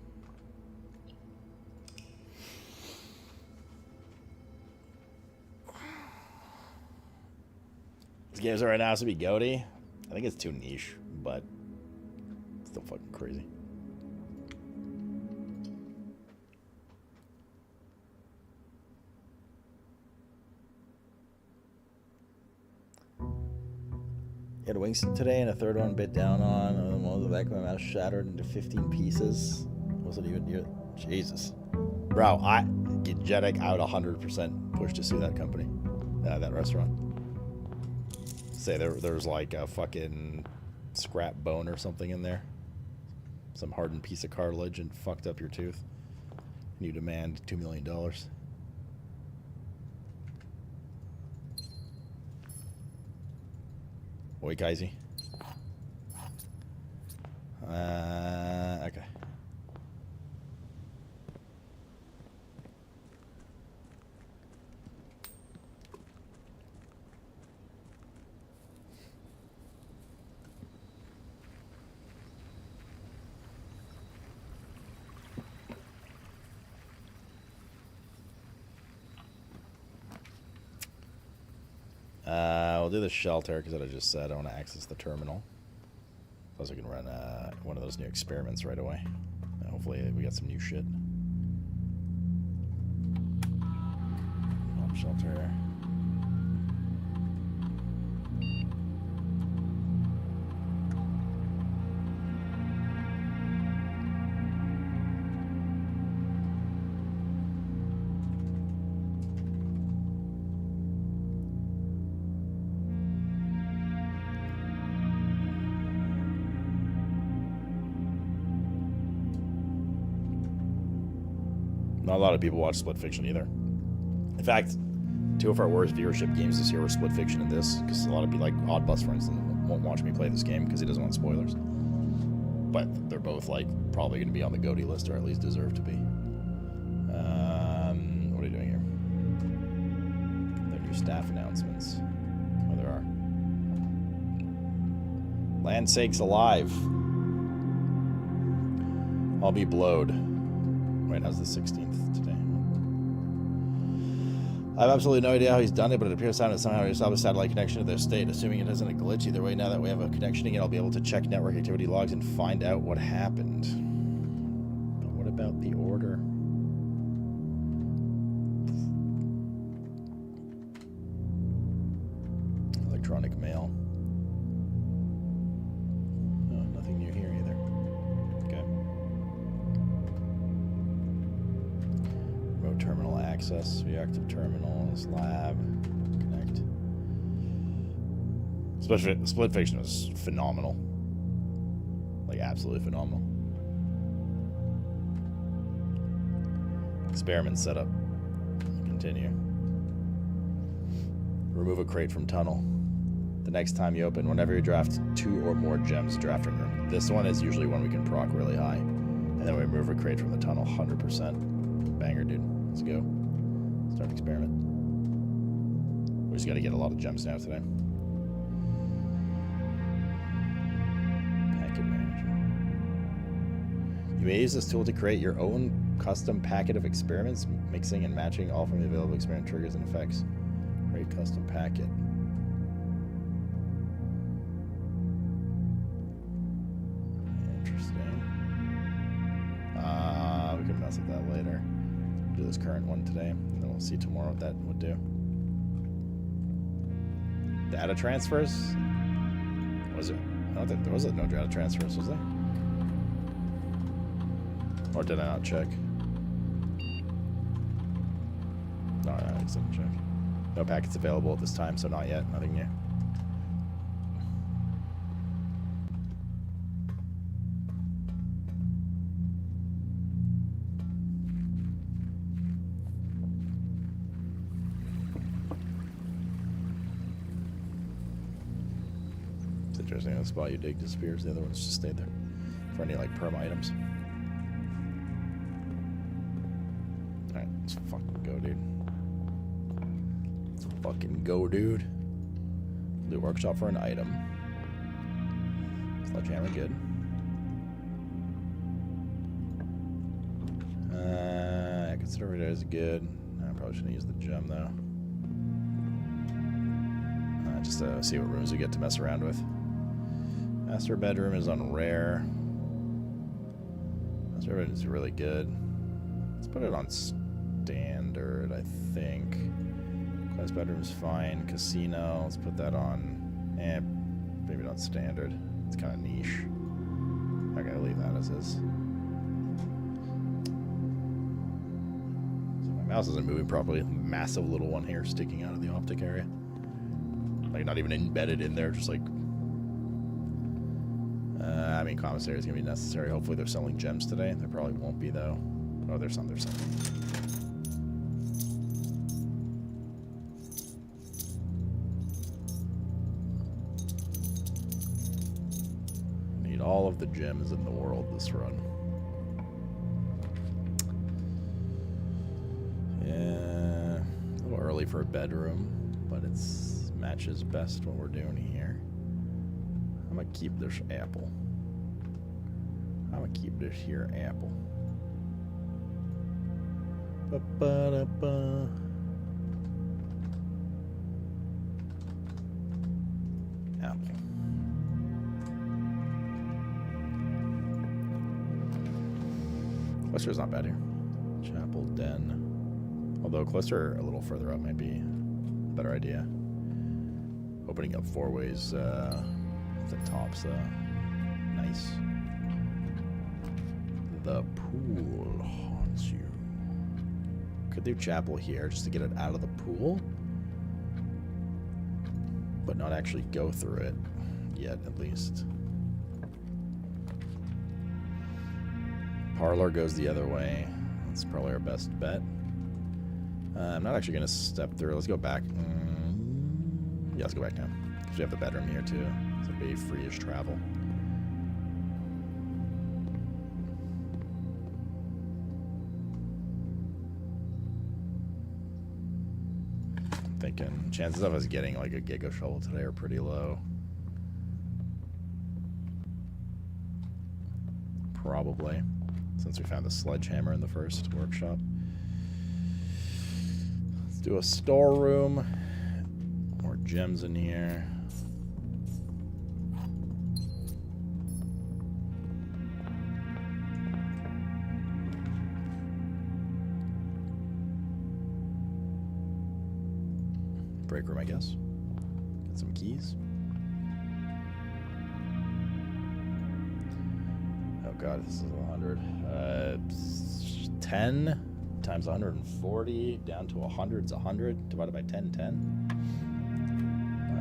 S1: This game's right now has to be goaty. I think it's too niche, but still fucking crazy. Had wings today and a third one bit down on, and one of the back of my mouth shattered into 15 pieces. Wasn't even near. Jesus. Bro, Jetic, I would 100% push to sue that company. That restaurant. Say there was like a fucking scrap bone or something in there. Some hardened piece of cartilage and fucked up your tooth. And you demand $2 million. Oi, Kaisi. Okay. We'll do the shelter because I just said I want to access the terminal. Plus, I can run one of those new experiments right away. Hopefully, we got some new shit. Shelter. Not a lot of people watch Split Fiction either. In fact, two of our worst viewership games this year were Split Fiction and this, because a lot of people, like Odd Bus, for instance, won't watch me play this game because he doesn't want spoilers. But they're both like probably going to be on the GOTY list, or at least deserve to be. What are you doing here? Their new staff announcements. Oh, there are. Land sakes alive. I'll be blowed. Wait, how's the 16th today? I have absolutely no idea how he's done it, but it appears that somehow he established a satellite connection to their state, assuming it isn't a glitch. Either way, now that we have a connection again, I'll be able to check network activity logs and find out what happened. But what about the order? Electronic mail. Oh, nothing new here either. Okay. Remote terminal access, reactive terminals, lab, connect. Split Fiction was phenomenal. Like, absolutely phenomenal. Experiment setup. Continue. Remove a crate from tunnel. The next time you open, whenever you draft 2 or more gems, drafting room. This one is usually when we can proc really high. And then we remove a crate from the tunnel, 100%. Banger, dude. Let's go. Start experiment. We just got to get a lot of gems now today. Packet manager. You may use this tool to create your own custom packet of experiments, mixing and matching all from the available experiment triggers and effects. Create custom packet. Interesting. We can mess with that later. Do this current one today, and then we'll see tomorrow what that would do. Data transfers? Was it? I don't think there was no data transfers, was there? Or did I not check? No, I just didn't check. No packets available at this time, so not yet. Nothing new. It's interesting, the spot you dig disappears. The other ones just stayed there for any like perm items. Alright, let's fucking go, dude. Let's fucking go, dude. Do workshop for an item. Sledgehammer, good. Conservator is good. I probably shouldn't use the gem though. Just to see what rooms we get to mess around with. Master bedroom is on rare. Master bedroom is really good. Let's put it on standard, I think. Class bedroom is fine. Casino, let's put that on. Maybe not standard. It's kind of niche. I gotta leave that as is. So my mouse isn't moving properly. Massive little one here sticking out of the optic area. Like not even embedded in there, just like. I mean, commissary is gonna be necessary. Hopefully, they're selling gems today. There probably won't be though. Oh, there's some. There's some. Need all of the gems in the world this run. Yeah, a little early for a bedroom, but it's matches best what we're doing here. I'm gonna keep this apple. I'm gonna keep this here apple. Ba-ba-da-ba. Apple. Cluster's not bad here. Chapel, den. Although cluster a little further up might be a better idea. Opening up 4 ways at the top's nice. The pool haunts you. Could do chapel here just to get it out of the pool, but not actually go through it yet, at least. Parlor goes the other way. That's probably our best bet. I'm not actually going to step through. Let's go back. Yeah, let's go back now. Because we have the bedroom here, too. So it'll be free-ish travel. I'm thinking chances of us getting like a Giga Shovel today are pretty low. Probably. Since we found the sledgehammer in the first workshop. Let's do a storeroom. More gems in here. Break room, I guess. Get some keys. Oh god, this is 100. 10 times 140 down to 100 is 100 divided by 10, 10.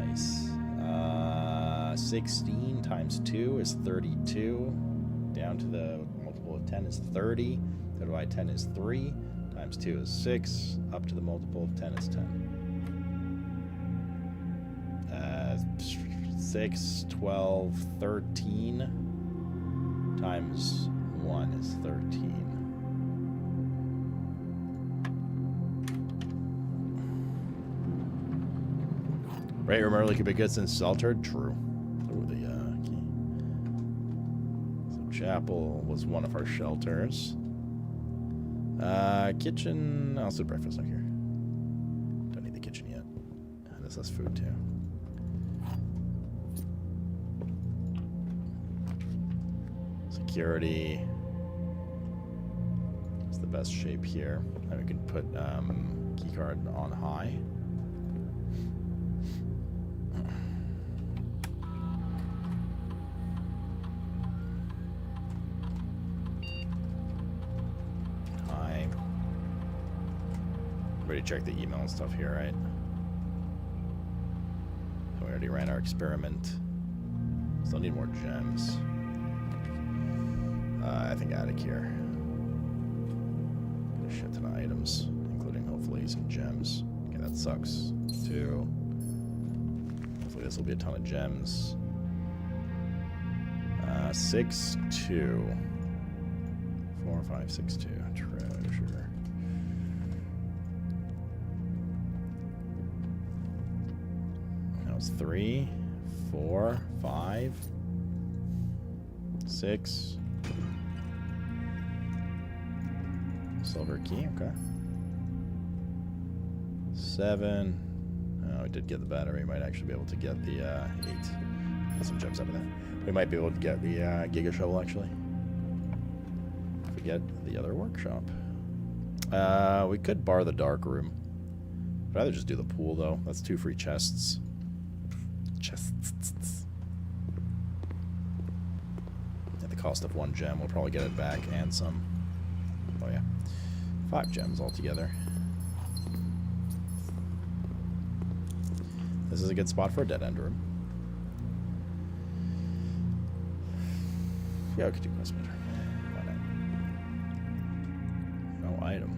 S1: Nice. 16 times 2 is 32. Down to the multiple of 10 is 30. Divided by 10 is 3. Times 2 is 6. Up to the multiple of 10 is 10. 6, 12, 13 times 1 is 13. Right room early could be good since it's altered. True. Ooh, the key. So chapel was one of our shelters. Kitchen. Also breakfast out here. Don't need the kitchen yet. And this has food too. Security. It's the best shape here. And we can put keycard on high. High. Ready to check the email and stuff here, right? We already ran our experiment. Still need more gems. I think attic here. Get a shit ton of items, including hopefully some gems. Okay, that sucks. 2. Hopefully this will be a ton of gems. 6, 2. 4, 5, 6, 2. Treasure. That was 3, 4, 5, 6. Silver key, okay. 7. Oh, we did get the battery. Might actually be able to get the 8. Get some gems out of that. We might be able to get the Giga Shovel, actually. If we get the other workshop. We could bar the dark room. I'd rather just do the pool, though. That's 2 free chests. Chests. At the cost of 1 gem, we'll probably get it back and some. Oh, yeah. 5 gems altogether. This is a good spot for a dead end room. Yeah, we could do quest meter. Why not? No item.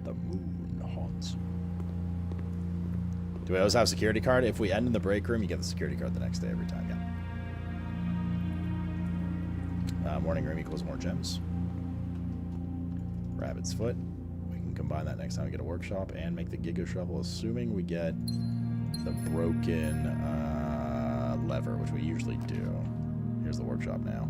S1: The moon haunts you. Do we always have a security card? If we end in the break room, you get the security card the next day every time, yeah. Morning room equals more gems. Rabbit's foot. We can combine that next time we get a workshop and make the Giga Shovel, assuming we get the broken lever, which we usually do. Here's the workshop now.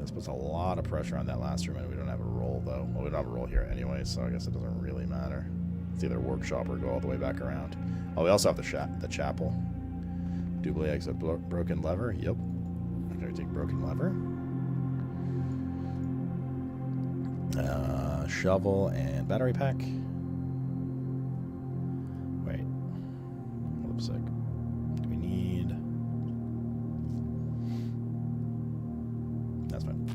S1: This puts a lot of pressure on that last room, and we don't have a roll, though. Well, we don't have a roll here anyway, so I guess it doesn't really matter. It's either workshop or go all the way back around. Oh, we also have the chapel. Double exit broken lever. Yep. I'm going to take broken lever. Shovel and battery pack. Wait. Hold up a sec. Do we need... That's fine.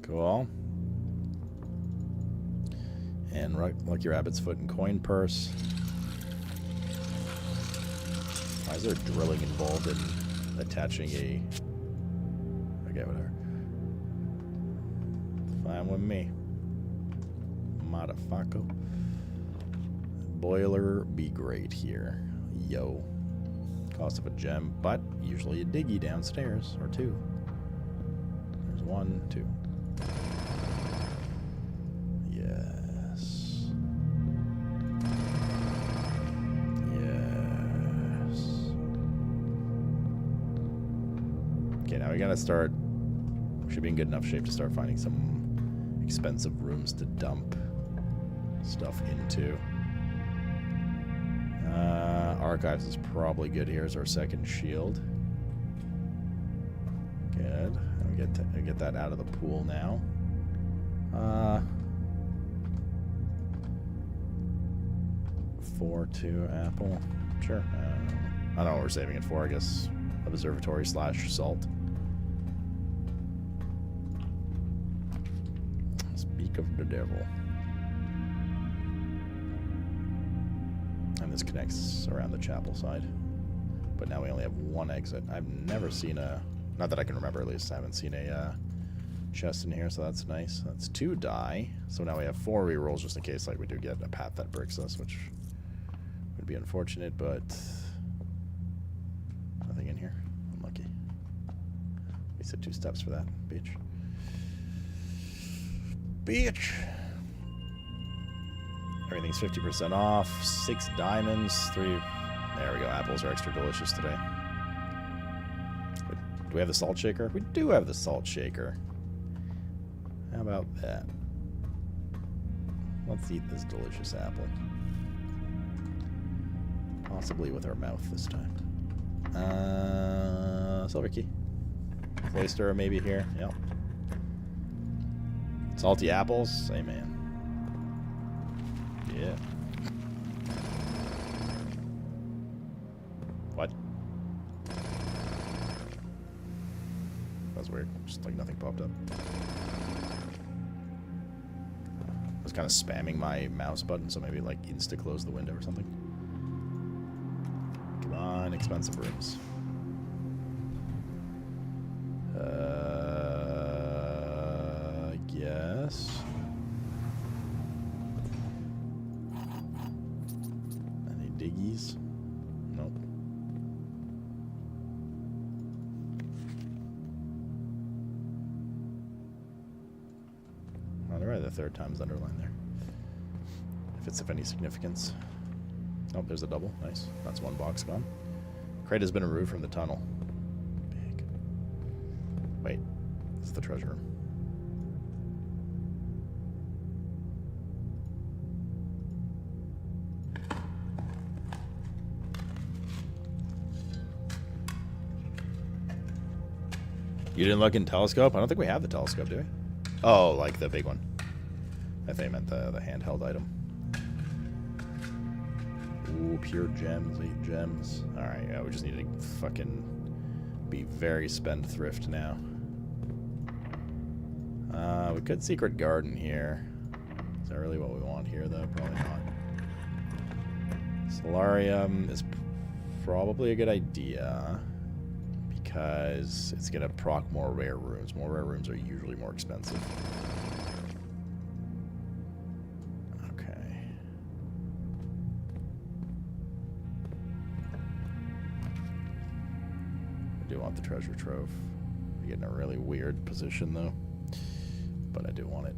S1: Cool. And Lucky Rabbit's foot and coin purse. Why is there drilling involved in attaching a... Okay, whatever. Fine with me. Motherfucker. Boiler be great here. Yo. Cost of a gem, but usually a diggy downstairs, or two. There's 1, 2. Yes. Yes. Okay, now we gotta start... We should be in good enough shape to start finding some expensive rooms to dump stuff into. Archives is probably good here as our second shield. Good. And we get that out of the pool now. 4-2 apple. Sure. I don't know what we're saving it for. I guess observatory / salt. Speak of the devil. And this connects around the chapel side. But now we only have one exit. I've never seen a... Not that I can remember, at least. I haven't seen a chest in here, so that's nice. That's 2 die. So now we have 4 rerolls just in case like we do get a path that breaks us, which would be unfortunate, but... Nothing in here. Unlucky. We said 2 steps for that. Bitch. Bitch! Everything's 50% off. 6 diamonds. 3... There we go. Apples are extra delicious today. Do we have the salt shaker? We do have the salt shaker. How about that? Let's eat this delicious apple. Possibly with our mouth this time. Silver key. Cloister maybe here. Yep. Salty apples. Amen. Yeah. What? That's weird. Just like nothing popped up. I was kind of spamming my mouse button, so maybe like insta close the window or something. Come on, expensive rooms. Yes. Any diggies? Nope. Oh, they're right. The 3rd time's underlined there. If it's of any significance. Oh, there's a double. Nice. That's 1 box gone. Crate has been removed from the tunnel. Big. Wait. It's the treasure room. You didn't look in telescope? I don't think we have the telescope, do we? Oh, like the big one. I think I meant the handheld item. Ooh, pure gems, 8 gems. Alright, yeah, we just need to fucking be very spendthrift now. We could secret garden here. Is that really what we want here, though? Probably not. Solarium is probably a good idea. Because it's going to proc more rare rooms. More rare rooms are usually more expensive. Okay. I do want the treasure trove. We get in a really weird position, though. But I do want it.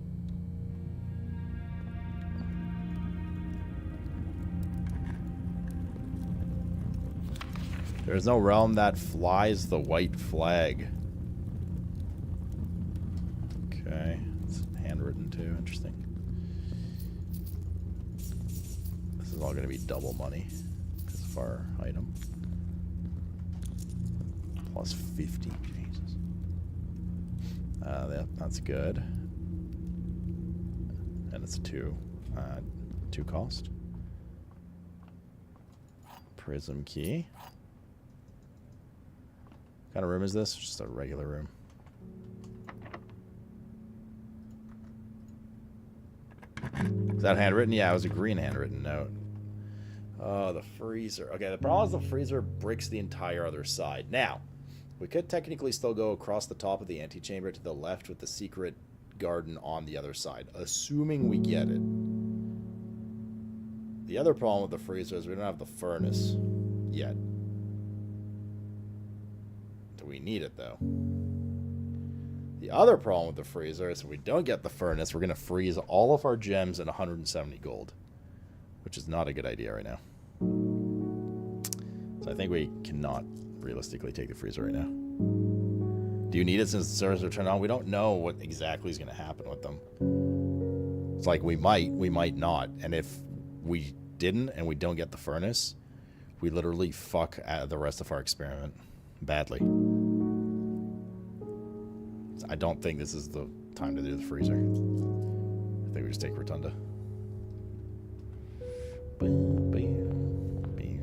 S1: There's no realm that flies the white flag. Okay. It's handwritten too. Interesting. is all going to be double money because of our item. Plus 50. Jesus. That's good. And it's a 2 cost. Prism key. What kind of room is this? Just a regular room. Is that handwritten? Yeah, it was a green handwritten note. Oh, the freezer. Okay, the problem is the freezer bricks the entire other side. Now, we could technically still go across the top of the antechamber to the left with the secret garden on the other side, assuming we get it. The other problem with the freezer is we don't have the furnace yet. Do we need it, though? The other problem with the freezer is if we don't get the furnace, we're going to freeze all of our gems at 170 gold, which is not a good idea right now. So I think we cannot realistically take the freezer right now. Do you need it since the servers are turned on? We don't know what exactly is going to happen with them. It's like we might not. And if we didn't and we don't get the furnace, we literally fuck the rest of our experiment badly. I don't think this is the time to do the freezer. I think we just take Rotunda. Boom, boom, boom.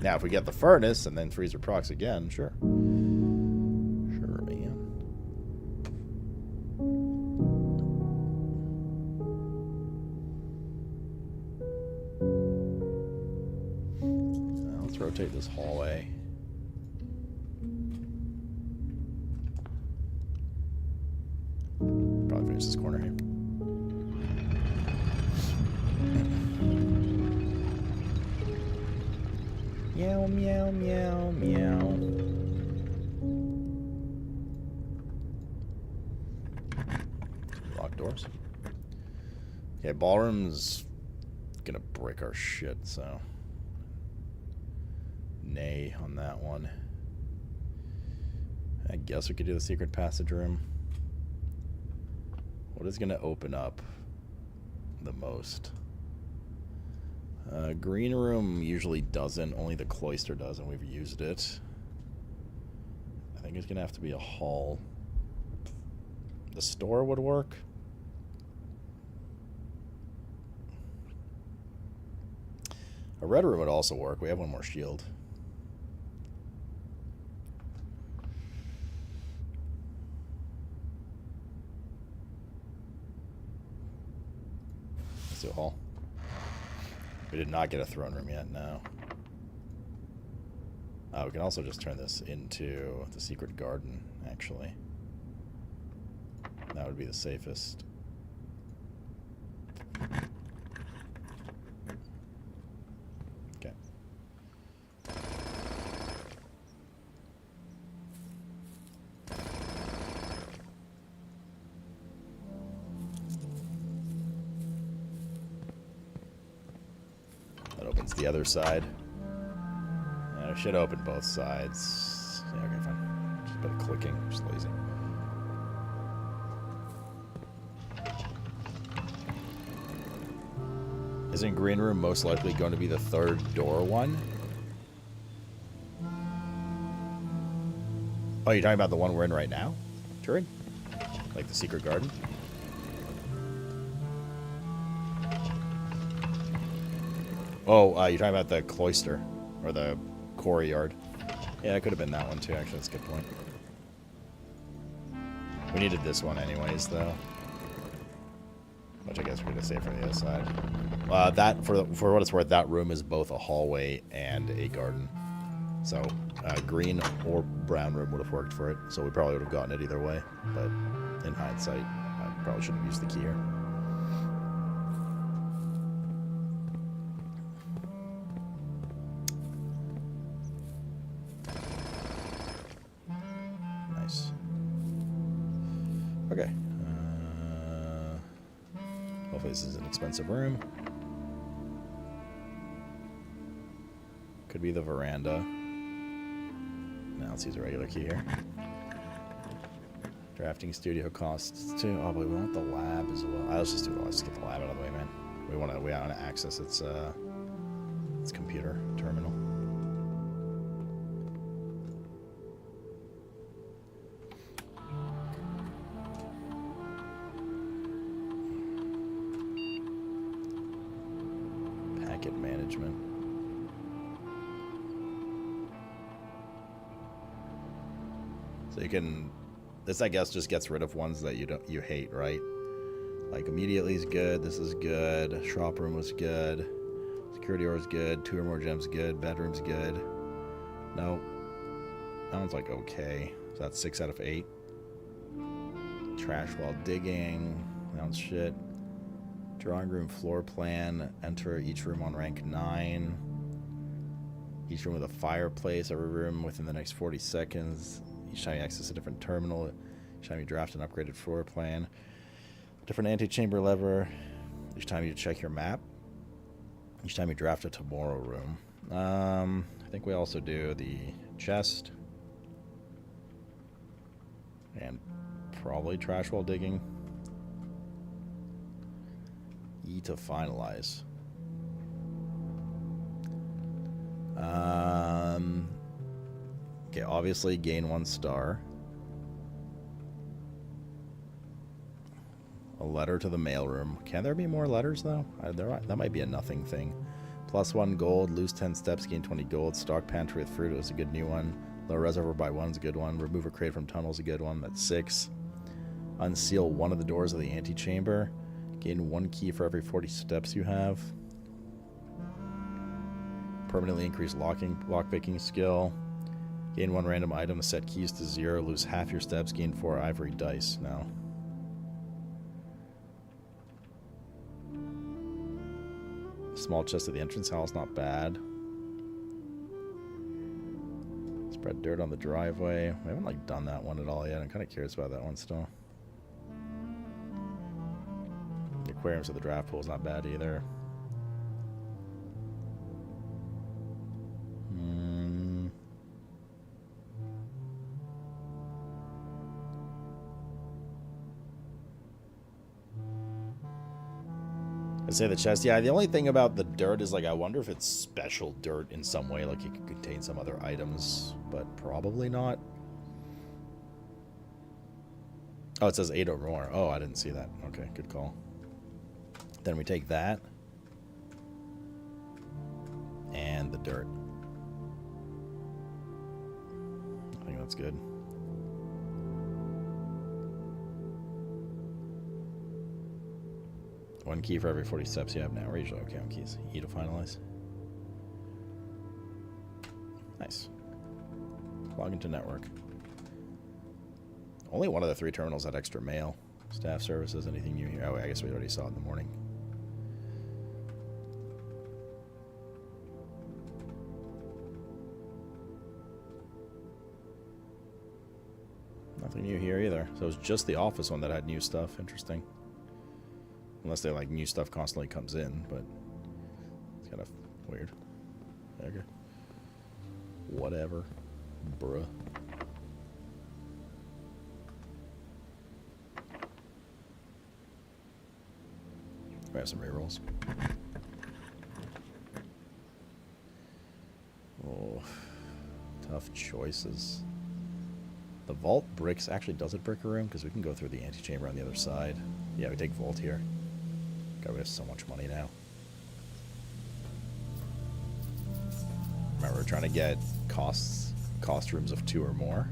S1: Now, if we get the furnace and then freezer procs again, sure. Sure, man. Now, let's rotate this hallway. Probably finish this corner here. Meow, meow, meow, meow. Locked doors. Okay, ballroom's gonna break our shit, so nay on that one. I guess we could do the secret passage room. What is going to open up the most? Green room usually doesn't. Only the cloister does, and we've used it. I think it's going to have to be a hall. The store would work. A red room would also work. We have one more shield. Hall. We did not get a throne room yet, no. We can also just turn this into the secret garden, actually. That would be the safest. Okay. The other side. I should open both sides. Yeah, okay, fine. Just a bit of clicking. Just lazy. Isn't green room most likely going to be the third door one? Oh, you're talking about the one we're in right now? Turing? Like the secret garden? Oh, you're talking about the cloister, or the quarry yard. Yeah, it could have been that one too, actually, that's a good point. We needed this one anyways, though. Which I guess we're going to save for the other side. That, for what it's worth, that room is both a hallway and a garden. So, green or brown room would have worked for it, so we probably would have gotten it either way. But, in hindsight, I probably should have used the key here. Okay. Hopefully this is an expensive room. Could be the veranda. Now let's use a regular key here. Drafting studio costs too. Oh, but we want the lab as well. Let's just do it. Let's get the lab out of the way, man. We want to access its computer terminal. Packet management. So you can. This, I guess, just gets rid of ones that you hate, right? Like immediately is good. This is good. Shop room was good. Security door is good. 2 or more gems good. Bedroom's good. No. That one's like okay. So that's 6 out of 8. Trash while digging. That one's shit. Drawing room floor plan. Enter each room on rank 9. Each room with a fireplace. Every room within the next 40 seconds. Each time you access a different terminal, each time you draft an upgraded floor plan, different antechamber lever, each time you check your map, each time you draft a tomorrow room. I think we also do the chest, and probably trash while digging. E to finalize. Okay, obviously gain 1 star. A letter to the mailroom. Can there be more letters though? That might be a nothing thing. +1 gold, lose 10 steps, gain 20 gold. Stock pantry with fruit is a good new one. Low reservoir by 1 is a good one. Remove a crate from tunnel is a good one. That's 6. Unseal one of the doors of the antechamber. Gain 1 key for every 40 steps you have. Permanently increase lockpicking skill. Gain 1 random item, set keys to 0, lose half your steps, gain 4 ivory dice. No. Small chest at the entrance hall is not bad. Spread dirt on the driveway. We haven't done that one at all yet. I'm kind of curious about that one still. The aquariums of the draft pool is not bad either. Say the chest. Yeah, the only thing about the dirt is I wonder if it's special dirt in some way, it could contain some other items, but probably not. Oh, it says 8 or more. Oh, I didn't see that. Okay, good call. Then we take that and the dirt. I think that's good. One key for every 40 steps you have now. We're usually okay on keys. E to finalize. Nice. Log into network. Only one of the 3 terminals had extra mail. Staff services, anything new here? Oh, I guess we already saw it in the morning. Nothing new here either. So it was just the office one that had new stuff. Interesting. Unless they new stuff constantly comes in, but it's kind of weird. Okay. Whatever. Bruh. We have some rerolls. Oh, tough choices. The vault bricks actually does it brick a room because we can go through the antechamber on the other side. Yeah, we take vault here. God, we have so much money now. Remember, we're trying to get cost rooms of 2 or more.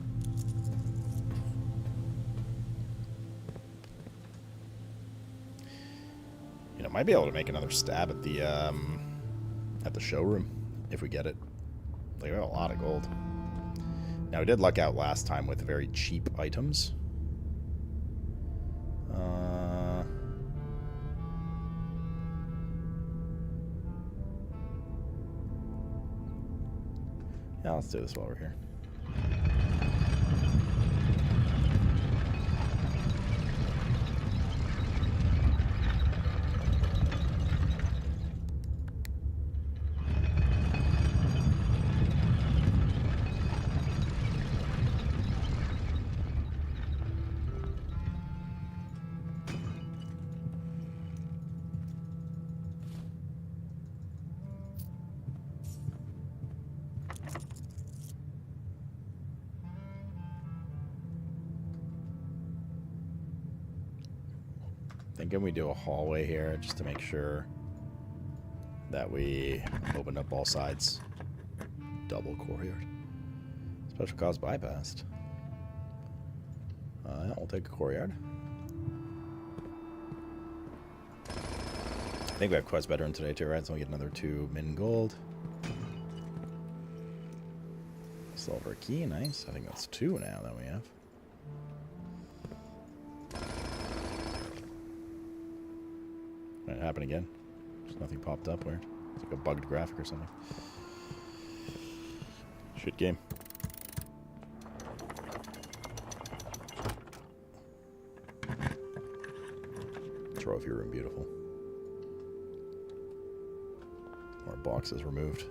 S1: You know, might be able to make another stab at the showroom if we get it. We have a lot of gold. Now, we did luck out last time with very cheap items. Yeah, let's do this while we're here. Thinking we do a hallway here just to make sure that we open up all sides. Double courtyard. Special cause bypassed. Yeah, we'll take a courtyard. I think we have quest veteran today too, right? So we get another 2 min gold. Silver key, nice. I think that's 2 now that we have. Might happen again. Just nothing popped up weird. It's like a bugged graphic or something. Shit game. Trophy room, beautiful. More boxes removed.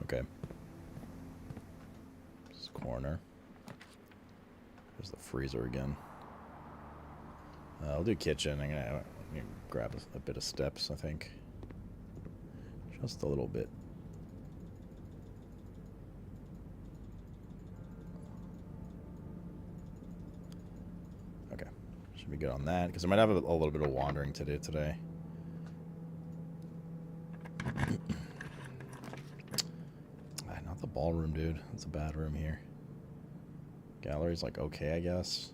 S1: Okay. This corner. There's the freezer again. I'll do kitchen. I'm gonna grab a bit of steps, I think. Just a little bit. Okay. Should be good on that, because I might have a little bit of wandering to do today. Not the ballroom, dude. That's a bad room here. Gallery's like okay, I guess.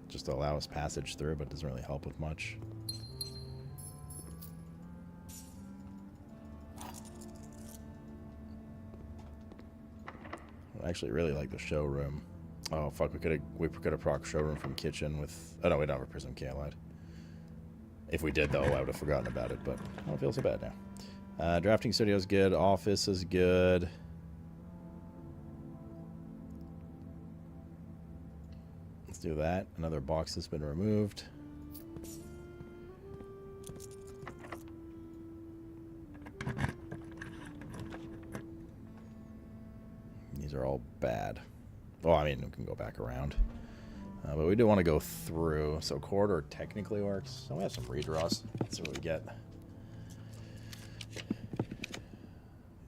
S1: Just to allow us passage through, but doesn't really help with much. I actually really like the showroom. Oh fuck, we could have proc showroom from kitchen with. Oh no, we don't have a prism key, I lied. If we did though, I would have forgotten about it, but I don't feel so bad now. Drafting studio is good. Office is good. Let's do that. Another box has been removed. These are all bad. Well, I mean, we can go back around. But we do want to go through. So corridor technically works. So we have some redraws. Let's see what we get.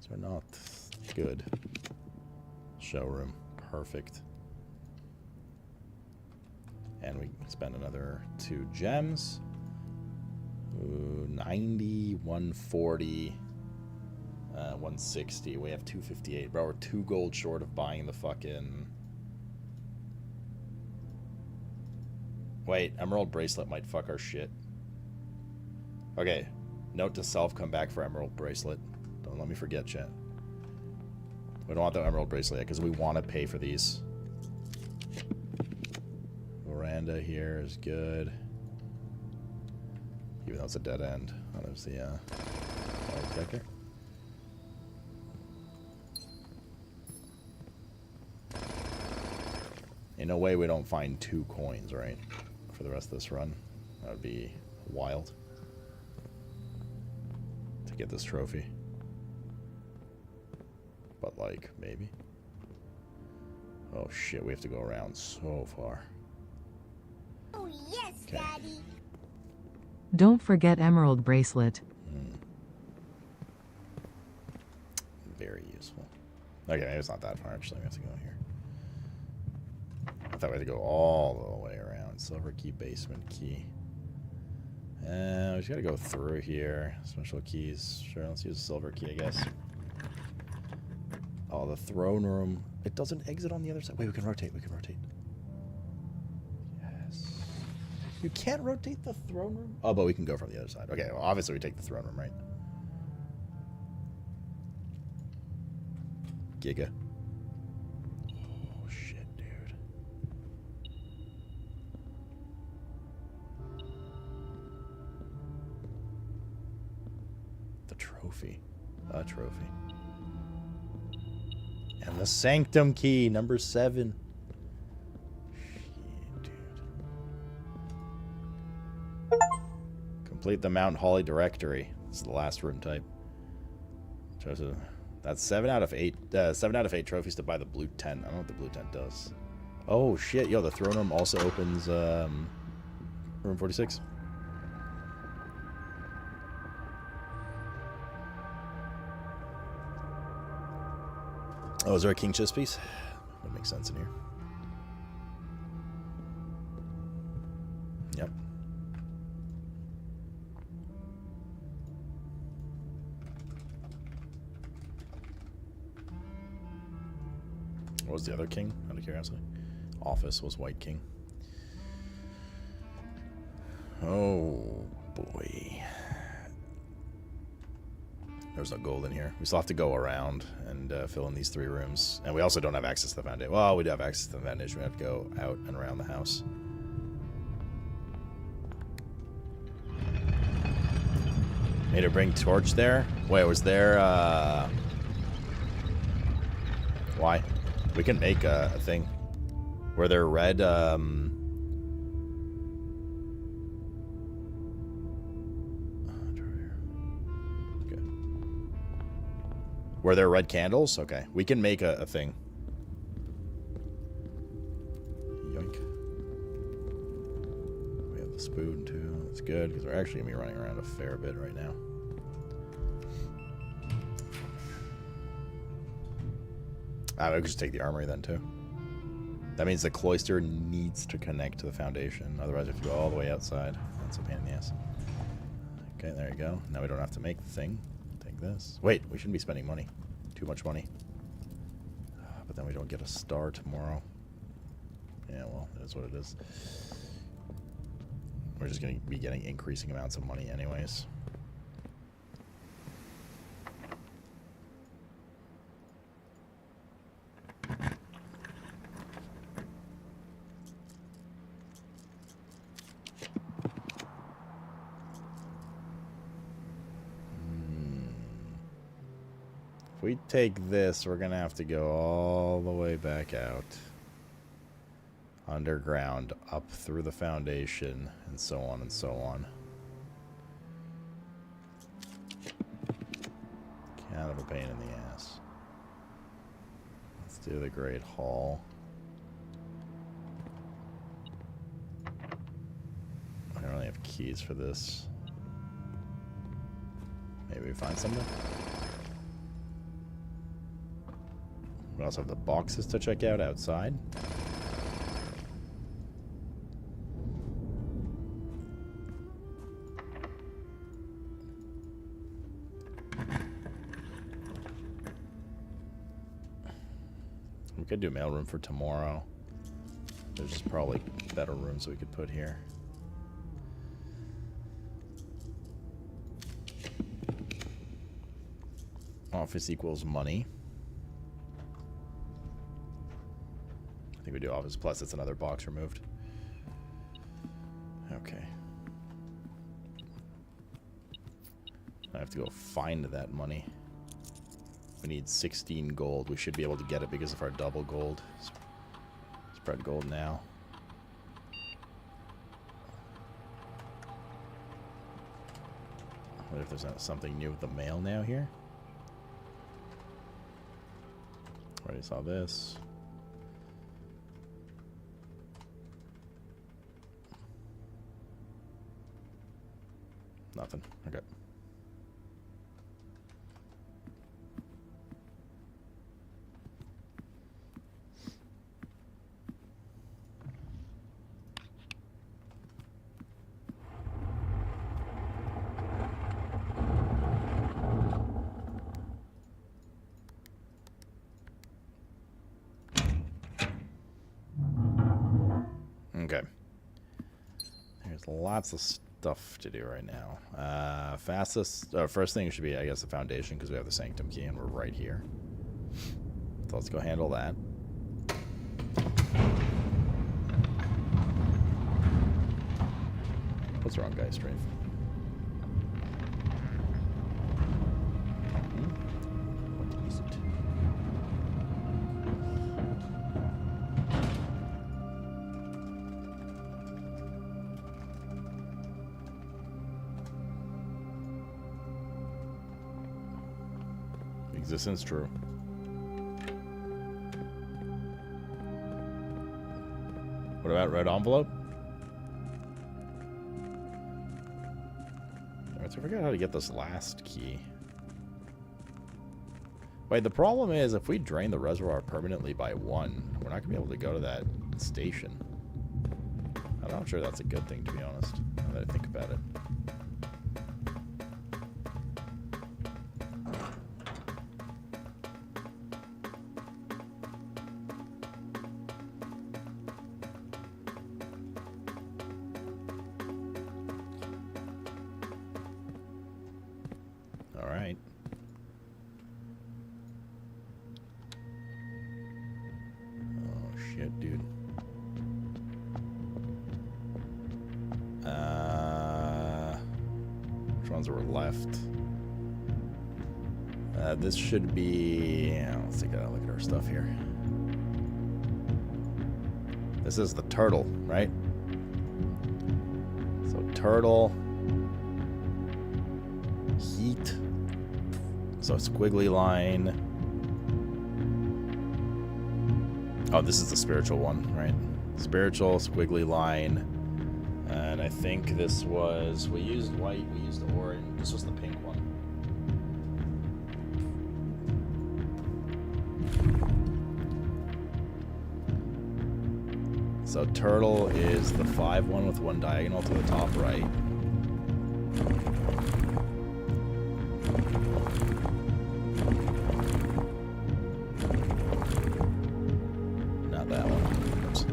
S1: These are not good. Showroom. Perfect. And we spend another 2 gems. Ooh, 90, 140, 160. We have 258. Bro, we're 2 gold short of buying the fucking... Wait, Emerald Bracelet might fuck our shit. Okay, note to self, come back for Emerald Bracelet. Don't let me forget, chat. We don't want the Emerald Bracelet yet, because we want to pay for these. Veranda here is good. Even though it's a dead end. Oh, there's the detector. In a way, we don't find 2 coins, right? For the rest of this run. That would be wild. To get this trophy. But, like, maybe. Oh, shit. We have to go around so far.
S7: Oh, yes,
S1: okay.
S7: Daddy.
S9: Don't forget Emerald Bracelet.
S1: Very useful. Okay, maybe it's not that far, actually. We have to go here. I thought we had to go all the way around. Silver key, basement key. We just gotta go through here. Special keys. Sure, let's use a silver key, I guess. Oh, the throne room. It doesn't exit on the other side. Wait, we can rotate. We can rotate. Yes. You can't rotate the throne room? Oh, but we can go from the other side. Okay, well, obviously we take the throne room, right? Giga. Oh, shit, dude. The trophy. A trophy. And the sanctum key, number 7. Shit, dude. Complete the Mount Holly directory. This is the last room type. That's 7 out of 8. 7 out of 8 trophies to buy the blue tent. I don't know what the blue tent does. Oh shit, yo, the throne room also opens room 46. Oh, is there a king chess piece? That makes sense in here. Yep. What was the other king, out of curiosity? Office was white king. Oh, boy. There's no gold in here. We still have to go around and fill in these 3 rooms. And we also don't have access to the foundation. Well, we do have access to the foundation. We have to go out and around the house. Need to bring torch there? Wait, was there, Why? We can make a thing. Were there red, Were there red candles? Okay. We can make a thing. Yoink. We have the spoon, too. That's good, because we're actually going to be running around a fair bit right now. I could just take the armory then, too. That means the cloister needs to connect to the foundation. Otherwise, if you go all the way outside, that's a pain in the ass. Okay, there you go. Now we don't have to make the thing. Take this. Wait, we shouldn't be spending money. Too much money. But then we don't get a star tomorrow. Yeah, well, that's what it is. We're just going to be getting increasing amounts of money anyways. If we take this, we're going to have to go all the way back out. Underground, up through the foundation, and so on and so on. Kind of a pain in the ass. Let's do the Great Hall. I don't really have keys for this. Maybe we find something? We also have the boxes to check out outside. We could do mailroom for tomorrow. There's just probably better rooms we could put here. Office equals money. I think we do office, plus it's another box removed. Okay. I have to go find that money. We need 16 gold. We should be able to get it because of our double gold. Spread gold now. What if there's something new with the mail now here? Already saw this. Nothing. Okay. Okay. There's lots of stuff to do right now. First thing should be, I guess, the foundation, because we have the sanctum key and we're right here. So let's go handle that. What's wrong, guys? Strafe? What is it? Existence true. What about red envelope? Alright, so I forgot how to get this last key. Wait, the problem is if we drain the reservoir permanently by 1, we're not going to be able to go to that station. I'm not sure that's a good thing, to be honest, now that I think about it. All right. Oh, shit, dude. Which ones were left? This should be... Yeah, let's take a look at our stuff here. This is the turtle, right? So turtle, heat, so squiggly line. Oh, this is the spiritual one, right? Spiritual, squiggly line. And I think this was, we used white, we used orange. This was the pink one. So turtle is the 5 one with 1 diagonal to the top right. Not that one. Oops.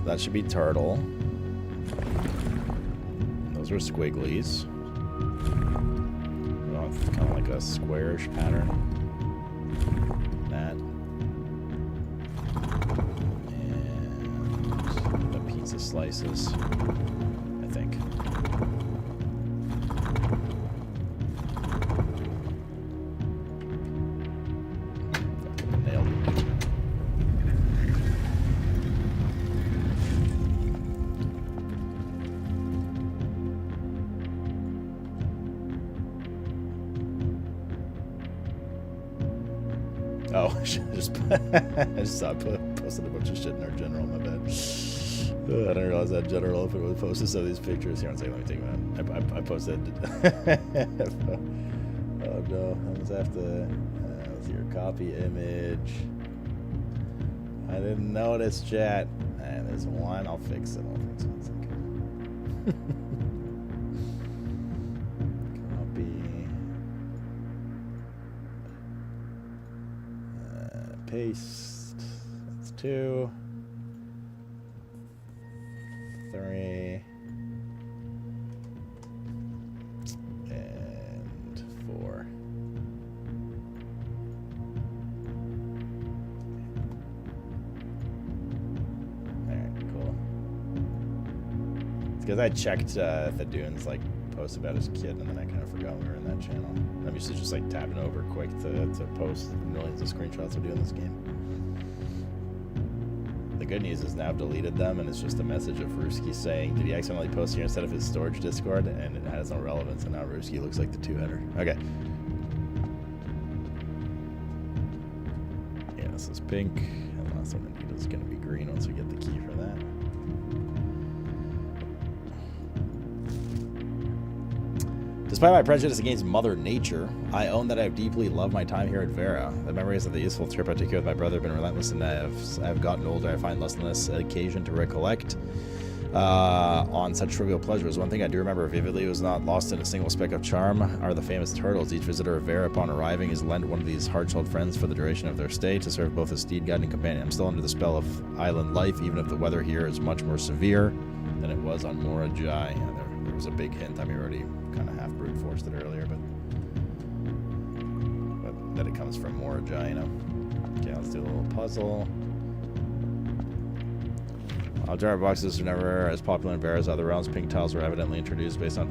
S1: That should be turtle. Those are squigglies. Oh, it's kind of like a squarish pattern. That. And a pizza slices, I think. Fucking nailed it. Oh, I just saw I posted a bunch of shit in our general, my bad. I didn't realize that general open would post some of these pictures. Here, one second, let me take them out. I posted. Oh no, I just have to. Let's see your copy image. I didn't notice, chat. And there's one. I'll fix it. One second. Copy. Paste. That's 2. 3. And 4. Alright, cool. It's because I checked the Dunes like post about his kid, and then I kind of forgot we were in that channel. I'm used to just like tapping over quick to post millions of screenshots of doing this game. The good news is now I've deleted them, and it's just a message of Ruski saying, did he accidentally post here instead of his storage Discord? And it has no relevance, and now Ruski looks like the 2-header. Okay. Yeah, this is pink. And the last one I need is going to be green once we get the key for that. Despite my prejudice against Mother Nature, I own that I have deeply loved my time here at Vera. The memories of the useful trip I took here with my brother have been relentless, and as I've gotten older, I find less and less occasion to recollect on such trivial pleasures. One thing I do remember vividly was not lost in a single speck of charm are the famous turtles. Each visitor of Vera upon arriving is lent one of these hard-shelled friends for the duration of their stay to serve both as steed guide and companion. I'm still under the spell of island life, even if the weather here is much more severe than it was on Mora Jai. There was a big hint. I mean, already kind of half brute forced it earlier, but that it comes from Mora Jai, you know. Okay, let's do a little puzzle. Jar boxes are never as popular in Vera as other realms. Pink tiles were evidently introduced based on...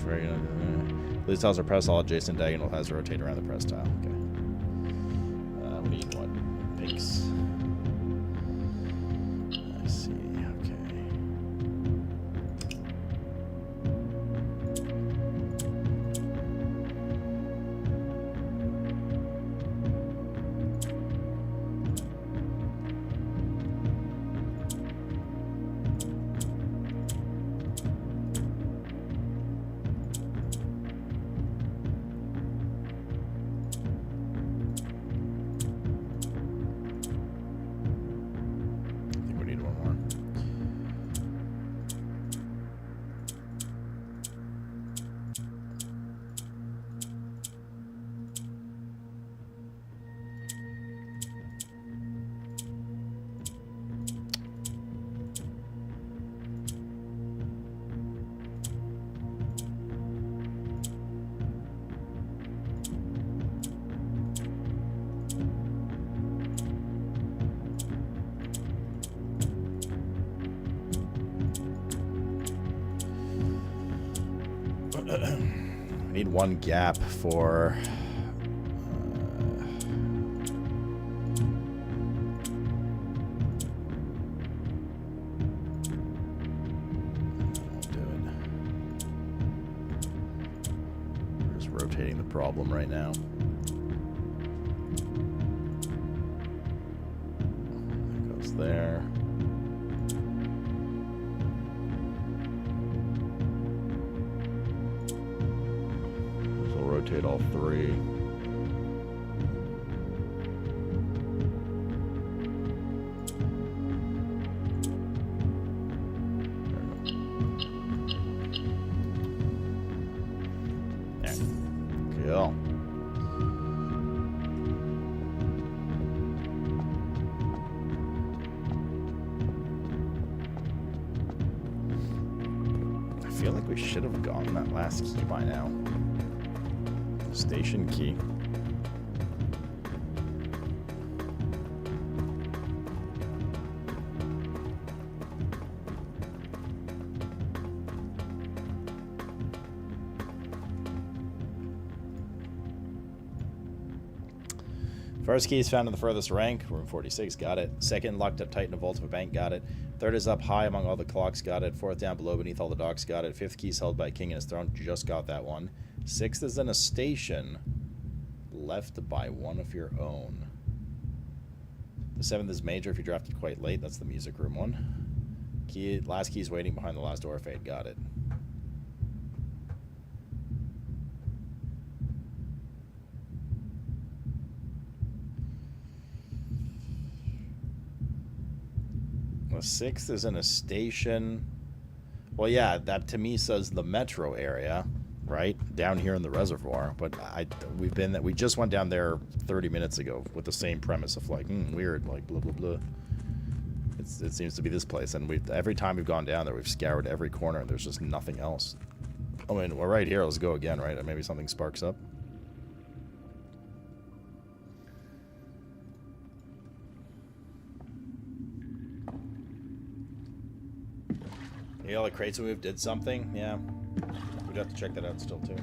S1: These tiles are pressed. All adjacent diagonal has to rotate around the press tile. Okay. We need what? Pinks. I see. Okay. need one gap for... rotating the problem right now. That goes there. So we'll rotate all three. I feel like we should have gotten that last key by now. Station key. First key is found in the furthest rank, room 46, got it. Second, locked up tight in a vault of a bank, got it. Third is up high among all the clocks, got it. Fourth, down below beneath all the docks, got it. Fifth key is held by a king in his throne, just got that one. Sixth is in a station, left by one of your own. The seventh is major if you drafted quite late, that's the music room one. Last key is waiting behind the last door fade, got it. The sixth is in a station. Well, yeah, that to me says the metro area, right? Down here in the reservoir. But we just went down there 30 minutes ago with the same premise of like, weird, like blah, blah, blah. It seems to be this place. And every time we've gone down there, we've scoured every corner. And there's just nothing else. I mean, we're right here. Let's go again, right? Maybe something sparks up. Yeah, all the crates we moved did something. Yeah. We'd have to check that out still, too.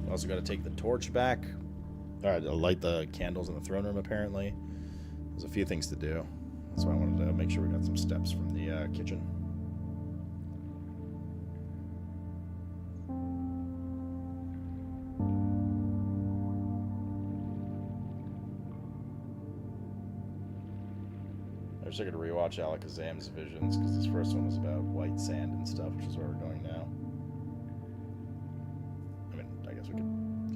S1: Also got to take the torch back. Alright, light the candles in the throne room, apparently. There's a few things to do. That's why I wanted to make sure we got some steps from the kitchen. I wish I could rewatch Alakazam's visions, because this first one was about white sand and stuff, which is where we're going now. I mean, I guess we could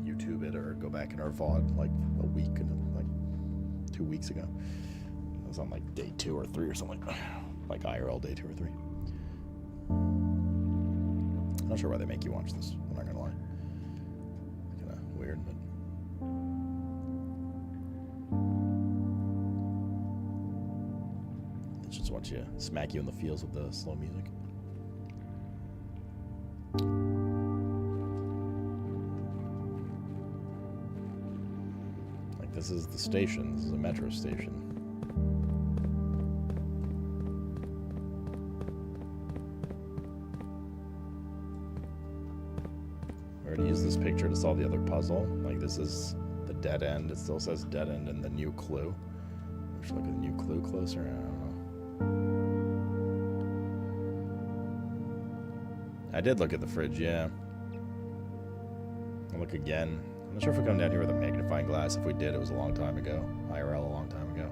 S1: YouTube it or go back in our VOD like a week and like 2 weeks ago. It was on like day 2 or 3 or something like IRL day 2 or 3. I'm not sure why they make you watch this, I'm not gonna lie. Kinda weird, but just want you smack you in the feels with the slow music. Like this is the station. This is a metro station. We already used this picture to solve the other puzzle. Like this is the dead end. It still says dead end in the new clue. We should look at the new clue closer. I don't know. I did look at the fridge, yeah. I'll look again. I'm not sure if we come down here with a magnifying glass. If we did, it was a long time ago. IRL a long time ago.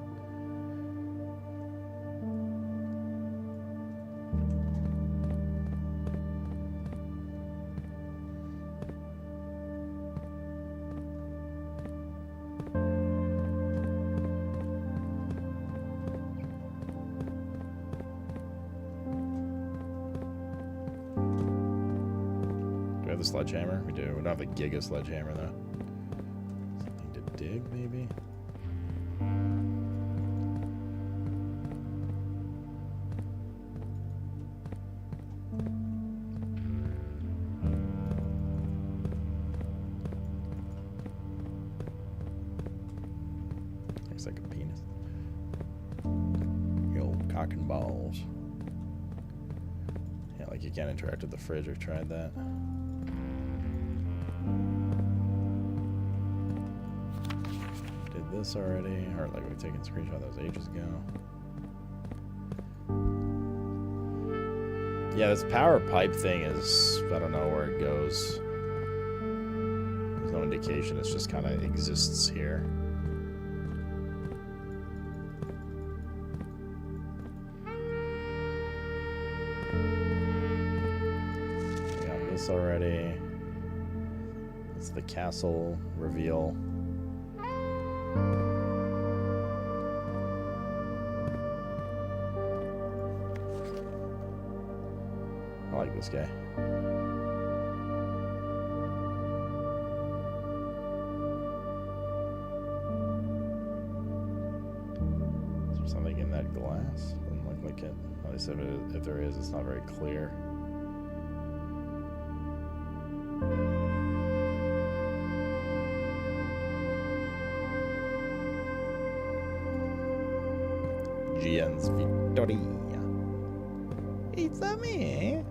S1: The sledgehammer? We do. We don't have the Giga sledgehammer though. Something to dig, maybe? Looks like a penis. The old cock and balls. Like you can't interact with the fridge. I've tried that. Did this already, or like we've taken a screenshot of those ages ago. Yeah, this power pipe thing is, I don't know where it goes. There's no indication, it's just kind of exists here. We got this already. It's the castle reveal. I like this guy. Is there something in that glass? Doesn't look like it. At least if there is, it's not very clear. Gian's Victoria. It's a me.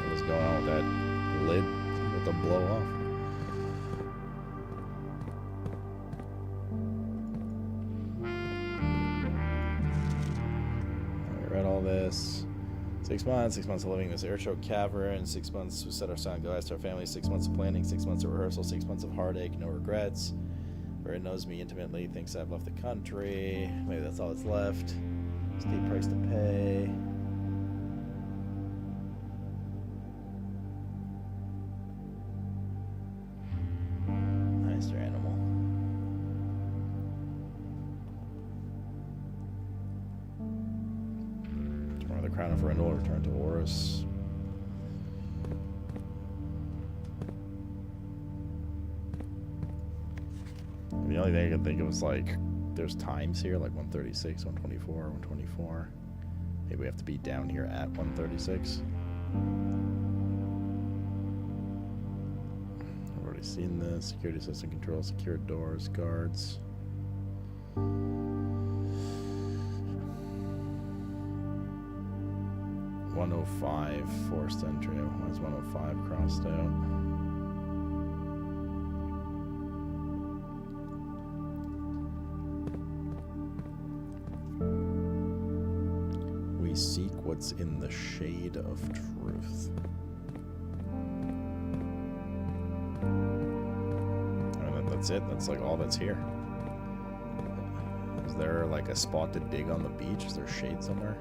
S1: What's going on with that lid with the blow off? I read all this. 6 months, 6 months of living in this airshow cavern, 6 months to set our silent goodbyes to our family, 6 months of planning, 6 months of rehearsal, 6 months of heartache, no regrets. Where it knows me intimately, thinks I've left the country. Maybe that's all that's left. Steep price to pay. Nicer animal. Tomorrow the crown of Rendell, return to Horus. The only thing I could think of was like, there's times here, like 136, 124, 124. Maybe we have to be down here at 136. I've already seen this. Security system control, secured doors, guards. 105 forced entry. Why is 105 crossed out? We seek what's in the shade of truth. And that's it. That's like all that's here. Is there like a spot to dig on the beach? Is there shade somewhere?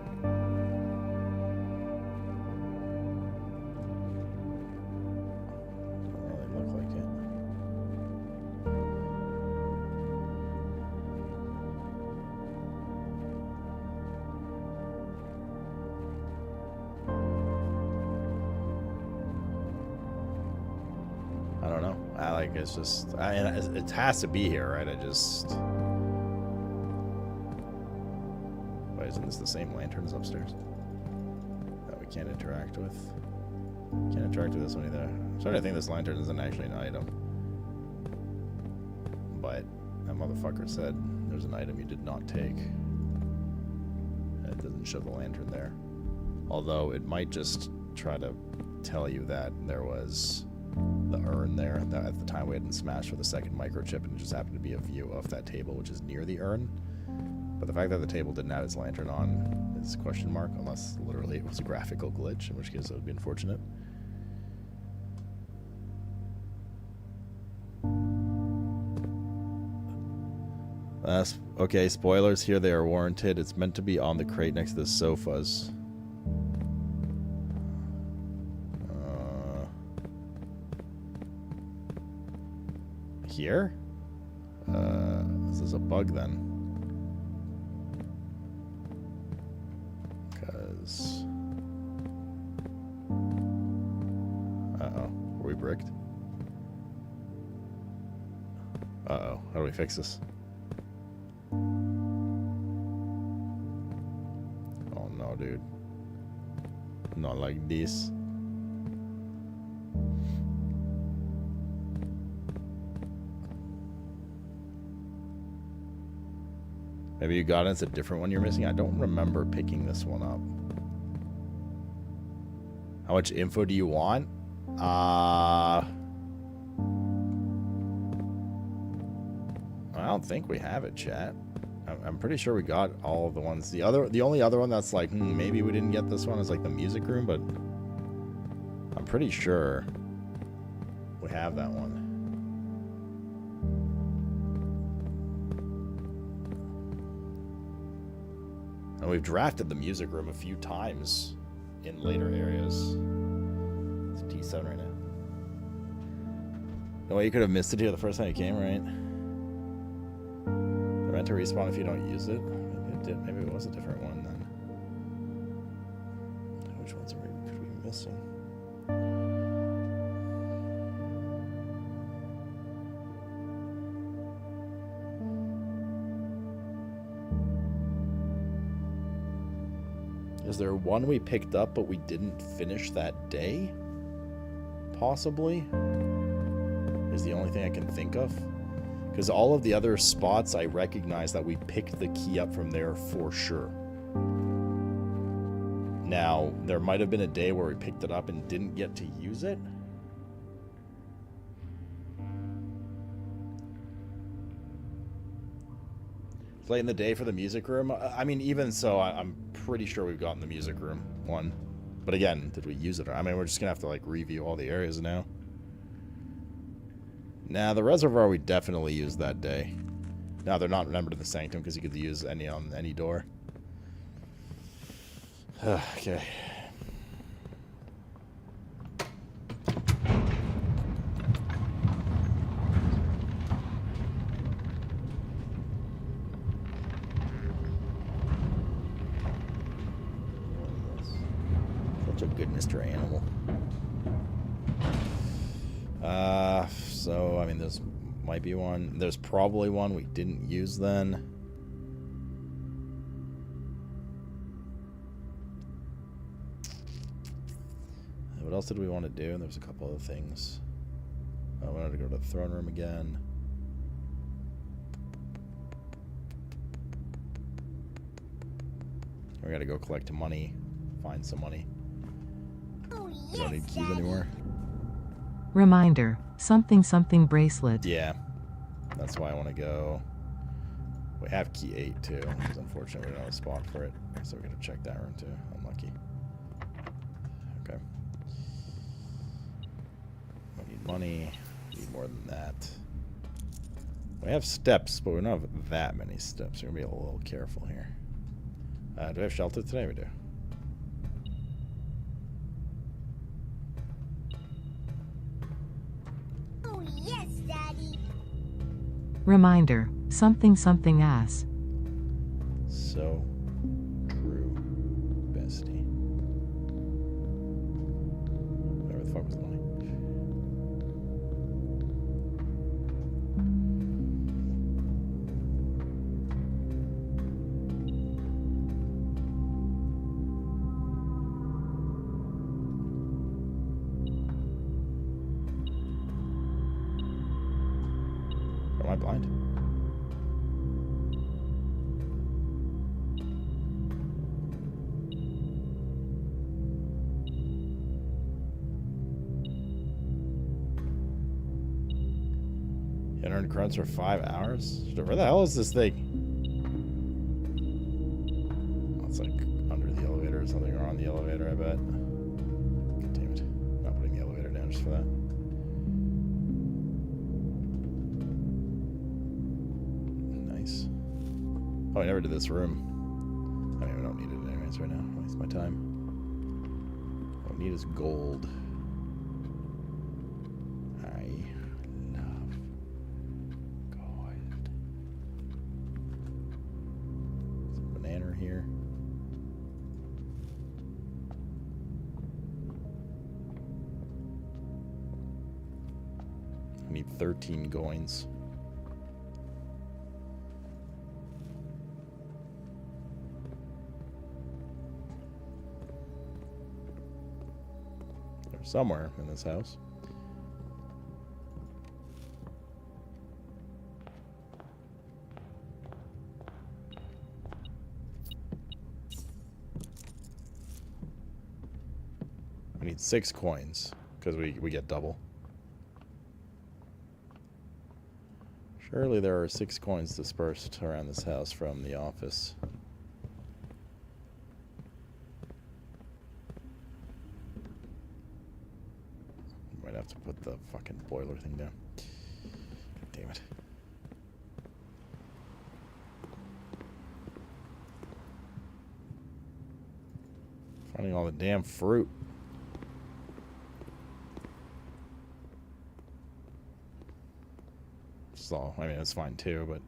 S1: It's just, it has to be here, right? Why isn't this the same lanterns upstairs that we can't interact with? Can't interact with this one either. I'm starting to think this lantern isn't actually an item. But that motherfucker said there's an item you did not take. And it doesn't show the lantern there. Although it might just try to tell you that there was the urn there that at the time we hadn't smashed with a second microchip, and it just happened to be a view of that table which is near the urn. But the fact that the table didn't have its lantern on is question mark, unless literally it was a graphical glitch, in which case it would be unfortunate. Okay, spoilers here, they are warranted. It's meant to be on the crate next to the sofas. Here? This is a bug then. Because... Uh-oh. Were we bricked? Uh-oh. How do we fix this? Oh no, dude. Not like this. Maybe you got it. It's a different one you're missing. I don't remember picking this one up. How much info do you want? I don't think we have it, chat. I'm pretty sure we got all of the ones. The only other one that's like, maybe we didn't get this one is like the music room, but I'm pretty sure we have that one. And we've drafted the music room a few times in later areas. It's T7 right now. No way you could have missed it here the first time you came, right? They're meant to respawn if you don't use it. Maybe it did. Maybe it was a different one then. Which ones could we be missing? Is there one we picked up but we didn't finish that day? Possibly. Is the only thing I can think of. Because all of the other spots I recognize that we picked the key up from there for sure. Now, there might have been a day where we picked it up and didn't get to use it. It's late in the day for the music room. I mean, even so, I'm pretty sure we've gotten the music room one. But again, did we use it? I mean, we're just going to have to like review all the areas now. Nah, the reservoir we definitely used that day. Now they're not remembered in the sanctum because you could use any on any door. Okay. Such a good Mr. Animal. So, I mean, there's might be one. There's probably one we didn't use then. What else did we want to do? There was a couple other things. I wanted to go to the throne room again. We gotta go collect money. Find some money.
S7: Oh,
S1: We don't need
S7: yes,
S1: keys
S7: Daddy.
S1: anymore.
S9: Reminder, something something bracelet.
S1: Yeah, that's why I want to go. We have key 8 too, because unfortunately we don't have a spot for it, so we're gonna check that room too. Unlucky. Okay. We need money. We need more than that. We have steps, but we don't have that many steps. We're gonna be a little careful here. Do we have shelter today? We do.
S7: Oh, yes, Daddy.
S9: Reminder, something something ass.
S1: So true, bestie. Where the fuck was the money? Am I blind? You earned crowns for 5 hours? Where the hell is this thing? Oh, it's like under the elevator or something, or on the elevator, I bet. God damn it. Not putting the elevator down just for that. Nice. Oh, I never did this room. I mean, we don't need it anyways right now. Waste my time. What we need is gold. I love gold. There's a banana here. I need 13 coins. They're somewhere in this house. need 6 coins because we get double. Surely there are 6 coins dispersed around this house from the office. Might have to put the fucking boiler thing down. Damn it. Finding all the damn fruit. So, I mean, it's fine too, but...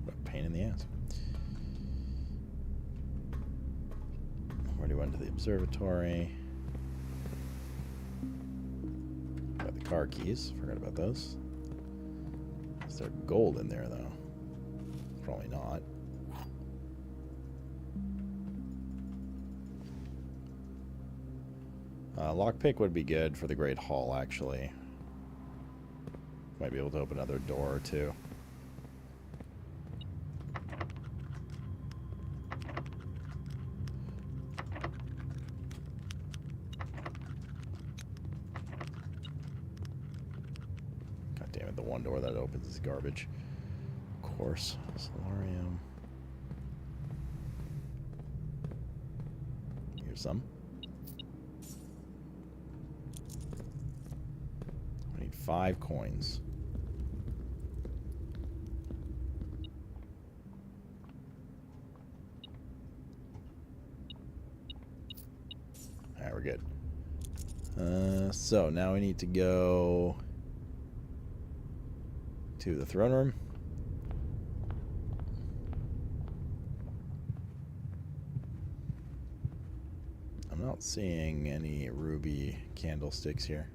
S1: What a pain in the ass. Already went to the observatory. Got the car keys. Forgot about those. Is there gold in there, though? Probably not. Lockpick would be good for the Great Hall, actually. Might be able to open another door or two. God damn it, the one door that opens is garbage. Of course. Solarium. Here's some. I need 5 coins. Alright, we're good. So now we need to go to the throne room. I'm not seeing any ruby candlesticks here.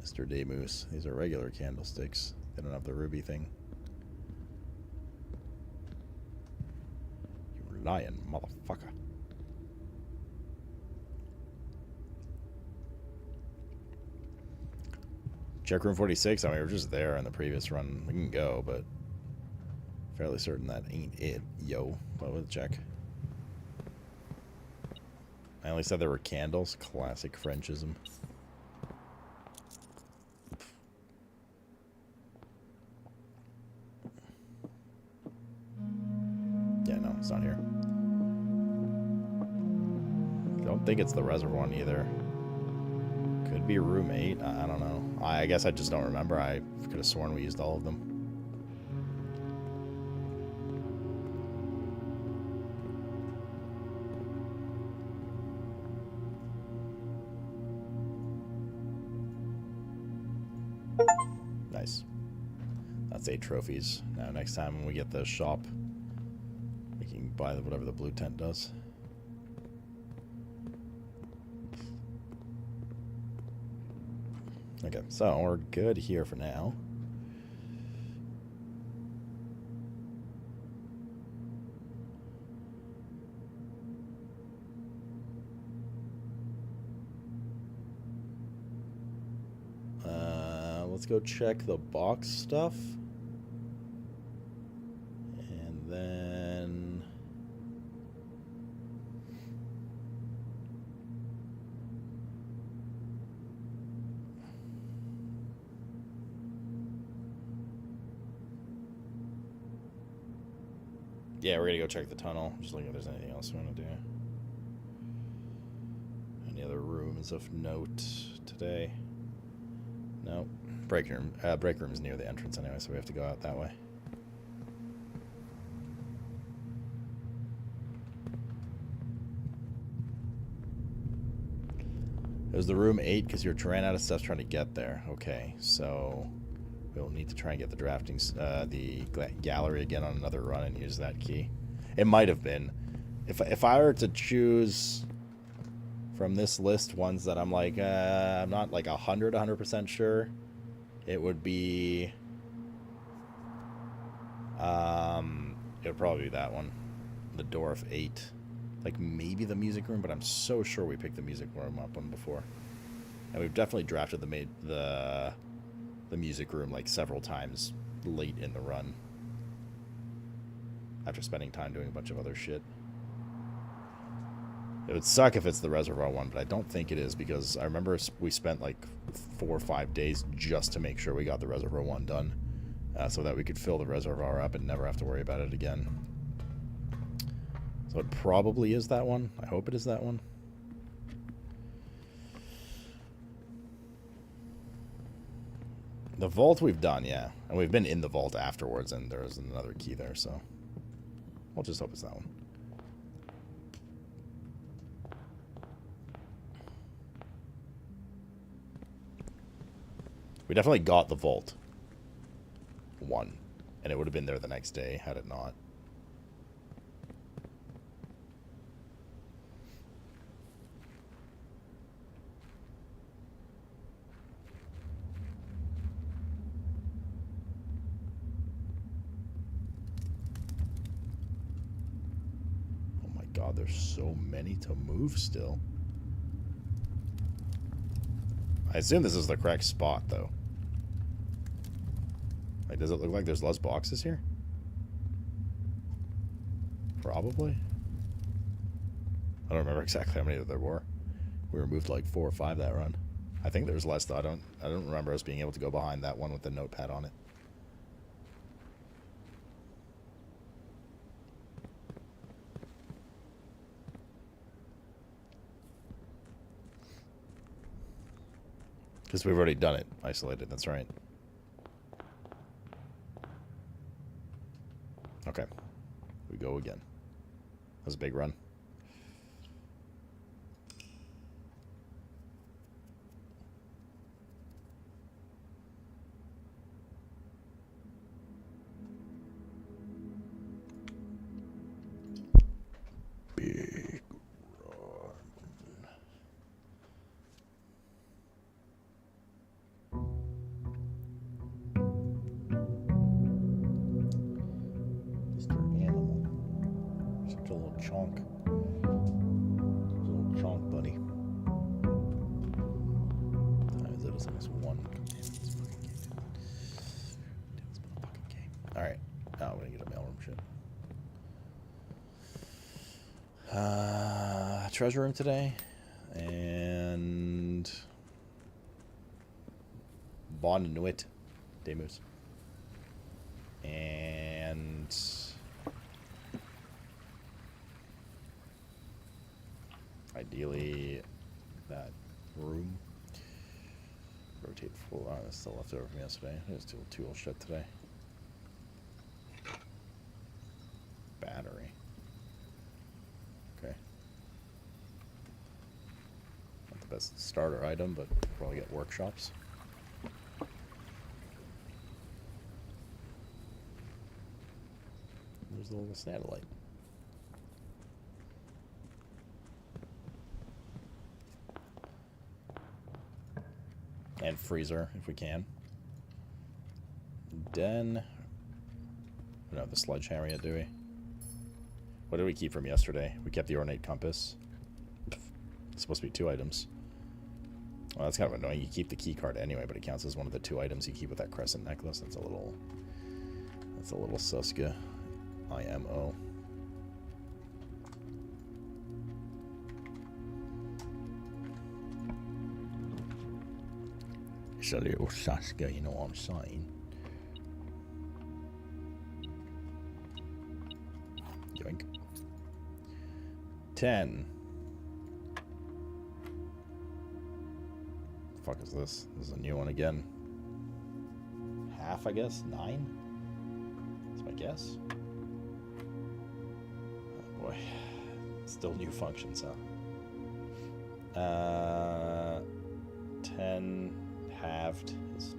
S1: Mr. Demoose. These are regular candlesticks. They don't have the ruby thing. You lying motherfucker. Check room 46. I mean, we were just there in the previous run. We can go, but fairly certain that ain't it. Yo, but we'll check. I only said there were candles. Classic Frenchism. Yeah, no, it's not here. I don't think it's the reservoir one either. Could be room 8. I don't know. I guess I just don't remember. I could have sworn we used all of them. Nice. That's 8 trophies. Now next time when we get the shop, we can buy whatever the blue tent does. Okay, so we're good here for now. Let's go check the box stuff. And then... yeah, we're gonna go check the tunnel. Just looking if there's anything else we want to do. Any other rooms of note today? Nope. Break room. Break room is near the entrance anyway, so we have to go out that way. It was the room 8 because you ran out of stuff trying to get there. Okay, so we'll need to try and get the drafting, the gallery again on another run and use that key. It might have been. If I were to choose From this list, ones that I'm like, I'm not like 100% sure. It would be, it would probably be that one, the Door of 8. Like maybe the music room, but I'm so sure we picked the music room up one before. And we've definitely drafted the music room like several times late in the run. After spending time doing a bunch of other shit. It would suck if it's the reservoir one, but I don't think it is, because I remember we spent like 4 or 5 days just to make sure we got the reservoir one done, so that we could fill the reservoir up and never have to worry about it again. So it probably is that one. I hope it is that one. The vault we've done, yeah. And we've been in the vault afterwards, and there's another key there, so we'll just hope it's that one. We definitely got the vault one, and it would have been there the next day had it not. Oh my god, there's so many to move still. I assume this is the correct spot, though. Like, does it look like there's less boxes here? Probably. I don't remember exactly how many there were. We removed like 4 or 5 that run. I think there's less, though. I don't remember us being able to go behind that one with the notepad on it. Because we've already done it, isolated, that's right. Okay. We go again. That was a big run. Big run. Mr. Animal. Such a little chonk. Little chonk, buddy. Time is it? It's almost 1. Damn it, this fucking game. Damn, it's been a fucking game. Alright. Now we're gonna get a mailroom shit. Treasure room today. And Bon Nuit. Demus. And ideally that room. Rotate full. Oh, that's still left over from yesterday. There's two old shit today. Battery. Okay. Not the best starter item, but probably get workshops. There's a little satellite. And freezer, if we can. Den. We don't have the sledgehammer yet, do we? What did we keep from yesterday? We kept the ornate compass. It's supposed to be 2 items. Well, that's kind of annoying. You keep the key card anyway, but it counts as one of the 2 items you keep with that crescent necklace. That's a little suska. IMO. It's a little Saska, you know what I'm saying? Yoink. 10. The fuck is this? This is a new one again. Half, I guess? 9? That's my guess. Oh boy. Still new functions, huh? 10 halved is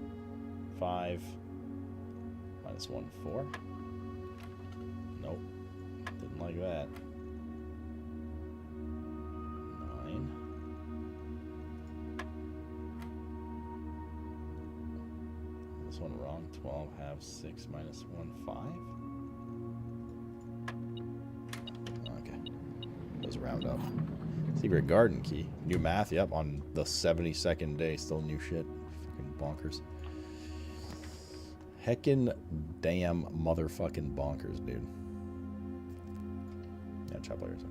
S1: 5. Minus 1, 4. Nope. Didn't like that. 9. This one wrong. 12 half 6 minus 1 5. Okay. Those round up. Secret garden key. New math. Yep. On the 72nd day. Still new shit. Fucking bonkers. Heckin' damn motherfucking bonkers, dude. Yeah, chop layers. Okay.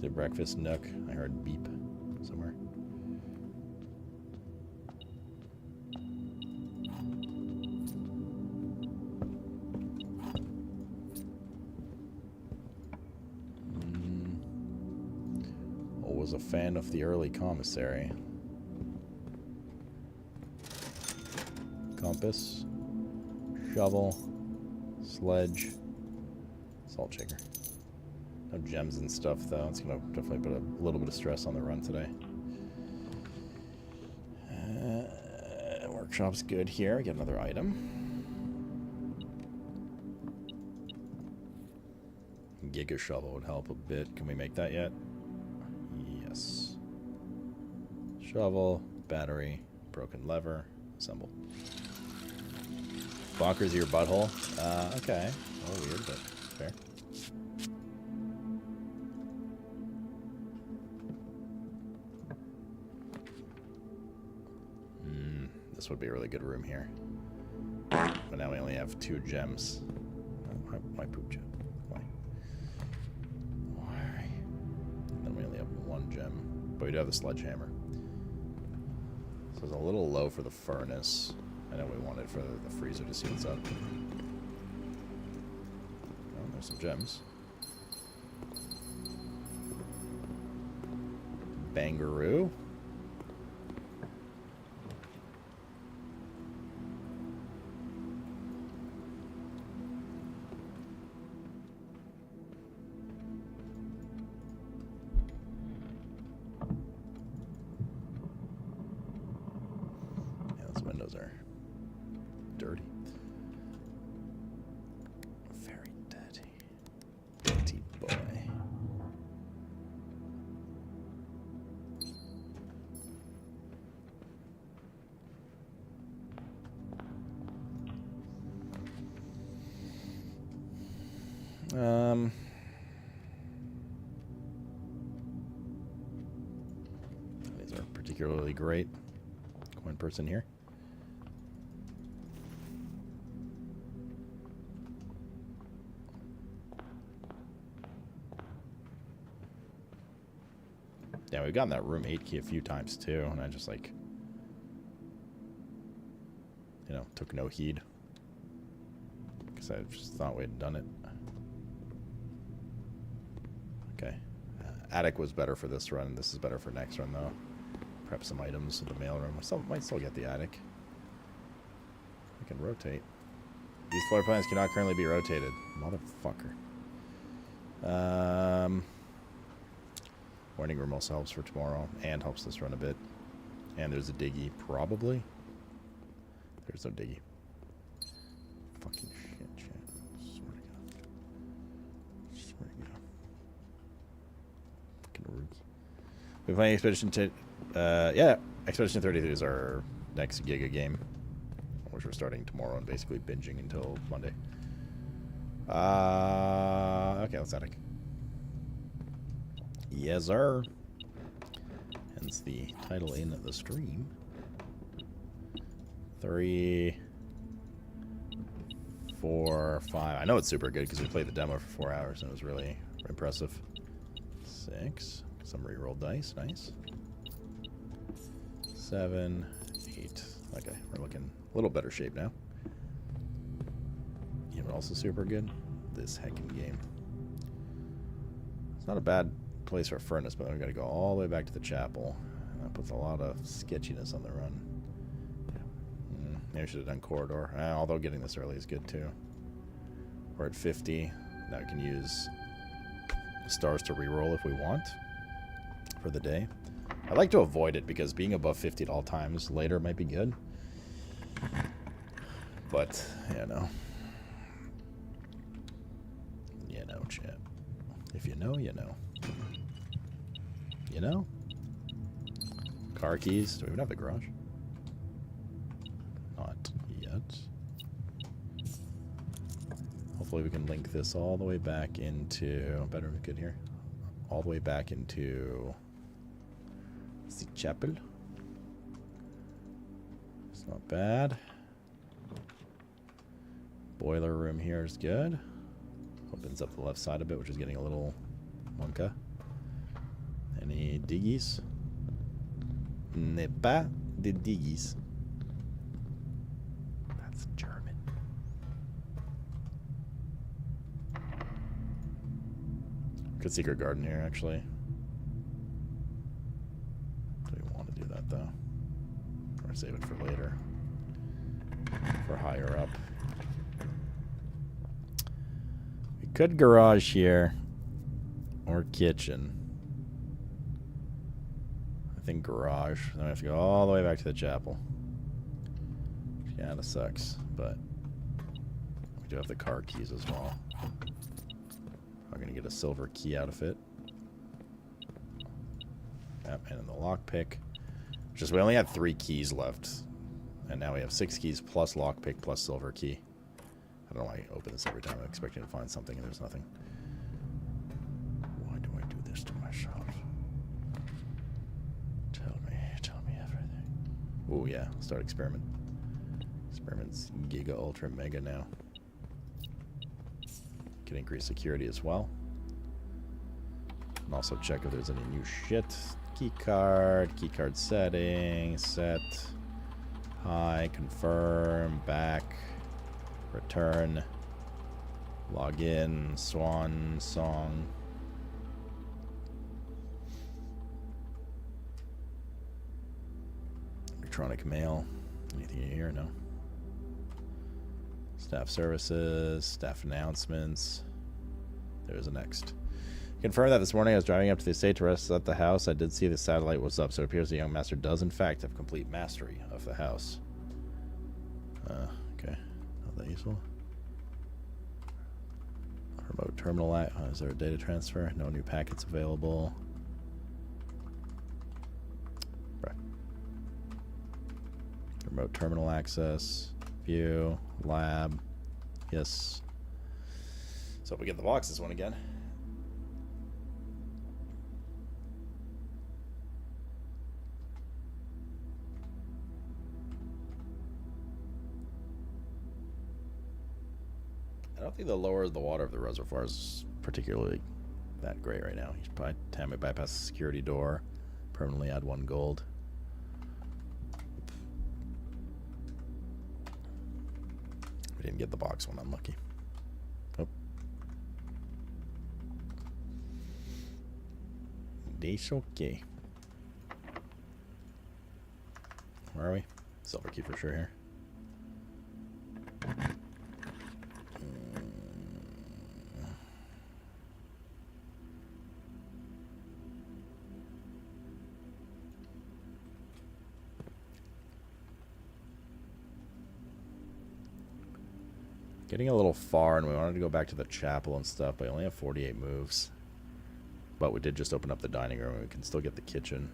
S1: The breakfast nook. I heard beep somewhere. Was a fan of the early commissary. Compass, shovel, sledge, salt shaker. No gems and stuff though. It's gonna definitely put a little bit of stress on the run today. Workshop's good here. Get another item. Giga shovel would help a bit. Can we make that yet? Yes. Shovel, battery, broken lever, assemble. Bonkers your butthole. Okay. Oh, weird, but fair. This would be a really good room here. But now we only have 2 gems. Why poop gem? Why? And then we only have 1 gem. But we do have the sledgehammer. So it's a little low for the furnace. I know we wanted for the freezer to see what's up. Oh, there's some gems. Bangaroo. Windows are dirty. Very dirty. Dirty boy. These aren't particularly great. One person here. Yeah, we've gotten that room 8 key a few times too, and I just like, you know, took no heed. Because I just thought we'd done it. Okay. Attic was better for this run. This is better for next run though. Prep some items in the mailroom. Might still get the attic. We can rotate. These floor plans cannot currently be rotated. Motherfucker. Morning room also helps for tomorrow and helps this run a bit. And there's a diggy, probably. There's no diggy. Fucking shit, chat. Swear to God. Swear to God. Fucking roots. We're playing Expedition yeah, Expedition 33 is our next Giga game, which we're starting tomorrow and basically binging until Monday. Okay, let's attic. Yes, sir. Hence the title in the stream. 3, 4, 5. I know it's super good because we played the demo for 4 hours and it was really impressive. 6. Some reroll dice. Nice. 7, 8. Okay, we're looking a little better shape now. You know what also super good? This heckin' game. It's not a bad place for a furnace, but then we gotta go all the way back to the chapel. That puts a lot of sketchiness on the run. Maybe I should have done corridor. Although getting this early is good too. We're at 50. Now we can use stars to reroll if we want for the day. I like to avoid it because being above 50 at all times later might be good. But, you know. chat. If you know, you know. You know? Car keys. Do we even have the garage? Not yet. Hopefully we can link this all the way back into... Bedroom good here. All the way back into... the chapel. It's not bad. Boiler room here is good. Opens up the left side a bit, which is getting a little wonka. Any diggies? N'est pas de diggies. That's German. Good secret garden here, actually. Do we want to do that, though? Or save it for later? For higher up. We could garage here. Or kitchen. I think garage. Then we have to go all the way back to the chapel. Yeah, that sucks. But we do have the car keys as well. I'm going to get a silver key out of it. Yep, and then the lockpick. Just we only had 3 keys left. And now we have 6 keys plus lockpick plus silver key. I don't know why I open this every time. I'm expecting to find something and there's nothing. Why do I do this to myself? Tell me everything. Oh yeah, start experiment. Experiment's Giga Ultra Mega now. Can increase security as well. And also check if there's any new shit. Keycard settings, set, hi, confirm, back, return, login, swan song. Electronic mail. Anything in here? No. Staff services, staff announcements. There's a next. Confirm that this morning I was driving up to the estate to rest at the house. I did see the satellite was up, so it appears the young master does in fact have complete mastery of the house. Okay. Not that useful. Remote terminal. Is there a data transfer? No new packets available. Right. Remote terminal access. View. Lab. Yes. So if we get the box this one again. I don't think the lower the water of the reservoir is particularly that great right now. You should probably time it bypass the security door. Permanently add 1 gold. We didn't get the box one, unlucky. Oh. That's okay. Where are we? Silver key for sure here. Getting a little far, and we wanted to go back to the chapel and stuff, but we only have 48 moves. But we did just open up the dining room, and we can still get the kitchen.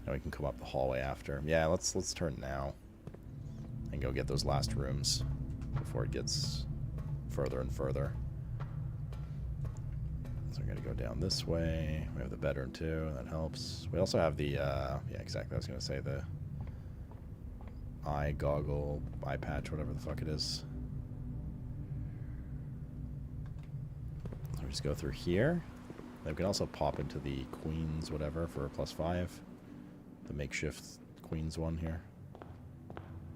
S1: And we can come up the hallway after. Yeah, let's turn now. And go get those last rooms before it gets further and further. So we're going to go down this way. We have the bedroom too, that helps. We also have the, yeah, exactly, I was going to say the eye goggle, eye patch, whatever the fuck it is. So we just go through here. Then we can also pop into the Queen's whatever for a +5. The makeshift Queen's one here.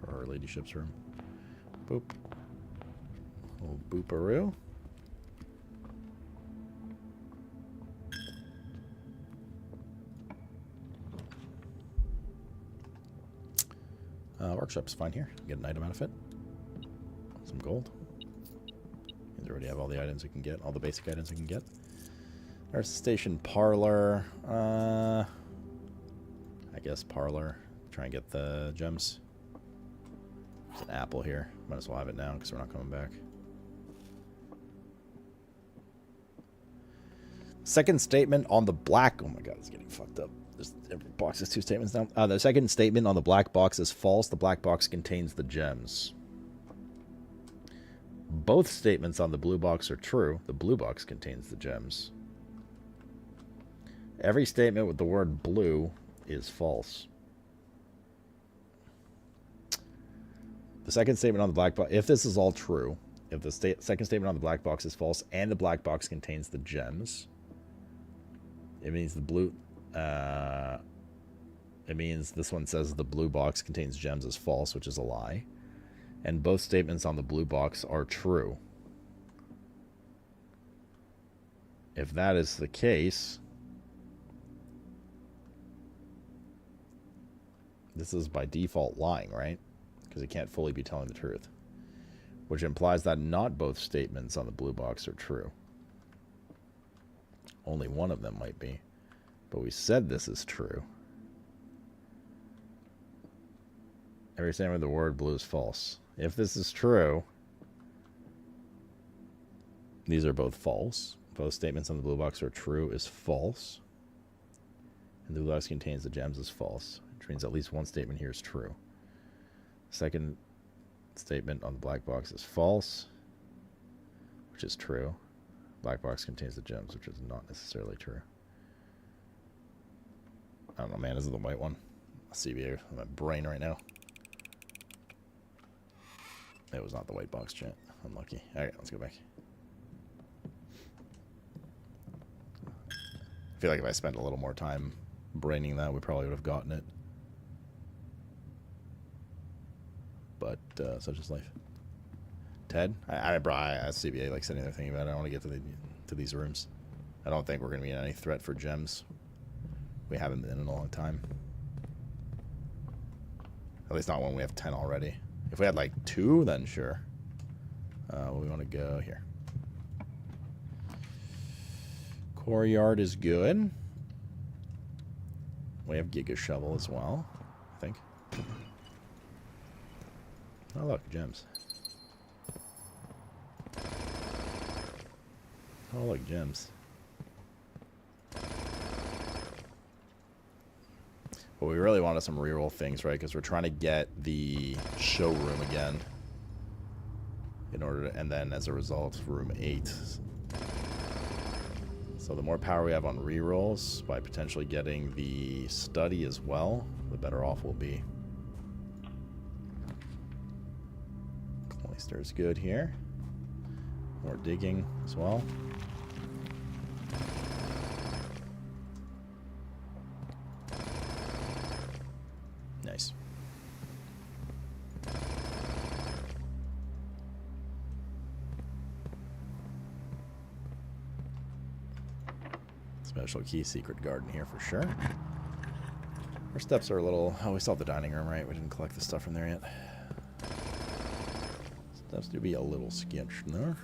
S1: Or our ladyship's room. Boop. Little booparoo. Workshop's fine here. Get an item out of it. Some gold. You already have all the items we can get. All the basic items we can get. There's the station parlor. I guess parlor. Try and get the gems. There's an apple here. Might as well have it now because we're not coming back. Second statement on the black. Oh my god, it's getting fucked up. There's every box has 2 statements now. The second statement on the black box is false. The black box contains the gems. Both statements on the blue box are true. The blue box contains the gems. Every statement with the word blue is false. The second statement on the black box, if this is all true, if the second statement on the black box is false and the black box contains the gems, it means the blue, it means this one says the blue box contains gems is false, which is a lie. And both statements on the blue box are true. If that is the case, this is by default lying, right? Because it can't fully be telling the truth. Which implies that not both statements on the blue box are true. Only one of them might be. But we said this is true. Every statement with the word blue is false. If this is true, these are both false. Both statements on the blue box are true is false. And the blue box contains the gems is false. Which means at least one statement here is true. Second statement on the black box is false, which is true. Black box contains the gems, which is not necessarily true. I don't know, man. Is it the white one? CBA in my brain right now. It was not the white box, chat. Unlucky. Alright, let's go back. I feel like if I spent a little more time braining that, we probably would have gotten it. But such is life. Ted, I CBA like sitting there thinking about it. I want to get to these rooms. I don't think we're going to be any threat for gems. We haven't been in a long time. At least not when we have 10 already. If we had like 2, then sure. We want to go here. Core yard is good. We have Giga Shovel as well, I think. Oh look, gems. Oh look, gems. But we really wanted some reroll things, right? Because we're trying to get the showroom again. In order to, and then as a result, room 8. So the more power we have on rerolls, by potentially getting the study as well, the better off we'll be. Cloister's good here. More digging as well. Nice. Special key secret garden here for sure. Our steps are a little... Oh, we still have the dining room, right? We didn't collect the stuff from there yet. Steps do be a little sketched there.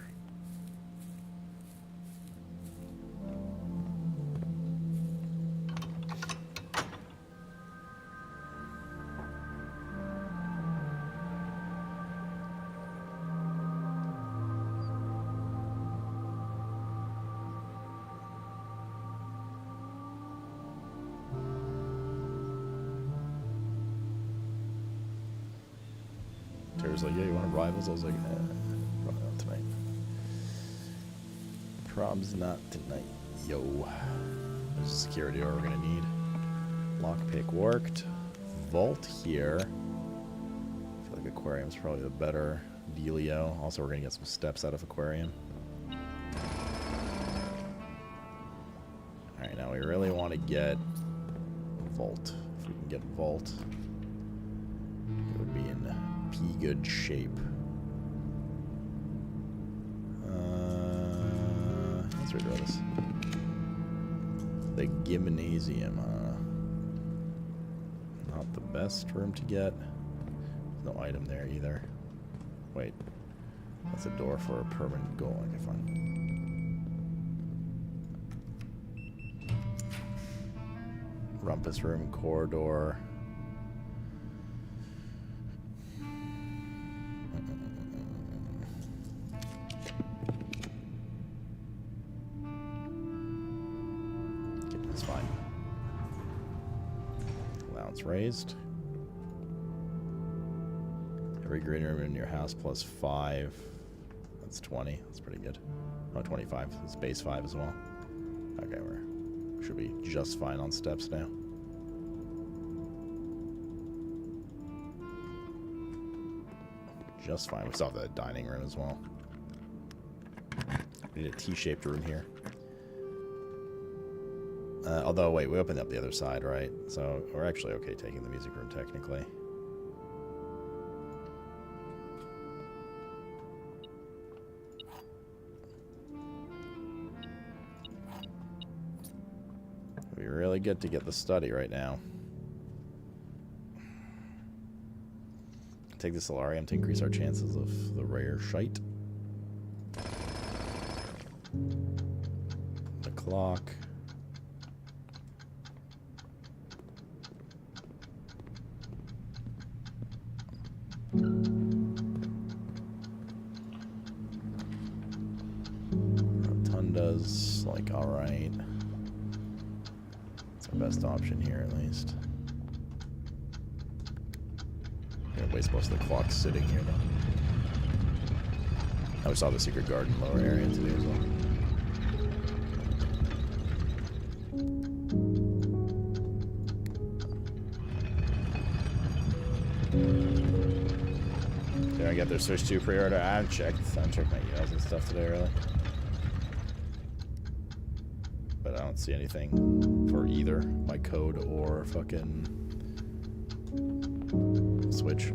S1: Terry's like, yeah, you want rivals? I was like, probably not tonight. Prob's not tonight. Yo. There's a security door we're gonna need. Lockpick worked. Vault here. I feel like aquarium's probably the better dealio. Also, we're gonna get some steps out of aquarium. Alright, now we really want to get vault. If we can get vault, it would be in good shape. Let's redraw this. The gymnasium. Not the best room to get. There's no item there either. Wait. That's a door for a permanent goal. Okay, fine. Rumpus room, corridor. It's raised. Every green room in your house plus 5. That's 20. That's pretty good. Oh, 25. It's base 5 as well. Okay, we should be just fine on steps now. Just fine. We still have the dining room as well. We need a T-shaped room here. Although, wait, we opened up the other side, right? So we're actually okay taking the music room, technically. It'd be really good to get the study right now. Take the solarium to increase our chances of the rare shite. The clock. Rotunda's like alright. It's our best option here at least. Yeah, waste most of the clock sitting here though. I saw the secret garden lower area today as well. Did I get their Switch 2 pre-order? I haven't checked my emails and stuff today, really. But I don't see anything for either my code or fucking Switch.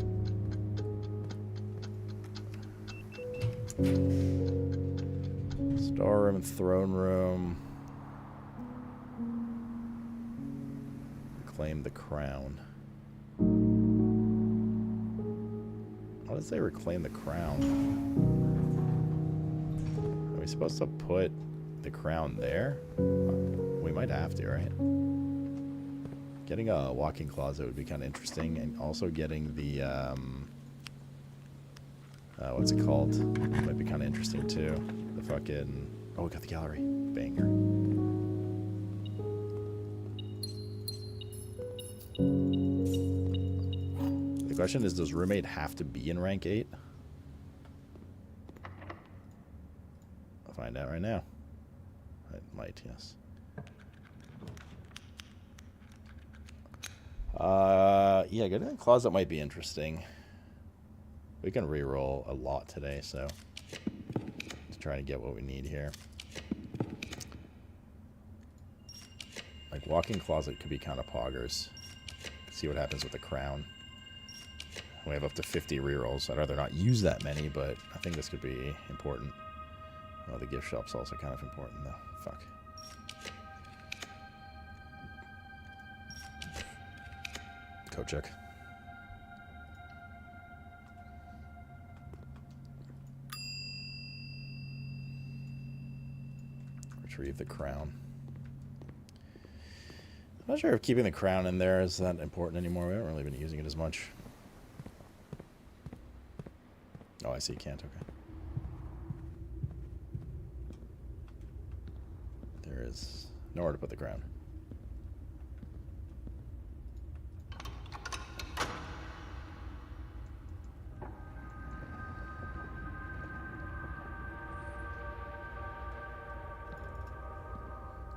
S1: Storeroom, throne room. Reclaim the crown. How does they reclaim the crown? Are we supposed to put the crown there? We might have to, right? Getting a walk-in closet would be kind of interesting, and also getting the what's it called? Might be kind of interesting too. The fucking we got the gallery banger. The question is, does roommate have to be in rank 8? I'll find out right now. It might, yes. Yeah, getting a closet might be interesting. We can reroll a lot today, so let's try to get what we need here. Like, walk-in closet could be kind of poggers. See what happens with the crown. We have up to 50 rerolls. I'd rather not use that many, but I think this could be important. Oh, the gift shop's also kind of important, though. Fuck. Code check. Retrieve the crown. I'm not sure if keeping the crown in there is that important anymore. We haven't really been using it as much. Oh, I see. You can't. Okay. There is nowhere to put the crown.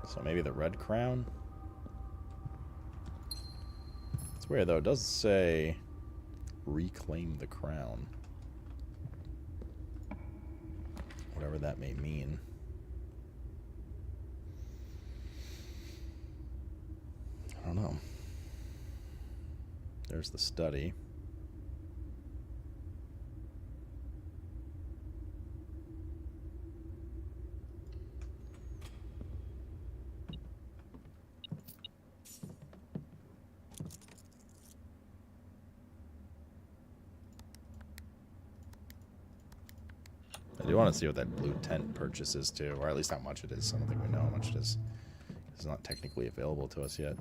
S1: So maybe the red crown? It's weird though. It does say reclaim the crown. Whatever that may mean. I don't know. There's the study. I do want to see what that blue tent purchase is too, or at least how much it is. I don't think we know how much it is. It's not technically available to us yet.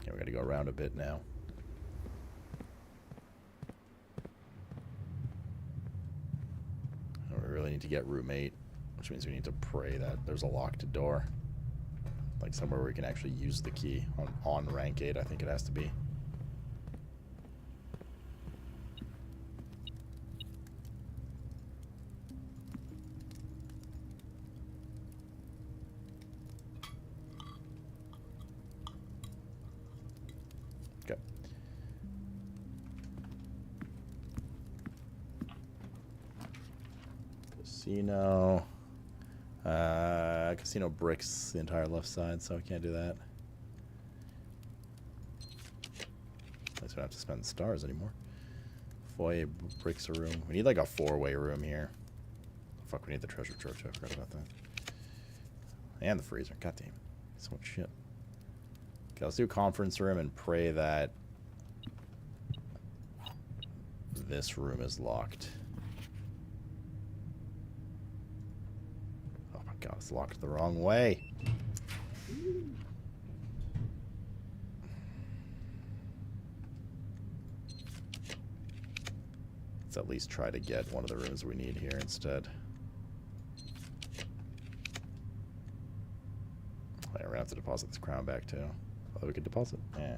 S1: Okay, we got to go around a bit now. need to get room 8, which means we need to pray that there's a locked door. Like somewhere where we can actually use the key. On rank 8, I think it has to be. Okay. Casino. Casino bricks the entire left side, so I can't do that. At least we don't have to spend stars anymore. Foyer bricks a room. We need like a 4-way room here. Fuck, we need the treasure trove too. I forgot about that. And the freezer. God damn it. So much shit. Okay, let's do conference room and pray that this room is locked. Oh my god, it's locked the wrong way. Let's at least try to get one of the rooms we need here instead. Oh, yeah, we're gonna have to deposit this crown back too. Oh, we could deposit? Yeah, okay.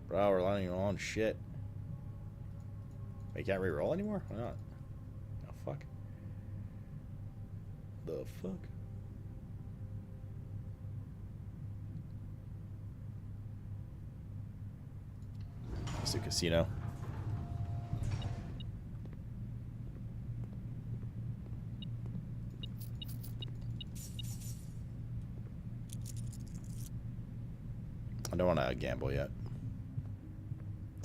S1: Bro, we're letting you on shit. We can't re-roll anymore? Why not? Oh, fuck. The fuck? Let's do casino. I don't want to gamble yet.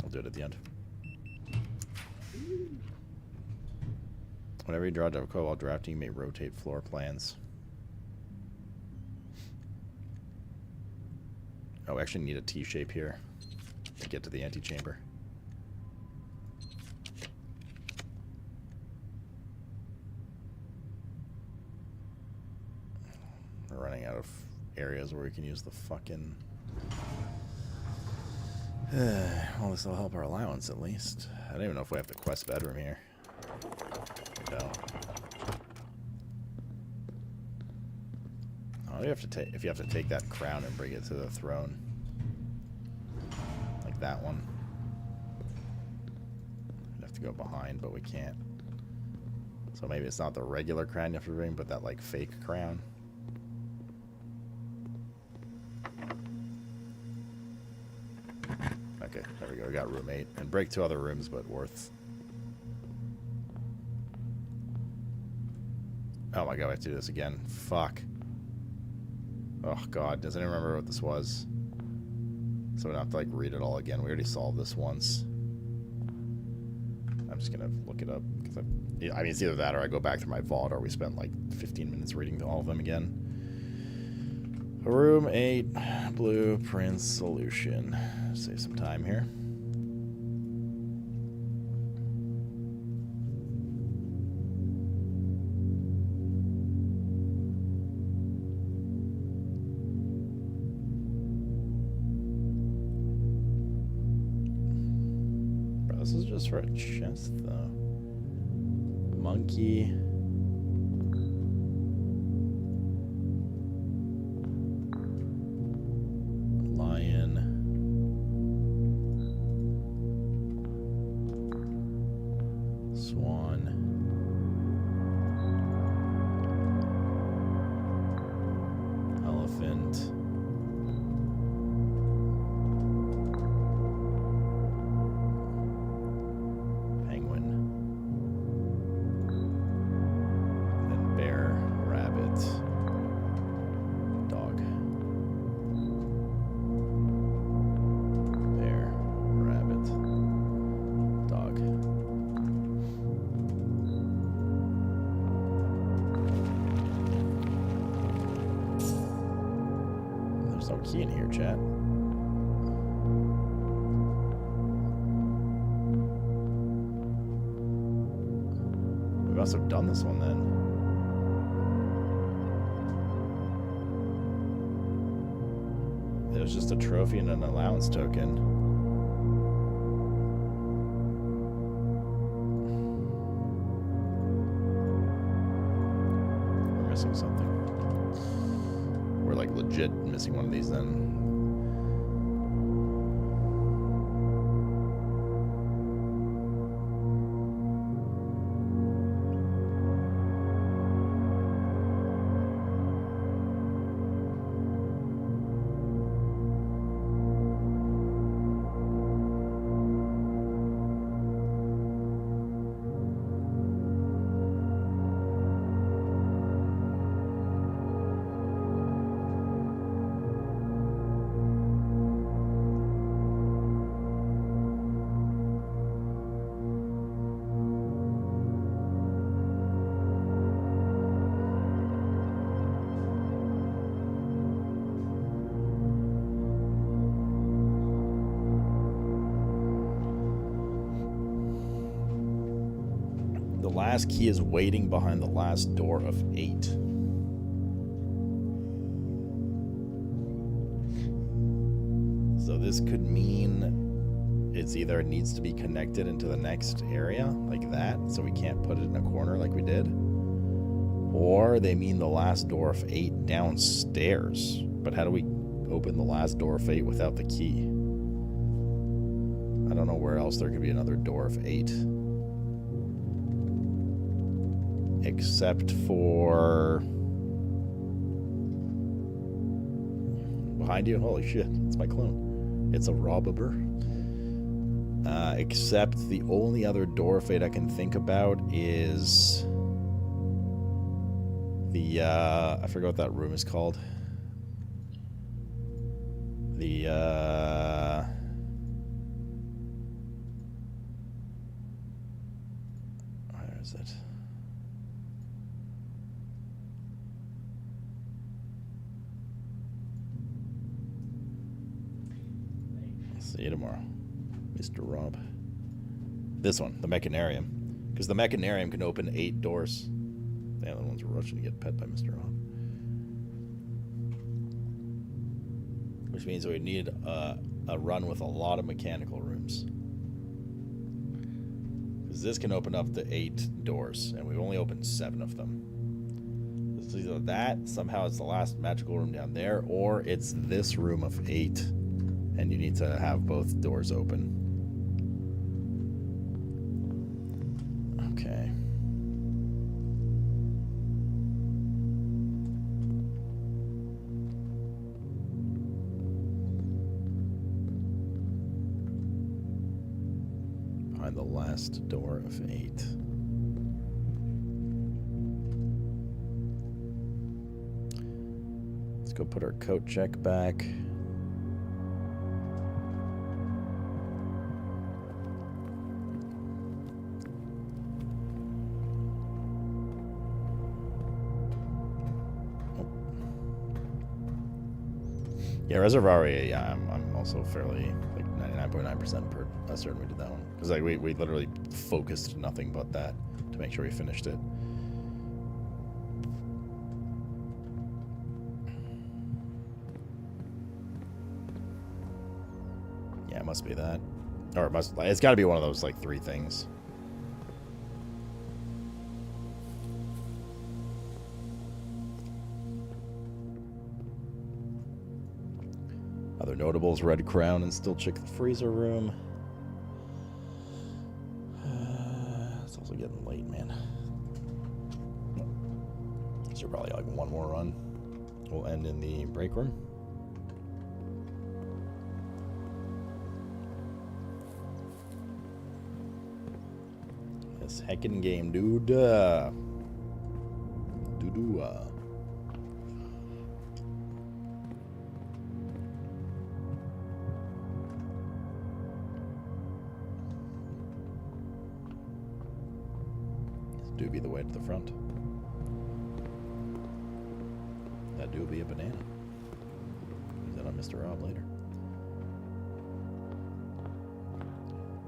S1: I'll do it at the end. Whenever you draw a card while drafting, you may rotate floor plans. Oh, we actually need a T-shape here to get to the antechamber. We're running out of areas where we can use the fucking... well, this will help our allowance at least. I don't even know if we have the quest bedroom here. No. Oh, you have to take if you have to take that crown and bring it to the throne, like that one. We'd have to go behind, but we can't. So maybe it's not the regular crown you have to bring, but that like fake crown. Okay, there we go. We got room 8 and break 2 other rooms, but worth. Oh my god, I have to do this again. Fuck. Oh god, does anyone remember what this was? So we don't have to like read it all again. We already solved this once. I'm just gonna look it up because I mean it's either that or I go back through my vault or we spend like 15 minutes reading all of them again. Room 8 blueprint solution. Save some time here. Bro, this is just for a chest though. Monkey. key in here, chat. We must have done this one then. It was just a trophy and an allowance token. We're missing something. We're like legit missing one of these then. The last key is waiting behind the last door of 8. So this could mean it's either it needs to be connected into the next area, like that, so we can't put it in a corner like we did. Or they mean the last door of 8 downstairs. But how do we open the last door of 8 without the key? I don't know where else there could be another door of 8. Except for behind you. Holy shit, it's my clone. It's a robber. Except the only other door fate I can think about is the I forgot what that room is called. The where is it? See you tomorrow, Mr. Rob. This one, the Mechanarium. Because the Mechanarium can open 8 doors. The other ones are rushing to get pet by Mr. Rob. Which means we need a run with a lot of mechanical rooms. Because this can open up to 8 doors, and we've only opened 7 of them. It's either that, somehow it's the last magical room down there, or it's this room of 8. And you need to have both doors open. Okay. Find the last door of 8. Let's go put our coat check back. Yeah, Reservoir, yeah, I'm also fairly, like, 99.9% certain we did that one. Because, like, we literally focused nothing but that to make sure we finished it. Yeah, it must be that. Or it must, it's got to be one of those, like, 3 things. Other notables, Red Crown and Still Chick the Freezer Room. It's also getting late, man. So probably like one more run. We'll end in the break room. This heckin' game, dude. Doo-doo. Do be the way to the front. That do be a banana. Is that on Mr. Rob later.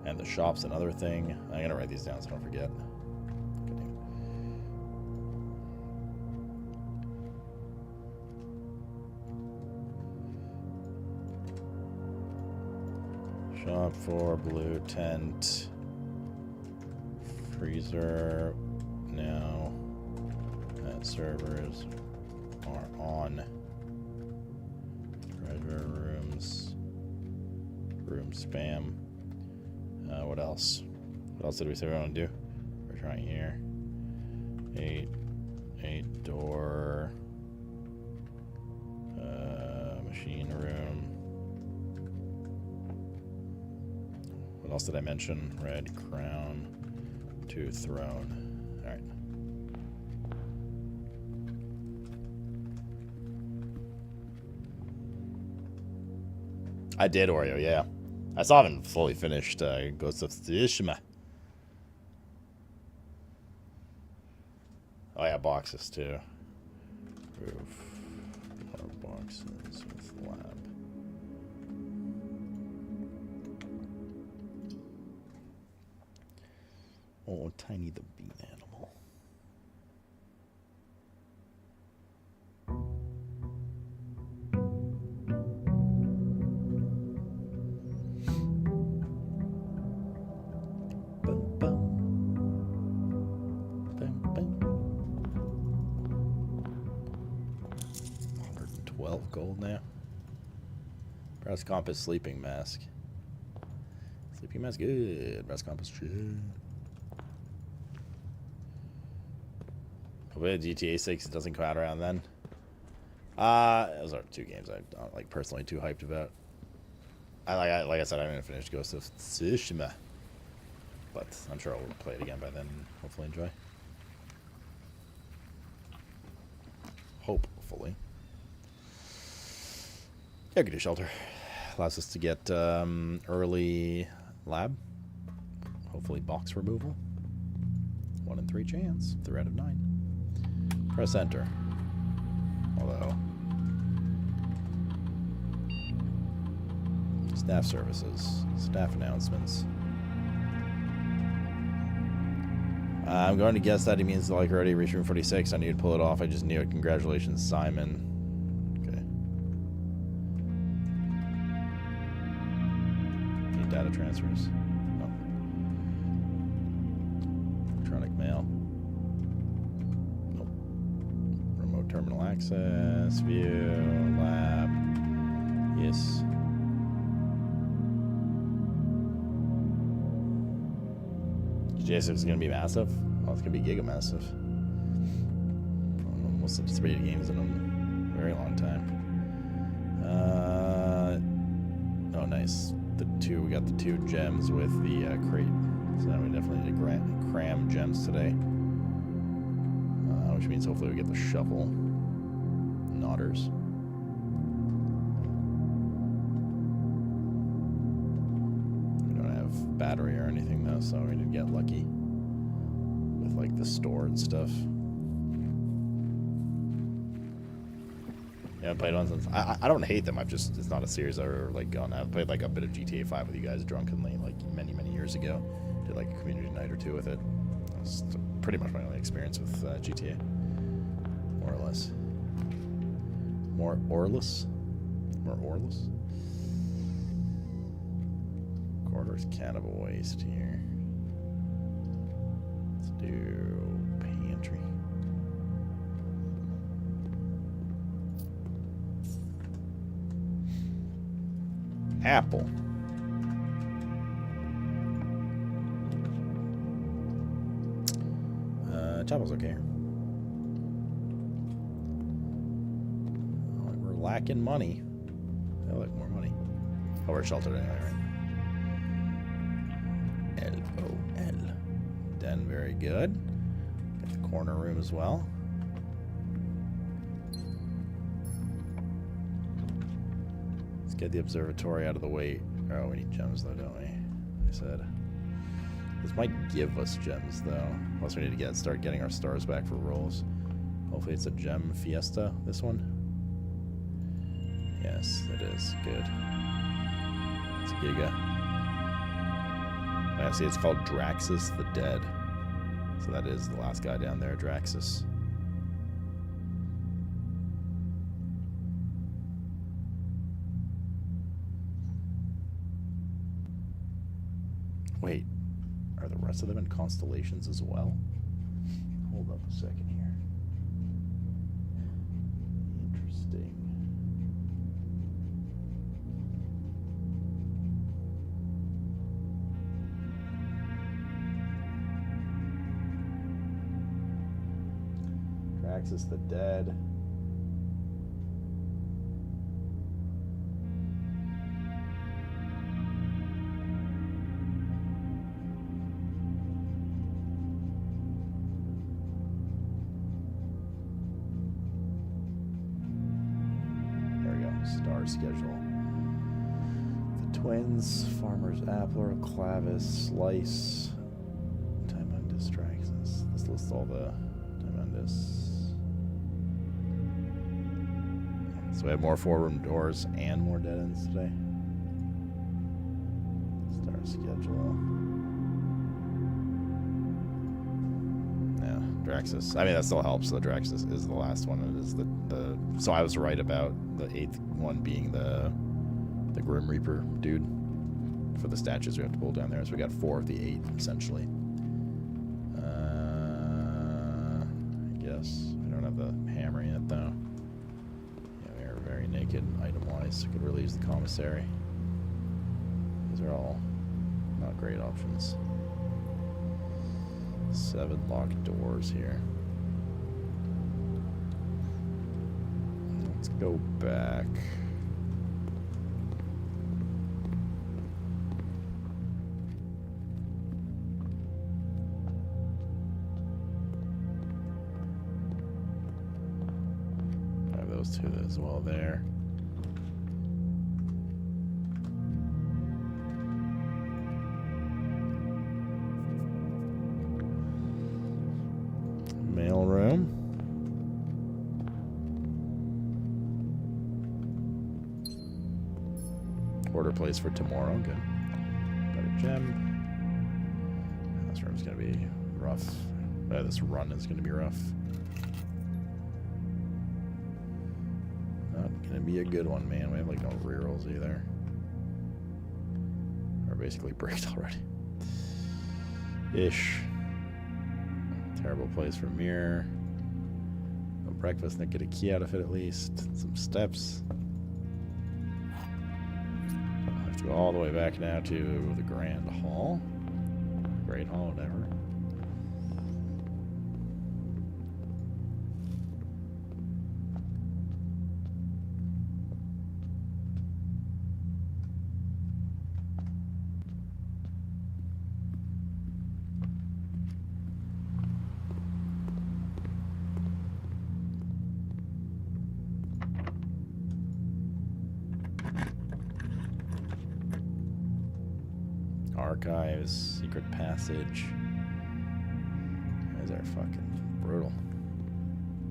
S1: And the shop's another thing. I'm gonna write these down so I don't forget. Shop for blue tent. Freezer. Now. Servers are on. Treasure rooms. Room spam. What else? What else did we say we want to do? We're trying here. Eight door. Machine room. What else did I mention? Red crown. 2 throne. Alright. I did Oreo, yeah. I still haven't fully finished Ghost of Tsushima. Oh yeah, boxes too. Roof. More boxes with lab. Oh, Tiny the bean animal. Boom, boom. Boom, boom. 112 gold now. Brass compass sleeping mask. Sleeping mask good. Brass compass good. With GTA 6, it doesn't come out around then. Those are 2 games I'm not like personally too hyped about. Like I said, I haven't finished Ghost of Tsushima, but I'm sure I'll play it again by then and hopefully enjoy. Hopefully. Yeah, good shelter. Allows us to get early lab. Hopefully box removal. 1 in 3 chance. 3 out of 9. Press enter. Although staff services, staff announcements. I'm going to guess that he means like already reached room 46. I need to pull it off. I just knew it. Congratulations, Simon. Okay. Need data transfers. No. Electronic mail. Terminal access, view, lab, yes. GTA 6 is going to be massive. Oh, it's going to be giga massive. Almost anticipated games in a very long time. Oh, nice. We got the 2 gems with the crate. So now we definitely need to cram gems today. Which means hopefully we get the shovel. Nodders. We don't have battery or anything though, so we need to get lucky with like the store and stuff. Yeah, I played one since. I don't hate them. It's not a series I've ever like gone out. I played like a bit of GTA 5 with you guys drunkenly like many years ago. Did like a community night or 2 with it. That's pretty much my only experience with GTA. More or less. More orless? More orless? Quarters cannibal waste here. Let's do pantry. Apple. Chapel's okay. Oh, we're lacking money. I like more money. Oh, we're sheltered anyway, right? L-O-L. Den, very good. Got the corner room as well. Let's get the observatory out of the way. Oh, we need gems though, don't we? I said. This might give us gems though. Unless we need to start getting our stars back for rolls. Hopefully it's a gem fiesta, this one. Yes, it is. Good. It's Giga. I see it's called Draxus the Dead. So that is the last guy down there, Draxus. Wait, are the rest of them in constellations as well? Hold up a second here. Interesting. Draxus the Dead. Star schedule. The Twins, Farmer's Appler, Clavis, Slice, Timundus, Draxus. This lists all the Timundus. So we have more 4-room doors and more dead ends today. Star schedule. Yeah, Draxus. I mean, that still helps. The Draxus is the last one. It is the so I was right about the 8th one being the Grim Reaper dude for the statues we have to pull down there. So we got 4 of the 8 essentially. I guess I don't have the hammer yet though. Yeah, we are very naked item-wise. Could really use the commissary. These are all not great options. 7 locked doors here. Let's go back. I have those two as well there. Mail room. Order place for tomorrow. Good. Got a gem. This room's gonna be rough. This run is gonna be rough. Not gonna be a good one, man. We have like no rerolls either. We're basically bricked already. Ish. Terrible place for mirror. No breakfast. Not get a key out of it at least. Some steps. To go all the way back now to the Grand Hall. Great Hall, whatever. Archives, secret passage. Guys are fucking brutal.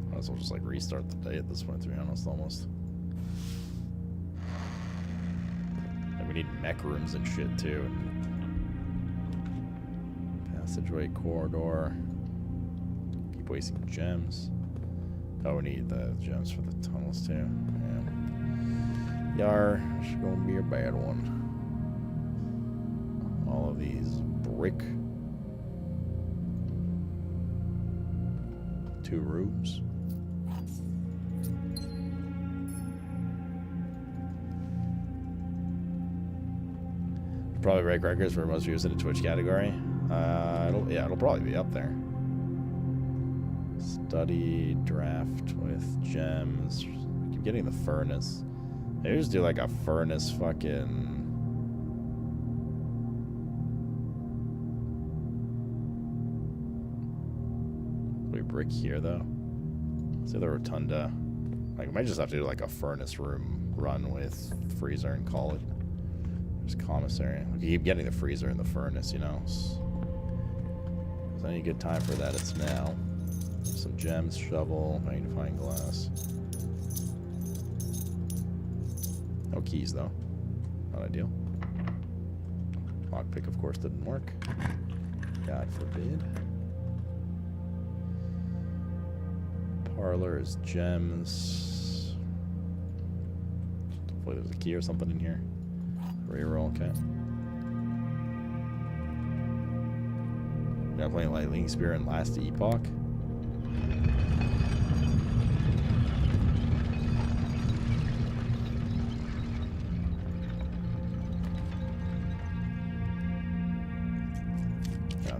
S1: Might as well just like restart the day at this point, to be honest, almost. And we need mech rooms and shit too. Passageway corridor. Keep wasting gems. Oh, we need the gems for the tunnels too. Yeah. Yar, it's gonna be a bad one. All of these brick. 2 rooms. Probably break records for most viewers in the Twitch category. It'll probably be up there. Study draft with gems. Keep getting the furnace. Maybe just do like a furnace fucking. Brick here though. Let's do the rotunda. Like, we might just have to do like a furnace room run with freezer and call it. There's commissary. We keep getting the freezer and the furnace, you know. If there's any good time for that, it's now. Some gems, shovel, magnifying glass. No keys, though. Not ideal. Lockpick, of course, didn't work. God forbid. Parlor is gems. Hopefully there's a key or something in here. Reroll, okay. Got playing Lightning Spear and Last Epoch.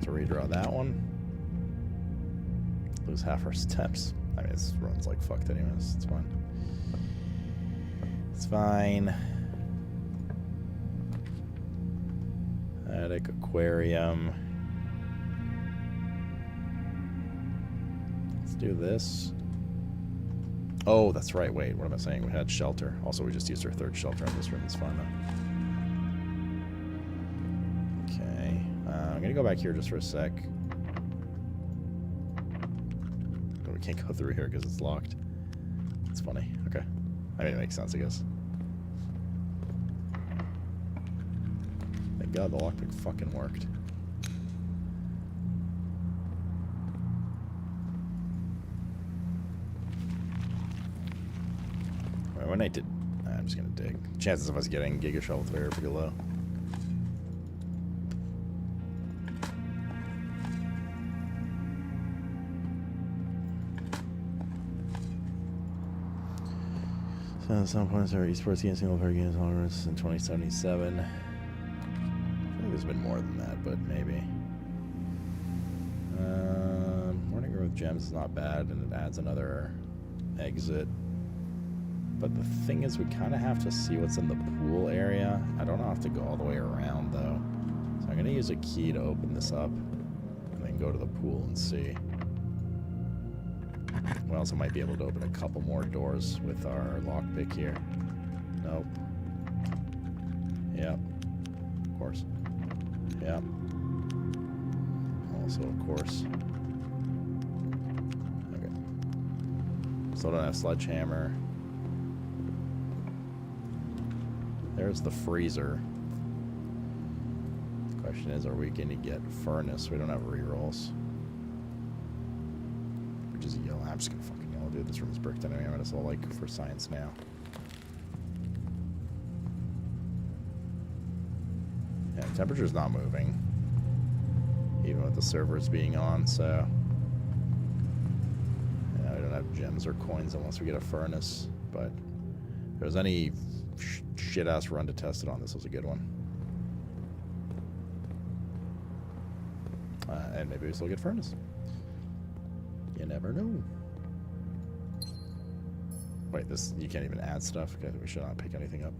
S1: To redraw that one. Lose half our steps. I mean, this runs like fucked anyways. It's fine. It's fine. Attic aquarium. Let's do this. Oh, that's right. Wait, what am I saying? We had shelter. Also, we just used our third shelter in this room. It's fine though. I'm gonna go back here just for a sec. But we can't go through here because it's locked. It's funny. Okay. I mean, it makes sense, I guess. Thank God the lockpick fucking worked. Right, when I did... I'm just gonna dig. Chances of us getting Giga Shovel are pretty low. At some points, our esports games, single player games, tolerance in 2077. I think there's been more than that, but maybe. Morning Growth Gems is not bad, and it adds another exit. But the thing is, we kind of have to see what's in the pool area. I don't have to go all the way around, though. So I'm going to use a key to open this up, and then go to the pool and see. We also might be able to open a couple more doors with our lockpick here. Nope. Yep. Of course. Yep. Also, of course. Okay. Still don't have sledgehammer. There's the freezer. The question is, are we going to get furnace? We don't have rerolls. Which is yellow. I'm just gonna fucking yellow, dude. This room's bricked anyway. I'm gonna all like for science now. Yeah, temperature's not moving. Even with the servers being on, so. Yeah, we don't have gems or coins unless we get a furnace. But if there's any shit ass run to test it on, this was a good one. And maybe we still get furnace. You never know. Wait, this, you can't even add stuff? Okay, we should not pick anything up.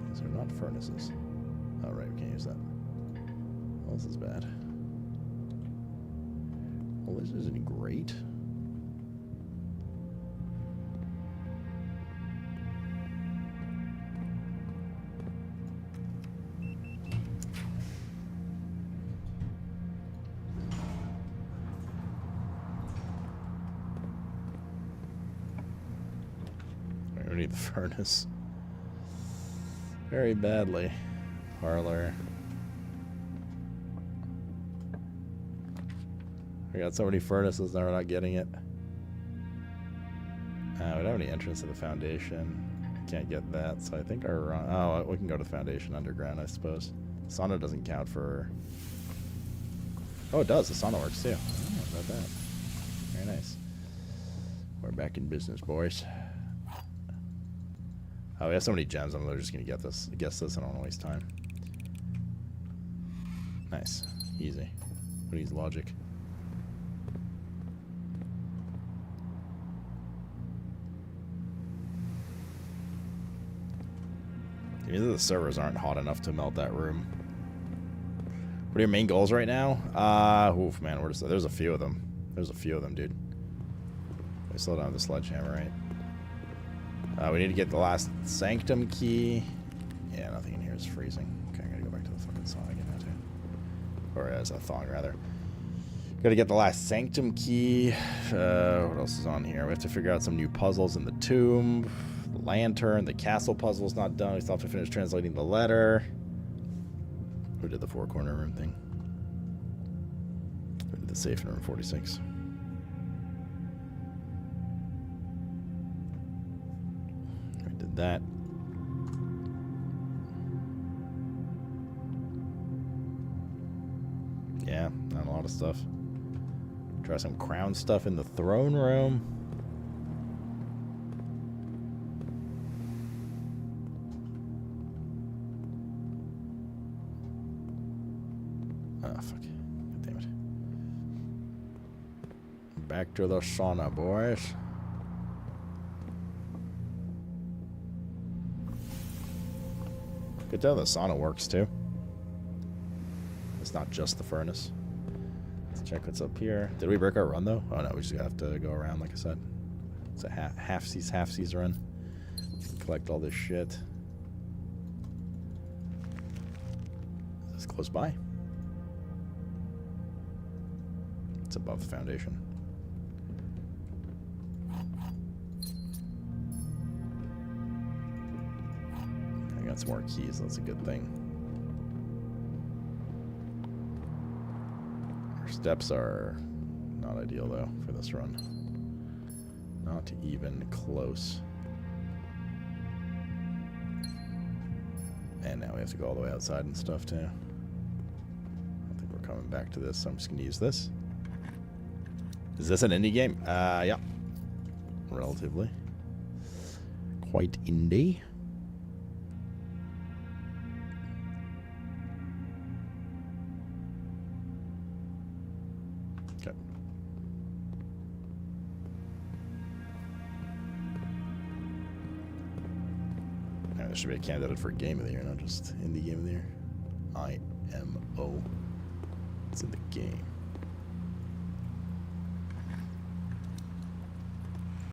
S1: These are not furnaces. Oh, right, we can't use that. Well, this is bad. Well, this isn't great. We need the furnace very badly. Parlor. We got so many furnaces now we're not getting it. We don't have any entrance to the foundation. Can't get that, so I think our oh, we can go to the foundation underground, I suppose. Sauna doesn't count for. Oh, it does. The sauna works too. Oh, about that. Very nice. We're back in business, boys. Oh, we have so many gems. I'm just gonna get this. Guess this. I don't want to waste time. Nice, easy. Who needs logic? Either the servers aren't hot enough to melt that room. What are your main goals right now? Oof, man, there's a few of them. There's a few of them, dude. We still don't have the sledgehammer, right? We need to get the last sanctum key. Yeah, nothing in here is freezing. Okay, I gotta go back to the fucking sauna again now, too. Or as a thong, rather. Gotta get the last Sanctum key. What else is on here? We have to figure out some new puzzles in the tomb. The lantern. The castle puzzle's not done. We still have to finish translating the letter. Who did the four corner room thing? Who did the safe in room 46? We did that. Yeah, not a lot of stuff. Try some crown stuff in the throne room. Oh, fuck. God damn it. Back to the sauna, boys. Good to know the sauna works, too. It's not just the furnace. Let's check what's up here. Did we break our run, though? Oh, no, we just have to go around, like I said. It's a half-seas run. Collect all this shit. Is this close by? It's above the foundation. I got some more keys. That's a good thing. Steps are not ideal, though, for this run. Not even close. And now we have to go all the way outside and stuff, too. I think we're coming back to this, so I'm just going to use this. Is this an indie game? Yeah. Relatively. Quite indie. Should be a candidate for Game of the Year, not just Indie Game of the Year. IMO. It's in the game.